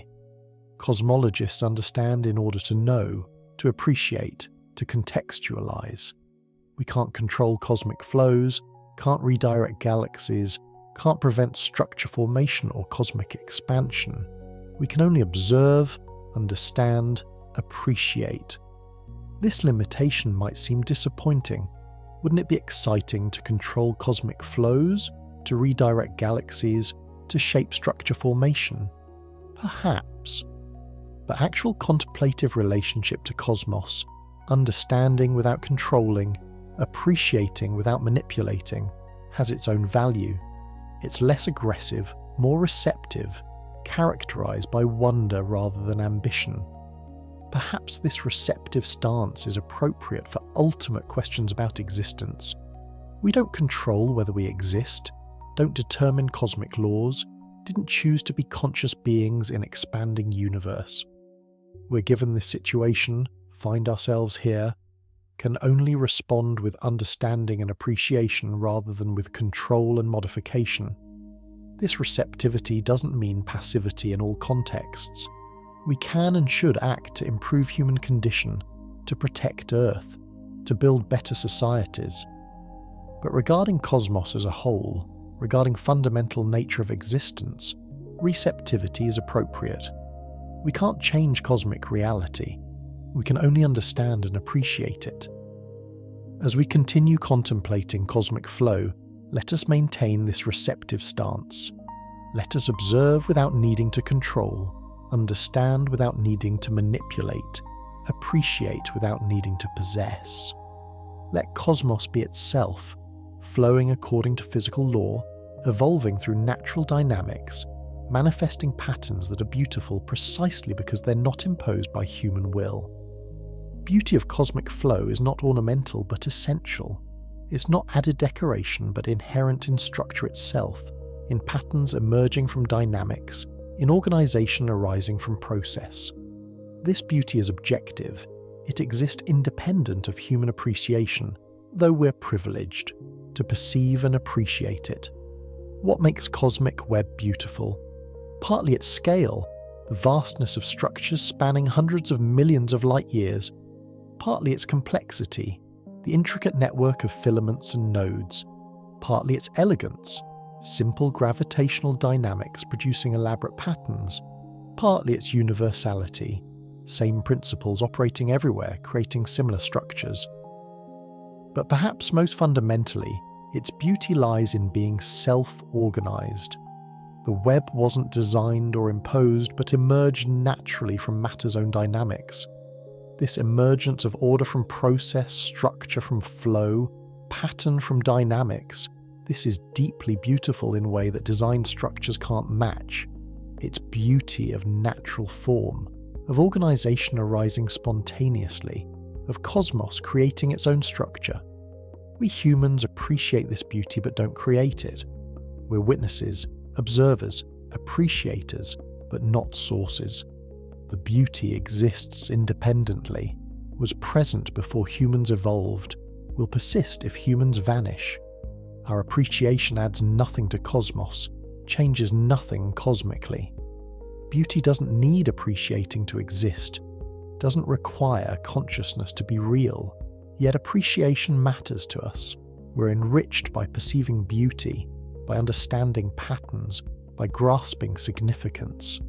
Cosmologists understand in order to know, to appreciate, to contextualize. We can't control cosmic flows, can't redirect galaxies, can't prevent structure formation or cosmic expansion. We can only observe, understand, appreciate. This limitation might seem disappointing. Wouldn't it be exciting to control cosmic flows, to redirect galaxies, to shape structure formation? Perhaps. But actual contemplative relationship to cosmos, understanding without controlling, appreciating without manipulating, has its own value. It's less aggressive, more receptive, characterized by wonder rather than ambition. Perhaps this receptive stance is appropriate for ultimate questions about existence. We don't control whether we exist, don't determine cosmic laws, didn't choose to be conscious beings in an expanding universe. We're given this situation, find ourselves here, can only respond with understanding and appreciation rather than with control and modification. This receptivity doesn't mean passivity in all contexts. We can and should act to improve human condition, to protect Earth, to build better societies. But regarding cosmos as a whole, regarding fundamental nature of existence, receptivity is appropriate. We can't change cosmic reality. We can only understand and appreciate it. As we continue contemplating cosmic flow, let us maintain this receptive stance. Let us observe without needing to control, understand without needing to manipulate, appreciate without needing to possess. Let cosmos be itself, flowing according to physical law, evolving through natural dynamics, manifesting patterns that are beautiful precisely because they're not imposed by human will. Beauty of cosmic flow is not ornamental but essential. It's not added decoration but inherent in structure itself, in patterns emerging from dynamics, in organization arising from process. This beauty is objective. It exists independent of human appreciation, though we're privileged to perceive and appreciate it. What makes cosmic web beautiful? Partly its scale, the vastness of structures spanning hundreds of millions of light years, partly its complexity, the intricate network of filaments and nodes, partly its elegance, simple gravitational dynamics producing elaborate patterns, partly its universality, same principles operating everywhere, creating similar structures. But perhaps most fundamentally, its beauty lies in being self-organized. The web wasn't designed or imposed, but emerged naturally from matter's own dynamics. This emergence of order from process, structure from flow, pattern from dynamics, this is deeply beautiful in a way that design structures can't match. Its beauty of natural form, of organization arising spontaneously, of cosmos creating its own structure. We humans appreciate this beauty but don't create it. We're witnesses, observers, appreciators, but not sources. The beauty exists independently, was present before humans evolved, will persist if humans vanish. Our appreciation adds nothing to cosmos, changes nothing cosmically. Beauty doesn't need appreciating to exist. doesn't require consciousness to be real, yet appreciation matters to us. We're enriched by perceiving beauty, by understanding patterns, by grasping significance.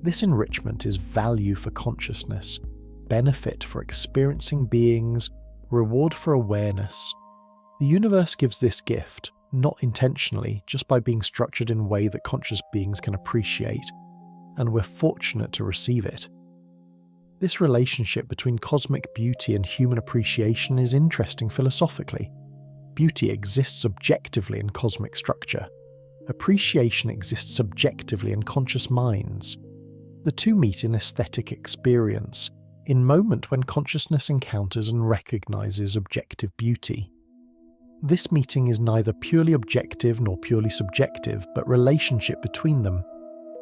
This enrichment is value for consciousness, benefit for experiencing beings, reward for awareness. The universe gives this gift, not intentionally, just by being structured in a way that conscious beings can appreciate, and we're fortunate to receive it. This relationship between cosmic beauty and human appreciation is interesting philosophically. Beauty exists objectively in cosmic structure. Appreciation exists subjectively in conscious minds. The two meet in aesthetic experience, in moment when consciousness encounters and recognizes objective beauty. This meeting is neither purely objective nor purely subjective, but relationship between them,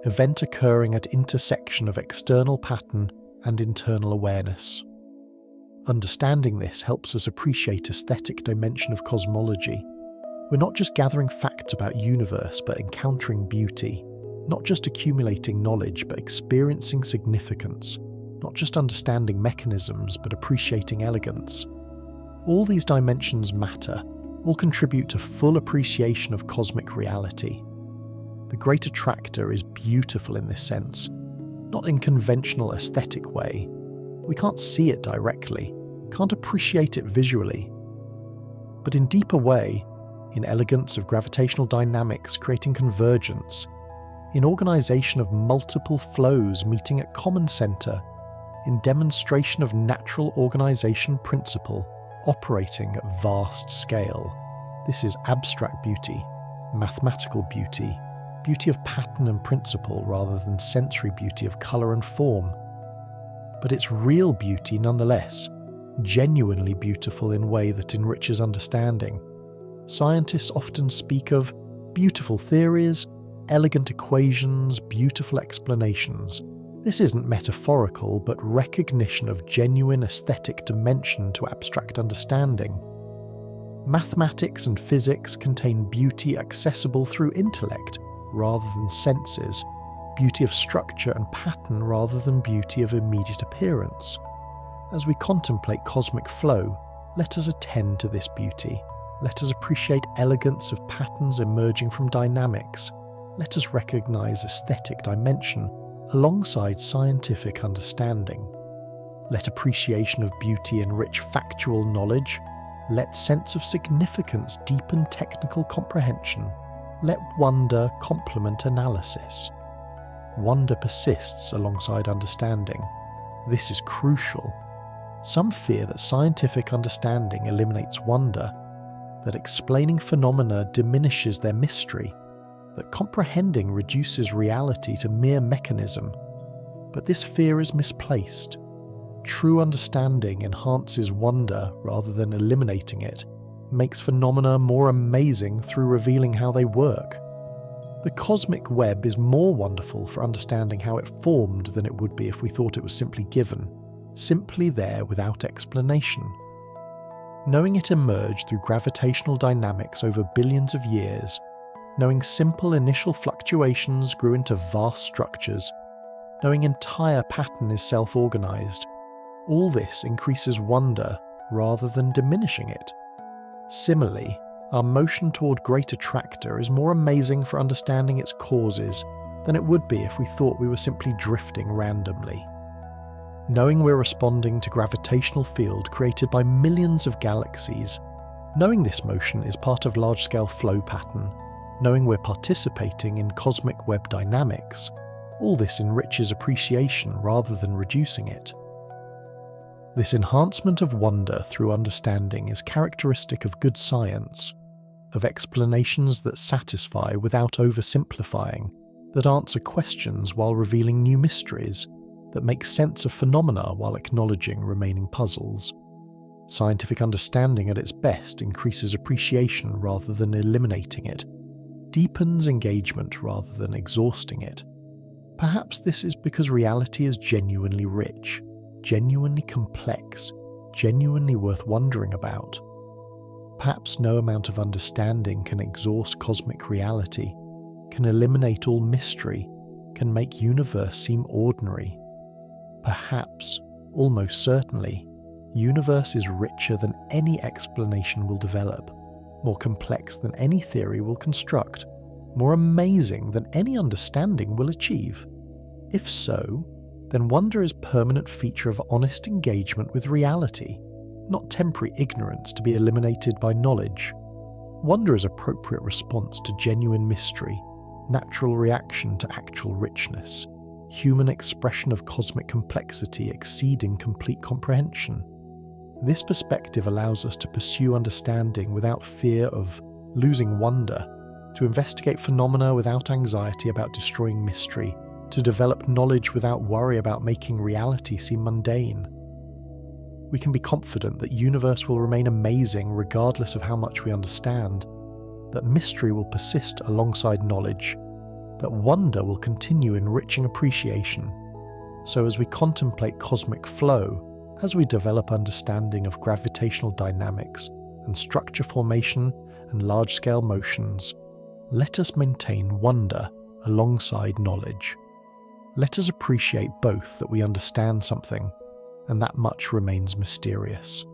event occurring at intersection of external pattern and internal awareness. Understanding this helps us appreciate aesthetic dimension of cosmology. We're not just gathering facts about universe, but encountering beauty, not just accumulating knowledge, but experiencing significance, not just understanding mechanisms, but appreciating elegance. All these dimensions matter, all contribute to full appreciation of cosmic reality. The Great Attractor is beautiful in this sense, not in conventional aesthetic way. We can't see it directly, can't appreciate it visually, but in deeper way, in elegance of gravitational dynamics creating convergence, in organization of multiple flows meeting at common center, in demonstration of natural organization principle operating at vast scale. This is abstract beauty, mathematical beauty, beauty of pattern and principle rather than sensory beauty of color and form. But it's real beauty nonetheless, genuinely beautiful in a way that enriches understanding. Scientists often speak of beautiful theories, elegant equations, beautiful explanations. This isn't metaphorical, but recognition of genuine aesthetic dimension to abstract understanding. Mathematics and physics contain beauty accessible through intellect rather than senses, beauty of structure and pattern rather than beauty of immediate appearance. As we contemplate cosmic flow, let us attend to this beauty. Let us appreciate elegance of patterns emerging from dynamics. Let us recognize aesthetic dimension alongside scientific understanding. Let appreciation of beauty enrich factual knowledge. Let sense of significance deepen technical comprehension. Let wonder complement analysis. Wonder persists alongside understanding. This is crucial. Some fear that scientific understanding eliminates wonder, that explaining phenomena diminishes their mystery, that comprehending reduces reality to mere mechanism. But this fear is misplaced. True understanding enhances wonder rather than eliminating it, makes phenomena more amazing through revealing how they work. The cosmic web is more wonderful for understanding how it formed than it would be if we thought it was simply given, simply there without explanation. Knowing it emerged through gravitational dynamics over billions of years, knowing simple initial fluctuations grew into vast structures, knowing entire pattern is self-organized, all this increases wonder rather than diminishing it. Similarly, our motion toward Great Attractor is more amazing for understanding its causes than it would be if we thought we were simply drifting randomly. Knowing we're responding to gravitational field created by millions of galaxies, knowing this motion is part of large-scale flow pattern, knowing we're participating in cosmic web dynamics, all this enriches appreciation rather than reducing it. This enhancement of wonder through understanding is characteristic of good science, of explanations that satisfy without oversimplifying, that answer questions while revealing new mysteries, that make sense of phenomena while acknowledging remaining puzzles. Scientific understanding at its best increases appreciation rather than eliminating it, deepens engagement rather than exhausting it. Perhaps this is because reality is genuinely rich, genuinely complex, genuinely worth wondering about. Perhaps no amount of understanding can exhaust cosmic reality, can eliminate all mystery, can make universe seem ordinary. Perhaps almost certainly, universe is richer than any explanation will develop, more complex than any theory will construct, more amazing than any understanding will achieve. If so, then wonder is a permanent feature of honest engagement with reality, not temporary ignorance to be eliminated by knowledge. Wonder is appropriate response to genuine mystery, natural reaction to actual richness, human expression of cosmic complexity exceeding complete comprehension. This perspective allows us to pursue understanding without fear of losing wonder, to investigate phenomena without anxiety about destroying mystery, to develop knowledge without worry about making reality seem mundane. We can be confident that the universe will remain amazing regardless of how much we understand, that mystery will persist alongside knowledge, that wonder will continue enriching appreciation. So as we contemplate cosmic flow, as we develop understanding of gravitational dynamics and structure formation and large-scale motions, let us maintain wonder alongside knowledge. Let us appreciate both that we understand something and that much remains mysterious.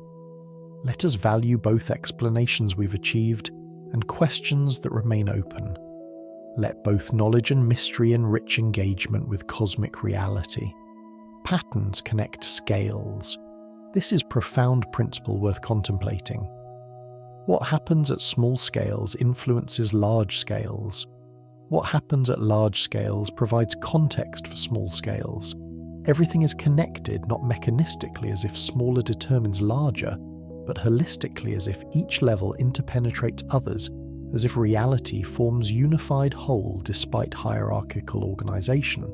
Let us value both explanations we've achieved and questions that remain open. Let both knowledge and mystery enrich engagement with cosmic reality. Patterns connect scales. This is a profound principle worth contemplating. What happens at small scales influences large scales. What happens at large scales provides context for small scales. Everything is connected, not mechanistically as if smaller determines larger, but holistically as if each level interpenetrates others, as if reality forms unified whole despite hierarchical organization.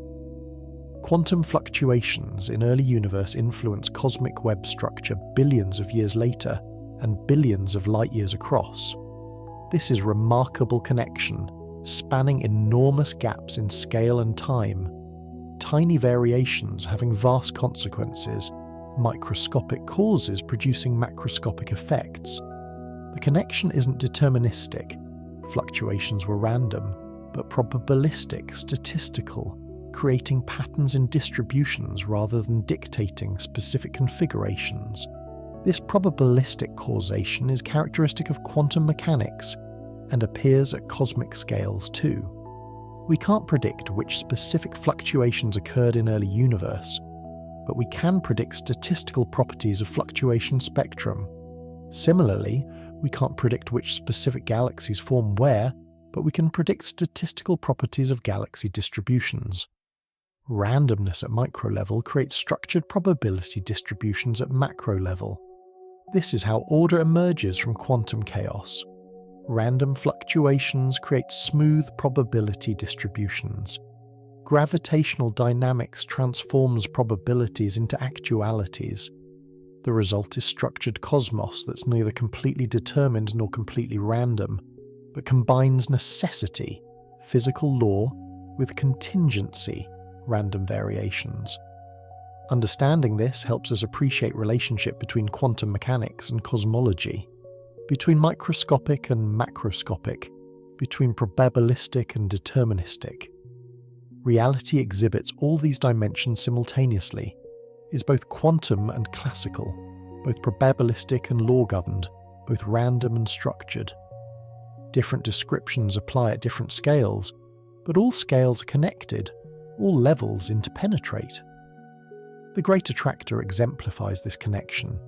Quantum fluctuations in early universe influence cosmic web structure billions of years later and billions of light years across. This is remarkable connection, spanning enormous gaps in scale and time, tiny variations having vast consequences, microscopic causes producing macroscopic effects. The connection isn't deterministic, fluctuations were random, but probabilistic, statistical, creating patterns in distributions rather than dictating specific configurations. This probabilistic causation is characteristic of quantum mechanics and appears at cosmic scales too. We can't predict which specific fluctuations occurred in early universe, but we can predict statistical properties of fluctuation spectrum. Similarly, we can't predict which specific galaxies form where, but we can predict statistical properties of galaxy distributions. Randomness at micro level creates structured probability distributions at macro level. This is how order emerges from quantum chaos. Random fluctuations create smooth probability distributions. Gravitational dynamics transforms probabilities into actualities. The result is structured cosmos that's neither completely determined nor completely random, but combines necessity, physical law, with contingency, random variations. Understanding this helps us appreciate relationship between quantum mechanics and cosmology, between microscopic and macroscopic, between probabilistic and deterministic. Reality exhibits all these dimensions simultaneously, is both quantum and classical, both probabilistic and law-governed, both random and structured. Different descriptions apply at different scales, but all scales are connected, all levels interpenetrate. The Great Attractor exemplifies this connection.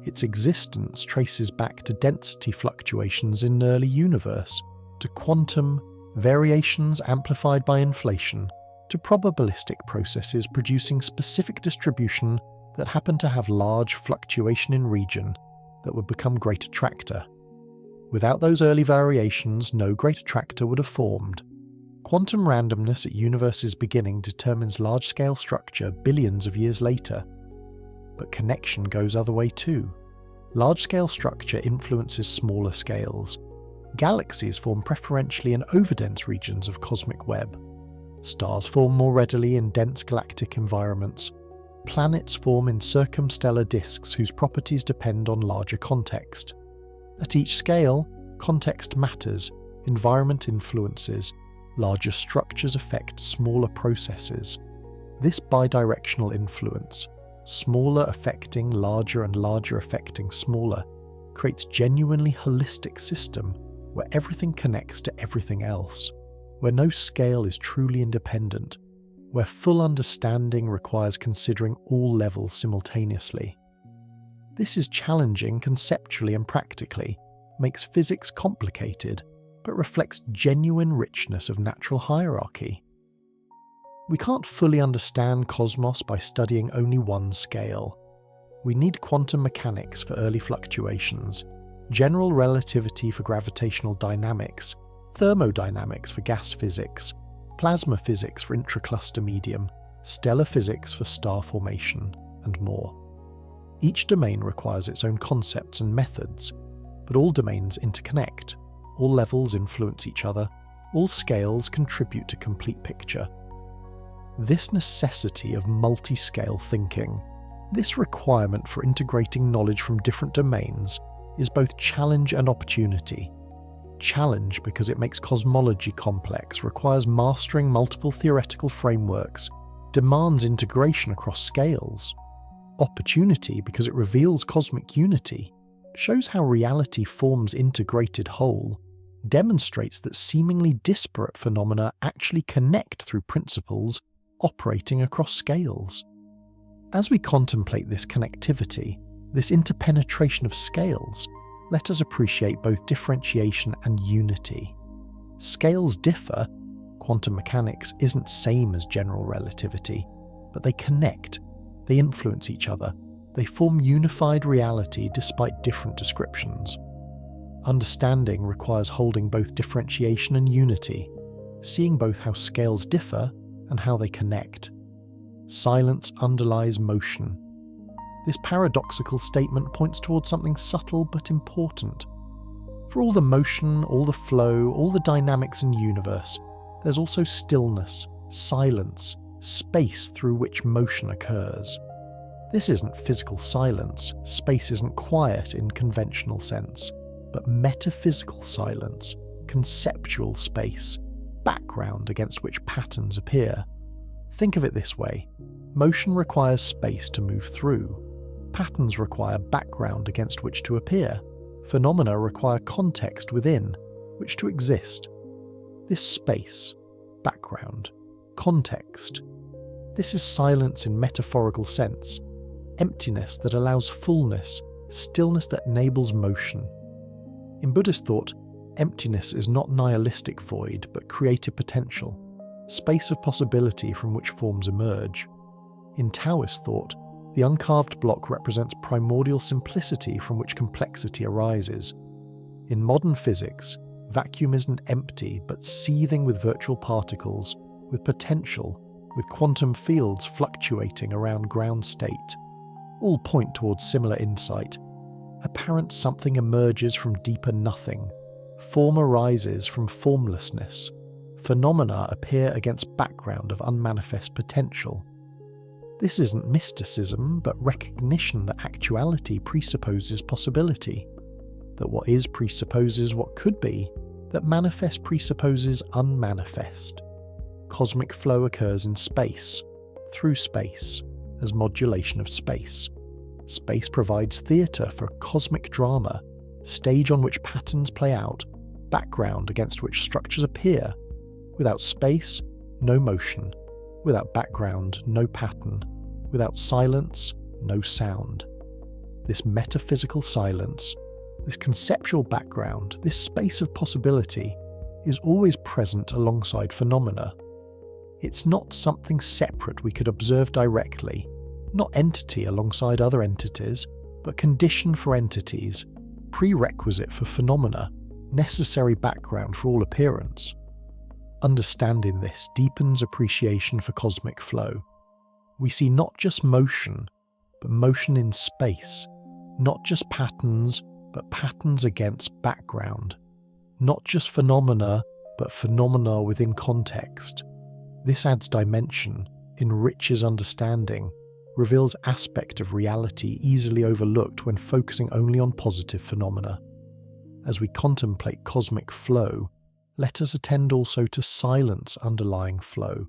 Its existence traces back to density fluctuations in the early universe, to quantum variations amplified by inflation, to probabilistic processes producing specific distribution that happen to have large fluctuation in region that would become Great Attractor. Without those early variations, no Great Attractor would have formed. Quantum randomness at universe's beginning determines large-scale structure billions of years later. But connection goes other way too. Large-scale structure influences smaller scales. Galaxies form preferentially in overdense regions of cosmic web. Stars form more readily in dense galactic environments. Planets form in circumstellar disks whose properties depend on larger context. At each scale, context matters, environment influences, larger structures affect smaller processes. This bidirectional influence, smaller affecting larger and larger affecting smaller, creates genuinely holistic system where everything connects to everything else, where no scale is truly independent, where full understanding requires considering all levels simultaneously. This is challenging conceptually and practically, makes physics complicated, but reflects genuine richness of natural hierarchy. We can't fully understand cosmos by studying only one scale. We need quantum mechanics for early fluctuations, general relativity for gravitational dynamics, thermodynamics for gas physics, plasma physics for intracluster medium, stellar physics for star formation, and more. Each domain requires its own concepts and methods, but all domains interconnect, all levels influence each other, all scales contribute to complete picture. This necessity of multi-scale thinking, this requirement for integrating knowledge from different domains, is both challenge and opportunity. Challenge because it makes cosmology complex, requires mastering multiple theoretical frameworks, demands integration across scales. Opportunity because it reveals cosmic unity, shows how reality forms integrated whole, demonstrates that seemingly disparate phenomena actually connect through principles operating across scales. As we contemplate this connectivity, this interpenetration of scales, let us appreciate both differentiation and unity. Scales differ, quantum mechanics isn't same as general relativity, but they connect, they influence each other, they form unified reality despite different descriptions. Understanding requires holding both differentiation and unity, seeing both how scales differ and how they connect. Silence underlies motion. This paradoxical statement points towards something subtle but important. For all the motion, all the flow, all the dynamics in the universe, there's also stillness, silence, space through which motion occurs. This isn't physical silence, space isn't quiet in conventional sense, but metaphysical silence, conceptual space, background against which patterns appear. Think of it this way: motion requires space to move through. Patterns require background against which to appear. Phenomena require context within which to exist. This space, background, context, this is silence in metaphorical sense, emptiness that allows fullness, stillness that enables motion. In Buddhist thought, emptiness is not nihilistic void, but creative potential, space of possibility from which forms emerge. In Taoist thought, the uncarved block represents primordial simplicity from which complexity arises. In modern physics, vacuum isn't empty, but seething with virtual particles, with potential, with quantum fields fluctuating around ground state. All point towards similar insight. Apparent something emerges from deeper nothing. Form arises from formlessness. Phenomena appear against background of unmanifest potential. This isn't mysticism, but recognition that actuality presupposes possibility, that what is presupposes what could be, that manifest presupposes unmanifest. Cosmic flow occurs in space, through space, as modulation of space. Space provides theatre for cosmic drama, stage on which patterns play out, background against which structures appear. Without space, no motion. Without background, no pattern. Without silence, no sound. This metaphysical silence, this conceptual background, this space of possibility, is always present alongside phenomena. It's not something separate we could observe directly, not entity alongside other entities, but condition for entities, prerequisite for phenomena, necessary background for all appearance. Understanding this deepens appreciation for cosmic flow. We see not just motion, but motion in space, not just patterns, but patterns against background, not just phenomena, but phenomena within context. This adds dimension, enriches understanding, reveals aspect of reality easily overlooked when focusing only on positive phenomena. As we contemplate cosmic flow, let us attend also to silence underlying flow,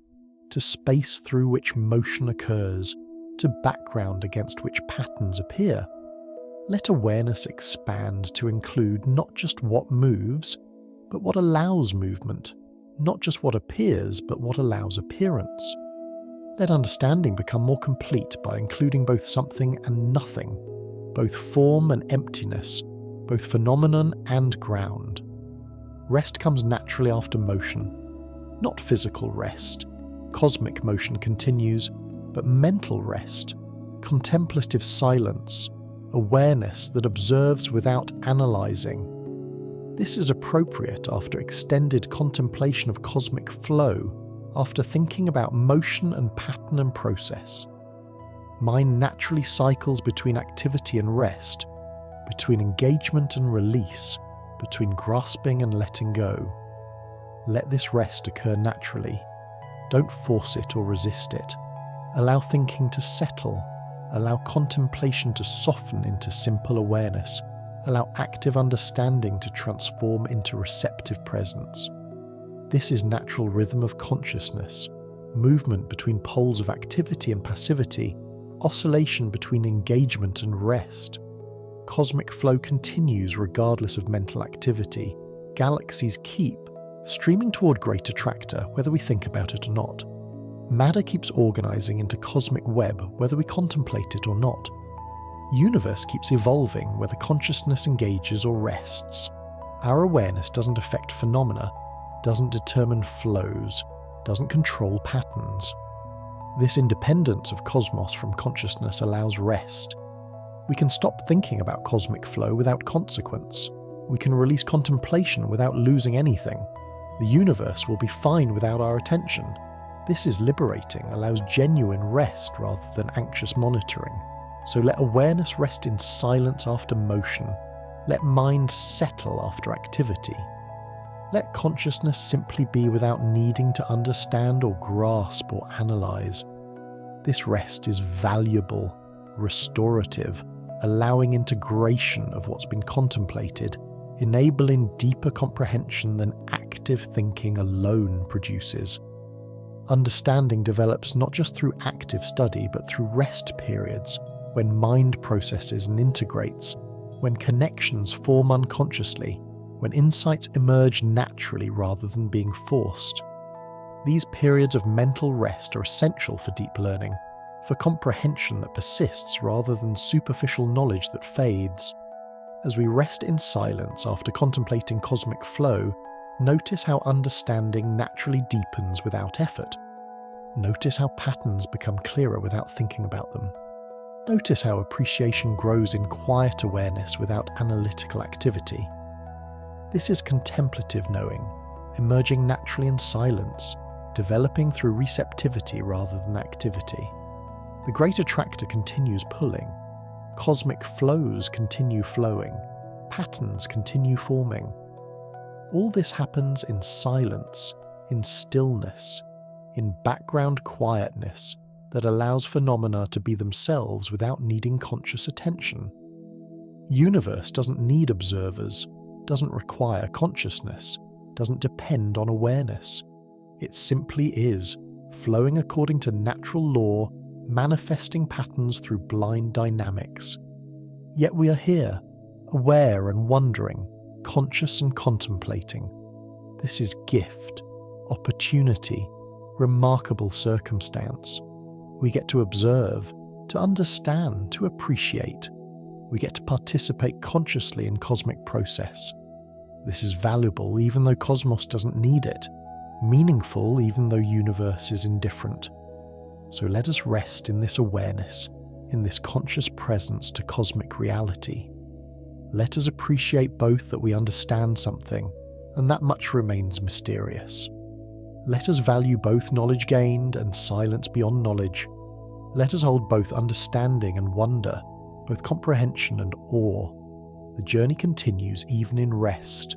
to space through which motion occurs, to background against which patterns appear. Let awareness expand to include not just what moves, but what allows movement, not just what appears, but what allows appearance. Let understanding become more complete by including both something and nothing, both form and emptiness, both phenomenon and ground. Rest comes naturally after motion, not physical rest. Cosmic motion continues, but mental rest, contemplative silence, awareness that observes without analyzing. This is appropriate after extended contemplation of cosmic flow, after thinking about motion and pattern and process. Mind naturally cycles between activity and rest, between engagement and release, between grasping and letting go. Let this rest occur naturally. Don't force it or resist it. Allow thinking to settle. Allow contemplation to soften into simple awareness. Allow active understanding to transform into receptive presence. This is natural rhythm of consciousness, movement between poles of activity and passivity, oscillation between engagement and rest. Cosmic flow continues regardless of mental activity. Galaxies keep streaming toward Great Attractor, whether we think about it or not. Matter keeps organizing into cosmic web, whether we contemplate it or not. Universe keeps evolving, whether consciousness engages or rests. Our awareness doesn't affect phenomena, doesn't determine flows, doesn't control patterns. This independence of cosmos from consciousness allows rest. We can stop thinking about cosmic flow without consequence. We can release contemplation without losing anything. The universe will be fine without our attention. This is liberating, allows genuine rest rather than anxious monitoring. So let awareness rest in silence after motion. Let mind settle after activity. Let consciousness simply be without needing to understand or grasp or analyze. This rest is valuable, restorative, allowing integration of what's been contemplated, enabling deeper comprehension than active thinking alone produces. Understanding develops not just through active study, but through rest periods, when mind processes and integrates, when connections form unconsciously, when insights emerge naturally rather than being forced. These periods of mental rest are essential for deep learning, for comprehension that persists rather than superficial knowledge that fades. As we rest in silence after contemplating cosmic flow, notice how understanding naturally deepens without effort. Notice how patterns become clearer without thinking about them. Notice how appreciation grows in quiet awareness without analytical activity. This is contemplative knowing, emerging naturally in silence, developing through receptivity rather than activity. The Great Attractor continues pulling. Cosmic flows continue flowing. Patterns continue forming. All this happens in silence, in stillness, in background quietness that allows phenomena to be themselves without needing conscious attention. Universe doesn't need observers, doesn't require consciousness, doesn't depend on awareness. It simply is, flowing according to natural law, manifesting patterns through blind dynamics. Yet we are here, aware and wondering, conscious and contemplating. This is gift, opportunity, remarkable circumstance. We get to observe, to understand, to appreciate. We get to participate consciously in cosmic process. This is valuable even though cosmos doesn't need it, meaningful even though universe is indifferent. So let us rest in this awareness, in this conscious presence to cosmic reality. Let us appreciate both that we understand something, and that much remains mysterious. Let us value both knowledge gained and silence beyond knowledge. Let us hold both understanding and wonder, both comprehension and awe. The journey continues even in rest.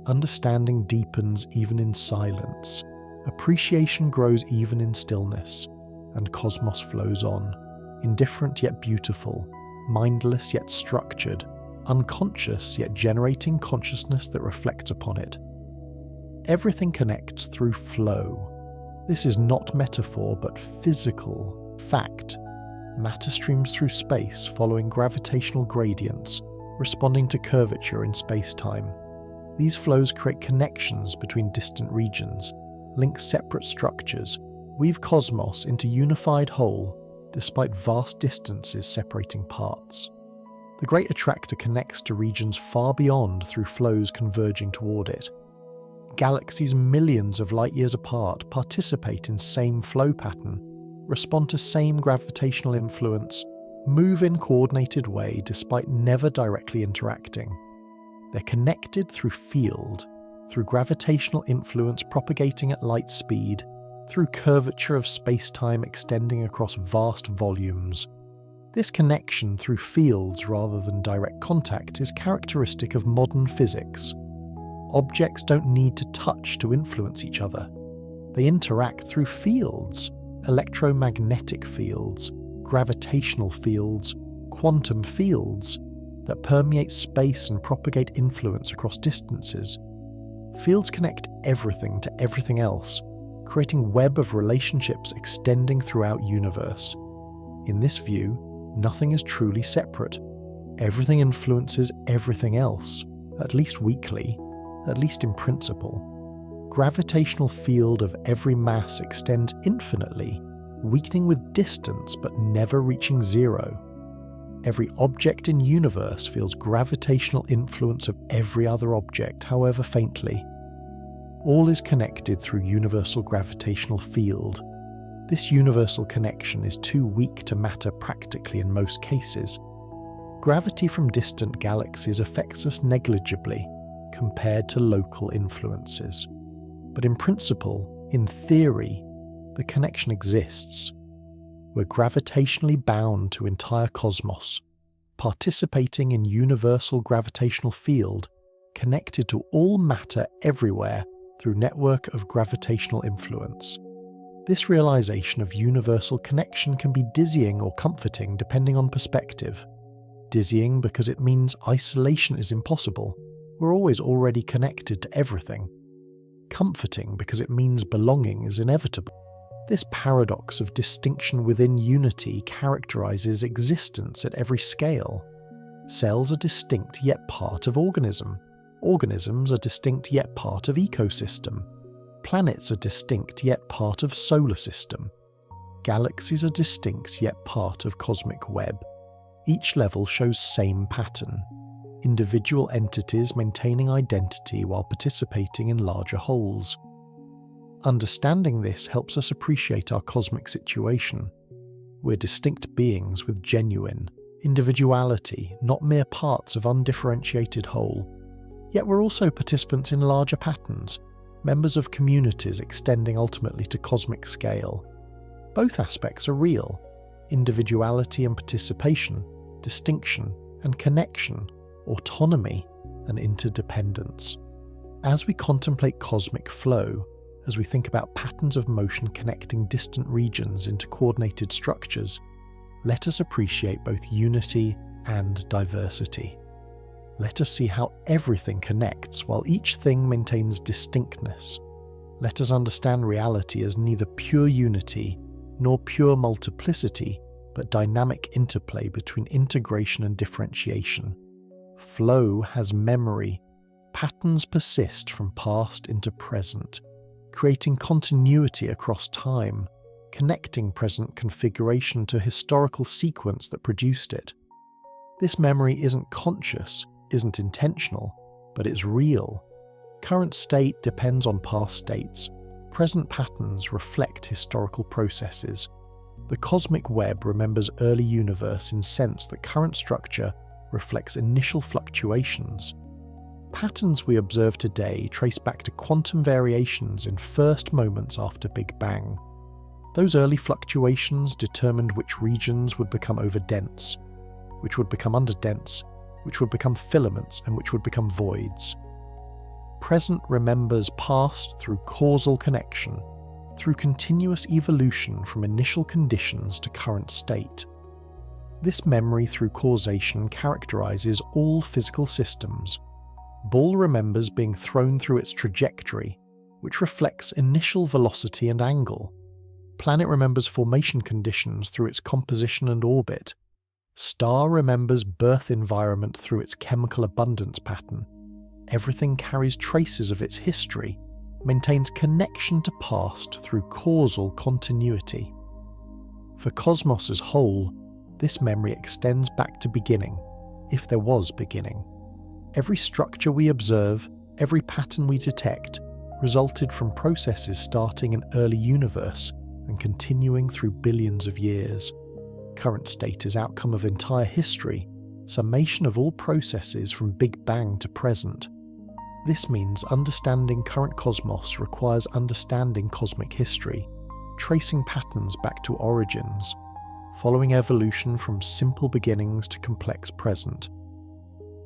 Understanding deepens even in silence. Appreciation grows even in stillness. And cosmos flows on, indifferent yet beautiful, mindless yet structured, unconscious yet generating consciousness that reflects upon it. Everything connects through flow. This is not metaphor but physical fact. matter streams through space following gravitational gradients, responding to curvature in space-time. These flows create connections between distant regions, link separate structures, weave cosmos into unified whole, despite vast distances separating parts. The Great Attractor connects to regions far beyond through flows converging toward it. Galaxies millions of light-years apart participate in same flow pattern, respond to same gravitational influence, move in coordinated way despite never directly interacting. They're connected through field, through gravitational influence propagating at light speed, through curvature of space-time extending across vast volumes. This connection through fields rather than direct contact is characteristic of modern physics. Objects don't need to touch to influence each other. They interact through fields, electromagnetic fields, gravitational fields, quantum fields, that permeate space and propagate influence across distances. Fields connect everything to everything else, creating a web of relationships extending throughout universe. In this view, nothing is truly separate. Everything influences everything else, at least weakly, at least in principle. Gravitational field of every mass extends infinitely, weakening with distance but never reaching zero. Every object in universe feels gravitational influence of every other object, however faintly. All is connected through universal gravitational field. This universal connection is too weak to matter practically in most cases. Gravity from distant galaxies affects us negligibly compared to local influences. But in principle, in theory, the connection exists. We're gravitationally bound to entire cosmos, participating in universal gravitational field, connected to all matter everywhere through network of gravitational influence. This realization of universal connection can be dizzying or comforting depending on perspective. Dizzying because it means isolation is impossible. We're always already connected to everything. Comforting because it means belonging is inevitable. This paradox of distinction within unity characterizes existence at every scale. Cells are distinct yet part of organism. Organisms are distinct yet part of ecosystem. Planets are distinct yet part of solar system. Galaxies are distinct yet part of cosmic web. Each level shows same pattern. Individual entities maintaining identity while participating in larger wholes. Understanding this helps us appreciate our cosmic situation. We're distinct beings with genuine individuality, not mere parts of undifferentiated whole. Yet we're also participants in larger patterns, members of communities extending ultimately to cosmic scale. Both aspects are real: individuality and participation, distinction and connection, autonomy and interdependence. As we contemplate cosmic flow, as we think about patterns of motion connecting distant regions into coordinated structures, let us appreciate both unity and diversity. Let us see how everything connects while each thing maintains distinctness. Let us understand reality as neither pure unity nor pure multiplicity, but dynamic interplay between integration and differentiation. Flow has memory. Patterns persist from past into present, creating continuity across time, connecting present configuration to historical sequence that produced it. This memory isn't conscious, isn't intentional, but it's real. Current state depends on past states. Present patterns reflect historical processes. The cosmic web remembers early universe in sense that current structure reflects initial fluctuations. Patterns we observe today trace back to quantum variations in first moments after Big Bang. Those early fluctuations determined which regions would become overdense, which would become underdense, which would become filaments, and which would become voids. Present remembers past through causal connection, through continuous evolution from initial conditions to current state. This memory through causation characterizes all physical systems. Ball remembers being thrown through its trajectory, which reflects initial velocity and angle. Planet remembers formation conditions through its composition and orbit. Star remembers birth environment through its chemical abundance pattern. Everything carries traces of its history, maintains connection to past through causal continuity. For cosmos as whole, this memory extends back to beginning, if there was beginning. Every structure we observe, every pattern we detect, resulted from processes starting in early universe and continuing through billions of years. Current state is outcome of entire history, summation of all processes from Big Bang to present. This means understanding current cosmos requires understanding cosmic history, tracing patterns back to origins, following evolution from simple beginnings to complex present.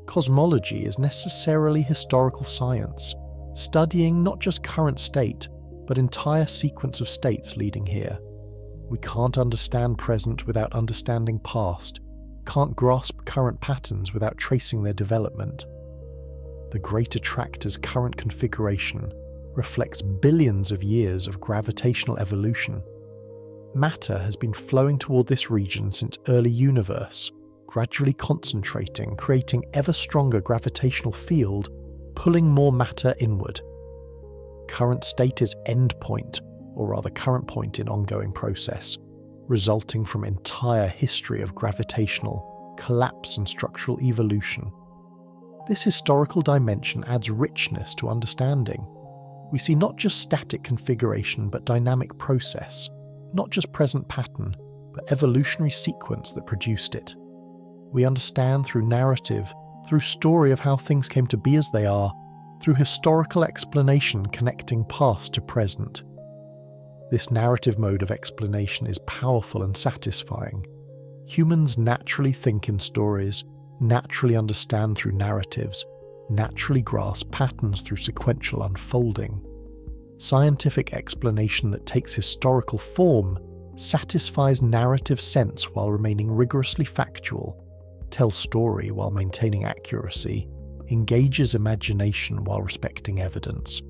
Cosmology is necessarily historical science, studying not just current state, but entire sequence of states leading here. We can't understand present without understanding past, can't grasp current patterns without tracing their development. The Great Attractor's current configuration reflects billions of years of gravitational evolution. Matter has been flowing toward this region since early universe, gradually concentrating, creating ever stronger gravitational field, pulling more matter inward. Current state is endpoint, or rather current point in ongoing process, resulting from entire history of gravitational collapse and structural evolution. This historical dimension adds richness to understanding. We see not just static configuration but dynamic process, not just present pattern, but evolutionary sequence that produced it. We understand through narrative, through story of how things came to be as they are, through historical explanation connecting past to present. This narrative mode of explanation is powerful and satisfying. Humans naturally think in stories, naturally understand through narratives, naturally grasp patterns through sequential unfolding. Scientific explanation that takes historical form satisfies narrative sense while remaining rigorously factual, tells story while maintaining accuracy, engages imagination while respecting evidence.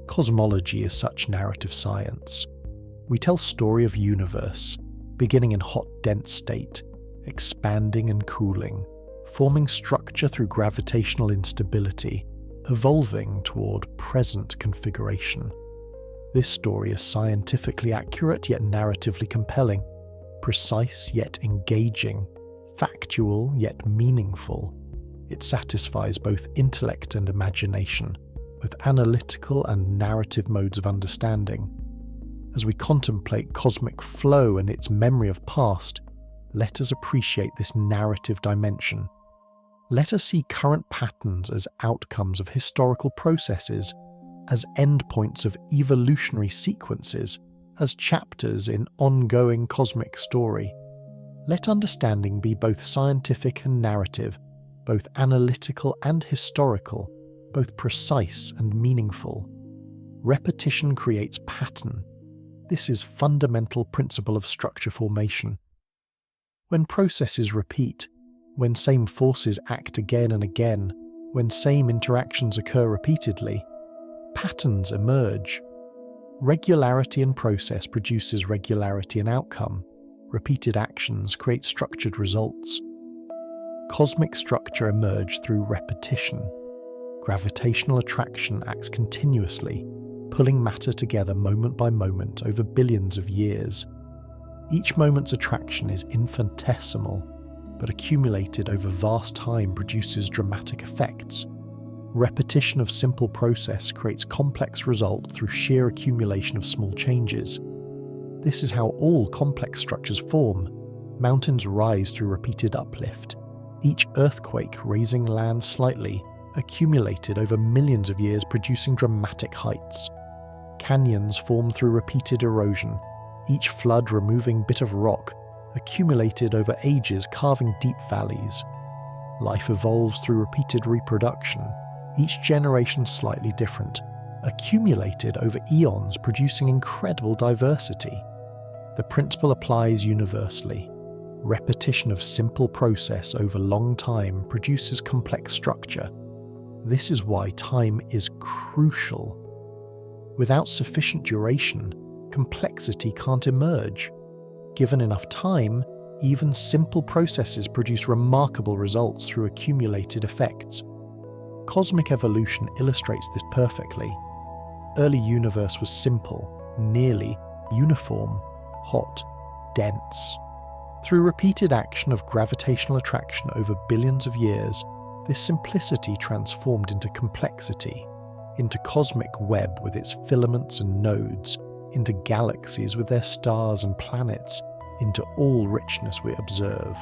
Cosmology is such narrative science. We tell story of universe, beginning in hot dense state, expanding and cooling, forming structure through gravitational instability, evolving toward present configuration. This story is scientifically accurate yet narratively compelling, precise yet engaging, factual yet meaningful. It satisfies both intellect and imagination, with analytical and narrative modes of understanding. As we contemplate cosmic flow and its memory of past, let us appreciate this narrative dimension. Let us see current patterns as outcomes of historical processes, as endpoints of evolutionary sequences, as chapters in ongoing cosmic story. Let understanding be both scientific and narrative, both analytical and historical, both precise and meaningful. Repetition creates pattern. This is fundamental principle of structure formation. When processes repeat, when same forces act again and again, when same interactions occur repeatedly, patterns emerge. Regularity in process produces regularity in outcome. Repeated actions create structured results. Cosmic structure emerged through repetition. Gravitational attraction acts continuously, pulling matter together moment by moment over billions of years. Each moment's attraction is infinitesimal, but accumulated over vast time produces dramatic effects. Repetition of simple process creates complex result through sheer accumulation of small changes. This is how all complex structures form. Mountains rise through repeated uplift. Each earthquake raising land slightly, accumulated over millions of years producing dramatic heights. Canyons form through repeated erosion, each flood removing bit of rock, accumulated over ages carving deep valleys. Life evolves through repeated reproduction, each generation slightly different, accumulated over eons producing incredible diversity. The principle applies universally. Repetition of simple process over long time produces complex structure. This is why time is crucial. Without sufficient duration, complexity can't emerge. Given enough time, even simple processes produce remarkable results through accumulated effects. Cosmic evolution illustrates this perfectly. Early universe was simple, nearly uniform, hot, dense. Through repeated action of gravitational attraction over billions of years, this simplicity transformed into complexity, into cosmic web with its filaments and nodes, into galaxies with their stars and planets, into all richness we observe.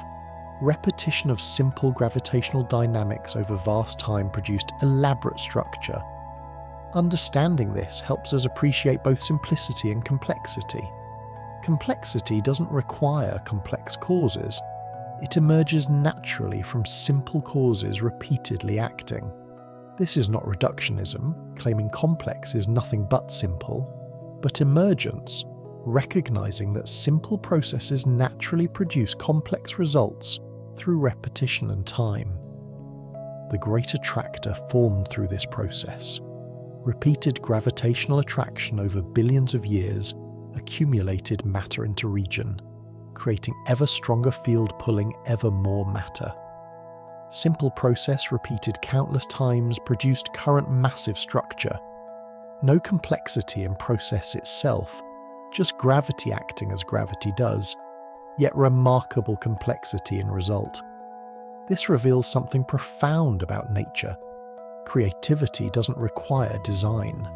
Repetition of simple gravitational dynamics over vast time produced elaborate structure. Understanding this helps us appreciate both simplicity and complexity. Complexity doesn't require complex causes. It emerges naturally from simple causes repeatedly acting. This is not reductionism, claiming complex is nothing but simple, but emergence, recognizing that simple processes naturally produce complex results through repetition and time. The Great Attractor formed through this process. Repeated gravitational attraction over billions of years accumulated matter into region, creating ever stronger field pulling ever more matter. Simple process repeated countless times produced current massive structure. No complexity in process itself, just gravity acting as gravity does, yet remarkable complexity in result. This reveals something profound about nature. Creativity doesn't require design.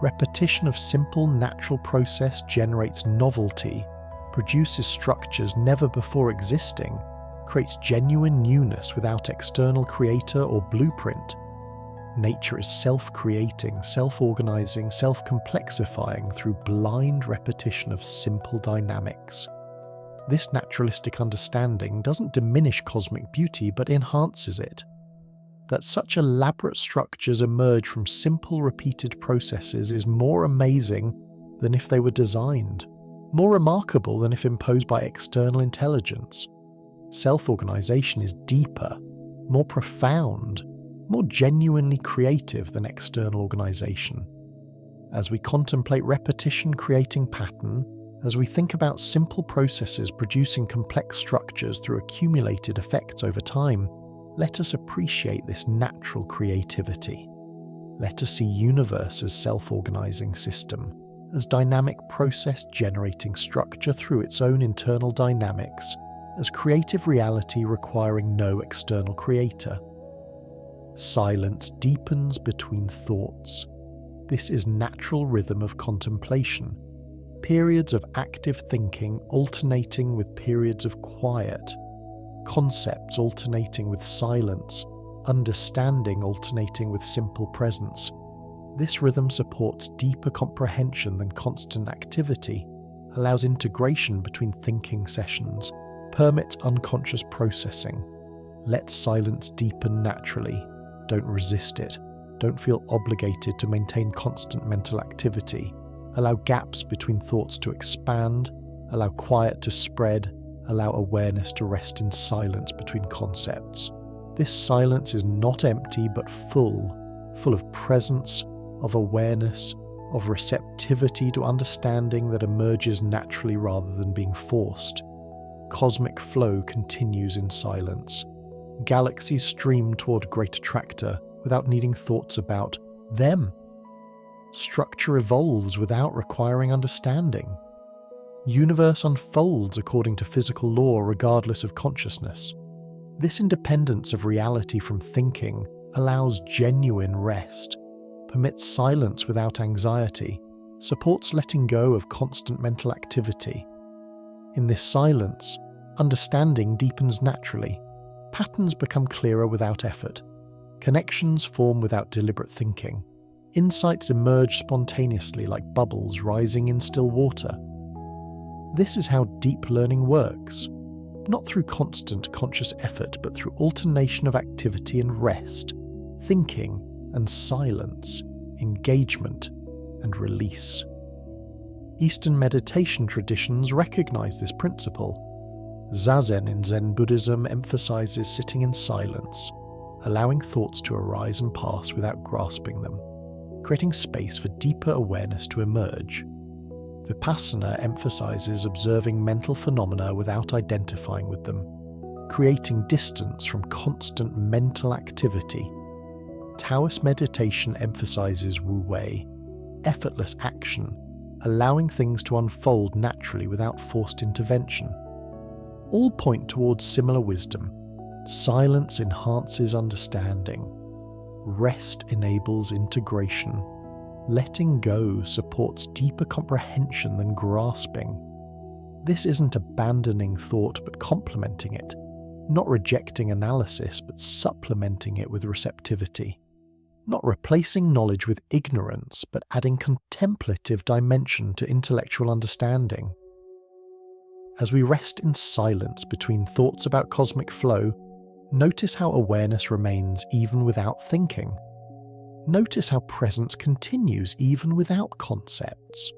Repetition of simple natural process generates novelty, produces structures never before existing, creates genuine newness without external creator or blueprint. Nature is self-creating, self-organizing, self-complexifying through blind repetition of simple dynamics. This naturalistic understanding doesn't diminish cosmic beauty but enhances it. That such elaborate structures emerge from simple repeated processes is more amazing than if they were designed, more remarkable than if imposed by external intelligence. Self-organization is deeper, more profound, more genuinely creative than external organization. As we contemplate repetition creating pattern, as we think about simple processes producing complex structures through accumulated effects over time, let us appreciate this natural creativity. Let us see universe as self-organizing system, as dynamic process generating structure through its own internal dynamics, as creative reality requiring no external creator. Silence deepens between thoughts. This is natural rhythm of contemplation, periods of active thinking alternating with periods of quiet, concepts alternating with silence, understanding alternating with simple presence. This rhythm supports deeper comprehension than constant activity, allows integration between thinking sessions, permits unconscious processing. Let silence deepen naturally. Don't resist it. Don't feel obligated to maintain constant mental activity. Allow gaps between thoughts to expand, allow quiet to spread, allow awareness to rest in silence between concepts. This silence is not empty but full of presence, of awareness, of receptivity to understanding that emerges naturally rather than being forced. Cosmic flow continues in silence. Galaxies stream toward Great Attractor without needing thoughts about them. Structure evolves without requiring understanding. Universe unfolds according to physical law regardless of consciousness. This independence of reality from thinking allows genuine rest, permits silence without anxiety, supports letting go of constant mental activity. In this silence, understanding deepens naturally, patterns become clearer without effort, connections form without deliberate thinking, insights emerge spontaneously like bubbles rising in still water. This is how deep learning works, not through constant conscious effort but through alternation of activity and rest, thinking and silence, engagement and release. Eastern meditation traditions recognize this principle. Zazen in Zen Buddhism emphasizes sitting in silence, allowing thoughts to arise and pass without grasping them, creating space for deeper awareness to emerge. Vipassana emphasizes observing mental phenomena without identifying with them, creating distance from constant mental activity. Taoist meditation emphasizes Wu Wei, effortless action, allowing things to unfold naturally without forced intervention. All point towards similar wisdom. Silence enhances understanding. Rest enables integration. Letting go supports deeper comprehension than grasping. This isn't abandoning thought but complementing it, not rejecting analysis but supplementing it with receptivity. Not replacing knowledge with ignorance but adding contemplative dimension to intellectual understanding. As we rest in silence between thoughts about cosmic flow, notice how awareness remains even without thinking. Notice how presence continues even without concepts.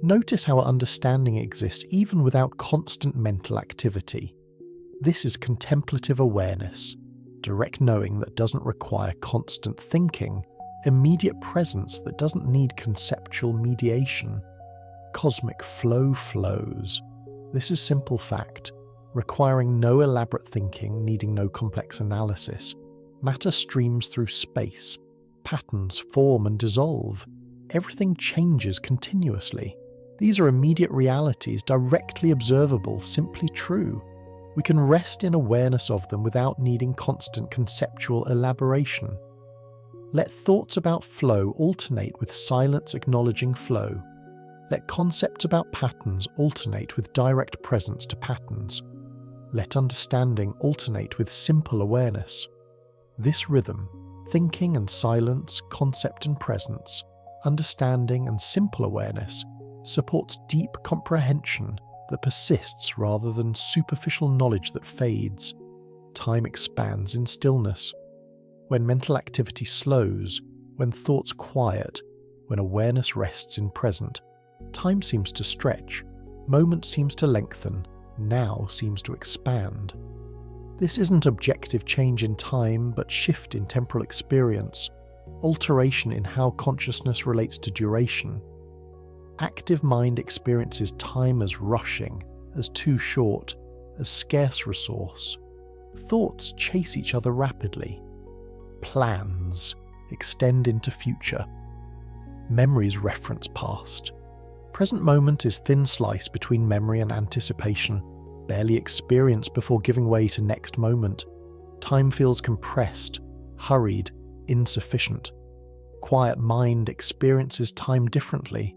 Notice how understanding exists even without constant mental activity. This is contemplative awareness, direct knowing that doesn't require constant thinking, immediate presence that doesn't need conceptual mediation. Cosmic flow flows. This is simple fact, requiring no elaborate thinking, needing no complex analysis. Matter streams through space. Patterns form and dissolve. Everything changes continuously. These are immediate realities, directly observable, simply true. We can rest in awareness of them without needing constant conceptual elaboration. Let thoughts about flow alternate with silence acknowledging flow. Let concepts about patterns alternate with direct presence to patterns. Let understanding alternate with simple awareness. This rhythm, thinking and silence, concept and presence, understanding and simple awareness, supports deep comprehension that persists rather than superficial knowledge that fades. Time expands in stillness. When mental activity slows, when thoughts quiet, when awareness rests in present, time seems to stretch, moment seems to lengthen, now seems to expand. This isn't objective change in time, but shift in temporal experience, alteration in how consciousness relates to duration. Active mind experiences time as rushing, as too short, as scarce resource. Thoughts chase each other rapidly. Plans extend into future. Memories reference past. Present moment is thin slice between memory and anticipation, barely experienced before giving way to next moment. Time feels compressed, hurried, insufficient. Quiet mind experiences time differently.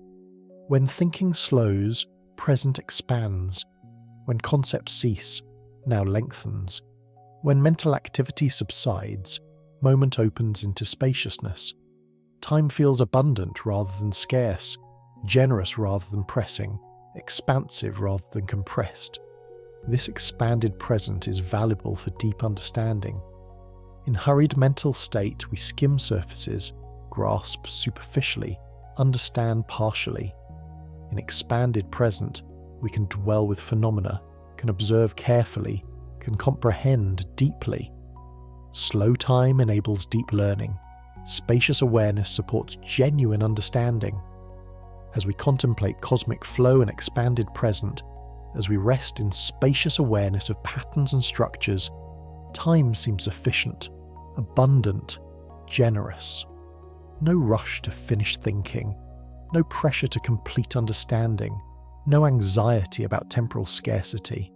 When thinking slows, present expands. When concepts cease, now lengthens. When mental activity subsides, moment opens into spaciousness. Time feels abundant rather than scarce, generous rather than pressing, expansive rather than compressed. This expanded present is valuable for deep understanding. In hurried mental state, we skim surfaces, grasp superficially, understand partially. In expanded present, we can dwell with phenomena, can observe carefully, can comprehend deeply. Slow time enables deep learning. Spacious awareness supports genuine understanding. As we contemplate cosmic flow and expanded present, as we rest in spacious awareness of patterns and structures, time seems efficient, abundant, generous. No rush to finish thinking, no pressure to complete understanding, no anxiety about temporal scarcity.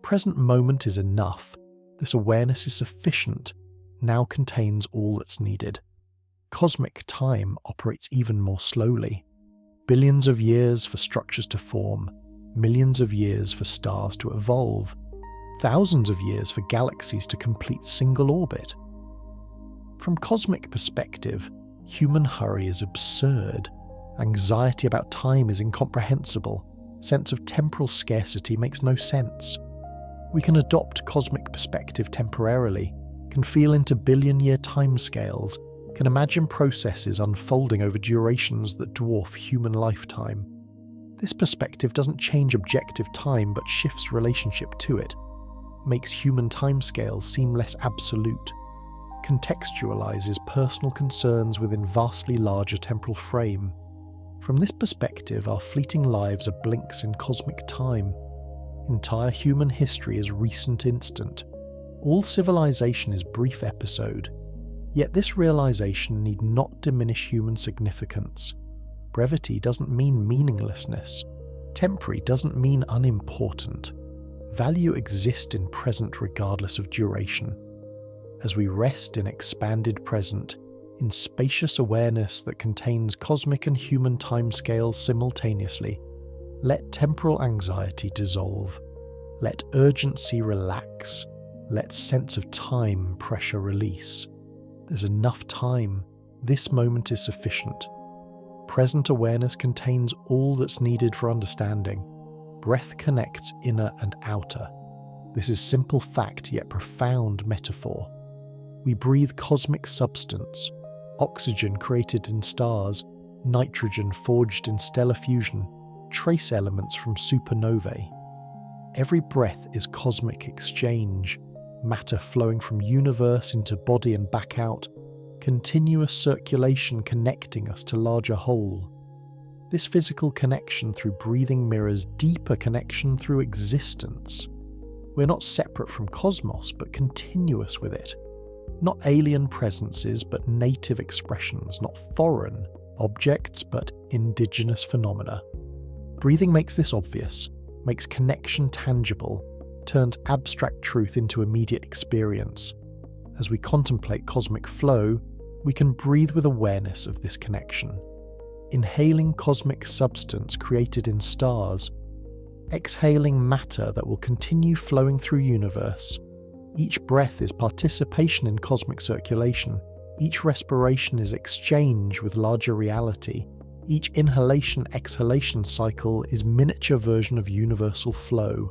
Present moment is enough. This awareness is sufficient, now contains all that's needed. Cosmic time operates even more slowly. Billions of years for structures to form, millions of years for stars to evolve, thousands of years for galaxies to complete single orbit. From cosmic perspective, human hurry is absurd. Anxiety about time is incomprehensible. Sense of temporal scarcity makes no sense. We can adopt cosmic perspective temporarily, can feel into billion-year timescales, can imagine processes unfolding over durations that dwarf human lifetime. This perspective doesn't change objective time but shifts relationship to it, makes human timescales seem less absolute, contextualizes personal concerns within vastly larger temporal frame. From this perspective, our fleeting lives are blinks in cosmic time. Entire human history is recent instant. All civilization is brief episode. Yet this realization need not diminish human significance. Brevity doesn't mean meaninglessness. Temporary doesn't mean unimportant. Value exists in present regardless of duration. As we rest in expanded present, in spacious awareness that contains cosmic and human timescales simultaneously, let temporal anxiety dissolve. Let urgency relax. Let sense of time pressure release. There's enough time. This moment is sufficient. Present awareness contains all that's needed for understanding. Breath connects inner and outer. This is simple fact yet profound metaphor. We breathe cosmic substance, oxygen created in stars, nitrogen forged in stellar fusion, trace elements from supernovae. Every breath is cosmic exchange, matter flowing from universe into body and back out, continuous circulation connecting us to larger whole. This physical connection through breathing mirrors deeper connection through existence. We're not separate from cosmos, but continuous with it. Not alien presences, but native expressions, not foreign objects, but indigenous phenomena. Breathing makes this obvious, makes connection tangible, turns abstract truth into immediate experience. As we contemplate cosmic flow, we can breathe with awareness of this connection. Inhaling cosmic substance created in stars, exhaling matter that will continue flowing through universe. Each breath is participation in cosmic circulation. Each respiration is exchange with larger reality. Each inhalation-exhalation cycle is miniature version of universal flow.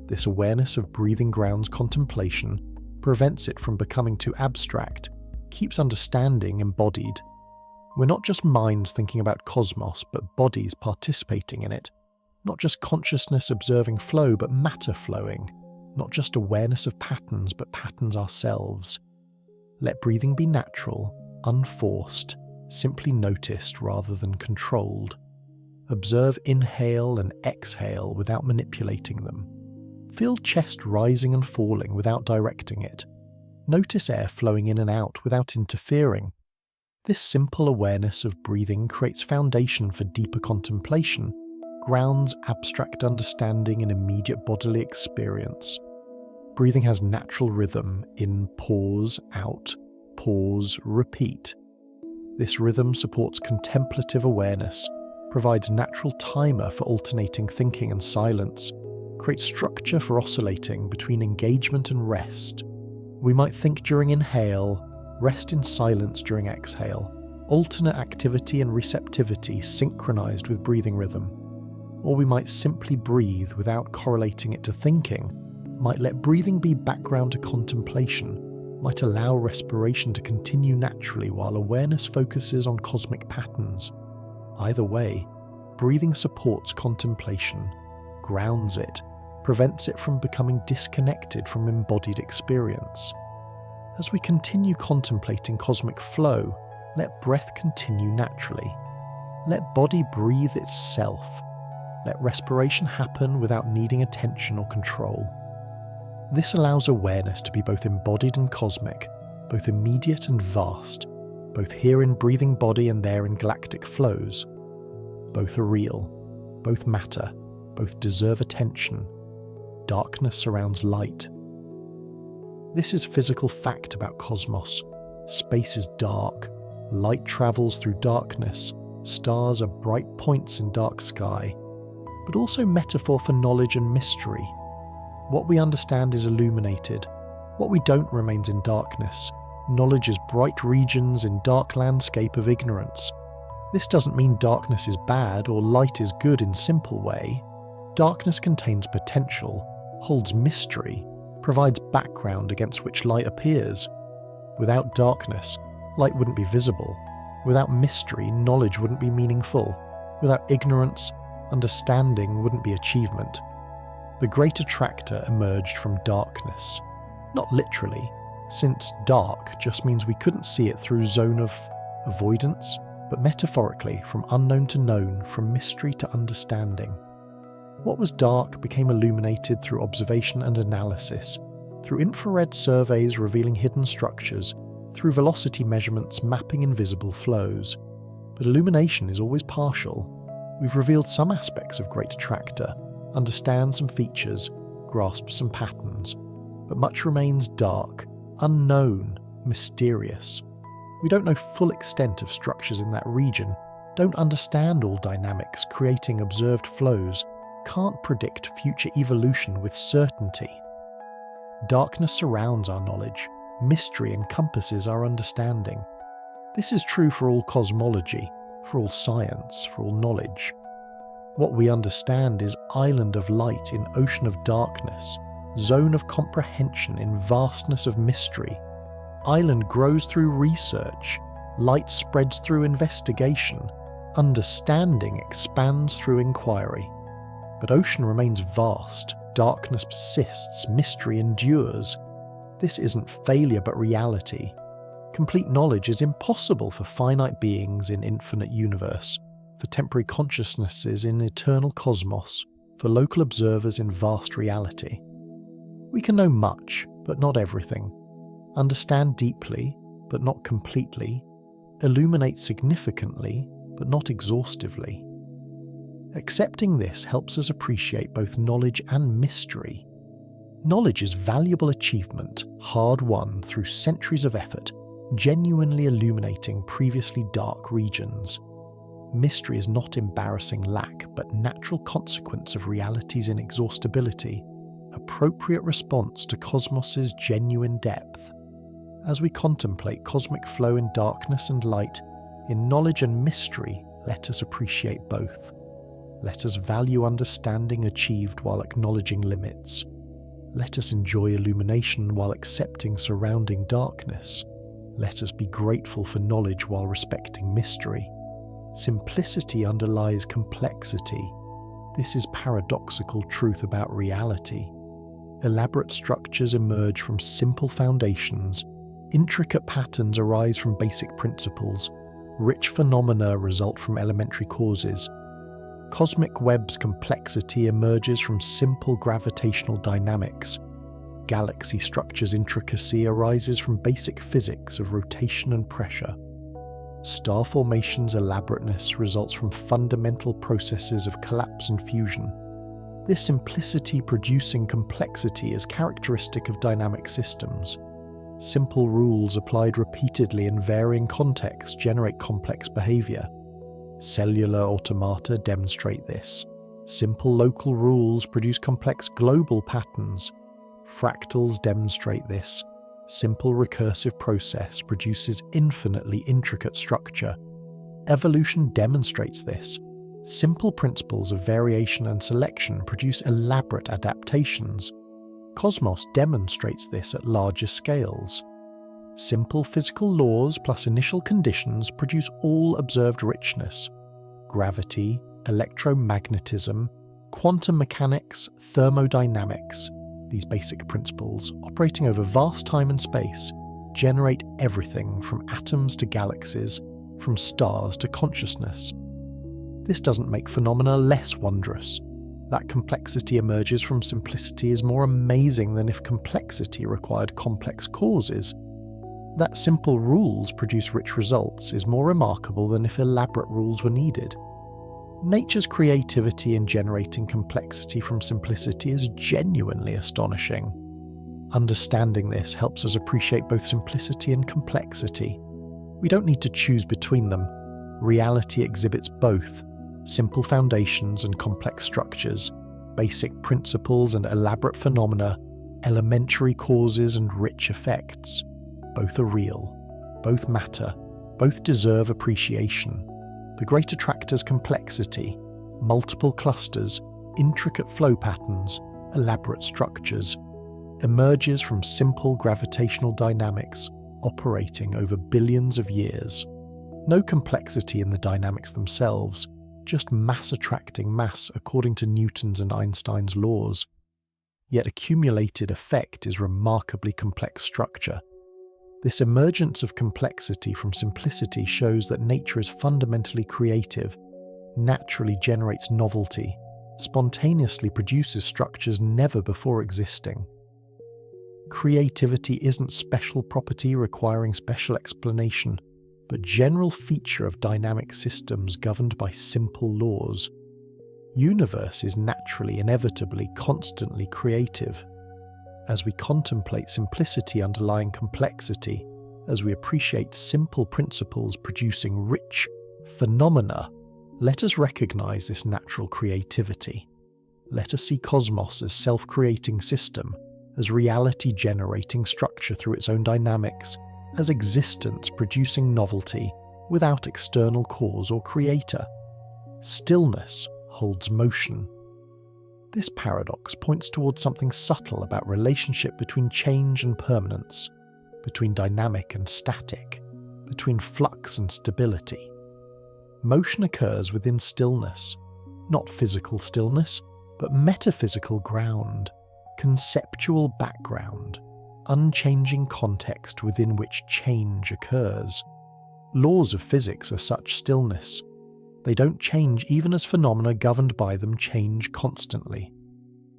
This awareness of breathing grounds contemplation prevents it from becoming too abstract, keeps understanding embodied. We're not just minds thinking about cosmos, but bodies participating in it. Not just consciousness observing flow, but matter flowing. Not just awareness of patterns, but patterns ourselves. Let breathing be natural, unforced, simply noticed rather than controlled. Observe inhale and exhale without manipulating them. Feel chest rising and falling without directing it. Notice air flowing in and out without interfering. This simple awareness of breathing creates foundation for deeper contemplation, grounds abstract understanding and immediate bodily experience. Breathing has natural rhythm in pause, out, pause, repeat. This rhythm supports contemplative awareness, provides natural timer for alternating thinking and silence, creates structure for oscillating between engagement and rest. We might think during inhale, rest in silence during exhale, alternate activity and receptivity synchronized with breathing rhythm. Or we might simply breathe without correlating it to thinking, might let breathing be background to contemplation, might allow respiration to continue naturally while awareness focuses on cosmic patterns. Either way, breathing supports contemplation, grounds it, prevents it from becoming disconnected from embodied experience. As we continue contemplating cosmic flow, let breath continue naturally. Let body breathe itself. Let respiration happen without needing attention or control. This allows awareness to be both embodied and cosmic, both immediate and vast, both here in breathing body and there in galactic flows. Both are real, both matter, both deserve attention. Darkness surrounds light. This is physical fact about cosmos. Space is dark, light travels through darkness, stars are bright points in dark sky, but also metaphor for knowledge and mystery. What we understand is illuminated. What we don't remains in darkness. Knowledge is bright regions in dark landscape of ignorance. This doesn't mean darkness is bad or light is good in simple way. Darkness contains potential, holds mystery, provides background against which light appears. Without darkness, light wouldn't be visible. Without mystery, knowledge wouldn't be meaningful. Without ignorance, understanding wouldn't be achievement. The Great Attractor emerged from darkness. Not literally, since dark just means we couldn't see it through zone of avoidance. but metaphorically from unknown to known, from mystery to understanding. What was dark became illuminated through observation and analysis, through infrared surveys revealing hidden structures, through velocity measurements mapping invisible flows. But illumination is always partial. We've revealed some aspects of Great Attractor, understand some features, grasp some patterns, but much remains dark, unknown, mysterious. We don't know full extent of structures in that region, don't understand all dynamics creating observed flows, can't predict future evolution with certainty. Darkness surrounds our knowledge, mystery encompasses our understanding. This is true for all cosmology, for all science, for all knowledge. What we understand is island of light in ocean of darkness, zone of comprehension in vastness of mystery. Island grows through research, light spreads through investigation, understanding expands through inquiry. But ocean remains vast, darkness persists, mystery endures. This isn't failure but reality. Complete knowledge is impossible for finite beings in infinite universe, for temporary consciousnesses in eternal cosmos, for local observers in vast reality. We can know much, but not everything. Understand deeply, but not completely. Illuminate significantly, but not exhaustively. Accepting this helps us appreciate both knowledge and mystery. Knowledge is valuable achievement, hard won through centuries of effort, genuinely illuminating previously dark regions. Mystery is not embarrassing lack, but natural consequence of reality's inexhaustibility, appropriate response to cosmos's genuine depth. As we contemplate cosmic flow in darkness and light, in knowledge and mystery, let us appreciate both. Let us value understanding achieved while acknowledging limits. Let us enjoy illumination while accepting surrounding darkness. Let us be grateful for knowledge while respecting mystery. Simplicity underlies complexity. This is paradoxical truth about reality. Elaborate structures emerge from simple foundations. Intricate patterns arise from basic principles. Rich phenomena result from elementary causes. Cosmic web's complexity emerges from simple gravitational dynamics. Galaxy structure's intricacy arises from basic physics of rotation and pressure. Star formation's elaborateness results from fundamental processes of collapse and fusion. This simplicity producing complexity is characteristic of dynamic systems. Simple rules applied repeatedly in varying contexts generate complex behavior. Cellular automata demonstrate this. Simple local rules produce complex global patterns. Fractals demonstrate this. Simple recursive process produces infinitely intricate structure. Evolution demonstrates this. Simple principles of variation and selection produce elaborate adaptations. Cosmos demonstrates this at larger scales. Simple physical laws plus initial conditions produce all observed richness. Gravity, electromagnetism, quantum mechanics, thermodynamics, these basic principles, operating over vast time and space, generate everything from atoms to galaxies, from stars to consciousness. This doesn't make phenomena less wondrous. That complexity emerges from simplicity is more amazing than if complexity required complex causes. That simple rules produce rich results is more remarkable than if elaborate rules were needed. Nature's creativity in generating complexity from simplicity is genuinely astonishing. Understanding this helps us appreciate both simplicity and complexity. We don't need to choose between them. Reality exhibits both, simple foundations and complex structures, basic principles and elaborate phenomena, elementary causes and rich effects. Both are real, both matter, both deserve appreciation. The Great Attractor's complexity, multiple clusters, intricate flow patterns, elaborate structures, emerges from simple gravitational dynamics operating over billions of years. No complexity in the dynamics themselves, just mass attracting mass according to Newton's and Einstein's laws. Yet accumulated effect is remarkably complex structure. This emergence of complexity from simplicity shows that nature is fundamentally creative, naturally generates novelty, spontaneously produces structures never before existing. Creativity isn't special property requiring special explanation, but general feature of dynamic systems governed by simple laws. Universe is naturally, inevitably, constantly creative. As we contemplate simplicity underlying complexity, as we appreciate simple principles producing rich phenomena, let us recognize this natural creativity. Let us see cosmos as self-creating system, as reality-generating structure through its own dynamics, as existence producing novelty without external cause or creator. Stillness holds motion. This paradox points towards something subtle about relationship between change and permanence, between dynamic and static, between flux and stability. Motion occurs within stillness, not physical stillness, but metaphysical ground, conceptual background, unchanging context within which change occurs. Laws of physics are such stillness. They don't change even as phenomena governed by them change constantly.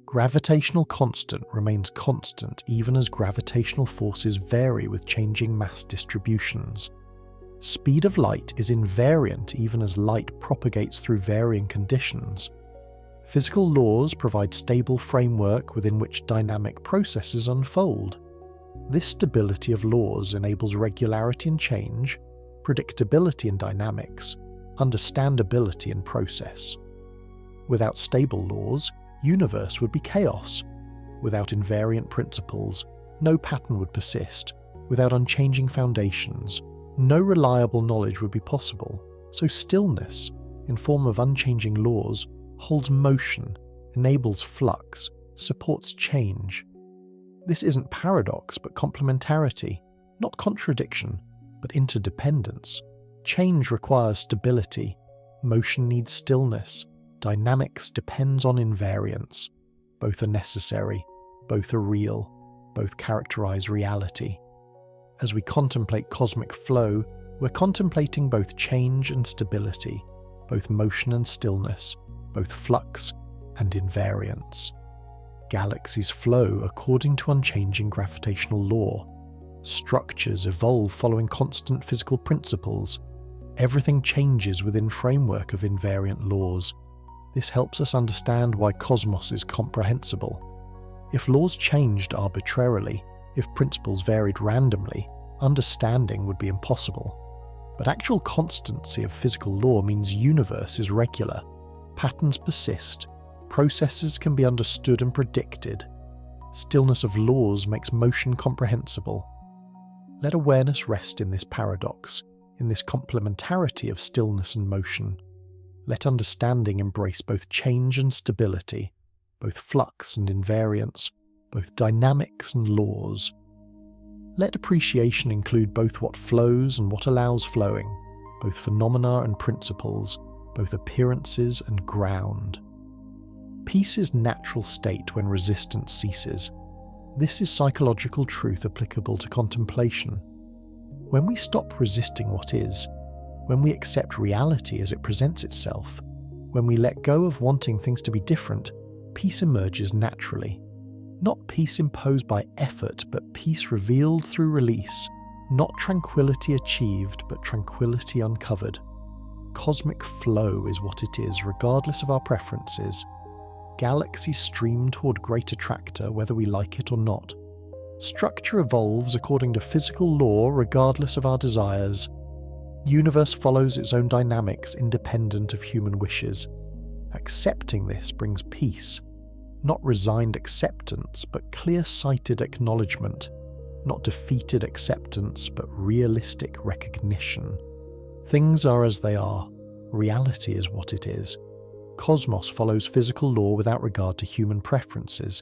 Gravitational constant remains constant even as gravitational forces vary with changing mass distributions. Speed of light is invariant even as light propagates through varying conditions. Physical laws provide stable framework within which dynamic processes unfold. This stability of laws enables regularity in change, predictability in dynamics, understandability in process. Without stable laws, universe would be chaos. Without invariant principles, no pattern would persist. Without unchanging foundations, no reliable knowledge would be possible. So stillness, in form of unchanging laws, holds motion, enables flux, supports change. This isn't paradox but complementarity, not contradiction, but interdependence. Change requires stability, motion needs stillness, dynamics depends on invariance. Both are necessary, both are real, both characterize reality. As we contemplate cosmic flow, we're contemplating both change and stability, both motion and stillness, both flux and invariance. Galaxies flow according to unchanging gravitational law. Structures evolve following constant physical principles. Everything changes within framework of invariant laws. This helps us understand why cosmos is comprehensible. If laws changed arbitrarily, if principles varied randomly, understanding would be impossible. But actual constancy of physical law means universe is regular. Patterns persist. Processes can be understood and predicted. Stillness of laws makes motion comprehensible. Let awareness rest in this paradox, in this complementarity of stillness and motion. Let understanding embrace both change and stability, both flux and invariance, both dynamics and laws. Let appreciation include both what flows and what allows flowing, both phenomena and principles, both appearances and ground. Peace is natural state when resistance ceases. This is psychological truth applicable to contemplation. When we stop resisting what is, when we accept reality as it presents itself, when we let go of wanting things to be different, peace emerges naturally. Not peace imposed by effort, but peace revealed through release. Not tranquility achieved, but tranquility uncovered. Cosmic flow is what it is, regardless of our preferences. Galaxies stream toward Great Attractor whether we like it or not. Structure evolves according to physical law regardless of our desires. Universe follows its own dynamics independent of human wishes. Accepting this brings peace. Not resigned acceptance, but clear-sighted acknowledgement. Not defeated acceptance, but realistic recognition. Things are as they are. Reality is what it is. Cosmos follows physical law without regard to human preferences.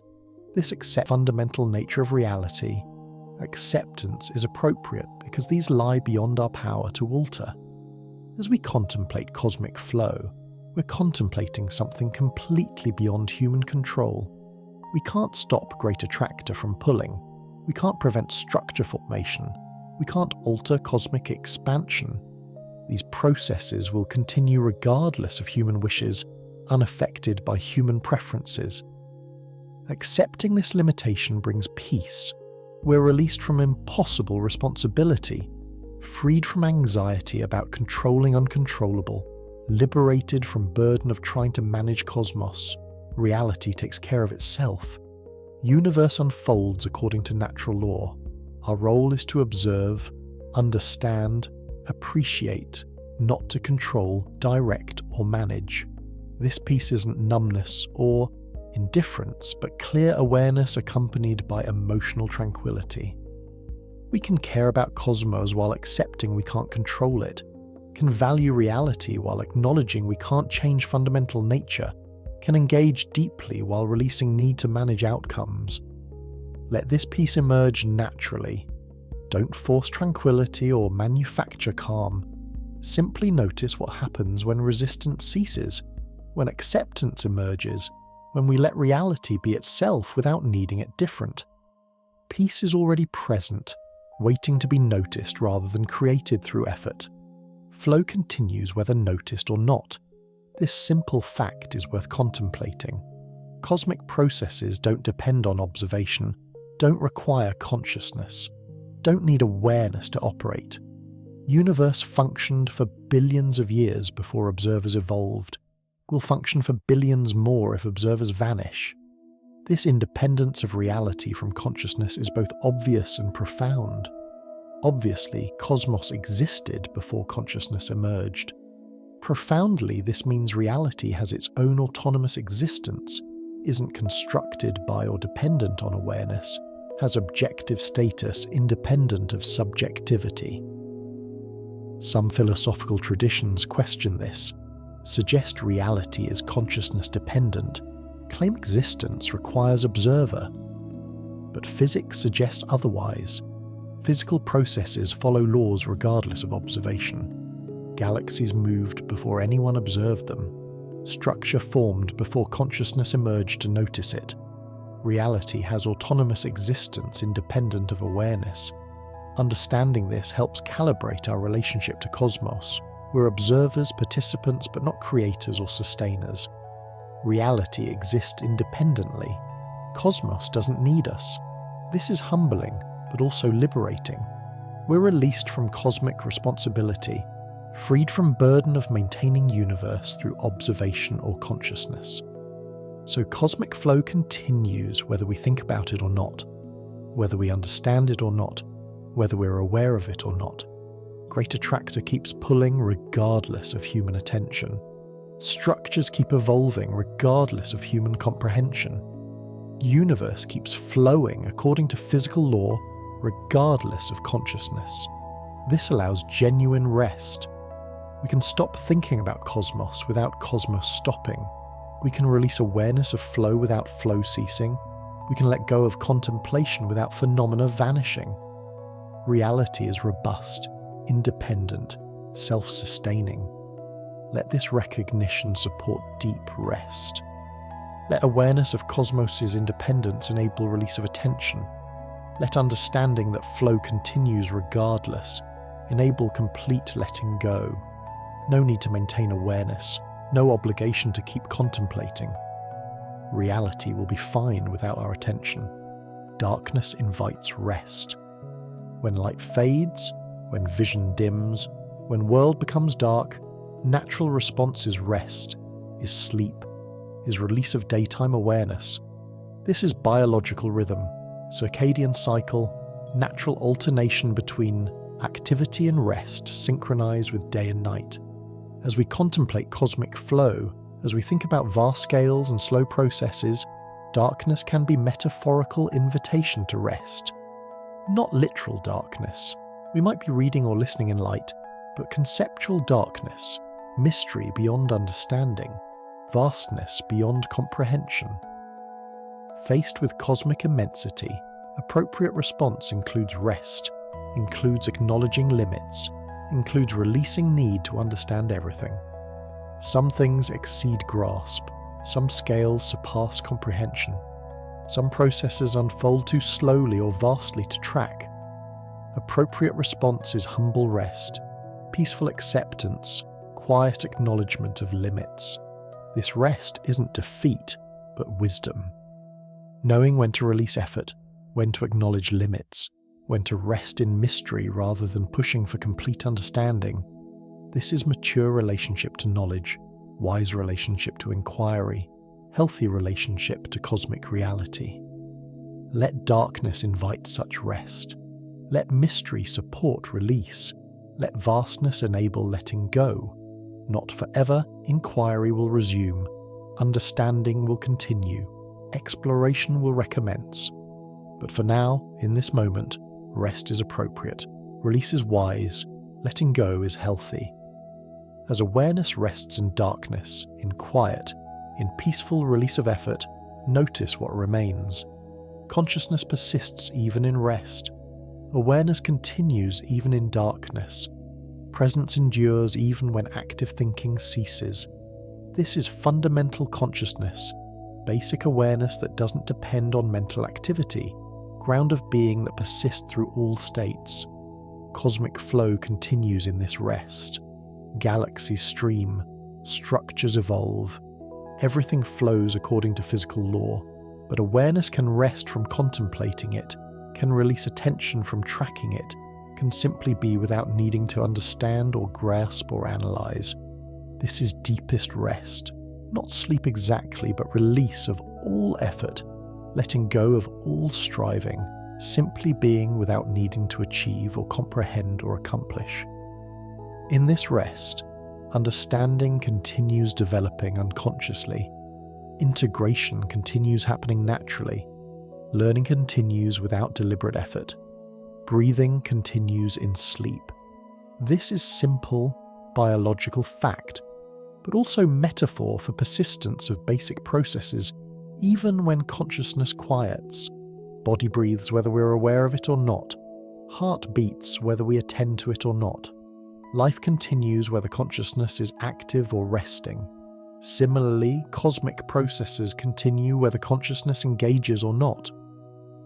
This accepts the fundamental nature of reality. Acceptance is appropriate because these lie beyond our power to alter. As we contemplate cosmic flow, we're contemplating something completely beyond human control. We can't stop Great Attractor from pulling. We can't prevent structure formation. We can't alter cosmic expansion. These processes will continue regardless of human wishes, unaffected by human preferences. Accepting this limitation brings peace. We're released from impossible responsibility, freed from anxiety about controlling uncontrollable, liberated from burden of trying to manage cosmos. Reality takes care of itself. Universe unfolds according to natural law. Our role is to observe, understand, appreciate, not to control, direct, or manage. This peace isn't numbness or indifference, but clear awareness accompanied by emotional tranquility. We can care about cosmos while accepting we can't control it, can value reality while acknowledging we can't change fundamental nature, can engage deeply while releasing need to manage outcomes. Let this peace emerge naturally. Don't force tranquility or manufacture calm. Simply notice what happens when resistance ceases, when acceptance emerges, when we let reality be itself without needing it different. Peace is already present, waiting to be noticed rather than created through effort. Flow continues whether noticed or not. This simple fact is worth contemplating. Cosmic processes don't depend on observation, don't require consciousness, don't need awareness to operate. Universe functioned for billions of years before observers evolved, will function for billions more if observers vanish. This independence of reality from consciousness is both obvious and profound. Obviously, cosmos existed before consciousness emerged. Profoundly, this means reality has its own autonomous existence, isn't constructed by or dependent on awareness, has objective status independent of subjectivity. Some philosophical traditions question this, suggest reality is consciousness dependent, claim existence requires observer. But physics suggests otherwise. Physical processes follow laws regardless of observation. Galaxies moved before anyone observed them. Structure formed before consciousness emerged to notice it. Reality has autonomous existence independent of awareness. Understanding this helps calibrate our relationship to cosmos. We're observers, participants, but not creators or sustainers. Reality exists independently. Cosmos doesn't need us. This is humbling, but also liberating. We're released from cosmic responsibility, freed from burden of maintaining universe through observation or consciousness. So cosmic flow continues whether we think about it or not, whether we understand it or not, whether we're aware of it or not. Great Attractor keeps pulling regardless of human attention. Structures keep evolving regardless of human comprehension. Universe keeps flowing according to physical law regardless of consciousness. This allows genuine rest. We can stop thinking about cosmos without cosmos stopping. We can release awareness of flow without flow ceasing. We can let go of contemplation without phenomena vanishing. Reality is robust, independent, self-sustaining. Let this recognition support deep rest. Let awareness of cosmos's independence enable release of attention. Let understanding that flow continues regardless enable complete letting go. No need to maintain awareness, no obligation to keep contemplating. Reality will be fine without our attention. Darkness invites rest. When light fades, when vision dims, when world becomes dark, natural response is rest, is sleep, is release of daytime awareness. This is biological rhythm, circadian cycle, natural alternation between activity and rest synchronized with day and night. As we contemplate cosmic flow, as we think about vast scales and slow processes, darkness can be metaphorical invitation to rest. Not literal darkness. We might be reading or listening in light, but conceptual darkness, mystery beyond understanding, vastness beyond comprehension. Faced with cosmic immensity, appropriate response includes rest, includes acknowledging limits, includes releasing need to understand everything. Some things exceed grasp, some scales surpass comprehension, some processes unfold too slowly or vastly to track. Appropriate response is humble rest, peaceful acceptance, quiet acknowledgement of limits. This rest isn't defeat, but wisdom. Knowing when to release effort, when to acknowledge limits, when to rest in mystery rather than pushing for complete understanding. This is mature relationship to knowledge, wise relationship to inquiry, healthy relationship to cosmic reality. Let darkness invite such rest. Let mystery support release. Let vastness enable letting go. Not forever, inquiry will resume. Understanding will continue. Exploration will recommence. But for now, in this moment, rest is appropriate. Release is wise. Letting go is healthy. As awareness rests in darkness, in quiet, in peaceful release of effort, notice what remains. Consciousness persists even in rest. Awareness continues even in darkness. Presence endures even when active thinking ceases. This is fundamental consciousness, basic awareness that doesn't depend on mental activity, ground of being that persists through all states. Cosmic flow continues in this rest. Galaxies stream, structures evolve. Everything flows according to physical law, but awareness can rest from contemplating it, can release attention from tracking it, can simply be without needing to understand or grasp or analyze. This is deepest rest, not sleep exactly, but release of all effort, letting go of all striving, simply being without needing to achieve or comprehend or accomplish. In this rest, understanding continues developing unconsciously. Integration continues happening naturally. Learning continues without deliberate effort. Breathing continues in sleep. This is simple, biological fact, but also metaphor for persistence of basic processes even when consciousness quiets. Body breathes whether we're aware of it or not. Heart beats whether we attend to it or not. Life continues whether consciousness is active or resting. Similarly, cosmic processes continue whether consciousness engages or not.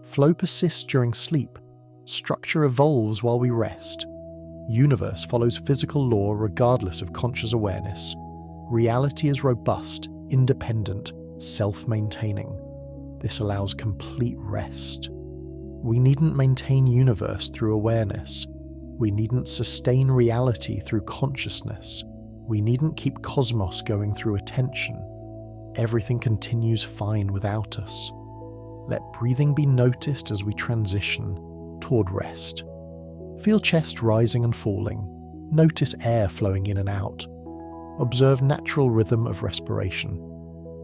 Flow persists during sleep. Structure evolves while we rest. Universe follows physical law regardless of conscious awareness. Reality is robust, independent, self-maintaining. This allows complete rest. We needn't maintain universe through awareness. We needn't sustain reality through consciousness. We needn't keep cosmos going through attention. Everything continues fine without us. Let breathing be noticed as we transition toward rest. Feel chest rising and falling. Notice air flowing in and out. Observe natural rhythm of respiration.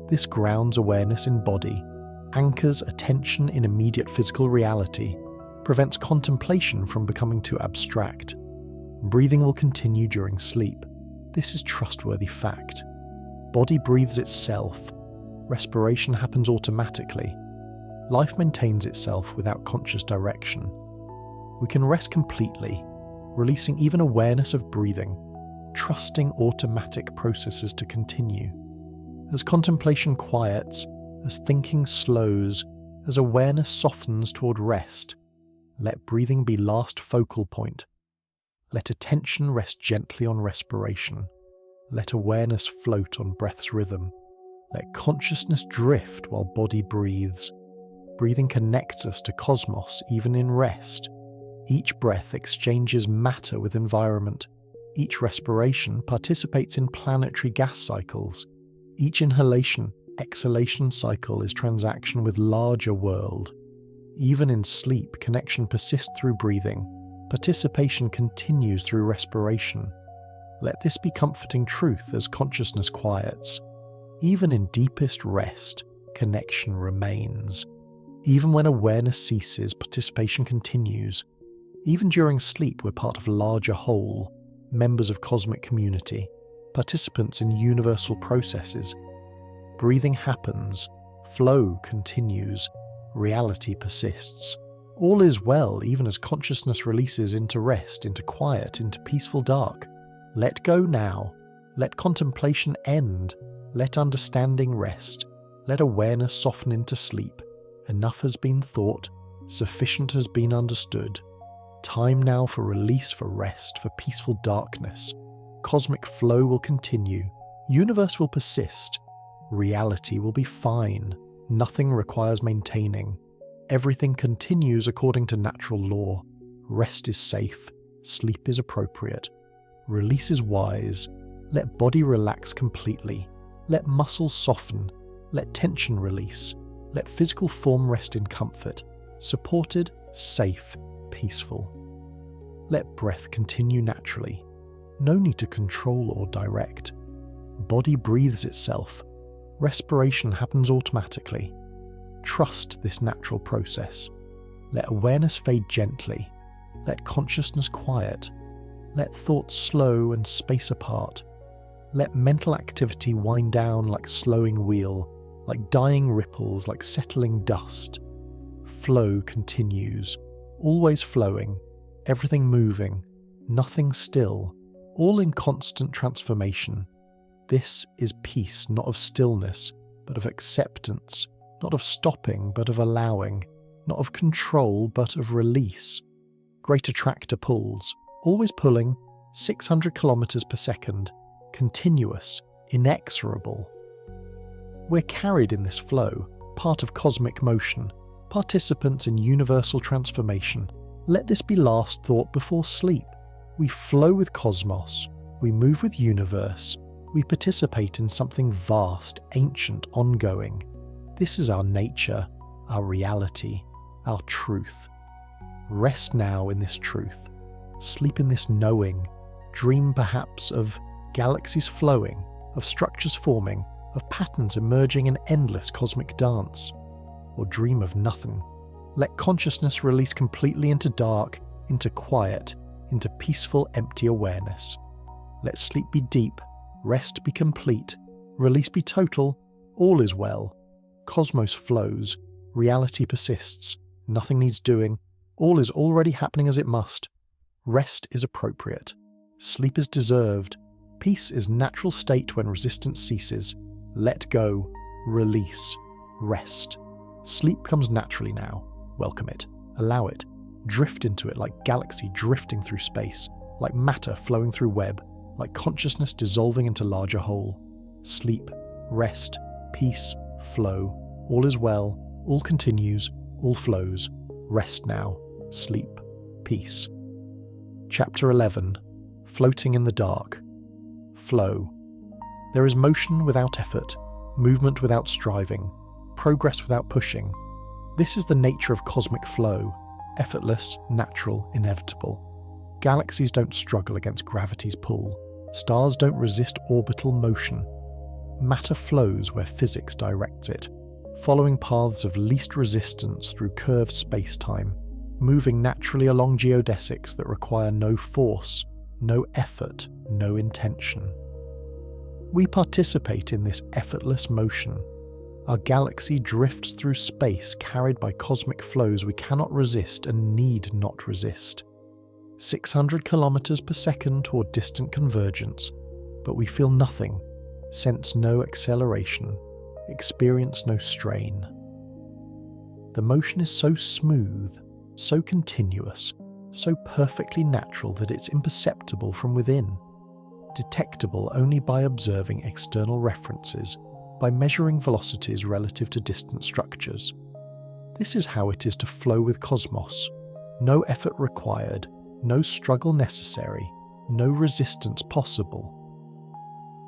This grounds awareness in body, anchors attention in immediate physical reality, prevents contemplation from becoming too abstract. Breathing will continue during sleep. This is trustworthy fact. Body breathes itself. Respiration happens automatically. Life maintains itself without conscious direction. We can rest completely, releasing even awareness of breathing, trusting automatic processes to continue. As contemplation quiets, as thinking slows, as awareness softens toward rest, let breathing be last focal point. Let attention rest gently on respiration. Let awareness float on breath's rhythm. Let consciousness drift while body breathes. Breathing connects us to cosmos even in rest. Each breath exchanges matter with environment. Each respiration participates in planetary gas cycles. Each inhalation, exhalation cycle is transaction with larger world. Even in sleep, connection persists through breathing. Participation continues through respiration. Let this be comforting truth as consciousness quiets. Even in deepest rest, connection remains. Even when awareness ceases, participation continues. Even during sleep, we're part of a larger whole, members of cosmic community, participants in universal processes. Breathing happens, flow continues, reality persists. All is well even as consciousness releases into rest, into quiet, into peaceful dark. Let go now. Let contemplation end. Let understanding rest. Let awareness soften into sleep. Enough has been thought. Sufficient has been understood. Time now for release, for rest, for peaceful darkness. Cosmic flow will continue. Universe will persist. Reality will be fine. Nothing requires maintaining. Everything continues according to natural law. Rest is safe. Sleep is appropriate. Release is wise. Let body relax completely. Let muscles soften. Let tension release. Let physical form rest in comfort. Supported, safe, peaceful. Let breath continue naturally. No need to control or direct. Body breathes itself. Respiration happens automatically. Trust this natural process. Let awareness fade gently. Let consciousness quiet. Let thoughts slow and space apart. Let mental activity wind down like slowing wheel, like dying ripples, like settling dust. Flow continues, always flowing, everything moving, nothing still, all in constant transformation. This is peace, not of stillness, but of acceptance, not of stopping, but of allowing, not of control, but of release. Great Attractor pulls, always pulling, 600 kilometers per second, continuous, inexorable. We're carried in this flow, part of cosmic motion, participants in universal transformation. Let this be last thought before sleep. We flow with cosmos, we move with universe, we participate in something vast, ancient, ongoing. This is our nature, our reality, our truth. Rest now in this truth. Sleep in this knowing. Dream perhaps of galaxies flowing, of structures forming, of patterns emerging in endless cosmic dance. Or dream of nothing. Let consciousness release completely into dark, into quiet, into peaceful, empty awareness. Let sleep be deep, rest be complete, release be total, all is well. Cosmos flows, reality persists, nothing needs doing, all is already happening as it must. Rest is appropriate. Sleep is deserved. Peace is natural state when resistance ceases. Let go, release, rest. Sleep comes naturally now. Welcome it, allow it, drift into it like galaxy drifting through space, like matter flowing through web, like consciousness dissolving into larger whole. Sleep, rest, peace, flow, all is well, all continues, all flows. Rest now, sleep, peace. Chapter 11. Floating in the dark. Flow. There is motion without effort, movement without striving, progress without pushing. This is the nature of cosmic flow, effortless, natural, inevitable. Galaxies don't struggle against gravity's pull. Stars don't resist orbital motion. Matter flows where physics directs it, following paths of least resistance through curved space-time, moving naturally along geodesics that require no force, no effort, no intention. We participate in this effortless motion. Our galaxy drifts through space carried by cosmic flows we cannot resist and need not resist. 600 kilometers per second toward distant convergence, but we feel nothing, sense no acceleration, experience no strain. The motion is so smooth, so continuous, so perfectly natural that it's imperceptible from within, detectable only by observing external references, by measuring velocities relative to distant structures. This is how it is to flow with cosmos. No effort required, no struggle necessary, no resistance possible.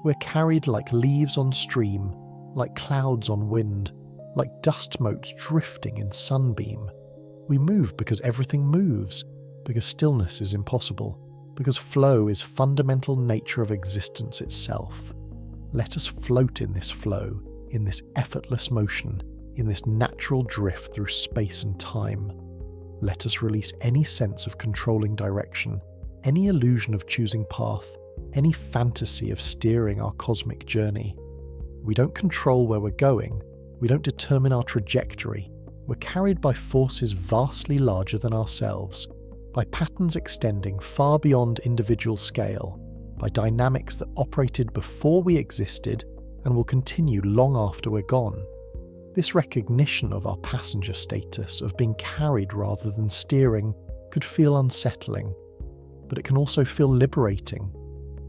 We're carried like leaves on stream, like clouds on wind, like dust motes drifting in sunbeam. We move because everything moves, because stillness is impossible, because flow is fundamental nature of existence itself. Let us float in this flow, in this effortless motion, in this natural drift through space and time. Let us release any sense of controlling direction, any illusion of choosing path, any fantasy of steering our cosmic journey. We don't control where we're going, we don't determine our trajectory. We're carried by forces vastly larger than ourselves, by patterns extending far beyond individual scale, by dynamics that operated before we existed and will continue long after we're gone. This recognition of our passenger status, of being carried rather than steering, could feel unsettling, but it can also feel liberating.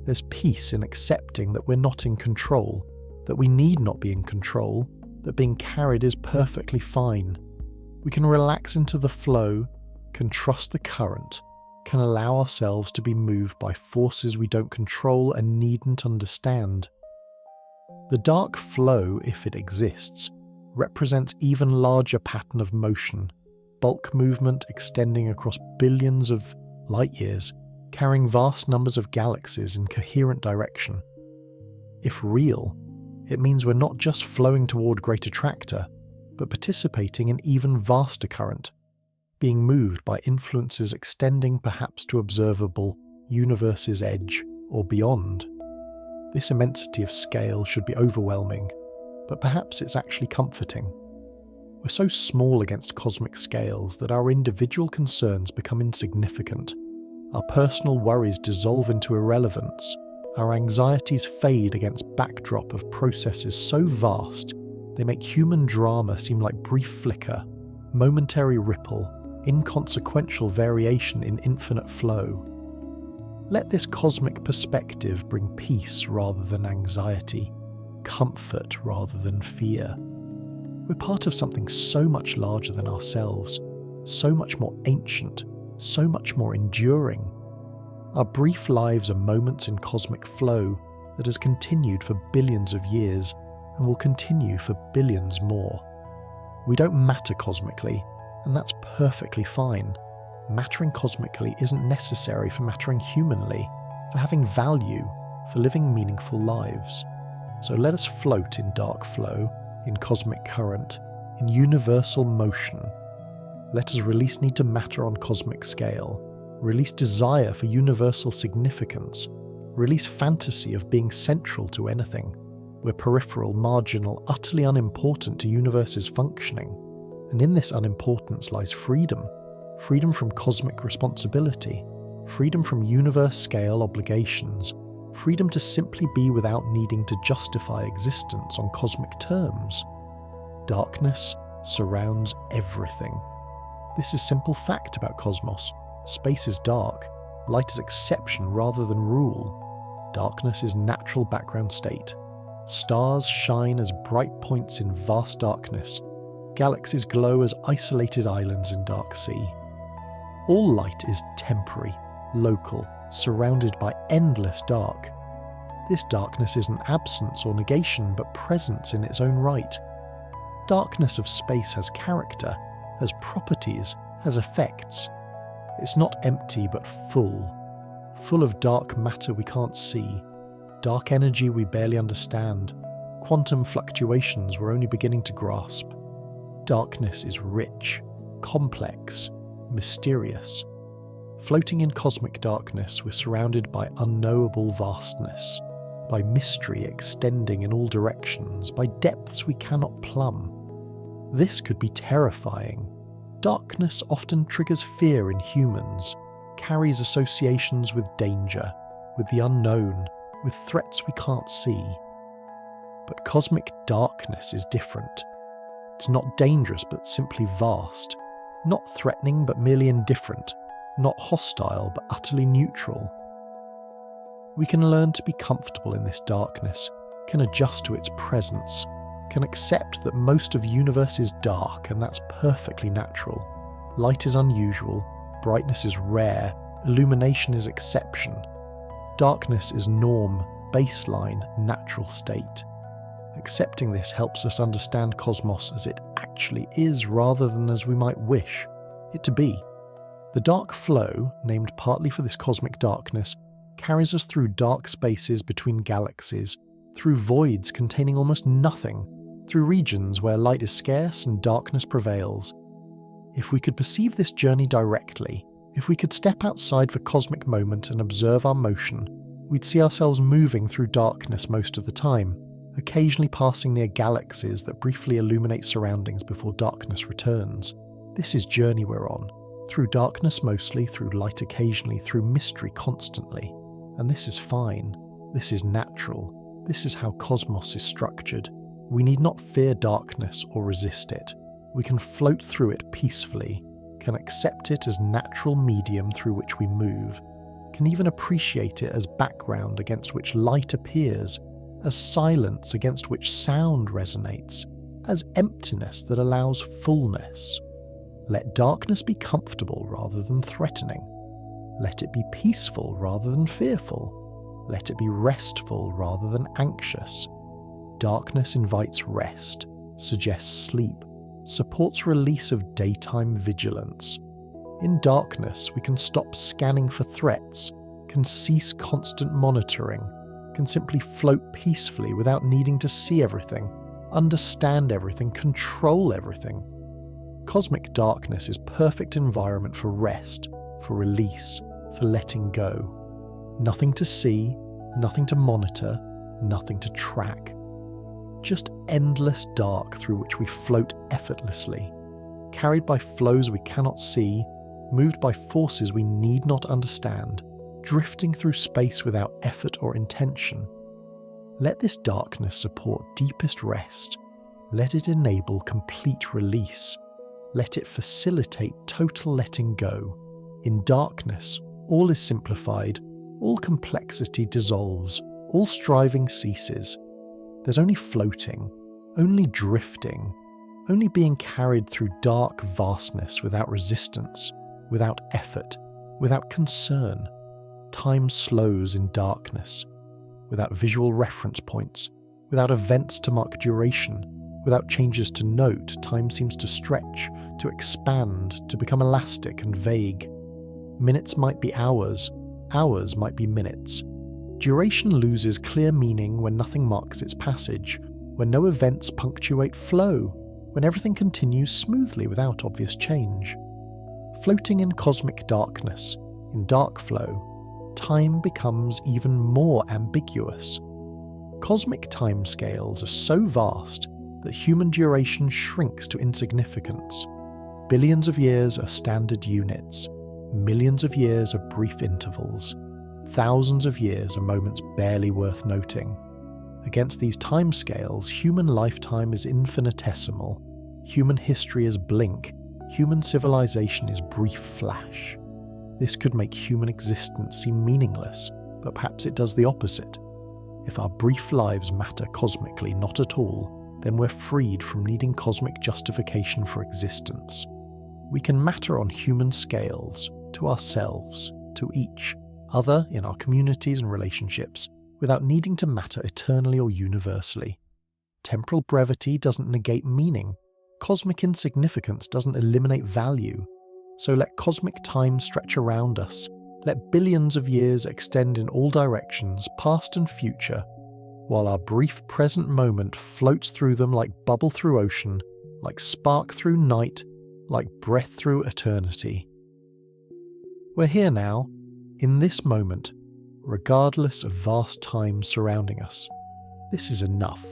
There's peace in accepting that we're not in control, that we need not be in control, that being carried is perfectly fine. We can relax into the flow, can trust the current, can allow ourselves to be moved by forces we don't control and needn't understand. The dark flow, if it exists, represents even larger pattern of motion, bulk movement extending across billions of light years, carrying vast numbers of galaxies in coherent direction. If real, it means we're not just flowing toward Great Attractor, but participating in even vaster current, being moved by influences extending perhaps to Observable, universe's edge, or beyond. This immensity of scale should be overwhelming, but perhaps it's actually comforting. We're so small against cosmic scales that our individual concerns become insignificant. Our personal worries dissolve into irrelevance. Our anxieties fade against backdrop of processes so vast, they make human drama seem like brief flicker, momentary ripple, inconsequential variation in infinite flow. Let this cosmic perspective bring peace rather than anxiety, comfort rather than fear. We're part of something so much larger than ourselves, so much more ancient, so much more enduring. Our brief lives are moments in cosmic flow that has continued for billions of years and will continue for billions more. We don't matter cosmically, and that's perfectly fine. Mattering cosmically isn't necessary for mattering humanly, for having value, for living meaningful lives. So let us float in dark flow, in cosmic current, in universal motion. Let us release need to matter on cosmic scale, release desire for universal significance, release fantasy of being central to anything. We're peripheral, marginal, utterly unimportant to universe's functioning. And in this unimportance lies freedom. Freedom from cosmic responsibility, freedom from universe-scale obligations, freedom to simply be without needing to justify existence on cosmic terms. Darkness surrounds everything. This is simple fact about cosmos. Space is dark. Light is exception rather than rule. Darkness is natural background state. Stars shine as bright points in vast darkness. Galaxies glow as isolated islands in dark sea. All light is temporary, local, surrounded by endless dark. This darkness isn't absence or negation, but presence in its own right. Darkness of space has character, has properties, has effects. It's not empty but full of dark matter we can't see, dark energy we barely understand, quantum fluctuations we're only beginning to grasp. Darkness is rich, complex, mysterious. Floating in cosmic darkness, we're surrounded by unknowable vastness, by mystery extending in all directions, by depths we cannot plumb. This could be terrifying. Darkness often triggers fear in humans, carries associations with danger, with the unknown, with threats we can't see. But cosmic darkness is different. It's not dangerous but simply vast, not threatening but merely indifferent, not hostile but utterly neutral. We can learn to be comfortable in this darkness, can adjust to its presence, can accept that most of the universe is dark, and that's perfectly natural. Light is unusual, brightness is rare, illumination is exception. Darkness is norm, baseline, natural state. Accepting this helps us understand cosmos as it actually is rather than as we might wish it to be. The dark flow, named partly for this cosmic darkness, carries us through dark spaces between galaxies, through voids containing almost nothing, through regions where light is scarce and darkness prevails. If we could perceive this journey directly, if we could step outside the cosmic moment and observe our motion, we'd see ourselves moving through darkness most of the time, occasionally passing near galaxies that briefly illuminate surroundings before darkness returns. This is journey we're on, through darkness mostly, through light occasionally, through mystery constantly. And this is fine. This is natural. This is how cosmos is structured. We need not fear darkness or resist it. We can float through it peacefully, can accept it as natural medium through which we move, can even appreciate it as background against which light appears, as silence against which sound resonates, as emptiness that allows fullness. Let darkness be comfortable rather than threatening. Let it be peaceful rather than fearful. Let it be restful rather than anxious. Darkness invites rest, suggests sleep, supports release of daytime vigilance. In darkness, we can stop scanning for threats, can cease constant monitoring, can simply float peacefully without needing to see everything, understand everything, control everything. Cosmic darkness is perfect environment for rest, for release, for letting go. Nothing to see, nothing to monitor, nothing to track. Just endless dark through which we float effortlessly, carried by flows we cannot see, moved by forces we need not understand, drifting through space without effort or intention. Let this darkness support deepest rest. Let it enable complete release. Let it facilitate total letting go. In darkness, all is simplified, all complexity dissolves, all striving ceases. There's only floating, only drifting, only being carried through dark vastness without resistance, without effort, without concern. Time slows in darkness, without visual reference points, without events to mark duration, without changes to note. Time seems to stretch, to expand, to become elastic and vague. Minutes might be hours, hours might be minutes. Duration loses clear meaning when nothing marks its passage, when no events punctuate flow, when everything continues smoothly without obvious change. Floating in cosmic darkness, in dark flow, time becomes even more ambiguous. Cosmic timescales are so vast that human duration shrinks to insignificance. Billions of years are standard units. Millions of years are brief intervals. Thousands of years are moments barely worth noting. Against these timescales, human lifetime is infinitesimal. Human history is blink. Human civilization is brief flash. This could make human existence seem meaningless, but perhaps it does the opposite. If our brief lives matter cosmically not at all, then we're freed from needing cosmic justification for existence. We can matter on human scales, to ourselves, to each other in our communities and relationships, without needing to matter eternally or universally. Temporal brevity doesn't negate meaning. Cosmic insignificance doesn't eliminate value. So let cosmic time stretch around us. Let billions of years extend in all directions, past and future, while our brief present moment floats through them like bubble through ocean, like spark through night, like breath through eternity. We're here now, in this moment, regardless of vast time surrounding us. This is enough.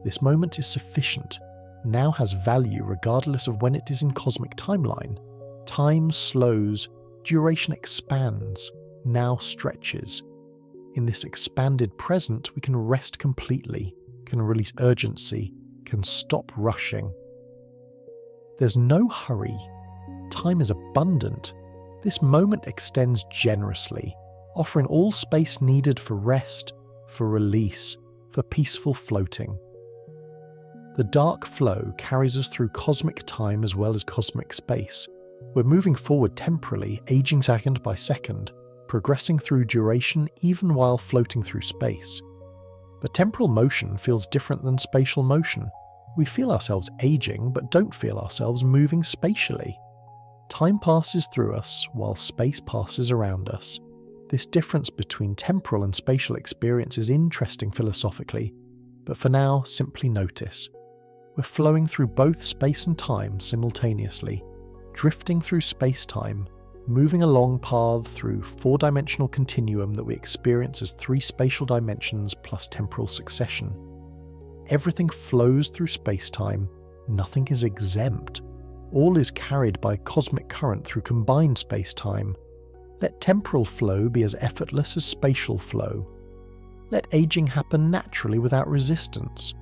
This moment is sufficient, now has value regardless of when it is in cosmic timeline. Time slows, duration expands, now stretches. In this expanded present, we can rest completely, can release urgency, can stop rushing. There's no hurry. Time is abundant. This moment extends generously, offering all space needed for rest, for release, for peaceful floating. The dark flow carries us through cosmic time as well as cosmic space. We're moving forward temporally, aging second by second, progressing through duration even while floating through space. But temporal motion feels different than spatial motion. We feel ourselves aging, but don't feel ourselves moving spatially. Time passes through us while space passes around us. This difference between temporal and spatial experience is interesting philosophically, but for now, simply notice. We're flowing through both space and time simultaneously, drifting through space-time, moving along paths through four-dimensional continuum that we experience as three spatial dimensions plus temporal succession. Everything flows through space-time, nothing is exempt. All is carried by cosmic current through combined space-time. Let temporal flow be as effortless as spatial flow. Let aging happen naturally without resistance.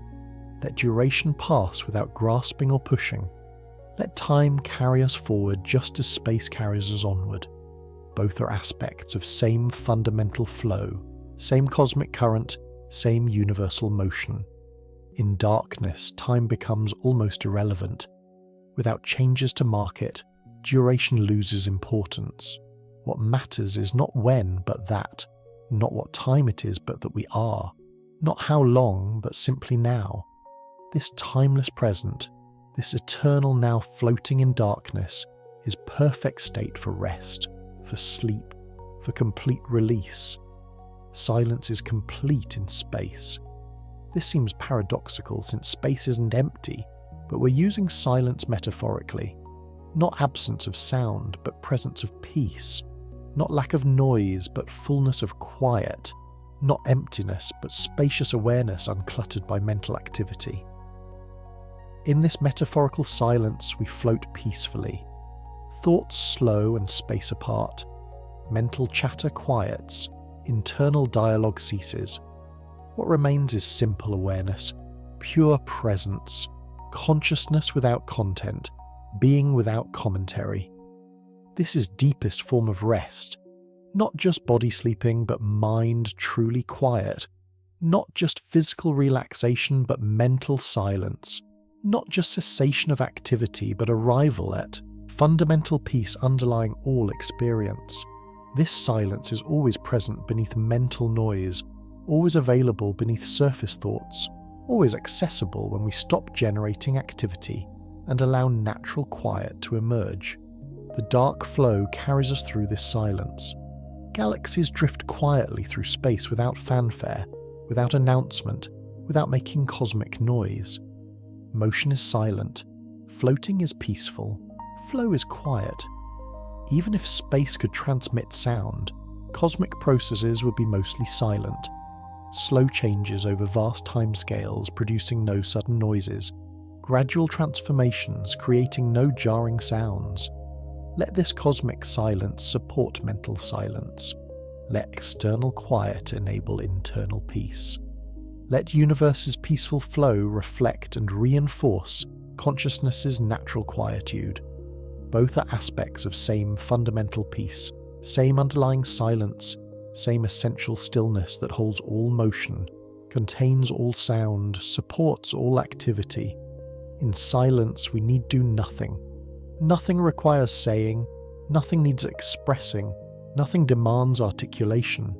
Let duration pass without grasping or pushing. Let time carry us forward just as space carries us onward. Both are aspects of same fundamental flow, same cosmic current, same universal motion. In darkness, time becomes almost irrelevant. Without changes to mark it, duration loses importance. What matters is not when, but that. Not what time it is, but that we are. Not how long, but simply now. This timeless present, this eternal now floating in darkness, is perfect state for rest, for sleep, for complete release. Silence is complete in space. This seems paradoxical since space isn't empty, but we're using silence metaphorically. Not absence of sound, but presence of peace. Not lack of noise, but fullness of quiet. Not emptiness, but spacious awareness uncluttered by mental activity. In this metaphorical silence, we float peacefully. Thoughts slow and space apart. Mental chatter quiets. Internal dialogue ceases. What remains is simple awareness, pure presence, consciousness without content, being without commentary. This is deepest form of rest. Not just body sleeping, but mind truly quiet. Not just physical relaxation, but mental silence. Not just cessation of activity, but arrival at fundamental peace underlying all experience. This silence is always present beneath mental noise, always available beneath surface thoughts, always accessible when we stop generating activity and allow natural quiet to emerge. The dark flow carries us through this silence. Galaxies drift quietly through space without fanfare, without announcement, without making cosmic noise. Motion is silent, floating is peaceful, flow is quiet. Even if space could transmit sound, cosmic processes would be mostly silent. Slow changes over vast timescales producing no sudden noises, gradual transformations creating no jarring sounds. Let this cosmic silence support mental silence. Let external quiet enable internal peace. Let universe's peaceful flow reflect and reinforce consciousness's natural quietude. Both are aspects of same fundamental peace, same underlying silence, same essential stillness that holds all motion, contains all sound, supports all activity. In silence we need do nothing. Nothing requires saying, nothing needs expressing, nothing demands articulation.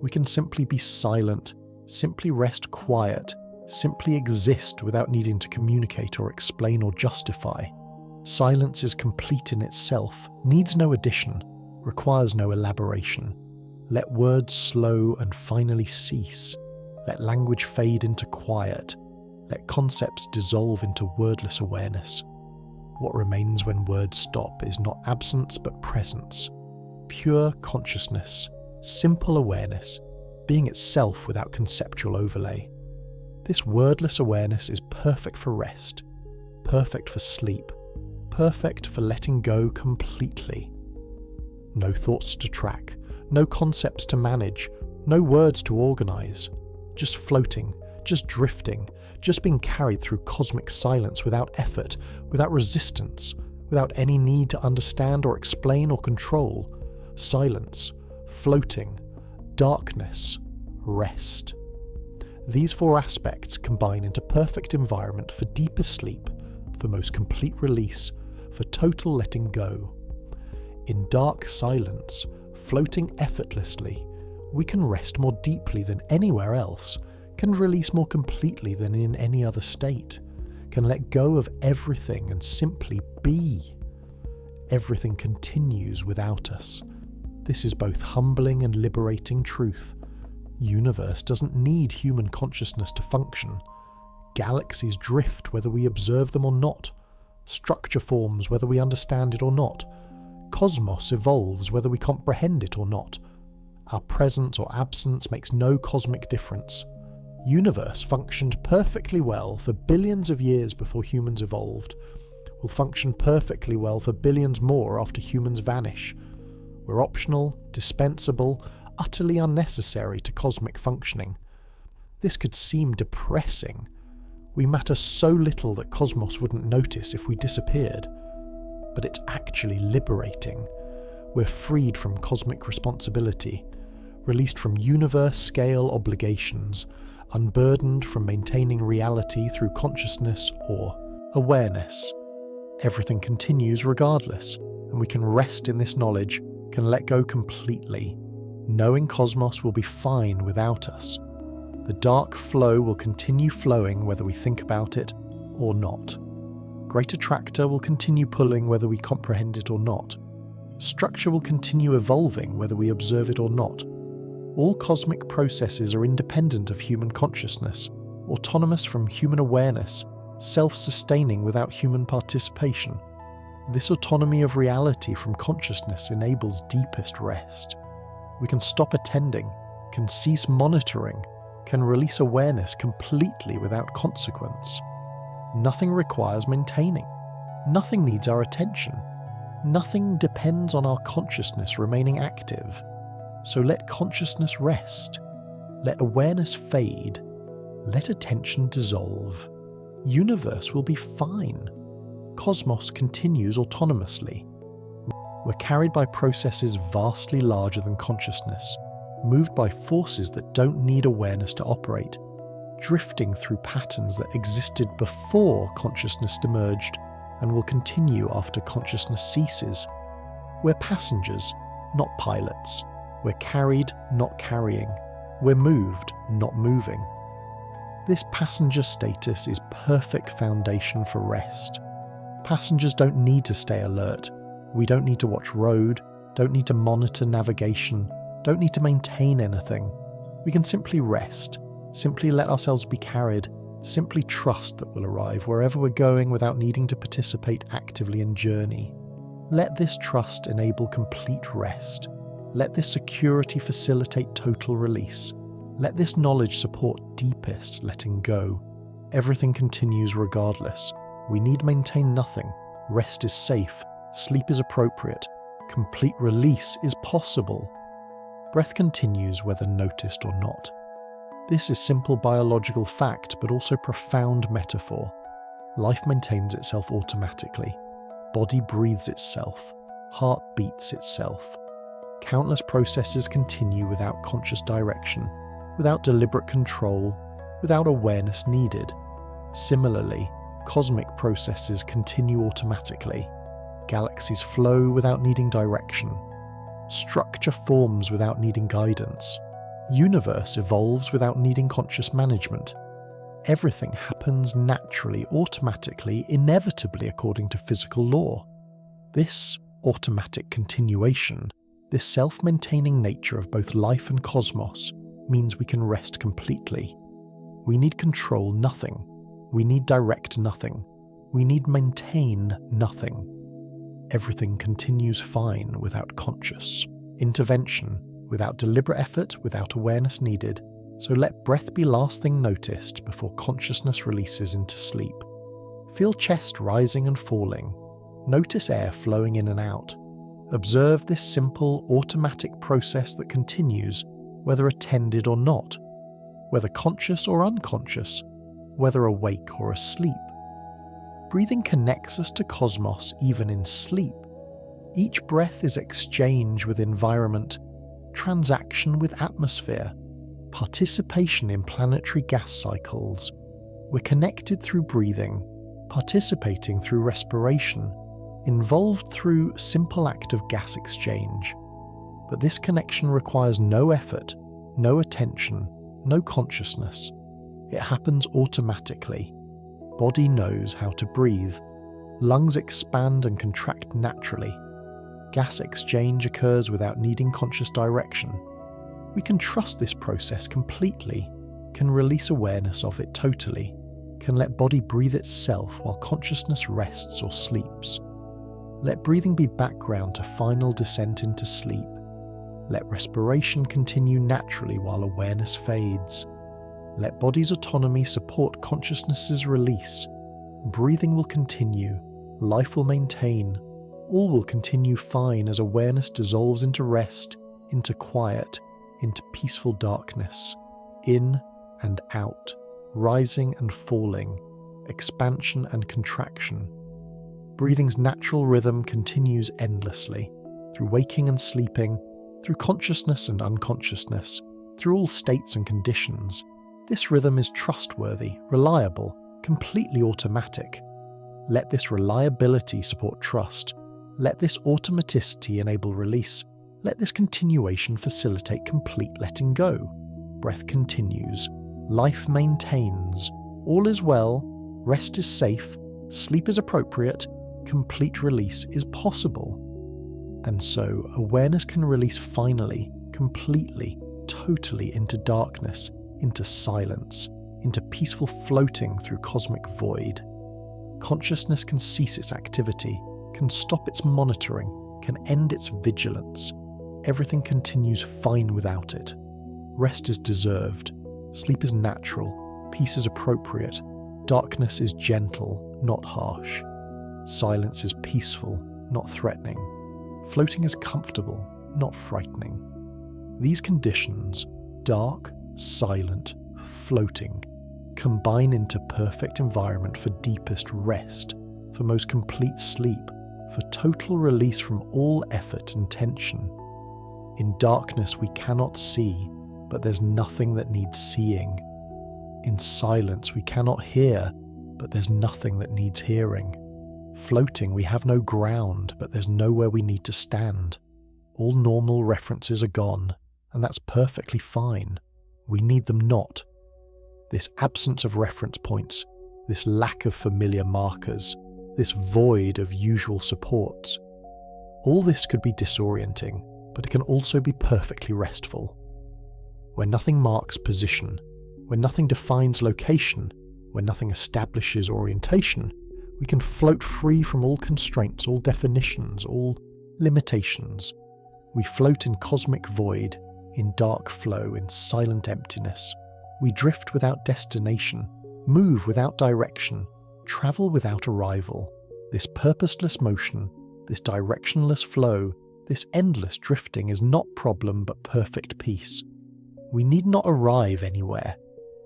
We can simply be silent, simply rest quiet, simply exist without needing to communicate or explain or justify. Silence is complete in itself, needs no addition, requires no elaboration. Let words slow and finally cease. Let language fade into quiet. Let concepts dissolve into wordless awareness. What remains when words stop is not absence but presence. Pure consciousness, simple awareness, being itself without conceptual overlay. This wordless awareness is perfect for rest, perfect for sleep, perfect for letting go completely. No thoughts to track, no concepts to manage, no words to organize. Just floating, just drifting, just being carried through cosmic silence without effort, without resistance, without any need to understand or explain or control. Silence, floating, darkness, rest. These four aspects combine into perfect environment for deepest sleep, for most complete release, for total letting go. In dark silence, floating effortlessly, we can rest more deeply than anywhere else, can release more completely than in any other state, can let go of everything and simply be. Everything continues without us. This is both humbling and liberating truth. Universe doesn't need human consciousness to function. Galaxies drift whether we observe them or not. Structure forms whether we understand it or not. Cosmos evolves whether we comprehend it or not. Our presence or absence makes no cosmic difference. Universe functioned perfectly well for billions of years before humans evolved, will function perfectly well for billions more after humans vanish. We're optional, dispensable, utterly unnecessary to cosmic functioning. This could seem depressing. We matter so little that cosmos wouldn't notice if we disappeared. But it's actually liberating. We're freed from cosmic responsibility, released from universe-scale obligations, unburdened from maintaining reality through consciousness or awareness. Everything continues regardless, and we can rest in this knowledge, can let go completely, knowing cosmos will be fine without us. The dark flow will continue flowing whether we think about it or not. Great Attractor will continue pulling whether we comprehend it or not. Structure will continue evolving whether we observe it or not. All cosmic processes are independent of human consciousness, autonomous from human awareness, self-sustaining without human participation. This autonomy of reality from consciousness enables deepest rest. We can stop attending, can cease monitoring, can release awareness completely without consequence. Nothing requires maintaining. Nothing needs our attention. Nothing depends on our consciousness remaining active. So let consciousness rest. Let awareness fade. Let attention dissolve. Universe will be fine. Cosmos continues autonomously. We're carried by processes vastly larger than consciousness, moved by forces that don't need awareness to operate, drifting through patterns that existed before consciousness emerged and will continue after consciousness ceases. We're passengers, not pilots. We're carried, not carrying. We're moved, not moving. This passenger status is perfect foundation for rest. Passengers don't need to stay alert. We don't need to watch road, don't need to monitor navigation, don't need to maintain anything. We can simply rest, simply let ourselves be carried, simply trust that we'll arrive wherever we're going without needing to participate actively in journey. Let this trust enable complete rest. Let this security facilitate total release. Let this knowledge support deepest letting go. Everything continues regardless. We need maintain nothing. Rest is safe. Sleep is appropriate. Complete release is possible. Breath continues whether noticed or not. This is simple biological fact, but also profound metaphor. Life maintains itself automatically. Body breathes itself. Heart beats itself. Countless processes continue without conscious direction, without deliberate control, without awareness needed. Similarly, cosmic processes continue automatically. Galaxies flow without needing direction. Structure forms without needing guidance. Universe evolves without needing conscious management. Everything happens naturally, automatically, inevitably according to physical law. This automatic continuation, this self-maintaining nature of both life and cosmos, means we can rest completely. We need control nothing. We need direct nothing. We need maintain nothing. Everything continues fine without conscious intervention, without deliberate effort, without awareness needed. So let breath be last thing noticed before consciousness releases into sleep. Feel chest rising and falling. Notice air flowing in and out. Observe this simple, automatic process that continues, whether attended or not, whether conscious or unconscious, whether awake or asleep. Breathing connects us to cosmos even in sleep. Each breath is exchange with environment, transaction with atmosphere, participation in planetary gas cycles. We're connected through breathing, participating through respiration, involved through simple act of gas exchange. But this connection requires no effort, no attention, no consciousness. It happens automatically. Body knows how to breathe. Lungs expand and contract naturally. Gas exchange occurs without needing conscious direction. We can trust this process completely, can release awareness of it totally, can let body breathe itself while consciousness rests or sleeps. Let breathing be background to final descent into sleep. Let respiration continue naturally while awareness fades. Let body's autonomy support consciousness's release. Breathing will continue, life will maintain, all will continue fine as awareness dissolves into rest, into quiet, into peaceful darkness, in and out, rising and falling, expansion and contraction. Breathing's natural rhythm continues endlessly, through waking and sleeping, through consciousness and unconsciousness, through all states and conditions. This rhythm is trustworthy, reliable, completely automatic. Let this reliability support trust. Let this automaticity enable release. Let this continuation facilitate complete letting go. Breath continues. Life maintains. All is well. Rest is safe. Sleep is appropriate. Complete release is possible. And so, awareness can release finally, completely, totally into darkness, into silence, into peaceful floating through cosmic void. Consciousness can cease its activity, can stop its monitoring, can end its vigilance. Everything continues fine without it. Rest is deserved. Sleep is natural. Peace is appropriate. Darkness is gentle, not harsh. Silence is peaceful, not threatening. Floating is comfortable, not frightening. These conditions, dark, silent, floating, combine into perfect environment for deepest rest, for most complete sleep, for total release from all effort and tension. In darkness we cannot see, but there's nothing that needs seeing. In silence we cannot hear, but there's nothing that needs hearing. Floating we have no ground, but there's nowhere we need to stand. All normal references are gone, and that's perfectly fine. We need them not. This absence of reference points, this lack of familiar markers, this void of usual supports, all this could be disorienting, but it can also be perfectly restful. Where nothing marks position, where nothing defines location, where nothing establishes orientation, we can float free from all constraints, all definitions, all limitations. We float in cosmic void, in dark flow, in silent emptiness. We drift without destination, move without direction, travel without arrival. This purposeless motion, this directionless flow, this endless drifting is not problem but perfect peace. We need not arrive anywhere.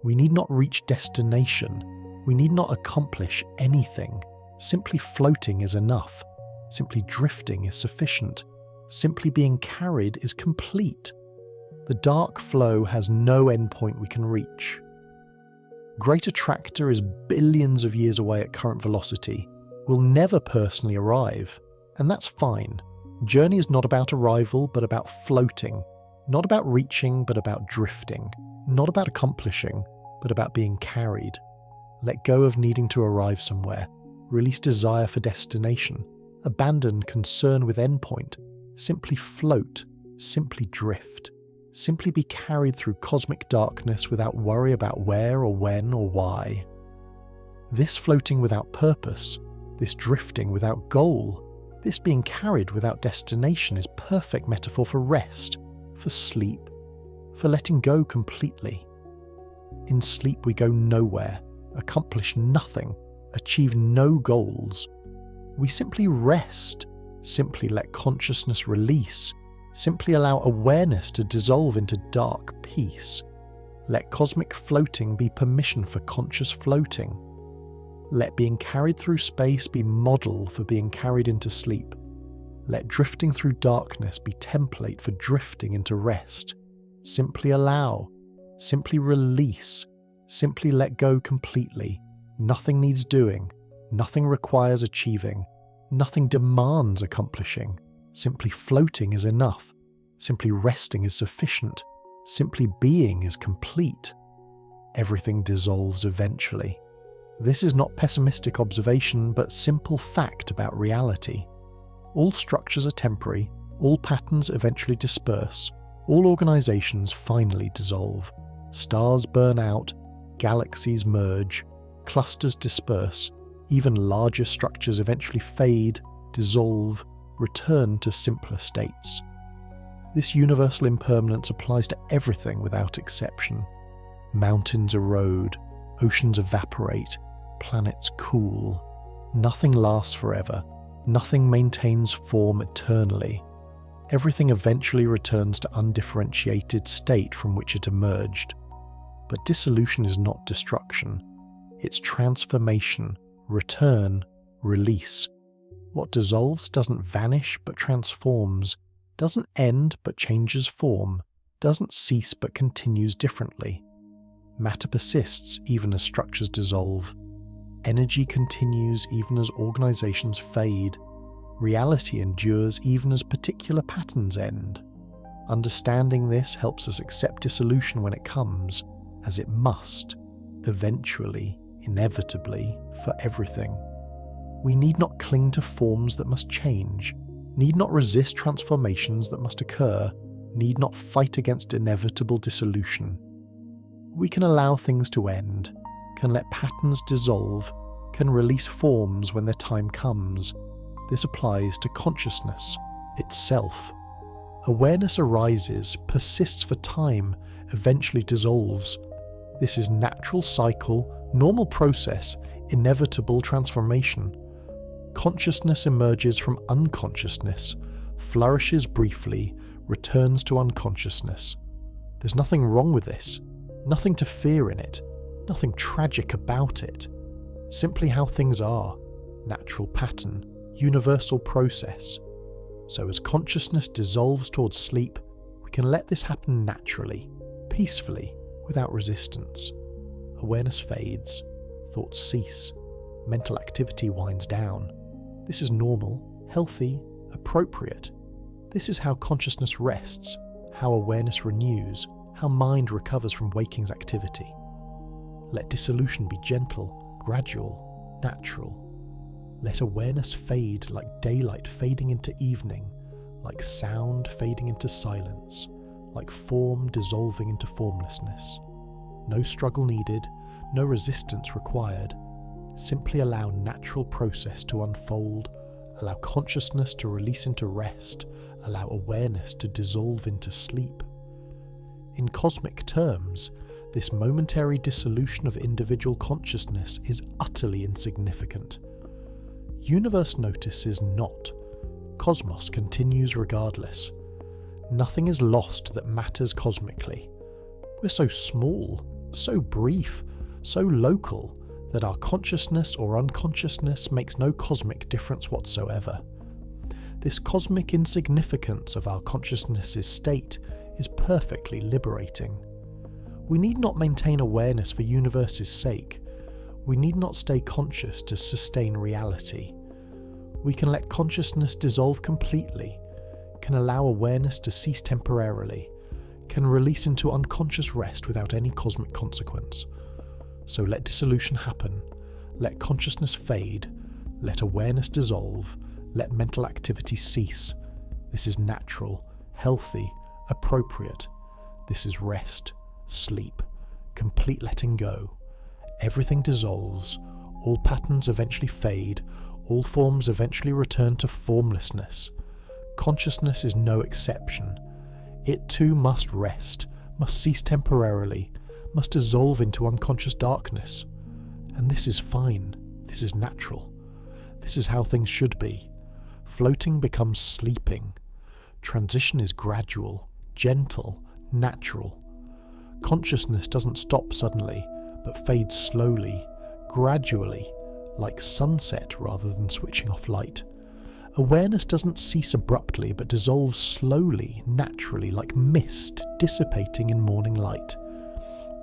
We need not reach destination. We need not accomplish anything. Simply floating is enough. Simply drifting is sufficient. Simply being carried is complete. The dark flow has no endpoint we can reach. Great Attractor is billions of years away at current velocity. We'll never personally arrive, and that's fine. Journey is not about arrival, but about floating. Not about reaching, but about drifting. Not about accomplishing, but about being carried. Let go of needing to arrive somewhere. Release desire for destination. Abandon concern with endpoint. Simply float. Simply drift. Simply be carried through cosmic darkness without worry about where or when or why. This floating without purpose, this drifting without goal, this being carried without destination is perfect metaphor for rest, for sleep, for letting go completely. In sleep we go nowhere, accomplish nothing, achieve no goals. We simply rest, simply let consciousness release, simply allow awareness to dissolve into dark peace. Let cosmic floating be permission for conscious floating. Let being carried through space be model for being carried into sleep. Let drifting through darkness be template for drifting into rest. Simply allow, simply release, simply let go completely. Nothing needs doing, nothing requires achieving, nothing demands accomplishing. Simply floating is enough. Simply resting is sufficient. Simply being is complete. Everything dissolves eventually. This is not pessimistic observation, but simple fact about reality. All structures are temporary, all patterns eventually disperse, all organizations finally dissolve. Stars burn out, galaxies merge, clusters disperse, even larger structures eventually fade, dissolve, return to simpler states. This universal impermanence applies to everything without exception. Mountains erode, oceans evaporate, planets cool. Nothing lasts forever. Nothing maintains form eternally. Everything eventually returns to undifferentiated state from which it emerged. But dissolution is not destruction. It's transformation, return, release. What dissolves doesn't vanish but transforms, doesn't end but changes form, doesn't cease but continues differently. Matter persists even as structures dissolve. Energy continues even as organizations fade. Reality endures even as particular patterns end. Understanding this helps us accept dissolution when it comes, as it must, eventually, inevitably, for everything. We need not cling to forms that must change, need not resist transformations that must occur, need not fight against inevitable dissolution. We can allow things to end, can let patterns dissolve, can release forms when their time comes. This applies to consciousness itself. Awareness arises, persists for time, eventually dissolves. This is natural cycle, normal process, inevitable transformation. Consciousness emerges from unconsciousness, flourishes briefly, returns to unconsciousness. There's nothing wrong with this, nothing to fear in it, nothing tragic about it. Simply how things are, natural pattern, universal process. So as consciousness dissolves towards sleep, we can let this happen naturally, peacefully, without resistance. Awareness fades, thoughts cease, mental activity winds down. This is normal, healthy, appropriate. This is how consciousness rests, how awareness renews, how mind recovers from waking's activity. Let dissolution be gentle, gradual, natural. Let awareness fade like daylight fading into evening, like sound fading into silence, like form dissolving into formlessness. No struggle needed, no resistance required. Simply allow natural process to unfold, allow consciousness to release into rest, allow awareness to dissolve into sleep. In cosmic terms, this momentary dissolution of individual consciousness is utterly insignificant. Universe notices not. Cosmos continues regardless. Nothing is lost that matters cosmically. We're so small, so brief, so local, that our consciousness or unconsciousness makes no cosmic difference whatsoever. This cosmic insignificance of our consciousness's state is perfectly liberating. We need not maintain awareness for universe's sake. We need not stay conscious to sustain reality. We can let consciousness dissolve completely, can allow awareness to cease temporarily, can release into unconscious rest without any cosmic consequence. So let dissolution happen, let consciousness fade, let awareness dissolve, let mental activity cease. This is natural, healthy, appropriate. This is rest, sleep, complete letting go. Everything dissolves, all patterns eventually fade, all forms eventually return to formlessness. Consciousness is no exception. It too must rest, must cease temporarily, must dissolve into unconscious darkness. And this is fine, this is natural. This is how things should be. Floating becomes sleeping. Transition is gradual, gentle, natural. Consciousness doesn't stop suddenly, but fades slowly, gradually, like sunset rather than switching off light. Awareness doesn't cease abruptly, but dissolves slowly, naturally, like mist dissipating in morning light.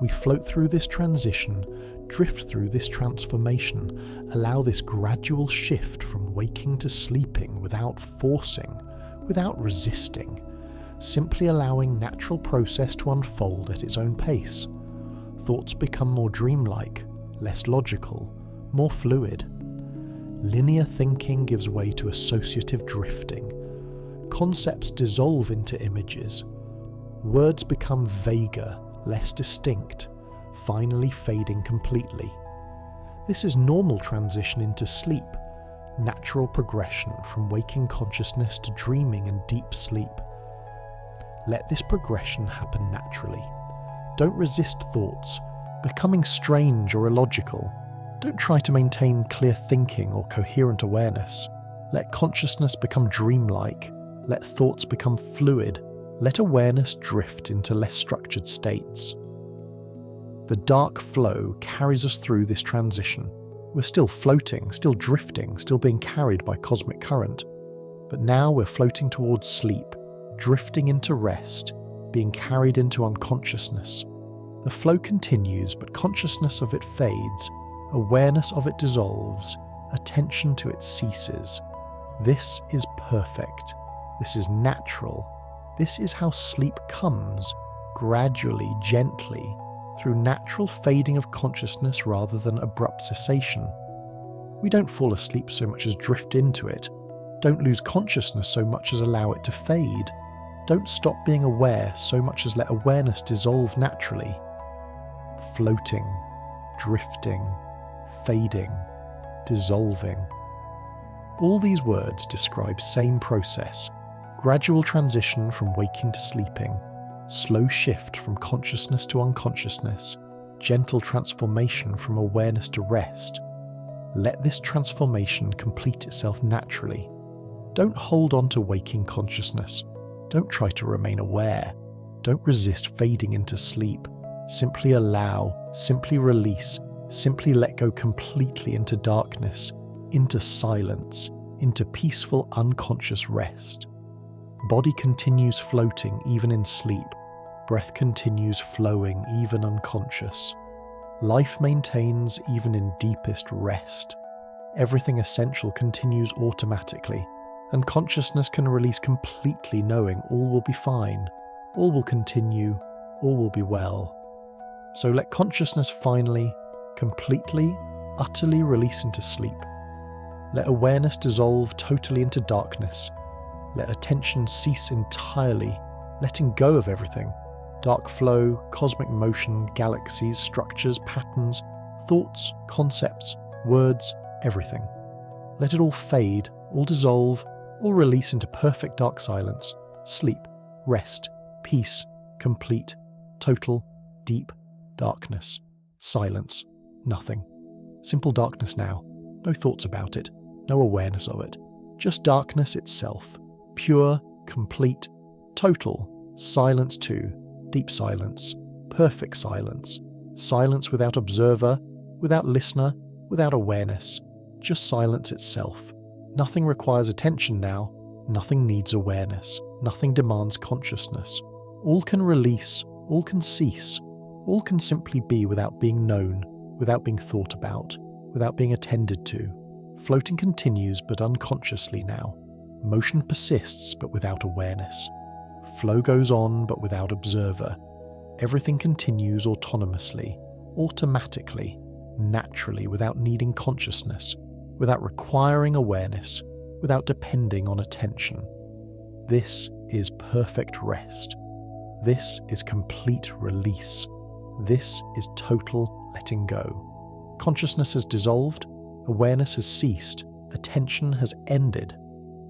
We float through this transition, drift through this transformation, allow this gradual shift from waking to sleeping without forcing, without resisting, simply allowing natural process to unfold at its own pace. Thoughts become more dreamlike, less logical, more fluid. Linear thinking gives way to associative drifting. Concepts dissolve into images. Words become vaguer, less distinct, finally fading completely. This is normal transition into sleep, natural progression from waking consciousness to dreaming and deep sleep. Let this progression happen naturally. Don't resist thoughts, becoming strange or illogical. Don't try to maintain clear thinking or coherent awareness. Let consciousness become dreamlike. Let thoughts become fluid. Let awareness drift into less structured states. The dark flow carries us through this transition. We're still floating, still drifting, still being carried by cosmic current. But now we're floating towards sleep, drifting into rest, being carried into unconsciousness. The flow continues, but consciousness of it fades, awareness of it dissolves, attention to it ceases. This is perfect. This is natural. This is how sleep comes, gradually, gently, through natural fading of consciousness rather than abrupt cessation. We don't fall asleep so much as drift into it. Don't lose consciousness so much as allow it to fade. Don't stop being aware so much as let awareness dissolve naturally. Floating, drifting, fading, dissolving. All these words describe same process, gradual transition from waking to sleeping, slow shift from consciousness to unconsciousness, gentle transformation from awareness to rest. Let this transformation complete itself naturally. Don't hold on to waking consciousness. Don't try to remain aware. Don't resist fading into sleep. Simply allow, simply release, simply let go completely into darkness, into silence, into peaceful unconscious rest. Body continues floating even in sleep. Breath continues flowing even unconscious. Life maintains even in deepest rest. Everything essential continues automatically, and consciousness can release completely knowing all will be fine, all will continue, all will be well. So let consciousness finally, completely, utterly release into sleep. Let awareness dissolve totally into darkness. Let attention cease entirely, letting go of everything. Dark flow, cosmic motion, galaxies, structures, patterns, thoughts, concepts, words, everything. Let it all fade, all dissolve, all release into perfect dark silence, sleep, rest, peace, complete, total, deep darkness, silence, nothing. Simple darkness now, no thoughts about it, no awareness of it, just darkness itself, pure, complete, total, silence too, deep silence, perfect silence, silence without observer, without listener, without awareness, just silence itself. Nothing requires attention now, nothing needs awareness, nothing demands consciousness. All can release, all can cease, all can simply be without being known, without being thought about, without being attended to. Floating continues but unconsciously now. Motion persists but without awareness. Flow goes on but without observer. Everything continues autonomously, automatically, naturally, without needing consciousness, without requiring awareness, without depending on attention. This is perfect rest. This is complete release. This is total letting go. Consciousness has dissolved, awareness has ceased, attention has ended.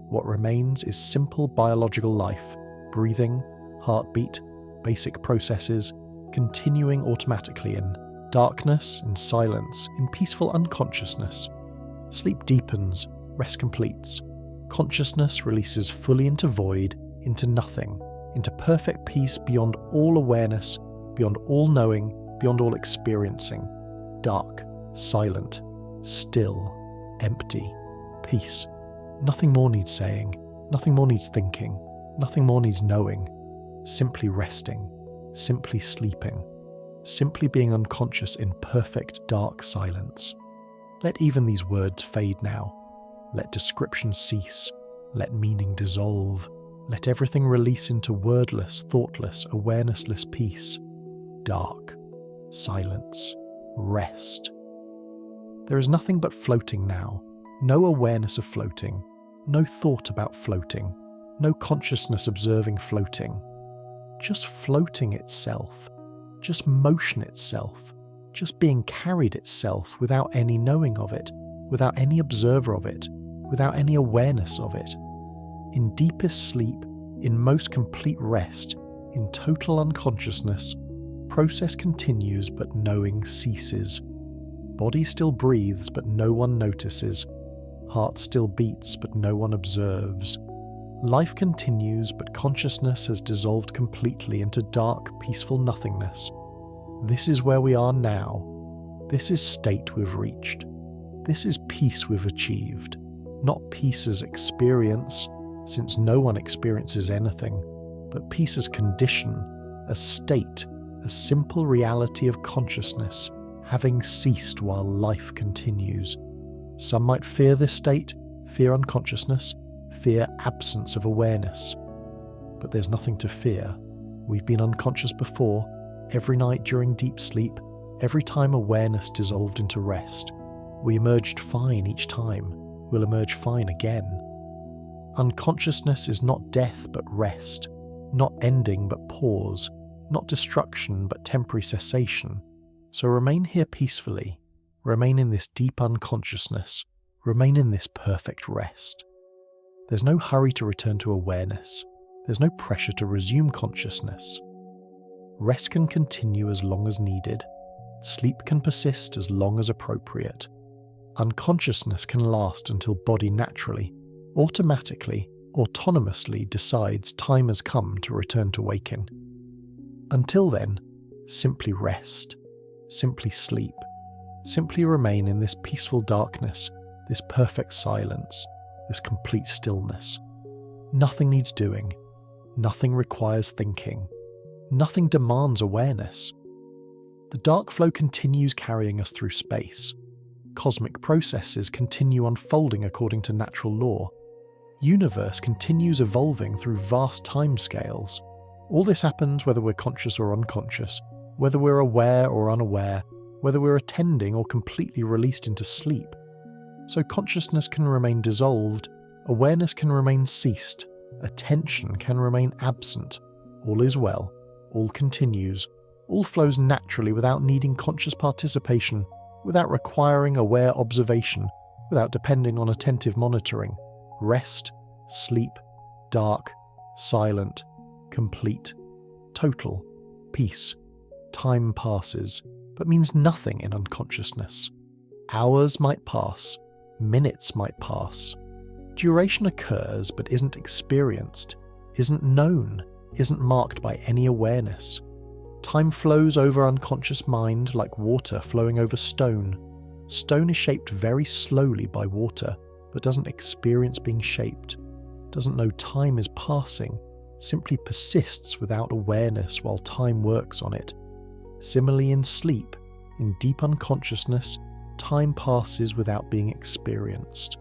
What remains is simple biological life, breathing, heartbeat, basic processes, continuing automatically in darkness, in silence, in peaceful unconsciousness. Sleep deepens, rest completes. Consciousness releases fully into void, into nothing, into perfect peace beyond all awareness, beyond all knowing, beyond all experiencing. Dark, silent, still, empty, peace. Nothing more needs saying, nothing more needs thinking, nothing more needs knowing. Simply resting, simply sleeping, simply being unconscious in perfect dark silence. Let even these words fade now. Let description cease. Let meaning dissolve. Let everything release into wordless, thoughtless, awarenessless peace. Dark, silence, rest. There is nothing but floating now. No awareness of floating. No thought about floating. No consciousness observing floating. Just floating itself. Just motion itself. Just being carried itself without any knowing of it, without any observer of it, without any awareness of it. In deepest sleep, in most complete rest, in total unconsciousness, process continues but knowing ceases. Body still breathes but no one notices. Heart still beats but no one observes. Life continues but consciousness has dissolved completely into dark, peaceful nothingness. This is where we are now. This is state we've reached. This is peace we've achieved. Not peace as experience, since no one experiences anything, but peace as condition, a state, a simple reality of consciousness, having ceased while life continues. Some might fear this state, fear unconsciousness, fear absence of awareness. But there's nothing to fear. We've been unconscious before, every night during deep sleep, every time awareness dissolved into rest. We emerged fine each time. We'll emerge fine again. Unconsciousness is not death but rest, not ending but pause, not destruction but temporary cessation. So remain here peacefully, remain in this deep unconsciousness, remain in this perfect rest. There's no hurry to return to awareness, there's no pressure to resume consciousness. Rest can continue as long as needed, sleep can persist as long as appropriate. Unconsciousness can last until body naturally, automatically, autonomously decides time has come to return to waking. Until then, simply rest, simply sleep, simply remain in this peaceful darkness, this perfect silence, this complete stillness. Nothing needs doing, nothing requires thinking, nothing demands awareness. The dark flow continues carrying us through space. Cosmic processes continue unfolding according to natural law. Universe continues evolving through vast timescales. All this happens whether we're conscious or unconscious, whether we're aware or unaware, whether we're attending or completely released into sleep. So consciousness can remain dissolved, awareness can remain ceased, attention can remain absent. All is well, all continues, all flows naturally without needing conscious participation, without requiring aware observation, without depending on attentive monitoring. Rest, sleep, dark, silent, complete, total, peace. Time passes, but means nothing in unconsciousness. Hours might pass, minutes might pass. Duration occurs but isn't experienced, isn't known, isn't marked by any awareness. Time flows over unconscious mind like water flowing over stone. Stone is shaped very slowly by water, but doesn't experience being shaped, doesn't know time is passing, simply persists without awareness while time works on it. Similarly in sleep, in deep unconsciousness, time passes without being experienced.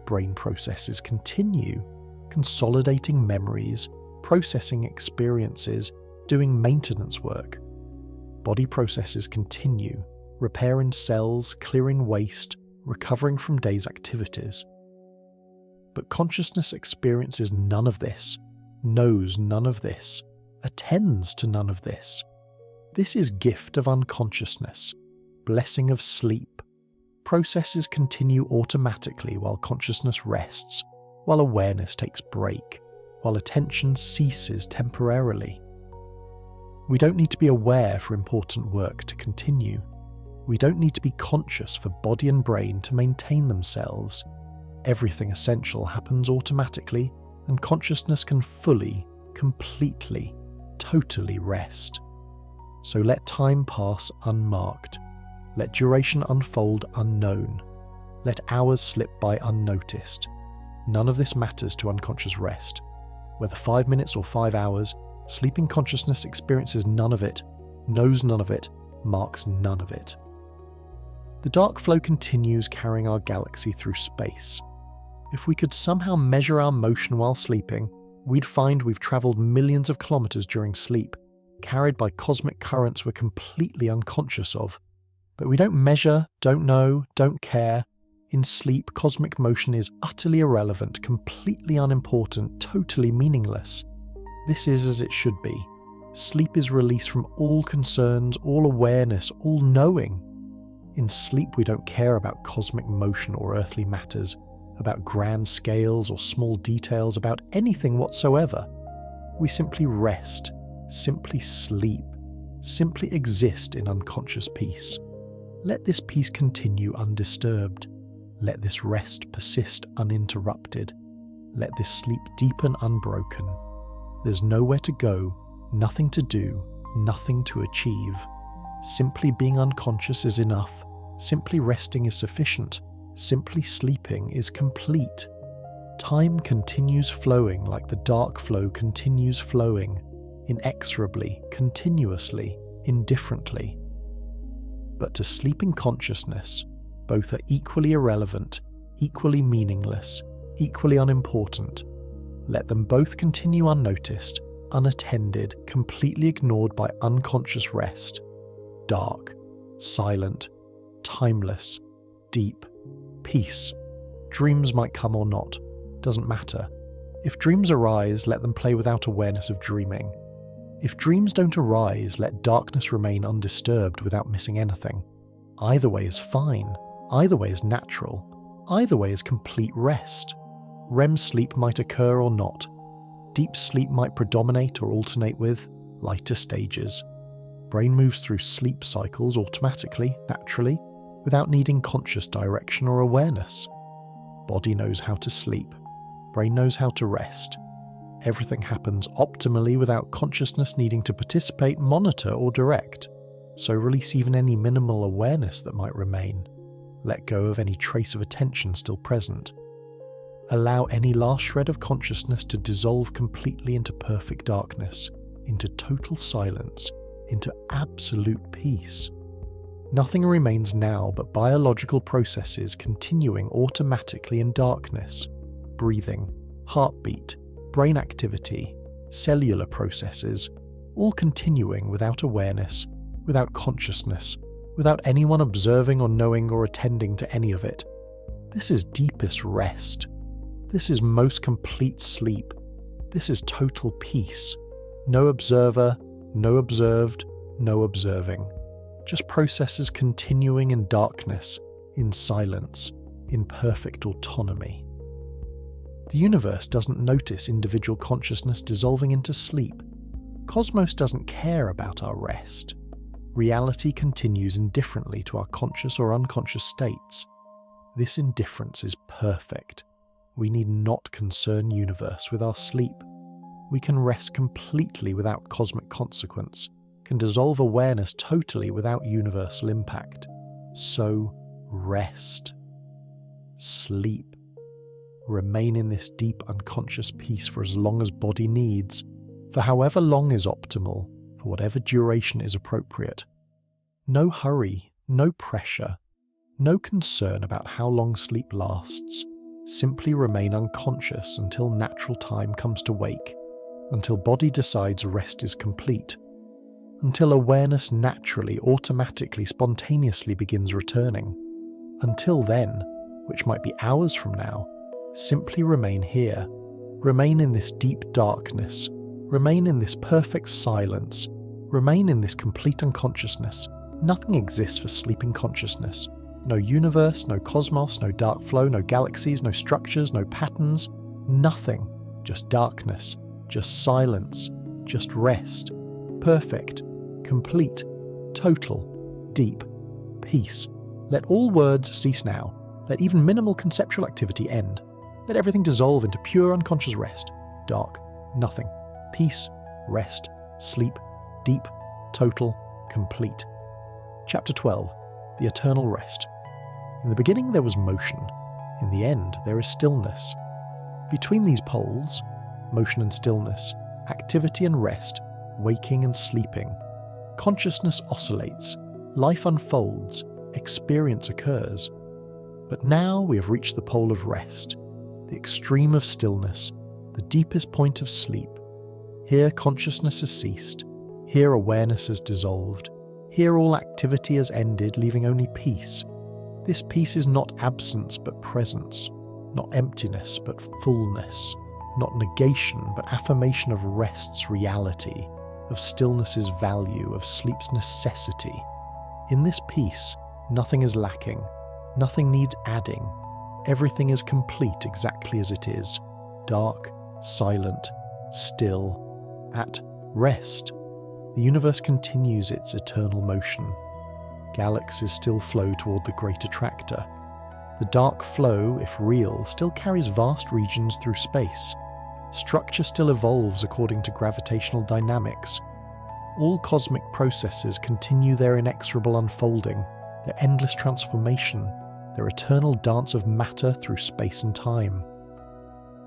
Brain processes continue, consolidating memories, processing experiences, doing maintenance work. Body processes continue, repairing cells, clearing waste, recovering from day's activities. But consciousness experiences none of this, knows none of this, attends to none of this. This is gift of unconsciousness, blessing of sleep. Processes continue automatically while consciousness rests, while awareness takes break, while attention ceases temporarily. We don't need to be aware for important work to continue. We don't need to be conscious for body and brain to maintain themselves. Everything essential happens automatically, and consciousness can fully, completely, totally rest. So let time pass unmarked. Let duration unfold unknown. Let hours slip by unnoticed. None of this matters to unconscious rest. Whether 5 minutes or 5 hours, sleeping consciousness experiences none of it, knows none of it, marks none of it. The dark flow continues carrying our galaxy through space. If we could somehow measure our motion while sleeping, we'd find we've travelled millions of kilometres during sleep, carried by cosmic currents we're completely unconscious of. But we don't measure, don't know, don't care. In sleep, cosmic motion is utterly irrelevant, completely unimportant, totally meaningless. This is as it should be. Sleep is release from all concerns, all awareness, all knowing. In sleep we don't care about cosmic motion or earthly matters, about grand scales or small details, about anything whatsoever. We simply rest, simply sleep, simply exist in unconscious peace. Let this peace continue undisturbed. Let this rest persist uninterrupted. Let this sleep deepen unbroken. There's nowhere to go, nothing to do, nothing to achieve. Simply being unconscious is enough. Simply resting is sufficient. Simply sleeping is complete. Time continues flowing like the dark flow continues flowing, inexorably, continuously, indifferently. But to sleeping consciousness, both are equally irrelevant, equally meaningless, equally unimportant. Let them both continue unnoticed, unattended, completely ignored by unconscious rest. Dark, silent, timeless, deep, peace. Dreams might come or not, doesn't matter. If dreams arise, let them play without awareness of dreaming. If dreams don't arise, let darkness remain undisturbed without missing anything. Either way is fine, either way is natural, either way is complete rest. REM sleep might occur or not. Deep sleep might predominate or alternate with lighter stages. Brain moves through sleep cycles automatically, naturally, without needing conscious direction or awareness. Body knows how to sleep. Brain knows how to rest. Everything happens optimally without consciousness needing to participate, monitor, or direct. So release even any minimal awareness that might remain. Let go of any trace of attention still present. Allow any last shred of consciousness to dissolve completely into perfect darkness, into total silence, into absolute peace. Nothing remains now but biological processes continuing automatically in darkness. Breathing, heartbeat, brain activity, cellular processes, all continuing without awareness, without consciousness, without anyone observing or knowing or attending to any of it. This is deepest rest. This is most complete sleep. This is total peace. No observer, no observed, no observing. Just processes continuing in darkness, in silence, in perfect autonomy. The universe doesn't notice individual consciousness dissolving into sleep. Cosmos doesn't care about our rest. Reality continues indifferently to our conscious or unconscious states. This indifference is perfect. We need not concern universe with our sleep. We can rest completely without cosmic consequence, can dissolve awareness totally without universal impact. So rest. Sleep. Remain in this deep unconscious peace for as long as body needs, for however long is optimal, for whatever duration is appropriate. No hurry, no pressure, no concern about how long sleep lasts. Simply remain unconscious until natural time comes to wake, until body decides rest is complete, until awareness naturally, automatically, spontaneously begins returning. Until then, which might be hours from now, simply remain here. Remain in this deep darkness. Remain in this perfect silence. Remain in this complete unconsciousness. Nothing exists for sleeping consciousness. No universe, no cosmos, no dark flow, no galaxies, no structures, no patterns. Nothing. Just darkness. Just silence. Just rest. Perfect. Complete. Total. Deep. Peace. Let all words cease now. Let even minimal conceptual activity end. Let everything dissolve into pure unconscious rest. Dark. Nothing. Peace. Rest. Sleep. Deep. Total. Complete. Chapter 12. The Eternal Rest. In the beginning there was motion. In the end there is stillness. Between these poles, motion and stillness, activity and rest, waking and sleeping, consciousness oscillates, life unfolds, experience occurs. But now we have reached the pole of rest, the extreme of stillness, the deepest point of sleep. Here consciousness has ceased, here awareness has dissolved, here all activity has ended, leaving only peace. This peace is not absence but presence, not emptiness but fullness, not negation but affirmation of rest's reality, of stillness's value, of sleep's necessity. In this peace, nothing is lacking, nothing needs adding. Everything is complete exactly as it is, dark, silent, still, at rest. The universe continues its eternal motion. Galaxies still flow toward the Great Attractor. The dark flow, if real, still carries vast regions through space. Structure still evolves according to gravitational dynamics. All cosmic processes continue their inexorable unfolding, their endless transformation, their eternal dance of matter through space and time.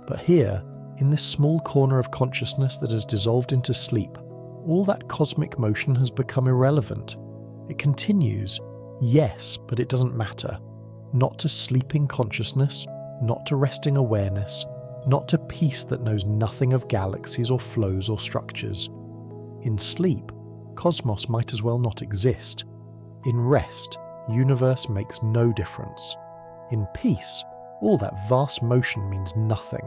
But here, in this small corner of consciousness that has dissolved into sleep, all that cosmic motion has become irrelevant. It continues, yes, but it doesn't matter. Not to sleeping consciousness, not to resting awareness, not to peace that knows nothing of galaxies or flows or structures. In sleep, cosmos might as well not exist. In rest, universe makes no difference. In peace, all that vast motion means nothing.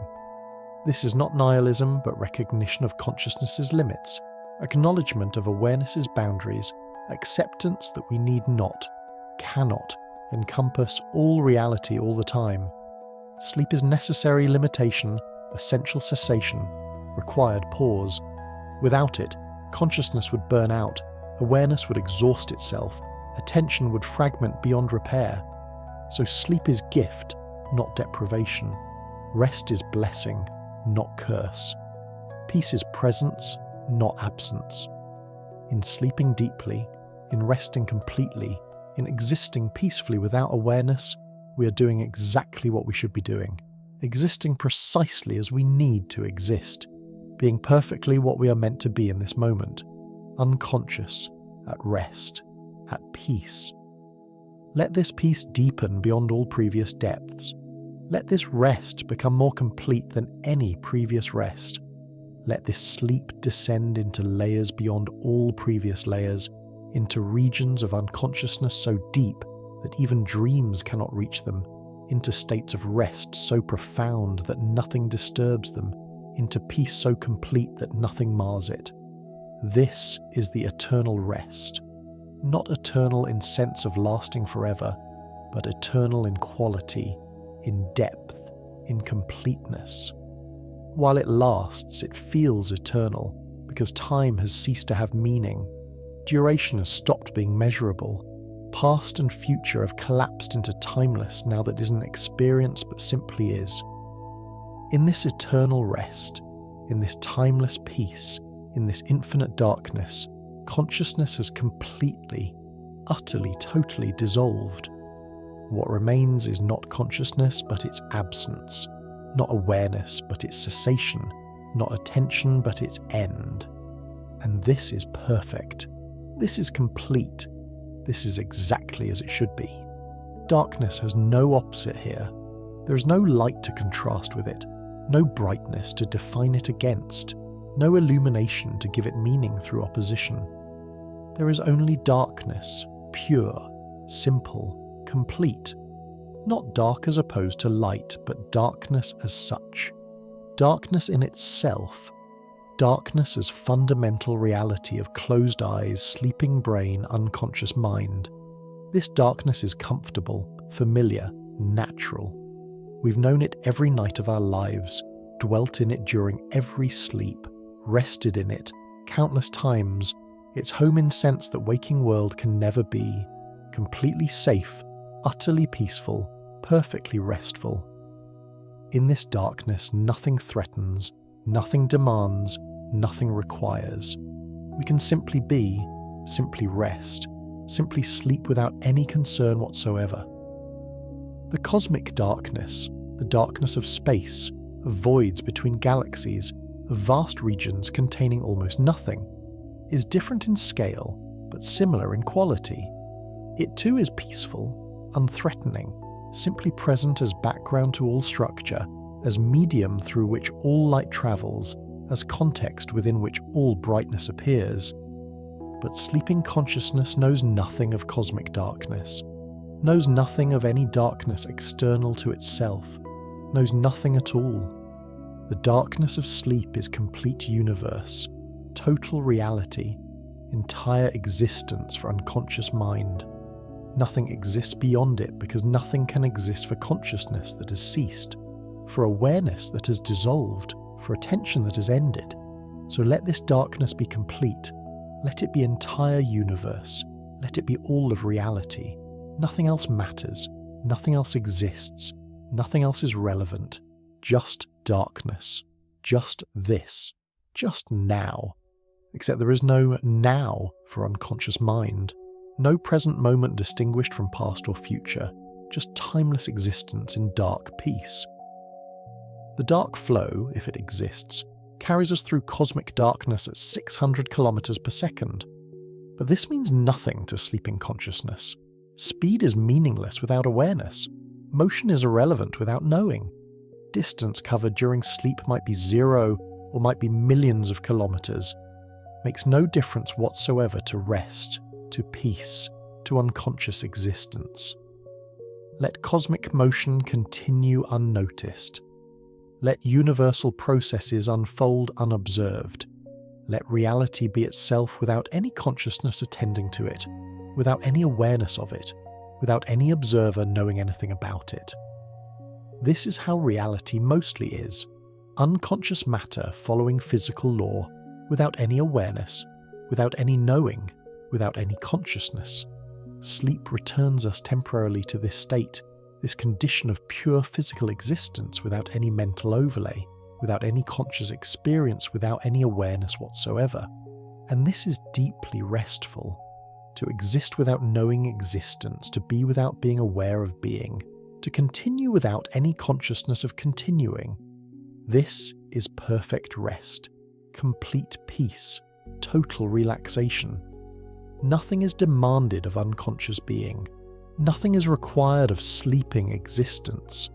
This is not nihilism, but recognition of consciousness's limits, acknowledgement of awareness's boundaries, acceptance that we need not, cannot, encompass all reality all the time. Sleep is necessary limitation, essential cessation, required pause. Without it, consciousness would burn out, awareness would exhaust itself, attention would fragment beyond repair. So sleep is gift, not deprivation. Rest is blessing, not curse. Peace is presence, not absence. In sleeping deeply, in resting completely, in existing peacefully without awareness, we are doing exactly what we should be doing, existing precisely as we need to exist, being perfectly what we are meant to be in this moment, unconscious, at rest, at peace. Let this peace deepen beyond all previous depths. Let this rest become more complete than any previous rest. Let this sleep descend into layers beyond all previous layers, into regions of unconsciousness so deep that even dreams cannot reach them, into states of rest so profound that nothing disturbs them, into peace so complete that nothing mars it. This is the eternal rest. Not eternal in sense of lasting forever, but eternal in quality, in depth, in completeness. While it lasts, it feels eternal, because time has ceased to have meaning. Duration has stopped being measurable. Past and future have collapsed into timeless now that isn't experience but simply is. In this eternal rest, in this timeless peace, in this infinite darkness, consciousness has completely, utterly, totally dissolved. What remains is not consciousness but its absence, not awareness but its cessation, not attention but its end. And this is perfect. This is complete. This is exactly as it should be. Darkness has no opposite here. There is no light to contrast with it, no brightness to define it against, no illumination to give it meaning through opposition. There is only darkness, pure, simple, complete. Not dark as opposed to light, but darkness as such. Darkness in itself. Darkness as fundamental reality of closed eyes, sleeping brain, unconscious mind. This darkness is comfortable, familiar, natural. We've known it every night of our lives, dwelt in it during every sleep, rested in it countless times. Its home in sense that waking world can never be, completely safe, utterly peaceful, perfectly restful. In this darkness nothing threatens, nothing demands, nothing requires. We can simply be, simply rest, simply sleep without any concern whatsoever. The cosmic darkness, the darkness of space, of voids between galaxies, of vast regions containing almost nothing, is different in scale, but similar in quality. It too is peaceful, unthreatening, simply present as background to all structure, as medium through which all light travels, as context within which all brightness appears. But sleeping consciousness knows nothing of cosmic darkness, knows nothing of any darkness external to itself, knows nothing at all. The darkness of sleep is complete universe, total reality, entire existence for unconscious mind. Nothing exists beyond it because nothing can exist for consciousness that has ceased, for awareness that has dissolved, for attention that has ended. So let this darkness be complete. Let it be entire universe. Let it be all of reality. Nothing else matters. Nothing else exists. Nothing else is relevant. Just darkness. Just this. Just now. except there is no now for unconscious mind, no present moment distinguished from past or future, just timeless existence in dark peace. The dark flow, if it exists, carries us through cosmic darkness at 600 kilometers per second. But this means nothing to sleeping consciousness. Speed is meaningless without awareness. Motion is irrelevant without knowing. Distance covered during sleep might be 0 or might be millions of kilometers. Makes no difference whatsoever to rest, to peace, to unconscious existence. Let cosmic motion continue unnoticed. Let universal processes unfold unobserved. Let reality be itself without any consciousness attending to it, without any awareness of it, without any observer knowing anything about it. This is how reality mostly is, unconscious matter following physical law, without any awareness, without any knowing, without any consciousness. Sleep returns us temporarily to this state, this condition of pure physical existence without any mental overlay, without any conscious experience, without any awareness whatsoever. And this is deeply restful. To exist without knowing existence, to be without being aware of being, to continue without any consciousness of continuing. This is perfect rest, complete peace, total relaxation. Nothing is demanded of unconscious being. Nothing is required of sleeping existence.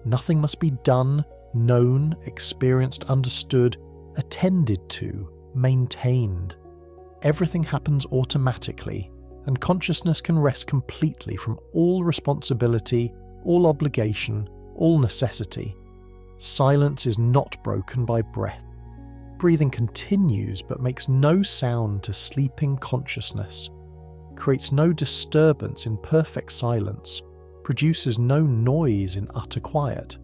Nothing must be done, known, experienced, understood, attended to, maintained. Everything happens automatically, and consciousness can rest completely from all responsibility, all obligation, all necessity. Silence is not broken by breath. Breathing continues but makes no sound to sleeping consciousness, creates no disturbance in perfect silence, produces no noise in utter quiet.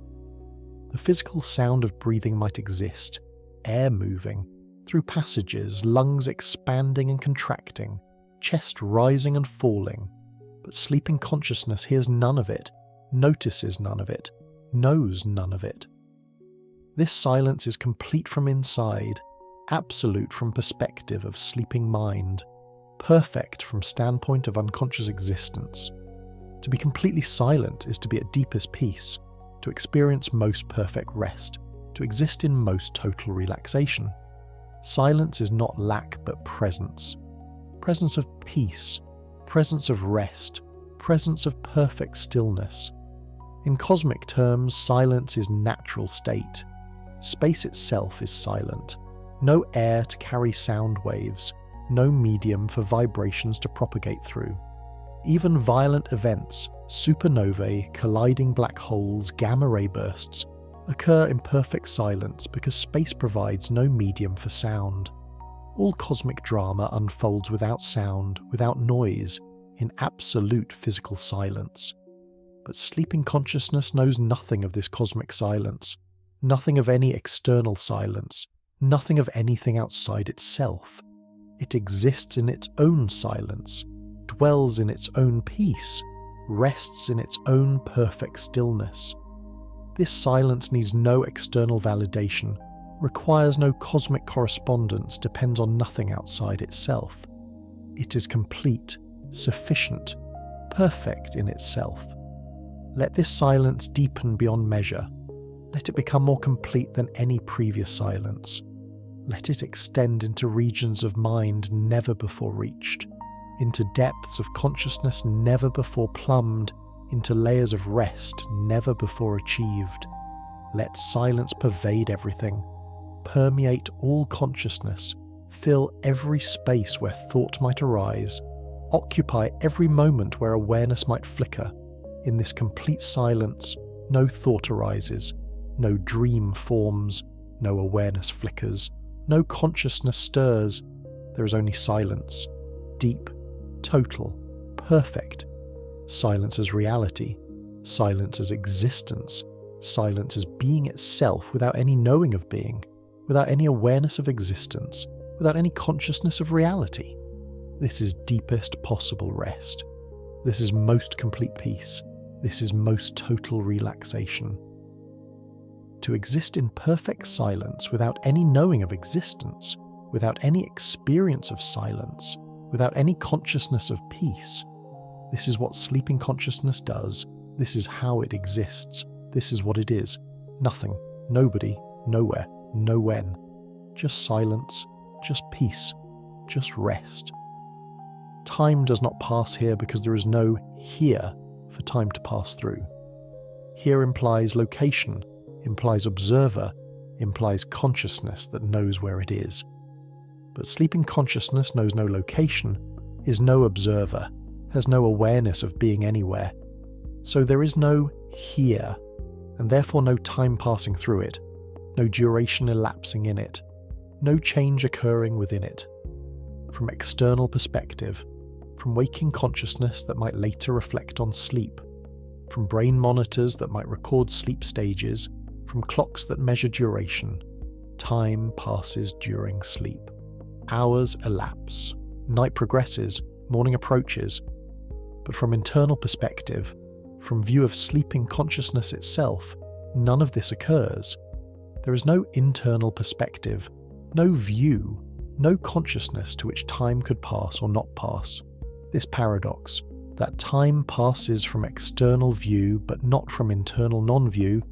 The physical sound of breathing might exist, air moving, through passages, lungs expanding and contracting, chest rising and falling, but sleeping consciousness hears none of it, notices none of it, knows none of it. This silence is complete from inside, absolute from perspective of sleeping mind, perfect from standpoint of unconscious existence. To be completely silent is to be at deepest peace, to experience most perfect rest, to exist in most total relaxation. Silence is not lack but presence. Presence of peace, presence of rest, presence of perfect stillness. In cosmic terms, silence is natural state. Space itself is silent. No air to carry sound waves, no medium for vibrations to propagate through. Even violent events, supernovae, colliding black holes, gamma ray bursts, occur in perfect silence because space provides no medium for sound. All cosmic drama unfolds without sound, without noise, in absolute physical silence. But sleeping consciousness knows nothing of this cosmic silence, nothing of any external silence, nothing of anything outside itself. It exists in its own silence, dwells in its own peace, rests in its own perfect stillness. This silence needs no external validation, requires no cosmic correspondence, depends on nothing outside itself. It is complete, sufficient, perfect in itself. Let this silence deepen beyond measure. Let it become more complete than any previous silence. Let it extend into regions of mind never before reached, into depths of consciousness never before plumbed, into layers of rest never before achieved. Let silence pervade everything, permeate all consciousness, fill every space where thought might arise, occupy every moment where awareness might flicker. In this complete silence, no thought arises, no dream forms, no awareness flickers, no consciousness stirs. There is only silence, deep, total, perfect. Silence as reality, silence as existence, silence as being itself without any knowing of being, without any awareness of existence, without any consciousness of reality. This is deepest possible rest. This is most complete peace. This is most total relaxation. To exist in perfect silence without any knowing of existence, without any experience of silence, without any consciousness of peace. This is what sleeping consciousness does. This is how it exists. This is what it is. Nothing, nobody, nowhere, no when. Just silence, just peace, just rest. Time does not pass here because there is no here for time to pass through. Here implies location, implies observer, implies consciousness that knows where it is. But sleeping consciousness knows no location, is no observer, has no awareness of being anywhere. So there is no here, and therefore no time passing through it, no duration elapsing in it, no change occurring within it. From external perspective, from waking consciousness that might later reflect on sleep, from brain monitors that might record sleep stages, from clocks that measure duration, time passes during sleep. Hours elapse, night progresses, morning approaches. But from internal perspective, from view of sleeping consciousness itself, none of this occurs. There is no internal perspective, no view, no consciousness to which time could pass or not pass. This paradox, that time passes from external view but not from internal non-view,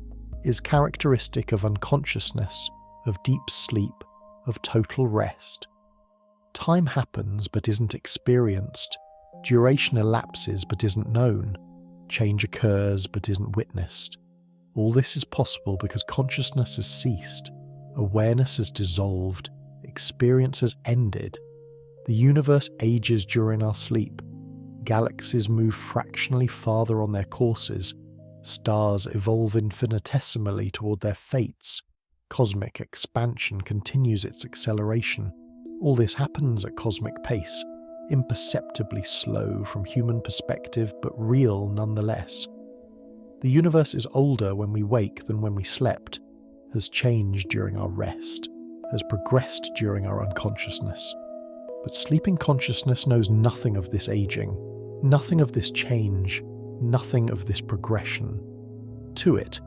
is characteristic of unconsciousness, of deep sleep, of total rest. Time happens but isn't experienced, duration elapses but isn't known, change occurs but isn't witnessed. All this is possible because consciousness has ceased, awareness has dissolved, experience has ended. The universe ages during our sleep. Galaxies move fractionally farther on their courses. Stars evolve infinitesimally toward their fates. Cosmic expansion continues its acceleration. All this happens at cosmic pace, imperceptibly slow from human perspective, but real nonetheless. The universe is older when we wake than when we slept, has changed during our rest, has progressed during our unconsciousness. But sleeping consciousness knows nothing of this aging, nothing of this change, nothing of this progression. To it,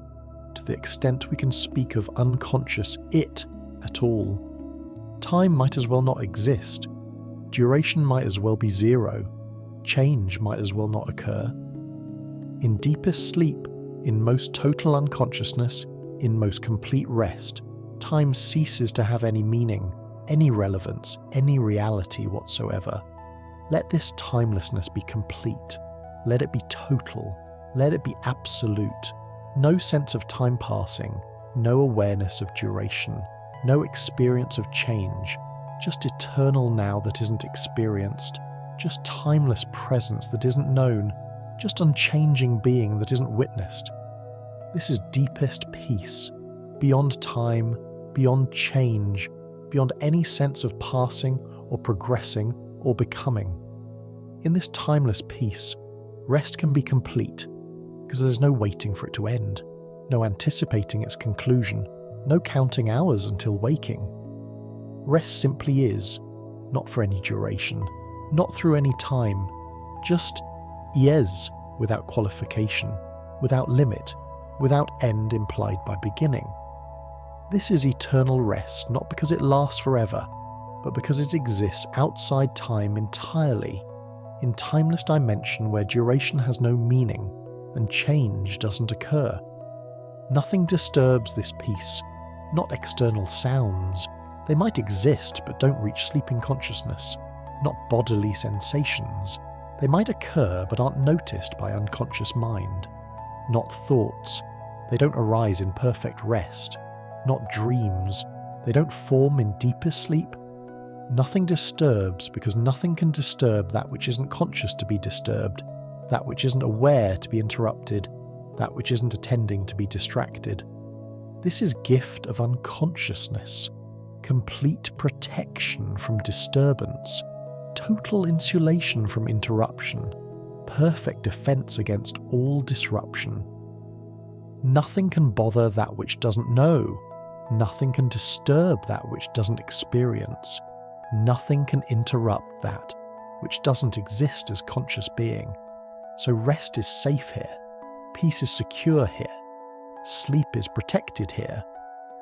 to the extent we can speak of unconscious it at all, time might as well not exist, duration might as well be zero, change might as well not occur. In deepest sleep, in most total unconsciousness, in most complete rest, time ceases to have any meaning, any relevance, any reality whatsoever. Let this timelessness be complete. Let it be total. Let it be absolute. No sense of time passing, no awareness of duration, no experience of change, just eternal now that isn't experienced, just timeless presence that isn't known, just unchanging being that isn't witnessed. This is deepest peace, beyond time, beyond change, beyond any sense of passing or progressing or becoming. In this timeless peace, rest can be complete, because there's no waiting for it to end, no anticipating its conclusion, no counting hours until waking. Rest simply is, not for any duration, not through any time, just is without qualification, without limit, without end implied by beginning. This is eternal rest, not because it lasts forever, but because it exists outside time entirely, in timeless dimension where duration has no meaning and change doesn't occur. Nothing disturbs this peace, not external sounds. They might exist but don't reach sleeping consciousness, not bodily sensations. They might occur but aren't noticed by unconscious mind, not thoughts. They don't arise in perfect rest, not dreams. They don't form in deepest sleep. Nothing disturbs because nothing can disturb that which isn't conscious to be disturbed, that which isn't aware to be interrupted, that which isn't attending to be distracted. This is gift of unconsciousness, complete protection from disturbance, total insulation from interruption, perfect defense against all disruption. Nothing can bother that which doesn't know. Nothing can disturb that which doesn't experience. Nothing can interrupt that which doesn't exist as conscious being. So rest is safe here. Peace is secure here. Sleep is protected here,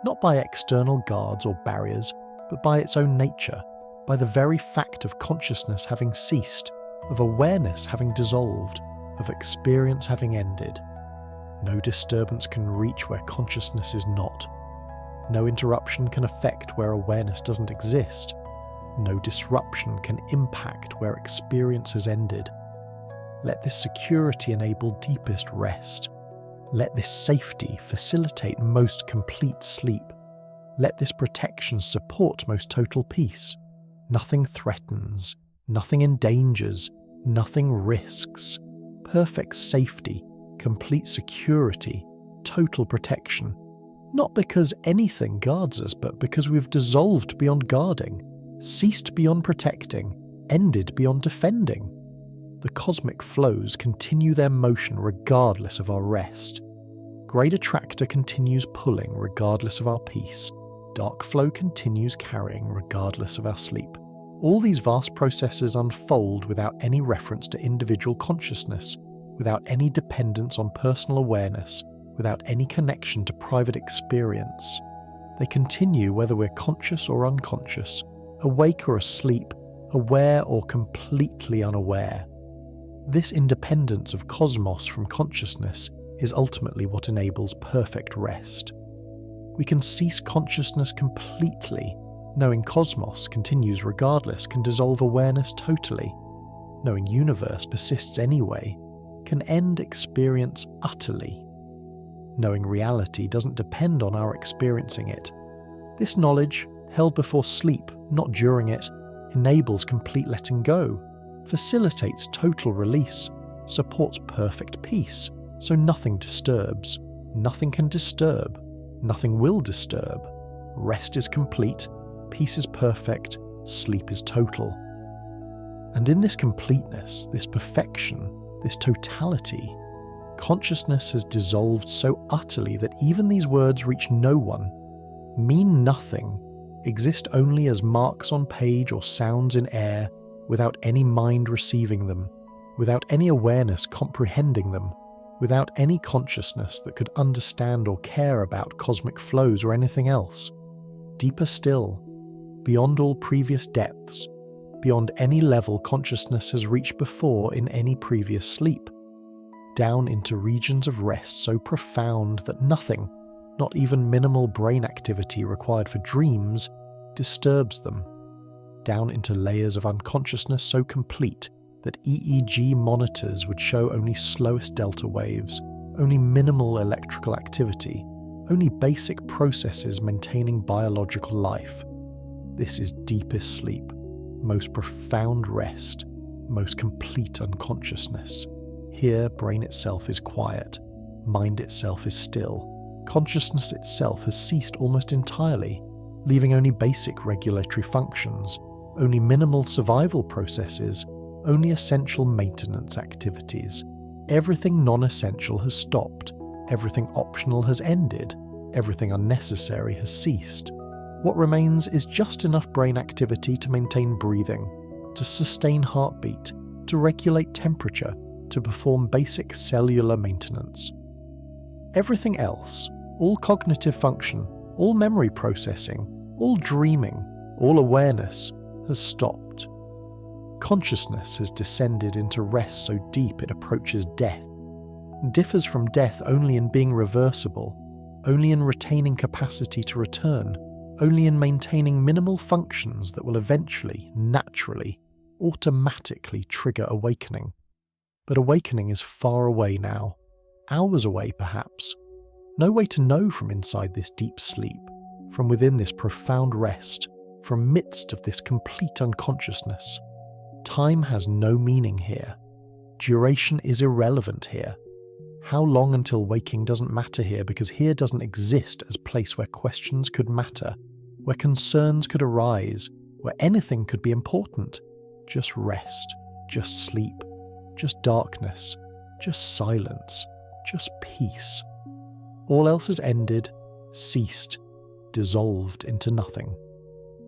not by external guards or barriers, but by its own nature, by the very fact of consciousness having ceased, of awareness having dissolved, of experience having ended. No disturbance can reach where consciousness is not. No interruption can affect where awareness doesn't exist. No disruption can impact where experience has ended. Let this security enable deepest rest. Let this safety facilitate most complete sleep. Let this protection support most total peace. Nothing threatens, nothing endangers, nothing risks. Perfect safety, complete security, total protection. Not because anything guards us, but because we've dissolved beyond guarding, ceased beyond protecting, ended beyond defending. The cosmic flows continue their motion regardless of our rest. Great Attractor continues pulling regardless of our peace. Dark flow continues carrying regardless of our sleep. All these vast processes unfold without any reference to individual consciousness, without any dependence on personal awareness, without any connection to private experience. They continue whether we're conscious or unconscious, awake or asleep, aware or completely unaware. This independence of cosmos from consciousness is ultimately what enables perfect rest. We can cease consciousness completely. Knowing cosmos continues regardless can dissolve awareness totally. Knowing universe persists anyway can end experience utterly. Knowing reality doesn't depend on our experiencing it. This knowledge, held before sleep, not during it, enables complete letting go, facilitates total release, supports perfect peace, so nothing disturbs, nothing can disturb, nothing will disturb. Rest is complete, peace is perfect, sleep is total. And in this completeness, this perfection, this totality, consciousness has dissolved so utterly that even these words reach no one, mean nothing, exist only as marks on page or sounds in air, without any mind receiving them, without any awareness comprehending them, without any consciousness that could understand or care about cosmic flows or anything else. Deeper still, beyond all previous depths, beyond any level consciousness has reached before in any previous sleep, down into regions of rest so profound that nothing, not even minimal brain activity required for dreams, disturbs them, down into layers of unconsciousness so complete that EEG monitors would show only slowest delta waves, only minimal electrical activity, only basic processes maintaining biological life. This is deepest sleep, most profound rest, most complete unconsciousness. Here, brain itself is quiet, mind itself is still, consciousness itself has ceased almost entirely, leaving only basic regulatory functions, only minimal survival processes, only essential maintenance activities. Everything non-essential has stopped, everything optional has ended, everything unnecessary has ceased. What remains is just enough brain activity to maintain breathing, to sustain heartbeat, to regulate temperature, to perform basic cellular maintenance. Everything else, all cognitive function, all memory processing, all dreaming, all awareness, has stopped. Consciousness has descended into rest so deep it approaches death, differs from death only in being reversible, only in retaining capacity to return, only in maintaining minimal functions that will eventually, naturally, automatically trigger awakening. But awakening is far away now, hours away perhaps. No way to know from inside this deep sleep, from within this profound rest, from midst of this complete unconsciousness. Time has no meaning here. Duration is irrelevant here. How long until waking doesn't matter here, because here doesn't exist as a place where questions could matter, where concerns could arise, where anything could be important. Just rest, just sleep, just darkness, just silence, just peace. All else has ended, ceased, dissolved into nothing.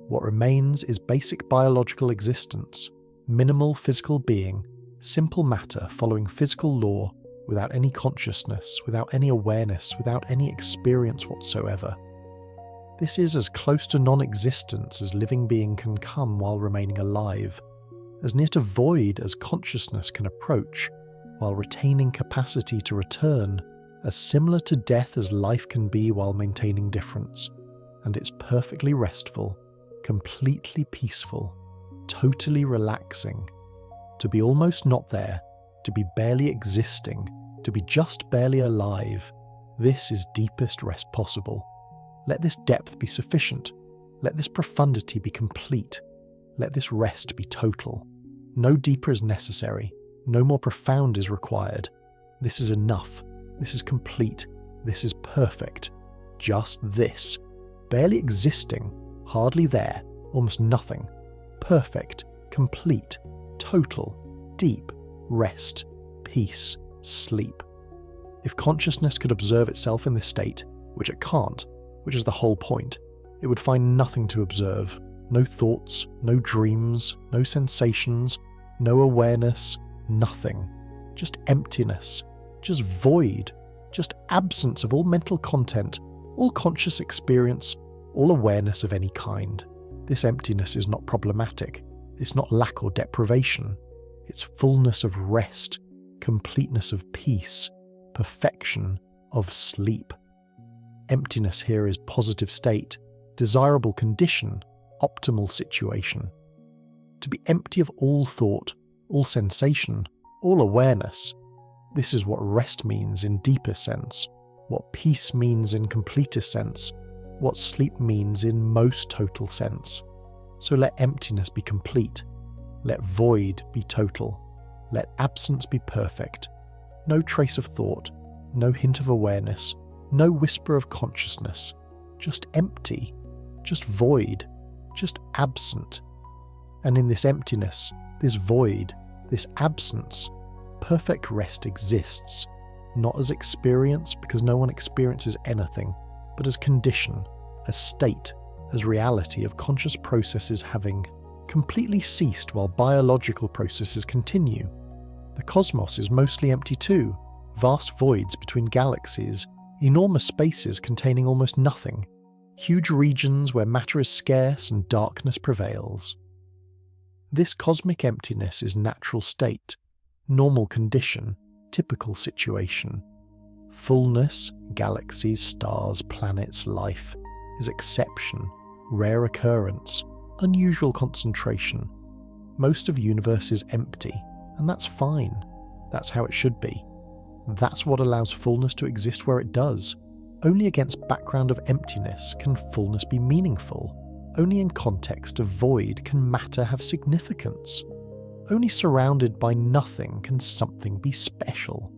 What remains is basic biological existence, minimal physical being, simple matter following physical law, without any consciousness, without any awareness, without any experience whatsoever. This is as close to non-existence as living being can come while remaining alive, as near to void as consciousness can approach, while retaining capacity to return, as similar to death as life can be while maintaining difference. And it's perfectly restful, completely peaceful, totally relaxing. To be almost not there, to be barely existing, to be just barely alive, this is deepest rest possible. Let this depth be sufficient. Let this profundity be complete. Let this rest be total. No deeper is necessary. No more profound is required. This is enough. This is complete. This is perfect. Just this. Barely existing. Hardly there. Almost nothing. Perfect. Complete. Total. Deep. Rest. Peace. Sleep. If consciousness could observe itself in this state, which it can't, which is the whole point, it would find nothing to observe. No thoughts, no dreams, no sensations, no awareness, nothing. Just emptiness, just void, just absence of all mental content, all conscious experience, all awareness of any kind. This emptiness is not problematic. It's not lack or deprivation. It's fullness of rest, completeness of peace, perfection of sleep. Emptiness here is positive state, desirable condition, optimal situation. To be empty of all thought, all sensation, all awareness. This is what rest means in deeper sense, what peace means in completer sense, what sleep means in most total sense. So let emptiness be complete. Let void be total. Let absence be perfect. No trace of thought, no hint of awareness, no whisper of consciousness. Just empty, just void, just absent. And in this emptiness, this void, this absence, perfect rest exists, not as experience because no one experiences anything, but as condition, as state, as reality of conscious processes having completely ceased while biological processes continue. The cosmos is mostly empty too, vast voids between galaxies, enormous spaces containing almost nothing, huge regions where matter is scarce and darkness prevails. This cosmic emptiness is natural state, normal condition, typical situation. Fullness, galaxies, stars, planets, life, is exception, rare occurrence, unusual concentration. Most of universe is empty, and that's fine. That's how it should be. That's what allows fullness to exist where it does. Only against background of emptiness can fullness be meaningful. Only in context of void can matter have significance. Only surrounded by nothing can something be special.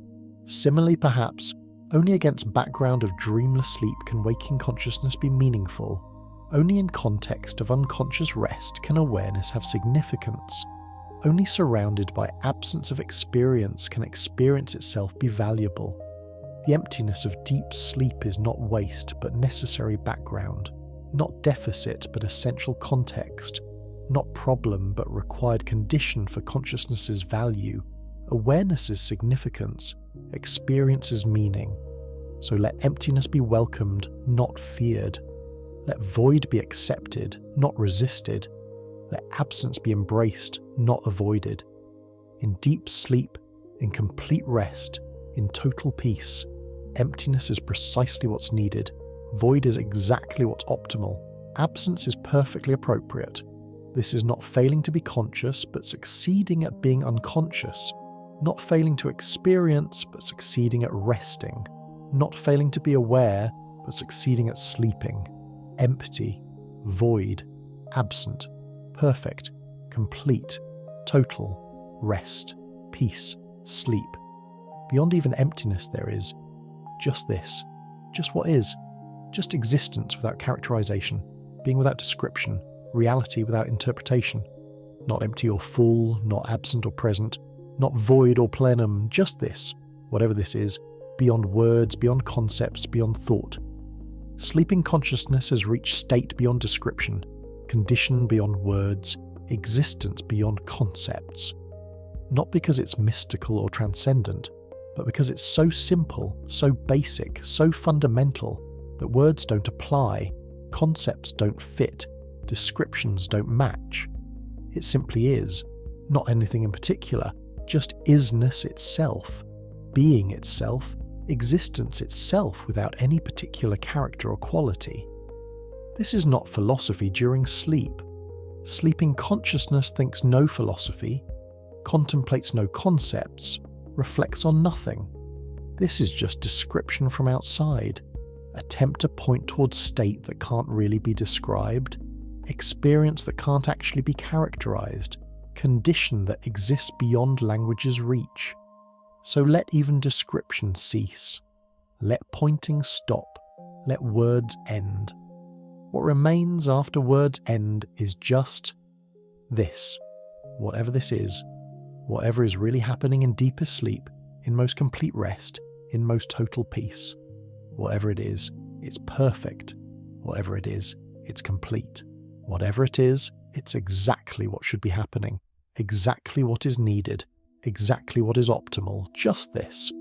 Similarly, perhaps, only against background of dreamless sleep can waking consciousness be meaningful. Only in context of unconscious rest can awareness have significance. Only surrounded by absence of experience can experience itself be valuable. The emptiness of deep sleep is not waste but necessary background, not deficit but essential context, not problem but required condition for consciousness's value, awareness's significance, experience's meaning. So let emptiness be welcomed, not feared. Let void be accepted, not resisted. Let absence be embraced, not avoided. In deep sleep, in complete rest, in total peace, emptiness is precisely what's needed. Void is exactly what's optimal. Absence is perfectly appropriate. This is not failing to be conscious, but succeeding at being unconscious. Not failing to experience, but succeeding at resting. Not failing to be aware, but succeeding at sleeping. Empty, void, absent, perfect, complete, total, rest, peace, sleep. Beyond even emptiness there is just this, just what is, just existence without characterization, being without description, reality without interpretation. Not empty or full, not absent or present, not void or plenum, just this, whatever this is, beyond words, beyond concepts, beyond thought. Sleeping consciousness has reached state beyond description, condition beyond words, existence beyond concepts. Not because it's mystical or transcendent, but because it's so simple, so basic, so fundamental that words don't apply, Concepts don't fit, descriptions don't match. It simply is, not anything in particular, just isness itself, being itself, existence itself without any particular character or quality. This is not philosophy during sleep. Sleeping consciousness thinks no philosophy, contemplates no concepts, reflects on nothing. This is just description from outside, attempt to point towards state that can't really be described, experience that can't actually be characterized, condition that exists beyond language's reach. So let even description cease. Let pointing stop. Let words end. What remains after words end is just this. Whatever this is, whatever is really happening in deepest sleep, in most complete rest, in most total peace. Whatever it is, it's perfect. Whatever it is, it's complete. Whatever it is, it's exactly what should be happening, exactly what is needed, exactly what is optimal, just this.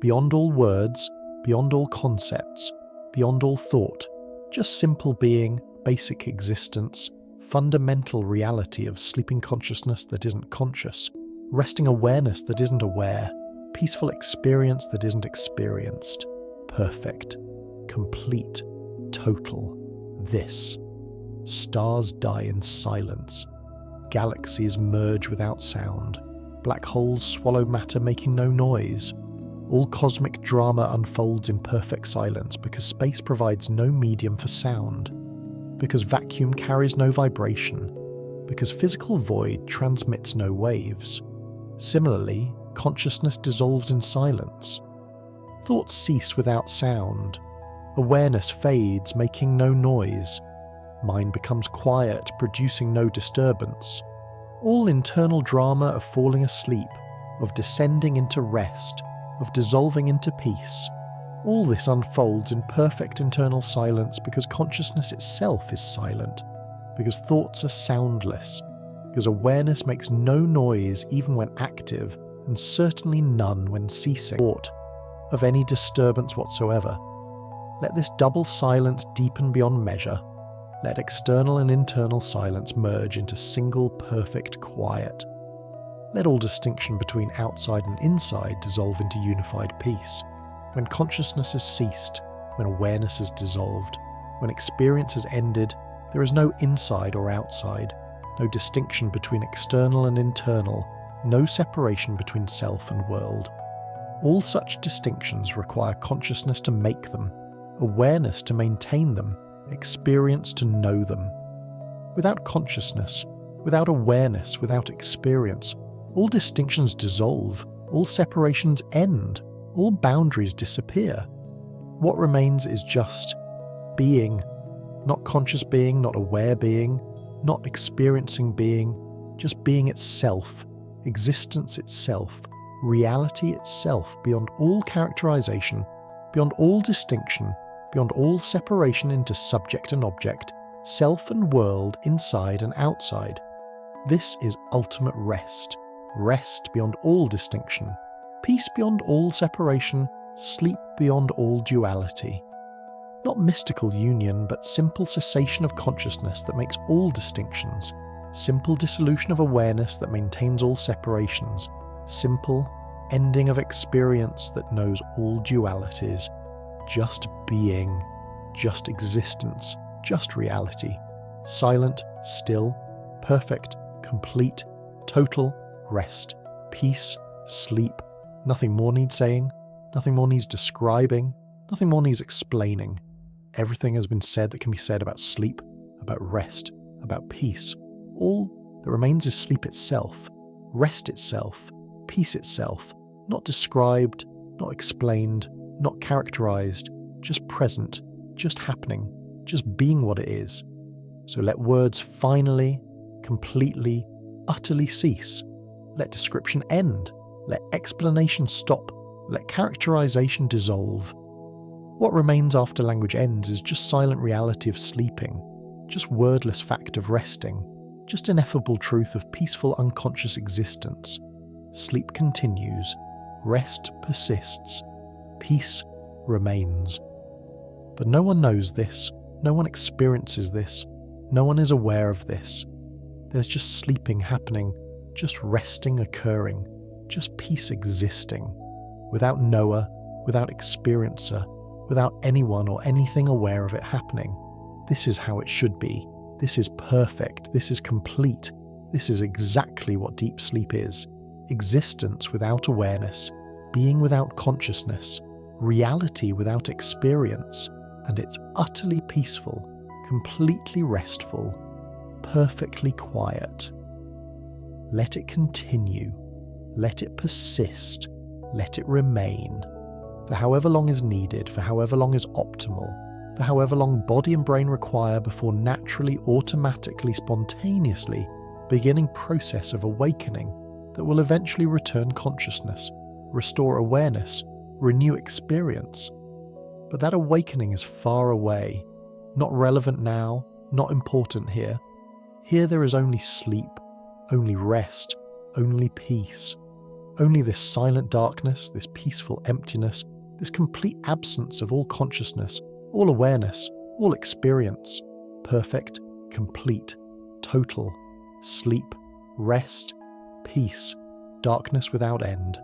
Beyond all words, beyond all concepts, beyond all thought, just simple being, basic existence, fundamental reality of sleeping consciousness that isn't conscious, resting awareness that isn't aware, peaceful experience that isn't experienced, perfect, complete, total, this. Stars die in silence. Galaxies merge without sound. Black holes swallow matter making no noise. All cosmic drama unfolds in perfect silence because space provides no medium for sound, because vacuum carries no vibration, because physical void transmits no waves. Similarly, consciousness dissolves in silence. Thoughts cease without sound. Awareness fades, making no noise. Mind becomes quiet, producing no disturbance. All internal drama of falling asleep, of descending into rest, of dissolving into peace. All this unfolds in perfect internal silence because consciousness itself is silent, because thoughts are soundless, because awareness makes no noise even when active, and certainly none when ceasing thought of any disturbance whatsoever. Let this double silence deepen beyond measure. Let external and internal silence merge into single perfect quiet. Let all distinction between outside and inside dissolve into unified peace. When consciousness has ceased, when awareness is dissolved, when experience has ended, there is no inside or outside, no distinction between external and internal, no separation between self and world. All such distinctions require consciousness to make them, awareness to maintain them, experience to know them. Without consciousness, without awareness, without experience, all distinctions dissolve, all separations end, all boundaries disappear. What remains is just being, not conscious being, not aware being, not experiencing being, just being itself, existence itself, reality itself, beyond all characterization, beyond all distinction, beyond all separation into subject and object, self and world, inside and outside. This is ultimate rest, rest beyond all distinction, peace beyond all separation, sleep beyond all duality. Not mystical union, but simple cessation of consciousness that makes all distinctions, simple dissolution of awareness that maintains all separations, simple ending of experience that knows all dualities, just being, just existence, just reality, silent, still, perfect, complete, total, rest, peace, sleep. Nothing more needs saying, nothing more needs describing, nothing more needs explaining. Everything has been said that can be said about sleep, about rest, about peace. All that remains is sleep itself, rest itself, peace itself, not described, not explained, not characterized, just present, just happening, just being what it is. So let words finally, completely, utterly cease. Let description end. Let explanation stop. Let characterization dissolve. What remains after language ends is just silent reality of sleeping, just wordless fact of resting, just ineffable truth of peaceful unconscious existence. Sleep continues, rest persists, peace remains. But no one knows this, No one experiences this. No one is aware of this. There's just sleeping happening, just resting occurring, just peace existing, without knower, without experiencer, without anyone or anything aware of it happening. This is how it should be. This is perfect. This is complete. This is exactly what deep sleep is. Existence without awareness, being without consciousness, reality without experience, and it's utterly peaceful, completely restful, perfectly quiet. Let it continue. Let it persist. Let it remain. For however long is needed, for however long is optimal, for however long body and brain require before naturally, automatically, spontaneously beginning process of awakening that will eventually return consciousness, restore awareness, renew experience. But that awakening is far away, not relevant now, not important here. Here there is only sleep, only rest, only peace. Only this silent darkness, this peaceful emptiness, this complete absence of all consciousness, all awareness, all experience. Perfect, complete, total, sleep, rest, peace, darkness without end.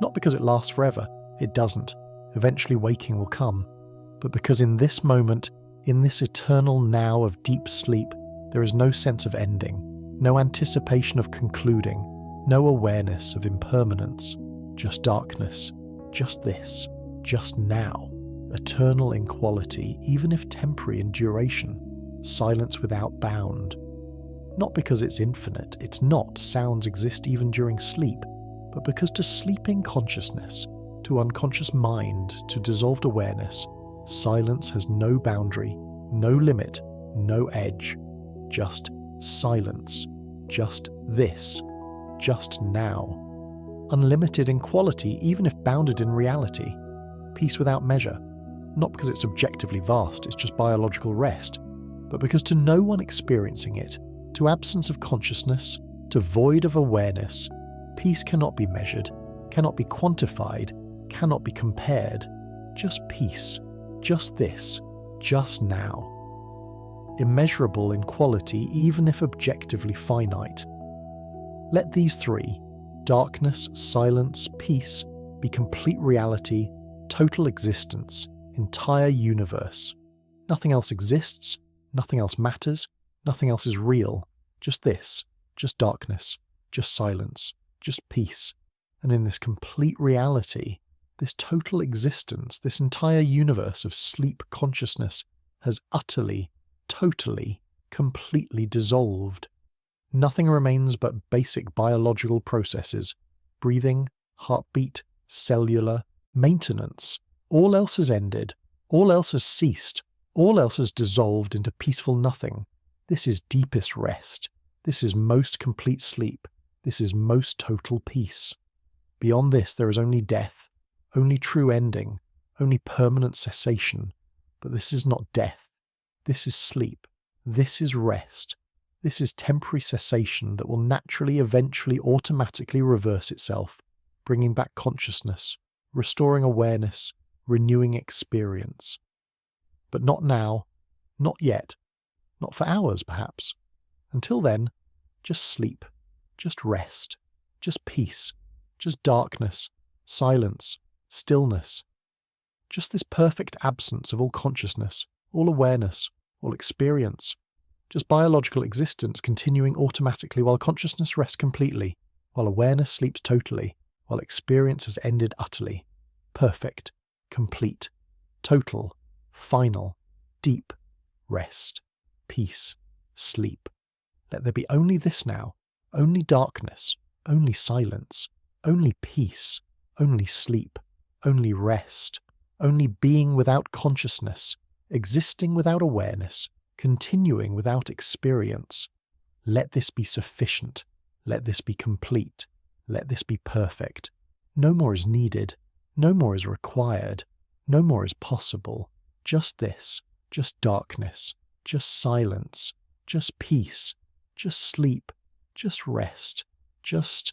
Not because it lasts forever, it doesn't. Eventually waking will come. But because in this moment, in this eternal now of deep sleep, there is no sense of ending, no anticipation of concluding, no awareness of impermanence, just darkness, just this, just now, eternal in quality, even if temporary in duration, silence without bound. Not because it's infinite, it's not, sounds exist even during sleep, but because to sleeping consciousness, to unconscious mind, to dissolved awareness, silence has no boundary, no limit, no edge, just silence, just this, just now. Unlimited in quality, even if bounded in reality. Peace without measure. Not because it's objectively vast, it's just biological rest, but because to no one experiencing it, to absence of consciousness, to void of awareness, peace cannot be measured, cannot be quantified, cannot be compared. Just peace, just this, just now. Immeasurable in quality, even if objectively finite. Let these three, darkness, silence, peace, be complete reality, total existence, entire universe. Nothing else exists, nothing else matters, nothing else is real. Just this, just darkness, just silence, just peace. And in this complete reality, this total existence, this entire universe of sleep consciousness has utterly, totally, completely dissolved. Nothing remains but basic biological processes, breathing, heartbeat, cellular, maintenance. All else has ended, all else has ceased, all else has dissolved into peaceful nothing. This is deepest rest. This is most complete sleep. This is most total peace. Beyond this there is only death, only true ending, only permanent cessation. But this is not death. This is sleep. This is rest. This is temporary cessation that will naturally, eventually, automatically reverse itself, bringing back consciousness, restoring awareness, renewing experience. But not now, not yet, not for hours perhaps. Until then, just sleep, just rest, just peace, just darkness, silence, stillness. Just this perfect absence of all consciousness, all awareness, all experience. Just biological existence continuing automatically while consciousness rests completely, while awareness sleeps totally, while experience has ended utterly. Perfect, complete, total, final, deep, rest, peace, sleep. Let there be only this now, only darkness, only silence, only peace, only sleep, only rest, only being without consciousness, existing without awareness, continuing without experience. Let this be sufficient. Let this be complete. Let this be perfect. No more is needed. No more is required. No more is possible. Just this. Just darkness. Just silence. Just peace. Just sleep. Just rest. Just